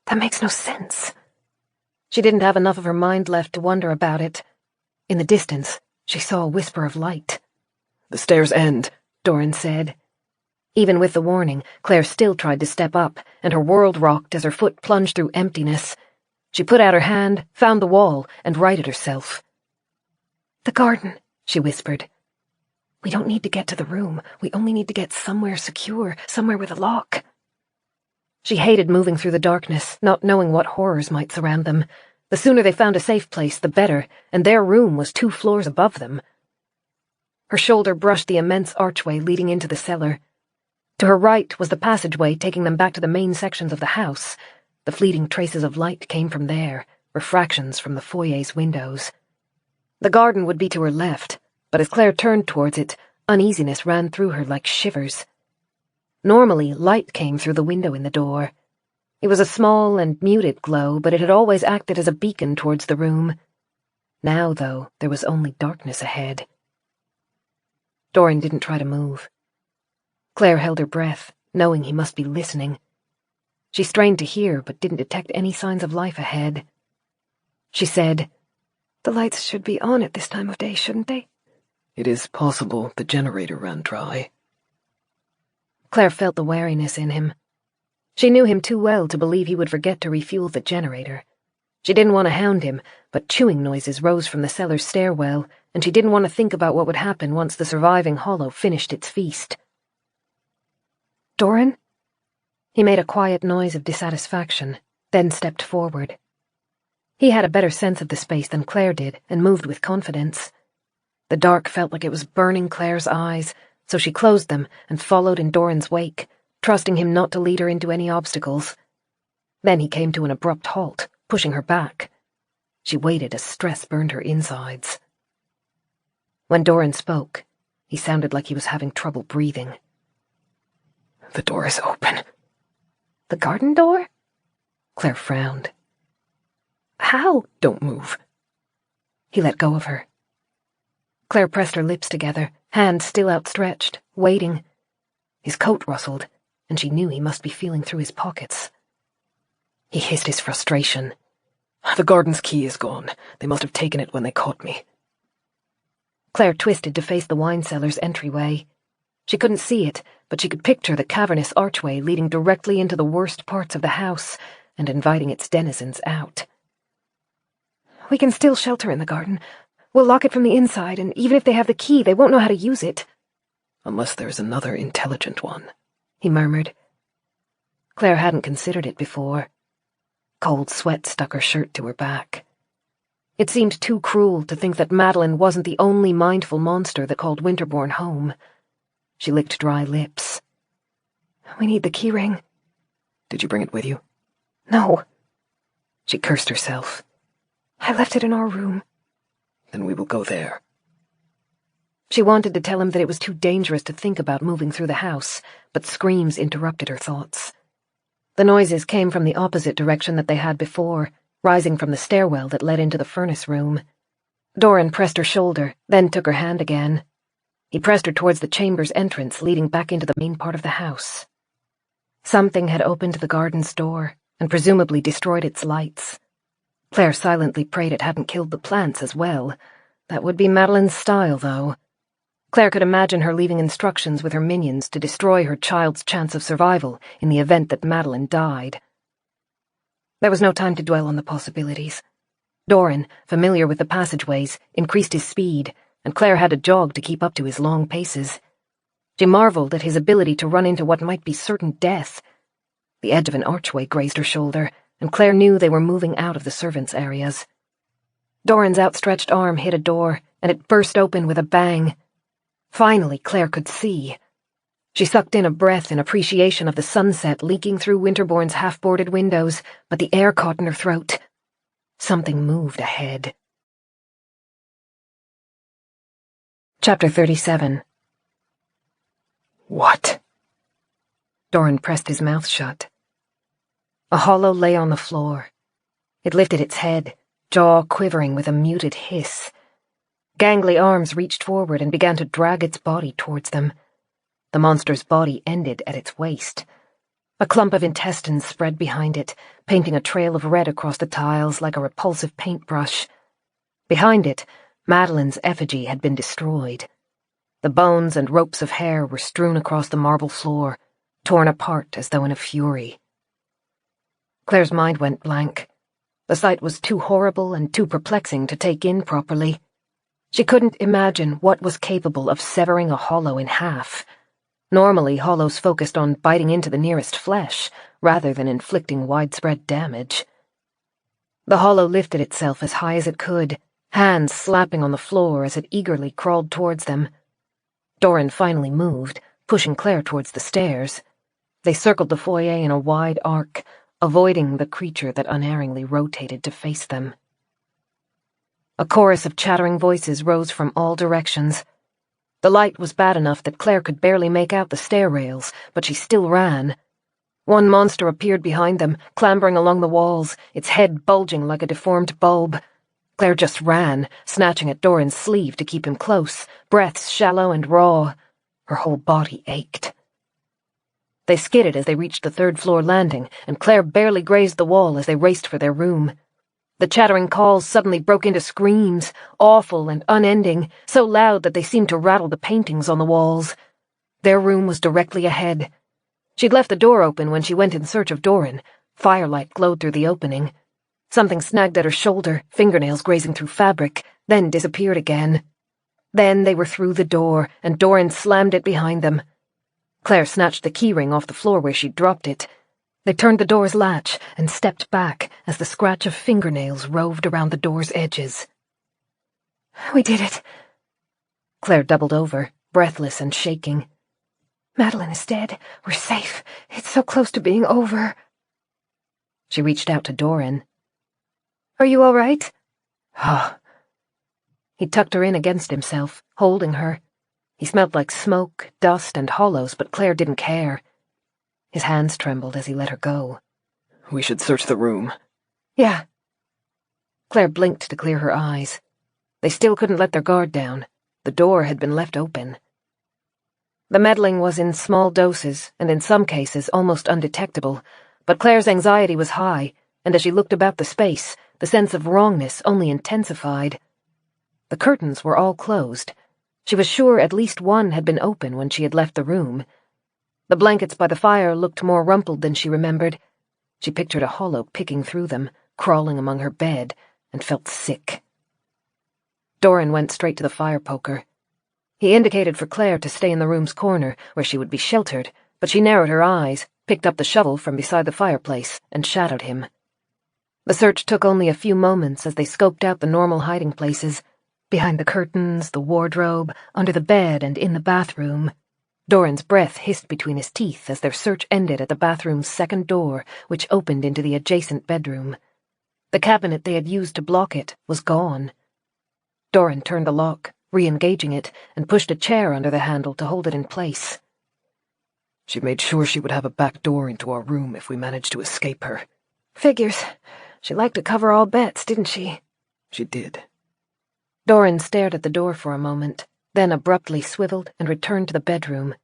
That makes no sense. She didn't have enough of her mind left to wonder about it. In the distance, she saw a whisper of light. The stairs end, Dorran said. Even with the warning, Clare still tried to step up, and her world rocked as her foot plunged through emptiness. She put out her hand, found the wall, and righted herself. "The garden," she whispered. "We don't need to get to the room. We only need to get somewhere secure, somewhere with a lock." She hated moving through the darkness, not knowing what horrors might surround them. The sooner they found a safe place, the better, and their room was 2 floors above them. Her shoulder brushed the immense archway leading into the cellar. To her right was the passageway taking them back to the main sections of the house. The fleeting traces of light came from there, refractions from the foyer's windows. The garden would be to her left, but as Clare turned towards it, uneasiness ran through her like shivers. Normally, light came through the window in the door. It was a small and muted glow, but it had always acted as a beacon towards the room. Now, though, there was only darkness ahead. Dorran didn't try to move. Clare held her breath, knowing he must be listening. She strained to hear, but didn't detect any signs of life ahead. She said, "The lights should be on at this time of day, shouldn't they?" It is possible the generator ran dry. Clare felt the wariness in him. She knew him too well to believe he would forget to refuel the generator. She didn't want to hound him, but chewing noises rose from the cellar's stairwell, and she didn't want to think about what would happen once the surviving hollow finished its feast. "Dorran?" He made a quiet noise of dissatisfaction, then stepped forward. He had a better sense of the space than Clare did, and moved with confidence. The dark felt like it was burning Clare's eyes, so she closed them and followed in Dorran's wake, trusting him not to lead her into any obstacles. Then he came to an abrupt halt, pushing her back. She waited as stress burned her insides. When Dorran spoke, he sounded like he was having trouble breathing. "The door is open." "The garden door?" Clare frowned. "How?" "Don't move." He let go of her. Clare pressed her lips together, hands still outstretched, waiting. His coat rustled, and she knew he must be feeling through his pockets. He hissed his frustration. "The garden's key is gone. They must have taken it when they caught me." Clare twisted to face the wine cellar's entryway. She couldn't see it, but she could picture the cavernous archway leading directly into the worst parts of the house and inviting its denizens out. "We can still shelter in the garden. We'll lock it from the inside, and even if they have the key, they won't know how to use it." "Unless there's another intelligent one," he murmured. Clare hadn't considered it before. Cold sweat stuck her shirt to her back. It seemed too cruel to think that Madeline wasn't the only mindful monster that called Winterbourne home. She licked dry lips. "We need the key ring." "Did you bring it with you?" "No." She cursed herself. "I left it in our room." "Then we will go there." She wanted to tell him that it was too dangerous to think about moving through the house, but screams interrupted her thoughts. The noises came from the opposite direction that they had before, rising from the stairwell that led into the furnace room. Dorran pressed her shoulder, then took her hand again. He pressed her towards the chamber's entrance leading back into the main part of the house. Something had opened the garden's door, and presumably destroyed its lights. Clare silently prayed it hadn't killed the plants as well. That would be Madeline's style, though. Clare could imagine her leaving instructions with her minions to destroy her child's chance of survival in the event that Madeline died. There was no time to dwell on the possibilities. Dorran, familiar with the passageways, increased his speed, and Clare had to jog to keep up to his long paces. She marveled at his ability to run into what might be certain death. The edge of an archway grazed her shoulder, and Clare knew they were moving out of the servants' areas. Dorran's outstretched arm hit a door, and it burst open with a bang. Finally, Clare could see. She sucked in a breath in appreciation of the sunset leaking through Winterbourne's half-boarded windows, but the air caught in her throat. Something moved ahead. Chapter 37. "What?" Dorran pressed his mouth shut. A hollow lay on the floor. It lifted its head, jaw quivering with a muted hiss. Gangly arms reached forward and began to drag its body towards them. The monster's body ended at its waist. A clump of intestines spread behind it, painting a trail of red across the tiles like a repulsive paintbrush. Behind it, Madeline's effigy had been destroyed. The bones and ropes of hair were strewn across the marble floor, torn apart as though in a fury. Clare's mind went blank. The sight was too horrible and too perplexing to take in properly. She couldn't imagine what was capable of severing a hollow in half. Normally, hollows focused on biting into the nearest flesh, rather than inflicting widespread damage. The hollow lifted itself as high as it could, hands slapping on the floor as it eagerly crawled towards them. Dorran finally moved, pushing Clare towards the stairs. They circled the foyer in a wide arc, avoiding the creature that unerringly rotated to face them. A chorus of chattering voices rose from all directions. The light was bad enough that Clare could barely make out the stair rails, but she still ran. One monster appeared behind them, clambering along the walls, its head bulging like a deformed bulb. Clare just ran, snatching at Dorran's sleeve to keep him close, breaths shallow and raw. Her whole body ached. They skidded as they reached the third-floor landing, and Clare barely grazed the wall as they raced for their room. The chattering calls suddenly broke into screams, awful and unending, so loud that they seemed to rattle the paintings on the walls. Their room was directly ahead. She'd left the door open when she went in search of Dorran. Firelight glowed through the opening. Something snagged at her shoulder, fingernails grazing through fabric, then disappeared again. Then they were through the door, and Dorran slammed it behind them. Clare snatched the keyring off the floor where she'd dropped it. They turned the door's latch and stepped back as the scratch of fingernails roved around the door's edges. We did it. Clare doubled over, breathless and shaking. Madeline is dead. We're safe. It's so close to being over. She reached out to Dorran. Are you all right? He tucked her in against himself, holding her. He smelled like smoke, dust, and hollows, but Clare didn't care. His hands trembled as he let her go. We should search the room. Yeah. Clare blinked to clear her eyes. They still couldn't let their guard down. The door had been left open. The meddling was in small doses, and in some cases almost undetectable, but Clare's anxiety was high, and as she looked about the space, the sense of wrongness only intensified. The curtains were all closed. She was sure at least one had been open when she had left the room. The blankets by the fire looked more rumpled than she remembered. She pictured a hollow picking through them, crawling among her bed, and felt sick. Dorran went straight to the fire poker. He indicated for Clare to stay in the room's corner, where she would be sheltered, but she narrowed her eyes, picked up the shovel from beside the fireplace, and shadowed him. The search took only a few moments as they scoped out the normal hiding places, behind the curtains, the wardrobe, under the bed, and in the bathroom. Dorran's breath hissed between his teeth as their search ended at the bathroom's second door, which opened into the adjacent bedroom. The cabinet they had used to block it was gone. Dorran turned the lock, re-engaging it, and pushed a chair under the handle to hold it in place. She made sure she would have a back door into our room if we managed to escape her. Figures. She liked to cover all bets, didn't she? She did. Dorran stared at the door for a moment, then abruptly swiveled and returned to the bedroom.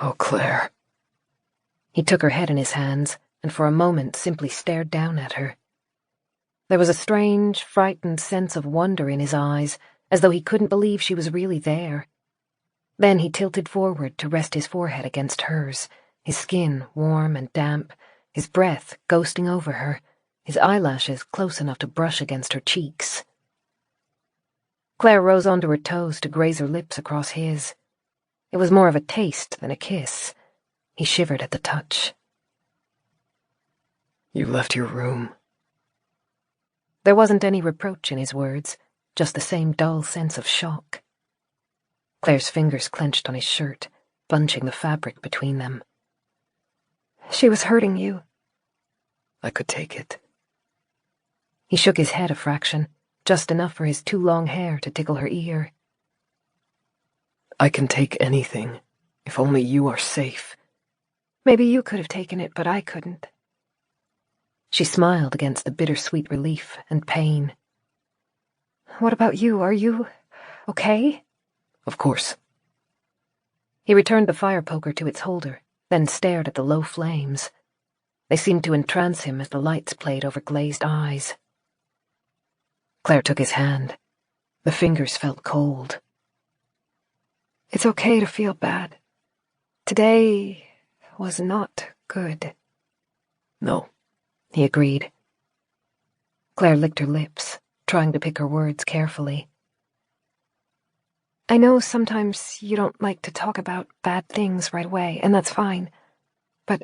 Oh, Clare. He took her head in his hands, and for a moment simply stared down at her. There was a strange, frightened sense of wonder in his eyes, as though he couldn't believe she was really there. Then he tilted forward to rest his forehead against hers, his skin warm and damp, his breath ghosting over her, his eyelashes close enough to brush against her cheeks. Clare rose onto her toes to graze her lips across his. It was more of a taste than a kiss. He shivered at the touch. You left your room. There wasn't any reproach in his words, just the same dull sense of shock. Clare's fingers clenched on his shirt, bunching the fabric between them. She was hurting you. I could take it. He shook his head a fraction, just enough for his too long hair to tickle her ear. I can take anything, if only you are safe. Maybe you could have taken it, but I couldn't. She smiled against the bittersweet relief and pain. What about you? Are you okay? Of course. He returned the fire poker to its holder, then stared at the low flames. They seemed to entrance him as the lights played over glazed eyes. Clare took his hand. The fingers felt cold. It's okay to feel bad. Today was not good. No, he agreed. Clare licked her lips, trying to pick her words carefully. I know sometimes you don't like to talk about bad things right away, and that's fine. But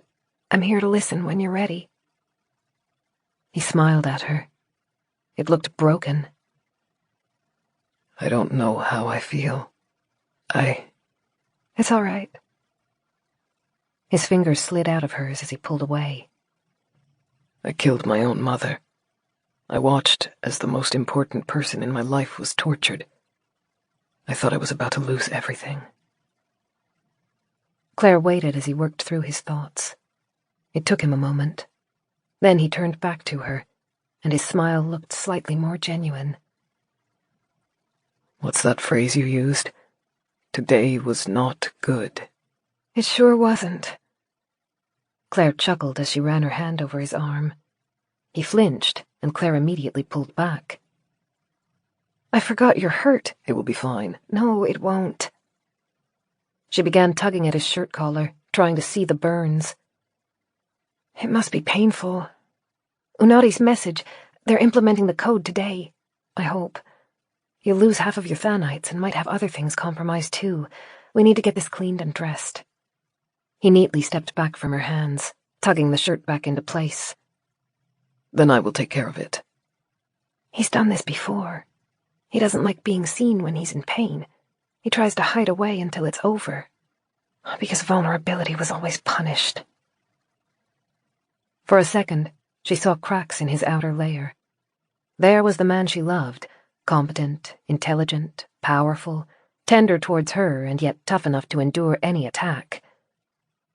I'm here to listen when you're ready. He smiled at her. It looked broken. I don't know how I feel. It's all right. His fingers slid out of hers as he pulled away. I killed my own mother. I watched as the most important person in my life was tortured. I thought I was about to lose everything. Clare waited as he worked through his thoughts. It took him a moment. Then he turned back to her, and his smile looked slightly more genuine. What's that phrase you used? Today was not good. It sure wasn't. Clare chuckled as she ran her hand over his arm. He flinched, and Clare immediately pulled back. I forgot you're hurt. It will be fine. No, it won't. She began tugging at his shirt collar, trying to see the burns. It must be painful. Unadi's message, they're implementing the code today, I hope. You'll lose half of your thanites and might have other things compromised too. We need to get this cleaned and dressed. He neatly stepped back from her hands, tugging the shirt back into place. Then I will take care of it. He's done this before. He doesn't like being seen when he's in pain. He tries to hide away until it's over. Because vulnerability was always punished. For a second, she saw cracks in his outer layer. There was the man she loved, competent, intelligent, powerful, tender towards her and yet tough enough to endure any attack.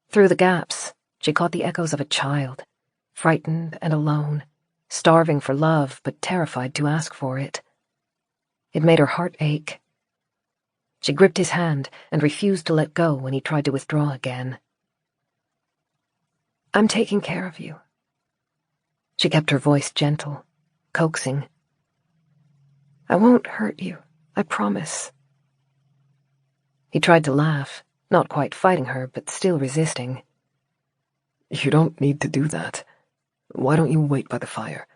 Through the gaps, she caught the echoes of a child, frightened and alone, starving for love but terrified to ask for it. It made her heart ache. She gripped his hand and refused to let go when he tried to withdraw again. I'm taking care of you. She kept her voice gentle, coaxing. I won't hurt you, I promise. He tried to laugh, not quite fighting her, but still resisting. You don't need to do that. Why don't you wait by the fire?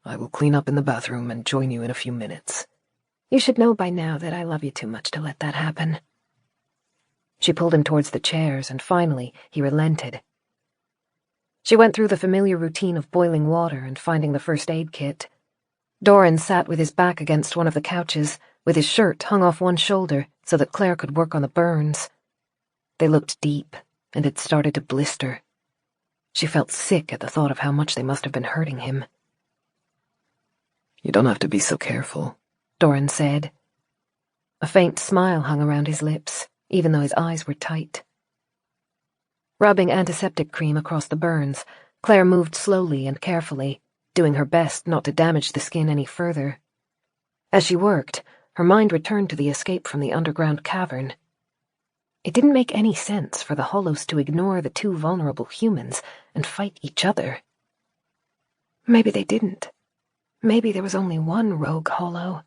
I will clean up in the bathroom and join you in a few minutes. You should know by now that I love you too much to let that happen. She pulled him towards the chairs, and finally he relented. She went through the familiar routine of boiling water and finding the first aid kit. Dorran sat with his back against one of the couches, with his shirt hung off one shoulder so that Clare could work on the burns. They looked deep, and had started to blister. She felt sick at the thought of how much they must have been hurting him. You don't have to be so careful, Dorran said. A faint smile hung around his lips, even though his eyes were tight. Rubbing antiseptic cream across the burns, Clare moved slowly and carefully, doing her best not to damage the skin any further. As she worked, her mind returned to the escape from the underground cavern. It didn't make any sense for the Hollows to ignore the two vulnerable humans and fight each other. Maybe they didn't. Maybe there was only one rogue Hollow.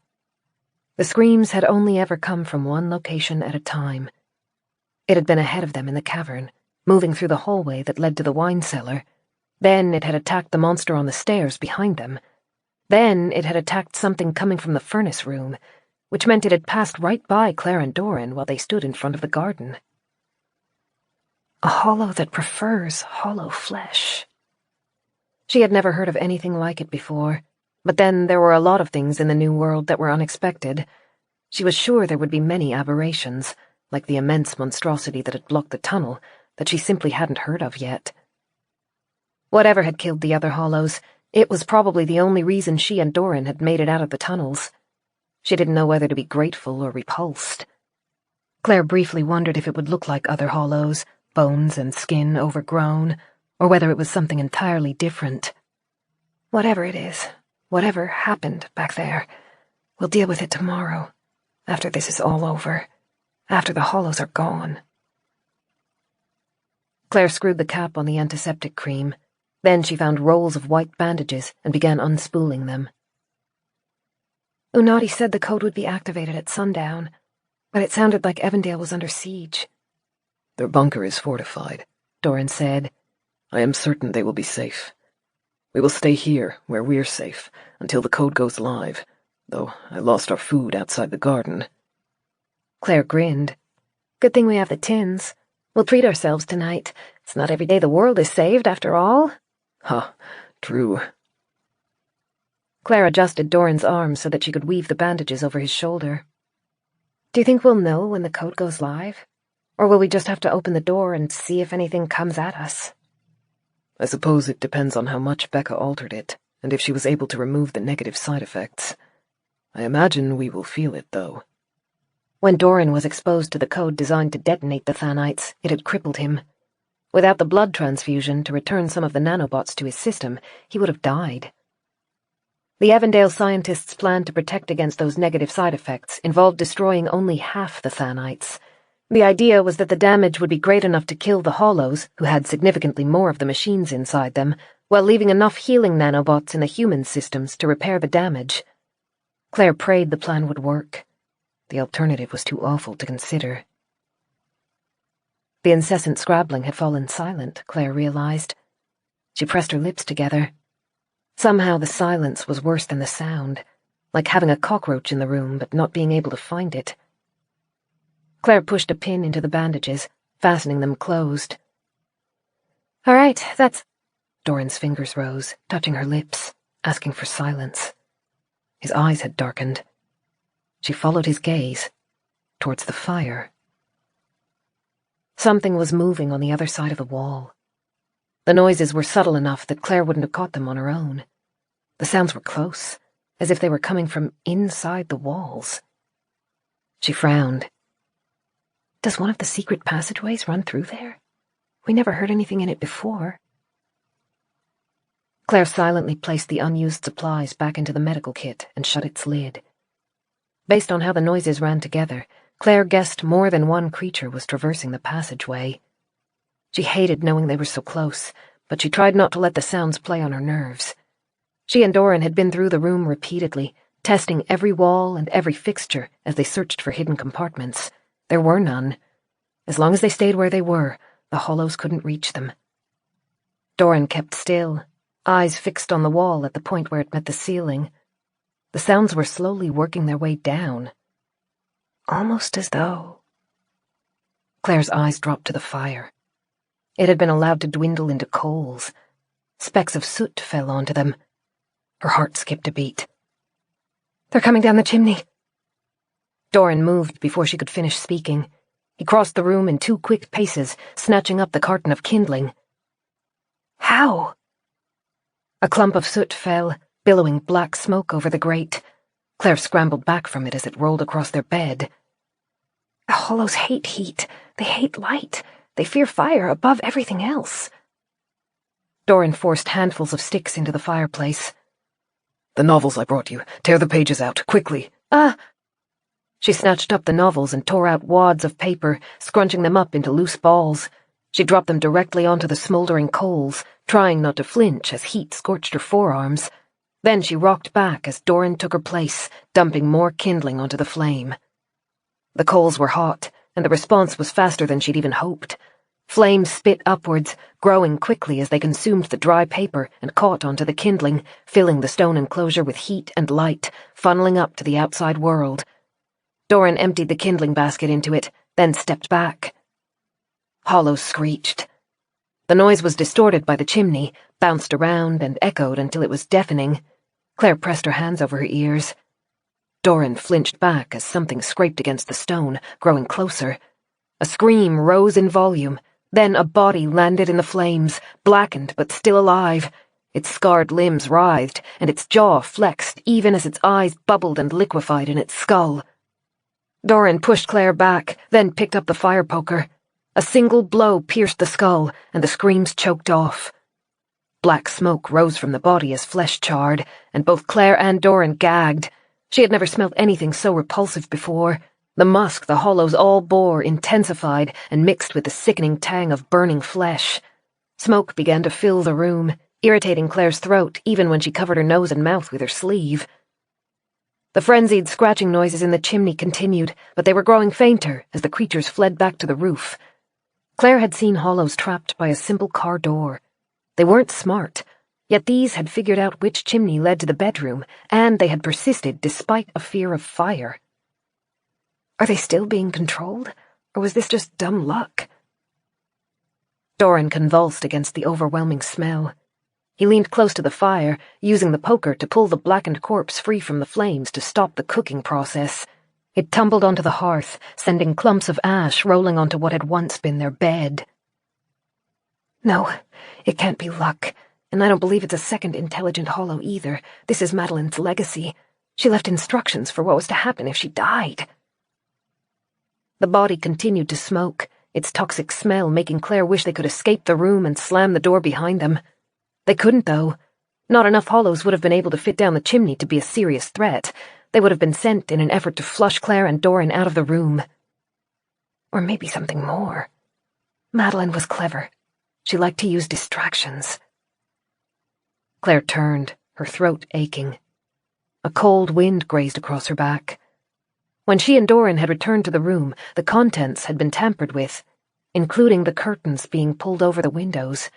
The screams had only ever come from one location at a time. It had been ahead of them in the cavern, moving through the hallway that led to the wine cellar. Then it had attacked the monster on the stairs behind them. Then it had attacked something coming from the furnace room, which meant it had passed right by Clare and Dorran while they stood in front of the garden. A Hollow that prefers hollow flesh. She had never heard of anything like it before, but then there were a lot of things in the new world that were unexpected. She was sure there would be many aberrations, like the immense monstrosity that had blocked the tunnel, that she simply hadn't heard of yet. Whatever had killed the other Hollows, it was probably the only reason she and Dorran had made it out of the tunnels. She didn't know whether to be grateful or repulsed. Clare briefly wondered if it would look like other Hollows, bones and skin overgrown, or whether it was something entirely different. Whatever it is, whatever happened back there, we'll deal with it tomorrow, after this is all over, after the Hollows are gone. Clare screwed the cap on the antiseptic cream. Then she found rolls of white bandages and began unspooling them. Unadi said the code would be activated at sundown, but it sounded like Evandale was under siege. Their bunker is fortified, Dorran said. I am certain they will be safe. We will stay here, where we're safe, until the code goes live, though I lost our food outside the garden. Clare grinned. Good thing we have the tins. We'll treat ourselves tonight. It's not every day the world is saved, after all. True. Clare adjusted Dorran's arm so that she could weave the bandages over his shoulder. Do you think we'll know when the code goes live? Or will we just have to open the door and see if anything comes at us? I suppose it depends on how much Becca altered it, and if she was able to remove the negative side effects. I imagine we will feel it, though. When Dorran was exposed to the code designed to detonate the thanites, it had crippled him. Without the blood transfusion to return some of the nanobots to his system, he would have died. The Evandale scientists' plan to protect against those negative side effects involved destroying only half the thanites. The idea was that the damage would be great enough to kill the Hollows, who had significantly more of the machines inside them, while leaving enough healing nanobots in the human systems to repair the damage. Clare prayed the plan would work. The alternative was too awful to consider. The incessant scrabbling had fallen silent, Clare realized. She pressed her lips together. Somehow the silence was worse than the sound, like having a cockroach in the room but not being able to find it. Clare pushed a pin into the bandages, fastening them closed. "All right, that's—" Dorran's fingers rose, touching her lips, asking for silence. His eyes had darkened. She followed his gaze, towards the fire. Something was moving on the other side of the wall. The noises were subtle enough that Clare wouldn't have caught them on her own. The sounds were close, as if they were coming from inside the walls. She frowned. Does one of the secret passageways run through there? We never heard anything in it before. Clare silently placed the unused supplies back into the medical kit and shut its lid. Based on how the noises ran together, Clare guessed more than one creature was traversing the passageway. She hated knowing they were so close, but she tried not to let the sounds play on her nerves. She and Dorran had been through the room repeatedly, testing every wall and every fixture as they searched for hidden compartments. There were none. As long as they stayed where they were, the hollows couldn't reach them. Dorran kept still, eyes fixed on the wall at the point where it met the ceiling. The sounds were slowly working their way down. Almost as though... Clare's eyes dropped to the fire. It had been allowed to dwindle into coals. Specks of soot fell onto them. Her heart skipped a beat. "They're coming down the chimney." Dorran moved before she could finish speaking. He crossed the room in 2 quick paces, snatching up the carton of kindling. "How?" A clump of soot fell, billowing black smoke over the grate. Clare scrambled back from it as it rolled across their bed. "The hollows hate heat. They hate light. They fear fire above everything else." Dorran forced handfuls of sticks into the fireplace. "The novels I brought you. Tear the pages out, quickly." "Ah!" She snatched up the novels and tore out wads of paper, scrunching them up into loose balls. She dropped them directly onto the smoldering coals, trying not to flinch as heat scorched her forearms. Then she rocked back as Dorran took her place, dumping more kindling onto the flame. The coals were hot, and the response was faster than she'd even hoped. Flames spit upwards, growing quickly as they consumed the dry paper and caught onto the kindling, filling the stone enclosure with heat and light, funneling up to the outside world. Dorran emptied the kindling basket into it, then stepped back. Hollows screeched. The noise was distorted by the chimney, bounced around and echoed until it was deafening. Clare pressed her hands over her ears. Dorran flinched back as something scraped against the stone, growing closer. A scream rose in volume, then a body landed in the flames, blackened but still alive. Its scarred limbs writhed, and its jaw flexed even as its eyes bubbled and liquefied in its skull. Dorran pushed Clare back, then picked up the fire poker. A single blow pierced the skull, and the screams choked off. Black smoke rose from the body as flesh charred, and both Clare and Dorran gagged. She had never smelt anything so repulsive before. The musk the hollows all bore intensified and mixed with the sickening tang of burning flesh. Smoke began to fill the room, irritating Clare's throat even when she covered her nose and mouth with her sleeve. The frenzied scratching noises in the chimney continued, but they were growing fainter as the creatures fled back to the roof. Clare had seen hollows trapped by a simple car door. They weren't smart, yet these had figured out which chimney led to the bedroom, and they had persisted despite a fear of fire. Are they still being controlled, or was this just dumb luck? Dorran convulsed against the overwhelming smell. He leaned close to the fire, using the poker to pull the blackened corpse free from the flames to stop the cooking process. It tumbled onto the hearth, sending clumps of ash rolling onto what had once been their bed. No, it can't be luck, and I don't believe it's a second intelligent hollow either. This is Madeline's legacy. She left instructions for what was to happen if she died. The body continued to smoke, its toxic smell making Clare wish they could escape the room and slam the door behind them. They couldn't, though. Not enough hollows would have been able to fit down the chimney to be a serious threat. They would have been sent in an effort to flush Clare and Dorran out of the room. Or maybe something more. Madeline was clever. She liked to use distractions. Clare turned, her throat aching. A cold wind grazed across her back. When she and Dorran had returned to the room, the contents had been tampered with. including the curtains being pulled over the windows.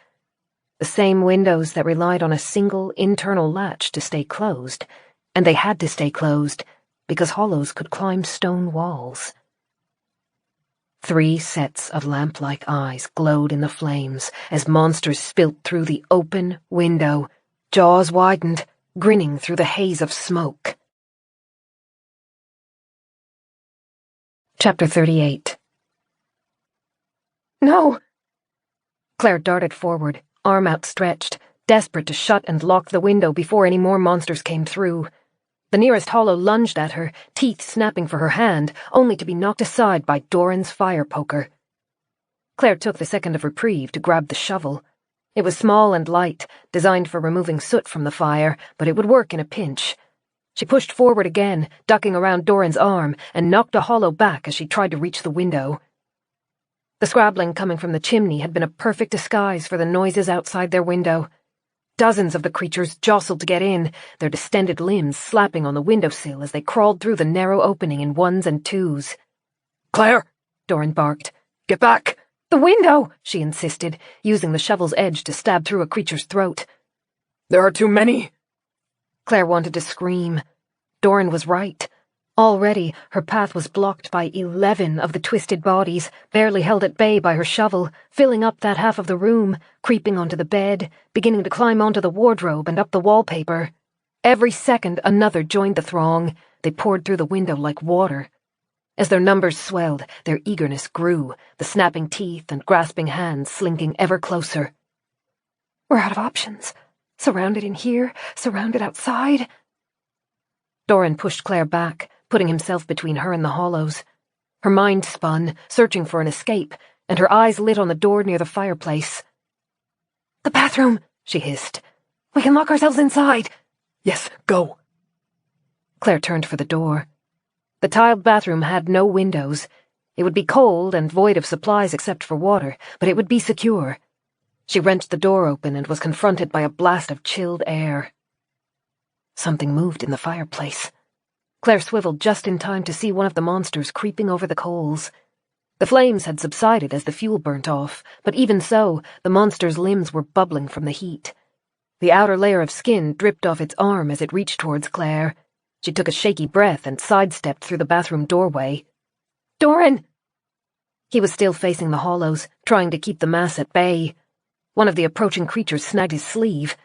The same windows that relied on a single internal latch to stay closed, and they had to stay closed because hollows could climb stone walls. 3 sets of lamp-like eyes glowed in the flames as monsters spilt through the open window, jaws widened, grinning through the haze of smoke. Chapter 38. No! Claire darted forward, arm outstretched, desperate to shut and lock the window before any more monsters came through. The nearest hollow lunged at her, teeth snapping for her hand, only to be knocked aside by Dorran's fire poker. Claire took the second of reprieve to grab the shovel. It was small and light, designed for removing soot from the fire, but it would work in a pinch. She pushed forward again, ducking around Dorran's arm, and knocked a hollow back as she tried to reach the window. The scrabbling coming from the chimney had been a perfect disguise for the noises outside their window. Dozens of the creatures jostled to get in, their distended limbs slapping on the windowsill as they crawled through the narrow opening in ones and twos. "Claire!" Dorran barked. "Get back!" "The window!" she insisted, using the shovel's edge to stab through a creature's throat. "There are too many!" Claire wanted to scream. Dorran was right. Already, her path was blocked by 11 of the twisted bodies, barely held at bay by her shovel, filling up that half of the room, creeping onto the bed, beginning to climb onto the wardrobe and up the wallpaper. Every second, another joined the throng. They poured through the window like water. As their numbers swelled, their eagerness grew, the snapping teeth and grasping hands slinking ever closer. "We're out of options. Surrounded in here, surrounded outside." Dorran pushed Claire back, putting himself between her and the hollows. Her mind spun, searching for an escape, and her eyes lit on the door near the fireplace. "The bathroom," she hissed. "We can lock ourselves inside." "Yes, go." Claire turned for the door. The tiled bathroom had no windows. It would be cold and void of supplies except for water, but it would be secure. She wrenched the door open and was confronted by a blast of chilled air. Something moved in the fireplace. Claire swiveled just in time to see one of the monsters creeping over the coals. The flames had subsided as the fuel burnt off, but even so, the monster's limbs were bubbling from the heat. The outer layer of skin dripped off its arm as it reached towards Claire. She took a shaky breath and sidestepped through the bathroom doorway. "Dorran!" He was still facing the hollows, trying to keep the mass at bay. One of the approaching creatures snagged his sleeve.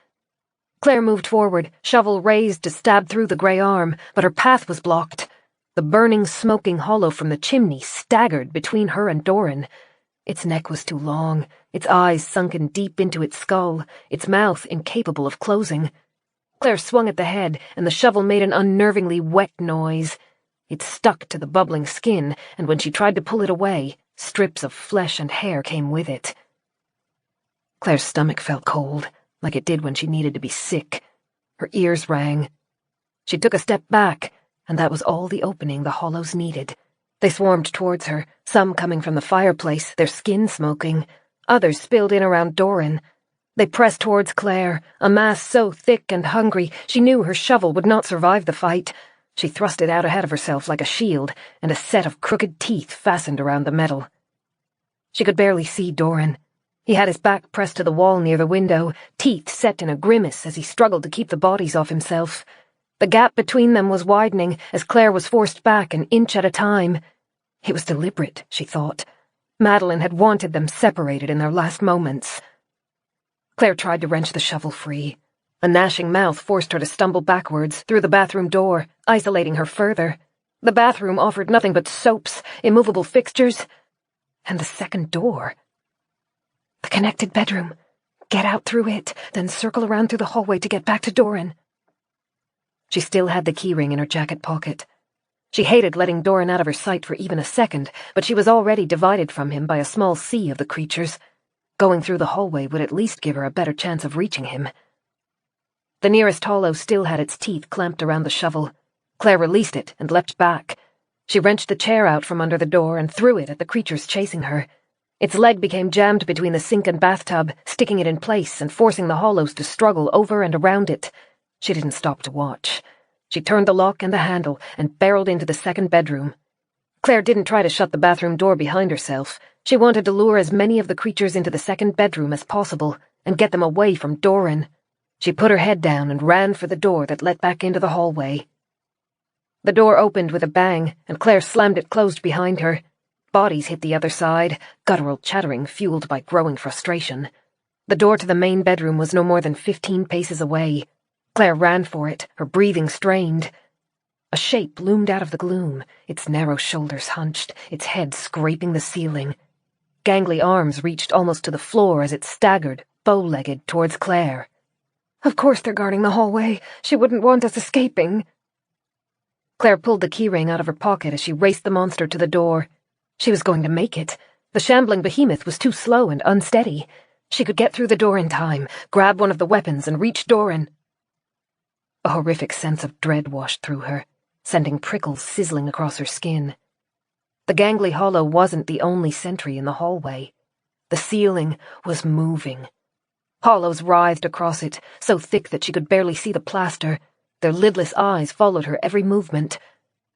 Claire moved forward, shovel raised to stab through the grey arm, but her path was blocked. The burning, smoking hollow from the chimney staggered between her and Dorran. Its neck was too long, its eyes sunken deep into its skull, its mouth incapable of closing. Claire swung at the head, and the shovel made an unnervingly wet noise. It stuck to the bubbling skin, and when she tried to pull it away, strips of flesh and hair came with it. Claire's stomach felt cold, like it did when she needed to be sick. Her ears rang. She took a step back, and that was all the opening the hollows needed. They swarmed towards her, some coming from the fireplace, their skin smoking. Others spilled in around Dorran. They pressed towards Claire, a mass so thick and hungry she knew her shovel would not survive the fight. She thrust it out ahead of herself like a shield, and a set of crooked teeth fastened around the metal. She could barely see Dorran. He had his back pressed to the wall near the window, teeth set in a grimace as he struggled to keep the bodies off himself. The gap between them was widening as Claire was forced back an inch at a time. It was deliberate, she thought. Madeline had wanted them separated in their last moments. Claire tried to wrench the shovel free. A gnashing mouth forced her to stumble backwards through the bathroom door, isolating her further. The bathroom offered nothing but soaps, immovable fixtures, and the second door. The connected bedroom. Get out through it, then circle around through the hallway to get back to Dorran. She still had the keyring in her jacket pocket. She hated letting Dorran out of her sight for even a second, but she was already divided from him by a small sea of the creatures. Going through the hallway would at least give her a better chance of reaching him. The nearest hollow still had its teeth clamped around the shovel. Claire released it and leapt back. She wrenched the chair out from under the door and threw it at the creatures chasing her. Its leg became jammed between the sink and bathtub, sticking it in place and forcing the hollows to struggle over and around it. She didn't stop to watch. She turned the lock and the handle and barreled into the second bedroom. Claire didn't try to shut the bathroom door behind herself. She wanted to lure as many of the creatures into the second bedroom as possible and get them away from Dorran. She put her head down and ran for the door that led back into the hallway. The door opened with a bang, and Clare slammed it closed behind her. Bodies hit the other side, guttural chattering fueled by growing frustration. The door to the main bedroom was no more than 15 paces away. Clare ran for it, her breathing strained. A shape loomed out of the gloom, its narrow shoulders hunched, its head scraping the ceiling. Gangly arms reached almost to the floor as it staggered, bow-legged, towards Clare. Of course they're guarding the hallway. She wouldn't want us escaping. Clare pulled the keyring out of her pocket as she raced the monster to the door. She was going to make it. The shambling behemoth was too slow and unsteady. She could get through the door in time, grab one of the weapons, and reach Dorran. A horrific sense of dread washed through her, sending prickles sizzling across her skin. The gangly hollow wasn't the only sentry in the hallway. The ceiling was moving. Hollows writhed across it, so thick that she could barely see the plaster. Their lidless eyes followed her every movement.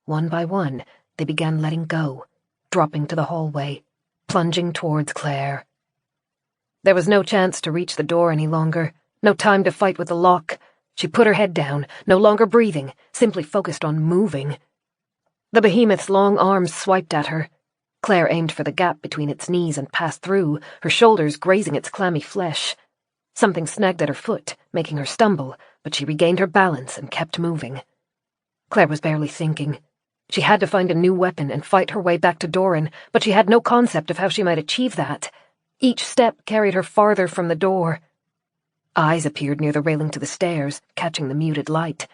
One by one, they began letting go, dropping to the hallway, plunging towards Clare. There was no chance to reach the door any longer, no time to fight with the lock. She put her head down, no longer breathing, simply focused on moving. The behemoth's long arms swiped at her. Clare aimed for the gap between its knees and passed through, her shoulders grazing its clammy flesh. Something snagged at her foot, making her stumble, but she regained her balance and kept moving. Clare was barely thinking. She had to find a new weapon and fight her way back to Dorran, but she had no concept of how she might achieve that. Each step carried her farther from the door. Eyes appeared near the railing to the stairs, catching the muted light.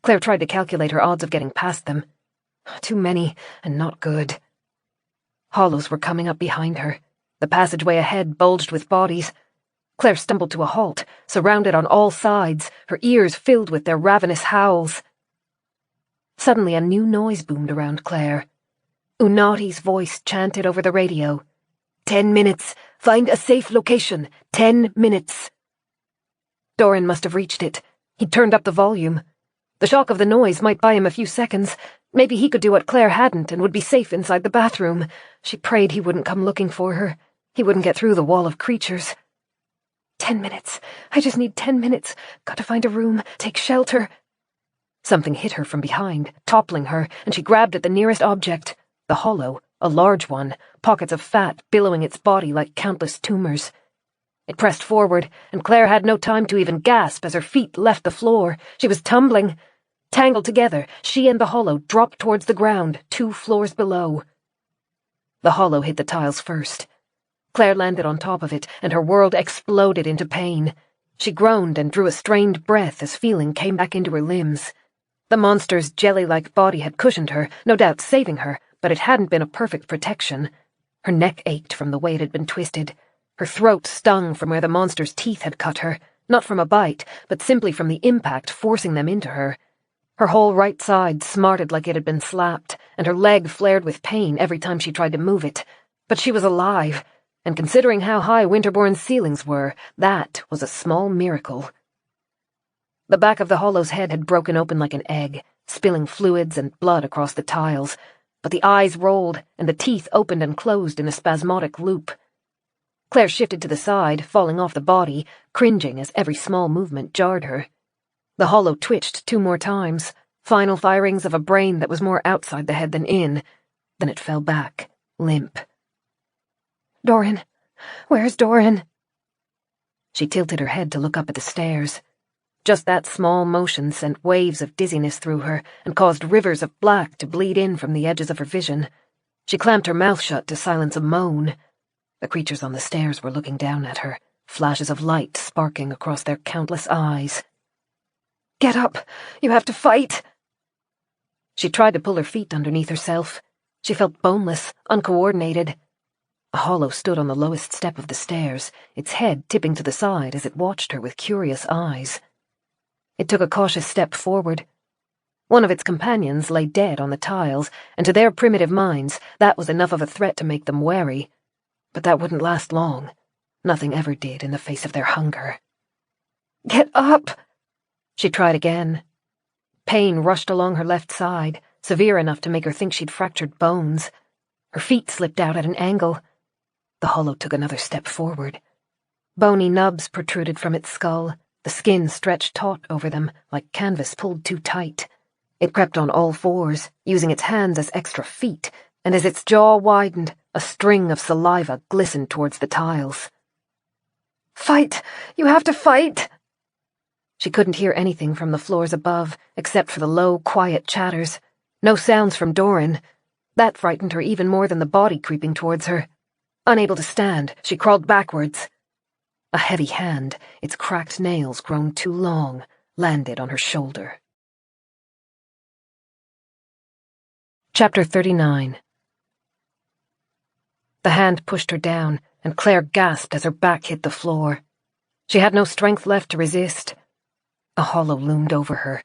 Clare tried to calculate her odds of getting past them. Too many, and not good. Hollows were coming up behind her. The passageway ahead bulged with bodies. Clare stumbled to a halt, surrounded on all sides, her ears filled with their ravenous howls. Suddenly a new noise boomed around Clare. Unati's voice chanted over the radio. 10 minutes. Find a safe location. 10 minutes. Dorran must have reached it. He'd turned up the volume. The shock of the noise might buy him a few seconds. Maybe he could do what Clare hadn't and would be safe inside the bathroom. She prayed he wouldn't come looking for her. He wouldn't get through the wall of creatures. 10 minutes. I just need 10 minutes. Got to find a room, take shelter. Something hit her from behind, toppling her, and she grabbed at the nearest object. The hollow, a large one, pockets of fat billowing its body like countless tumors. It pressed forward, and Clare had no time to even gasp as her feet left the floor. She was tumbling. Tangled together, she and the hollow dropped towards the ground, 2 floors below. The hollow hit the tiles first. Clare landed on top of it, and her world exploded into pain. She groaned and drew a strained breath as feeling came back into her limbs. The monster's jelly-like body had cushioned her, no doubt saving her, but it hadn't been a perfect protection. Her neck ached from the way it had been twisted. Her throat stung from where the monster's teeth had cut her, not from a bite, but simply from the impact forcing them into her. Her whole right side smarted like it had been slapped, and her leg flared with pain every time she tried to move it. But she was alive. And considering how high Winterbourne's ceilings were, that was a small miracle. The back of the hollow's head had broken open like an egg, spilling fluids and blood across the tiles, but the eyes rolled, and the teeth opened and closed in a spasmodic loop. Clare shifted to the side, falling off the body, cringing as every small movement jarred her. The hollow twitched 2 more times, final firings of a brain that was more outside the head than in. Then it fell back, limp. Dorran. Where's Dorran? She tilted her head to look up at the stairs. Just that small motion sent waves of dizziness through her and caused rivers of black to bleed in from the edges of her vision. She clamped her mouth shut to silence a moan. The creatures on the stairs were looking down at her, flashes of light sparking across their countless eyes. Get up! You have to fight! She tried to pull her feet underneath herself. She felt boneless, uncoordinated. A hollow stood on the lowest step of the stairs, its head tipping to the side as it watched her with curious eyes. It took a cautious step forward. One of its companions lay dead on the tiles, and to their primitive minds, that was enough of a threat to make them wary. But that wouldn't last long. Nothing ever did in the face of their hunger. Get up! She tried again. Pain rushed along her left side, severe enough to make her think she'd fractured bones. Her feet slipped out at an angle. The hollow took another step forward. Bony nubs protruded from its skull, the skin stretched taut over them like canvas pulled too tight. It crept on all fours, using its hands as extra feet, and as its jaw widened, a string of saliva glistened towards the tiles. "Fight! You have to fight!" She couldn't hear anything from the floors above, except for the low, quiet chatters. No sounds from Dorran. That frightened her even more than the body creeping towards her. Unable to stand, she crawled backwards. A heavy hand, its cracked nails grown too long, landed on her shoulder. Chapter 39. The hand pushed her down, and Clare gasped as her back hit the floor. She had no strength left to resist. A hollow loomed over her.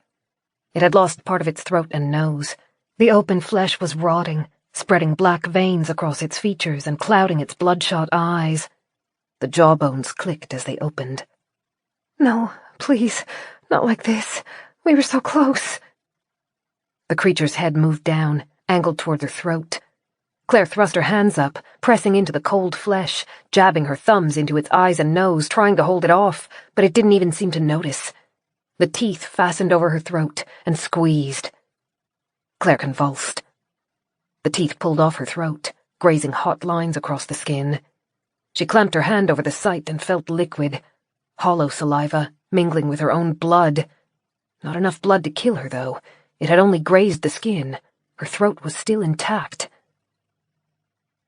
It had lost part of its throat and nose. The open flesh was rotting, spreading black veins across its features and clouding its bloodshot eyes. The jawbones clicked as they opened. "No, please, not like this. We were so close." The creature's head moved down, angled toward her throat. Clare thrust her hands up, pressing into the cold flesh, jabbing her thumbs into its eyes and nose, trying to hold it off, but it didn't even seem to notice. The teeth fastened over her throat and squeezed. Clare convulsed. The teeth pulled off her throat, grazing hot lines across the skin. She clamped her hand over the site and felt liquid, hollow saliva, mingling with her own blood. Not enough blood to kill her, though. It had only grazed the skin. Her throat was still intact.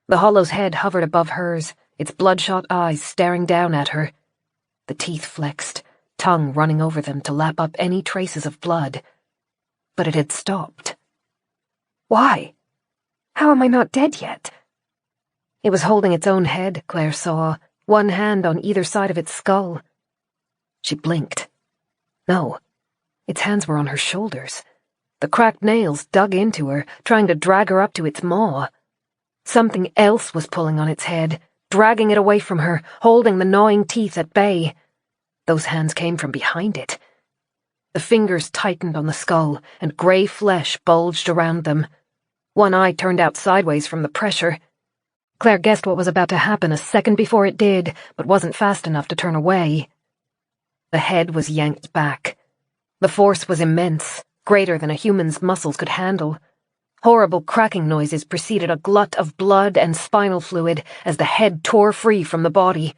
The hollow's head hovered above hers, its bloodshot eyes staring down at her. The teeth flexed, tongue running over them to lap up any traces of blood. But it had stopped. Why? How am I not dead yet? It was holding its own head, Clare saw, one hand on either side of its skull. She blinked. No, its hands were on her shoulders. The cracked nails dug into her, trying to drag her up to its maw. Something else was pulling on its head, dragging it away from her, holding the gnawing teeth at bay. Those hands came from behind it. The fingers tightened on the skull, and grey flesh bulged around them. One eye turned out sideways from the pressure. Clare guessed what was about to happen a second before it did, but wasn't fast enough to turn away. The head was yanked back. The force was immense, greater than a human's muscles could handle. Horrible cracking noises preceded a glut of blood and spinal fluid as the head tore free from the body.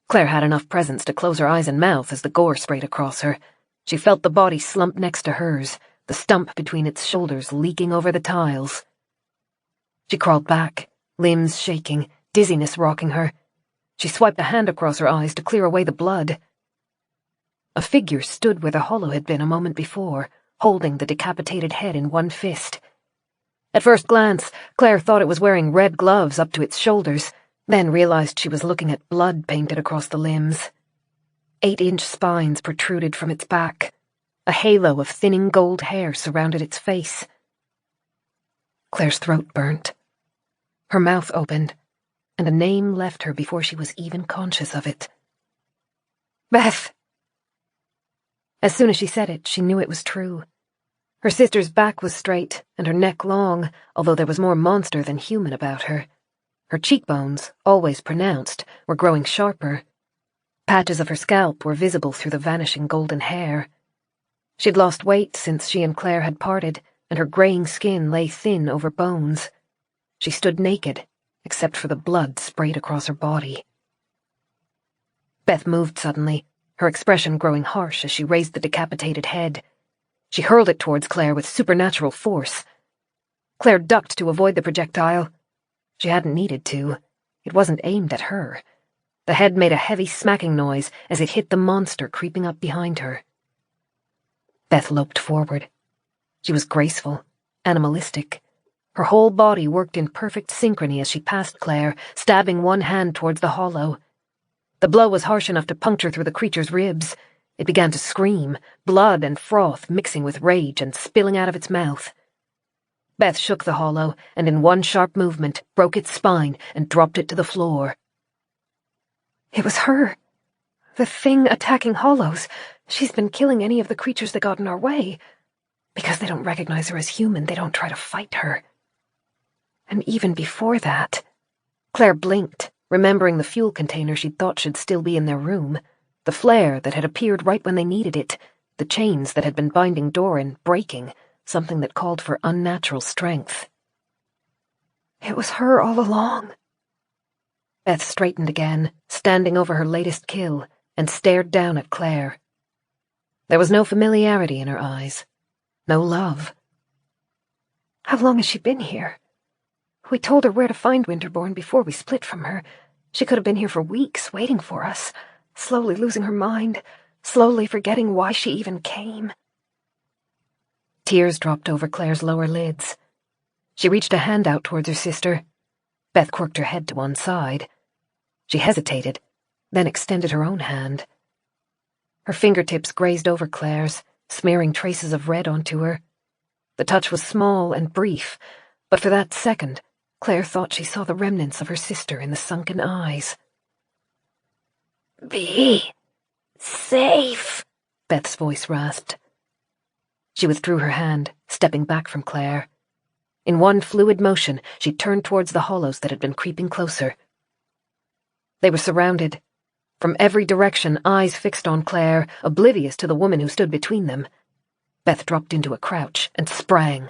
Clare had enough presence to close her eyes and mouth as the gore sprayed across her. She felt the body slump next to hers, the stump between its shoulders leaking over the tiles. She crawled back, limbs shaking, dizziness rocking her. She swiped a hand across her eyes to clear away the blood. A figure stood where the hollow had been a moment before, holding the decapitated head in one fist. At first glance, Clare thought it was wearing red gloves up to its shoulders, then realized she was looking at blood painted across the limbs. 8-inch spines protruded from its back. A halo of thinning gold hair surrounded its face. Clare's throat burnt. Her mouth opened, and a name left her before she was even conscious of it. Beth! As soon as she said it, she knew it was true. Her sister's back was straight, and her neck long, although there was more monster than human about her. Her cheekbones, always pronounced, were growing sharper. Patches of her scalp were visible through the vanishing golden hair. She'd lost weight since she and Clare had parted, and her graying skin lay thin over bones. She stood naked, except for the blood sprayed across her body. Beth moved suddenly, her expression growing harsh as she raised the decapitated head. She hurled it towards Clare with supernatural force. Clare ducked to avoid the projectile. She hadn't needed to. It wasn't aimed at her. The head made a heavy smacking noise as it hit the monster creeping up behind her. Beth loped forward. She was graceful, animalistic. Her whole body worked in perfect synchrony as she passed Clare, stabbing one hand towards the hollow. The blow was harsh enough to puncture through the creature's ribs. It began to scream, blood and froth mixing with rage and spilling out of its mouth. Beth shook the hollow, and in one sharp movement broke its spine and dropped it to the floor. It was her. The thing attacking hollows. She's been killing any of the creatures that got in our way. Because they don't recognize her as human, they don't try to fight her. And even before that, Claire blinked, remembering the fuel container she'd thought should still be in their room, the flare that had appeared right when they needed it, the chains that had been binding Dorran breaking, something that called for unnatural strength. It was her all along. Beth straightened again, standing over her latest kill, and stared down at Claire. There was no familiarity in her eyes. No love. How long has she been here? We told her where to find Winterborn before we split from her. She could have been here for weeks, waiting for us, slowly losing her mind, slowly forgetting why she even came. Tears dropped over Claire's lower lids. She reached a hand out towards her sister. Beth quirked her head to one side. She hesitated, then extended her own hand. Her fingertips grazed over Claire's, smearing traces of red onto her. The touch was small and brief, but for that second, Claire thought she saw the remnants of her sister in the sunken eyes. Be safe, Beth's voice rasped. She withdrew her hand, stepping back from Claire. In one fluid motion, she turned towards the hollows that had been creeping closer. They were surrounded. From every direction, eyes fixed on Claire, oblivious to the woman who stood between them. Beth dropped into a crouch and sprang.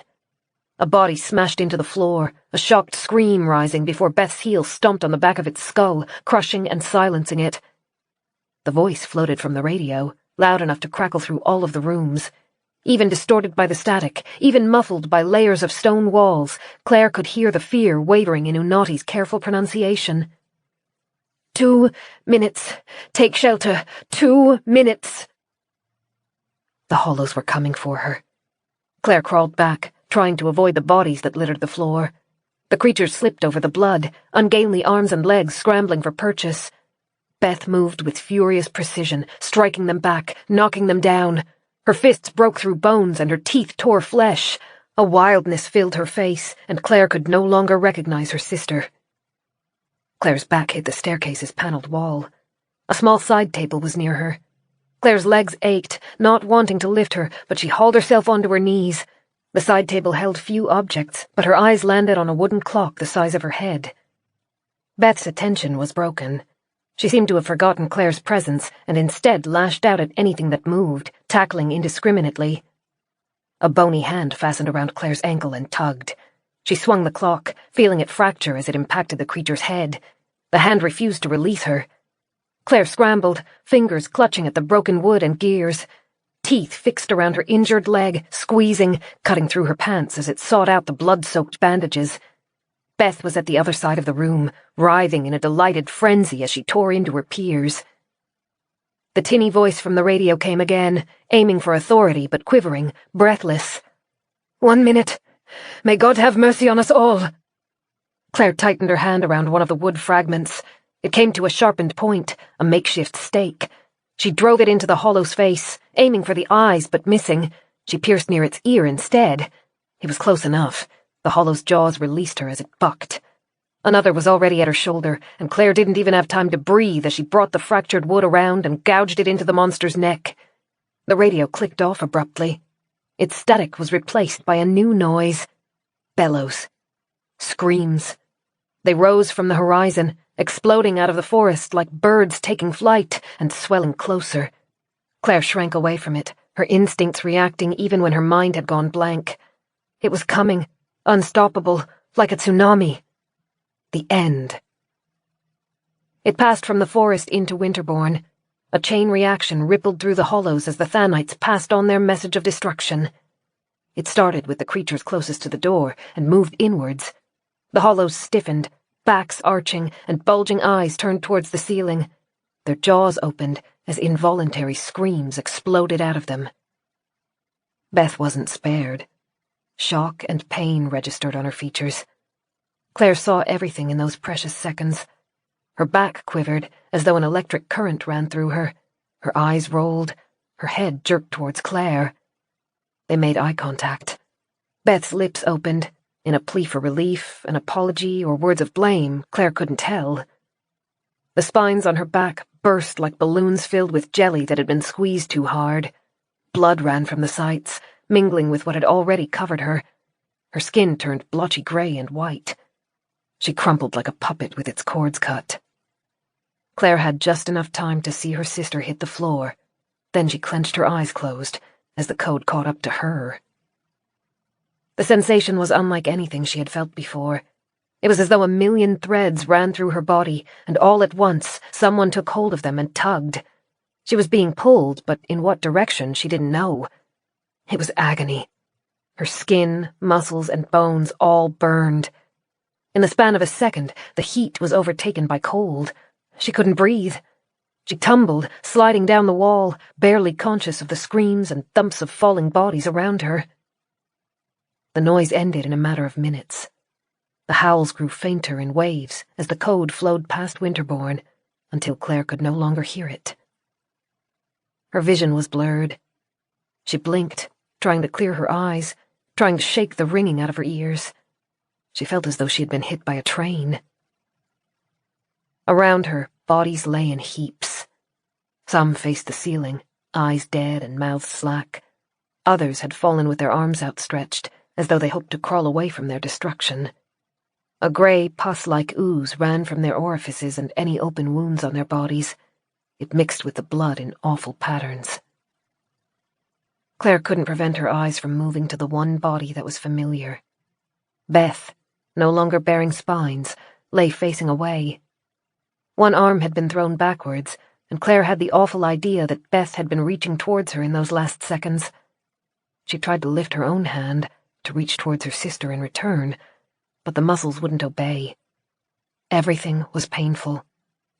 A body smashed into the floor, a shocked scream rising before Beth's heel stomped on the back of its skull, crushing and silencing it. The voice floated from the radio, loud enough to crackle through all of the rooms. Even distorted by the static, even muffled by layers of stone walls, Claire could hear the fear wavering in Unati's careful pronunciation. 2 minutes. Take shelter. 2 minutes. The hollows were coming for her. Claire crawled back, trying to avoid the bodies that littered the floor. The creatures slipped over the blood, ungainly arms and legs scrambling for purchase. Beth moved with furious precision, striking them back, knocking them down. Her fists broke through bones and her teeth tore flesh. A wildness filled her face, and Claire could no longer recognize her sister. Claire's back hit the staircase's panelled wall. A small side table was near her. Claire's legs ached, not wanting to lift her, but she hauled herself onto her knees. The side table held few objects, but her eyes landed on a wooden clock the size of her head. Beth's attention was broken. She seemed to have forgotten Claire's presence and instead lashed out at anything that moved, tackling indiscriminately. A bony hand fastened around Claire's ankle and tugged. She swung the clock, feeling it fracture as it impacted the creature's head. The hand refused to release her. Claire scrambled, fingers clutching at the broken wood and gears. Teeth fixed around her injured leg, squeezing, cutting through her pants as it sought out the blood-soaked bandages. Beth was at the other side of the room, writhing in a delighted frenzy as she tore into her peers. The tinny voice from the radio came again, aiming for authority but quivering, breathless. 1 minute. May God have mercy on us all. Claire tightened her hand around one of the wood fragments. It came to a sharpened point, a makeshift stake. She drove it into the hollow's face, aiming for the eyes but missing. She pierced near its ear instead. It was close enough. The hollow's jaws released her as it bucked. Another was already at her shoulder, and Claire didn't even have time to breathe as she brought the fractured wood around and gouged it into the monster's neck. The radio clicked off abruptly. Its static was replaced by a new noise. Bellows. Screams. They rose from the horizon, exploding out of the forest like birds taking flight and swelling closer. Claire shrank away from it, her instincts reacting even when her mind had gone blank. It was coming, unstoppable, like a tsunami. The end. It passed from the forest into Winterborn. A chain reaction rippled through the hollows as the Thanites passed on their message of destruction. It started with the creatures closest to the door and moved inwards. The hollows stiffened, backs arching and bulging eyes turned towards the ceiling. Their jaws opened as involuntary screams exploded out of them. Beth wasn't spared. Shock and pain registered on her features. Claire saw everything in those precious seconds. Her back quivered as though an electric current ran through her. Her eyes rolled. Her head jerked towards Claire. They made eye contact. Beth's lips opened. In a plea for relief, an apology, or words of blame, Claire couldn't tell. The spines on her back burst like balloons filled with jelly that had been squeezed too hard. Blood ran from the sides, mingling with what had already covered her. Her skin turned blotchy gray and white. She crumpled like a puppet with its cords cut. Clare had just enough time to see her sister hit the floor. Then she clenched her eyes closed as the code caught up to her. The sensation was unlike anything she had felt before. It was as though a million threads ran through her body, and all at once someone took hold of them and tugged. She was being pulled, but in what direction she didn't know. It was agony. Her skin, muscles, and bones all burned. In the span of a second, the heat was overtaken by cold. She couldn't breathe. She tumbled, sliding down the wall, barely conscious of the screams and thumps of falling bodies around her. The noise ended in a matter of minutes. The howls grew fainter in waves as the code flowed past Winterbourne, until Clare could no longer hear it. Her vision was blurred. She blinked, trying to clear her eyes, trying to shake the ringing out of her ears. She felt as though she had been hit by a train. Around her, bodies lay in heaps. Some faced the ceiling, eyes dead and mouths slack. Others had fallen with their arms outstretched, as though they hoped to crawl away from their destruction. A grey, pus-like ooze ran from their orifices and any open wounds on their bodies. It mixed with the blood in awful patterns. Clare couldn't prevent her eyes from moving to the one body that was familiar. Beth, no longer bearing spines, lay facing away. One arm had been thrown backwards, and Clare had the awful idea that Beth had been reaching towards her in those last seconds. She tried to lift her own hand, to reach towards her sister in return, but the muscles wouldn't obey. Everything was painful,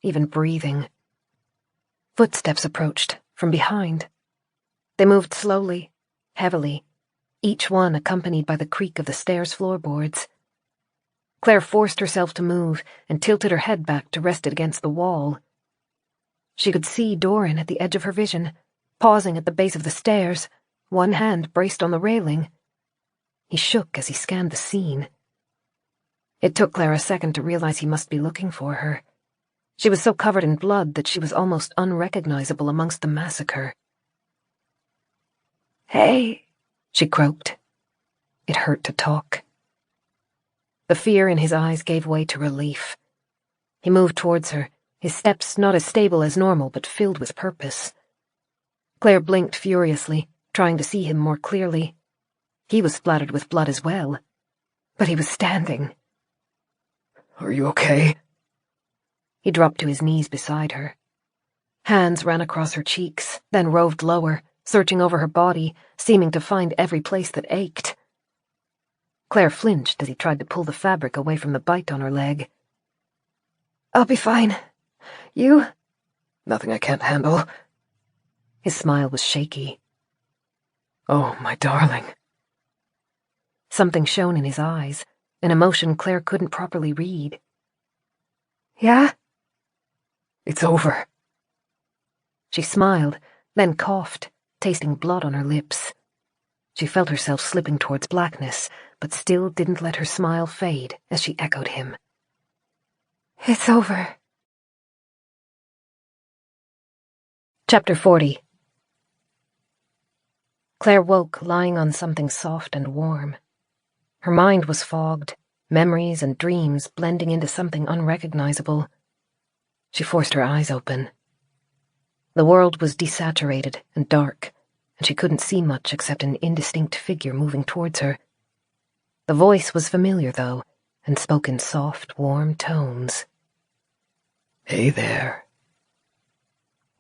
even breathing. Footsteps approached, from behind. They moved slowly, heavily, each one accompanied by the creak of the stairs' floorboards. Clare forced herself to move and tilted her head back to rest it against the wall. She could see Dorran at the edge of her vision, pausing at the base of the stairs, one hand braced on the railing. He shook as he scanned the scene. It took Clare a second to realize he must be looking for her. She was so covered in blood that she was almost unrecognizable amongst the massacre. "Hey," she croaked. It hurt to talk. The fear in his eyes gave way to relief. He moved towards her, his steps not as stable as normal but filled with purpose. Clare blinked furiously, trying to see him more clearly. He was splattered with blood as well, but he was standing. "Are you okay?" He dropped to his knees beside her. Hands ran across her cheeks, then roved lower, searching over her body, seeming to find every place that ached. Clare flinched as he tried to pull the fabric away from the bite on her leg. "I'll be fine. You?" "Nothing I can't handle." His smile was shaky. "Oh, my darling." Something shone in his eyes, an emotion Clare couldn't properly read. "Yeah?" "It's over." She smiled, then coughed, tasting blood on her lips. She felt herself slipping towards blackness, but still didn't let her smile fade as she echoed him. "It's over." Chapter 40. Clare woke lying on something soft and warm. Her mind was fogged, memories and dreams blending into something unrecognizable. She forced her eyes open. The world was desaturated and dark, and she couldn't see much except an indistinct figure moving towards her. The voice was familiar, though, and spoke in soft, warm tones. "Hey there."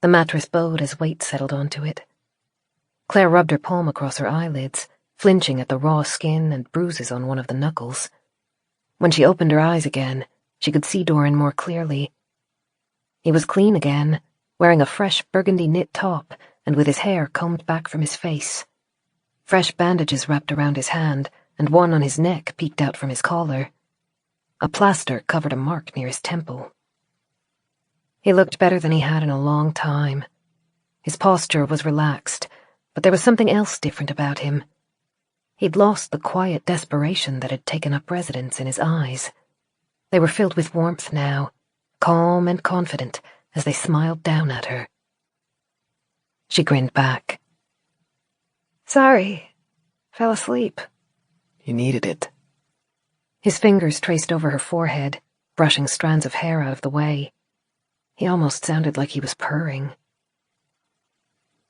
The mattress bowed as weight settled onto it. Clare rubbed her palm across her eyelids, flinching at the raw skin and bruises on one of the knuckles. When she opened her eyes again, she could see Dorran more clearly. He was clean again, wearing a fresh burgundy knit top and with his hair combed back from his face. Fresh bandages wrapped around his hand, and one on his neck peeked out from his collar. A plaster covered a mark near his temple. He looked better than he had in a long time. His posture was relaxed, but there was something else different about him. He'd lost the quiet desperation that had taken up residence in his eyes. They were filled with warmth now, calm and confident as they smiled down at her. She grinned back. "Sorry. Fell asleep." "You needed it." His fingers traced over her forehead, brushing strands of hair out of the way. He almost sounded like he was purring.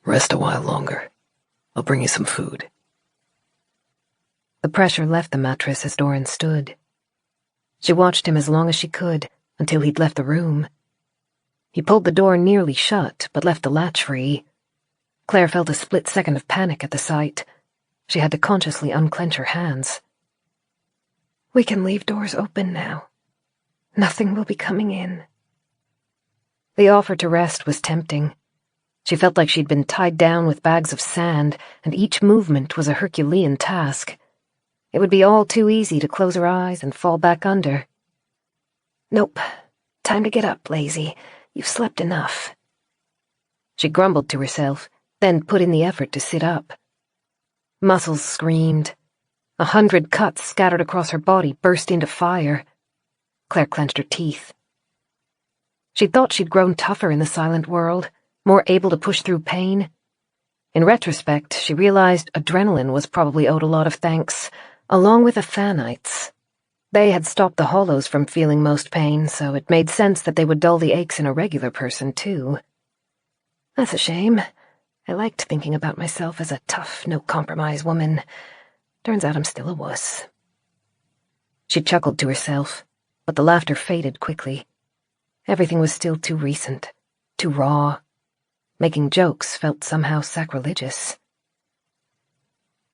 Rest a while longer. I'll bring you some food. The pressure left the mattress as Dorran stood. She watched him as long as she could, until he'd left the room. He pulled the door nearly shut, but left the latch free. Claire felt a split second of panic at the sight. She had to consciously unclench her hands. We can leave doors open now. Nothing will be coming in. The offer to rest was tempting. She felt like she'd been tied down with bags of sand, and each movement was a Herculean task. It would be all too easy to close her eyes and fall back under. Nope. Time to get up, lazy. You've slept enough. She grumbled to herself, then put in the effort to sit up. Muscles screamed. 100 cuts scattered across her body burst into fire. Claire clenched her teeth. She thought she'd grown tougher in the silent world, more able to push through pain. In retrospect, she realized adrenaline was probably owed a lot of thanks, along with the Thanites. They had stopped the hollows from feeling most pain, so it made sense that they would dull the aches in a regular person, too. That's a shame. I liked thinking about myself as a tough, no-compromise woman. Turns out I'm still a wuss. She chuckled to herself, but the laughter faded quickly. Everything was still too recent, too raw. Making jokes felt somehow sacrilegious.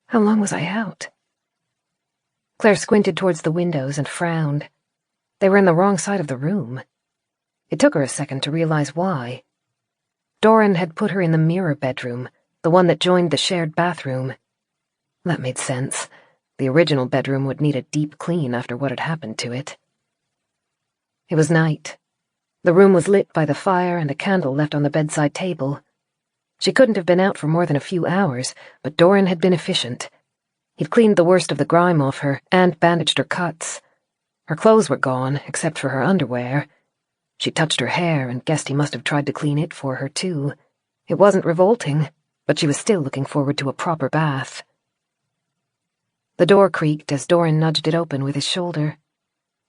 How long was I out? Claire squinted towards the windows and frowned. They were in the wrong side of the room. It took her a second to realize why. Dorran had put her in the mirror bedroom, the one that joined the shared bathroom. That made sense. The original bedroom would need a deep clean after what had happened to it. It was night. The room was lit by the fire and a candle left on the bedside table. She couldn't have been out for more than a few hours, but Dorran had been efficient. He'd cleaned the worst of the grime off her and bandaged her cuts. Her clothes were gone, except for her underwear. She touched her hair and guessed he must have tried to clean it for her, too. It wasn't revolting, but she was still looking forward to a proper bath. The door creaked as Dorran nudged it open with his shoulder.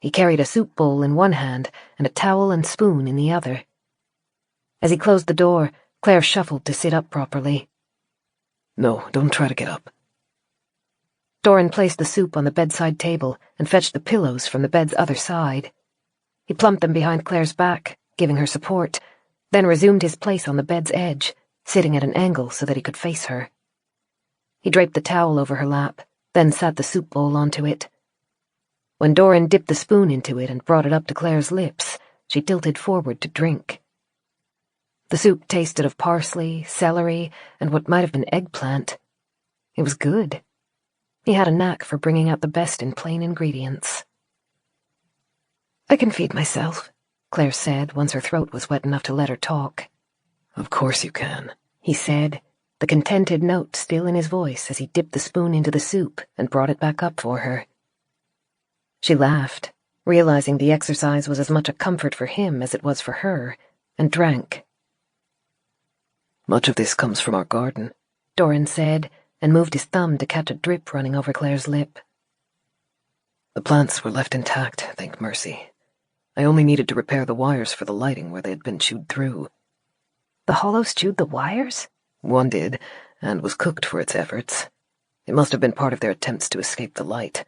He carried a soup bowl in one hand and a towel and spoon in the other. As he closed the door, Claire shuffled to sit up properly. No, don't try to get up. Dorran placed the soup on the bedside table and fetched the pillows from the bed's other side. He plumped them behind Claire's back, giving her support, then resumed his place on the bed's edge, sitting at an angle so that he could face her. He draped the towel over her lap, then sat the soup bowl onto it. When Dorran dipped the spoon into it and brought it up to Claire's lips, she tilted forward to drink. The soup tasted of parsley, celery, and what might have been eggplant. It was good. He had a knack for bringing out the best in plain ingredients. I can feed myself, Claire said once her throat was wet enough to let her talk. Of course you can, he said, the contented note still in his voice as he dipped the spoon into the soup and brought it back up for her. She laughed, realizing the exercise was as much a comfort for him as it was for her, and drank. Much of this comes from our garden, Dorran said, and moved his thumb to catch a drip running over Claire's lip. The plants were left intact, thank mercy. I only needed to repair the wires for the lighting where they had been chewed through. The hollows chewed the wires? One did, and was cooked for its efforts. It must have been part of their attempts to escape the light.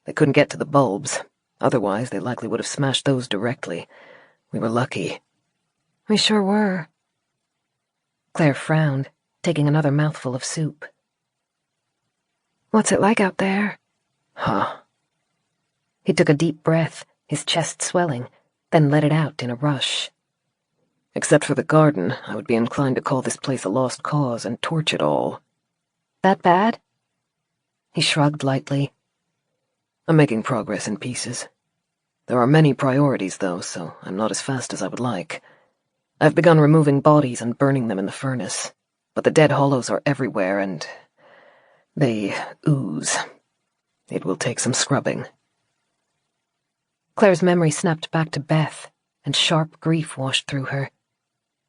They couldn't get to the bulbs. Otherwise, they likely would have smashed those directly. We were lucky. We sure were. Claire frowned, taking another mouthful of soup. What's it like out there? Huh. He took a deep breath, his chest swelling, then let it out in a rush. Except for the garden, I would be inclined to call this place a lost cause and torch it all. That bad? He shrugged lightly. I'm making progress in pieces. There are many priorities, though, so I'm not as fast as I would like. I've begun removing bodies and burning them in the furnace, but the dead hollows are everywhere and they ooze. It will take some scrubbing. Claire's memory snapped back to Beth, and sharp grief washed through her.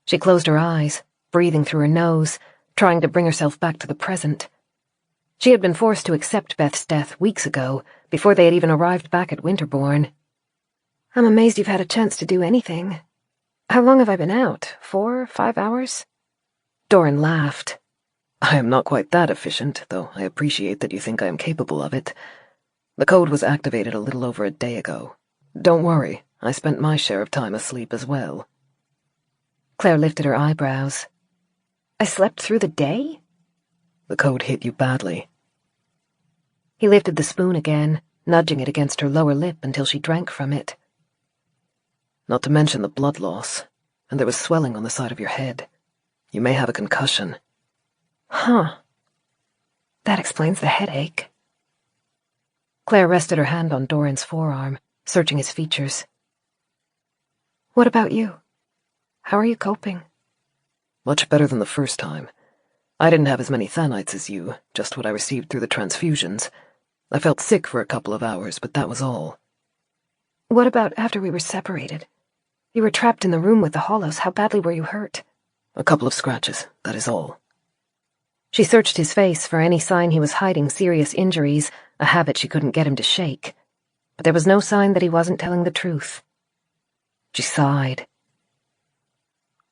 She closed her eyes, breathing through her nose, trying to bring herself back to the present. She had been forced to accept Beth's death weeks ago, before they had even arrived back at Winterbourne. I'm amazed you've had a chance to do anything. How long have I been out? 4 or 5 hours? Dorran laughed. I am not quite that efficient, though I appreciate that you think I am capable of it. The code was activated a little over a day ago. Don't worry, I spent my share of time asleep as well. Claire lifted her eyebrows. I slept through the day? The code hit you badly. He lifted the spoon again, nudging it against her lower lip until she drank from it. Not to mention the blood loss, and there was swelling on the side of your head. You may have a concussion. Huh. That explains the headache. Claire rested her hand on Dorran's forearm, searching his features. What about you? How are you coping? Much better than the first time. I didn't have as many thanites as you, just what I received through the transfusions. I felt sick for a couple of hours, but that was all. What about after we were separated? You were trapped in the room with the hollows. How badly were you hurt? A couple of scratches, that is all. She searched his face for any sign he was hiding serious injuries, a habit she couldn't get him to shake. But there was no sign that he wasn't telling the truth. She sighed.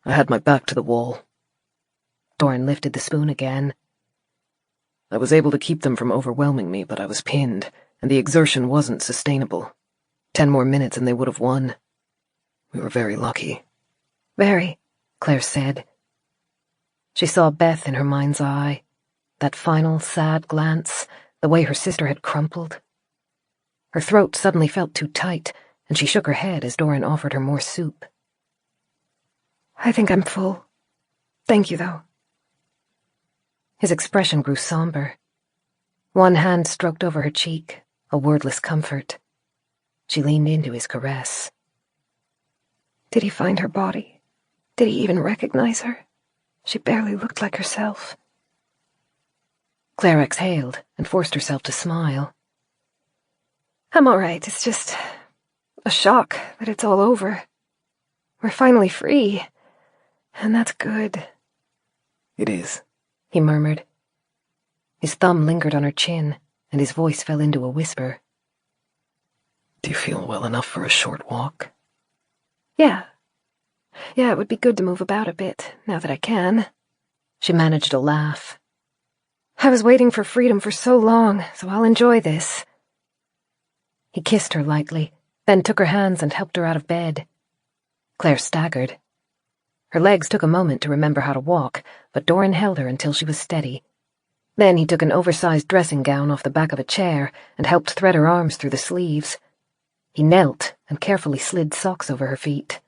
I had my back to the wall. Dorran lifted the spoon again. I was able to keep them from overwhelming me, but I was pinned, and the exertion wasn't sustainable. 10 more minutes and they would have won. We were very lucky. Very, Claire said. She saw Beth in her mind's eye, that final sad glance, the way her sister had crumpled. Her throat suddenly felt too tight, and she shook her head as Dorran offered her more soup. I think I'm full. Thank you, though. His expression grew somber. One hand stroked over her cheek, a wordless comfort. She leaned into his caress. Did he find her body? Did he even recognize her? She barely looked like herself. Claire exhaled and forced herself to smile. I'm all right. It's just a shock that it's all over. We're finally free, and that's good. It is, he murmured. His thumb lingered on her chin, and his voice fell into a whisper. Do you feel well enough for a short walk? Yeah. Yeah, it would be good to move about a bit, now that I can. She managed a laugh. I was waiting for freedom for so long, so I'll enjoy this. He kissed her lightly, then took her hands and helped her out of bed. Claire staggered. Her legs took a moment to remember how to walk, but Dorran held her until she was steady. Then he took an oversized dressing gown off the back of a chair and helped thread her arms through the sleeves. He knelt and carefully slid socks over her feet.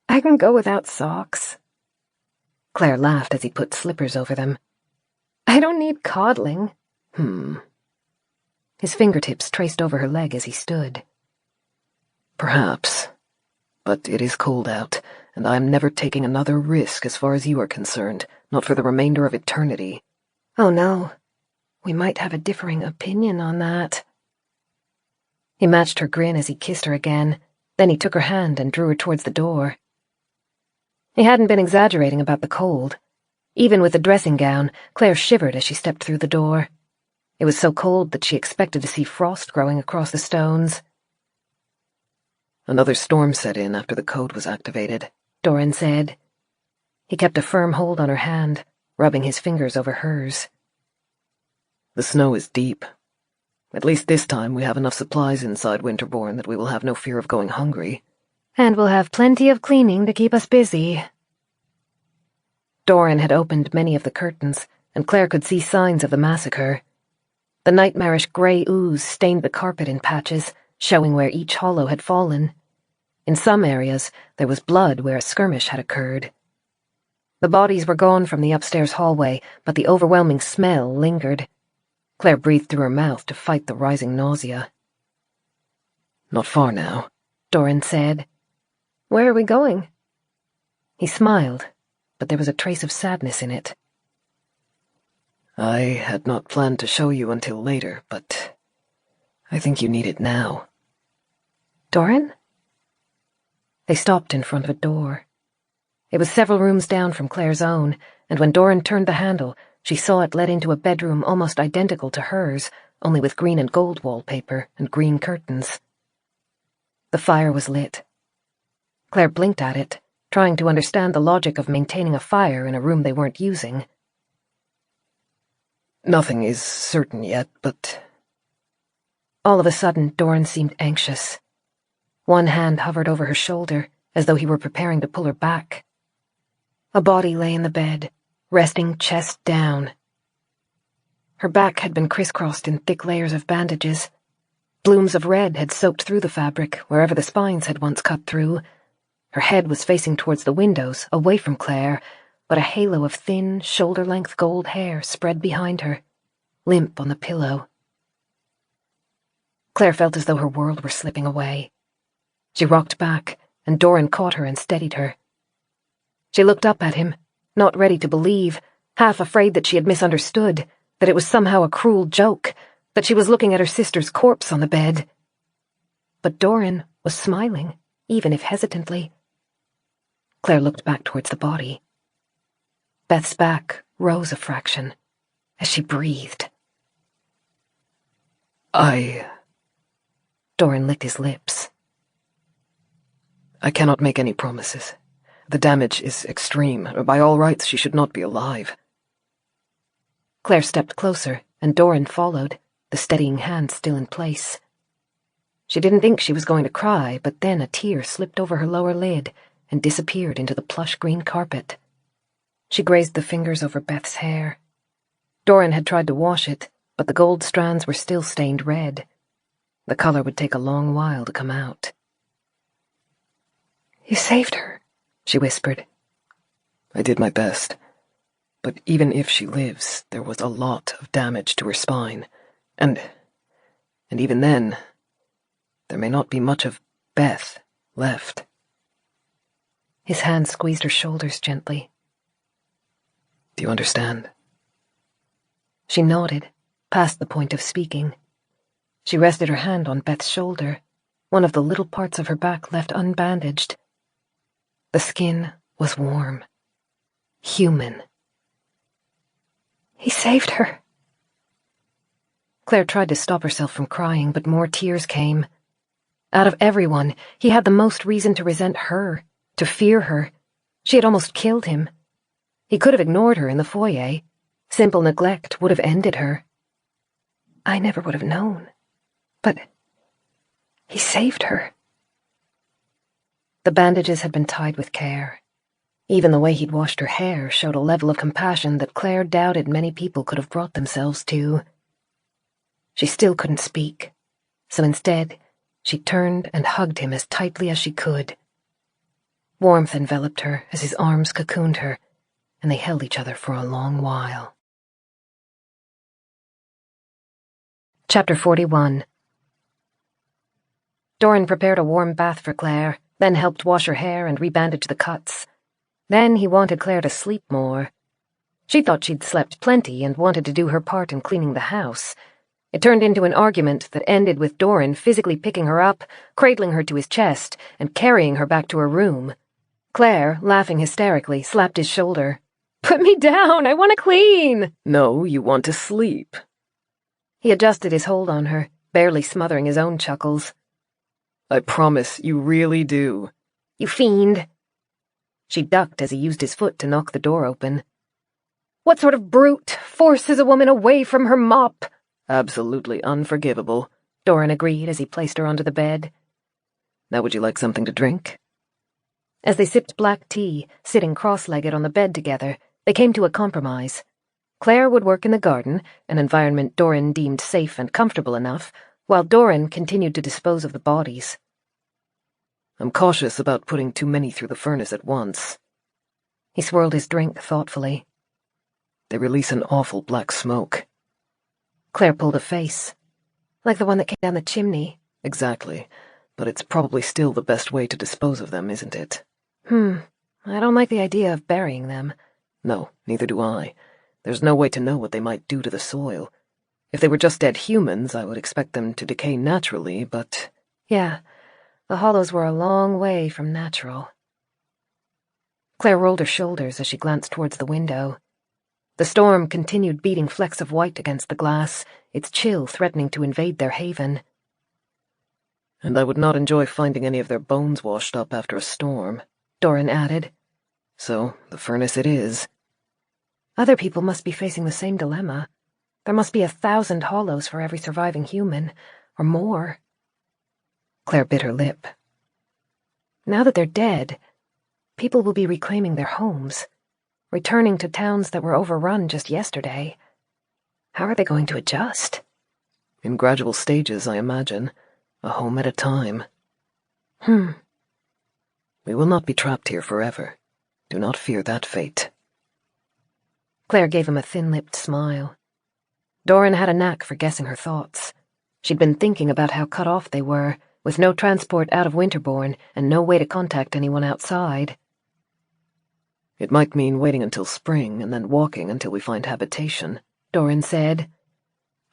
I can go without socks. Claire laughed as he put slippers over them. I don't need coddling. His fingertips traced over her leg as he stood. Perhaps. But it is cold out, and I am never taking another risk as far as you are concerned, not for the remainder of eternity. Oh no. We might have a differing opinion on that. He matched her grin as he kissed her again. Then he took her hand and drew her towards the door. He hadn't been exaggerating about the cold. Even with the dressing gown, Claire shivered as she stepped through the door. It was so cold that she expected to see frost growing across the stones. Another storm set in after the code was activated, Dorran said. He kept a firm hold on her hand, rubbing his fingers over hers. The snow is deep. At least this time we have enough supplies inside Winterbourne that we will have no fear of going hungry. And we'll have plenty of cleaning to keep us busy. Dorran had opened many of the curtains, and Claire could see signs of the massacre. The nightmarish grey ooze stained the carpet in patches, showing where each hollow had fallen. In some areas, there was blood where a skirmish had occurred. The bodies were gone from the upstairs hallway, but the overwhelming smell lingered. Claire breathed through her mouth to fight the rising nausea. Not far now, Dorran said. Where are we going? He smiled, but there was a trace of sadness in it. I had not planned to show you until later, but I think you need it now. Dorran? They stopped in front of a door. It was several rooms down from Claire's own, and when Dorran turned the handle, She saw it led into a bedroom almost identical to hers, only with green and gold wallpaper and green curtains. The fire was lit. Claire blinked at it, trying to understand the logic of maintaining a fire in a room they weren't using. Nothing is certain yet, but... All of a sudden, Dorran seemed anxious. One hand hovered over her shoulder, as though he were preparing to pull her back. A body lay in the bed, resting chest down. Her back had been crisscrossed in thick layers of bandages. Blooms of red had soaked through the fabric wherever the spines had once cut through. Her head was facing towards the windows, away from Claire, but a halo of thin, shoulder-length gold hair spread behind her, limp on the pillow. Claire felt as though her world were slipping away. She rocked back, and Dorran caught her and steadied her. She looked up at him, not ready to believe, half afraid that she had misunderstood, that it was somehow a cruel joke, that she was looking at her sister's corpse on the bed. But Dorran was smiling, even if hesitantly. Claire looked back towards the body. Beth's back rose a fraction as she breathed. Dorran licked his lips. I cannot make any promises. The damage is extreme. By all rights, she should not be alive. Claire stepped closer, and Dorran followed, the steadying hand still in place. She didn't think she was going to cry, but then a tear slipped over her lower lid and disappeared into the plush green carpet. She grazed the fingers over Beth's hair. Dorran had tried to wash it, but the gold strands were still stained red. The color would take a long while to come out. "You saved her," she whispered. I did my best. But even if she lives, there was a lot of damage to her spine. And even then, there may not be much of Beth left. His hand squeezed her shoulders gently. Do you understand? She nodded, past the point of speaking. She rested her hand on Beth's shoulder, one of the little parts of her back left unbandaged. The skin was warm. Human. "He saved her." Claire tried to stop herself from crying, but more tears came. Out of everyone, he had the most reason to resent her, to fear her. She had almost killed him. He could have ignored her in the foyer. Simple neglect would have ended her. "I never would have known. But he saved her." The bandages had been tied with care. Even the way he'd washed her hair showed a level of compassion that Claire doubted many people could have brought themselves to. She still couldn't speak, so instead, she turned and hugged him as tightly as she could. Warmth enveloped her as his arms cocooned her, and they held each other for a long while. Chapter 41. Dorran prepared a warm bath for Claire, then helped wash her hair and rebandage the cuts. Then he wanted Claire to sleep more. She thought she'd slept plenty and wanted to do her part in cleaning the house. It turned into an argument that ended with Dorran physically picking her up, cradling her to his chest, and carrying her back to her room. Claire, laughing hysterically, slapped his shoulder. "Put me down! I want to clean!" No, you want to sleep. He adjusted his hold on her, barely smothering his own chuckles. I promise you really do. "You fiend!" She ducked as he used his foot to knock the door open. "What sort of brute forces a woman away from her mop?" Absolutely unforgivable, Dorran agreed as he placed her onto the bed. Now would you like something to drink? As they sipped black tea, sitting cross-legged on the bed together, they came to a compromise. Claire would work in the garden, an environment Dorran deemed safe and comfortable enough, while Dorran continued to dispose of the bodies. I'm cautious about putting too many through the furnace at once. He swirled his drink thoughtfully. They release an awful black smoke. Claire pulled a face. "Like the one that came down the chimney." Exactly, but it's probably still the best way to dispose of them, isn't it? I don't like the idea of burying them. No, neither do I. There's no way to know what they might do to the soil. If they were just dead humans, I would expect them to decay naturally, but... Yeah, the hollows were a long way from natural. Claire rolled her shoulders as she glanced towards the window. The storm continued beating flecks of white against the glass, its chill threatening to invade their haven. And I would not enjoy finding any of their bones washed up after a storm, Dorran added. So, the furnace it is. Other people must be facing the same dilemma. There must be 1,000 hollows for every surviving human, or more. Clare bit her lip. Now that they're dead, people will be reclaiming their homes, returning to towns that were overrun just yesterday. How are they going to adjust? In gradual stages, I imagine. A home at a time. We will not be trapped here forever. Do not fear that fate. Clare gave him a thin-lipped smile. Dorran had a knack for guessing her thoughts. She'd been thinking about how cut off they were, with no transport out of Winterbourne and no way to contact anyone outside. It might mean waiting until spring and then walking until we find habitation, Dorran said.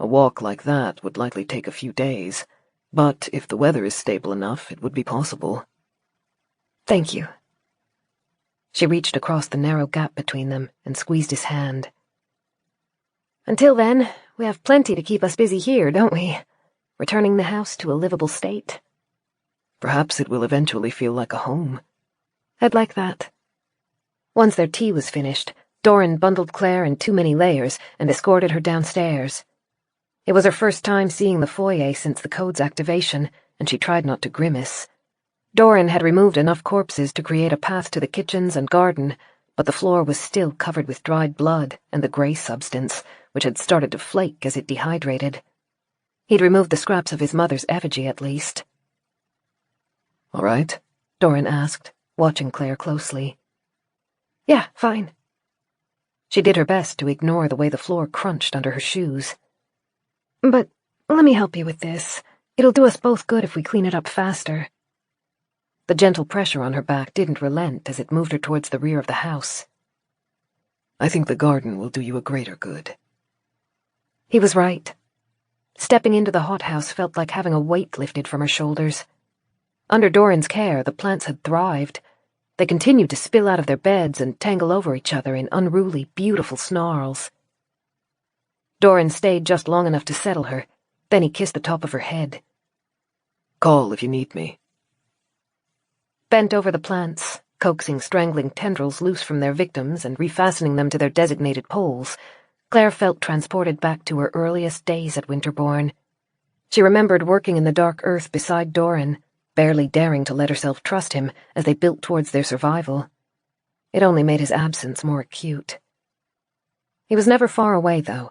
A walk like that would likely take a few days, but if the weather is stable enough, it would be possible. Thank you. She reached across the narrow gap between them and squeezed his hand. Until then, we have plenty to keep us busy here, don't we? Returning the house to a livable state. Perhaps it will eventually feel like a home. I'd like that. Once their tea was finished, Dorran bundled Clare in too many layers and escorted her downstairs. It was her first time seeing the foyer since the code's activation, and she tried not to grimace. Dorran had removed enough corpses to create a path to the kitchens and garden, but the floor was still covered with dried blood and the grey substance, which had started to flake as it dehydrated. He'd removed the scraps of his mother's effigy, at least. All right? Dorran asked, watching Clare closely. Yeah, fine. She did her best to ignore the way the floor crunched under her shoes. But let me help you with this. It'll do us both good if we clean it up faster. The gentle pressure on her back didn't relent as it moved her towards the rear of the house. I think the garden will do you a greater good. He was right. Stepping into the hothouse felt like having a weight lifted from her shoulders. Under Dorran's care, the plants had thrived. They continued to spill out of their beds and tangle over each other in unruly, beautiful snarls. Dorran stayed just long enough to settle her, then he kissed the top of her head. Call if you need me. Bent over the plants, coaxing strangling tendrils loose from their victims and refastening them to their designated poles, Clare felt transported back to her earliest days at Winterbourne. She remembered working in the dark earth beside Dorran, barely daring to let herself trust him as they built towards their survival. It only made his absence more acute. He was never far away, though.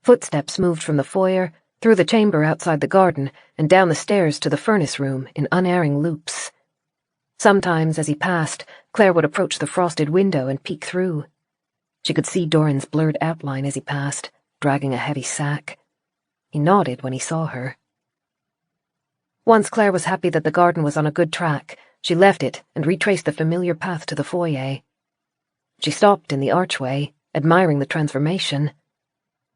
Footsteps moved from the foyer, through the chamber outside the garden, and down the stairs to the furnace room in unerring loops. Sometimes, as he passed, Clare would approach the frosted window and peek through. She could see Dorran's blurred outline as he passed, dragging a heavy sack. He nodded when he saw her. Once Clare was happy that the garden was on a good track, she left it and retraced the familiar path to the foyer. She stopped in the archway, admiring the transformation.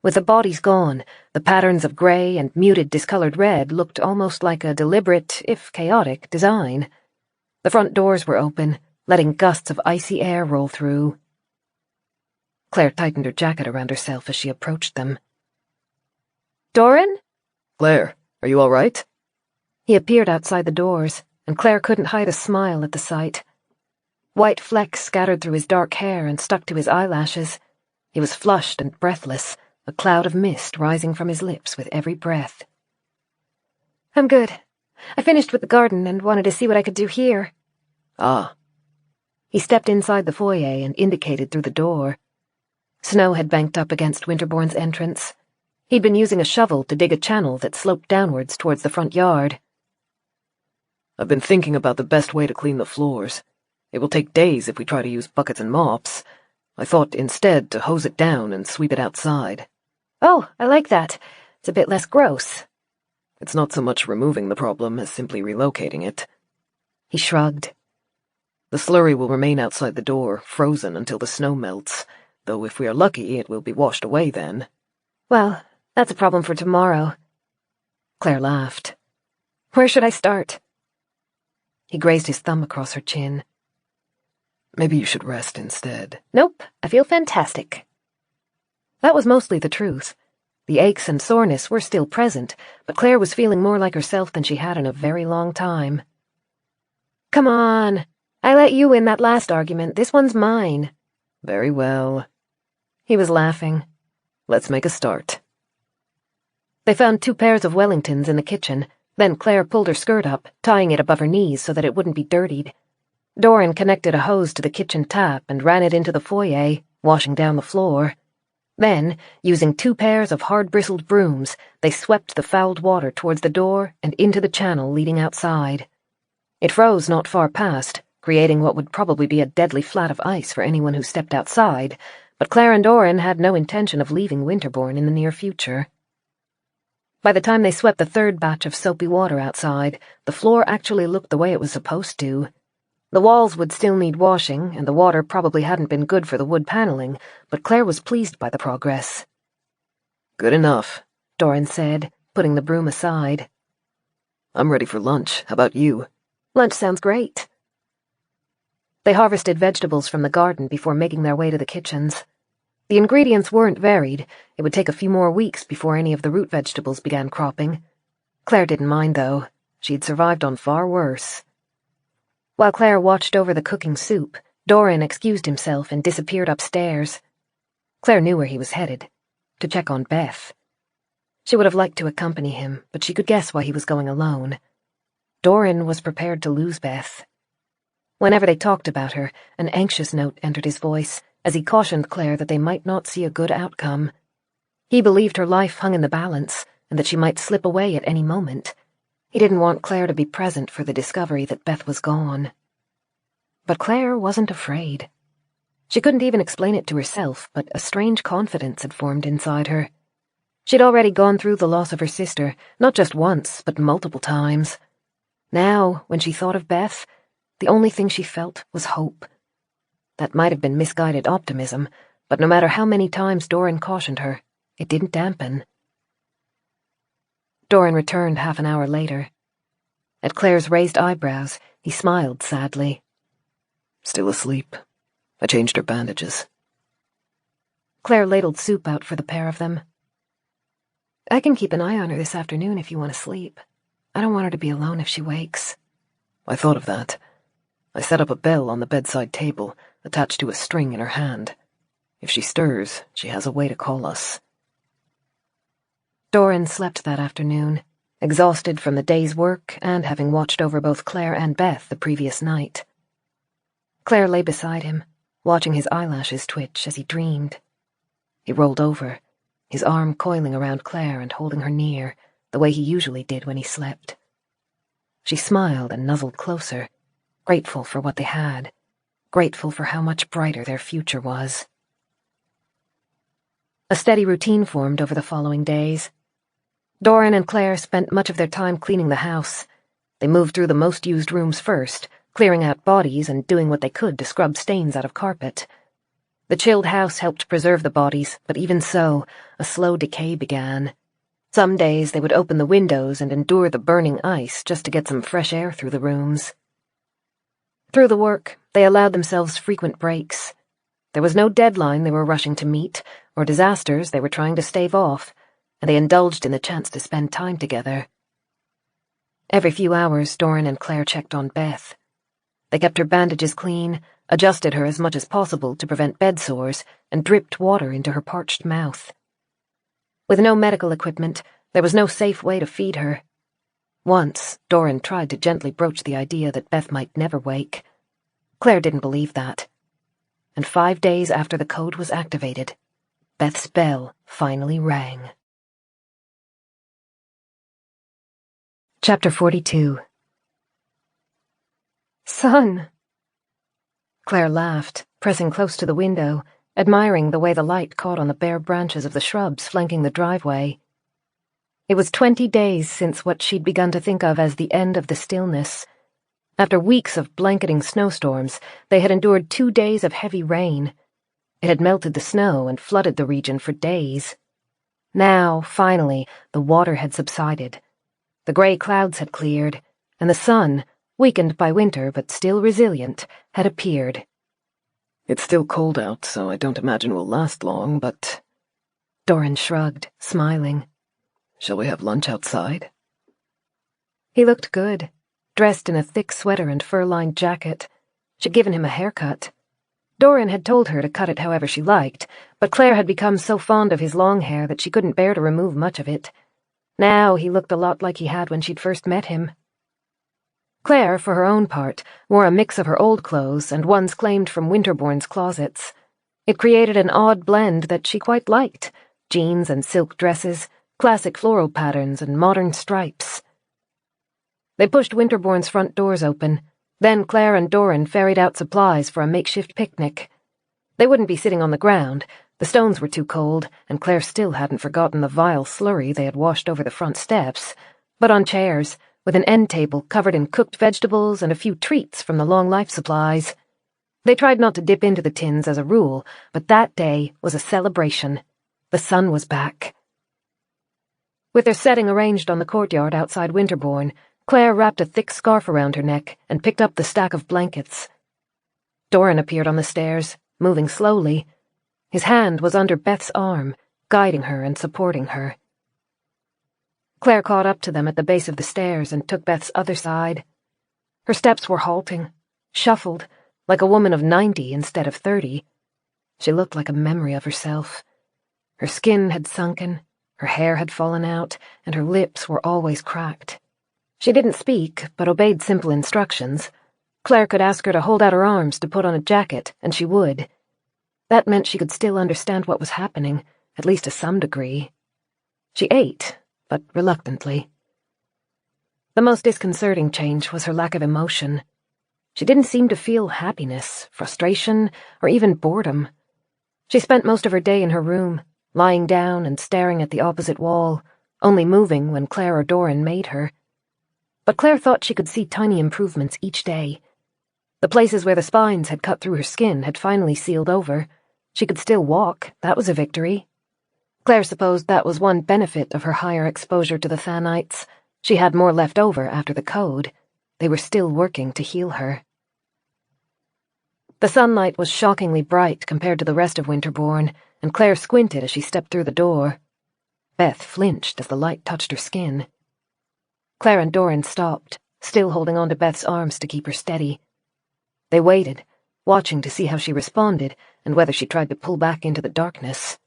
With the bodies gone, the patterns of grey and muted discolored red looked almost like a deliberate, if chaotic, design. The front doors were open, letting gusts of icy air roll through. Clare tightened her jacket around herself as she approached them. Dorran? Clare, are you all right? He appeared outside the doors, and Clare couldn't hide a smile at the sight. White flecks scattered through his dark hair and stuck to his eyelashes. He was flushed and breathless, a cloud of mist rising from his lips with every breath. I'm good. I finished with the garden and wanted to see what I could do here. Ah. He stepped inside the foyer and indicated through the door. Snow had banked up against Winterbourne's entrance. He'd been using a shovel to dig a channel that sloped downwards towards the front yard. I've been thinking about the best way to clean the floors. It will take days if we try to use buckets and mops. I thought instead to hose it down and sweep it outside. Oh, I like that. It's a bit less gross. It's not so much removing the problem as simply relocating it. He shrugged. The slurry will remain outside the door, frozen until the snow melts, though if we are lucky it will be washed away then. Well, that's a problem for tomorrow. Clare laughed. Where should I start? He grazed his thumb across her chin. Maybe you should rest instead. Nope, I feel fantastic. That was mostly the truth. The aches and soreness were still present, but Clare was feeling more like herself than she had in a very long time. "Come on. I let you win that last argument. This one's mine." Very well. He was laughing. Let's make a start. They found 2 pairs of Wellingtons in the kitchen. Then Clare pulled her skirt up, tying it above her knees so that it wouldn't be dirtied. Dorran connected a hose to the kitchen tap and ran it into the foyer, washing down the floor. Then, using 2 pairs of hard-bristled brooms, they swept the fouled water towards the door and into the channel leading outside. It froze not far past, creating what would probably be a deadly flat of ice for anyone who stepped outside, but Clare and Dorran had no intention of leaving Winterbourne in the near future. By the time they swept the 3rd batch of soapy water outside, the floor actually looked the way it was supposed to. The walls would still need washing, and the water probably hadn't been good for the wood paneling, but Clare was pleased by the progress. Good enough, Dorran said, putting the broom aside. I'm ready for lunch. How about you? Lunch sounds great. They harvested vegetables from the garden before making their way to the kitchens. The ingredients weren't varied. It would take a few more weeks before any of the root vegetables began cropping. Clare didn't mind, though. She'd survived on far worse. While Clare watched over the cooking soup, Dorran excused himself and disappeared upstairs. Clare knew where he was headed, to check on Beth. She would have liked to accompany him, but she could guess why he was going alone. Dorran was prepared to lose Beth. Whenever they talked about her, an anxious note entered his voice, as he cautioned Clare that they might not see a good outcome. He believed her life hung in the balance, and that she might slip away at any moment. He didn't want Clare to be present for the discovery that Beth was gone. But Clare wasn't afraid. She couldn't even explain it to herself, but a strange confidence had formed inside her. She'd already gone through the loss of her sister, not just once, but multiple times. Now, when she thought of Beth, the only thing she felt was hope. That might have been misguided optimism, but no matter how many times Dorran cautioned her, it didn't dampen. Dorran returned half an hour later. At Clare's raised eyebrows, he smiled sadly. Still asleep. I changed her bandages. Clare ladled soup out for the pair of them. I can keep an eye on her this afternoon if you want to sleep. I don't want her to be alone if she wakes. I thought of that. I set up a bell on the bedside table, attached to a string in her hand. If she stirs, she has a way to call us. Dorran slept that afternoon, exhausted from the day's work and having watched over both Clare and Beth the previous night. Clare lay beside him, watching his eyelashes twitch as he dreamed. He rolled over, his arm coiling around Clare and holding her near, the way he usually did when he slept. She smiled and nuzzled closer, grateful for what they had, grateful for how much brighter their future was. A steady routine formed over the following days. Dorran and Clare spent much of their time cleaning the house. They moved through the most used rooms first, clearing out bodies and doing what they could to scrub stains out of carpet. The chilled house helped preserve the bodies, but even so, a slow decay began. Some days they would open the windows and endure the burning ice just to get some fresh air through the rooms. Through the work, they allowed themselves frequent breaks. There was no deadline they were rushing to meet, or disasters they were trying to stave off, and they indulged in the chance to spend time together. Every few hours, Dorran and Clare checked on Beth. They kept her bandages clean, adjusted her as much as possible to prevent bed sores, and dripped water into her parched mouth. With no medical equipment, there was no safe way to feed her. Once, Dorran tried to gently broach the idea that Beth might never wake. Clare didn't believe that. And 5 days after the code was activated, Beth's bell finally rang. Chapter 42. Son! Clare laughed, pressing close to the window, admiring the way the light caught on the bare branches of the shrubs flanking the driveway. It was 20 days since what she'd begun to think of as the end of the stillness. After weeks of blanketing snowstorms, they had endured 2 days of heavy rain. It had melted the snow and flooded the region for days. Now, finally, the water had subsided. The gray clouds had cleared, and the sun, weakened by winter but still resilient, had appeared. It's still cold out, so I don't imagine we'll last long, but... Dorran shrugged, smiling. Shall we have lunch outside? He looked good, dressed in a thick sweater and fur-lined jacket. She'd given him a haircut. Dorran had told her to cut it however she liked, but Clare had become so fond of his long hair that she couldn't bear to remove much of it. Now he looked a lot like he had when she'd first met him. Clare, for her own part, wore a mix of her old clothes and ones claimed from Winterbourne's closets. It created an odd blend that she quite liked: jeans and silk dresses, classic floral patterns and modern stripes. They pushed Winterbourne's front doors open. Then Clare and Dorran ferried out supplies for a makeshift picnic. They wouldn't be sitting on the ground. The stones were too cold, and Clare still hadn't forgotten the vile slurry they had washed over the front steps, but on chairs, with an end table covered in cooked vegetables and a few treats from the long life supplies. They tried not to dip into the tins as a rule, but that day was a celebration. The sun was back. With their setting arranged on the courtyard outside Winterbourne, Clare wrapped a thick scarf around her neck and picked up the stack of blankets. Dorran appeared on the stairs, moving slowly. His hand was under Beth's arm, guiding her and supporting her. Clare caught up to them at the base of the stairs and took Beth's other side. Her steps were halting, shuffled, like a woman of 90 instead of 30. She looked like a memory of herself. Her skin had sunken, her hair had fallen out, and her lips were always cracked. She didn't speak, but obeyed simple instructions. Clare could ask her to hold out her arms to put on a jacket, and she would. That meant she could still understand what was happening, at least to some degree. She ate, but reluctantly. The most disconcerting change was her lack of emotion. She didn't seem to feel happiness, frustration, or even boredom. She spent most of her day in her room, lying down and staring at the opposite wall, only moving when Clare or Dorran made her. But Clare thought she could see tiny improvements each day. The places where the spines had cut through her skin had finally sealed over. She could still walk, that was a victory. Clare supposed that was one benefit of her higher exposure to the Thanites. She had more left over after the code. They were still working to heal her. The sunlight was shockingly bright compared to the rest of Winterbourne, and Clare squinted as she stepped through the door. Beth flinched as the light touched her skin. Clare and Dorran stopped, still holding on to Beth's arms to keep her steady. They waited, watching to see how she responded and whether she tried to pull back into the darkness.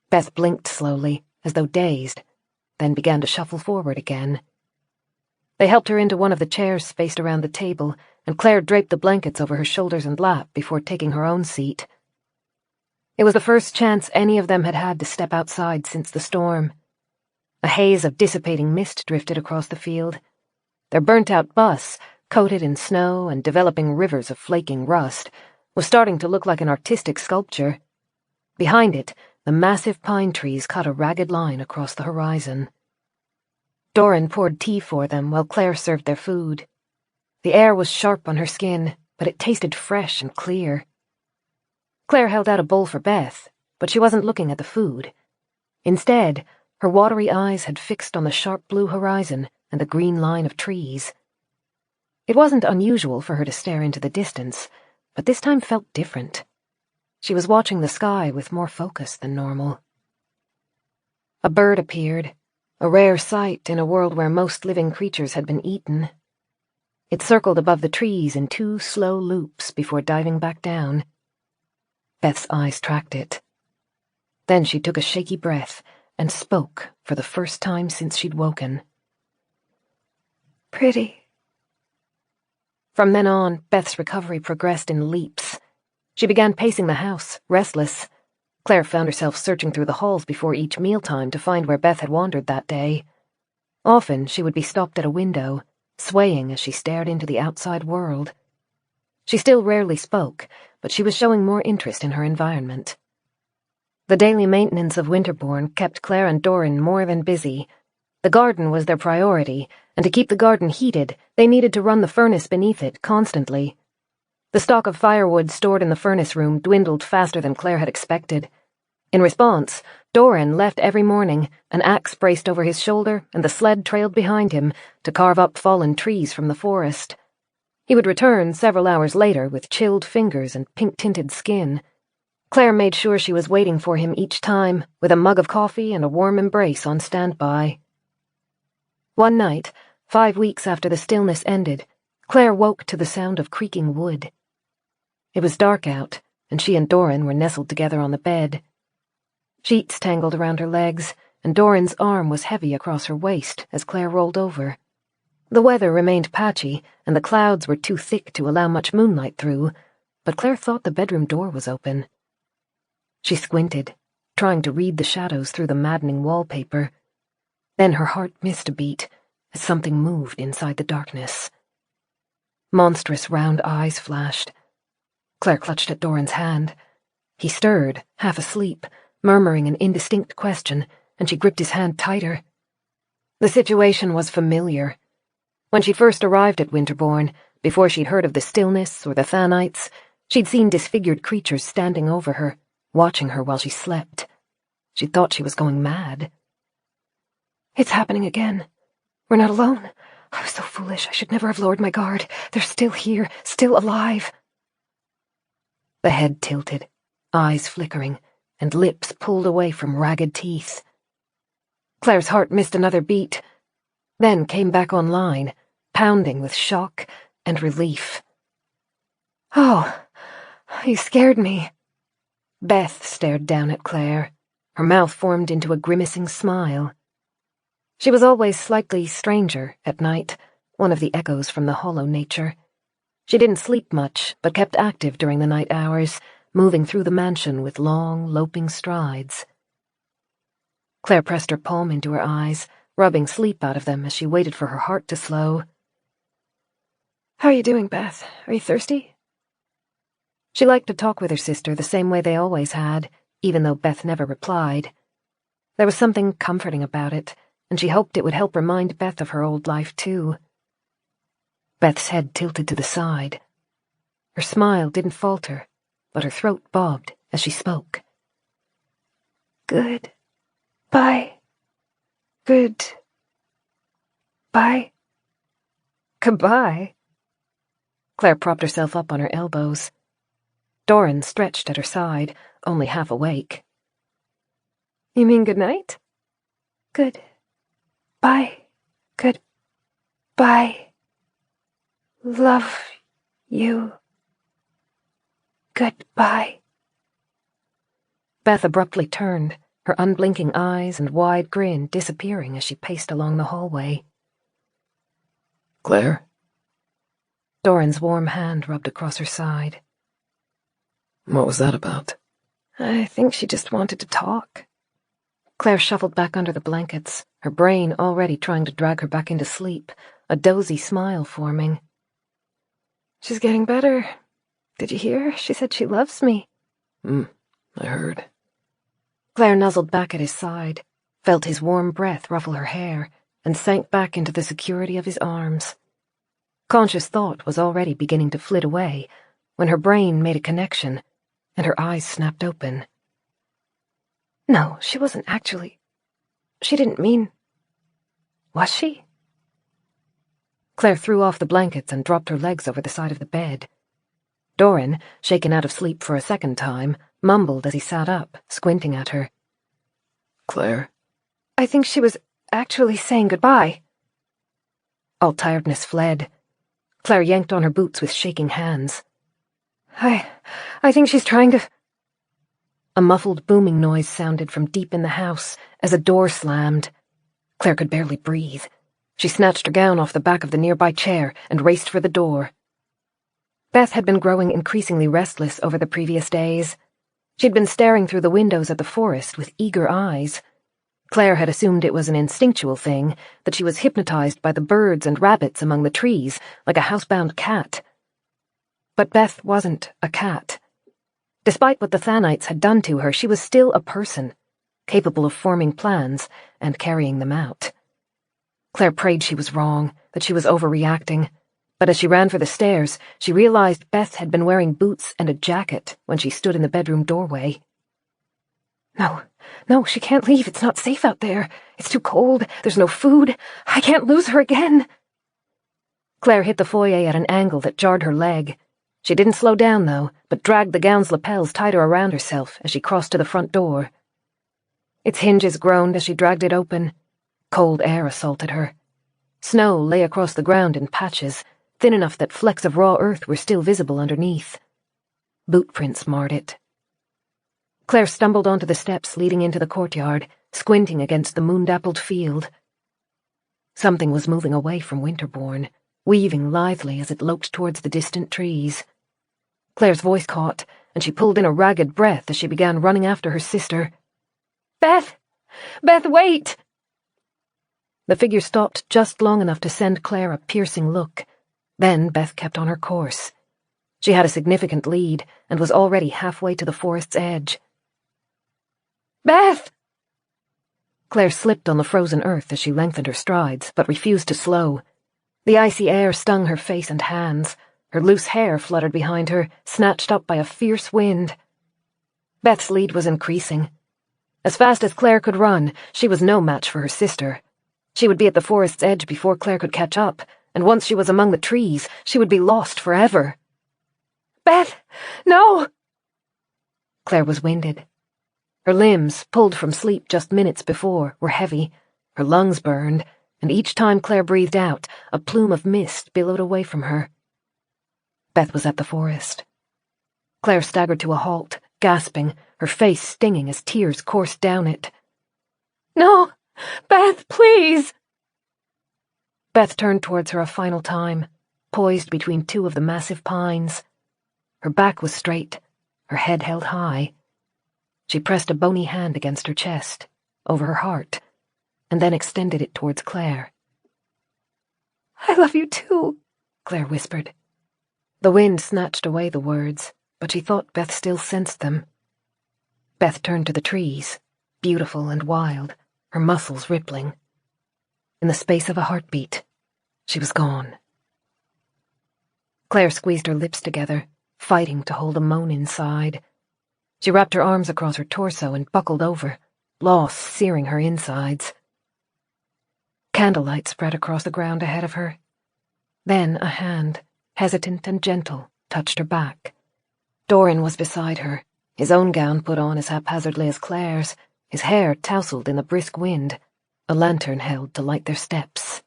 Beth blinked slowly, as though dazed, then began to shuffle forward again. They helped her into one of the chairs spaced around the table, and Clare draped the blankets over her shoulders and lap before taking her own seat. It was the first chance any of them had had to step outside since the storm. A haze of dissipating mist drifted across the field. Their burnt-out bus, coated in snow and developing rivers of flaking rust, was starting to look like an artistic sculpture. Behind it, the massive pine trees cut a ragged line across the horizon. Dorran poured tea for them while Clare served their food. The air was sharp on her skin, but it tasted fresh and clear. Clare held out a bowl for Beth, but she wasn't looking at the food. Instead, her watery eyes had fixed on the sharp blue horizon and the green line of trees. It wasn't unusual for her to stare into the distance, but this time felt different. She was watching the sky with more focus than normal. A bird appeared, a rare sight in a world where most living creatures had been eaten. It circled above the trees in 2 slow loops before diving back down. Beth's eyes tracked it. Then she took a shaky breath and spoke for the first time since she'd woken. Pretty. From then on, Beth's recovery progressed in leaps. She began pacing the house, restless. Clare found herself searching through the halls before each mealtime to find where Beth had wandered that day. Often she would be stopped at a window, swaying as she stared into the outside world. She still rarely spoke, but she was showing more interest in her environment. The daily maintenance of Winterbourne kept Clare and Dorran more than busy. The garden was their priority, and to keep the garden heated, they needed to run the furnace beneath it constantly. The stock of firewood stored in the furnace room dwindled faster than Clare had expected. In response, Dorran left every morning, an axe braced over his shoulder and the sled trailed behind him, to carve up fallen trees from the forest. He would return several hours later with chilled fingers and pink-tinted skin. Clare made sure she was waiting for him each time, with a mug of coffee and a warm embrace on standby. One night, 5 weeks after the stillness ended, Clare woke to the sound of creaking wood. It was dark out, and she and Dorran were nestled together on the bed. Sheets tangled around her legs, and Dorran's arm was heavy across her waist as Clare rolled over. The weather remained patchy, and the clouds were too thick to allow much moonlight through, but Clare thought the bedroom door was open. She squinted, trying to read the shadows through the maddening wallpaper. Then her heart missed a beat as something moved inside the darkness. Monstrous round eyes flashed. Clare clutched at Dorran's hand. He stirred, half asleep, murmuring an indistinct question, and she gripped his hand tighter. The situation was familiar. When she first arrived at Winterbourne, before she'd heard of the stillness or the Thanites, she'd seen disfigured creatures standing over her, watching her while she slept. She thought she was going mad. It's happening again. We're not alone. I was so foolish. I should never have lowered my guard. They're still here, still alive. The head tilted, eyes flickering, and lips pulled away from ragged teeth. Clare's heart missed another beat, then came back online, pounding with shock and relief. Oh, you scared me. Beth stared down at Clare. Her mouth formed into a grimacing smile. She was always slightly stranger at night, one of the echoes from the hollow nature. She didn't sleep much, but kept active during the night hours, moving through the mansion with long, loping strides. Clare pressed her palm into her eyes, rubbing sleep out of them as she waited for her heart to slow. How are you doing, Beth? Are you thirsty? She liked to talk with her sister the same way they always had, even though Beth never replied. There was something comforting about it, and she hoped it would help remind Beth of her old life, too. Beth's head tilted to the side. Her smile didn't falter, but her throat bobbed as she spoke. Good. Bye. Good. Bye. Goodbye. Clare propped herself up on her elbows. Dorran stretched at her side, only half awake. You mean good night? Good. Bye. Good. Bye. Love you. Goodbye. Beth abruptly turned, her unblinking eyes and wide grin disappearing as she paced along the hallway. Claire? Dorran's warm hand rubbed across her side. What was that about? I think she just wanted to talk. Clare shuffled back under the blankets, her brain already trying to drag her back into sleep, a dozy smile forming. She's getting better. Did you hear? She said she loves me. I heard. Clare nuzzled back at his side, felt his warm breath ruffle her hair, and sank back into the security of his arms. Conscious thought was already beginning to flit away when her brain made a connection, and her eyes snapped open. No, she wasn't actually. She didn't mean... Was she? Clare threw off the blankets and dropped her legs over the side of the bed. Dorran, shaken out of sleep for a second time, mumbled as he sat up, squinting at her. Claire? I think she was actually saying goodbye. All tiredness fled. Clare yanked on her boots with shaking hands. I think she's trying to... A muffled booming noise sounded from deep in the house as a door slammed. Clare could barely breathe. She snatched her gown off the back of the nearby chair and raced for the door. Beth had been growing increasingly restless over the previous days. She'd been staring through the windows at the forest with eager eyes. Clare had assumed it was an instinctual thing, that she was hypnotized by the birds and rabbits among the trees, like a housebound cat. But Beth wasn't a cat. Despite what the Thanites had done to her, she was still a person, capable of forming plans and carrying them out. Clare prayed she was wrong, that she was overreacting, but as she ran for the stairs, she realized Beth had been wearing boots and a jacket when she stood in the bedroom doorway. No, she can't leave. It's not safe out there. It's too cold. There's no food. I can't lose her again. Clare hit the foyer at an angle that jarred her leg. She didn't slow down, though, but dragged the gown's lapels tighter around herself as she crossed to the front door. Its hinges groaned as she dragged it open. Cold air assaulted her. Snow lay across the ground in patches, thin enough that flecks of raw earth were still visible underneath. Bootprints marred it. Claire stumbled onto the steps leading into the courtyard, squinting against the moon-dappled field. Something was moving away from Winterbourne, weaving lithely as it loped towards the distant trees. Claire's voice caught, and she pulled in a ragged breath as she began running after her sister. Beth! Beth, wait! The figure stopped just long enough to send Claire a piercing look. Then Beth kept on her course. She had a significant lead and was already halfway to the forest's edge. Beth! Claire slipped on the frozen earth as she lengthened her strides, but refused to slow. The icy air stung her face and hands. Her loose hair fluttered behind her, snatched up by a fierce wind. Beth's lead was increasing. As fast as Claire could run, she was no match for her sister. She would be at the forest's edge before Claire could catch up, and once she was among the trees, she would be lost forever. Beth! No! Claire was winded. Her limbs, pulled from sleep just minutes before, were heavy. Her lungs burned, and each time Claire breathed out, a plume of mist billowed away from her. Beth was at the forest. Claire staggered to a halt, gasping, her face stinging as tears coursed down it. No! Beth, please! Beth turned towards her a final time, poised between two of the massive pines. Her back was straight, her head held high. She pressed a bony hand against her chest, over her heart, and then extended it towards Claire. I love you too, Claire whispered. The wind snatched away the words, but she thought Beth still sensed them. Beth turned to the trees, beautiful and wild, her muscles rippling. In the space of a heartbeat, she was gone. Claire squeezed her lips together, fighting to hold a moan inside. She wrapped her arms across her torso and buckled over, loss searing her insides. Candlelight spread across the ground ahead of her. Then a hand, hesitant and gentle, touched her back. Dorran was beside her, his own gown put on as haphazardly as Claire's, his hair tousled in the brisk wind, a lantern held to light their steps.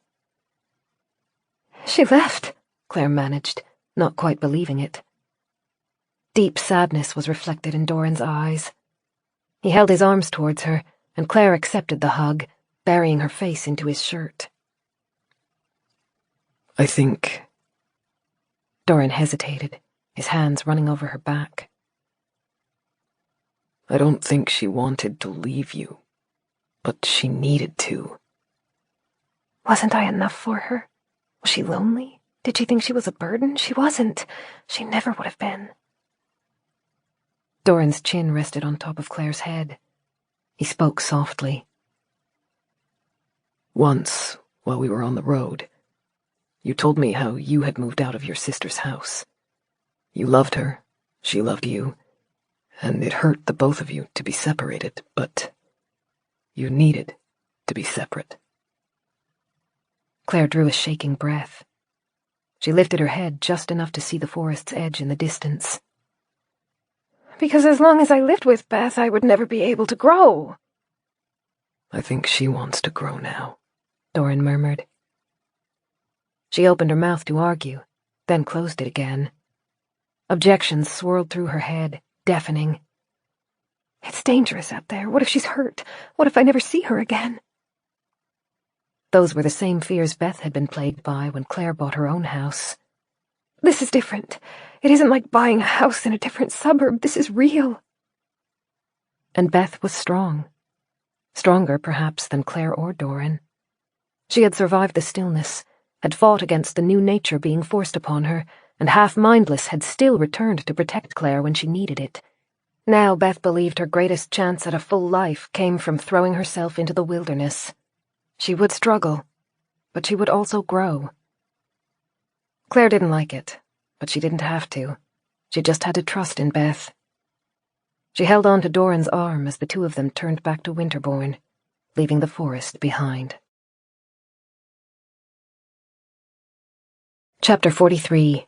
She left, Claire managed, not quite believing it. Deep sadness was reflected in Dorran's eyes. He held his arms towards her, and Claire accepted the hug, burying her face into his shirt. I think... Dorran hesitated, his hands running over her back. I don't think she wanted to leave you, but she needed to. Wasn't I enough for her? Was she lonely? Did she think she was a burden? She wasn't. She never would have been. Dorran's chin rested on top of Claire's head. He spoke softly. Once, while we were on the road, you told me how you had moved out of your sister's house. You loved her, she loved you, and it hurt the both of you to be separated, but you needed to be separate. Claire drew a shaking breath. She lifted her head just enough to see the forest's edge in the distance. Because as long as I lived with Beth, I would never be able to grow. I think she wants to grow now, Dorran murmured. She opened her mouth to argue, then closed it again. Objections swirled through her head, deafening. It's dangerous out there. What if she's hurt? What if I never see her again? Those were the same fears Beth had been plagued by when Claire bought her own house. This is different. It isn't like buying a house in a different suburb. This is real. And Beth was strong. Stronger, perhaps, than Claire or Dorran. She had survived the stillness, had fought against the new nature being forced upon her, and half-mindless had still returned to protect Claire when she needed it. Now Beth believed her greatest chance at a full life came from throwing herself into the wilderness. She would struggle, but she would also grow. Claire didn't like it, but she didn't have to. She just had to trust in Beth. She held on to Dorran's arm as the two of them turned back to Winterbourne, leaving the forest behind. Chapter 43.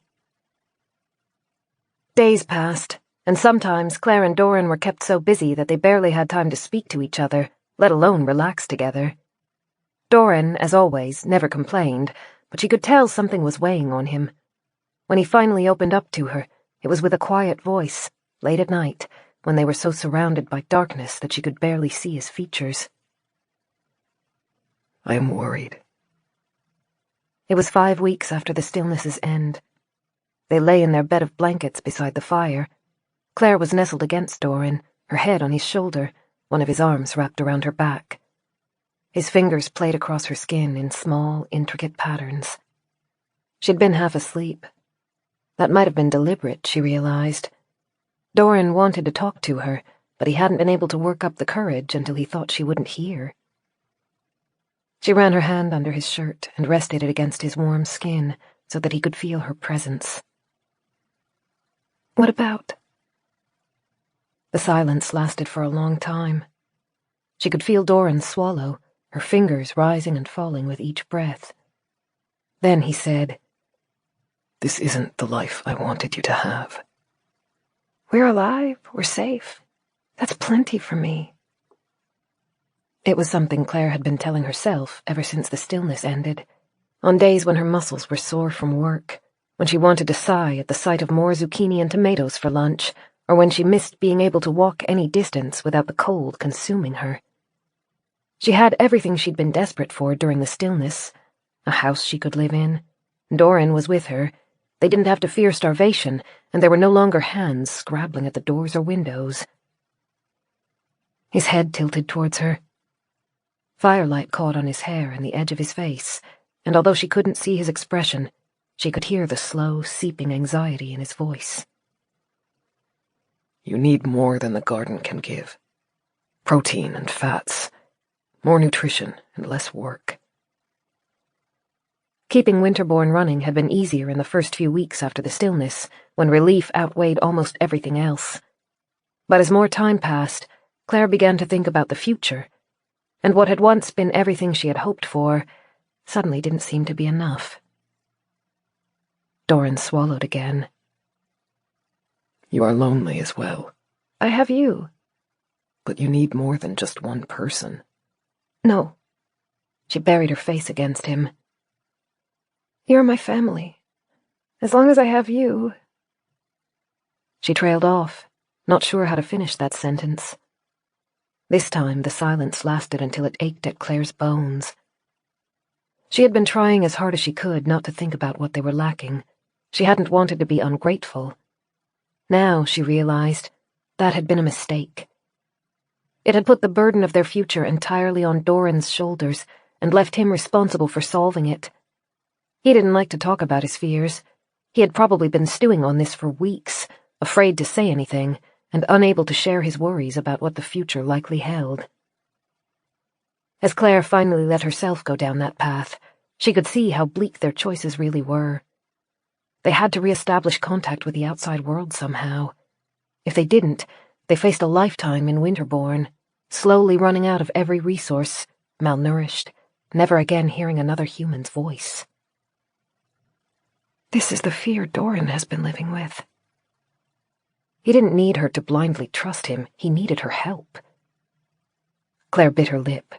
Days passed, and sometimes Clare and Dorran were kept so busy that they barely had time to speak to each other, let alone relax together. Dorran, as always, never complained, but she could tell something was weighing on him. When he finally opened up to her, it was with a quiet voice, late at night, when they were so surrounded by darkness that she could barely see his features. I am worried. It was 5 weeks after the stillness's end. They lay in their bed of blankets beside the fire. Clare was nestled against Dorran, her head on his shoulder, one of his arms wrapped around her back. His fingers played across her skin in small, intricate patterns. She'd been half asleep. That might have been deliberate, she realized. Dorran wanted to talk to her, but he hadn't been able to work up the courage until he thought she wouldn't hear. She ran her hand under his shirt and rested it against his warm skin so that he could feel her presence. "What about?" The silence lasted for a long time. She could feel Dorran swallow, her fingers rising and falling with each breath. Then he said, "This isn't the life I wanted you to have." "We're alive, we're safe. That's plenty for me." It was something Clare had been telling herself ever since the stillness ended, on days when her muscles were sore from work, when she wanted to sigh at the sight of more zucchini and tomatoes for lunch, or when she missed being able to walk any distance without the cold consuming her. She had everything she'd been desperate for during the stillness: a house she could live in. Dorran was with her. They didn't have to fear starvation, and there were no longer hands scrabbling at the doors or windows. His head tilted towards her. Firelight caught on his hair and the edge of his face, and although she couldn't see his expression, she could hear the slow, seeping anxiety in his voice. "You need more than the garden can give. Protein and fats. More nutrition and less work." Keeping Winterbourne running had been easier in the first few weeks after the stillness, when relief outweighed almost everything else. But as more time passed, Clare began to think about the future, and what had once been everything she had hoped for suddenly didn't seem to be enough. Dorran swallowed again. "You are lonely as well." "I have you." "But you need more than just one person." "No." She buried her face against him. "You're my family. As long as I have you." She trailed off, not sure how to finish that sentence. This time the silence lasted until it ached at Clare's bones. She had been trying as hard as she could not to think about what they were lacking. She hadn't wanted to be ungrateful. Now, she realized, that had been a mistake. It had put the burden of their future entirely on Dorran's shoulders and left him responsible for solving it. He didn't like to talk about his fears. He had probably been stewing on this for weeks, afraid to say anything, and unable to share his worries about what the future likely held. As Clare finally let herself go down that path, she could see how bleak their choices really were. They had to re-establish contact with the outside world somehow. If they didn't, they faced a lifetime in Winterbourne, slowly running out of every resource, malnourished, never again hearing another human's voice. This is the fear Dorran has been living with. He didn't need her to blindly trust him. He needed her help. Clare bit her lip.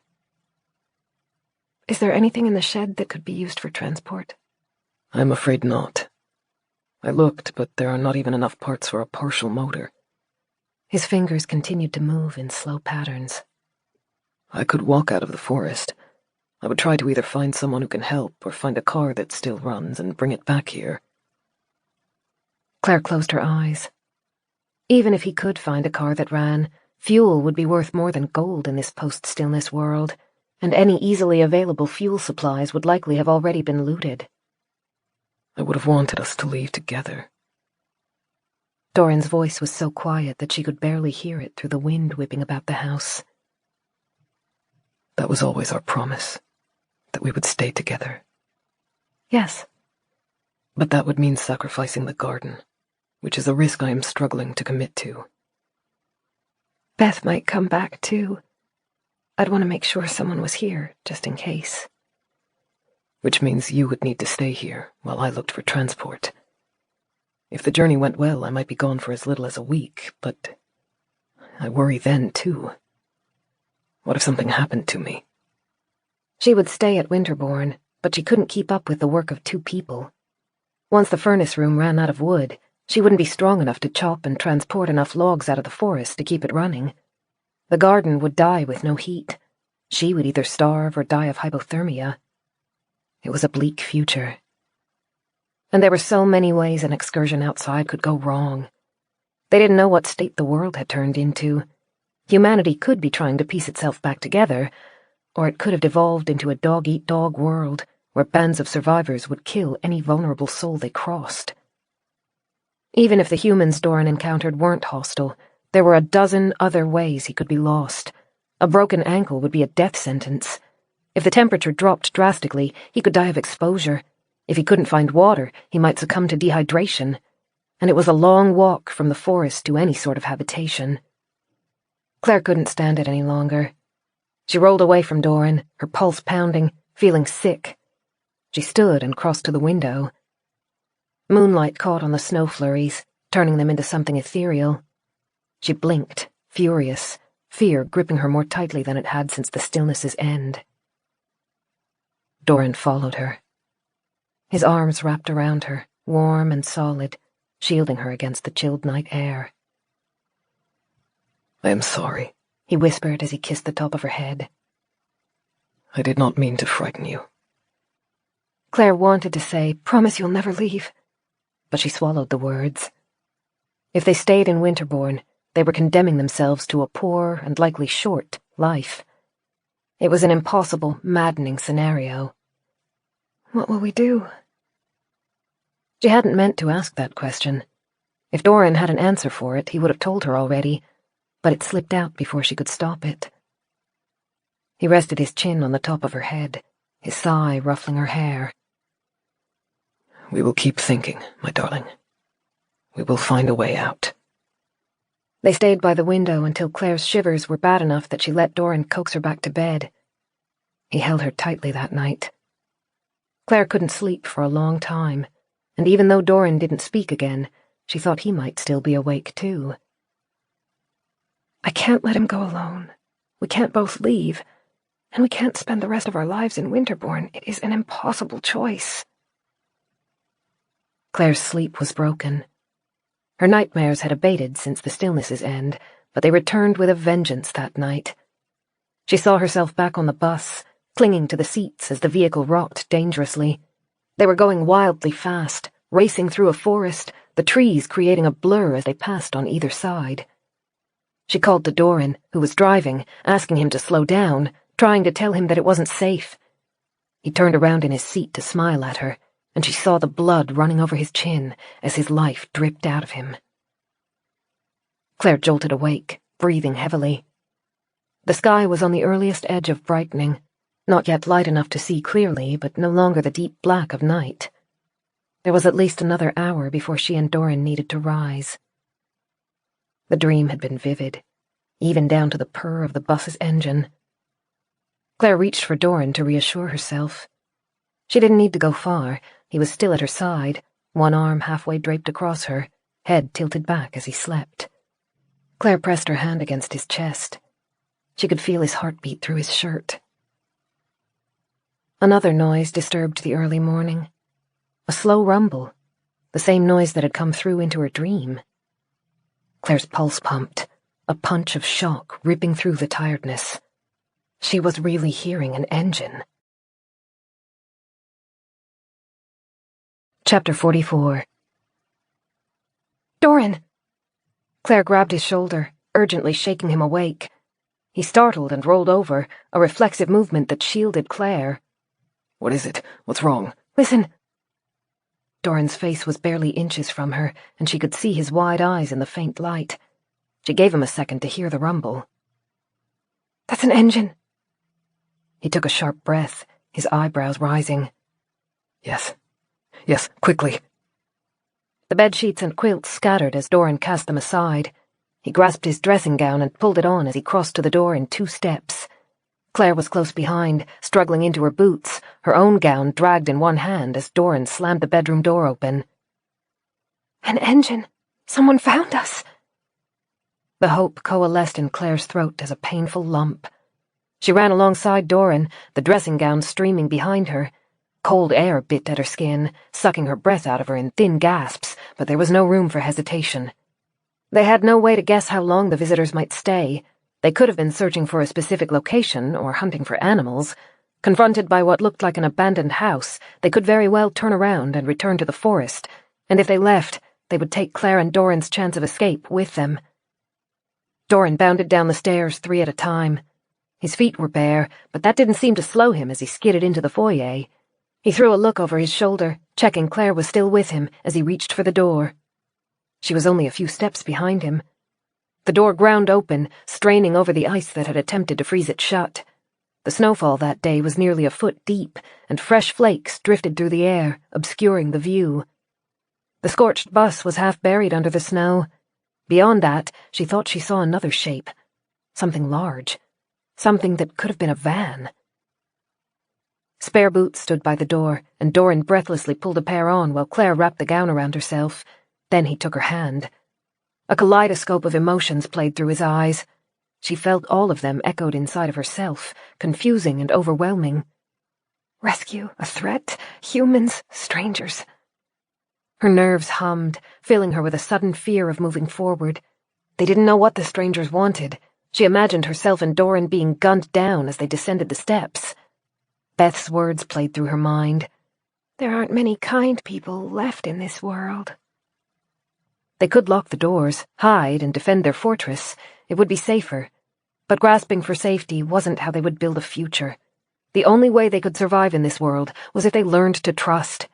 "Is there anything in the shed that could be used for transport?" "I'm afraid not. I looked, but there are not even enough parts for a partial motor." His fingers continued to move in slow patterns. "I could walk out of the forest. I would try to either find someone who can help or find a car that still runs and bring it back here." Clare closed her eyes. Even if he could find a car that ran, fuel would be worth more than gold in this post-stillness world, and any easily available fuel supplies would likely have already been looted. "I would have wanted us to leave together." Dorran's voice was so quiet that she could barely hear it through the wind whipping about the house. "That was always our promise, that we would stay together." "Yes." "But that would mean sacrificing the garden, which is a risk I am struggling to commit to." "Beth might come back, too. I'd want to make sure someone was here, just in case." "Which means you would need to stay here while I looked for transport." If the journey went well, I might be gone for as little as a week, but I worry then, too. What if something happened to me? She would stay at Winterbourne, but she couldn't keep up with the work of 2 people. Once the furnace room ran out of wood, she wouldn't be strong enough to chop and transport enough logs out of the forest to keep it running. The garden would die with no heat. She would either starve or die of hypothermia. It was a bleak future. And there were so many ways an excursion outside could go wrong. They didn't know what state the world had turned into. Humanity could be trying to piece itself back together, or it could have devolved into a dog-eat-dog world where bands of survivors would kill any vulnerable soul they crossed. Even if the humans Dorran encountered weren't hostile, there were a dozen other ways he could be lost. A broken ankle would be a death sentence. If the temperature dropped drastically, he could die of exposure. If he couldn't find water, he might succumb to dehydration. And it was a long walk from the forest to any sort of habitation. Clare couldn't stand it any longer. She rolled away from Dorran, her pulse pounding, feeling sick. She stood and crossed to the window. Moonlight caught on the snow flurries, turning them into something ethereal. She blinked, furious, fear gripping her more tightly than it had since the stillness's end. Dorran followed her. His arms wrapped around her, warm and solid, shielding her against the chilled night air. I am sorry, he whispered as he kissed the top of her head. I did not mean to frighten you. Clare wanted to say, "Promise you'll never leave," but she swallowed the words. If they stayed in Winterbourne, they were condemning themselves to a poor and likely short life. It was an impossible, maddening scenario. What will we do? She hadn't meant to ask that question. If Dorran had an answer for it, he would have told her already, but it slipped out before she could stop it. He rested his chin on the top of her head, his sigh ruffling her hair. We will keep thinking, my darling. We will find a way out. They stayed by the window until Clare's shivers were bad enough that she let Dorran coax her back to bed. He held her tightly that night. Clare couldn't sleep for a long time, and even though Dorran didn't speak again, she thought he might still be awake too. I can't let him go alone. We can't both leave, and we can't spend the rest of our lives in Winterbourne. It is an impossible choice. Clare's sleep was broken. Her nightmares had abated since the stillness's end, but they returned with a vengeance that night. She saw herself back on the bus, clinging to the seats as the vehicle rocked dangerously. They were going wildly fast, racing through a forest, the trees creating a blur as they passed on either side. She called to Dorran, who was driving, asking him to slow down, trying to tell him that it wasn't safe. He turned around in his seat to smile at her, and she saw the blood running over his chin as his life dripped out of him. Clare jolted awake, breathing heavily. The sky was on the earliest edge of brightening, not yet light enough to see clearly, but no longer the deep black of night. There was at least another hour before she and Dorran needed to rise. The dream had been vivid, even down to the purr of the bus's engine. Clare reached for Dorran to reassure herself. She didn't need to go far. He was still at her side, one arm halfway draped across her, head tilted back as he slept. Clare pressed her hand against his chest. She could feel his heartbeat through his shirt. Another noise disturbed the early morning. A slow rumble, the same noise that had come through into her dream. Clare's pulse pumped, a punch of shock ripping through the tiredness. She was really hearing an engine. Chapter 44. Dorran! Clare grabbed his shoulder, urgently shaking him awake. He startled and rolled over, a reflexive movement that shielded Clare. What is it? What's wrong? Listen! Dorran's face was barely inches from her, and she could see his wide eyes in the faint light. She gave him a second to hear the rumble. That's an engine. He took a sharp breath, his eyebrows rising. Yes, quickly. The bedsheets and quilts scattered as Dorran cast them aside. He grasped his dressing gown and pulled it on as he crossed to the door in 2 steps. Clare was close behind, struggling into her boots, her own gown dragged in one hand as Dorran slammed the bedroom door open. An engine. Someone found us. The hope coalesced in Claire's throat as a painful lump. She ran alongside Dorran, the dressing gown streaming behind her. Cold air bit at her skin, sucking her breath out of her in thin gasps, but there was no room for hesitation. They had no way to guess how long the visitors might stay. They could have been searching for a specific location or hunting for animals. Confronted by what looked like an abandoned house, they could very well turn around and return to the forest, and if they left, they would take Clare and Dorran's chance of escape with them. Dorran bounded down the stairs 3 at a time. His feet were bare, but that didn't seem to slow him as he skidded into the foyer. He threw a look over his shoulder, checking Clare was still with him as he reached for the door. She was only a few steps behind him. The door ground open, straining over the ice that had attempted to freeze it shut. The snowfall that day was nearly a foot deep, and fresh flakes drifted through the air, obscuring the view. The scorched bus was half buried under the snow. Beyond that, she thought she saw another shape. Something large. Something that could have been a van. Spare boots stood by the door, and Dorran breathlessly pulled a pair on while Clare wrapped the gown around herself. Then he took her hand. A kaleidoscope of emotions played through his eyes. She felt all of them echoed inside of herself, confusing and overwhelming. Rescue, a threat, humans, strangers. Her nerves hummed, filling her with a sudden fear of moving forward. They didn't know what the strangers wanted. She imagined herself and Dorran being gunned down as they descended the steps. Beth's words played through her mind. There aren't many kind people left in this world. They could lock the doors, hide, and defend their fortress. It would be safer. But grasping for safety wasn't how they would build a future. The only way they could survive in this world was if they learned to trust.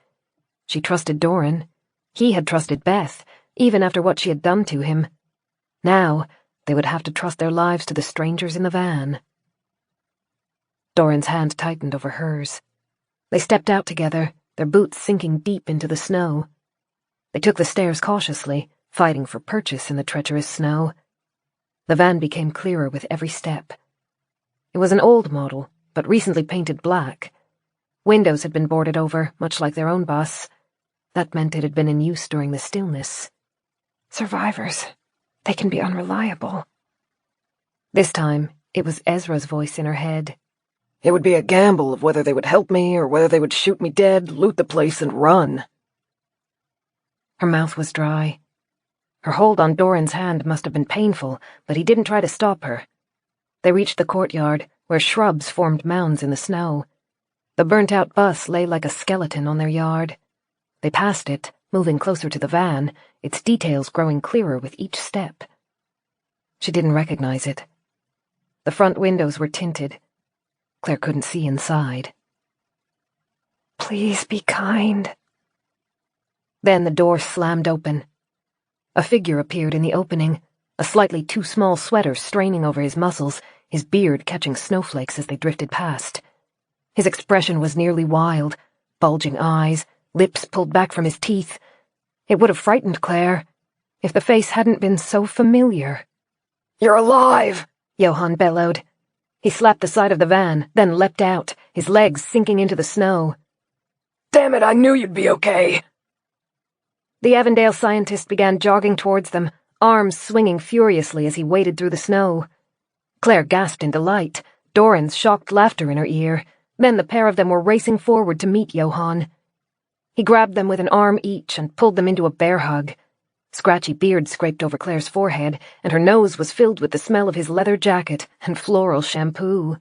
She trusted Dorran. He had trusted Beth, even after what she had done to him. Now, they would have to trust their lives to the strangers in the van. Dorran's hand tightened over hers. They stepped out together, their boots sinking deep into the snow. They took the stairs cautiously, fighting for purchase in the treacherous snow. The van became clearer with every step. It was an old model, but recently painted black. Windows had been boarded over, much like their own bus. That meant it had been in use during the stillness. Survivors. They can be unreliable. This time, it was Ezra's voice in her head. It would be a gamble of whether they would help me or whether they would shoot me dead, loot the place, and run. Her mouth was dry. Her hold on Dorran's hand must have been painful, but he didn't try to stop her. They reached the courtyard, where shrubs formed mounds in the snow. The burnt-out bus lay like a skeleton on their yard. They passed it, moving closer to the van, its details growing clearer with each step. She didn't recognize it. The front windows were tinted. Claire couldn't see inside. Please be kind. Then the door slammed open. A figure appeared in the opening, a slightly too small sweater straining over his muscles, his beard catching snowflakes as they drifted past. His expression was nearly wild, bulging eyes, lips pulled back from his teeth. It would have frightened Claire, if the face hadn't been so familiar. "You're alive!" Johann bellowed. He slapped the side of the van, then leapt out, his legs sinking into the snow. "Damn it, I knew you'd be okay!" The Avondale scientist began jogging towards them, arms swinging furiously as he waded through the snow. Claire gasped in delight, Dorran's shocked laughter in her ear. Then the pair of them were racing forward to meet Johann. He grabbed them with an arm each and pulled them into a bear hug. Scratchy beard scraped over Claire's forehead, and her nose was filled with the smell of his leather jacket and floral shampoo.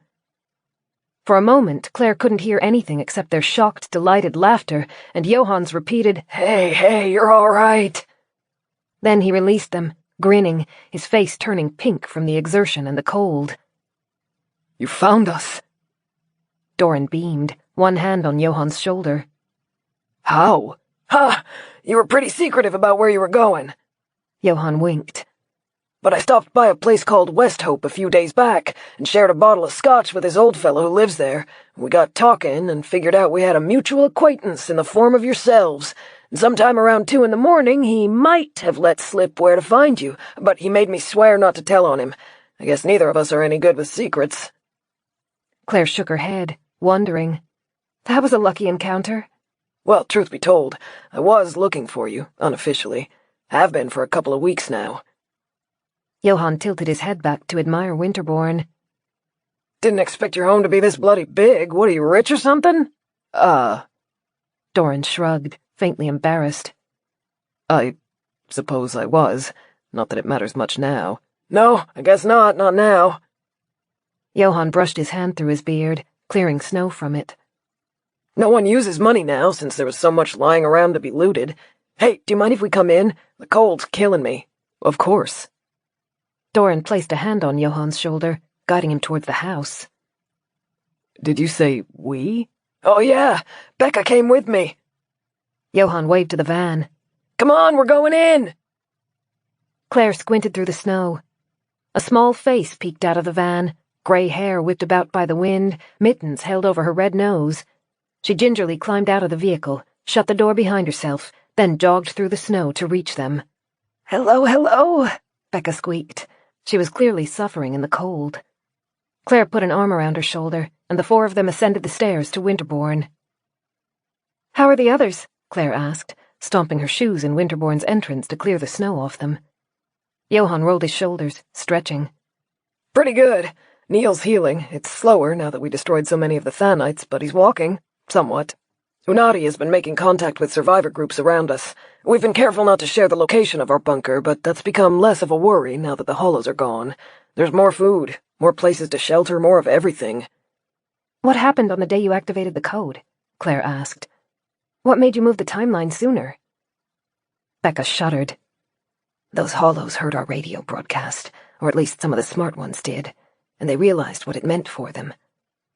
For a moment, Claire couldn't hear anything except their shocked, delighted laughter and Johann's repeated, Hey, you're all right." Then he released them, grinning, his face turning pink from the exertion and the cold. "You found us." Dorran beamed, one hand on Johann's shoulder. "How?" "Ha! You were pretty secretive about where you were going." Johann winked. "But I stopped by a place called Westhope a few days back and shared a bottle of scotch with this old fellow who lives there. We got talking and figured out we had a mutual acquaintance in the form of yourselves. And sometime around 2 in the morning he might have let slip where to find you, but he made me swear not to tell on him. I guess neither of us are any good with secrets." Claire shook her head, wondering. That was a lucky encounter. "Well, truth be told, I was looking for you, unofficially. Have been for a couple of weeks now. Johann tilted his head back to admire Winterbourne. Didn't expect your home to be this bloody big. What, are you rich or something? Dorran shrugged, faintly embarrassed. I suppose I was. Not that it matters much now. No, I guess not now. Johann brushed his hand through his beard, clearing snow from it. No one uses money now, since there was so much lying around to be looted. Hey, do you mind if we come in? The cold's killing me. Of course. Dorran placed a hand on Johann's shoulder, guiding him towards the house. Did you say we? Oh yeah, Becca came with me. Johann waved to the van. Come on, we're going in! Claire squinted through the snow. A small face peeked out of the van, grey hair whipped about by the wind, mittens held over her red nose. She gingerly climbed out of the vehicle, shut the door behind herself, then jogged through the snow to reach them. "Hello, hello," Becca squeaked. She was clearly suffering in the cold. Claire put an arm around her shoulder, and the four of them ascended the stairs to Winterbourne. "How are the others?" Claire asked, stomping her shoes in Winterbourne's entrance to clear the snow off them. Johann rolled his shoulders, stretching. Pretty good. Neil's healing. It's slower now that we destroyed so many of the Thanites, but he's walking. Somewhat. Unati has been making contact with survivor groups around us. We've been careful not to share the location of our bunker, but that's become less of a worry now that the hollows are gone. There's more food, more places to shelter, more of everything. "What happened on the day you activated the code?" Claire asked. "What made you move the timeline sooner?" Becca shuddered. "Those hollows heard our radio broadcast, or at least some of the smart ones did, and they realized what it meant for them.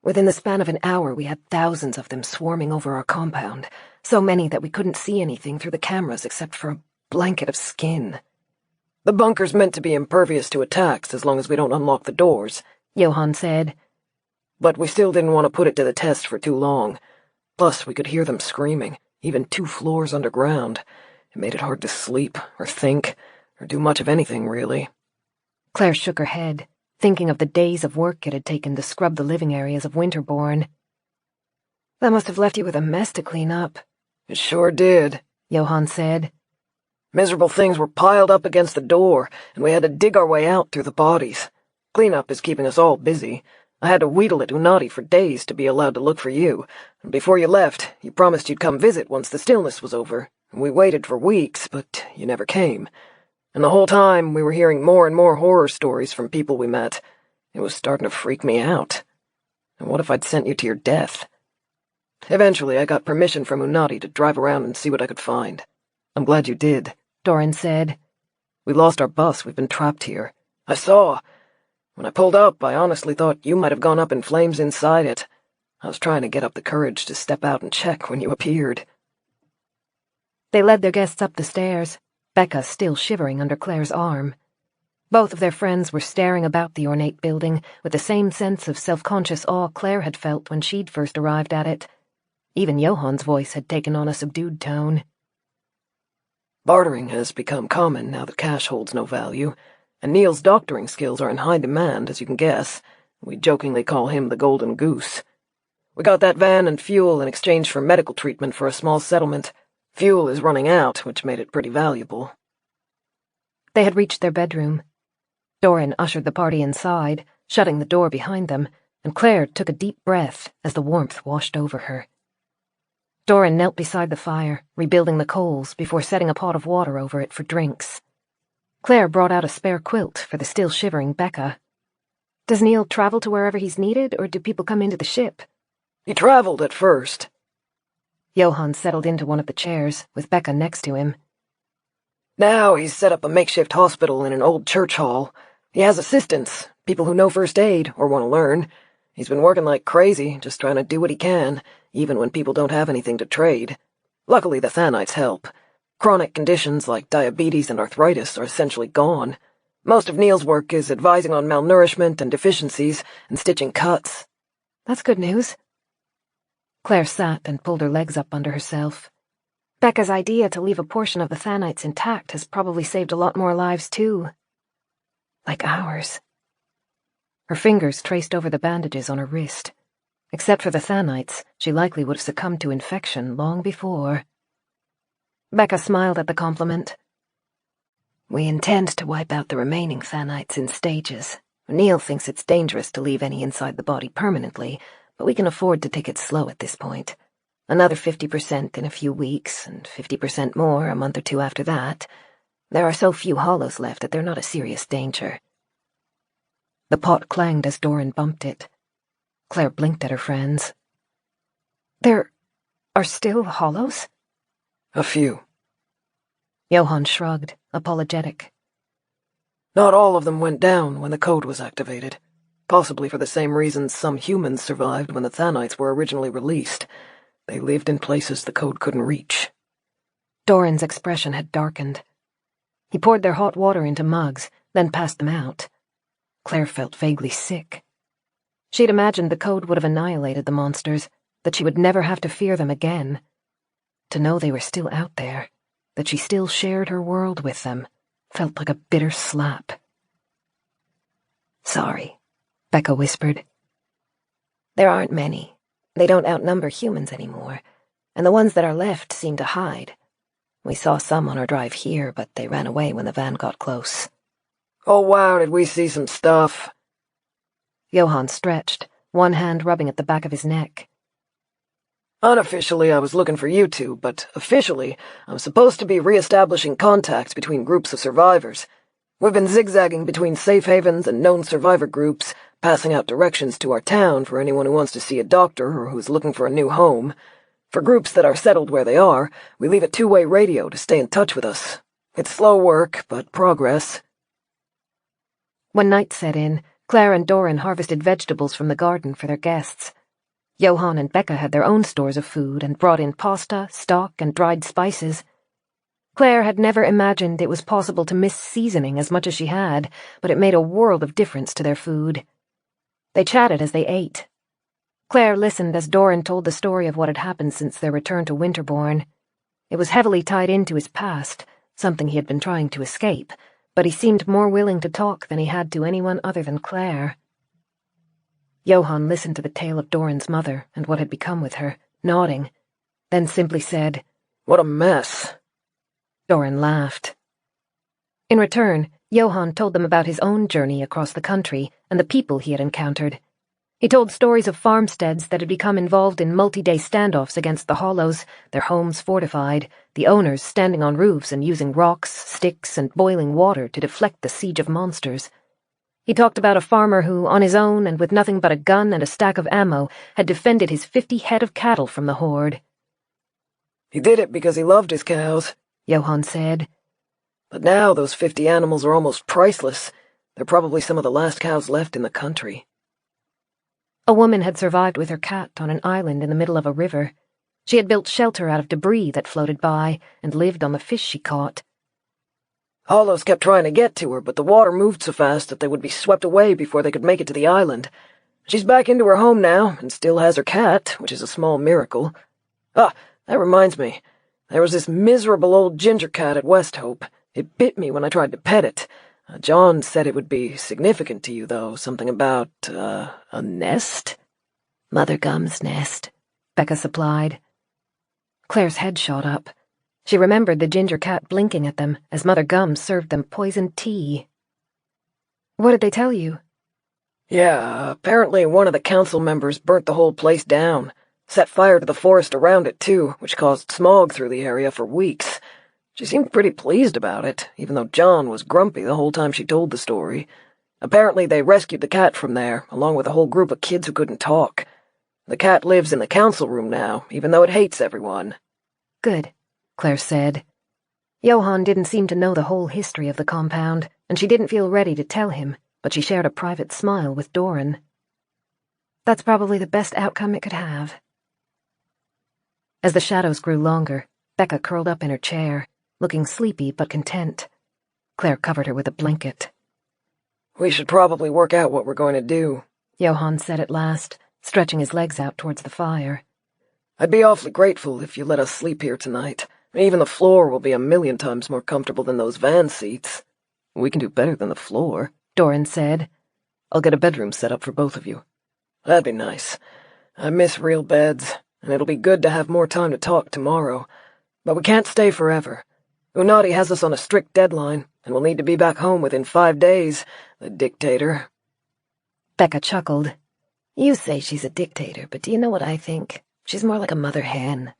Within the span of an hour, we had thousands of them swarming over our compound, so many that we couldn't see anything through the cameras except for a blanket of skin." The bunker's meant to be impervious to attacks as long as we don't unlock the doors, Johann said. But we still didn't want to put it to the test for too long. Plus, we could hear them screaming, even 2 floors underground. It made it hard to sleep, or think, or do much of anything, really. Claire shook her head, thinking of the days of work it had taken to scrub the living areas of Winterbourne. "That must have left you with a mess to clean up." It sure did, Johann said. Miserable things were piled up against the door, and we had to dig our way out through the bodies. Cleanup is keeping us all busy. I had to wheedle at Unati for days to be allowed to look for you, and before you left, you promised you'd come visit once the stillness was over. We waited for weeks, but you never came. And the whole time, we were hearing more and more horror stories from people we met. It was starting to freak me out. And what if I'd sent you to your death? Eventually, I got permission from Unati to drive around and see what I could find. I'm glad you did, Dorran said. We lost our bus. We've been trapped here. I saw. When I pulled up, I honestly thought you might have gone up in flames inside it. I was trying to get up the courage to step out and check when you appeared. They led their guests up the stairs, Becca still shivering under Claire's arm. Both of their friends were staring about the ornate building with the same sense of self-conscious awe Claire had felt when she'd first arrived at it. Even Johann's voice had taken on a subdued tone. Bartering has become common now that cash holds no value, and Neil's doctoring skills are in high demand, as you can guess. We jokingly call him the Golden Goose. We got that van and fuel in exchange for medical treatment for a small settlement. Fuel is running out, which made it pretty valuable. They had reached their bedroom. Dorran ushered the party inside, shutting the door behind them, and Claire took a deep breath as the warmth washed over her. Dorran knelt beside the fire, rebuilding the coals before setting a pot of water over it for drinks. Claire brought out a spare quilt for the still shivering Becca. "Does Neil travel to wherever he's needed, or do people come into the ship?" He traveled at first. Johann settled into one of the chairs, with Becca next to him. Now he's set up a makeshift hospital in an old church hall. He has assistants, people who know first aid or want to learn. He's been working like crazy, just trying to do what he can, even when people don't have anything to trade. Luckily, the Thanites help. Chronic conditions like diabetes and arthritis are essentially gone. Most of Neil's work is advising on malnourishment and deficiencies and stitching cuts. "That's good news." Claire sat and pulled her legs up under herself. Becca's idea to leave a portion of the Thanites intact has probably saved a lot more lives, too. Like ours. Her fingers traced over the bandages on her wrist. Except for the Thanites, she likely would have succumbed to infection long before. Becca smiled at the compliment. We intend to wipe out the remaining Thanites in stages. Neil thinks it's dangerous to leave any inside the body permanently, but we can afford to take it slow at this point. Another 50% in a few weeks, and 50% more a month or two after that. There are so few hollows left that they're not a serious danger. The pot clanged as Dorran bumped it. Claire blinked at her friends. There are still hollows? A few. Johann shrugged, apologetic. Not all of them went down when the code was activated. Possibly for the same reasons some humans survived when the Thanites were originally released. They lived in places the code couldn't reach. Dorran's expression had darkened. He poured their hot water into mugs, then passed them out. Claire felt vaguely sick. She'd imagined the code would have annihilated the monsters, that she would never have to fear them again. To know they were still out there, that she still shared her world with them, felt like a bitter slap. Sorry, Becca whispered. There aren't many. They don't outnumber humans anymore, and the ones that are left seem to hide. We saw some on our drive here, but they ran away when the van got close. Oh wow, did we see some stuff. Johann stretched, one hand rubbing at the back of his neck. Unofficially, I was looking for you two, but officially, I'm supposed to be re-establishing contacts between groups of survivors. We've been zigzagging between safe havens and known survivor groups, passing out directions to our town for anyone who wants to see a doctor or who's looking for a new home. For groups that are settled where they are, we leave a two-way radio to stay in touch with us. It's slow work, but progress. When night set in, Clare and Dorran harvested vegetables from the garden for their guests. Johann and Becca had their own stores of food and brought in pasta, stock, and dried spices. Clare had never imagined it was possible to miss seasoning as much as she had, but it made a world of difference to their food. They chatted as they ate. Clare listened as Dorran told the story of what had happened since their return to Winterbourne. It was heavily tied into his past, something he had been trying to escape, but he seemed more willing to talk than he had to anyone other than Clare. Johann listened to the tale of Dorran's mother and what had become with her, nodding, then simply said, "What a mess." Dorran laughed. In return, Johann told them about his own journey across the country and the people he had encountered. He told stories of farmsteads that had become involved in multi-day standoffs against the Hollows, their homes fortified, the owners standing on roofs and using rocks, sticks, and boiling water to deflect the siege of monsters. He talked about a farmer who, on his own and with nothing but a gun and a stack of ammo, had defended his 50 head of cattle from the horde. He did it because he loved his cows, Johann said. But now those 50 animals are almost priceless. They're probably some of the last cows left in the country. A woman had survived with her cat on an island in the middle of a river. She had built shelter out of debris that floated by and lived on the fish she caught. Hollows kept trying to get to her, but the water moved so fast that they would be swept away before they could make it to the island. She's back into her home now, and still has her cat, which is a small miracle. Ah, that reminds me. There was this miserable old ginger cat at Westhope. It bit me when I tried to pet it. John said it would be significant to you, though. Something about, a nest? Mother Gum's nest, Becca supplied. Claire's head shot up. She remembered the ginger cat blinking at them as Mother Gum served them poisoned tea. What did they tell you? Yeah, apparently one of the council members burnt the whole place down. Set fire to the forest around it, too, which caused smog through the area for weeks. She seemed pretty pleased about it, even though John was grumpy the whole time she told the story. Apparently they rescued the cat from there, along with a whole group of kids who couldn't talk. The cat lives in the council room now, even though it hates everyone. Good, Claire said. Johann didn't seem to know the whole history of the compound, and she didn't feel ready to tell him, but she shared a private smile with Dorran. That's probably the best outcome it could have. As the shadows grew longer, Becca curled up in her chair, looking sleepy but content. Claire covered her with a blanket. We should probably work out what we're going to do, Johann said at last, stretching his legs out towards the fire. I'd be awfully grateful if you let us sleep here tonight. Even the floor will be 1,000,000 times more comfortable than those van seats. We can do better than the floor, Dorran said. I'll get a bedroom set up for both of you. That'd be nice. I miss real beds, and it'll be good to have more time to talk tomorrow. But we can't stay forever. Unadi has us on a strict deadline, and we'll need to be back home within 5 days, the dictator." Becca chuckled. "You say she's a dictator, but do you know what I think? She's more like a mother hen.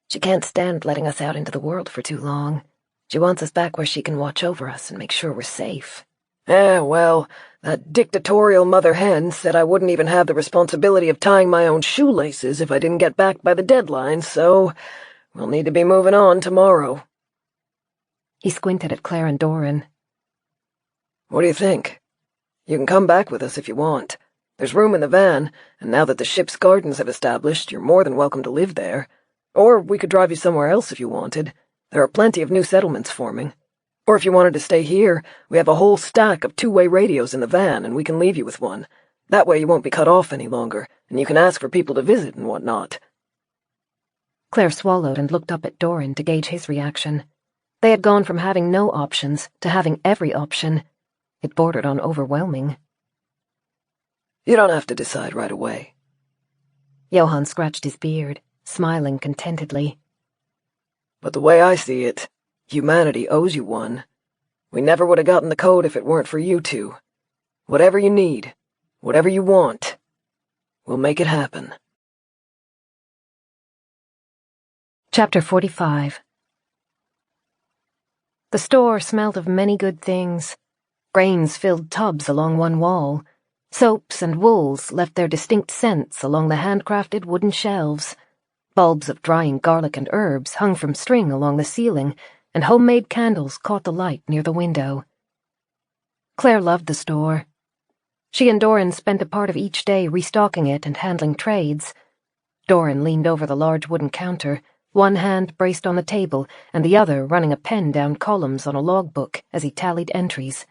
She can't stand letting us out into the world for too long. She wants us back where she can watch over us and make sure we're safe." Well, that dictatorial mother hen said I wouldn't even have the responsibility of tying my own shoelaces if I didn't get back by the deadline, so we'll need to be moving on tomorrow." He squinted at Clare and Dorran. "What do you think? You can come back with us if you want. There's room in the van, and now that the ship's gardens have established, you're more than welcome to live there. Or we could drive you somewhere else if you wanted. There are plenty of new settlements forming. Or if you wanted to stay here, we have a whole stack of two-way radios in the van, and we can leave you with one. That way you won't be cut off any longer, and you can ask for people to visit and whatnot." Clare swallowed and looked up at Dorran to gauge his reaction. They had gone from having no options to having every option. It bordered on overwhelming. "You don't have to decide right away." Johann scratched his beard, smiling contentedly. "But the way I see it, humanity owes you one. We never would have gotten the code if it weren't for you two. Whatever you need, whatever you want, we'll make it happen." Chapter 45. The store smelled of many good things. Grains filled tubs along one wall. Soaps and wools left their distinct scents along the handcrafted wooden shelves. Bulbs of drying garlic and herbs hung from string along the ceiling, and homemade candles caught the light near the window. Clare loved the store. She and Dorran spent a part of each day restocking it and handling trades. Dorran leaned over the large wooden counter, one hand braced on the table and the other running a pen down columns on a logbook as he tallied entries.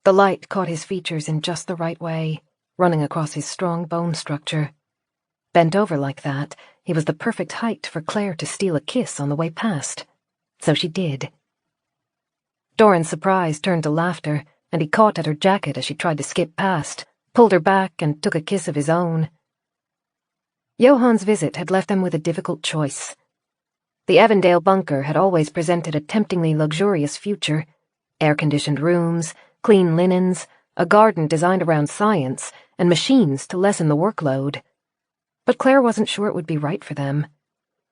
The light caught his features in just the right way, running across his strong bone structure. Bent over like that, he was the perfect height for Clare to steal a kiss on the way past. So she did. Dorran's surprise turned to laughter, and he caught at her jacket as she tried to skip past, pulled her back, and took a kiss of his own. Johann's visit had left them with a difficult choice. The Avondale bunker had always presented a temptingly luxurious future: air-conditioned rooms, clean linens, a garden designed around science, and machines to lessen the workload. But Clare wasn't sure it would be right for them.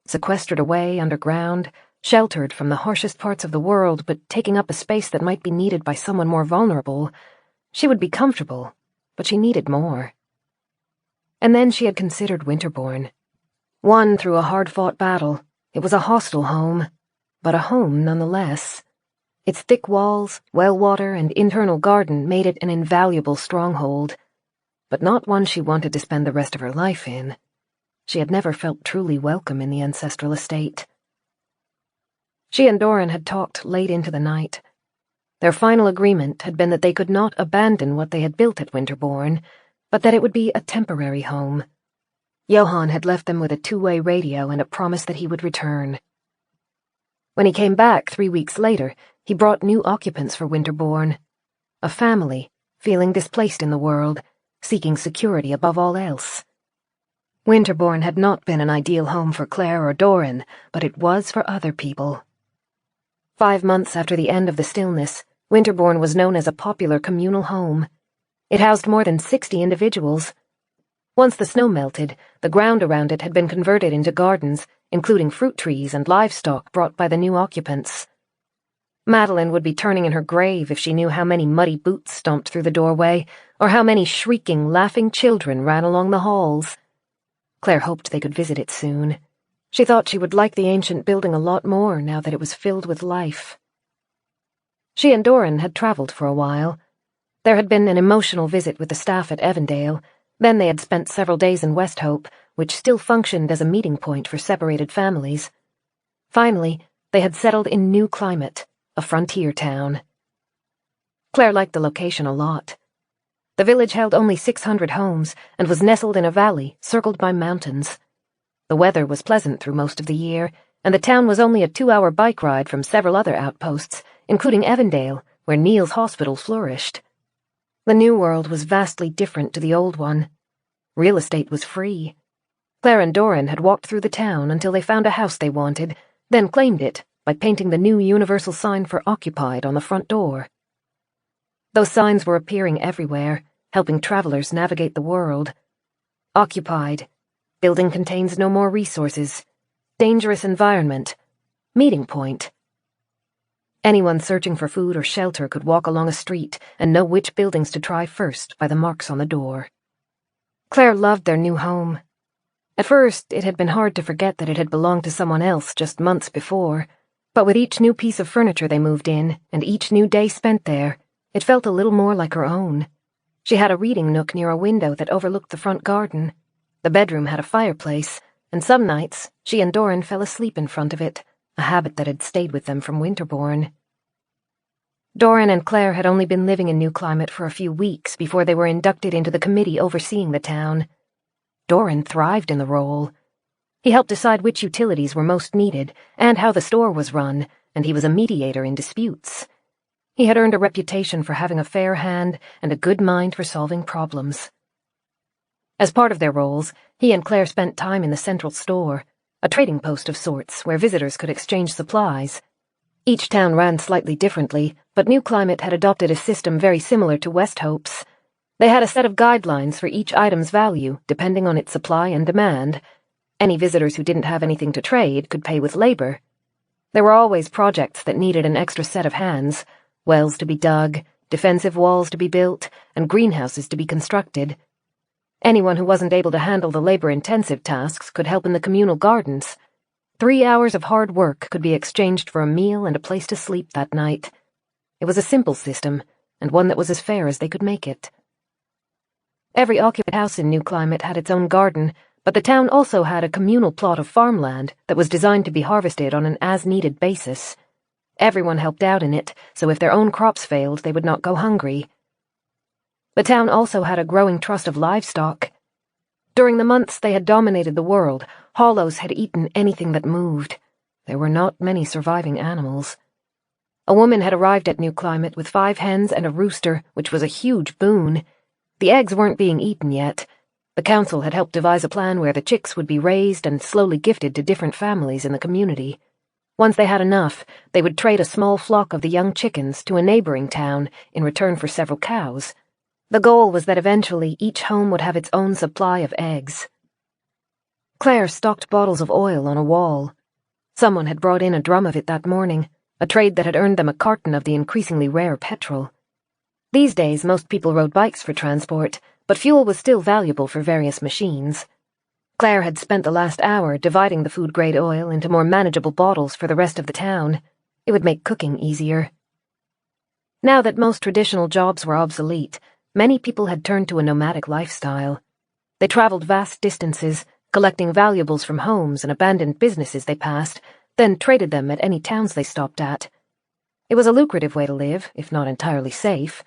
Sequestered away underground, sheltered from the harshest parts of the world, but taking up a space that might be needed by someone more vulnerable, she would be comfortable, but she needed more. And then she had considered Winterbourne. Won through a hard-fought battle, it was a hostile home, but a home nonetheless. Its thick walls, well water, and internal garden made it an invaluable stronghold, but not one she wanted to spend the rest of her life in. She had never felt truly welcome in the ancestral estate. She and Dorran had talked late into the night. Their final agreement had been that they could not abandon what they had built at Winterbourne, but that it would be a temporary home. Johann had left them with a two-way radio and a promise that he would return. When he came back 3 weeks later, he brought new occupants for Winterbourne. A family, feeling displaced in the world, seeking security above all else. Winterbourne had not been an ideal home for Clare or Dorran, but it was for other people. 5 months after the end of the stillness, Winterbourne was known as a popular communal home. It housed more than 60 individuals. Once the snow melted, the ground around it had been converted into gardens, including fruit trees and livestock brought by the new occupants. Madeline would be turning in her grave if she knew how many muddy boots stomped through the doorway, or how many shrieking, laughing children ran along the halls. Clare hoped they could visit it soon. She thought she would like the ancient building a lot more now that it was filled with life. She and Dorran had traveled for a while. There had been an emotional visit with the staff at Avondale. Then they had spent several days in Westhope, which still functioned as a meeting point for separated families. Finally, they had settled in New Climate, a frontier town. Clare liked the location a lot. The village held only 600 homes and was nestled in a valley circled by mountains. The weather was pleasant through most of the year, and the town was only a 2-hour bike ride from several other outposts, including Avondale, where Neil's hospital flourished. The new world was vastly different to the old one. Real estate was free. Clare and Dorran had walked through the town until they found a house they wanted, then claimed it by painting the new universal sign for occupied on the front door. Those signs were appearing everywhere, helping travelers navigate the world. Occupied. Building contains no more resources. Dangerous environment. Meeting point. Anyone searching for food or shelter could walk along a street and know which buildings to try first by the marks on the door. Clare loved their new home. At first, it had been hard to forget that it had belonged to someone else just months before, but with each new piece of furniture they moved in, and each new day spent there, it felt a little more like her own. She had a reading nook near a window that overlooked the front garden. The bedroom had a fireplace, and some nights she and Dorran fell asleep in front of it, a habit that had stayed with them from Winterborn. Dorran and Clare had only been living in New Climate for a few weeks before they were inducted into the committee overseeing the town. Dorran thrived in the role. He helped decide which utilities were most needed and how the store was run, and he was a mediator in disputes. He had earned a reputation for having a fair hand and a good mind for solving problems. As part of their roles, he and Clare spent time in the central store, a trading post of sorts where visitors could exchange supplies. Each town ran slightly differently, but New Climate had adopted a system very similar to West Hope's. They had a set of guidelines for each item's value, depending on its supply and demand. Any visitors who didn't have anything to trade could pay with labor. There were always projects that needed an extra set of hands, wells to be dug, defensive walls to be built, and greenhouses to be constructed. Anyone who wasn't able to handle the labor-intensive tasks could help in the communal gardens. 3 hours of hard work could be exchanged for a meal and a place to sleep that night. It was a simple system, and one that was as fair as they could make it. Every occupied house in New Climate had its own garden, but the town also had a communal plot of farmland that was designed to be harvested on an as-needed basis. Everyone helped out in it, so if their own crops failed, they would not go hungry. The town also had a growing trust of livestock. During the months they had dominated the world, hollows had eaten anything that moved. There were not many surviving animals. A woman had arrived at New Climate with 5 hens and a rooster, which was a huge boon. The eggs weren't being eaten yet. The council had helped devise a plan where the chicks would be raised and slowly gifted to different families in the community. Once they had enough, they would trade a small flock of the young chickens to a neighboring town in return for several cows. The goal was that eventually each home would have its own supply of eggs. Clare stocked bottles of oil on a wall. Someone had brought in a drum of it that morning, a trade that had earned them a carton of the increasingly rare petrol. These days, most people rode bikes for transport, but fuel was still valuable for various machines. Clare had spent the last hour dividing the food-grade oil into more manageable bottles for the rest of the town. It would make cooking easier. Now that most traditional jobs were obsolete, many people had turned to a nomadic lifestyle. They traveled vast distances, collecting valuables from homes and abandoned businesses they passed, then traded them at any towns they stopped at. It was a lucrative way to live, if not entirely safe.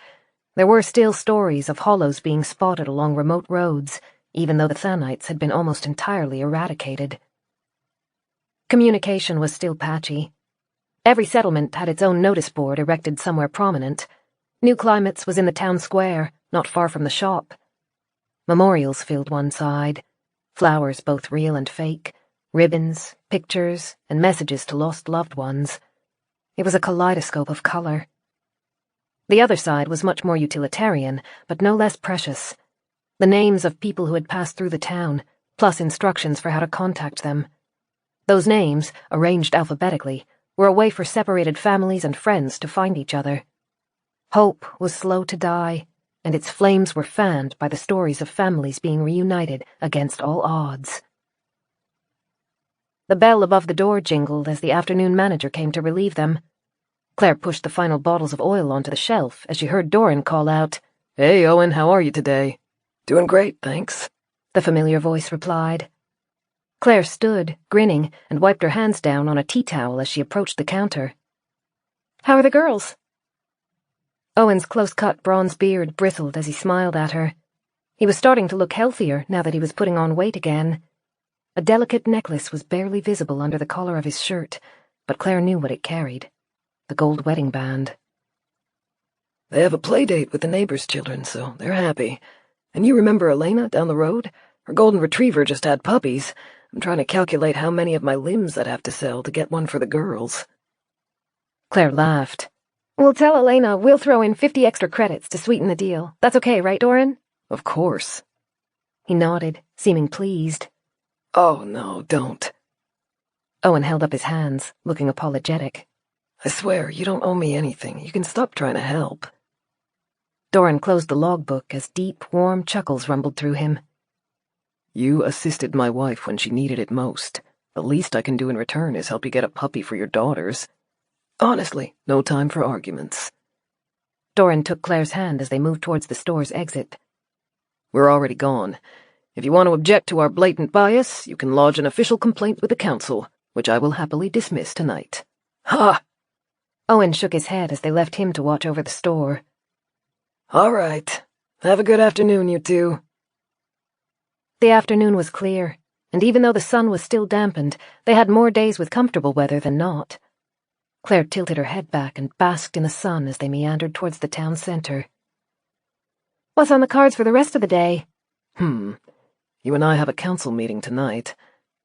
There were still stories of hollows being spotted along remote roads, even though the Thanites had been almost entirely eradicated. Communication was still patchy. Every settlement had its own notice board erected somewhere prominent. New Climates was in the town square, not far from the shop. Memorials filled one side, flowers both real and fake, ribbons, pictures, and messages to lost loved ones. It was a kaleidoscope of color. The other side was much more utilitarian, but no less precious. The names of people who had passed through the town, plus instructions for how to contact them. Those names, arranged alphabetically, were a way for separated families and friends to find each other. Hope was slow to die, and its flames were fanned by the stories of families being reunited against all odds. The bell above the door jingled as the afternoon manager came to relieve them. Clare pushed the final bottles of oil onto the shelf as she heard Dorran call out, "Hey, Owen, how are you today?" Doing great, thanks, the familiar voice replied. Clare stood, grinning, and wiped her hands down on a tea towel as she approached the counter. "How are the girls?" Owen's close-cut bronze beard bristled as he smiled at her. He was starting to look healthier now that he was putting on weight again. A delicate necklace was barely visible under the collar of his shirt, but Clare knew what it carried. The gold wedding band. "They have a play date with the neighbors' children, so they're happy. And you remember Elena down the road? Her golden retriever just had puppies. I'm trying to calculate how many of my limbs I'd have to sell to get one for the girls." Claire laughed. We'll tell Elena we'll throw in 50 extra credits to sweeten the deal. That's okay, right, Dorran? Of course. He nodded, seeming pleased. Oh, no, don't. Owen held up his hands, looking apologetic. I swear, you don't owe me anything. You can stop trying to help. Dorran closed the logbook as deep, warm chuckles rumbled through him. You assisted my wife when she needed it most. The least I can do in return is help you get a puppy for your daughters. Honestly, no time for arguments. Dorran took Claire's hand as they moved towards the store's exit. We're already gone. If you want to object to our blatant bias, you can lodge an official complaint with the council, which I will happily dismiss tonight. Ha! Owen shook his head as they left him to watch over the store. All right. Have a good afternoon, you two. The afternoon was clear, and even though the sun was still dampened, they had more days with comfortable weather than not. Claire tilted her head back and basked in the sun as they meandered towards the town centre. What's on the cards for the rest of the day? You and I have a council meeting tonight.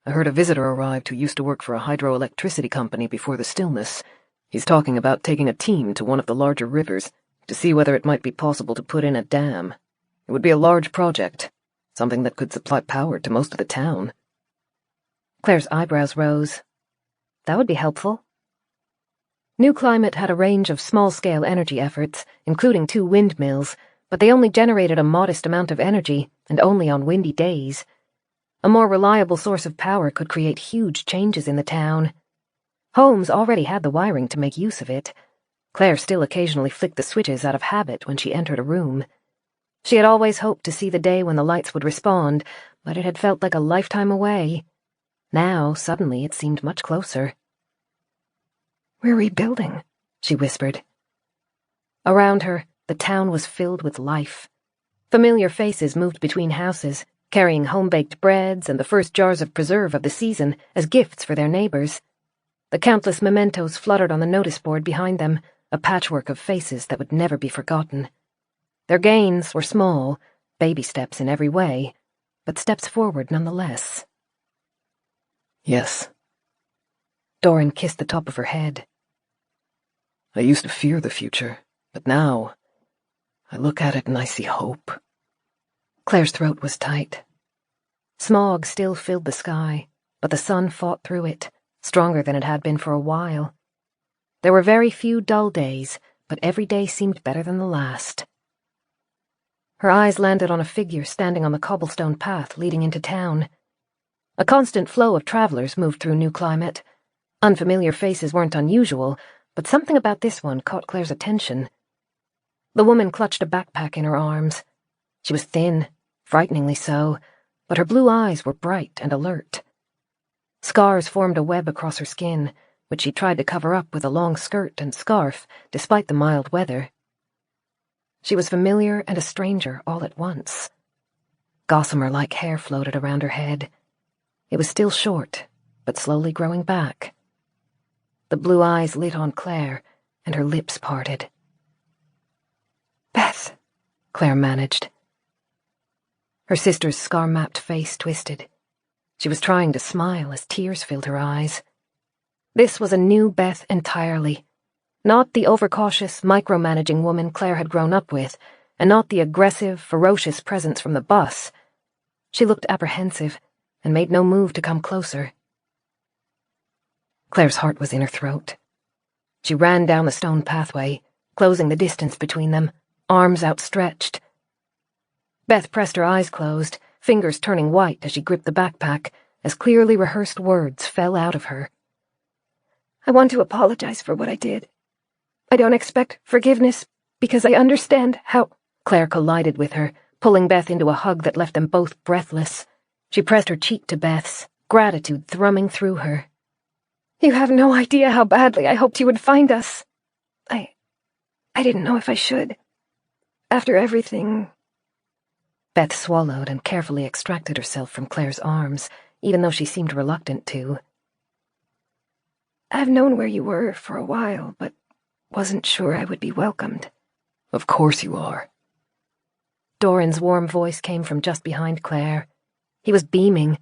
I heard a visitor arrived who used to work for a hydroelectricity company before the stillness. He's talking about taking a team to one of the larger rivers to see whether it might be possible to put in a dam. It would be a large project, something that could supply power to most of the town. Claire's eyebrows rose. That would be helpful. New Climate had a range of small-scale energy efforts, including 2 windmills, but they only generated a modest amount of energy, and only on windy days. A more reliable source of power could create huge changes in the town. Homes already had the wiring to make use of it. Claire still occasionally flicked the switches out of habit when she entered a room. She had always hoped to see the day when the lights would respond, but it had felt like a lifetime away. Now, suddenly, it seemed much closer. We're rebuilding, she whispered. Around her, the town was filled with life. Familiar faces moved between houses, carrying home-baked breads and the first jars of preserve of the season as gifts for their neighbours. The countless mementos fluttered on the notice board behind them, a patchwork of faces that would never be forgotten. Their gains were small, baby steps in every way, but steps forward nonetheless. Yes. Dorran kissed the top of her head. I used to fear the future, but now I look at it and I see hope. Claire's throat was tight. Smog still filled the sky, but the sun fought through it, stronger than it had been for a while. There were very few dull days, but every day seemed better than the last. Her eyes landed on a figure standing on the cobblestone path leading into town. A constant flow of travellers moved through New Climate. Unfamiliar faces weren't unusual, but something about this one caught Claire's attention. The woman clutched a backpack in her arms. She was thin, frighteningly so, but her blue eyes were bright and alert. Scars formed a web across her skin, which she tried to cover up with a long skirt and scarf, despite the mild weather. She was familiar and a stranger all at once. Gossamer-like hair floated around her head. It was still short, but slowly growing back. The blue eyes lit on Claire, and her lips parted. "Beth," Claire managed. Her sister's scar-mapped face twisted. She was trying to smile as tears filled her eyes. This was a new Beth entirely. Not the overcautious, micromanaging woman Claire had grown up with, and not the aggressive, ferocious presence from the bus. She looked apprehensive, and made no move to come closer. Claire's heart was in her throat. She ran down the stone pathway, closing the distance between them, arms outstretched. Beth pressed her eyes closed, fingers turning white as she gripped the backpack, as clearly rehearsed words fell out of her. "I want to apologize for what I did. I don't expect forgiveness, because I understand how—" Claire collided with her, pulling Beth into a hug that left them both breathless. She pressed her cheek to Beth's, gratitude thrumming through her. "You have no idea how badly I hoped you would find us. I didn't know if I should. After everything—" Beth swallowed and carefully extracted herself from Claire's arms, even though she seemed reluctant to. "I've known where you were for a while, but wasn't sure I would be welcomed." Of course you are. Dorran's warm voice came from just behind Claire. He was beaming.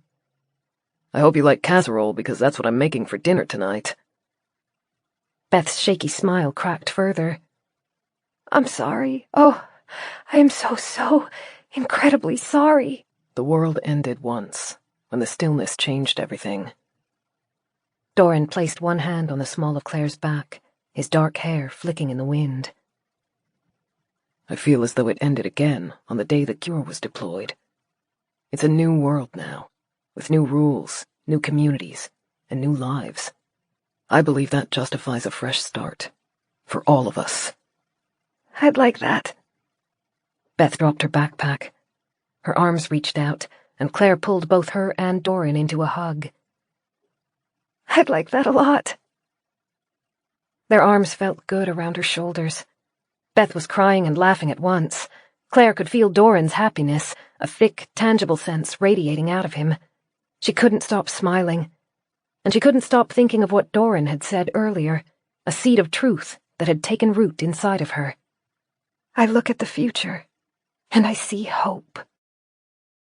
I hope you like casserole, because that's what I'm making for dinner tonight. Beth's shaky smile cracked further. I'm sorry. Oh, I am so incredibly sorry. The world ended once, when the stillness changed everything. Dorran placed one hand on the small of Claire's back, his dark hair flicking in the wind. I feel as though it ended again on the day the cure was deployed. It's a new world now, with new rules, new communities, and new lives. I believe that justifies a fresh start. For all of us. I'd like that. Beth dropped her backpack. Her arms reached out, and Claire pulled both her and Dorran into a hug. I'd like that a lot. Their arms felt good around her shoulders. Beth was crying and laughing at once. Claire could feel Dorran's happiness, a thick, tangible sense radiating out of him. She couldn't stop smiling. And she couldn't stop thinking of what Dorran had said earlier, a seed of truth that had taken root inside of her. I look at the future, and I see hope.